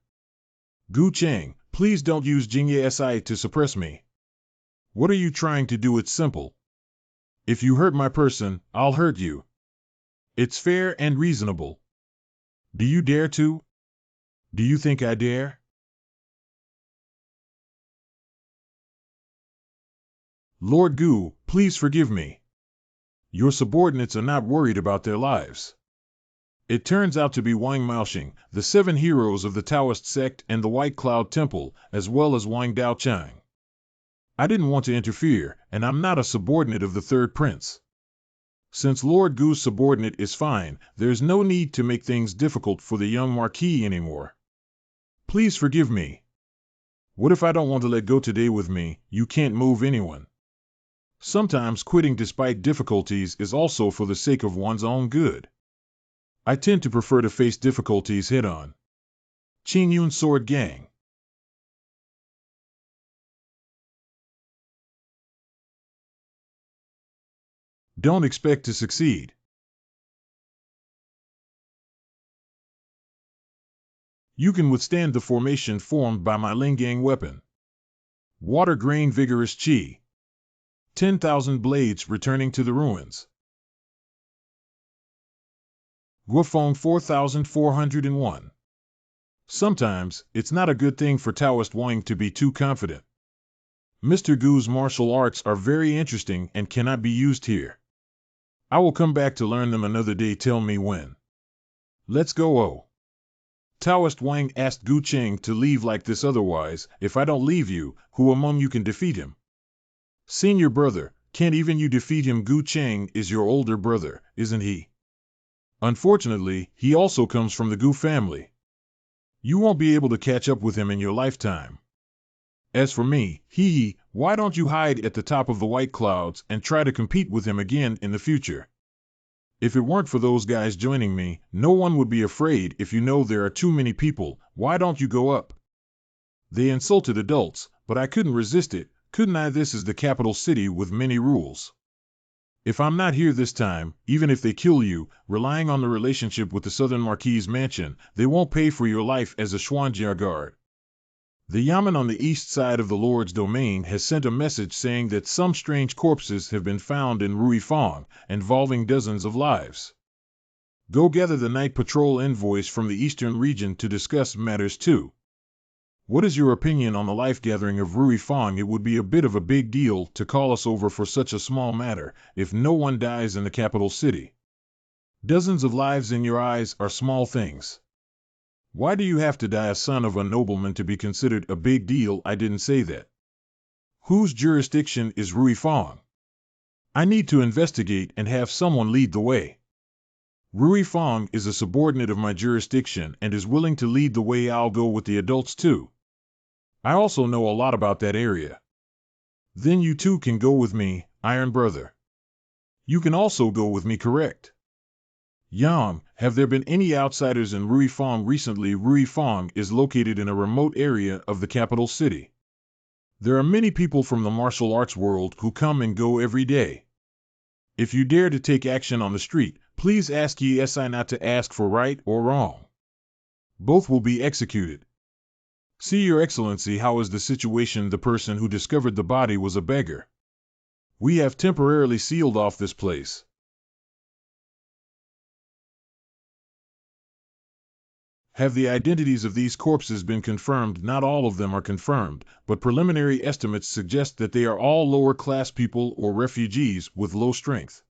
Gu Chang, please don't use Jingya Si to suppress me. What are you trying to do? It's simple. If you hurt my person, I'll hurt you. It's fair and reasonable. Do you dare to? Do you think I dare? Lord Gu, please forgive me. Your subordinates are not worried about their lives. It turns out to be Wang Maoxing, the 7 heroes of the Taoist sect and the White Cloud Temple, as well as Wang Daochang. I didn't want to interfere, and I'm not a subordinate of the 3rd Prince. Since Lord Gu's subordinate is fine, there's no need to make things difficult for the young Marquis anymore. Please forgive me. What if I don't want to let go today with me? You can't move anyone. Sometimes quitting despite difficulties is also for the sake of one's own good. I tend to prefer to face difficulties head-on. Qingyun Sword Gang. Don't expect to succeed. You can withstand the formation formed by my Lingang weapon. Water Grain Vigorous Chi. 10,000 blades returning to the ruins. Guofeng 4401. Sometimes, it's not a good thing for Taoist Wang to be too confident. Mr. Gu's martial arts are very interesting and cannot be used here. I will come back to learn them another day. Tell me when. Let's go. Oh. Taoist Wang asked Gu Cheng to leave like this, otherwise, if I don't leave you, who among you can defeat him? Senior brother, can't even you defeat him? Gu Cheng is your older brother, isn't he? Unfortunately, he also comes from the Gu family. You won't be able to catch up with him in your lifetime. As for me, why don't you hide at the top of the white clouds and try to compete with him again in the future? If it weren't for those guys joining me, no one would be afraid. If you know there are too many people, why don't you go up? They insulted adults, but I couldn't resist it, couldn't I? This is the capital city with many rules. If I'm not here this time, even if they kill you, relying on the relationship with the Southern Marquis Mansion, they won't pay for your life as a Xuanjia guard. The Yamen on the east side of the Lord's domain has sent a message saying that some strange corpses have been found in Ruifang, involving dozens of lives. Go gather the night patrol envoys from the eastern region to discuss matters too. What is your opinion on the life gathering of Ruifang? It would be a bit of a big deal to call us over for such a small matter, if no one dies in the capital city. Dozens of lives in your eyes are small things. Why do you have to die a son of a nobleman to be considered a big deal? I didn't say that. Whose jurisdiction is Ruifang? I need to investigate and have someone lead the way. Ruifang is a subordinate of my jurisdiction and is willing to lead the way. I'll go with the adults too. I also know a lot about that area. Then you too can go with me, Iron Brother. You can also go with me, correct? Yang, have there been any outsiders in Ruifang recently? Ruifang is located in a remote area of the capital city. There are many people from the martial arts world who come and go every day. If you dare to take action on the street, please ask Yi not to ask for right or wrong. Both will be executed. See, Your Excellency, how is the situation? The person who discovered the body was a beggar. We have temporarily sealed off this place. Have the identities of these corpses been confirmed? Not all of them are confirmed, but preliminary estimates suggest that they are all lower-class people or refugees with low strength.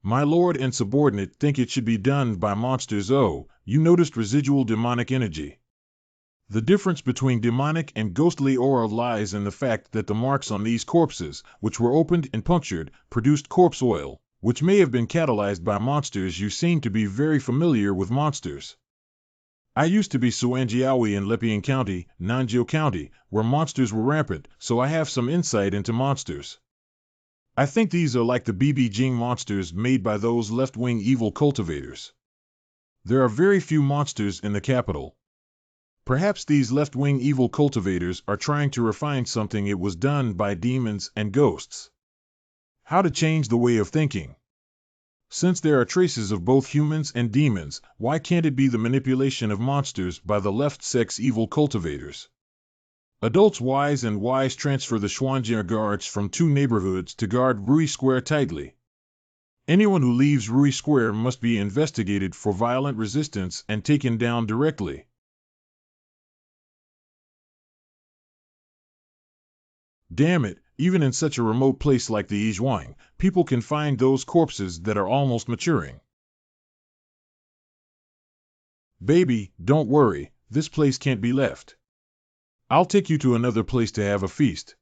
My lord and subordinate think it should be done by monsters. Oh, you noticed residual demonic energy. The difference between demonic and ghostly aura lies in the fact that the marks on these corpses, which were opened and punctured, produced corpse oil, which may have been catalyzed by monsters. You seem to be very familiar with monsters. I used to be Suanjiawi in Lepian County, Nanjiao County, where monsters were rampant, so I have some insight into monsters. I think these are like the BB Jing monsters made by those left-wing evil cultivators. There are very few monsters in the capital. Perhaps these left-wing evil cultivators are trying to refine something. It was done by demons and ghosts. How to change the way of thinking? Since there are traces of both humans and demons, why can't it be the manipulation of monsters by the left sect's evil cultivators? Adults wise and wise transfer the Xuanjia guards from 2 neighborhoods to guard Rui Square tightly. Anyone who leaves Rui Square must be investigated for violent resistance and taken down directly. Damn it, even in such a remote place like the Yizhuang, people can find those corpses that are almost maturing. Baby, don't worry, this place can't be left. I'll take you to another place to have a feast.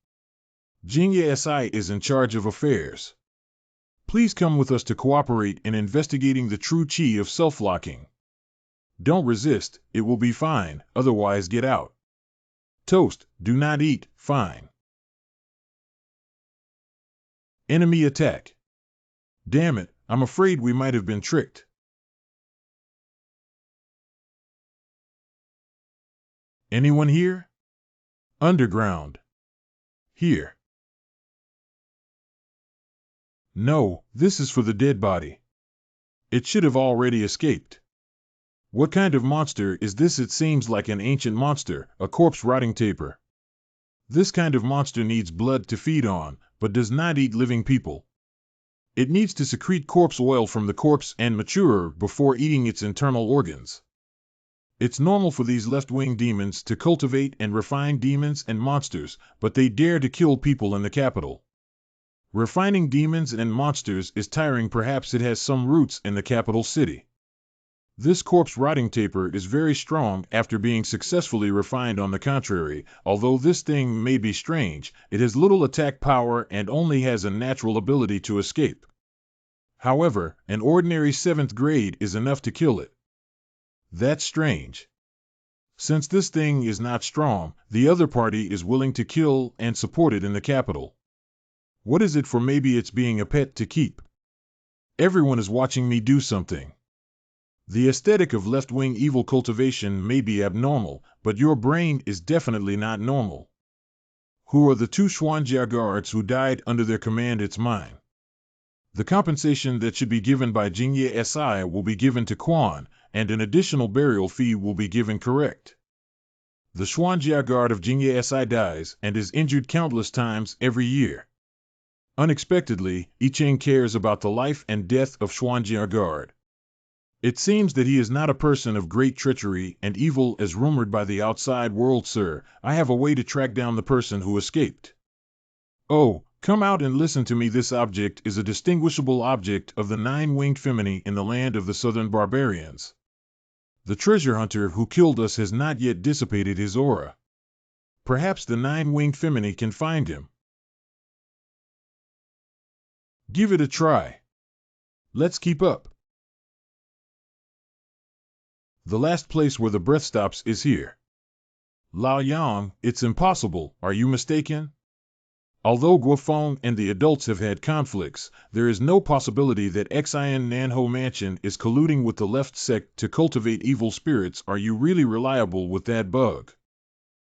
Jingye Si is in charge of affairs. Please come with us to cooperate in investigating the true chi of self-locking. Don't resist, it will be fine, otherwise get out. Toast, do not eat, fine. Enemy attack. Damn it, I'm afraid we might have been tricked. Anyone here? Underground. Here. No, this is for the dead body. It should have already escaped. What kind of monster is this? It seems like an ancient monster, a corpse rotting tapir. This kind of monster needs blood to feed on, but does not eat living people. It needs to secrete corpse oil from the corpse and mature before eating its internal organs. It's normal for these left-wing demons to cultivate and refine demons and monsters, but they dare to kill people in the capital. Refining demons and monsters is tiring. Perhaps it has some roots in the capital city. This corpse-rotting tapir is very strong after being successfully refined. On the contrary, although this thing may be strange, it has little attack power and only has a natural ability to escape. However, an ordinary 7th grade is enough to kill it. That's strange. Since this thing is not strong, the other party is willing to kill and support it in the capital. What is it for? Maybe it's being a pet to keep. Everyone is watching me do something. The aesthetic of left-wing evil cultivation may be abnormal, but your brain is definitely not normal. Who are the 2 Xuanjia guards who died under their command? It's mine. The compensation that should be given by Jingye Si will be given to Quan, and an additional burial fee will be given. Correct. The Xuanjia guard of Jingye Si dies and is injured countless times every year. Unexpectedly, I Ching cares about the life and death of Xuanjia guard. It seems that he is not a person of great treachery and evil as rumored by the outside world. Sir, I have a way to track down the person who escaped. Oh, come out and listen to me. This object is a distinguishable object of the 9-winged femini in the land of the southern barbarians. The treasure hunter who killed us has not yet dissipated his aura. Perhaps the 9-winged femini can find him. Give it a try. Let's keep up. The last place where the breath stops is here. Lao Yang, it's impossible, are you mistaken? Although Guofeng and the adults have had conflicts, there is no possibility that Xin Nanho Mansion is colluding with the left sect to cultivate evil spirits. Are you really reliable with that bug?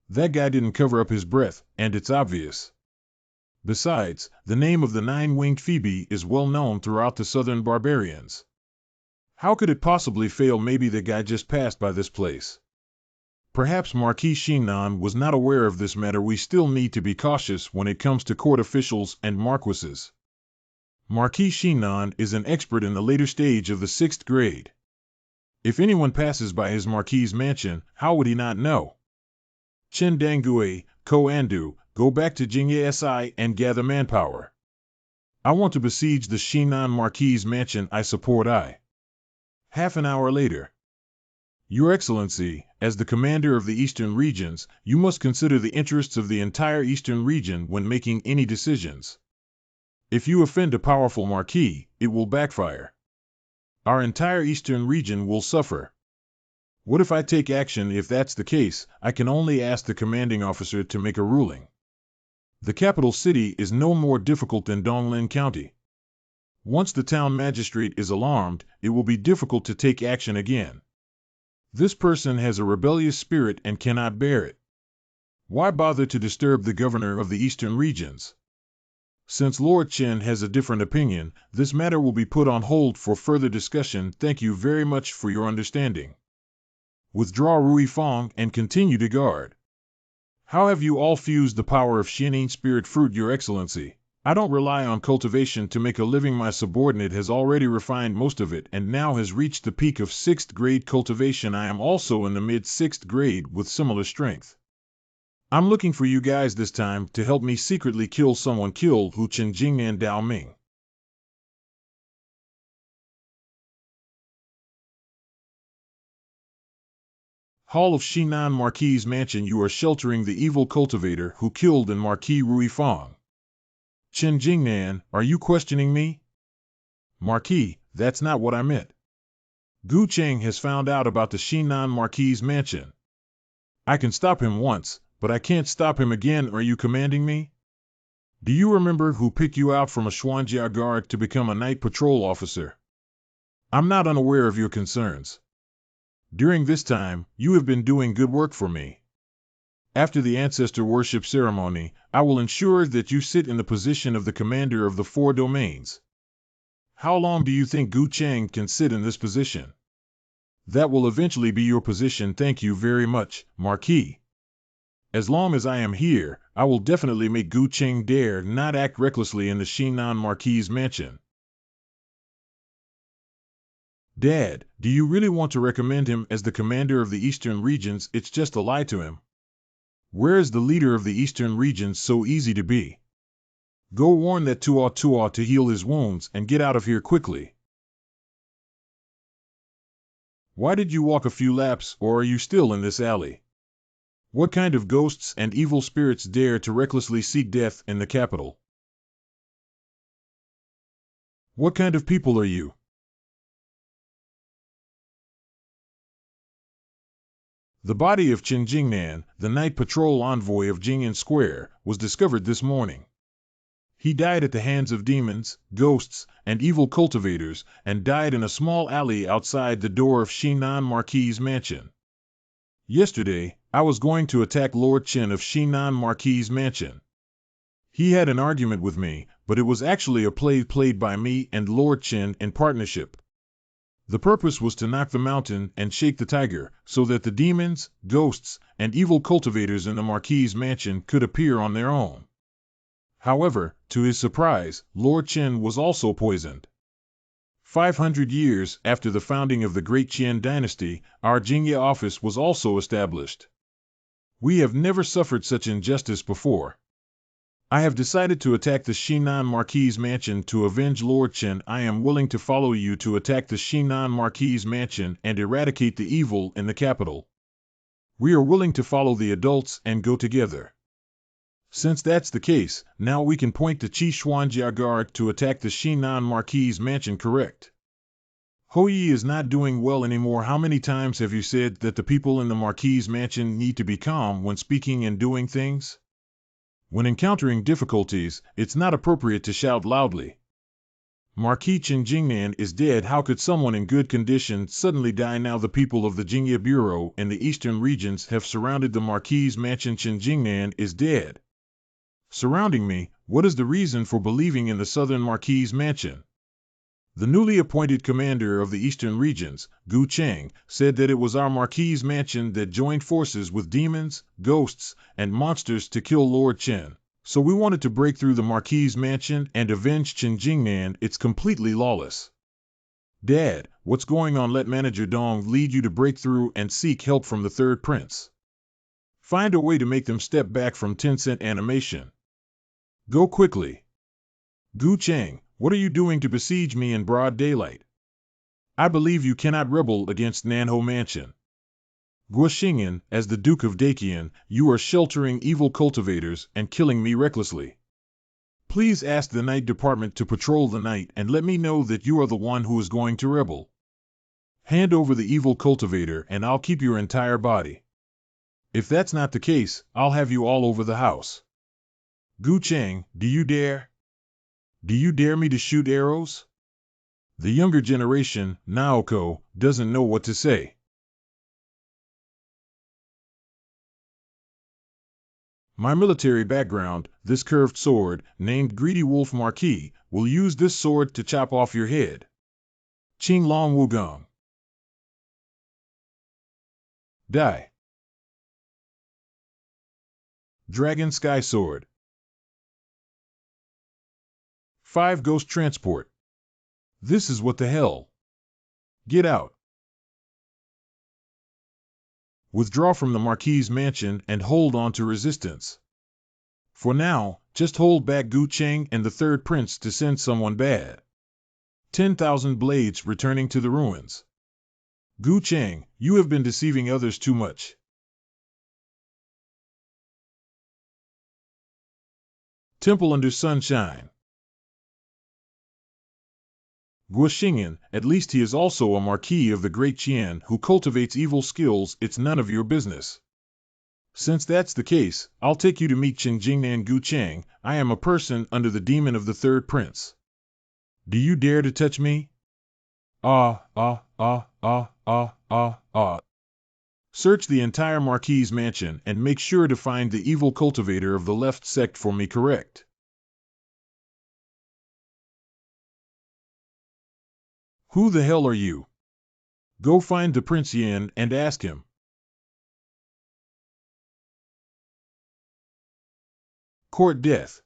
That guy didn't cover up his breath, and it's obvious. Besides, the name of the 9-winged Phoebe is well known throughout the southern barbarians. How could it possibly fail? Maybe the guy just passed by this place. Perhaps Marquis Shinan was not aware of this matter. We still need to be cautious when it comes to court officials and marquises. Marquis Shinan is an expert in the later stage of the 6th grade. If anyone passes by his marquis's mansion, how would he not know? Chen Dangue, Ko Andu, go back to Jingye Si and gather manpower. I want to besiege the Shinan Marquis's mansion. I support. Half an hour later. Your Excellency, as the commander of the Eastern regions, you must consider the interests of the entire Eastern region when making any decisions. If you offend a powerful marquis, it will backfire. Our entire Eastern region will suffer. What if I take action? If that's the case, I can only ask the commanding officer to make a ruling. The capital city is no more difficult than Donglin County. Once the town magistrate is alarmed, it will be difficult to take action again. This person has a rebellious spirit and cannot bear it. Why bother to disturb the governor of the eastern regions? Since Lord Chen has a different opinion, this matter will be put on hold for further discussion. Thank you very much for your understanding. Withdraw Rui Fong and continue to guard. How have you all fused the power of Xianin spirit fruit, Your Excellency? I don't rely on cultivation to make a living. My subordinate has already refined most of it and now has reached the peak of 6th grade cultivation. I am also in the mid-6th grade with similar strength. I'm looking for you guys this time to help me secretly kill someone. Kill Hu Chen Jing and Dao Ming. Hall of Shinan Marquis's mansion. You are sheltering the evil cultivator who killed and Marquis Rui Fong. Chen Jingnan, are you questioning me? Marquis, that's not what I meant. Gu Cheng has found out about the Shinan Marquis' mansion. I can stop him once, but I can't stop him again. Are you commanding me? Do you remember who picked you out from a Xuanjia guard to become a night patrol officer? I'm not unaware of your concerns. During this time, you have been doing good work for me. After the ancestor worship ceremony, I will ensure that you sit in the position of the commander of the 4 domains. How long do you think Gu Cheng can sit in this position? That will eventually be your position. Thank you very much, Marquis. As long as I am here, I will definitely make Gu Cheng dare not act recklessly in the Shinan Marquis' mansion. Dad, do you really want to recommend him as the commander of the Eastern regions? It's just a lie to him. Where is the leader of the Eastern regions so easy to be? Go warn that Tua to heal his wounds and get out of here quickly. Why did you walk a few laps, or are you still in this alley? What kind of ghosts and evil spirits dare to recklessly seek death in the capital? What kind of people are you? The body of Chen Jingnan, the night patrol envoy of Jing'an Square, was discovered this morning. He died at the hands of demons, ghosts, and evil cultivators, and died in a small alley outside the door of Shinan Marquis' mansion. Yesterday, I was going to attack Lord Chen of Shinan Marquis' mansion. He had an argument with me, but it was actually a play played by me and Lord Chen in partnership. The purpose was to knock the mountain and shake the tiger, so that the demons, ghosts, and evil cultivators in the Marquis' mansion could appear on their own. However, to his surprise, Lord Chen was also poisoned. 500 years after the founding of the Great Qian dynasty, our Jingye office was also established. We have never suffered such injustice before. I have decided to attack the Shinan Marquis' mansion to avenge Lord Chen. I am willing to follow you to attack the Shinan Marquis' mansion and eradicate the evil in the capital. We are willing to follow the adults and go together. Since that's the case, now we can point the Qi Xuanjia guard to attack the Shinan Marquis' mansion, correct? Houyi is not doing well anymore. How many times have you said that the people in the Marquis' mansion need to be calm when speaking and doing things? When encountering difficulties, it's not appropriate to shout loudly. Marquis Chen Jingnan is dead. How could someone in good condition suddenly die? Now the people of the Jingye Bureau in the eastern regions have surrounded the Marquis' mansion. Chen Jingnan is dead. Surrounding me, what is the reason for believing in the southern Marquis' mansion? The newly appointed commander of the eastern regions, Gu Cheng, said that it was our Marquis' mansion that joined forces with demons, ghosts, and monsters to kill Lord Chen. So we wanted to break through the Marquis' mansion and avenge Chen Jingnan. It's completely lawless. Dad, what's going on? Let Manager Dong lead you to break through and seek help from the third prince. Find a way to make them step back from Tencent Animation. Go quickly. Gu Cheng, what are you doing to besiege me in broad daylight? I believe you cannot rebel against Nanhou Mansion. Guo Xingyan, as the Duke of Daqian, you are sheltering evil cultivators and killing me recklessly. Please ask the night department to patrol the night and let me know that you are the one who is going to rebel. Hand over the evil cultivator and I'll keep your entire body. If that's not the case, I'll have you all over the house. Gu Cheng, do you dare? Do you dare me to shoot arrows? The younger generation, Naoko, doesn't know what to say. My military background, this curved sword, named Greedy Wolf Marquis, will use this sword to chop off your head. Qing Long Wugong. Die. Dragon Sky Sword. 5 Ghost Transport. This is what the hell. Get out. Withdraw from the Marquis' mansion and hold on to resistance. For now, just hold back Gu Cheng and the third prince to send someone bad. 10,000 blades returning to the ruins. Gu Cheng, you have been deceiving others too much. Temple under sunshine. Guoxingyan, at least he is also a marquis of the Great Qian who cultivates evil skills. It's none of your business. Since that's the case, I'll take you to meet Qingjingnan Gucheng. I am a person under the demon of the third prince. Do you dare to touch me? Ah, ah, ah, ah, ah, ah, ah. Search the entire Marquis's mansion and make sure to find the evil cultivator of the left sect for me, correct? Who the hell are you? Go find the Prince Yin and ask him. Court death.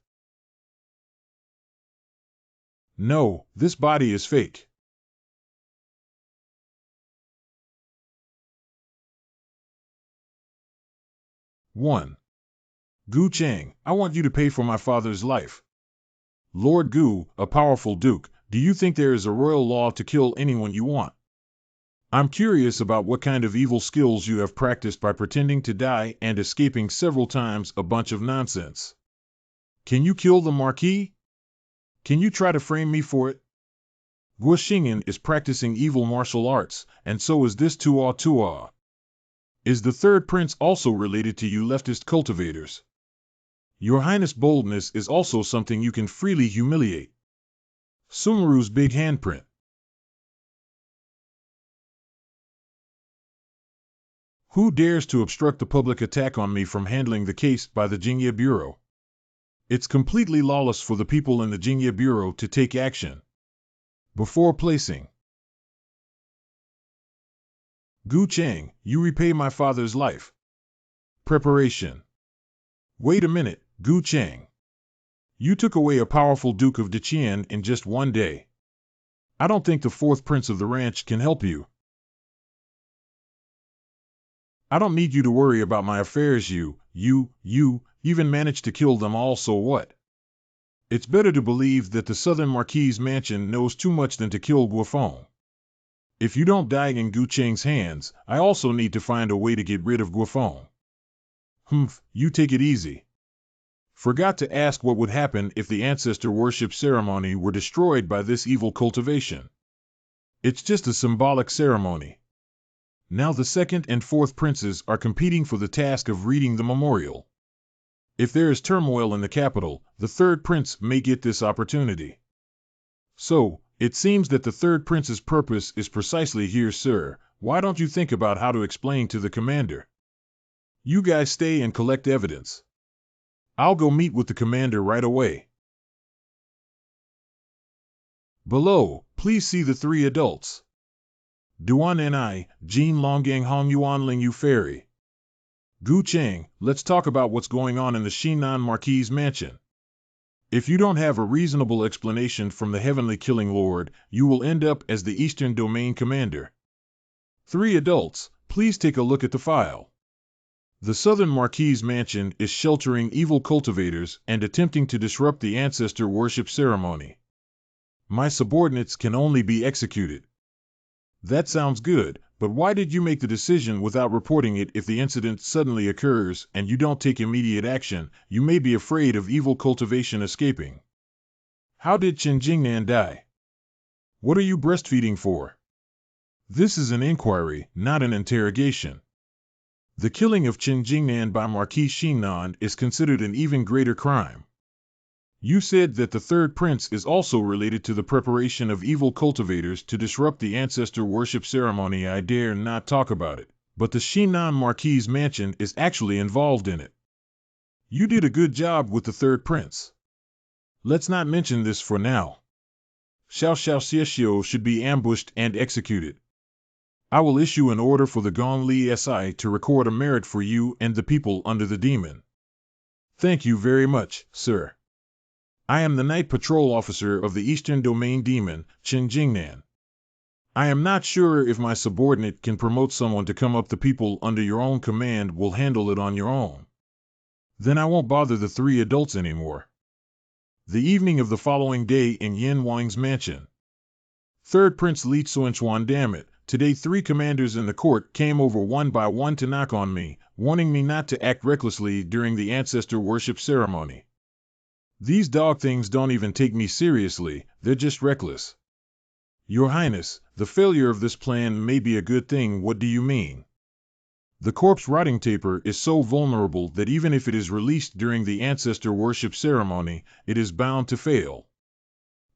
No, this body is fake. One. Gu Chang, I want you to pay for my father's life. Lord Gu, a powerful duke, do you think there is a royal law to kill anyone you want? I'm curious about what kind of evil skills you have practiced by pretending to die and escaping several times. A bunch of nonsense. Can you kill the Marquis? Can you try to frame me for it? Guoxingyan is practicing evil martial arts, and so is this Tua Tua. Is the third prince also related to you leftist cultivators? Your Highness' boldness is also something you can freely humiliate. Sumeru's big handprint. Who dares to obstruct the public attack on me from handling the case by the Jingye Bureau? It's completely lawless for the people in the Jingye Bureau to take action. Before placing. Gu Chang, you repay my father's life. Preparation. Wait a minute, Gu Chang. You took away a powerful Duke of Deqian in just one day. I don't think the fourth prince of the ranch can help you. I don't need you to worry about my affairs. You even managed to kill them all, so what? It's better to believe that the Southern Marquis' mansion knows too much than to kill Guofeng. If you don't die in Gu Cheng's hands, I also need to find a way to get rid of Guofeng. Humph, you take it easy. Forgot to ask what would happen if the ancestor worship ceremony were destroyed by this evil cultivation. It's just a symbolic ceremony. Now the second and fourth princes are competing for the task of reading the memorial. If there is turmoil in the capital, the third prince may get this opportunity. So, it seems that the third prince's purpose is precisely here, sir. Why don't you think about how to explain to the commander? You guys stay and collect evidence. I'll go meet with the commander right away. Below, please see the three adults. Duan Ni, Jin Longang Hong Yuan Ling Yu Ferry. Gu Chang, let's talk about what's going on in the Shinan Marquis' mansion. If you don't have a reasonable explanation from the Heavenly Killing Lord, you will end up as the Eastern Domain Commander. Three adults, please take a look at the file. The Southern Marquis' mansion is sheltering evil cultivators and attempting to disrupt the ancestor worship ceremony. My subordinates can only be executed. That sounds good, but why did you make the decision without reporting it? If the incident suddenly occurs and you don't take immediate action, you may be afraid of evil cultivation escaping. How did Qingjingnan die? What are you breastfeeding for? This is an inquiry, not an interrogation. The killing of Qingjingnan by Marquis Shinan is considered an even greater crime. You said that the third prince is also related to the preparation of evil cultivators to disrupt the ancestor worship ceremony. I dare not talk about it, but the Shinan Marquis' mansion is actually involved in it. You did a good job with the third prince. Let's not mention this for now. Xiao Xiao should be ambushed and executed. I will issue an order for the Gongli SI to record a merit for you and the people under the demon. Thank you very much, sir. I am the Night Patrol Officer of the Eastern Domain Demon, Qingjingnan. I am not sure if my subordinate can promote someone to come up. The people under your own command will handle it on your own. Then I won't bother the three adults anymore. The evening of the following day in Yin Wang's mansion. Third Prince Li Tsuanchuan, damn it. Today 3 commanders in the court came over one by one to knock on me, warning me not to act recklessly during the ancestor worship ceremony. These dog things don't even take me seriously, they're just reckless. Your Highness, the failure of this plan may be a good thing. What do you mean? The corpse rotting taper is so vulnerable that even if it is released during the ancestor worship ceremony, it is bound to fail.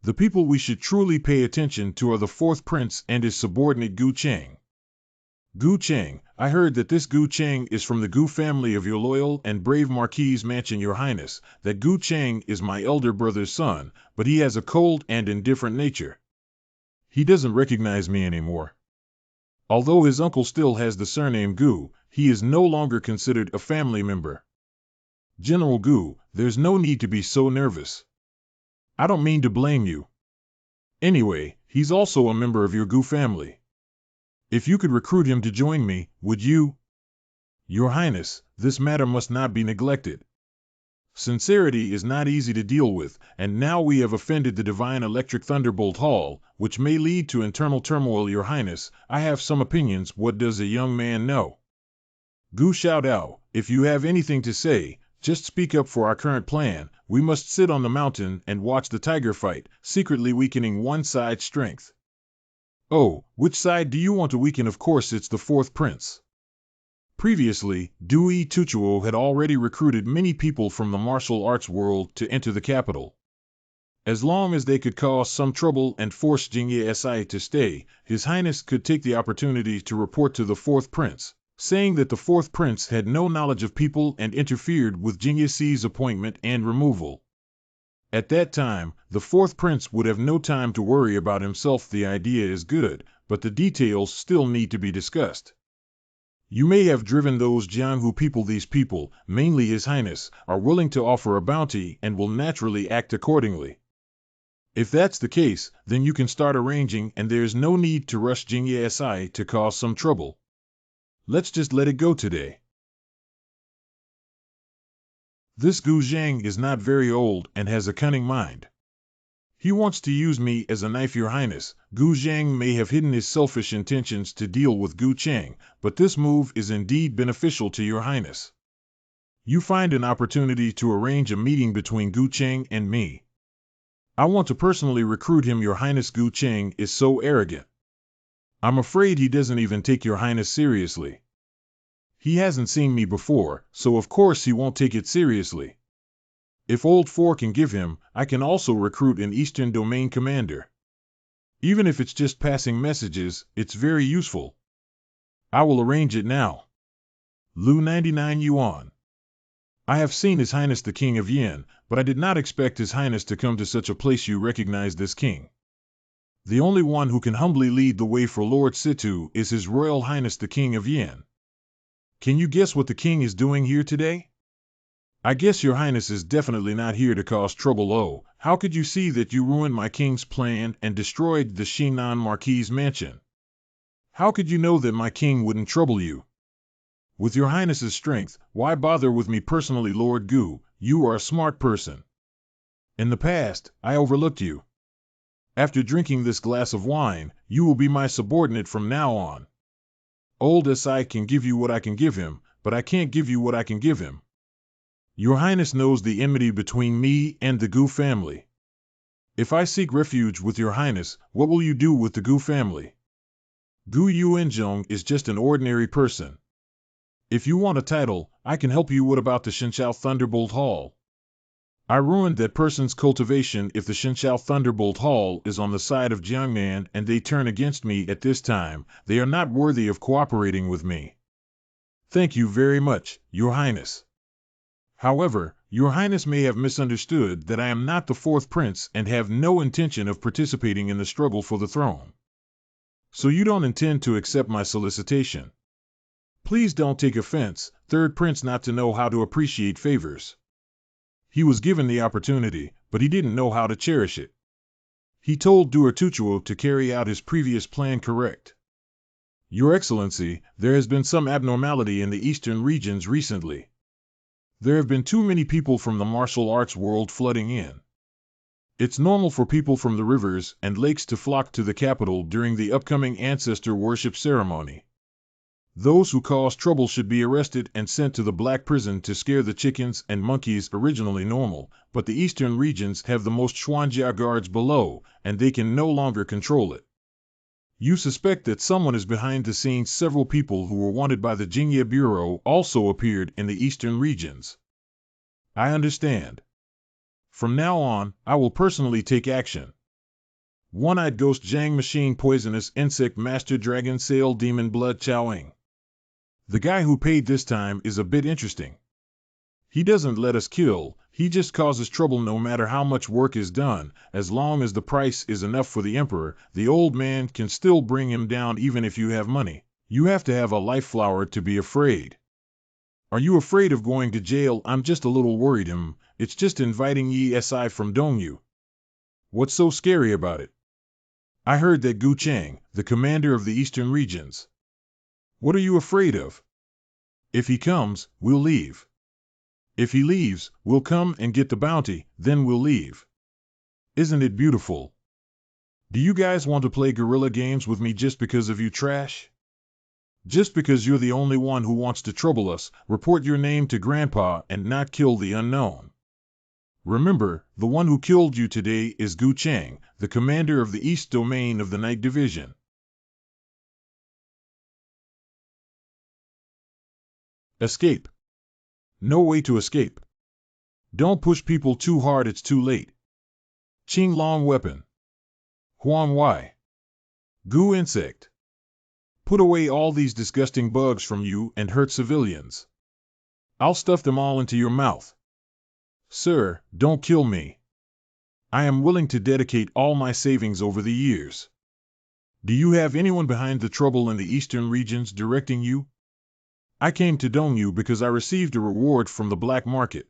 The people we should truly pay attention to are the fourth prince and his subordinate Gu Cheng. Gu Cheng, I heard that this Gu Cheng is from the Gu family of your loyal and brave Marquis Mansion, Your Highness. That Gu Cheng is my elder brother's son, but he has a cold and indifferent nature. He doesn't recognize me anymore. Although his uncle still has the surname Gu, he is no longer considered a family member. General Gu, there's no need to be so nervous. I don't mean to blame you. Anyway, he's also a member of your Gu family. If you could recruit him to join me, would you? Your Highness, this matter must not be neglected. Sincerity is not easy to deal with, and now we have offended the divine electric thunderbolt hall, which may lead to internal turmoil. Your Highness, I have some opinions. What does a young man know? Gu shout out, if you have anything to say, just speak up. For our current plan, we must sit on the mountain and watch the tiger fight, secretly weakening one side's strength. Oh, which side do you want to weaken? Of course it's the fourth prince. Previously, Dui Tuchuo had already recruited many people from the martial arts world to enter the capital. As long as they could cause some trouble and force Jingye Si to stay, His Highness could take the opportunity to report to the fourth prince, saying that the fourth prince had no knowledge of people and interfered with Jingye Si's appointment and removal. At that time, the fourth prince would have no time to worry about himself. The idea is good, but the details still need to be discussed. You may have driven those Jianghu people. These people, mainly His Highness, are willing to offer a bounty and will naturally act accordingly. If that's the case, then you can start arranging, and there's no need to rush Jingye Si to cause some trouble. Let's just let it go today. This Gu Zhang is not very old and has a cunning mind. He wants to use me as a knife. Your Highness, Gu Zhang may have hidden his selfish intentions to deal with Gu Cheng, but this move is indeed beneficial to Your Highness. You find an opportunity to arrange a meeting between Gu Cheng and me. I want to personally recruit him. Your Highness, Gu Cheng is so arrogant. I'm afraid he doesn't even take Your Highness seriously. He hasn't seen me before, so of course he won't take it seriously. If Old Four can give him, I can also recruit an Eastern Domain commander. Even if it's just passing messages, it's very useful. I will arrange it now. Lu 99 Yuan. I have seen His Highness the King of Yin, but I did not expect His Highness to come to such a place. You recognize this king. The only one who can humbly lead the way for Lord Situ is His Royal Highness the King of Yin. Can you guess what the king is doing here today? I guess Your Highness is definitely not here to cause trouble. Oh, how could you see that you ruined my king's plan and destroyed the Shinan Marquis mansion? How could you know that my king wouldn't trouble you? With Your Highness's strength, why bother with me personally? Lord Gu, you are a smart person. In the past, I overlooked you. After drinking this glass of wine, you will be my subordinate from now on. Old Si can give you what I can give him, but I can't give you what I can give him. Your Highness knows the enmity between me and the Gu family. If I seek refuge with Your Highness, what will you do with the Gu family? Gu Yuanzhong is just an ordinary person. If you want a title, I can help you. What about the Shenshao Thunderbolt Hall? I ruined that person's cultivation. If the Shenshao Thunderbolt Hall is on the side of Jiangnan and they turn against me at this time, they are not worthy of cooperating with me. Thank you very much, Your Highness. However, Your Highness may have misunderstood that I am not the fourth prince and have no intention of participating in the struggle for the throne. So you don't intend to accept my solicitation. Please don't take offense, third prince not to know how to appreciate favors. He was given the opportunity, but he didn't know how to cherish it. He told Duer Tuchuo to carry out his previous plan. Correct. Your Excellency, there has been some abnormality in the eastern regions recently. There have been too many people from the martial arts world flooding in. It's normal for people from the rivers and lakes to flock to the capital during the upcoming ancestor worship ceremony. Those who cause trouble should be arrested and sent to the black prison to scare the chickens and monkeys. Originally normal, but the eastern regions have the most Xuanjia guards below, and they can no longer control it. You suspect that someone is behind the scenes. Several people who were wanted by the Jingye Bureau also appeared in the eastern regions. I understand. From now on, I will personally take action. One-eyed ghost Zhang machine poisonous insect master dragon sail demon blood chowing. The guy who paid this time is a bit interesting. He doesn't let us kill, he just causes trouble no matter how much work is done. As long as the price is enough for the emperor, the old man can still bring him down even if you have money. You have to have a life flower to be afraid. Are you afraid of going to jail? I'm just a little worried. It's just inviting ESI from Dongyu. What's so scary about it? I heard that Gu Chang, the commander of the eastern regions. What are you afraid of? If he comes, we'll leave. If he leaves, we'll come and get the bounty, then we'll leave. Isn't it beautiful? Do you guys want to play guerrilla games with me just because of you trash? Just because you're the only one who wants to trouble us, report your name to Grandpa and not kill the unknown. Remember, the one who killed you today is Gu Chang, the commander of the East Domain of the Night Division. Escape. No way to escape. Don't push people too hard, it's too late. Qing Long weapon. Huan Wai. Gu insect. Put away all these disgusting bugs from you and hurt civilians. I'll stuff them all into your mouth. Sir, don't kill me. I am willing to dedicate all my savings over the years. Do you have anyone behind the trouble in the eastern regions directing you? I came to Dongyu because I received a reward from the black market.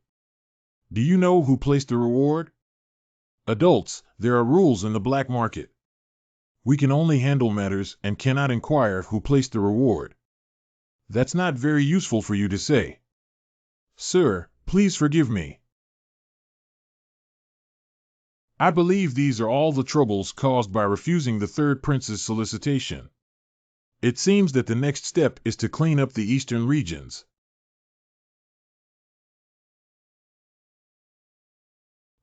Do you know who placed the reward? Adults, there are rules in the black market. We can only handle matters and cannot inquire who placed the reward. That's not very useful for you to say. Sir, please forgive me. I believe these are all the troubles caused by refusing the third prince's solicitation. It seems that the next step is to clean up the eastern regions.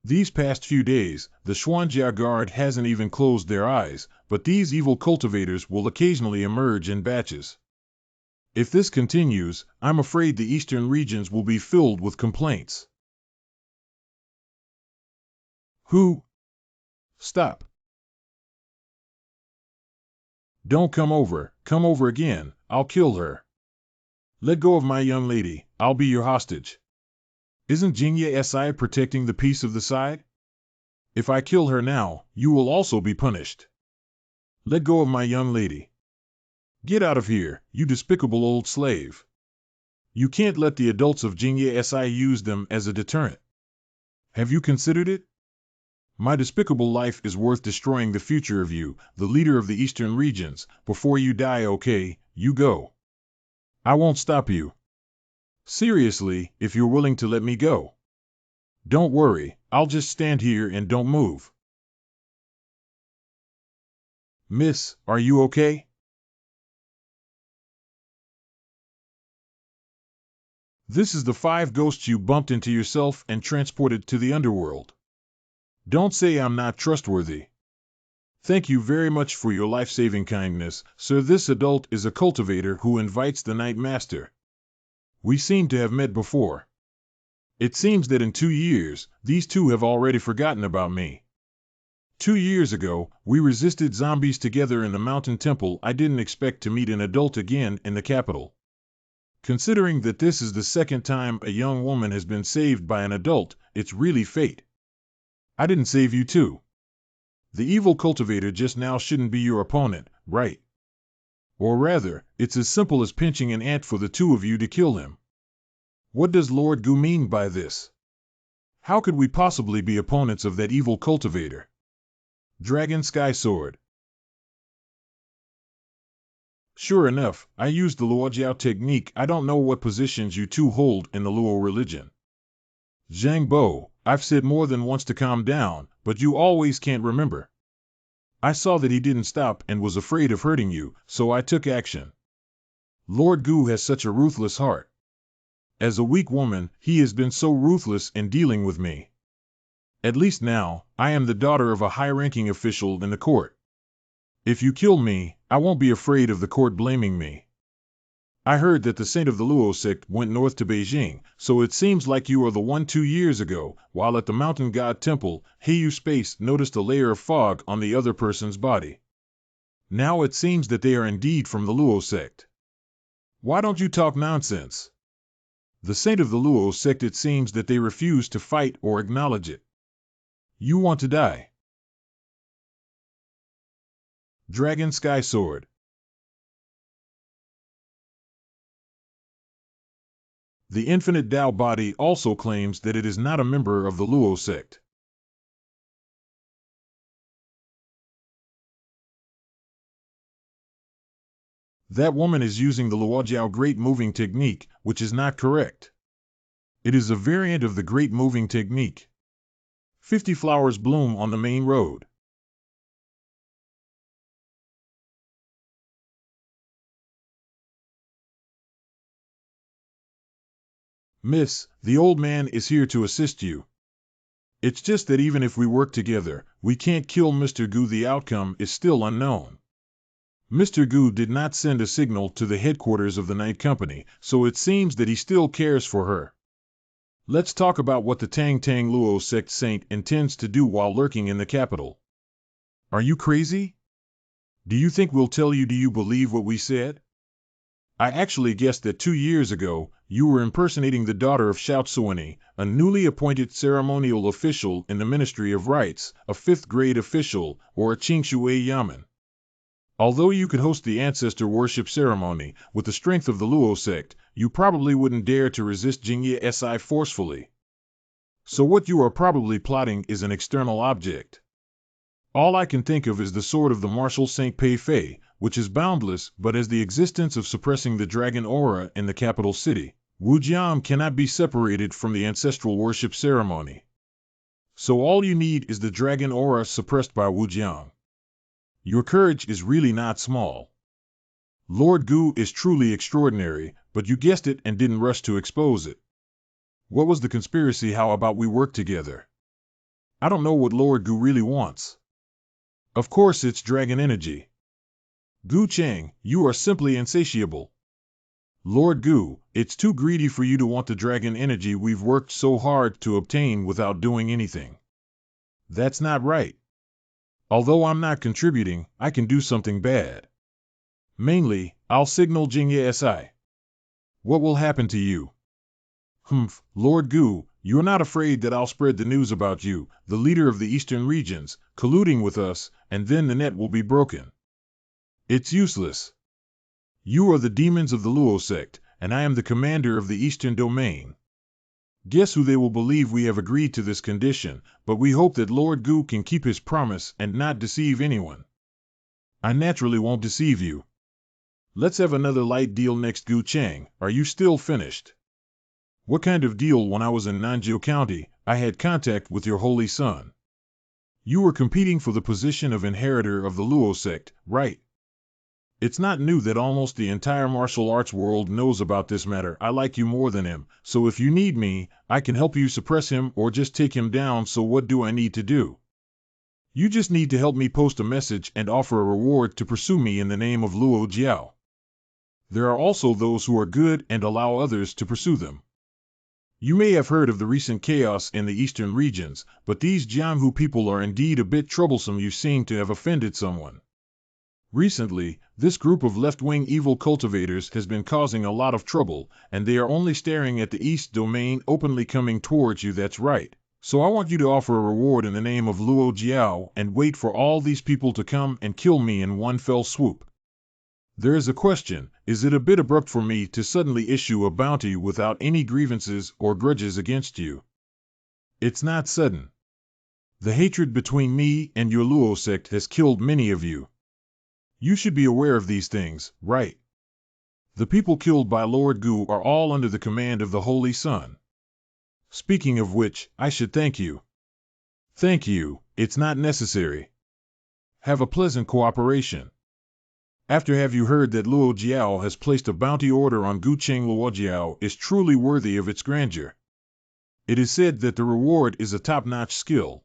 These past few days, the Xuanjia Guard hasn't even closed their eyes, but these evil cultivators will occasionally emerge in batches. If this continues, I'm afraid the eastern regions will be filled with complaints. Who? Stop. Don't come over again, I'll kill her. Let go of my young lady, I'll be your hostage. Isn't Jingye Si protecting the peace of the side? If I kill her now, you will also be punished. Let go of my young lady. Get out of here, you despicable old slave. You can't let the adults of Jingye Si use them as a deterrent. Have you considered it? My despicable life is worth destroying the future of you, the leader of the eastern regions. Before you die, okay, you go. I won't stop you. Seriously, if you're willing to let me go. Don't worry, I'll just stand here and don't move. Miss, are you okay? This is the 5 ghosts you bumped into yourself and transported to the underworld. Don't say I'm not trustworthy. Thank you very much for your life-saving kindness, sir. This adult is a cultivator who invites the Night Master. We seem to have met before. It seems that in 2 years, these two have already forgotten about me. 2 years ago, we resisted zombies together in the mountain temple. I didn't expect to meet an adult again in the capital. Considering that this is the second time a young woman has been saved by an adult, it's really fate. I didn't save you too. The evil cultivator just now shouldn't be your opponent, right? Or rather, it's as simple as pinching an ant for the two of you to kill him. What does Lord Gu mean by this? How could we possibly be opponents of that evil cultivator? Dragon Sky Sword. Sure enough, I used the Luojiao technique. I don't know what positions you two hold in the Luo religion. Zhang Bo, I've said more than once to calm down, but you always can't remember. I saw that he didn't stop and was afraid of hurting you, so I took action. Lord Gu has such a ruthless heart. As a weak woman, he has been so ruthless in dealing with me. At least now, I am the daughter of a high-ranking official in the court. If you kill me, I won't be afraid of the court blaming me. I heard that the saint of the Luo sect went north to Beijing, so it seems like you are the one 2 years ago, while at the mountain god temple, Heiyu Space noticed a layer of fog on the other person's body. Now it seems that they are indeed from the Luo sect. Why don't you talk nonsense? The saint of the Luo sect, it seems that they refuse to fight or acknowledge it. You want to die. Dragon Sky Sword. The infinite Tao body also claims that it is not a member of the Luo sect. That woman is using the Luojiao Great Moving Technique, which is not correct. It is a variant of the Great Moving Technique. 50 flowers bloom on the main road. Miss, the old man is here to assist you. It's just that even if we work together, we can't kill Mr. Gu. The outcome is still unknown. Mr. Gu did not send a signal to the headquarters of the Night Company, so it seems that he still cares for her. Let's talk about what the Tang Tang Luo sect saint intends to do while lurking in the capital. Are you crazy? Do you think we'll tell you? Do you believe what we said? I actually guessed that 2 years ago, you were impersonating the daughter of Xiao Tzuani, a newly appointed ceremonial official in the Ministry of Rites, a 5th grade official, or a Qingshui Yamen. Although you could host the ancestor worship ceremony, with the strength of the Luo sect, you probably wouldn't dare to resist Jingye Si forcefully. So what you are probably plotting is an external object. All I can think of is the sword of the martial Saint Pei Fei, which is boundless, but as the existence of suppressing the dragon aura in the capital city, Wujiang cannot be separated from the ancestral worship ceremony. So all you need is the dragon aura suppressed by Wujiang. Your courage is really not small. Lord Gu is truly extraordinary, but you guessed it and didn't rush to expose it. What was the conspiracy? How about we work together? I don't know what Lord Gu really wants. Of course it's dragon energy. Gu Cheng, you are simply insatiable. Lord Gu, it's too greedy for you to want the dragon energy we've worked so hard to obtain without doing anything. That's not right. Although I'm not contributing, I can do something bad. Mainly, I'll signal Jingye Si. What will happen to you? Lord Gu, you're not afraid that I'll spread the news about you, the leader of the eastern regions, colluding with us, and then the net will be broken. It's useless. You are the demons of the Luo sect, and I am the commander of the eastern domain. Guess who? They will believe we have agreed to this condition, but we hope that Lord Gu can keep his promise and not deceive anyone. I naturally won't deceive you. Let's have another light deal next. Gu Cheng, are you still finished? What kind of deal? When I was in Nanjiu County, I had contact with your holy son. You were competing for the position of inheritor of the Luo sect, right? It's not new that almost the entire martial arts world knows about this matter. I like you more than him, so if you need me, I can help you suppress him or just take him down. So what do I need to do? You just need to help me post a message and offer a reward to pursue me in the name of Luo Jiao. There are also those who are good and allow others to pursue them. You may have heard of the recent chaos in the eastern regions, but these Jianghu people are indeed a bit troublesome. You seem to have offended someone. Recently, this group of left-wing evil cultivators has been causing a lot of trouble, and they are only staring at the east domain, openly coming towards you. That's right. So I want you to offer a reward in the name of Luo Jiao and wait for all these people to come and kill me in one fell swoop. There is a question: is it a bit abrupt for me to suddenly issue a bounty without any grievances or grudges against you? It's not sudden. The hatred between me and your Luo sect has killed many of you. You should be aware of these things, right? The people killed by Lord Gu are all under the command of the Holy Sun. Speaking of which, I should thank you. Thank you, it's not necessary. Have a pleasant cooperation. After have you heard that Luo Jiao has placed a bounty order on Gu Cheng? Luo Jiao is truly worthy of its grandeur. It is said that the reward is a top-notch skill.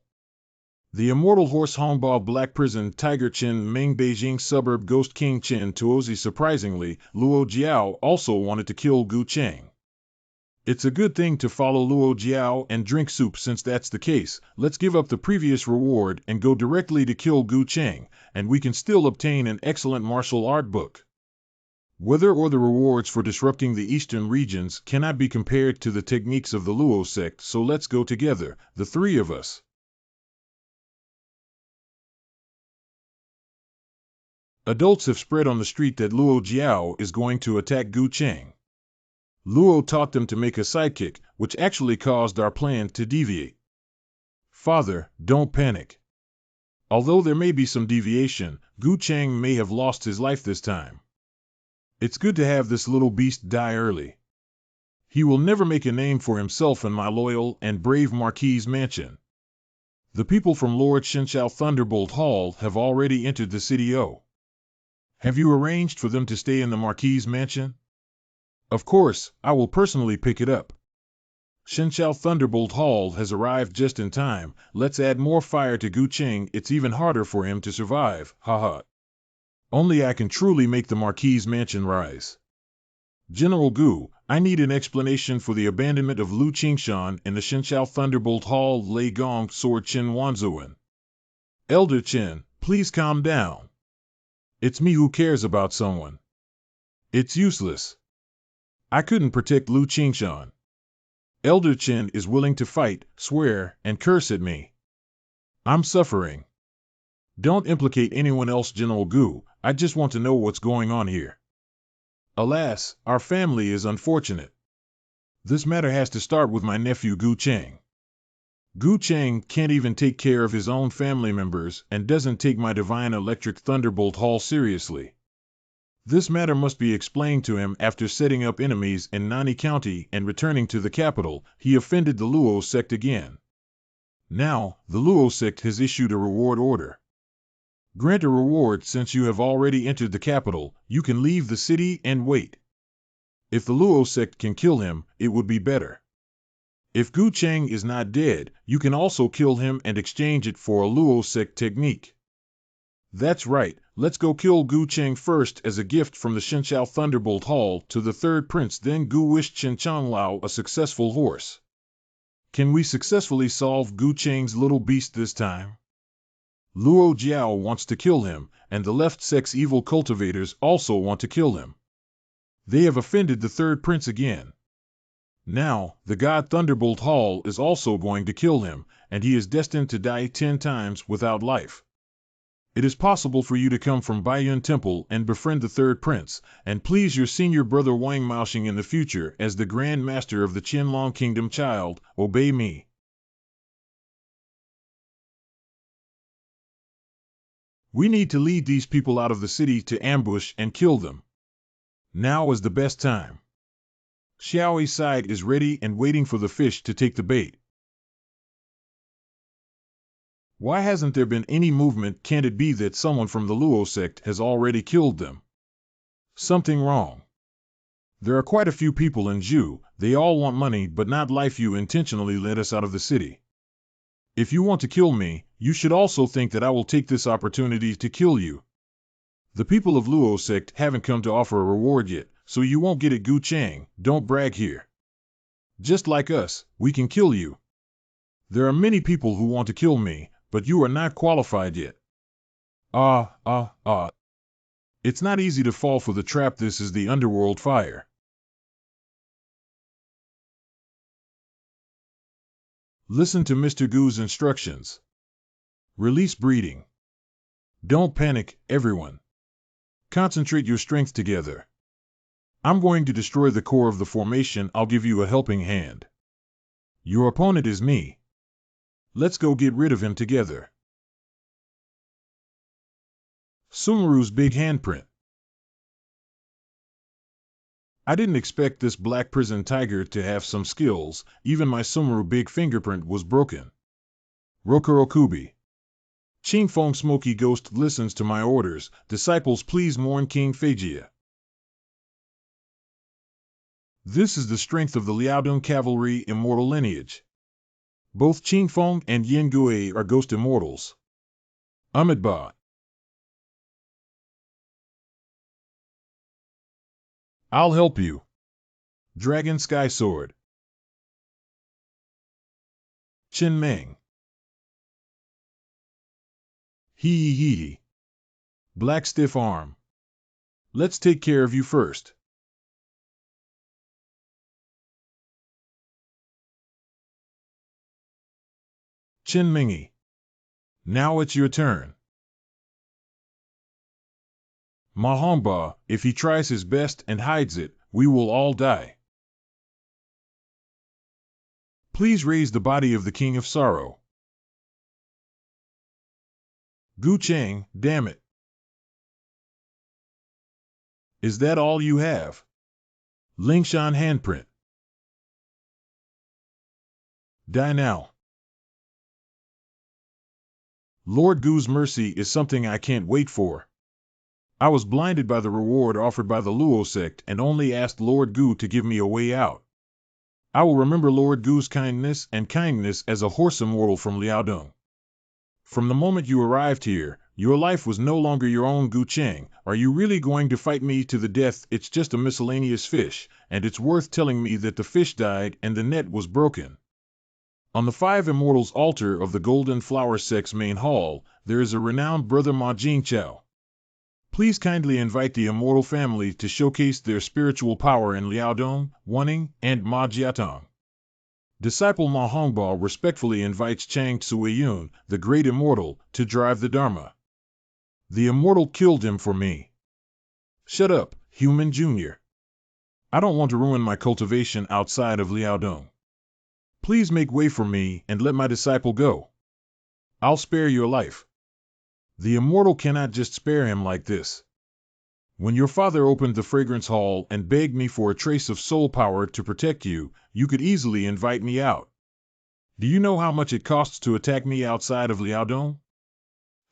The immortal horse Hongbao Black Prison Tiger Chen Ming Beijing Suburb Ghost King Chen Tuozi. Surprisingly, Luo Jiao also wanted to kill Gu Cheng. It's a good thing to follow Luo Jiao and drink soup. Since that's the case, let's give up the previous reward and go directly to kill Gu Cheng, and we can still obtain an excellent martial art book. Whether or the rewards for disrupting the eastern regions cannot be compared to the techniques of the Luo sect, so let's go together, the three of us. Adults have spread on the street that Luo Jiao is going to attack Gu Cheng. Luo taught them to make a sidekick, which actually caused our plan to deviate. Father, don't panic. Although there may be some deviation, Gu Cheng may have lost his life this time. It's good to have this little beast die early. He will never make a name for himself in my loyal and brave Marquis's mansion. The people from Lord Shinshao Thunderbolt Hall have already entered the city. Have you arranged for them to stay in the Marquis's mansion? Of course, I will personally pick it up. Shinshao Thunderbolt Hall has arrived just in time. Let's add more fire to Gu Cheng. It's even harder for him to survive, haha. Only I can truly make the Marquis's mansion rise. General Gu, I need an explanation for the abandonment of Lu Qingshan in the Shinshao Thunderbolt Hall. Lei Gong Sword Chen Wanzuan. Elder Chen, please calm down. It's me who cares about someone. It's useless. I couldn't protect Lu Qingshan. Elder Chen is willing to fight, swear, and curse at me. I'm suffering. Don't implicate anyone else, General Gu. I just want to know what's going on here. Alas, our family is unfortunate. This matter has to start with my nephew Gu Cheng. Gu Cheng can't even take care of his own family members and doesn't take my divine electric Thunderbolt Hall seriously. This matter must be explained to him. After setting up enemies in Nani County and returning to the capital, he offended the Luo sect again. Now, the Luo sect has issued a reward order. Grant a reward. Since you have already entered the capital, you can leave the city and wait. If the Luo sect can kill him, it would be better. If Gu Cheng is not dead, you can also kill him and exchange it for a Luo sect technique. That's right, let's go kill Gu Cheng first as a gift from the Shinshao Thunderbolt Hall to the third prince. Then Gu wished Chen Lao a successful horse. Can we successfully solve Gu Cheng's little beast this time? Luo Jiao wants to kill him, and the left sect's evil cultivators also want to kill him. They have offended the third prince again. Now, the god Thunderbolt Hall is also going to kill him, and he is destined to die 10 times without life. It is possible for you to come from Baiyun Temple and befriend the third prince, and please your senior brother Wang Maoxing in the future as the Grand Master of the Qianlong Kingdom. Child, obey me. We need to lead these people out of the city to ambush and kill them. Now is the best time. Xiaoi's side is ready and waiting for the fish to take the bait. Why hasn't there been any movement? Can't it be that someone from the Luo sect has already killed them? Something wrong. There are quite a few people in Zhu. They all want money but not life. You intentionally led us out of the city. If you want to kill me, you should also think that I will take this opportunity to kill you. The people of Luo sect haven't come to offer a reward yet, so you won't get it. Gu Cheng, don't brag here. Just like us, we can kill you. There are many people who want to kill me, but you are not qualified yet. It's not easy to fall for the trap. This is the underworld fire. Listen to Mr. Gu's instructions. Release breeding. Don't panic, everyone. Concentrate your strength together. I'm going to destroy the core of the formation. I'll give you a helping hand. Your opponent is me. Let's go get rid of him together. Sumeru's big handprint. I didn't expect this black prison tiger to have some skills. Even my Sumeru big fingerprint was broken. Rokurokubi. Qingfeng Smoky Ghost listens to my orders. Disciples, please mourn King Feijia. This is the strength of the Liaodong cavalry immortal lineage. Both Qingfeng and Yin Gui are ghost immortals. Ba. I'll help you. Dragon Sky Sword. Qin Meng. Hee. Black Stiff Arm. Let's take care of you first. Qin Mingy. Now it's your turn. Manhua, if he tries his best and hides it, we will all die. Please raise the body of the King of Sorrow. Gu Cheng, damn it. Is that all you have? Lingshan handprint. Die now. Lord Gu's mercy is something I can't wait for. I was blinded by the reward offered by the Luo sect and only asked Lord Gu to give me a way out. I will remember Lord Gu's kindness as a horse immortal from Liaodong. From the moment you arrived here, your life was no longer your own. Gu Cheng. Are you really going to fight me to the death? It's just a miscellaneous fish, and it's worth telling me that the fish died and the net was broken. On the Five Immortals altar of the Golden Flower Sect's main hall, there is a renowned brother Ma Jingqiao. Please kindly invite the immortal family to showcase their spiritual power in Liaodong, Wanning, and Ma Jiatong. Disciple Ma Hongba respectfully invites Chang Tsuiyun, the great immortal, to drive the Dharma. The immortal killed him for me. Shut up, human junior. I don't want to ruin my cultivation outside of Liaodong. Please make way for me and let my disciple go. I'll spare your life. The immortal cannot just spare him like this. When your father opened the fragrance hall and begged me for a trace of soul power to protect you, you could easily invite me out. Do you know how much it costs to attack me outside of Liaodong?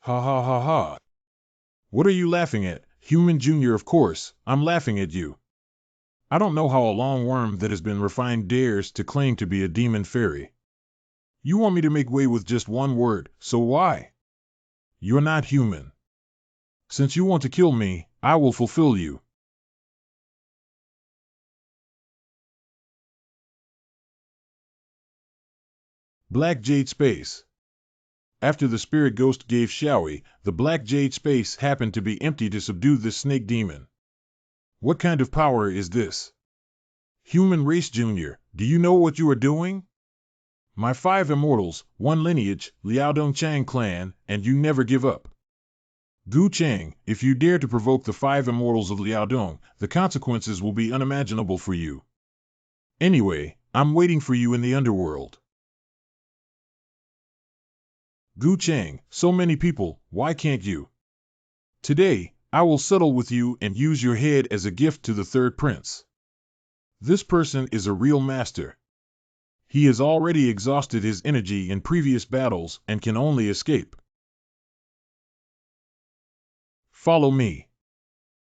Ha ha ha ha. What are you laughing at, human junior? Of course, I'm laughing at you. I don't know how a long worm that has been refined dares to claim to be a demon fairy. You want me to make way with just one word, so why? You're not human. Since you want to kill me, I will fulfill you. Black Jade Space. After the spirit ghost gave Xiaoi, the Black Jade Space happened to be empty to subdue this snake demon. What kind of power is this? Human race junior, do you know what you are doing? My five immortals, one lineage, Liaodong Chang clan, and you never give up. Gu Cheng, if you dare to provoke the five immortals of Liaodong, the consequences will be unimaginable for you. Anyway, I'm waiting for you in the underworld. Gu Cheng, so many people, why can't you? Today, I will settle with you and use your head as a gift to the third prince. This person is a real master. He has already exhausted his energy in previous battles and can only escape. Follow me.